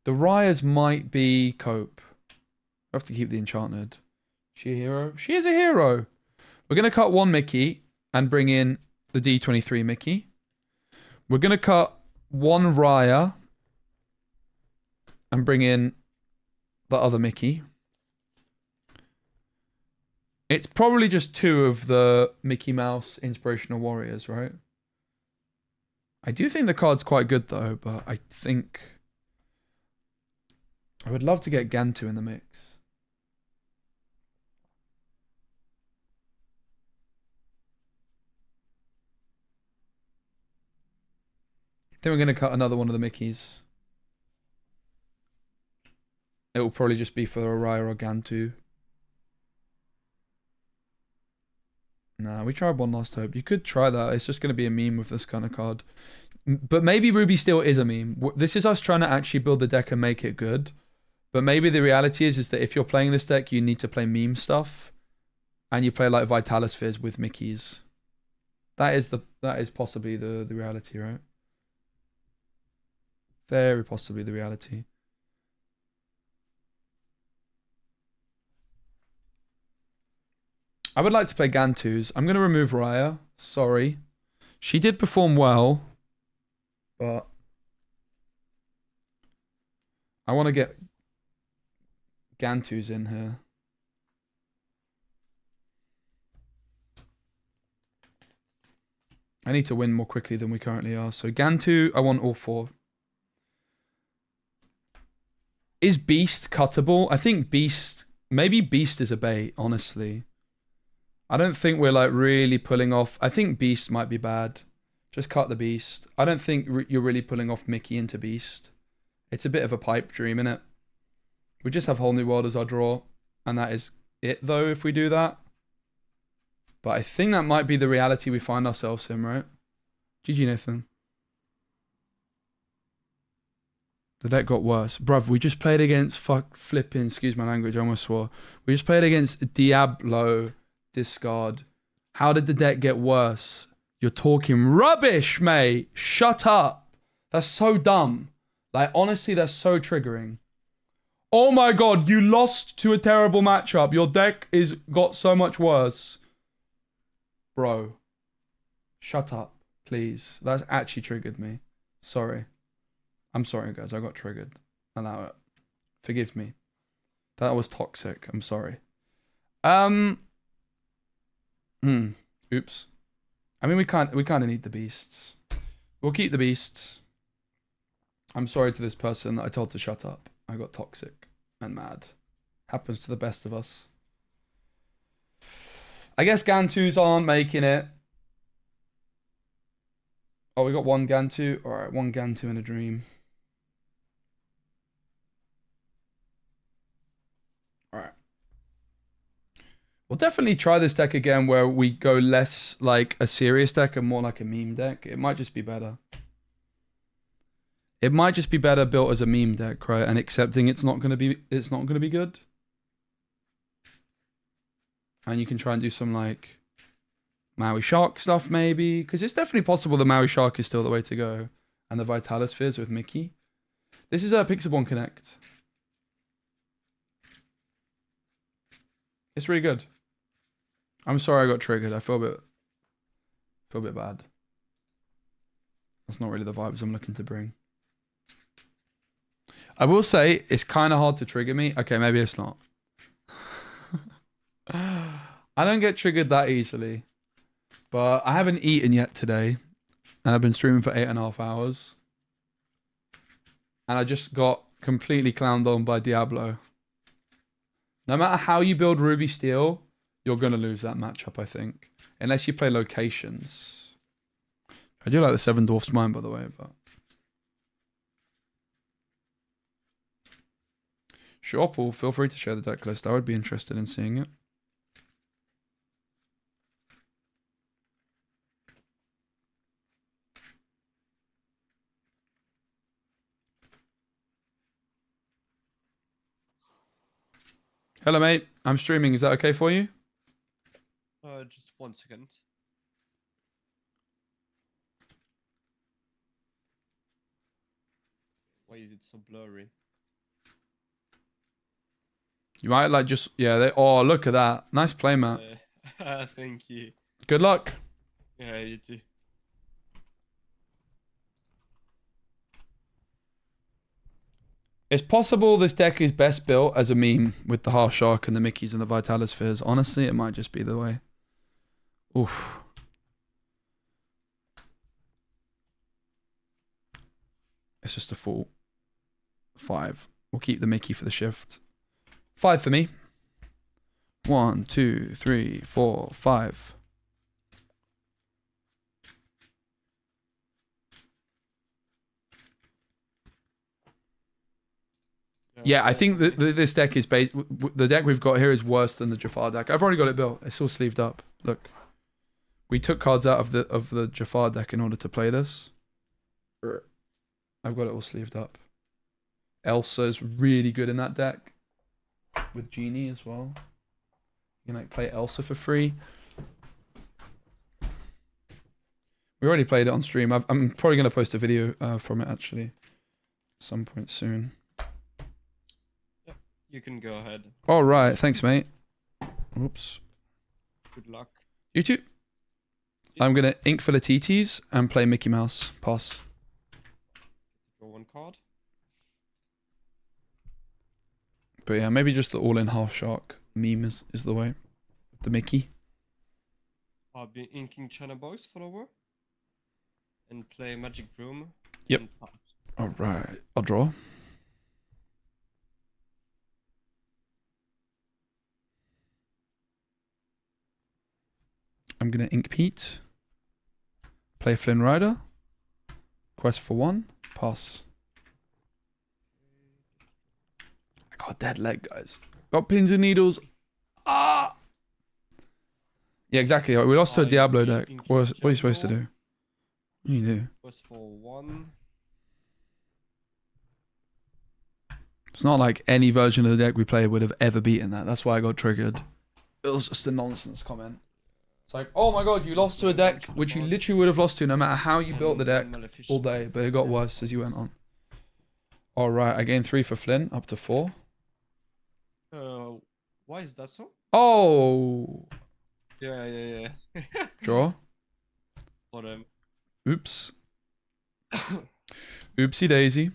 the Ryas might be Cope. I have to keep the Enchanted. She a hero? She is a hero. We're going to cut one Mickey and bring in the D23 Mickey. We're going to cut one Raya and bring in the other Mickey. It's probably just 2 of the Mickey Mouse Inspirational Warriors, right? I do think the card's quite good though, but I think... I would love to get Gantu in the mix. I think we're going to cut another one of the Mickeys. It will probably just be for Araya or Gantu. Nah, we tried One Last Hope. You could try that. It's just going to be a meme with this kind of card. But maybe Ruby Steel is a meme. This is us trying to actually build the deck and make it good. But maybe the reality is that if you're playing this deck, you need to play meme stuff. And you play like Vitalispheres with Mickeys. That is possibly the reality, right? Very possibly the reality. I would like to play Gantus. I'm going to remove Raya. Sorry. She did perform well. But I want to get Gantus in here. I need to win more quickly than we currently are. So Gantu, I want all 4. Is Beast cuttable? I think Beast... Maybe Beast is a bait, honestly. I don't think we're like really pulling off... I think Beast might be bad. Just cut the Beast. I don't think you're really pulling off Mickey into Beast. It's a bit of a pipe dream, innit? We just have Whole New World as our draw. And that is it, though, if we do that. But I think that might be the reality we find ourselves in, right? GG, Nathan. The deck got worse. Bruv, we just played against flipping, excuse my language, I almost swore. We just played against Diablo discard. How did the deck get worse? You're talking rubbish, mate. Shut up. That's so dumb. Like, honestly, that's so triggering. Oh my god, you lost to a terrible matchup. Your deck is got so much worse. Bro. Shut up, please. That's actually triggered me. Sorry. I'm sorry, guys. I got triggered. Allow it. Forgive me. That was toxic. I'm sorry. Oops. I mean, we kind of need the beasts. We'll keep the beasts. I'm sorry to this person that I told to shut up. I got toxic and mad. Happens to the best of us. I guess Gantus aren't making it. Oh, we got one Gantu. Alright, one Gantu in a dream. Alright. We'll definitely try this deck again where we go less like a serious deck and more like a meme deck. It might just be better. It might just be better built as a meme deck, right? And accepting it's not gonna be good. And you can try and do some like Maui Shark stuff maybe. Because it's definitely possible the Maui Shark is still the way to go. And the Vitalispheres with Mickey. This is a Pixelborn Connect. It's really good. I'm sorry I got triggered. I feel a bit bad. That's not really the vibes I'm looking to bring. I will say it's kind of hard to trigger me. Okay, maybe it's not. I don't get triggered that easily. But I haven't eaten yet today. And I've been streaming for 8.5 hours. And I just got completely clowned on by Diablo. No matter how you build Ruby Steel, you're going to lose that matchup, I think. Unless you play locations. I do like the Seven Dwarfs Mine, by the way, but... Sure, Paul, feel free to share the deck list. I would be interested in seeing it. Hello, mate. I'm streaming. Is that okay for you? Just 1 second. Why is it so blurry? You might like just... Yeah, oh, look at that. Nice play, Matt. Thank you. Good luck. Yeah, you too. It's possible this deck is best built as a meme with the Half Shark and the Mickeys and the Vitalispheres. Honestly, it might just be the way. Oof. It's just a full 5. We'll keep the Mickey for the shift. 5 for me. 1, 2, 3, 4, 5. Yeah, I think this deck is based... The deck we've got here is worse than the Jafar deck. I've already got it built. It's all sleeved up. Look. We took cards out of the Jafar deck in order to play this. I've got it all sleeved up. Elsa is really good in that deck. With Genie as well. You can like play Elsa for free. We already played it on stream. I'm probably going to post a video from it actually. At some point soon. You can go ahead. All right, thanks, mate. Oops. Good luck. You too. I'm gonna ink for the TTs and play Mickey Mouse. Pass. Draw 1 card. But yeah, maybe just the all-in Half Shark meme is the way. The Mickey. I'll be inking China Boys follower. And play Magic Broom. Yep. And pass. All right, I'll draw. I'm going to ink Pete. Play Flynn Rider. Quest for 1. Pass. I got a dead leg, guys. Got pins and needles. Ah! Yeah, exactly. We lost to a Diablo deck. What are you supposed to do? What do you do? Quest for 1. It's not like any version of the deck we played would have ever beaten that. That's why I got triggered. It was just a nonsense comment. It's like, oh my god, you lost to a deck which you literally would have lost to no matter how you built the deck all day, but it got worse as you went on. Alright, I gained 3 for Flynn, up to 4. Why is that so? Oh! Yeah. Draw. For them. Oops. Oopsie daisy.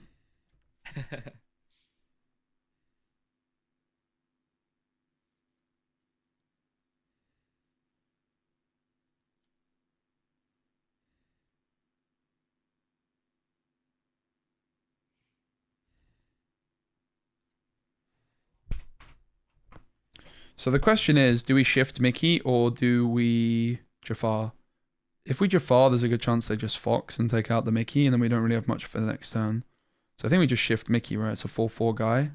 So the question is, do we shift Mickey or do we Jafar? If we Jafar, there's a good chance they just Fox and take out the Mickey, and then we don't really have much for the next turn. So I think we just shift Mickey, right? It's a 4/4 guy.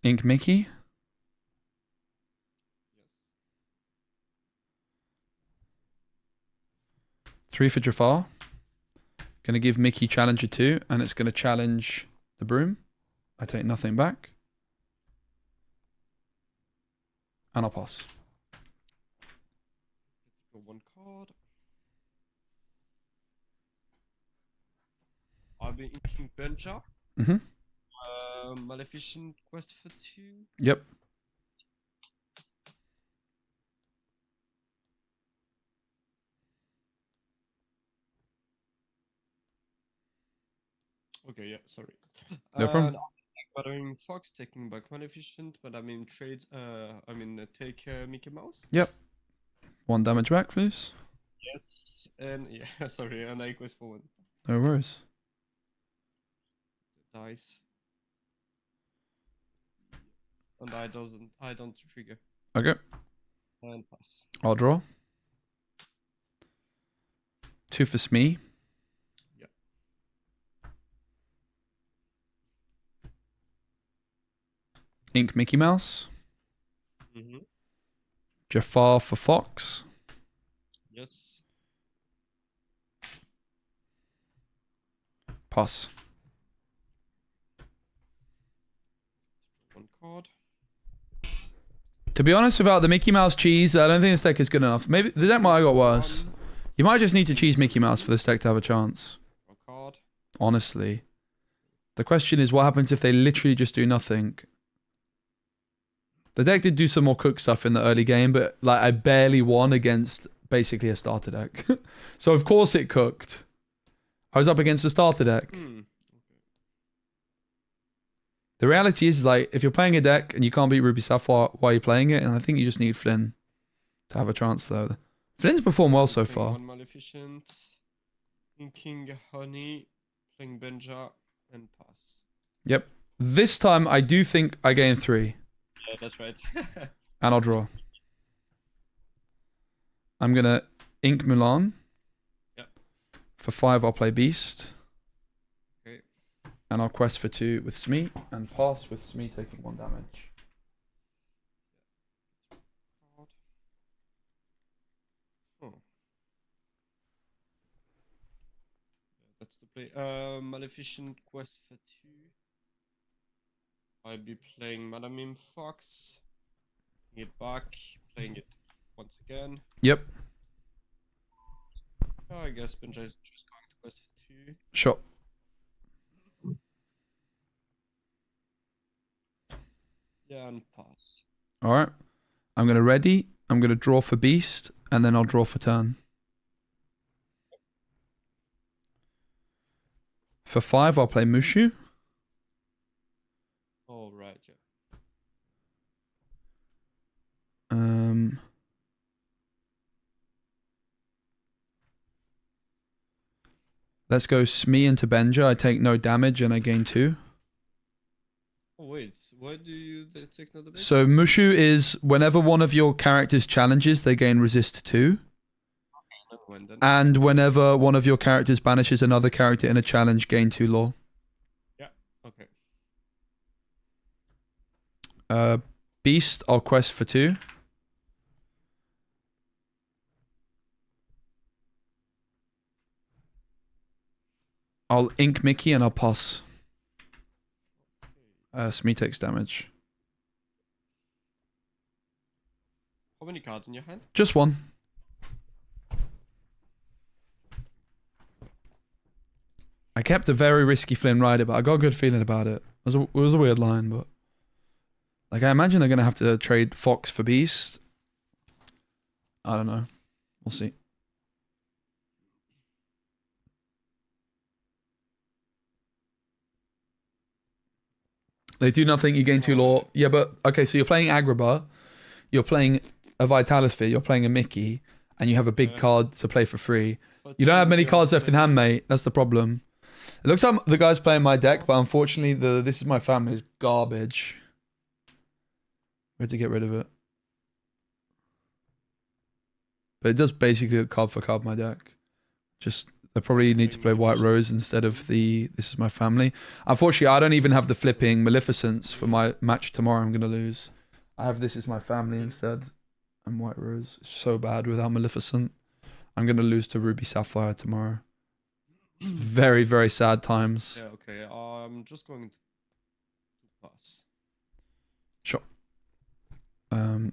Ink Mickey. Yes. 3 for Jafar. Gonna give Mickey Challenger 2, and it's gonna challenge the Broom. I take nothing back. And I'll pass. Draw 1 card. I'll be inking Benja. Mm-hmm. Maleficent Quest for 2. Yep. Okay, yeah, sorry. No problem. Battering Fox, taking back Maleficent, but I mean trades. Take Mickey Mouse. Yep. 1 damage back, please. Yes, and yeah, sorry, and I quest for 1. No worries. Dice. And I don't trigger. Okay. And pass. I'll draw. 2 for Smee. Yeah. Ink Mickey Mouse. Mm-hmm. Jafar for Fox. Yes. Pass. 1 card. To be honest, without the Mickey Mouse cheese, I don't think this deck is good enough. Maybe the deck might have got worse. You might just need to cheese Mickey Mouse for this deck to have a chance. Draw card. Honestly. The question is, what happens if they literally just do nothing? The deck did do some more cook stuff in the early game, but like I barely won against basically a starter deck. So of course it cooked. I was up against a starter deck. The reality is, like, if you're playing a deck and you can't beat Ruby Sapphire, why are you playing it? And I think you just need Flynn to have a chance, though. Flynn's performed well so far. 1 Maleficent, inking Honey, playing Benja, and pass. Yep. This time, I do think I gain 3. Yeah, that's right. And I'll draw. I'm going to ink Mulan. Yep. For 5, I'll play Beast. Okay. And I'll quest for 2 with Smee, and pass with Smee taking 1 damage. Card. Oh. Yeah, that's the play. Maleficent Quest for 2. I'll be playing Madame Mim Fox. Playing it back, playing it once again. Yep. I guess Benja is just going to Quest for 2. Sure. Yeah, and pass. Alright. I'm going to ready. I'm going to draw for Beast, and then I'll draw for turn. For 5, I'll play Mushu. Oh, right, yeah. Let's go Smee into Benja. I take no damage and I gain 2. Oh wait, why do you take no damage? So Mushu is whenever one of your characters challenges, they gain resist 2. Never mind then. And whenever one of your characters banishes another character in a challenge, gain 2 law. Okay. Beast, I'll quest for 2. I'll ink Mickey and I'll pass. Smee takes damage. How many cards in your hand? Just 1. I kept a very risky Flynn Rider, but I got a good feeling about it. It was a weird line, but... Like, I imagine they're going to have to trade Fox for Beast. I don't know. We'll see. They do nothing, you gain 2 law. Yeah, but... Okay, so you're playing AGGRO, you're playing a Vitalisphere, you're playing a Mickey, and you have a big card to play for free. But You don't have many cards left in hand, mate. That's the problem. It looks like the guy's playing my deck, but unfortunately, This Is My Family is garbage. We had to get rid of it. But it does basically look card for card my deck. Just, I probably need to play White Rose instead of the This Is My Family. Unfortunately, I don't even have the flipping Maleficence for my match tomorrow. I'm going to lose. I have This Is My Family instead. And White Rose. It's so bad without Maleficent. I'm going to lose to Ruby Sapphire tomorrow. It's very, very sad times. Yeah, okay. I'm just going to pass. Sure.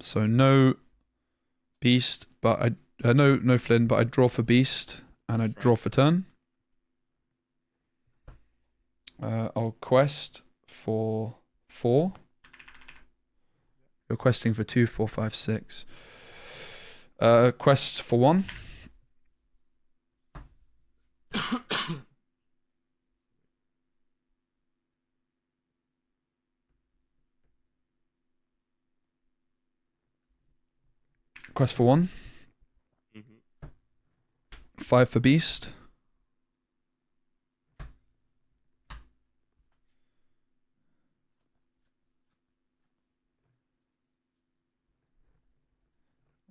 So no Beast, but no Flynn, but I draw for Beast and I draw for turn. I'll quest for 4. You're questing for 2, 4, 5, 6. Quest for 1. Quest for 1. 5 for Beast.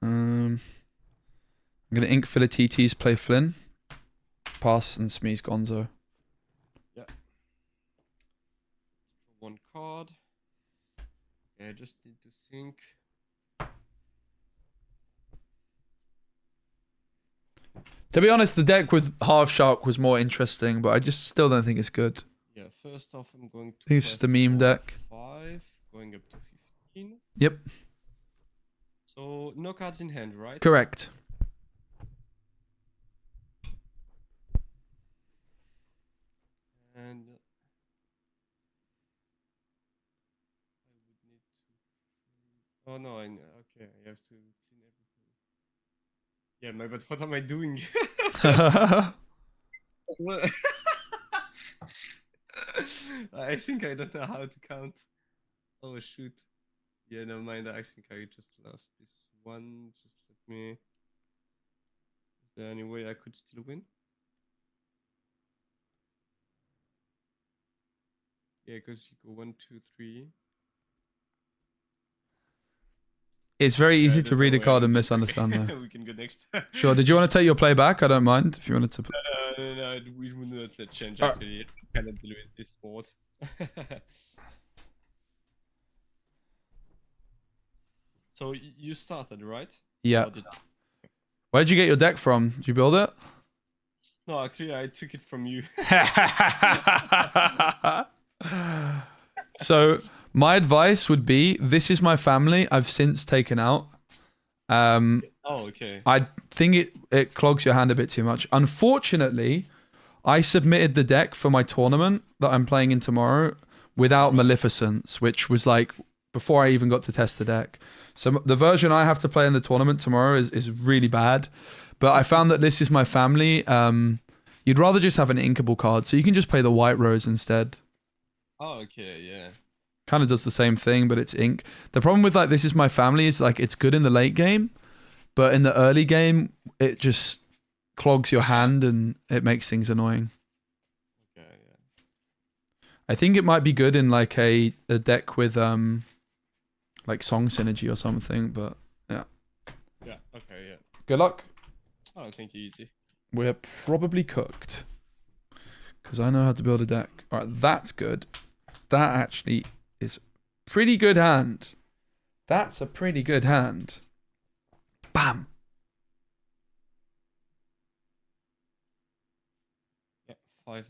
I'm gonna ink for the TTs, play Flynn. Pass and Smee's Gonzo. Yeah. 1 card. Okay, I just need to think. To be honest, the deck with Half Shark was more interesting, but I just still don't think it's good. Yeah, first off, I'm going to. I think it's just a meme deck. 5, going up to 15. Yep. So, no cards in hand, right? Correct. And I would need to. Oh no, okay, I have to clean everything. Yeah, but what am I doing? What? I think I don't know how to count. Oh shoot. Yeah, never mind. I think I just lost this one. Just let me. Is there any way I could still win? Yeah, because you go 1, 2, 3. It's very Yeah, easy there's to read no a way card I'm and just going- misunderstand though. We can go next. Sure. Did you want to take your play back? I don't mind if you wanted to. No, we will not let change Alright. actually. I cannot deal with this sport. So you started, right? Yeah. Or did- Where did you get your deck from? Did you build it? No, actually, I took it from you. So my advice would be: This Is My Family. I've since taken out. Oh, okay. I think it clogs your hand a bit too much. Unfortunately, I submitted the deck for my tournament that I'm playing in tomorrow without Maleficence, which was like before I even got to test the deck. So the version I have to play in the tournament tomorrow is really bad. But I found that This Is My Family. You'd rather just have an inkable card, so you can just play the White Rose instead. Oh, okay, yeah. Kind of does the same thing, but it's ink. The problem with like This Is My Family is like it's good in the late game, but in the early game it just clogs your hand and it makes things annoying. I think it might be good in like a deck with like song synergy or something, but yeah. Yeah, okay, yeah. Good luck. Oh, thank you, easy. We're probably cooked. Because I know how to build a deck. Alright, that's good. That actually is pretty good hand. That's a pretty good hand. Bam. Yeah, $5.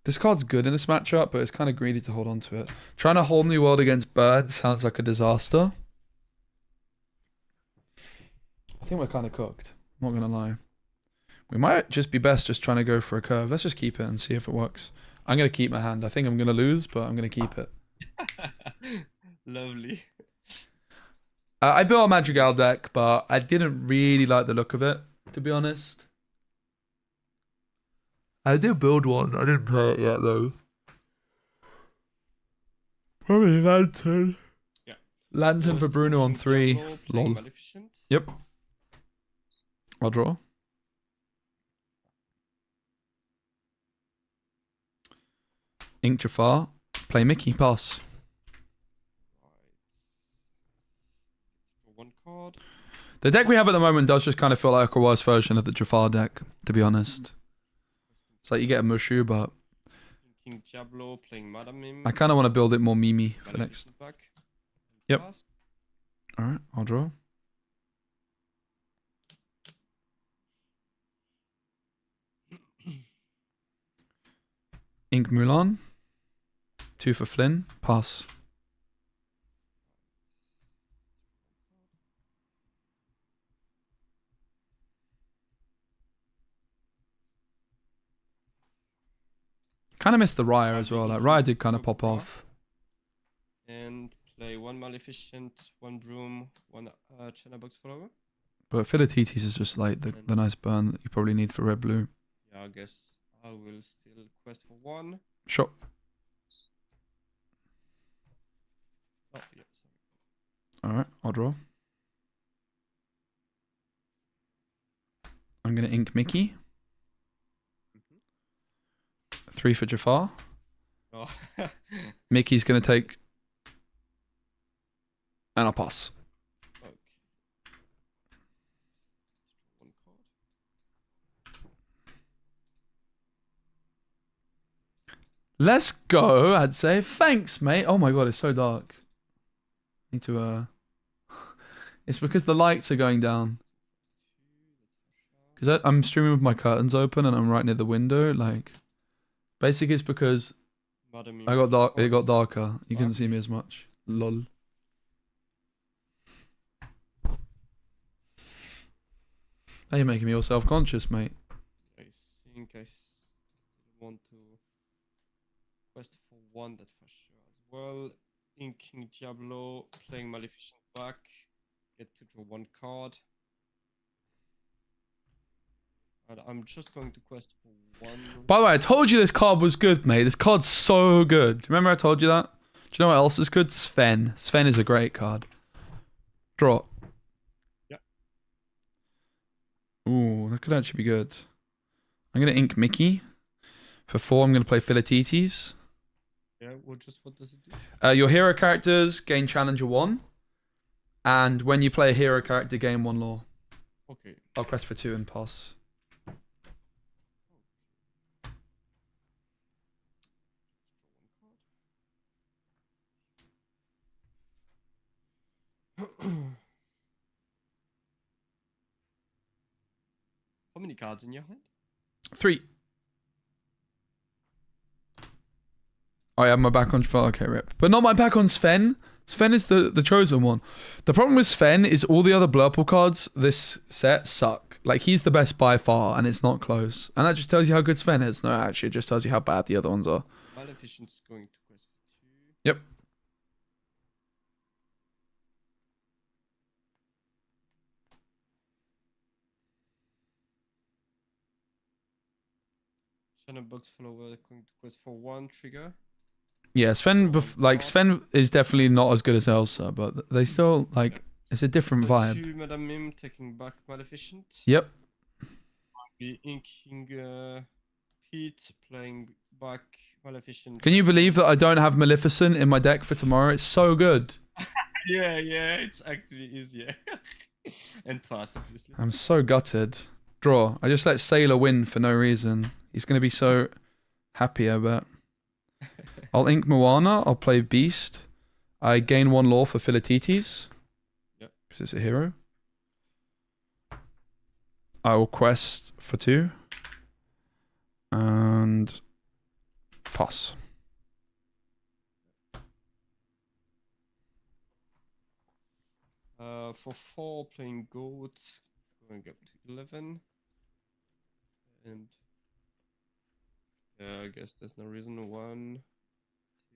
This card's good in this matchup, but it's kind of greedy to hold on to it. Trying to hold New World against Bird sounds like a disaster. I think we're kind of cooked. I'm not going to lie. We might just be best just trying to go for a curve. Let's just keep it and see if it works. I'm going to keep my hand. I think I'm going to lose, but I'm going to keep it. Lovely. I built a Madrigal deck, but I didn't really like the look of it, to be honest. I did build one. I didn't play it yet, though. Probably Lantern. Yeah. Lantern for Bruno on 3. Diablo, playing Lol. Maleficent. Yep. I'll draw. Ink Jafar. Play Mickey. Pass. Right. One card. The deck we have at the moment does just kind of feel like a worse version of the Jafar deck, to be honest. It's like you get a Mushu, but King Diablo, playing Madame. I kind of want to build it more Mimi for next. Back. Yep. Pass. Alright, I'll draw. Ink Mulan. 2 for Flynn. Pass. Kind of missed the Raya as well. Like Raya did kind of pop off. And play 1 Maleficent, 1 Broom, 1 China Box Follower. But Philatites is just like the nice burn that you probably need for red blue. Yeah, I guess I will still quest for 1. Sure. Oh, yeah, sorry. Alright, I'll draw. I'm going to ink Mickey. 3 for Jafar. Oh. Mickey's going to take... And I'll pass. Okay. One card. Let's go, I'd say. Thanks, mate. Oh my god, it's so dark. Need to, It's because the lights are going down. Because I'm streaming with my curtains open and I'm right near the window, like... Basically, it's because I got dark. It got darker. You couldn't see me as much. Lol. Now you're making me all self-conscious, mate. I think I still want to quest for 1, that for sure as well. Inking Diablo, playing Maleficent back. Get to draw 1 card. And I'm just going to quest for 1. By the way, I told you this card was good, mate. This card's so good. Remember I told you that? Do you know what else is good? Sven. Sven is a great card. Draw. Yeah. Ooh, that could actually be good. I'm going to ink Mickey. For 4, I'm going to play Philatites. Yeah, what does it do? Your hero characters gain Challenger 1. And when you play a hero character, gain 1 lore. Okay. I'll quest for 2 and pass. How many cards in your hand? 3. Oh, yeah, my back on... Okay, rip. But not my back on Sven. Sven is the chosen one. The problem with Sven is all the other Blurple cards this set suck. Like, he's the best by far, and it's not close. And that just tells you how good Sven is. No, actually, it just tells you how bad the other ones are. Maleficent's going to quest for 2. Yep. China Box Follower going to quest for 1 trigger. Yeah, Sven is definitely not as good as Elsa, but they still, like... It's a different vibe. To Madame Mim taking back Maleficent. Yep. Be inking Pete playing back Maleficent. Can you believe that I don't have Maleficent in my deck for tomorrow? It's so good. Yeah, it's actually easier. And pass, obviously. I'm so gutted. Draw. I just let Sailor win for no reason. He's going to be so happy, I bet. I'll ink Moana. I'll play Beast. I gain 1 lore for Philatites. Yep. Because it's a hero. I will quest for 2. And pass. For 4, playing Goat, going up to 11. And yeah, I guess there's no reason. 1,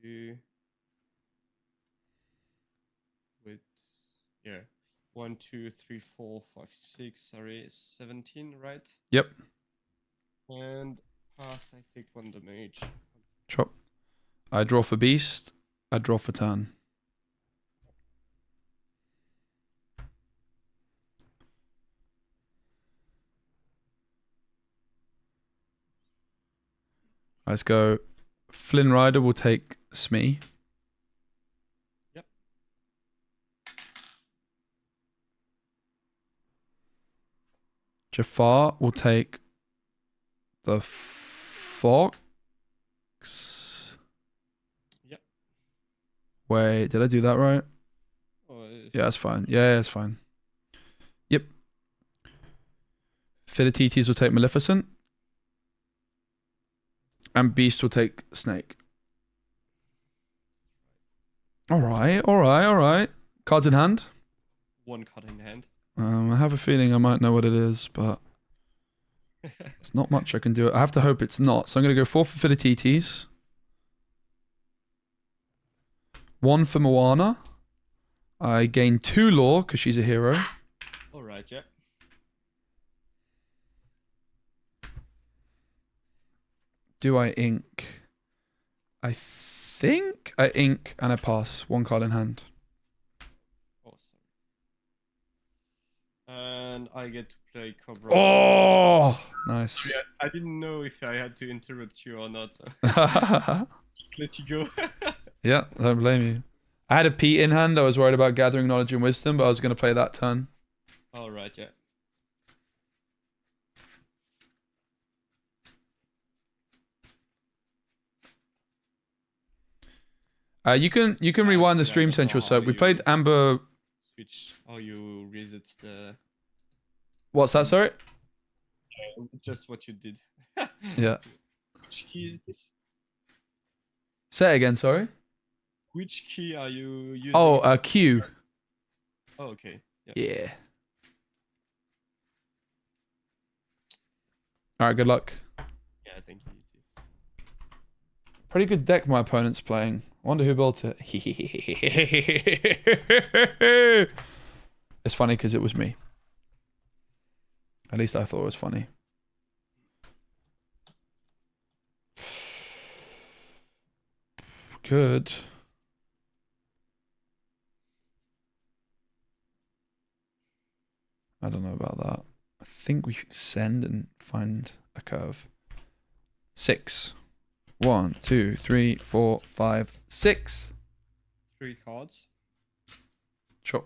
2. Wait, yeah. 1, 2, 3, 4, 5, 6. Sorry, 17, right? Yep. And pass. I take 1 damage. Chop. I draw for Beast. I draw for turn. Let's go. Flynn Rider will take Smee. Yep. Jafar will take the Fox. Yep. Wait, did I do that right? Oh, Yeah, that's fine. Yeah, that's fine. Yep. Philatites will take Maleficent. And Beast will take Snake. Alright. Cards in hand. 1 card in hand. I have a feeling I might know what it is, but there's not much I can do. I have to hope it's not. So I'm going to go 4 for Philatites. 1 for Moana. I gain 2 lore because she's a hero. Alright, yeah. Do I ink? I think I ink and I pass. 1 card in hand. Awesome. And I get to play Cobra. Oh, nice. Yeah, I didn't know if I had to interrupt you or not. So just let you go. Yeah, don't blame you. I had a Pete in hand. I was worried about gathering knowledge and wisdom, but I was going to play that turn. Alright, yeah. You can rewind the stream central. So we played Amber. Switch how you reset the. What's that? Sorry. Just what you did. Yeah. Which key is this? Say it again. Sorry. Which key are you using? Oh, Q. Oh, okay. Yeah. All right. Good luck. Yeah, thank you. Pretty good deck my opponent's playing. I wonder who built it. It's funny because it was me. At least I thought it was funny. Good. I don't know about that. I think we should send and find a curve. 6. 1, 2, 3, 4, 5, 6. 3 cards. Sure.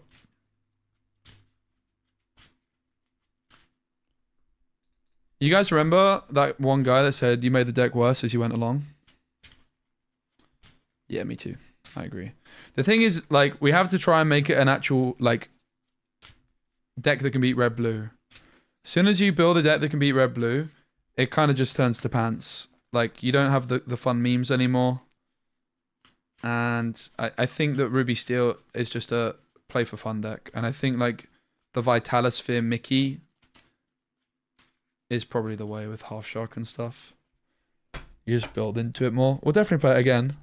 You guys remember that one guy that said you made the deck worse as you went along? Yeah, me too. I agree. The thing is, like, we have to try and make it an actual, like, deck that can beat red-blue. As soon as you build a deck that can beat red-blue, it kind of just turns to pants. Like, you don't have the fun memes anymore. And I think that Ruby Steel is just a play for fun deck. And I think, like, the Vitalosphere Mickey is probably the way with Half Shark and stuff. You just build into it more. We'll definitely play it again.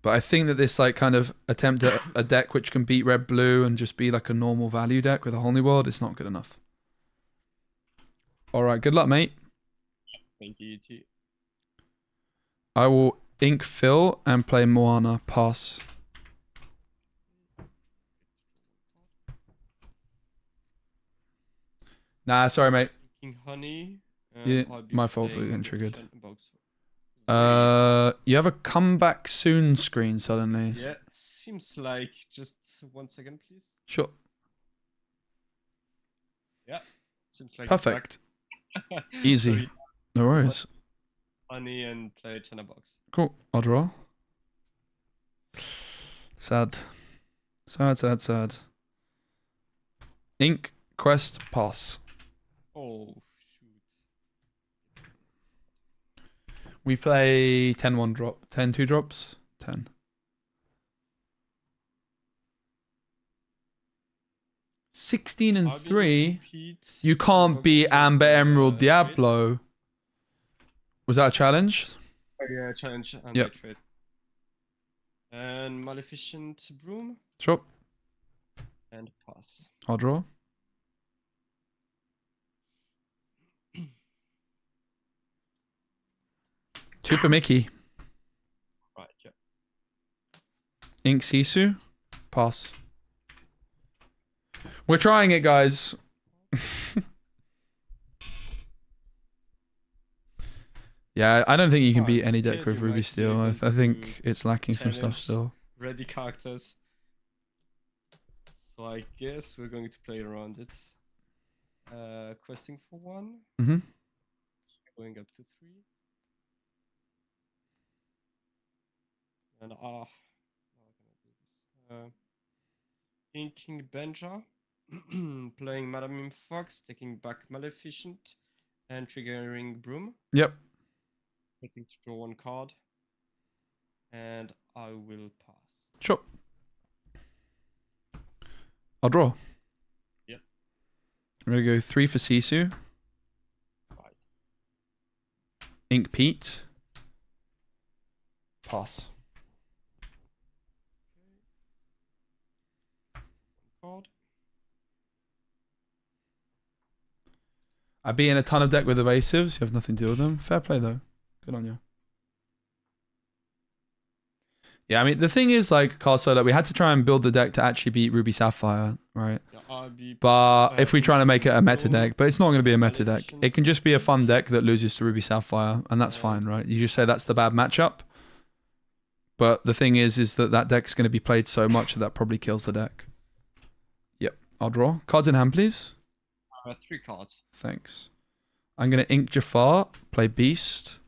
But I think that this, like, kind of attempt at a deck which can beat red-blue and just be, like, a normal value deck with a whole new world, it's not good enough. Alright, good luck, mate. Thank you, too. I will ink Phil and play Moana. Pass. Nah, sorry, mate. King Honey. Yeah, I'll be my fault for playing getting triggered. Chatterbox. You have a come back soon screen suddenly. Yeah, seems like. Just 1 second, please. Sure. Yeah, seems like. Perfect. Easy. So, No worries. Honey and play Chatterbox. Cool. I'll draw. Sad. Sad. Ink, quest, pass. Oh, shoot. We play 10-1 drop. 10-2 drops? 10. 16 and 3. You can't be Amber Emerald Diablo. Was that a challenge? Oh, yeah, challenge and Yep. trade. And Maleficent Broom Sure. and pass. I'll draw. Two for Mickey. Right, yeah. Ink Sisu. Pass. We're trying it, guys. Yeah, I don't think you can beat any deck scared with you Ruby might be Steel. I able think it's lacking some stuff challenge still. Ready characters. So I guess we're going to play around it. Questing for 1. Mm-hmm. Going up to 3. And inking Benja. Playing Madame Mim Fox, taking back Maleficent, and triggering Broom. Yep. Getting to draw 1 card. And I will pass. Sure. I'll draw. Yep. I'm going to go 3 for Sisu. Right. Ink Pete. Pass. Card. I beat in a ton of deck with evasives. You have nothing to do with them. Fair play, though. Good on you. Yeah, I mean, the thing is, like, Carso, that we had to try and build the deck to actually beat Ruby Sapphire, right? Yeah, But if we try to make it a meta Broom, deck, but it's not going to be a meta deck. Maleficent, It can just be a fun deck that loses to Ruby Sapphire, and that's fine, right? You just say that's the bad matchup. But the thing is that that deck's going to be played so much that probably kills the deck. Yep, I'll draw. Cards in hand, please. 3 cards. Thanks. I'm going to ink Jafar, play Beast.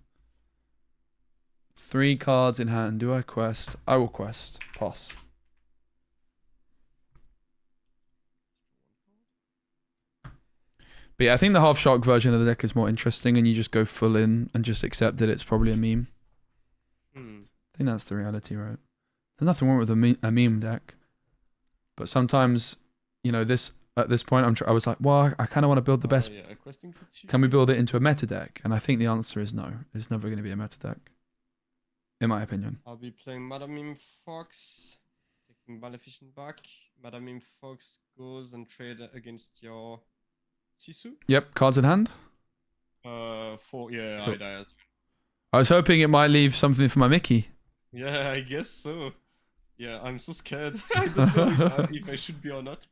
3 cards in hand. Do I quest? I will quest. Pass. But yeah, I think the half shark version of the deck is more interesting, and you just go full in and just accept that it's probably a meme. I think that's the reality, right? There's nothing wrong with a meme deck. But sometimes, you know, at this point, I was like, well, I kind of want to build the best. Yeah, questing for 2. Can we build it into a meta deck? And I think the answer is no. It's never going to be a meta deck. In my opinion. I'll be playing Madame Mim Fox, taking Maleficent back. Madame Mim Fox goes and trade against your Sisu. Yep, cards in hand. 4, yeah, Cool. I die as well. I was hoping it might leave something for my Mickey. Yeah, I guess so. Yeah, I'm so scared. I don't know if I should be or not.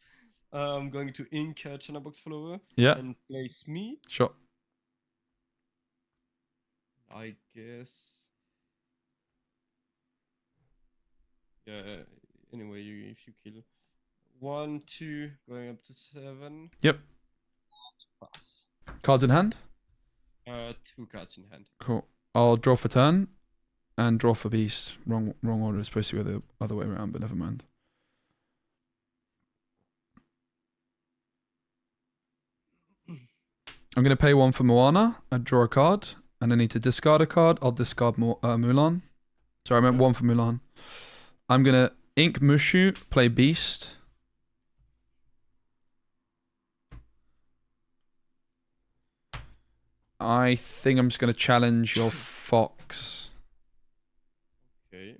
I'm going to ink Chatterbox Follower Yeah. and place me. Sure. I guess. Yeah, anyway, if you kill 1, 2, going up to 7. Yep. Pass. Cards in hand. 2 cards in hand. Cool. I'll draw for turn and draw for beast. Wrong order. It's supposed to be the other way around, but never mind. I'm going to pay 1 for Moana. I draw a card, and I need to discard a card. I'll discard Mulan. Sorry, I meant 1 for Mulan. I'm going to ink Mushu, play beast. I think I'm just going to challenge your fox. Okay.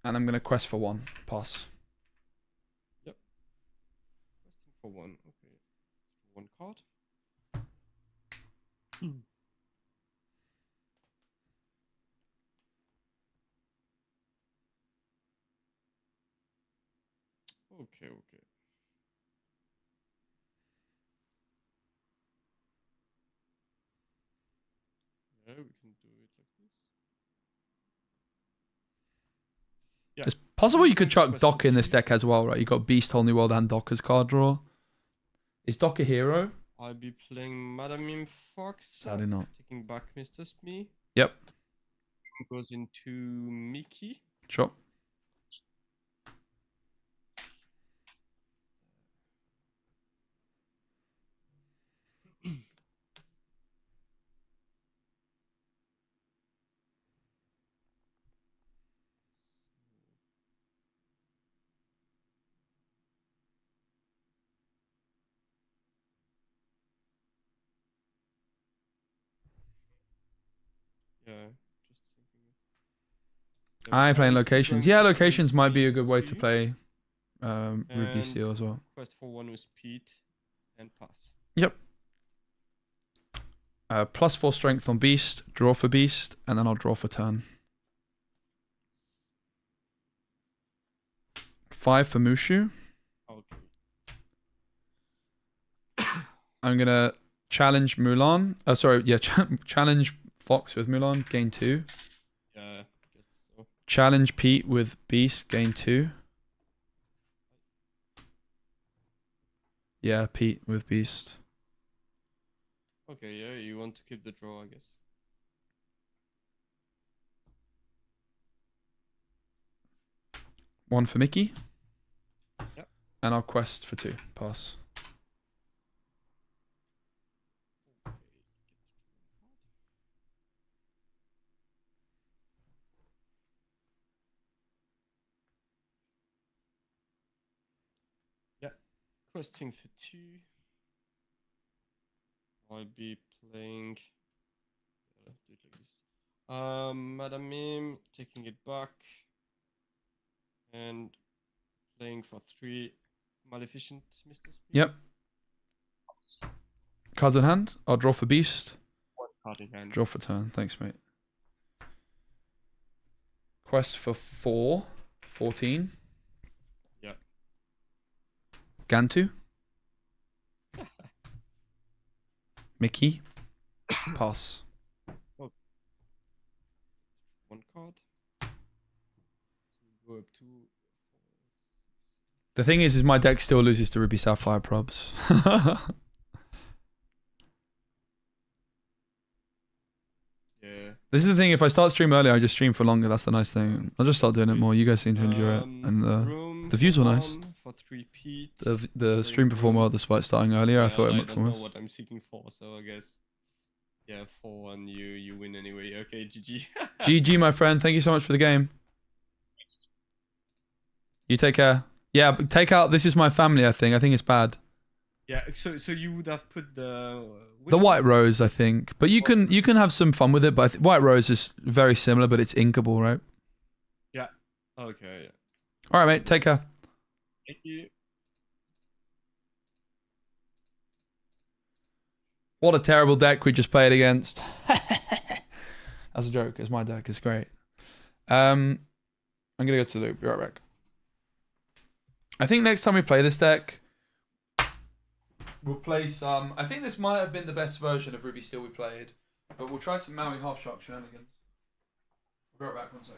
And I'm going to quest for 1. Pass. Yep. Questing for 1. Okay. 1 card. Okay. Yeah, we can do it like this. Yeah. It's possible you could chuck Quest Docker in this 2. deck as well, right? You got Beast, Whole New World, and Docker's card draw. Is Docker hero? I'll be playing Madame Mim Fox. Sadly not. Taking back Mr. Smee. Yep. Goes into Mickey. Sure. Yeah, just thinking. I'm playing still locations. going Yeah, to locations might be a Speed good way to 2, play Ruby and Seal as well. Quest for 1 with Pete and pass. Yep. +4 strength on Beast, draw for Beast, and then I'll draw for turn. 5 for Mushu. Okay. I'm gonna challenge Mulan. Challenge Fox with Mulan, gain 2. Yeah, guess so. Challenge Pete with Beast, gain 2. Yeah, Pete with Beast. Okay, yeah, you want to keep the draw, I guess. One for Mickey. Yep. And I'll quest for 2. Pass. Yeah, questing for 2. I'll be playing. Do it like this. Madame Mim, taking it back, and playing for 3. Maleficent, Mr. Speed. Yep. Cards in hand. I'll draw for Beast. 1 card in hand. Draw for turn. Thanks, mate. Quest for 4. 14. Yep. Gantu. Mickey. Pass. 1 card. So go up to 4. The thing is my deck still loses to Ruby Sapphire probs. Yeah. This is the thing. If I start stream earlier, I just stream for longer. That's the nice thing. I'll just start doing it more. You guys seem to enjoy it, and the views were nice. For 3 Pete. The stream performed well despite starting earlier. I thought it would I perform don't know well. what I'm seeking for, so I guess. Yeah, 4-1, you win anyway. Okay, GG. GG, my friend. Thank you so much for the game. You take care. Yeah, but take out. This is my family. I think it's bad. Yeah, so you would have put the The White Rose, I think, but you can have some fun with it. But White Rose is very similar, but it's inkable, right? Yeah. Okay. Yeah. All right, mate. Take care. Thank you. What a terrible deck we just played against. That's a joke, because my deck is great. I'm going to go to the loop. Be right back. I think next time we play this deck, we'll play some... I think this might have been the best version of Ruby Steel we played, but we'll try some Maui Half-Shark shenanigans. We'll be right back 1 sec.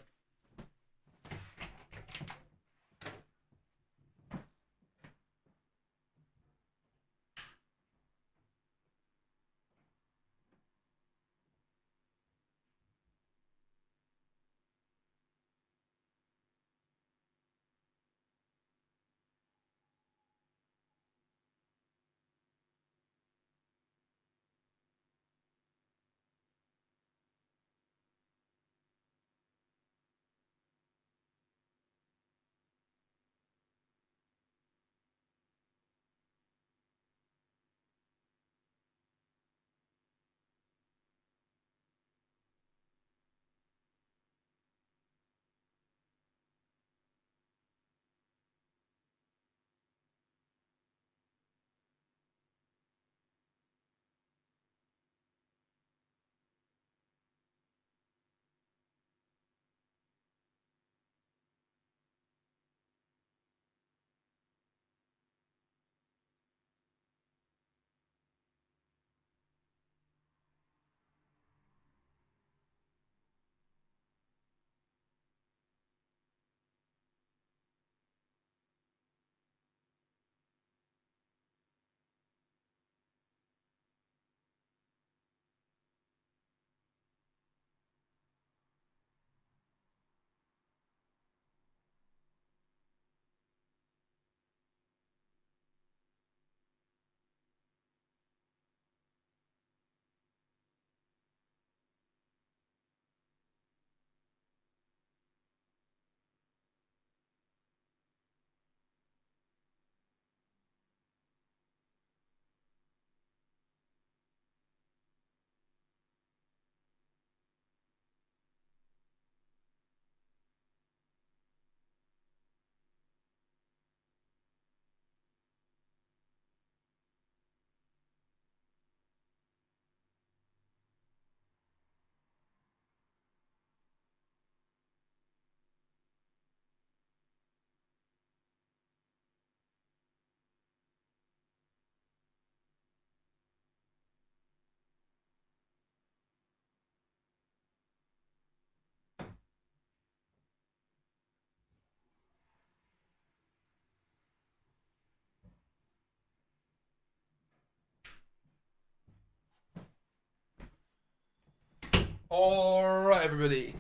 Alright, everybody.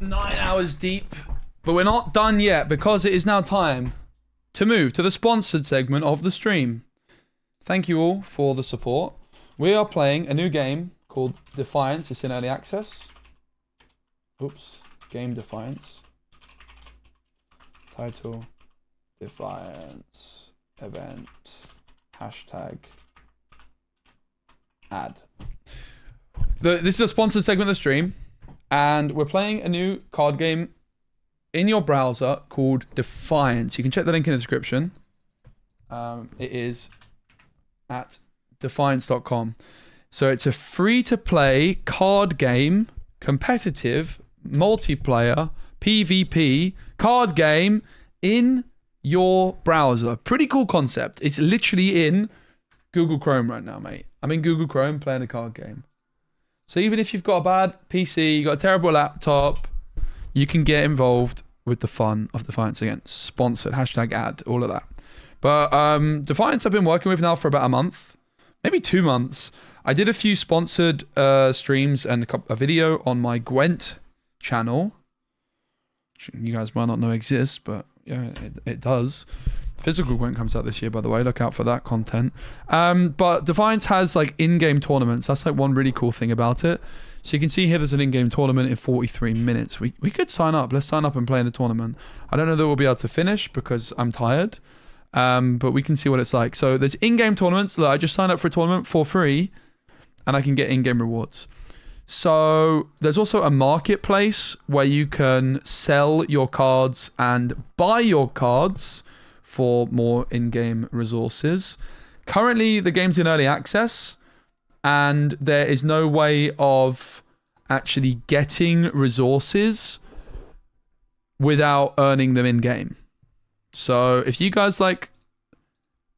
9 hours deep. But we're not done yet because it is now time to move to the sponsored segment of the stream. Thank you all for the support. We are playing a new game called Defiance. It's in early access. Oops. Game Defiance. Title. Defiance. Event. Hashtag. Ad. This is a sponsored segment of the stream. And we're playing a new card game in your browser called Defiance. You can check the link in the description. It is at defiance.com. So it's a free-to-play card game, competitive, multiplayer, PvP card game in your browser. Pretty cool concept. It's literally in Google Chrome right now, mate. I'm in Google Chrome playing a card game. So even if you've got a bad PC, you've got a terrible laptop, you can get involved with the fun of Defiance again. Sponsored, hashtag ad, all of that. But Defiance I've been working with now for about a month, maybe 2 months. I did a few sponsored streams and a video on my Gwent channel. Which you guys might not know exists, but yeah, it does. Physical Gwent comes out this year, by the way. Look out for that content. But Defiance has like in-game tournaments. That's like one really cool thing about it. So you can see here there's an in-game tournament in 43 minutes. We could sign up. Let's sign up and play in the tournament. I don't know that we'll be able to finish because I'm tired. But we can see what it's like. So there's in-game tournaments. Look, I just signed up for a tournament for free and I can get in-game rewards. So there's also a marketplace where you can sell your cards and buy your cards for more in-game resources. Currently, the game's in early access, and there is no way of actually getting resources without earning them in-game. So if you guys like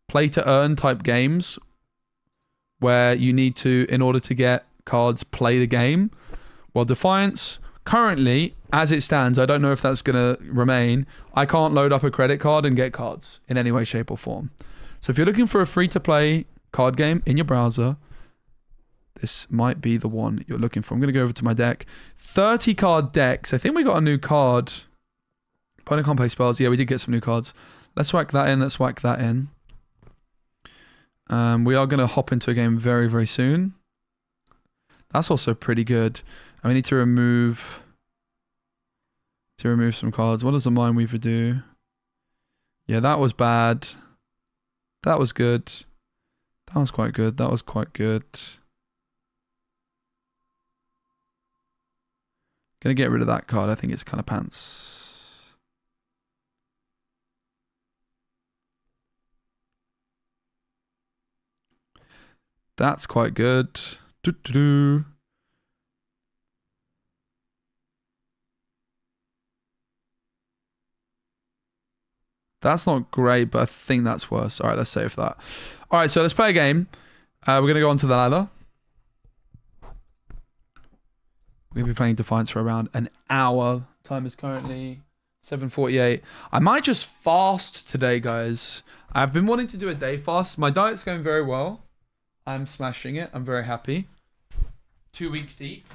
play-to-earn type games, where you need to, in order to get cards, play the game, well, Defiance, currently, as it stands, I don't know if that's going to remain. I can't load up a credit card and get cards in any way, shape, or form. So if you're looking for a free-to-play card game in your browser, this might be the one you're looking for. I'm going to go over to my deck. 30 card decks. I think we got a new card. Opponent can't play spells. Yeah, we did get some new cards. Let's whack that in. Let's whack that in. We are going to hop into a game very, very soon. That's also pretty good. And we need to remove some cards. What does the Mindweaver do? Yeah, that was bad. That was good. That was quite good. That was quite good. Gonna get rid of that card. I think it's kind of pants. That's quite good. Doo-doo-doo. That's not great, but I think that's worse. All right, let's save that. All right, so let's play a game. We're going to go on to the ladder. We're going to be playing Defiance for around an hour. Time is currently 7:48. I might just fast today, guys. I've been wanting to do a day fast. My diet's going very well. I'm smashing it. I'm very happy. 2 weeks deep.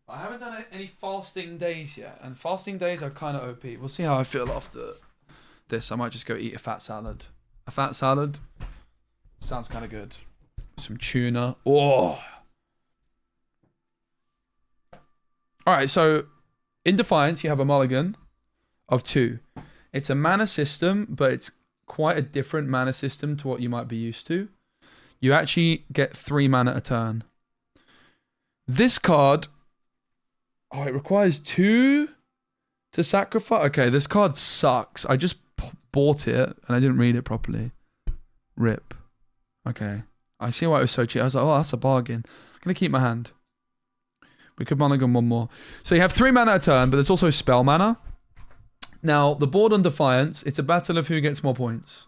I haven't done any fasting days yet. And fasting days are kind of OP. We'll see how I feel after this. I might just go eat a fat salad. A fat salad sounds kind of good. Some tuna. Oh. All right, so in Defiance, you have a mulligan of 2. It's a mana system, but it's quite a different mana system to what you might be used to. You actually get 3 mana a turn. This card, oh, it requires 2 to sacrifice. Okay, this card sucks. I just bought it and I didn't read it properly. Rip. Okay. I see why it was so cheap. I was like, oh, that's a bargain. I'm going to keep my hand. We could mulligan 1 more. So you have 3 mana a turn, but there's also spell mana. Now, the board on Defiance, it's a battle of who gets more points.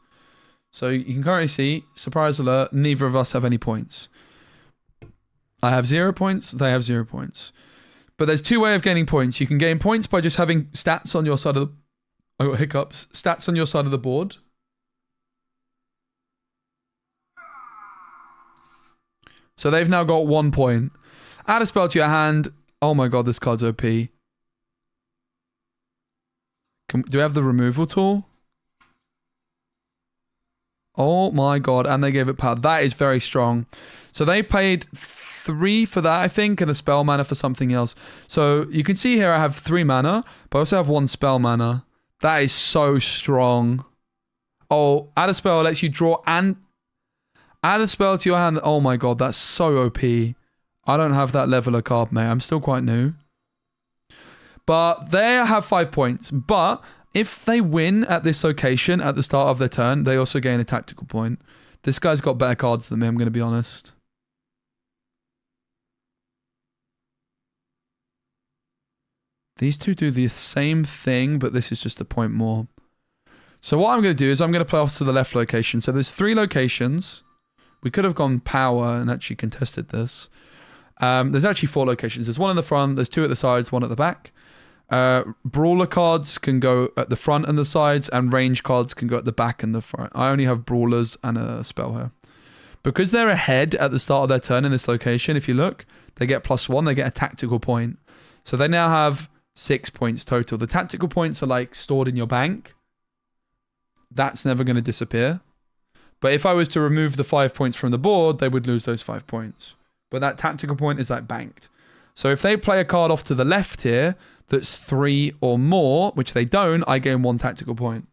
So you can currently see, surprise alert, neither of us have any points. I have 0 points, they have 0 points. But there's 2 ways of gaining points. You can gain points by just having stats on your side of the... I got hiccups. Stats on your side of the board. So they've now got 1 point. Add a spell to your hand. Oh my god, this card's OP. Do we have the removal tool? Oh my god, and they gave it power. That is very strong. So they paid 3 for that, I think, and a spell mana for something else. So you can see here I have 3 mana, but I also have 1 spell mana. That is so strong. Oh, add a spell lets you draw and add a spell to your hand. Oh my god, that's so OP. I don't have that level of card, mate. I'm still quite new. But they have 5 points. But if they win at this location at the start of their turn, they also gain a tactical point. This guy's got better cards than me, I'm going to be honest. These two do the same thing, but this is just a point more. So what I'm going to do is I'm going to play off to the left location. So there's 3 locations. We could have gone power and actually contested this. There's actually 4 locations. There's 1 in the front, there's 2 at the sides, 1 at the back. Brawler cards can go at the front and the sides, and range cards can go at the back and the front. I only have brawlers and a spell here. Because they're ahead at the start of their turn in this location, if you look, they get +1, they get a tactical point. So they now have 6 points total. The tactical points are like stored in your bank. That's never going to disappear. But if I was to remove the 5 points from the board, they would lose those 5 points. But that tactical point is like banked. So if they play a card off to the left here that's 3 or more, which they don't, I gain 1 tactical point.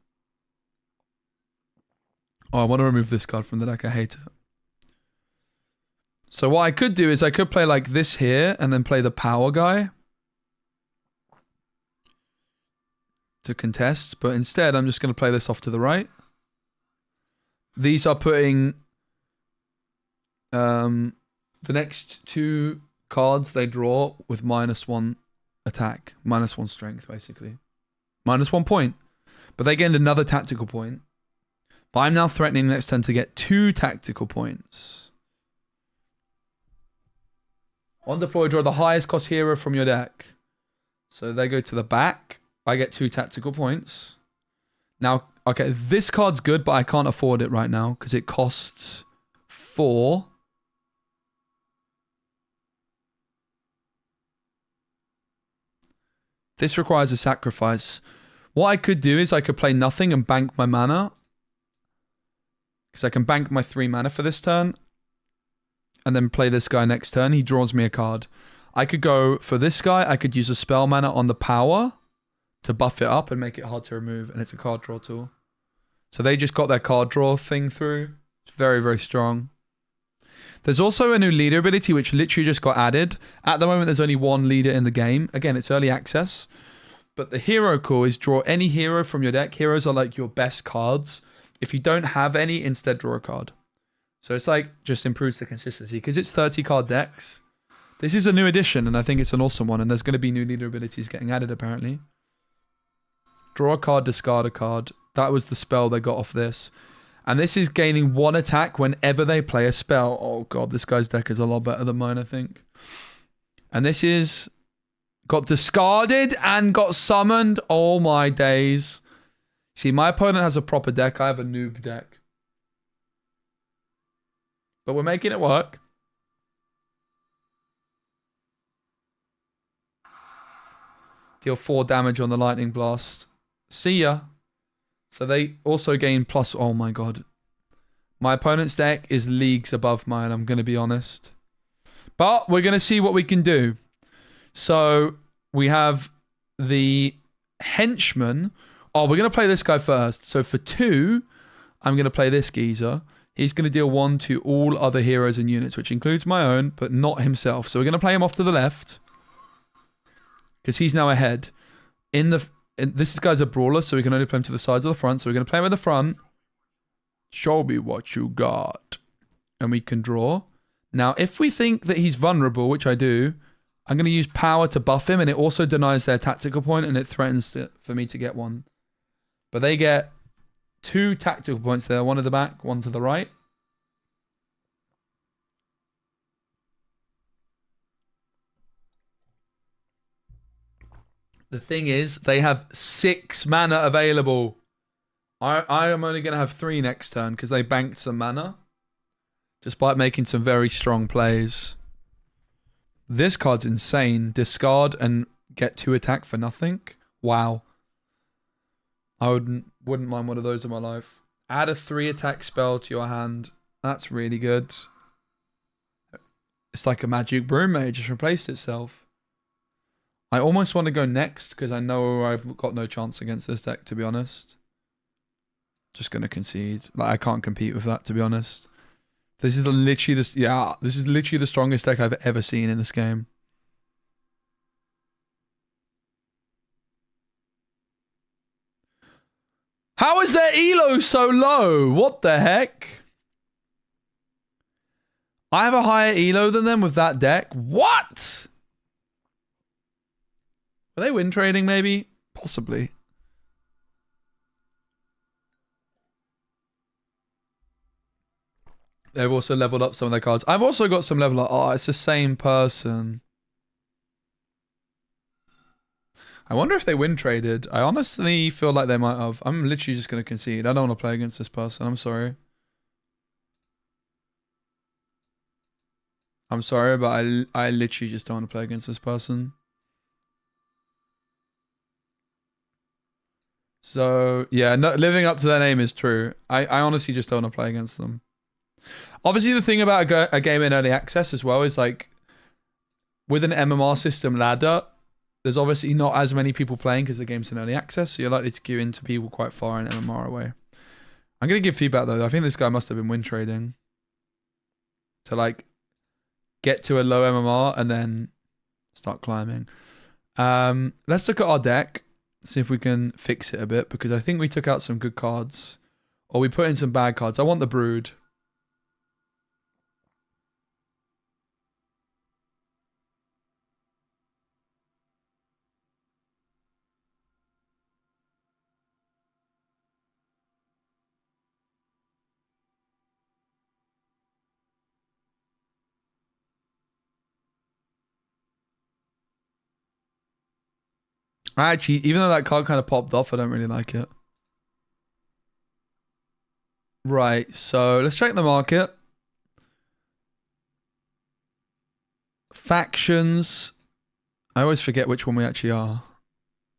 Oh, I want to remove this card from the deck. I hate it. So what I could do is I could play like this here and then play the power guy to contest. But instead, I'm just going to play this off to the right. These are putting the next 2 cards they draw with -1 attack, -1 strength, basically. -1 point. But they gained another tactical point. But I'm now threatening next turn to get 2 tactical points. On deploy, draw the highest cost hero from your deck. So they go to the back. I get 2 tactical points. Now, okay, this card's good, but I can't afford it right now because it costs 4. This requires a sacrifice. What I could do is I could play nothing and bank my mana. Because I can bank my 3 mana for this turn. And then play this guy next turn. He draws me a card. I could go for this guy. I could use a spell mana on the power to buff it up and make it hard to remove. And it's a card draw tool. So they just got their card draw thing through. It's very, very strong. There's also a new leader ability which literally just got added. At the moment, there's only 1 leader in the game. Again, it's early access. But the hero call is draw any hero from your deck. Heroes are like your best cards. If you don't have any, instead draw a card. So it's like, just improves the consistency. Because it's 30 card decks. This is a new addition, and I think it's an awesome one. And there's going to be new leader abilities getting added, apparently. Draw a card, discard a card. That was the spell they got off this. And this is gaining 1 attack whenever they play a spell. Oh god, this guy's deck is a lot better than mine, I think. And this is... got discarded and got summoned. Oh my days. See, my opponent has a proper deck. I have a noob deck. But we're making it work. Deal 4 damage on the lightning blast. See ya. So they also gain plus... oh my god. My opponent's deck is leagues above mine, I'm going to be honest. But we're going to see what we can do. So we have the henchman. Oh, we're going to play this guy first. So for 2, I'm going to play this geezer. He's going to deal 1 to all other heroes and units, which includes my own, but not himself. So we're going to play him off to the left. Because he's now ahead. This guy's a brawler, so we can only play him to the sides of the front. So we're going to play him at the front. Show me what you got. And we can draw. Now, if we think that he's vulnerable, which I do, I'm going to use power to buff him, and it also denies their tactical point, and it threatens for me to get 1. But they get 2 tactical points there. 1 at the back, 1 to the right. The thing is, they have 6 mana available. I am only going to have 3 next turn because they banked some mana. Despite making some very strong plays. This card's insane. Discard and get 2 attack for nothing. Wow. I wouldn't mind one of those in my life. Add a 3 attack spell to your hand. That's really good. It's like a magic broom, mate. It just replaced itself. I almost want to go next because I know I've got no chance against this deck, to be honest. Just going to concede. Like, I can't compete with that, to be honest. This is literally the strongest deck I've ever seen in this game. How is their elo so low? What the heck? I have a higher elo than them with that deck. What? Are they win trading maybe? Possibly. They've also leveled up some of their cards. I've also got some level up. Oh, it's the same person. I wonder if they win traded. I honestly feel like they might have. I'm literally just going to concede. I don't want to play against this person. I'm sorry. I'm sorry, but I literally just don't want to play against this person. So, yeah, no, living up to their name is true. I honestly just don't want to play against them. Obviously, the thing about a game in early access as well is, like, with an MMR system ladder, there's obviously not as many people playing because the game's in early access, so you're likely to queue into people quite far in MMR away. I'm going to give feedback, though. I think this guy must have been win trading to, like, get to a low MMR and then start climbing. Let's look at our deck, see if we can fix it a bit, because I think we took out some good cards, or we put in some bad cards. I want the Brood. Actually, even though that card kind of popped off, I don't really like it. Right, so let's check the market. Factions. I always forget which one we actually are.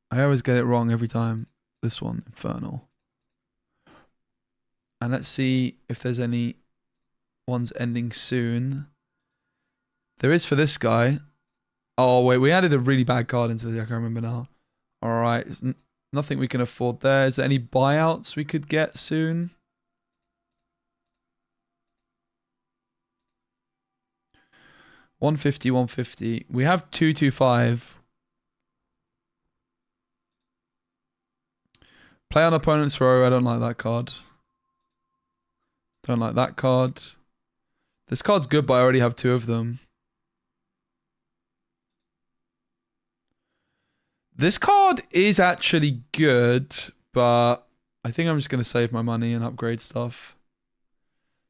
I always get it wrong every time. This one, Infernal. And let's see if there's any ones ending soon. There is for this guy. Oh, wait, we added a really bad card into the deck, I remember now. Alright, nothing we can afford there. Is there any buyouts we could get soon? $150, $150. We have 225. Play on opponent's row. I don't like that card. Don't like that card. This card's good, but I already have 2 of them. This card is actually good, but I think I'm just going to save my money and upgrade stuff.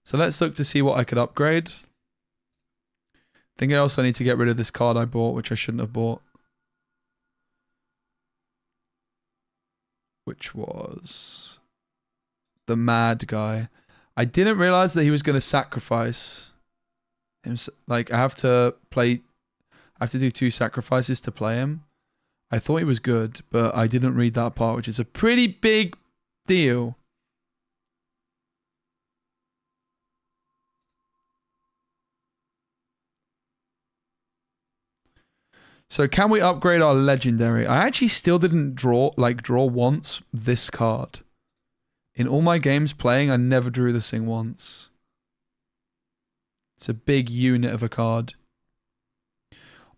So let's look to see what I could upgrade. I think I also need to get rid of this card I bought, which I shouldn't have bought. Which was the Mad guy. I didn't realize that he was going to sacrifice him. Like, I have to do 2 sacrifices to play him. I thought he was good, but I didn't read that part, which is a pretty big deal. So can we upgrade our legendary? I actually still didn't draw once this card. In all my games playing, I never drew this thing once. It's a big unit of a card.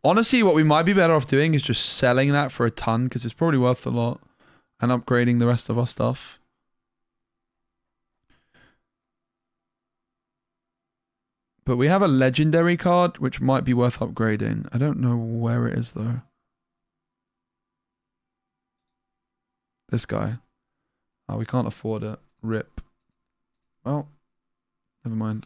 Honestly, what we might be better off doing is just selling that for a ton, because it's probably worth a lot, and upgrading the rest of our stuff. But we have a legendary card, which might be worth upgrading. I don't know where it is, though. This guy. Oh, we can't afford it. Rip. Well, never mind.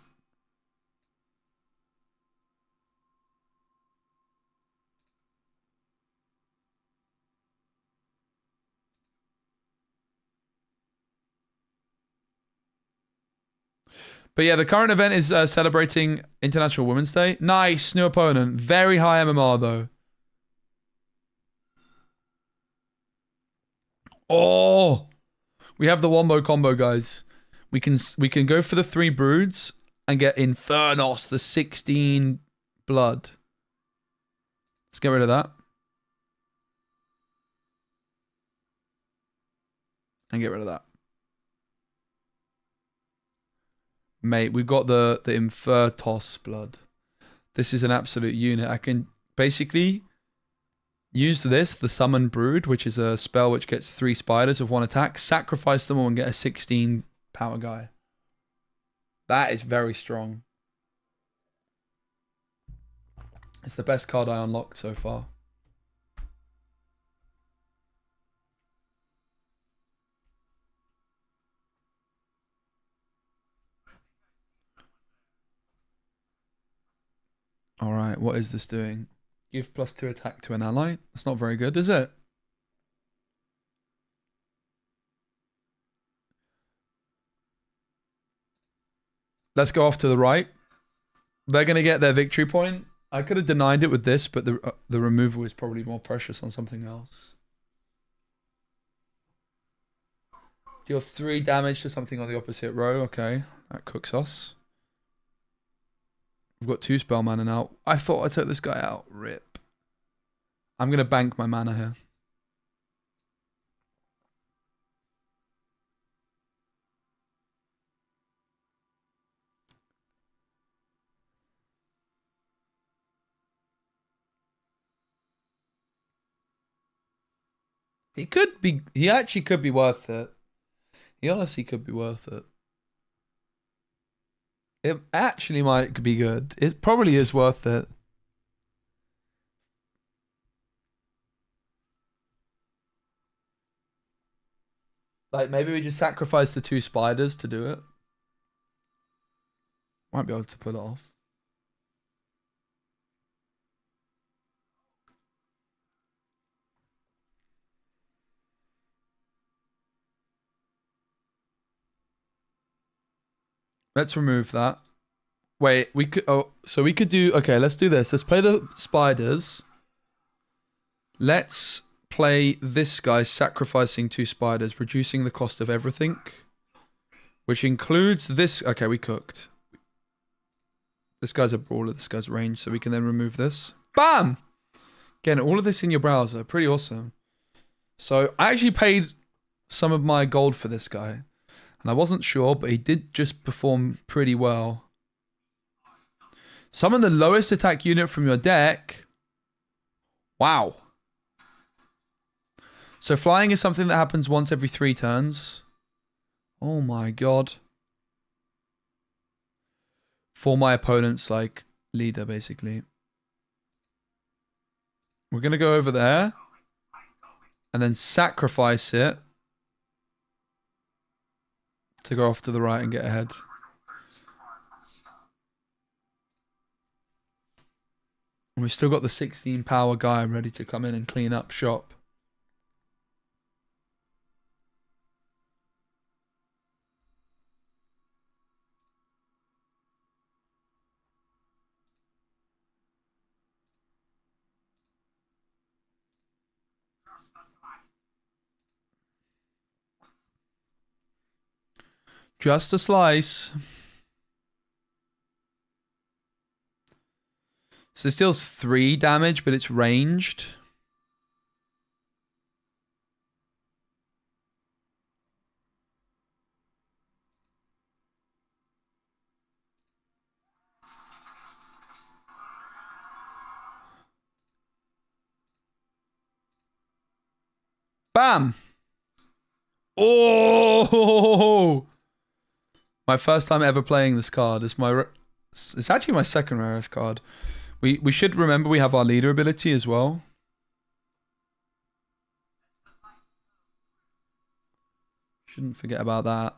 But yeah, the current event is celebrating International Women's Day. Nice, new opponent. Very high MMR though. Oh, we have the wombo combo, guys. We can go for the 3 broods and get Infernos, the 16 blood. Let's get rid of that. And get rid of that. Mate, we've got the Infertos blood. This is an absolute unit. I can basically use this, the Summon Brood, which is a spell which gets 3 spiders with 1 attack, sacrifice them all and get a 16 power guy. That is very strong. It's the best card I unlocked so far. Alright, what is this doing? Give +2 attack to an ally. That's not very good, is it? Let's go off to the right. They're going to get their victory point. I could have denied it with this, but the removal is probably more precious on something else. Deal 3 damage to something on the opposite row. Okay, that cooks us. We've got 2 spell mana now. I thought I took this guy out. Rip. I'm going to bank my mana here. He actually could be worth it. He honestly could be worth it. It actually might be good. It probably is worth it. Like, maybe we just sacrifice the 2 spiders to do it. Might be able to pull it off. Let's remove that. Wait, we could... Oh, so we could do... Okay, let's do this. Let's play the spiders. Let's play this guy sacrificing 2 spiders, reducing the cost of everything. Which includes this... Okay, we cooked. This guy's a brawler. This guy's range. So we can then remove this. Bam! Again, all of this in your browser. Pretty awesome. So I actually paid some of my gold for this guy. And I wasn't sure, but he did just perform pretty well. Summon the lowest attack unit from your deck. Wow. So flying is something that happens once every 3 turns. Oh my god. For my opponent's, like, leader, basically. We're going to go over there. And then sacrifice it. To go off to the right and get ahead. And we've still got the 16 power guy ready to come in and clean up shop. Just a slice. So this deals 3 damage, but it's ranged. Bam! Oh! My first time ever playing this card. It's actually my second rarest card. We should remember we have our leader ability as well. Shouldn't forget about that.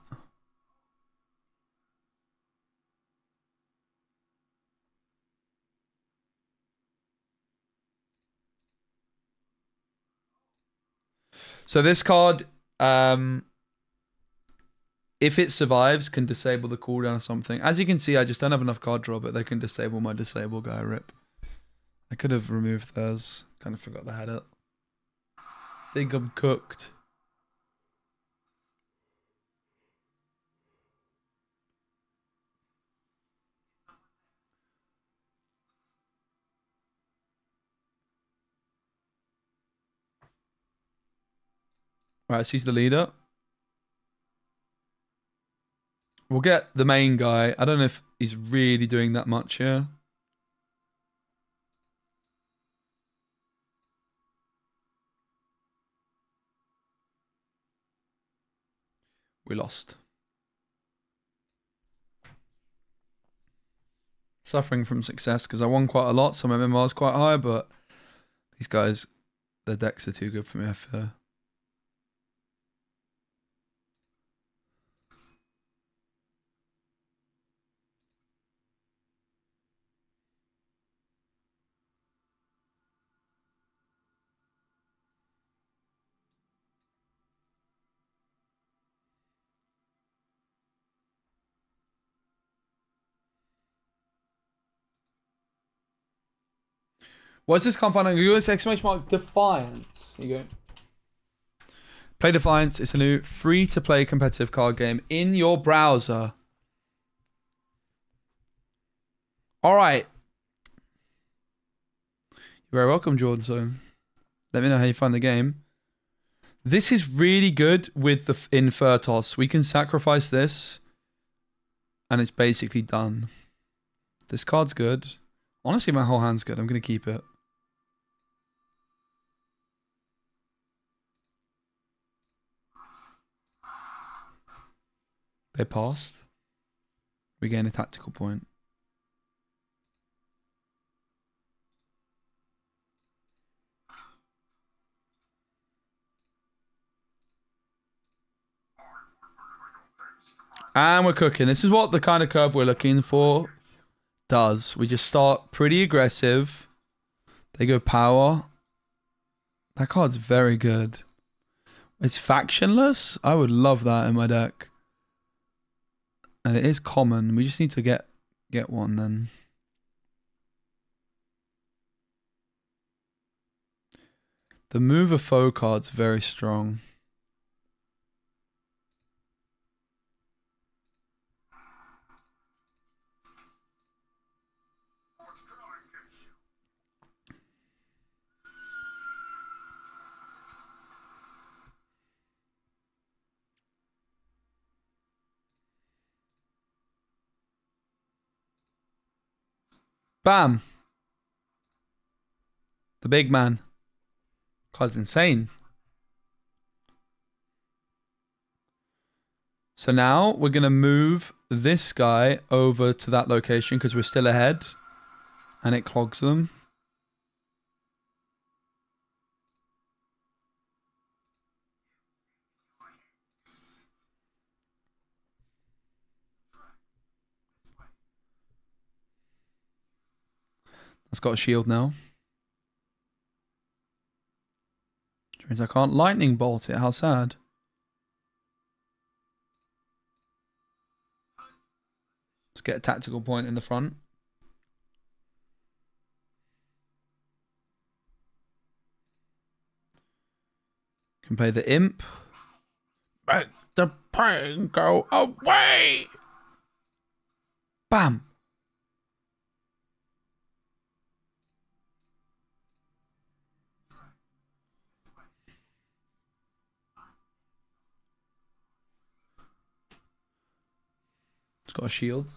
So this card, if it survives, can disable the cooldown or something. As you can see, I just don't have enough card draw, but they can disable my disable guy. Rip. I could have removed theirs. Kind of forgot they had it. Think I'm cooked. Right, she's the leader. We'll get the main guy. I don't know if he's really doing that much here. We lost. Suffering from success because I won quite a lot, so my MMR is quite high, but these guys, their decks are too good for me, I fear. What's this? Can't find it. Google exclamation mark Defiance. Here you go. Play Defiance. It's a new free-to-play competitive card game in your browser. All right. You're very welcome, Jordan. So, let me know how you find the game. This is really good with the Infertos. We can sacrifice this, and it's basically done. This card's good. Honestly, my whole hand's good. I'm gonna keep it. They passed. We gain a tactical point. And we're cooking. This is what the kind of curve we're looking for does. We just start pretty aggressive. They go power. That card's very good. It's factionless. I would love that in my deck. And it is common. We just need to get one then. The move of foe card's very strong. Bam. The big man. Card's insane. So now we're going to move this guy over to that location because we're still ahead. And it clogs them. It's got a shield now. Which means I can't lightning bolt it. How sad. Let's get a tactical point in the front. Can play the imp. Make the pain go away. Bam. It's got a shield.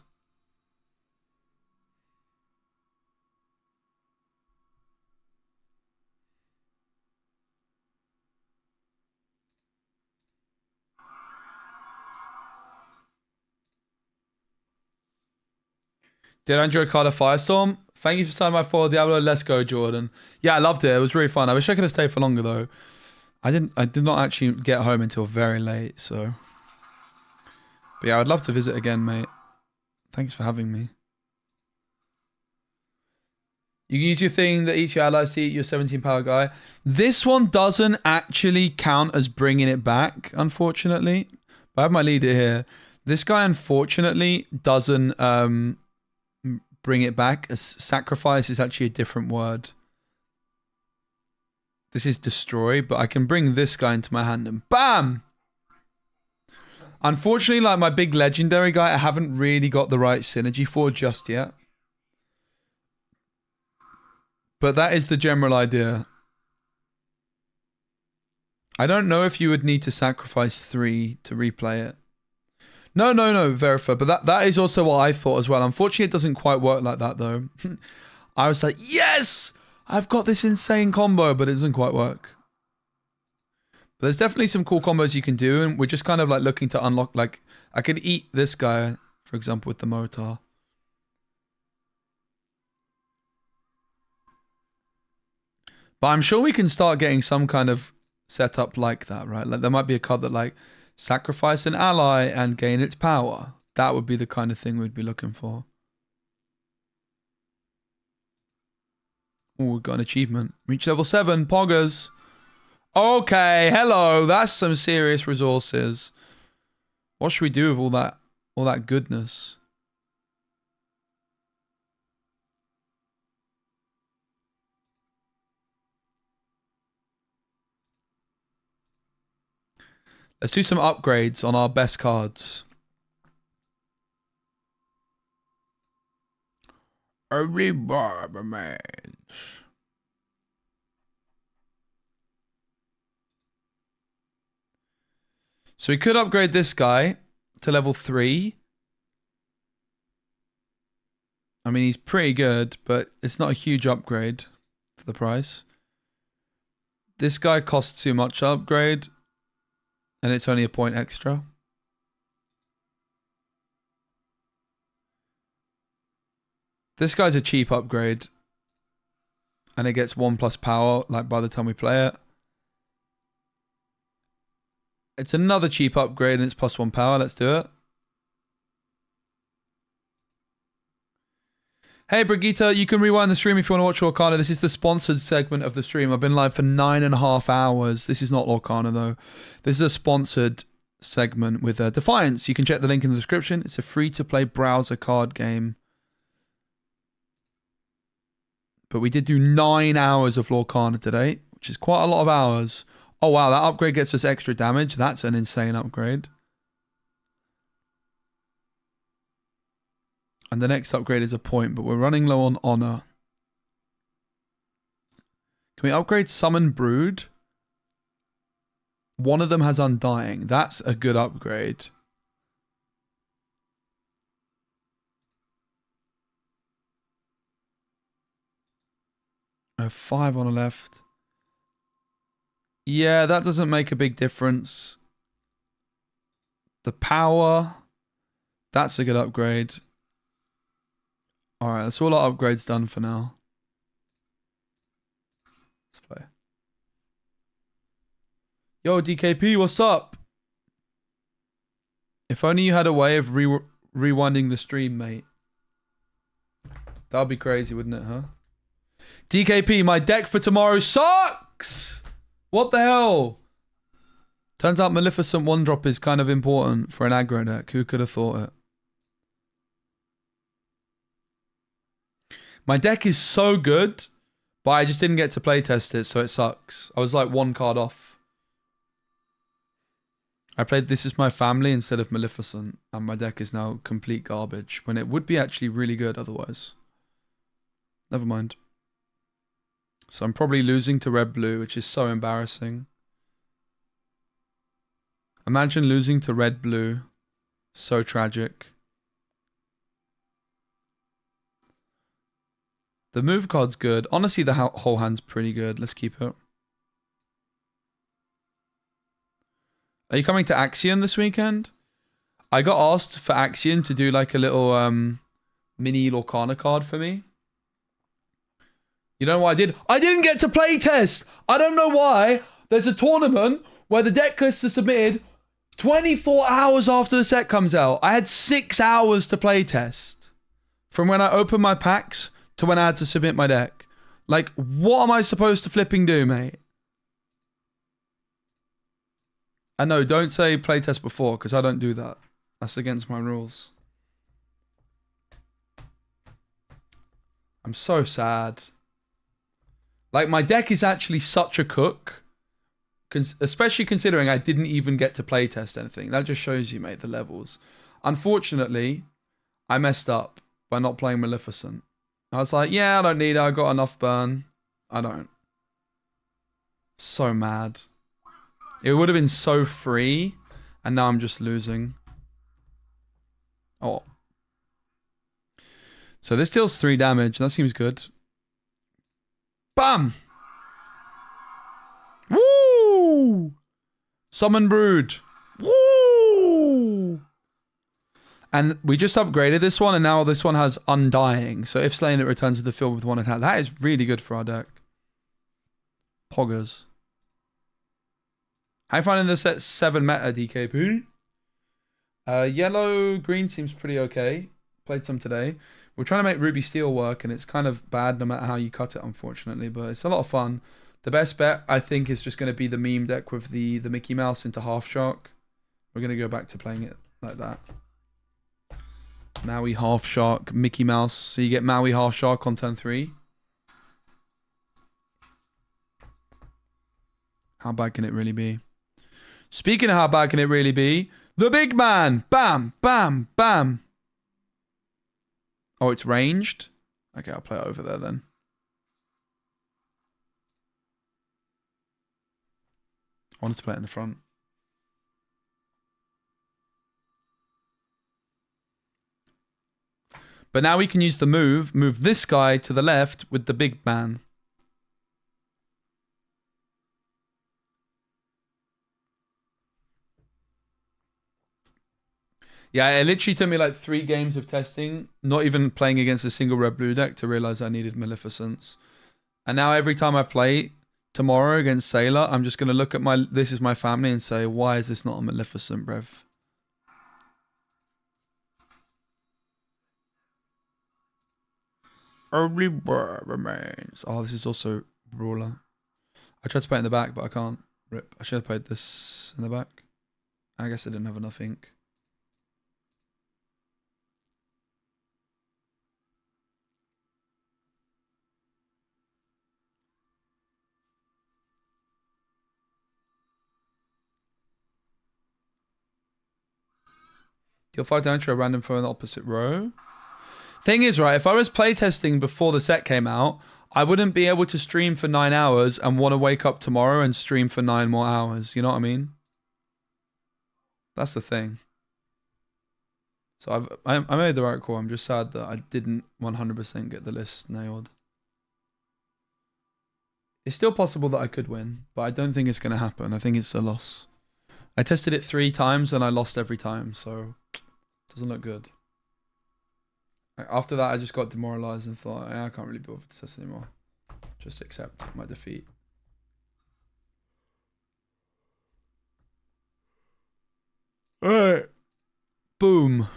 Did I enjoy Card of Firestorm? Thank you for signing my for Diablo. Let's go, Jordan. Yeah, I loved it. It was really fun. I wish I could have stayed for longer though. I did not actually get home until very late, so. But yeah, I'd love to visit again, mate. Thanks for having me. You can use your thing that eats your allies to eat your 17 power guy. This one doesn't actually count as bringing it back, unfortunately. I have my leader here. This guy, unfortunately, doesn't bring it back. Sacrifice is actually a different word. This is destroy, but I can bring this guy into my hand and BAM! Unfortunately, like my big legendary guy, I haven't really got the right synergy for just yet. But that is the general idea. I don't know if you would need to sacrifice 3 to replay it. No, Verifa, but that is also what I thought as well. Unfortunately, it doesn't quite work like that, though. I was like, yes! I've got this insane combo, but it doesn't quite work. But there's definitely some cool combos you can do, and we're just kind of like looking to unlock, like, I could eat this guy, for example, with the Motar. But I'm sure we can start getting some kind of setup like that, right? Like there might be a card that like sacrifice an ally and gain its power. That would be the kind of thing we'd be looking for. Oh, we've got an achievement. Reach level 7, poggers. Okay, hello. That's some serious resources. What should we do with all that goodness? Let's do some upgrades on our best cards. Early Barberman. So we could upgrade this guy to level 3. I mean, he's pretty good, but it's not a huge upgrade for the price. This guy costs too much to upgrade. And it's only a point extra. This guy's a cheap upgrade. And it gets 1+ power, like by the time we play it. It's another cheap upgrade and it's +1 power. Let's do it. Hey Brigitte, you can rewind the stream if you want to watch Lorcana. This is the sponsored segment of the stream. I've been live for 9.5 hours. This is not Lorcana though. This is a sponsored segment with Defiance. You can check the link in the description. It's a free-to-play browser card game. But we did do 9 hours of Lorcana today, which is quite a lot of hours. Oh wow, that upgrade gets us extra damage. That's an insane upgrade. And the next upgrade is a point, but we're running low on honor. Can we upgrade Summon Brood? One of them has Undying. That's a good upgrade. I have 5 on the left. Yeah, that doesn't make a big difference. The power. That's a good upgrade. Alright, that's all our upgrades done for now. Let's play. Yo, DKP, what's up? If only you had a way of rewinding the stream, mate. That would be crazy, wouldn't it, huh? DKP, my deck for tomorrow sucks! What the hell? Turns out Maleficent 1-drop is kind of important for an aggro deck. Who could have thought it? My deck is so good, but I just didn't get to playtest it, so it sucks. I was like 1 card off. I played This Is My Family instead of Maleficent, and my deck is now complete garbage, when it would be actually really good otherwise. Never mind. So I'm probably losing to red-blue, which is so embarrassing. Imagine losing to red-blue. So tragic. The move card's good. Honestly, the whole hand's pretty good. Let's keep it. Are you coming to Axion this weekend? I got asked for Axion to do like a little mini Lorcana card for me. You know what I did? I didn't get to play test. I don't know why. There's a tournament where the deck lists are submitted 24 hours after the set comes out. I had 6 hours to play test. From when I opened my packs to when I had to submit my deck. Like, what am I supposed to flipping do, mate? I know, don't say playtest before, because I don't do that. That's against my rules. I'm so sad. Like, my deck is actually such a cook. Especially considering I didn't even get to playtest anything. That just shows you, mate, the levels. Unfortunately, I messed up by not playing Maleficent. I was like, yeah, I don't need it. I got enough burn. I don't. So mad. It would have been so free. And now I'm just losing. Oh. So this deals 3 damage. That seems good. Bam! Woo! Summon Brood. Woo! And we just upgraded this one, and now this one has Undying. So if slain, it returns to the field with 1 attack. That is really good for our deck. Poggers. How you finding the set 7 meta, DKP? Yellow, green seems pretty okay. Played some today. We're trying to make Ruby Steel work, and it's kind of bad no matter how you cut it, unfortunately. But it's a lot of fun. The best bet, I think, is just going to be the meme deck with the Mickey Mouse into Half Shark. We're going to go back to playing it like that. Maui Half Shark, Mickey Mouse. So you get Maui Half Shark on turn 3. How bad can it really be? Speaking of how bad can it really be, the big man. Bam, bam, bam. Oh, it's ranged? Okay, I'll play it over there then. I wanted to play it in the front. But now we can use the move this guy to the left with the big man. Yeah, it literally took me like 3 games of testing, not even playing against a single red-blue deck to realize I needed Maleficence. And now every time I play tomorrow against Sailor, I'm just going to look at my This Is My Family and say, why is this not a Maleficent, brev? Only word remains. Oh, this is also Brawler. I tried to play it in the back, but I can't. Rip. I should have played this in the back. I guess I didn't have enough ink. Deal 5 damage to a random foe in the opposite row. Thing is, right, if I was playtesting before the set came out, I wouldn't be able to stream for 9 hours and want to wake up tomorrow and stream for 9 more hours. You know what I mean? That's the thing. So I made the right call. I'm just sad that I didn't 100% get the list nailed. It's still possible that I could win, but I don't think it's going to happen. I think it's a loss. I tested it 3 times and I lost every time, so it doesn't look good. After that, I just got demoralized and thought, I can't really be bothered to test anymore. Just accept my defeat. Alright. Boom.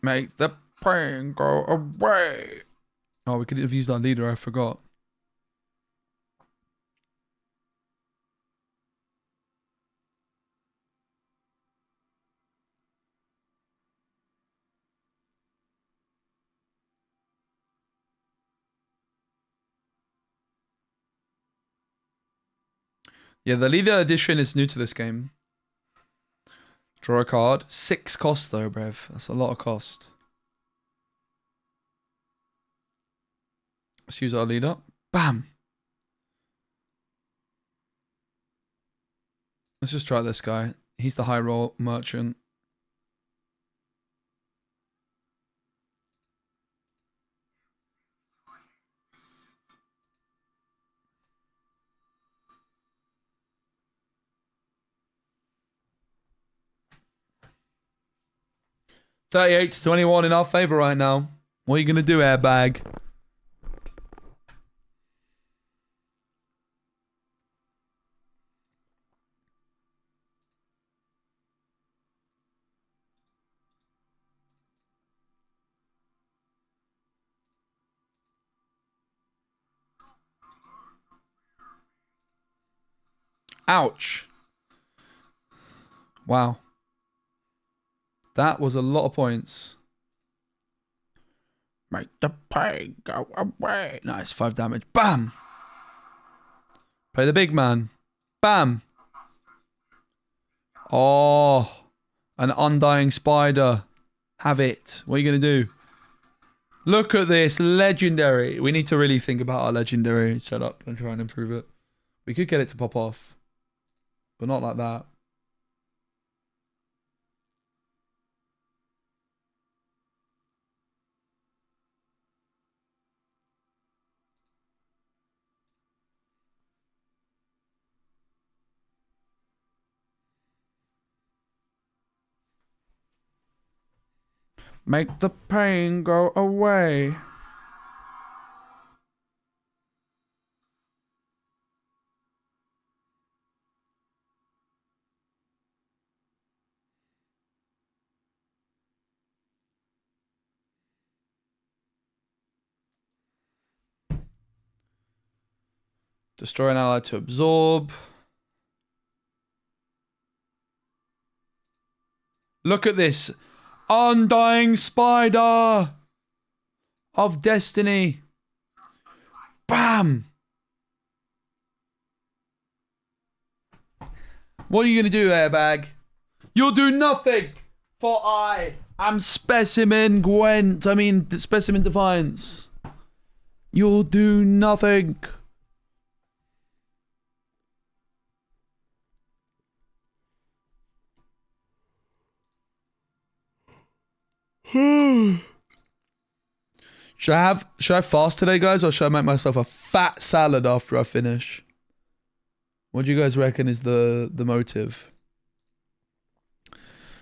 Make the pain go away. Oh, we could have used our leader, I forgot. Yeah, the leader edition is new to this game. Draw a card. 6 cost though, brev. That's a lot of cost. Let's use our leader. Bam. Let's just try this guy. He's the high roll merchant. $38-21 in our favor right now. What are you gonna do, airbag? Ouch. Wow. That was a lot of points. Make the pain go away. Nice, 5 damage. Bam! Play the big man. Bam! Oh, an undying spider. Have it. What are you going to do? Look at this. Legendary. We need to really think about our legendary. Shut up and try and improve it. We could get it to pop off. But not like that. Make the pain go away. Destroy an ally to absorb. Look at this. Undying spider of destiny. Bam! What are you going to do, airbag? You'll do nothing, for I am Specimen Gwent. I mean, Specimen Defiance. You'll do nothing. Should I fast today, guys, or should I make myself a fat salad after I finish? What do you guys reckon is the motive?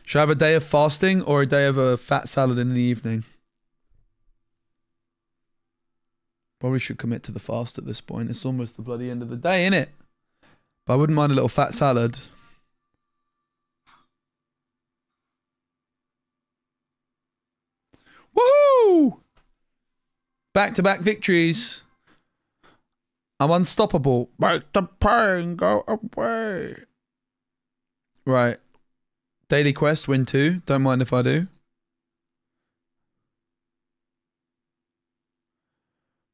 Should I have a day of fasting or a day of a fat salad in the evening? Probably should commit to the fast at this point. It's almost the bloody end of the day, innit? But I wouldn't mind a little fat salad. Woohoo! Back-to-back victories. I'm unstoppable. Make the pain go away. Right. Daily quest, win 2. Don't mind if I do.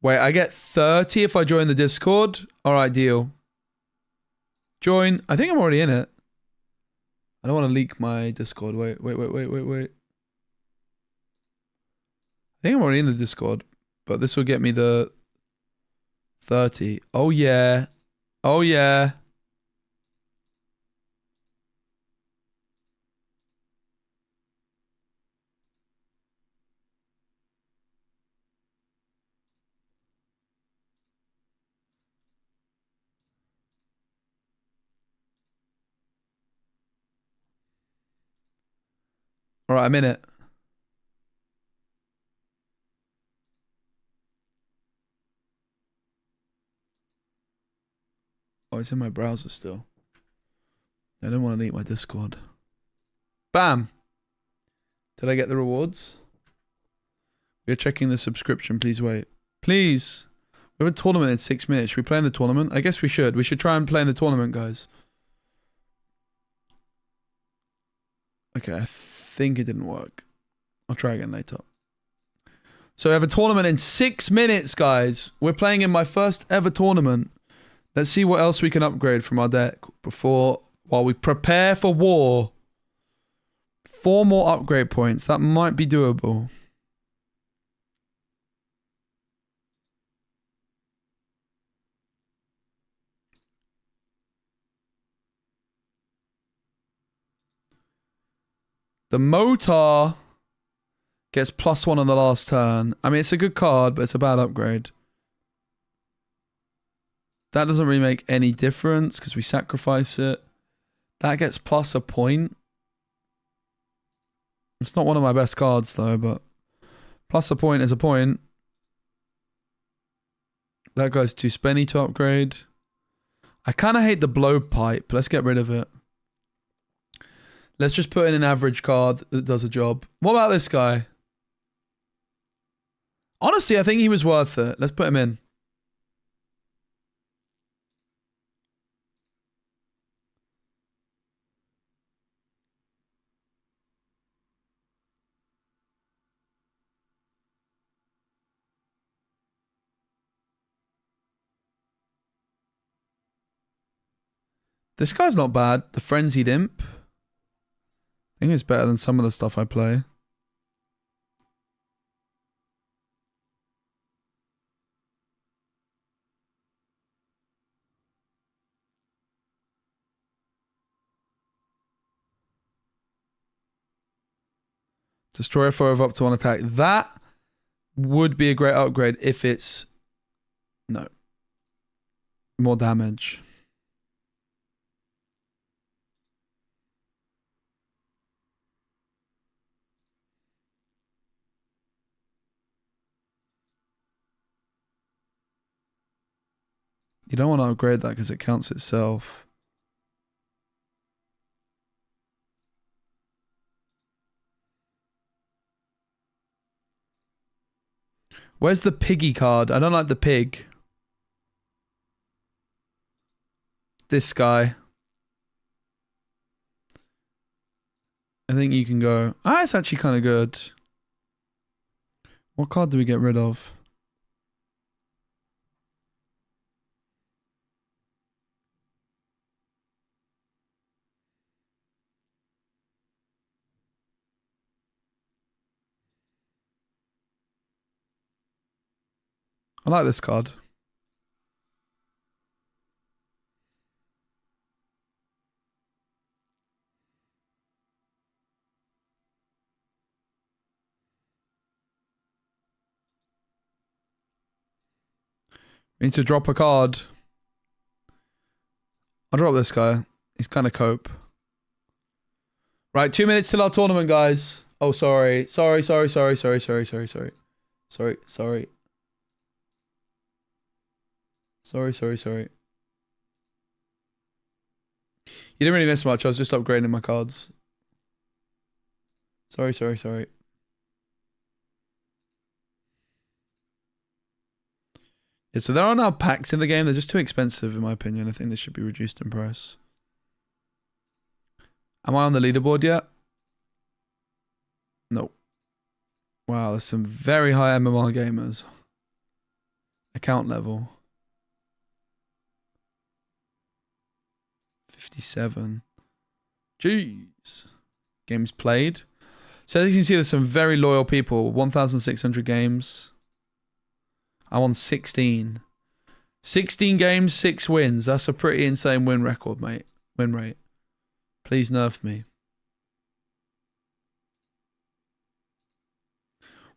Wait, I get 30 if I join the Discord? Alright, deal. Join. I think I'm already in it. I don't want to leak my Discord. Wait. I think I'm already in the Discord. But this will get me the 30. Oh, yeah. Oh, yeah. All right, I'm in it. Oh, it's in my browser still. I don't want to leak my Discord. Bam! Did I get the rewards? We're checking the subscription. Please wait. Please! We have a tournament in 6 minutes. Should we play in the tournament? I guess we should. We should try and play in the tournament, guys. Okay, I think it didn't work. I'll try again later. So we have a tournament in 6 minutes, guys. We're playing in my first ever tournament. Let's see what else we can upgrade from our deck while we prepare for war. 4 more upgrade points. That might be doable. The Motar gets +1 on the last turn. I mean, it's a good card, but it's a bad upgrade. That doesn't really make any difference because we sacrifice it. That gets +1 point. It's not one of my best cards though, but +1 point is a point. That goes to Spenny to upgrade. I kind of hate the blowpipe. Let's get rid of it. Let's just put in an average card that does a job. What about this guy? Honestly, I think he was worth it. Let's put him in. This guy's not bad. The Frenzied Imp. I think it's better than some of the stuff I play. Destroyer 4 of up to 1 attack. That would be a great upgrade if it's... No. More damage. You don't want to upgrade that because it counts itself. Where's the piggy card? I don't like the pig. This guy. I think you can go... Ah, it's actually kind of good. What card do we get rid of? I like this card. We need to drop a card. I'll drop this guy. He's kind of cope. Right, 2 minutes till our tournament, guys. Oh, sorry. Sorry. You didn't really miss much. I was just upgrading my cards. Sorry. Yeah, so there are now packs in the game. They're just too expensive, in my opinion. I think they should be reduced in price. Am I on the leaderboard yet? No. Wow, there's some very high MMR gamers. Account level. 57. Jeez. Games played. So as you can see, there's some very loyal people. 1,600 games. I'm on 16. 16 games, 6 wins. That's a pretty insane win record, mate. Win rate. Please nerf me.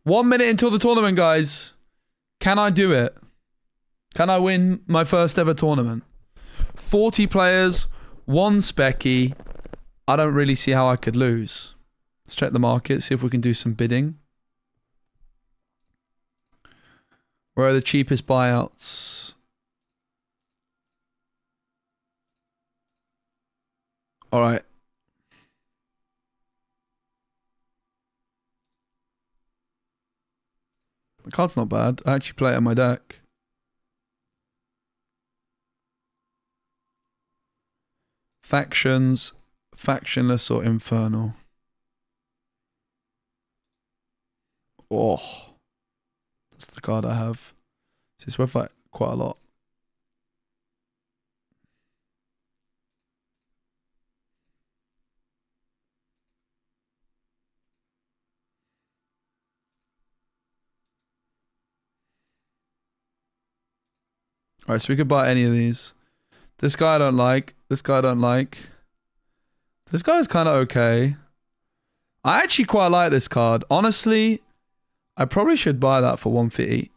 1 minute until the tournament, guys. Can I do it? Can I win my first ever tournament? 40 players, 1 specky. I don't really see how I could lose. Let's check the market, see if we can do some bidding. Where are the cheapest buyouts? All right. The card's not bad. I actually play it on my deck. Factions, factionless or infernal. Oh. That's the card I have. So it's worth like quite a lot. Alright, so we could buy any of these. This guy I don't like. This guy I don't like. This guy's kind of okay. I actually quite like this card. Honestly, I probably should buy that for 150.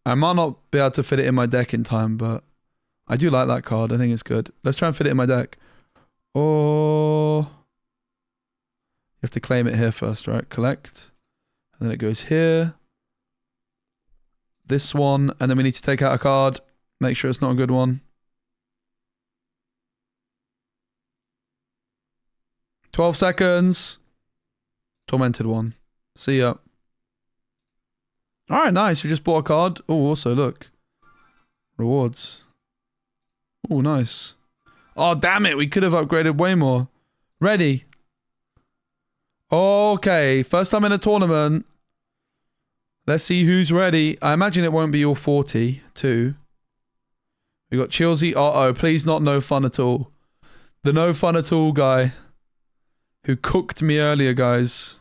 I might not be able to fit it in my deck in time, but I do like that card. I think it's good. Let's try and fit it in my deck. Oh, you have to claim it here first, right? Collect. And then it goes here. This one. And then we need to take out a card. Make sure it's not a good one. 12 seconds. Tormented one. See ya. Alright, nice. We just bought a card. Oh, also, look. Rewards. Oh, nice. Oh, damn it. We could have upgraded way more. Ready. Okay. First time in a tournament. Let's see who's ready. I imagine it won't be all 40, too. We got Chilsey. Uh-oh. Please not no fun at all. The no fun at all guy who cooked me earlier, guys.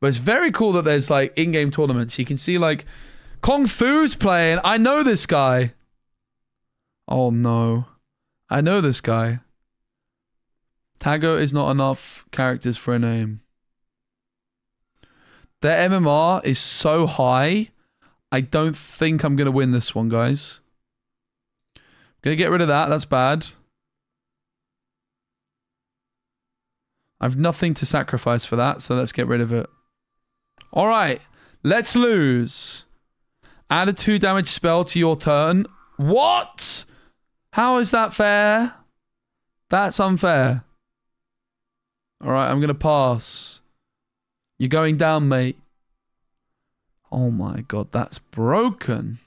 But it's very cool that there's like in-game tournaments. You can see like Kung Fu's playing. I know this guy. Oh no. I know this guy. Tago is not enough characters for a name. Their MMR is so high. I don't think I'm going to win this one, guys. Gonna get rid of that. That's bad. I've nothing to sacrifice for that, so let's get rid of it. Alright. Let's lose. Add a 2 damage spell to your turn. What? How is that fair? That's unfair. Alright, I'm gonna pass. You're going down, mate. Oh my god, that's broken.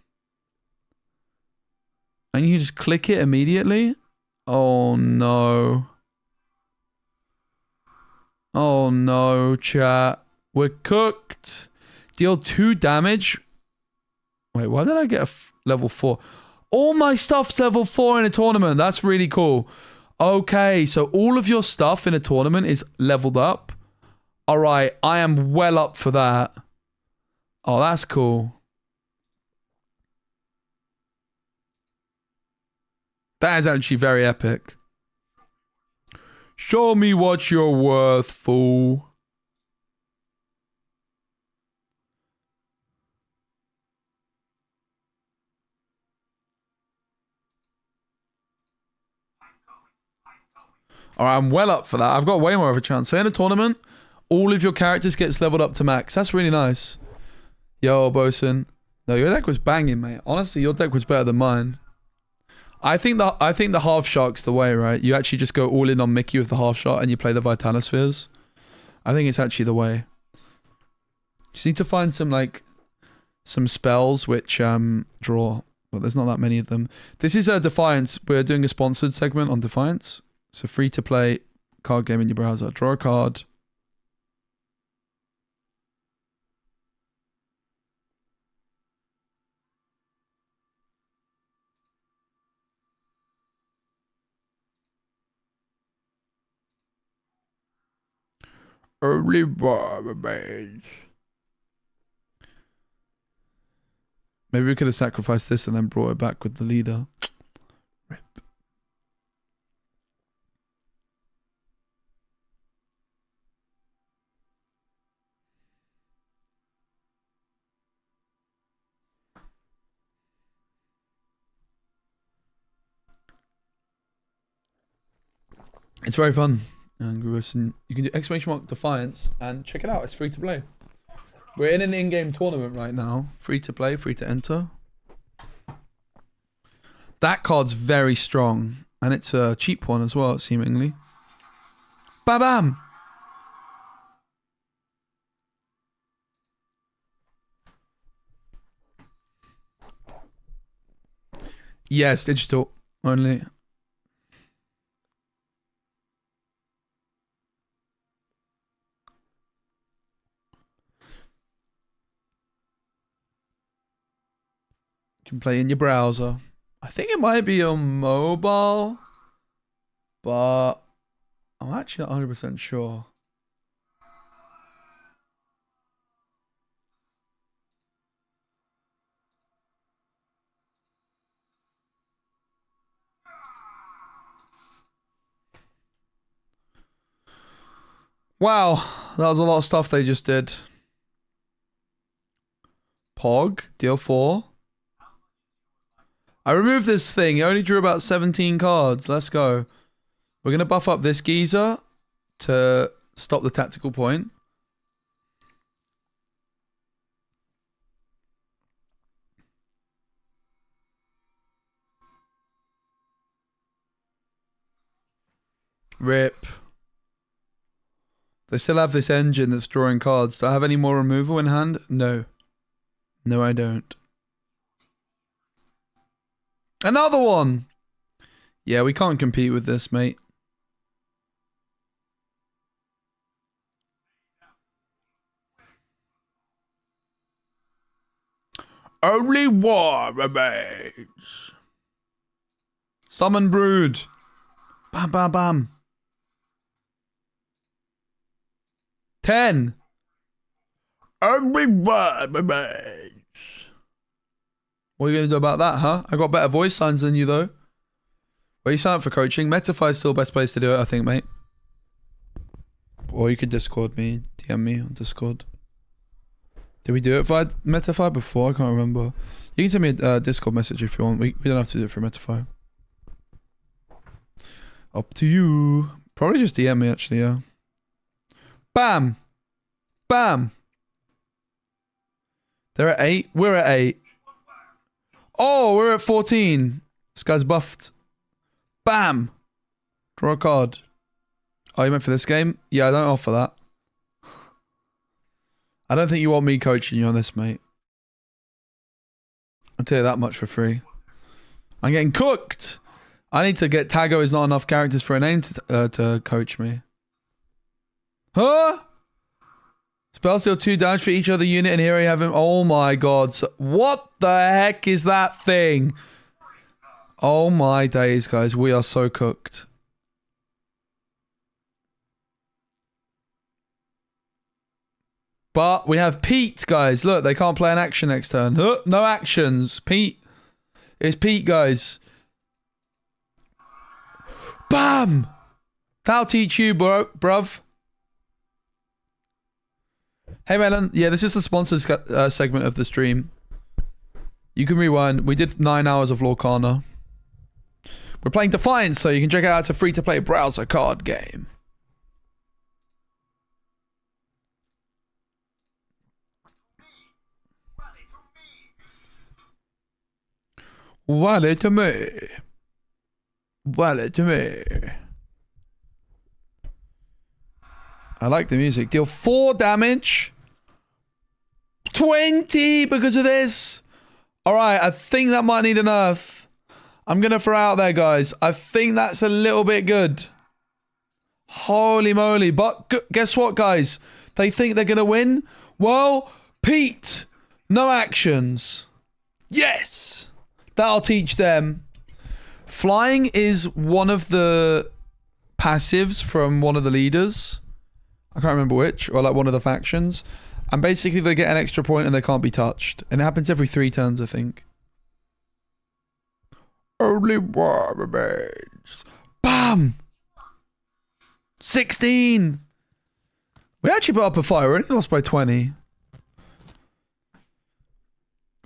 And you just click it immediately? Oh no. Oh no, chat. We're cooked. Deal 2 damage. Wait, why did I get a level 4? All my stuff's level 4 in a tournament. That's really cool. Okay, so all of your stuff in a tournament is leveled up. Alright, I am well up for that. Oh, that's cool. That is actually very epic. Show me what you're worth, fool. Alright, I'm well up for that. I've got way more of a chance. So in a tournament, all of your characters gets leveled up to max. That's really nice. Yo, Bosun. No, your deck was banging, mate. Honestly, your deck was better than mine. I think the half shark's the way, right? You actually just go all in on Mickey with the half shark and you play the Vitalospheres. I think it's actually the way. Just need to find some spells which draw. Well, there's not that many of them. This is Defiance. We're doing a sponsored segment on Defiance. So free to play card game in your browser. Draw a card. Early Barbados. Maybe we could have sacrificed this and then brought it back with the leader. Rip. It's very fun. And you can do exclamation mark Defiance and check it out. It's free to play. We're in an in-game tournament right now. Free to play, free to enter. That card's very strong. And it's a cheap one as well, seemingly. Ba-bam! Yes, digital only. You can play in your browser. I think it might be on mobile, but I'm actually not 100% sure. Wow, that was a lot of stuff they just did. Pog, deal 4. I removed this thing. It only drew about 17 cards. Let's go. We're going to buff up this geezer to stop the tactical point. Rip. They still have this engine that's drawing cards. Do I have any more removal in hand? No. No, I don't. Another one! Yeah, we can't compete with this, mate. Only war remains. Summon Brood. Bam, bam, bam. 10. What are you going to do about that, huh? I got better voice signs than you, though. Where you sign up for coaching? Metafy is still the best place to do it, I think, mate. Or you could Discord me, DM me on Discord. Did we do it via Metafy before? I can't remember. You can send me a Discord message if you want. We don't have to do it for Metafy. Up to you. Probably just DM me, actually, yeah. Bam! Bam! They're at 8. We're at 8. Oh, we're at 14. This guy's buffed. Bam! Draw a card. Oh, you meant for this game? Yeah, I don't offer that. I don't think you want me coaching you on this, mate. I'll tell you that much for free. I'm getting cooked! I need to get Tago is not enough characters for a name to coach me. Huh? Spells deal 2 damage for each other unit and hero you have him. Oh my god. So, what the heck is that thing? Oh my days, guys. We are so cooked. But we have Pete, guys. Look, they can't play an action next turn. No actions. Pete. It's Pete, guys. Bam! That'll teach you, bruv. Hey, Melon. Yeah, this is the sponsored segment of the stream. You can rewind. We did 9 hours of Lorcana. We're playing Defiance, so you can check it out. It's a free-to-play browser card game. Wallet to me. Wallet to me. I like the music. Deal 4 damage. 20 because of this. Alright, I think that might need a nerf. I'm going to throw out there, guys. I think that's a little bit good. Holy moly. But guess what, guys? They think they're going to win? Well, Pete. No actions. Yes. That'll teach them. Flying is one of the passives from one of the leaders. I can't remember which. Or like one of the factions. And basically they get an extra point and they can't be touched. And it happens every 3 turns, I think. Only war remains. Bam! 16! We actually put up a fight. We only lost by 20.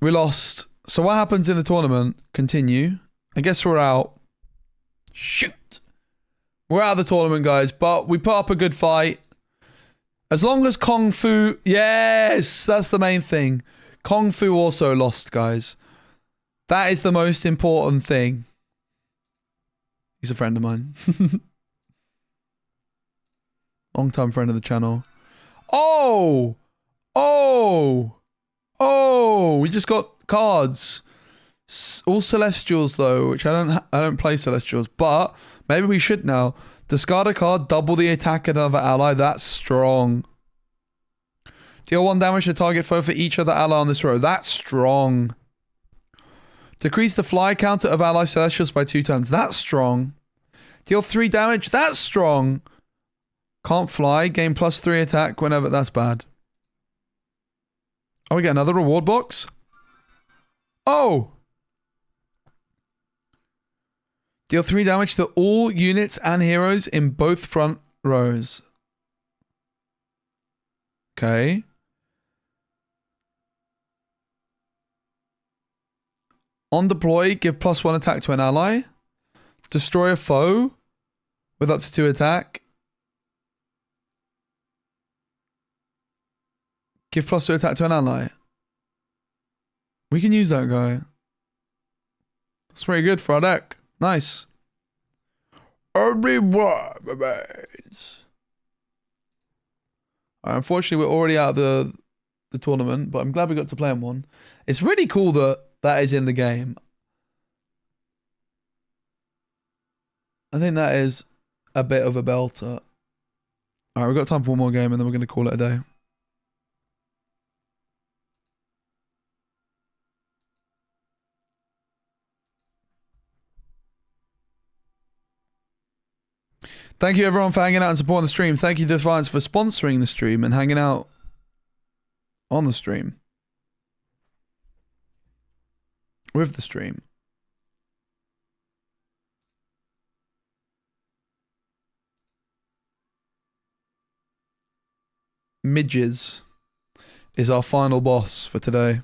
We lost. So what happens in the tournament? Continue. I guess we're out. Shoot! We're out of the tournament, guys. But we put up a good fight. As long as Kung Fu... Yes! That's the main thing. Kung Fu also lost, guys. That is the most important thing. He's a friend of mine. Long-time friend of the channel. Oh! Oh! Oh! We just got cards. All Celestials, though, which I don't play Celestials, but maybe we should now. Discard a card, double the attack of another ally. That's strong. Deal 1 damage to target foe for each other ally on this row. That's strong. Decrease the fly counter of ally Celestials by 2 turns. That's strong. Deal 3 damage. That's strong. Can't fly. Gain +3 attack whenever. That's bad. Oh, we get another reward box? Oh! Deal 3 damage to all units and heroes in both front rows. Okay. On deploy, give +1 attack to an ally. Destroy a foe with up to 2 attack. Give +2 attack to an ally. We can use that guy. That's pretty good for our deck. Nice. Only one remains. Unfortunately, we're already out of the tournament, but I'm glad we got to play on one. It's really cool that that is in the game. I think that is a bit of a belter. Alright, we've got time for one more game and then we're going to call it a day. Thank you everyone for hanging out and supporting the stream. Thank you Defiance for sponsoring the stream and hanging out on the stream. With the stream. Midges is our final boss for today.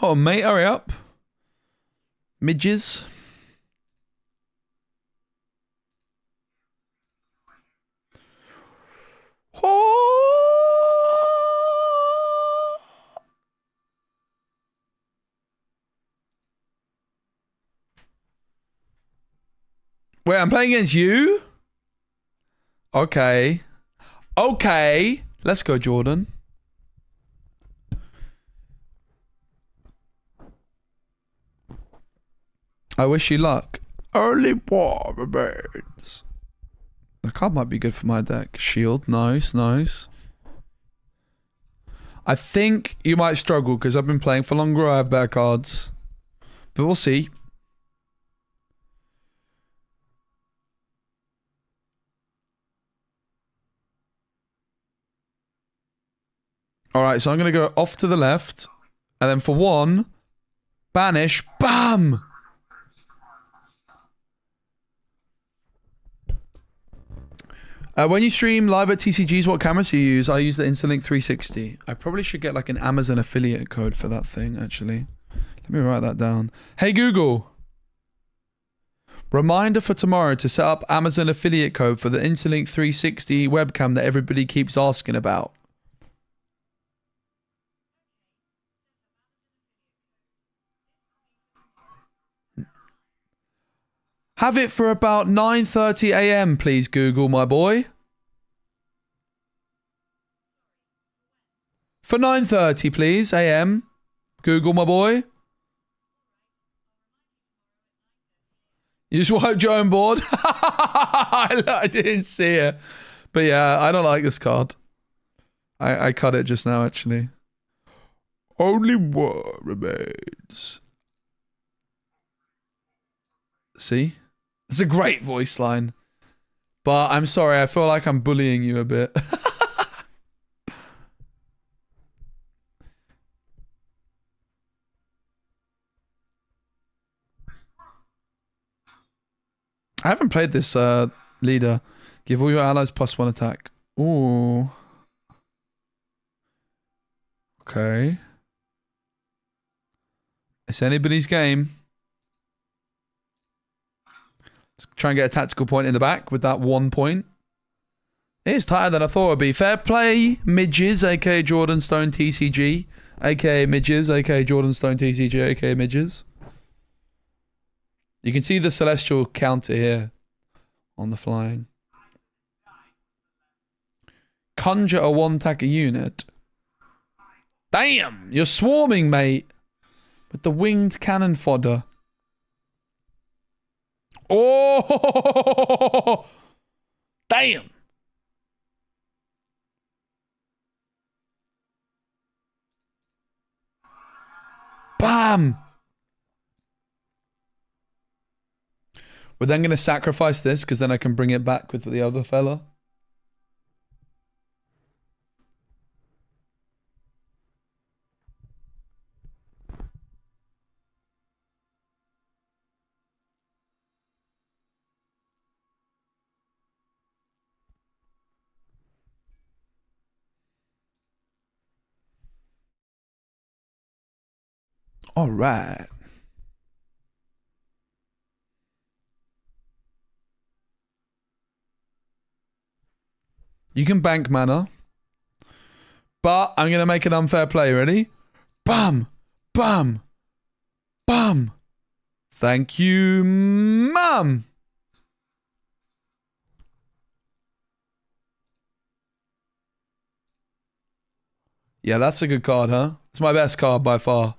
Oh, mate, hurry up. Midges. Wait, I'm playing against you? Okay. Okay. Let's go, Jordan. I wish you luck. Early water birds. The card might be good for my deck. Shield, nice, nice. I think you might struggle because I've been playing for longer. I have better cards. But we'll see. Alright, so I'm going to go off to the left. And then for one, banish, BAM! When you stream live at TCGs, what cameras do you use? I use the Instalink 360. I probably should get like an Amazon affiliate code for that thing, actually. Let me write that down. Hey Google. Reminder for tomorrow to set up Amazon affiliate code for the Instalink 360 webcam that everybody keeps asking about. Have it for about 9:30 AM, please, Google, my boy. For 9:30, please, AM. Google, my boy. You just wiped your own board? I didn't see it. But yeah, I don't like this card. I cut it just now, actually. Only one remains. See? It's a great voice line. But I'm sorry, I feel like I'm bullying you a bit. I haven't played this leader. Give all your allies +1 attack. Ooh. Okay. It's anybody's game. Let's try and get a tactical point in the back with that 1 point. It is tighter than I thought it would be. Fair play, Midges, aka Jordan Stone TCG, aka Midges, aka Jordan Stone TCG, aka Midges. You can see the celestial counter here on the flying. Conjure a 1-tacker unit. Damn, you're swarming, mate. With the winged cannon fodder. Oh! Damn! Bam! We're then going to sacrifice this because then I can bring it back with the other fella. All right. You can bank mana. But I'm going to make an unfair play. Ready? Bam! Bam! Bam! Thank you, mum! Yeah, that's a good card, huh? It's my best card by far.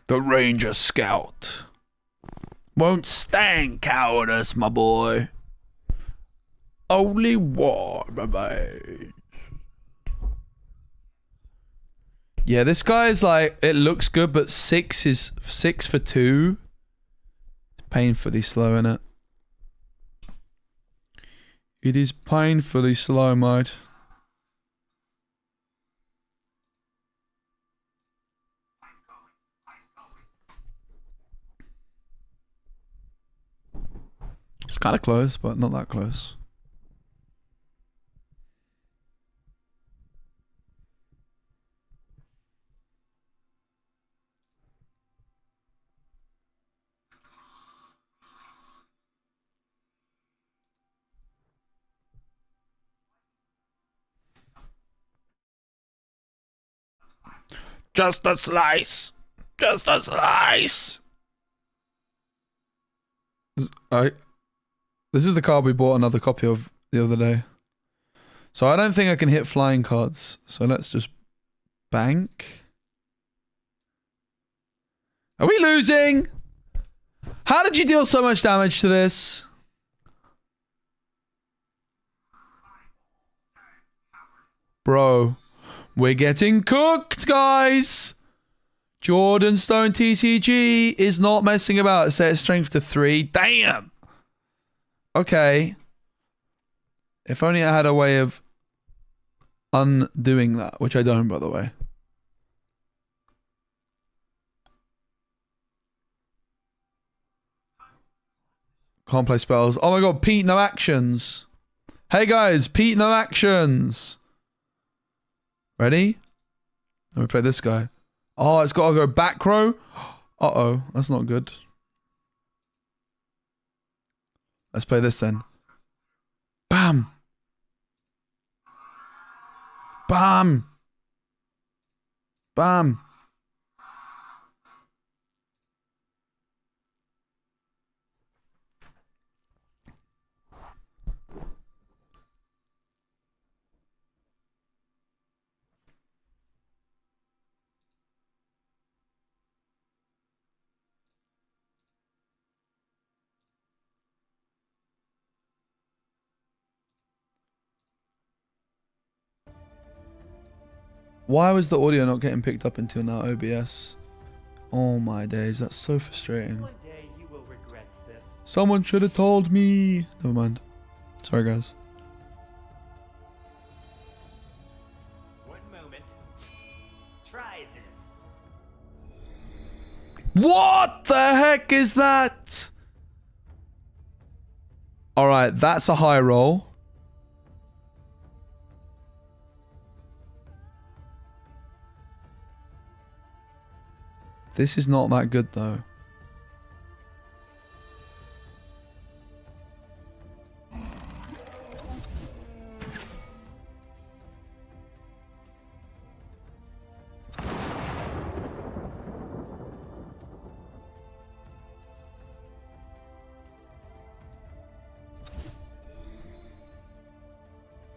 The Ranger Scout. Won't stand cowardice, my boy. Only war, baby. Yeah, this guy's like, it looks good, but 6 is 6 for 2. Painfully slow, innit? It is painfully slow, mate. It's kind of close, but not that close. Just a slice. Just a slice. This is the card we bought another copy of the other day. So I don't think I can hit flying cards. So let's just bank. Are we losing? How did you deal so much damage to this? Bro, we're getting cooked, guys. Jordan Stone TCG is not messing about. Set strength to 3. Damn. Okay. If only I had a way of undoing that, which I don't, by the way. Can't play spells. Oh my god, Pete, no actions. Hey guys, Pete, no actions. Ready? Let me play this guy. Oh, it's got to go back row. Uh-oh, that's not good. Let's play this then. Bam. Bam. Bam. Why was the audio not getting picked up until now, OBS? Oh my days, that's so frustrating. One day you will regret this. Someone should have told me. Never mind. Sorry, guys. One moment. Try this. What the heck is that? Alright, that's a high roll. This is not that good, though.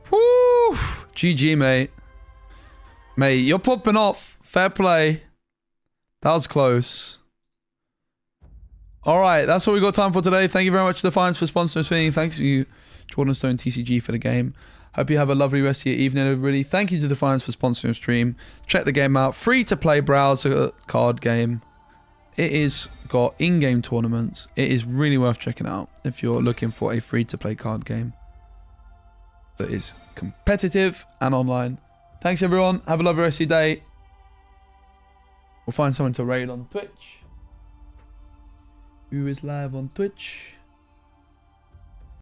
Woo! GG, mate. Mate, you're popping off. Fair play. That was close. All right, that's all we got time for today. Thank you very much to the fans for sponsoring this thing. Thanks to you, Jordan Stone TCG, for the game. Hope you have a lovely rest of your evening, everybody. Thank you to the fans for sponsoring the stream. Check the game out. Free-to-play browser card game. It is got in-game tournaments. It is really worth checking out if you're looking for a free-to-play card game that is competitive and online. Thanks, everyone. Have a lovely rest of your day. We'll find someone to raid on Twitch. Who is live on Twitch?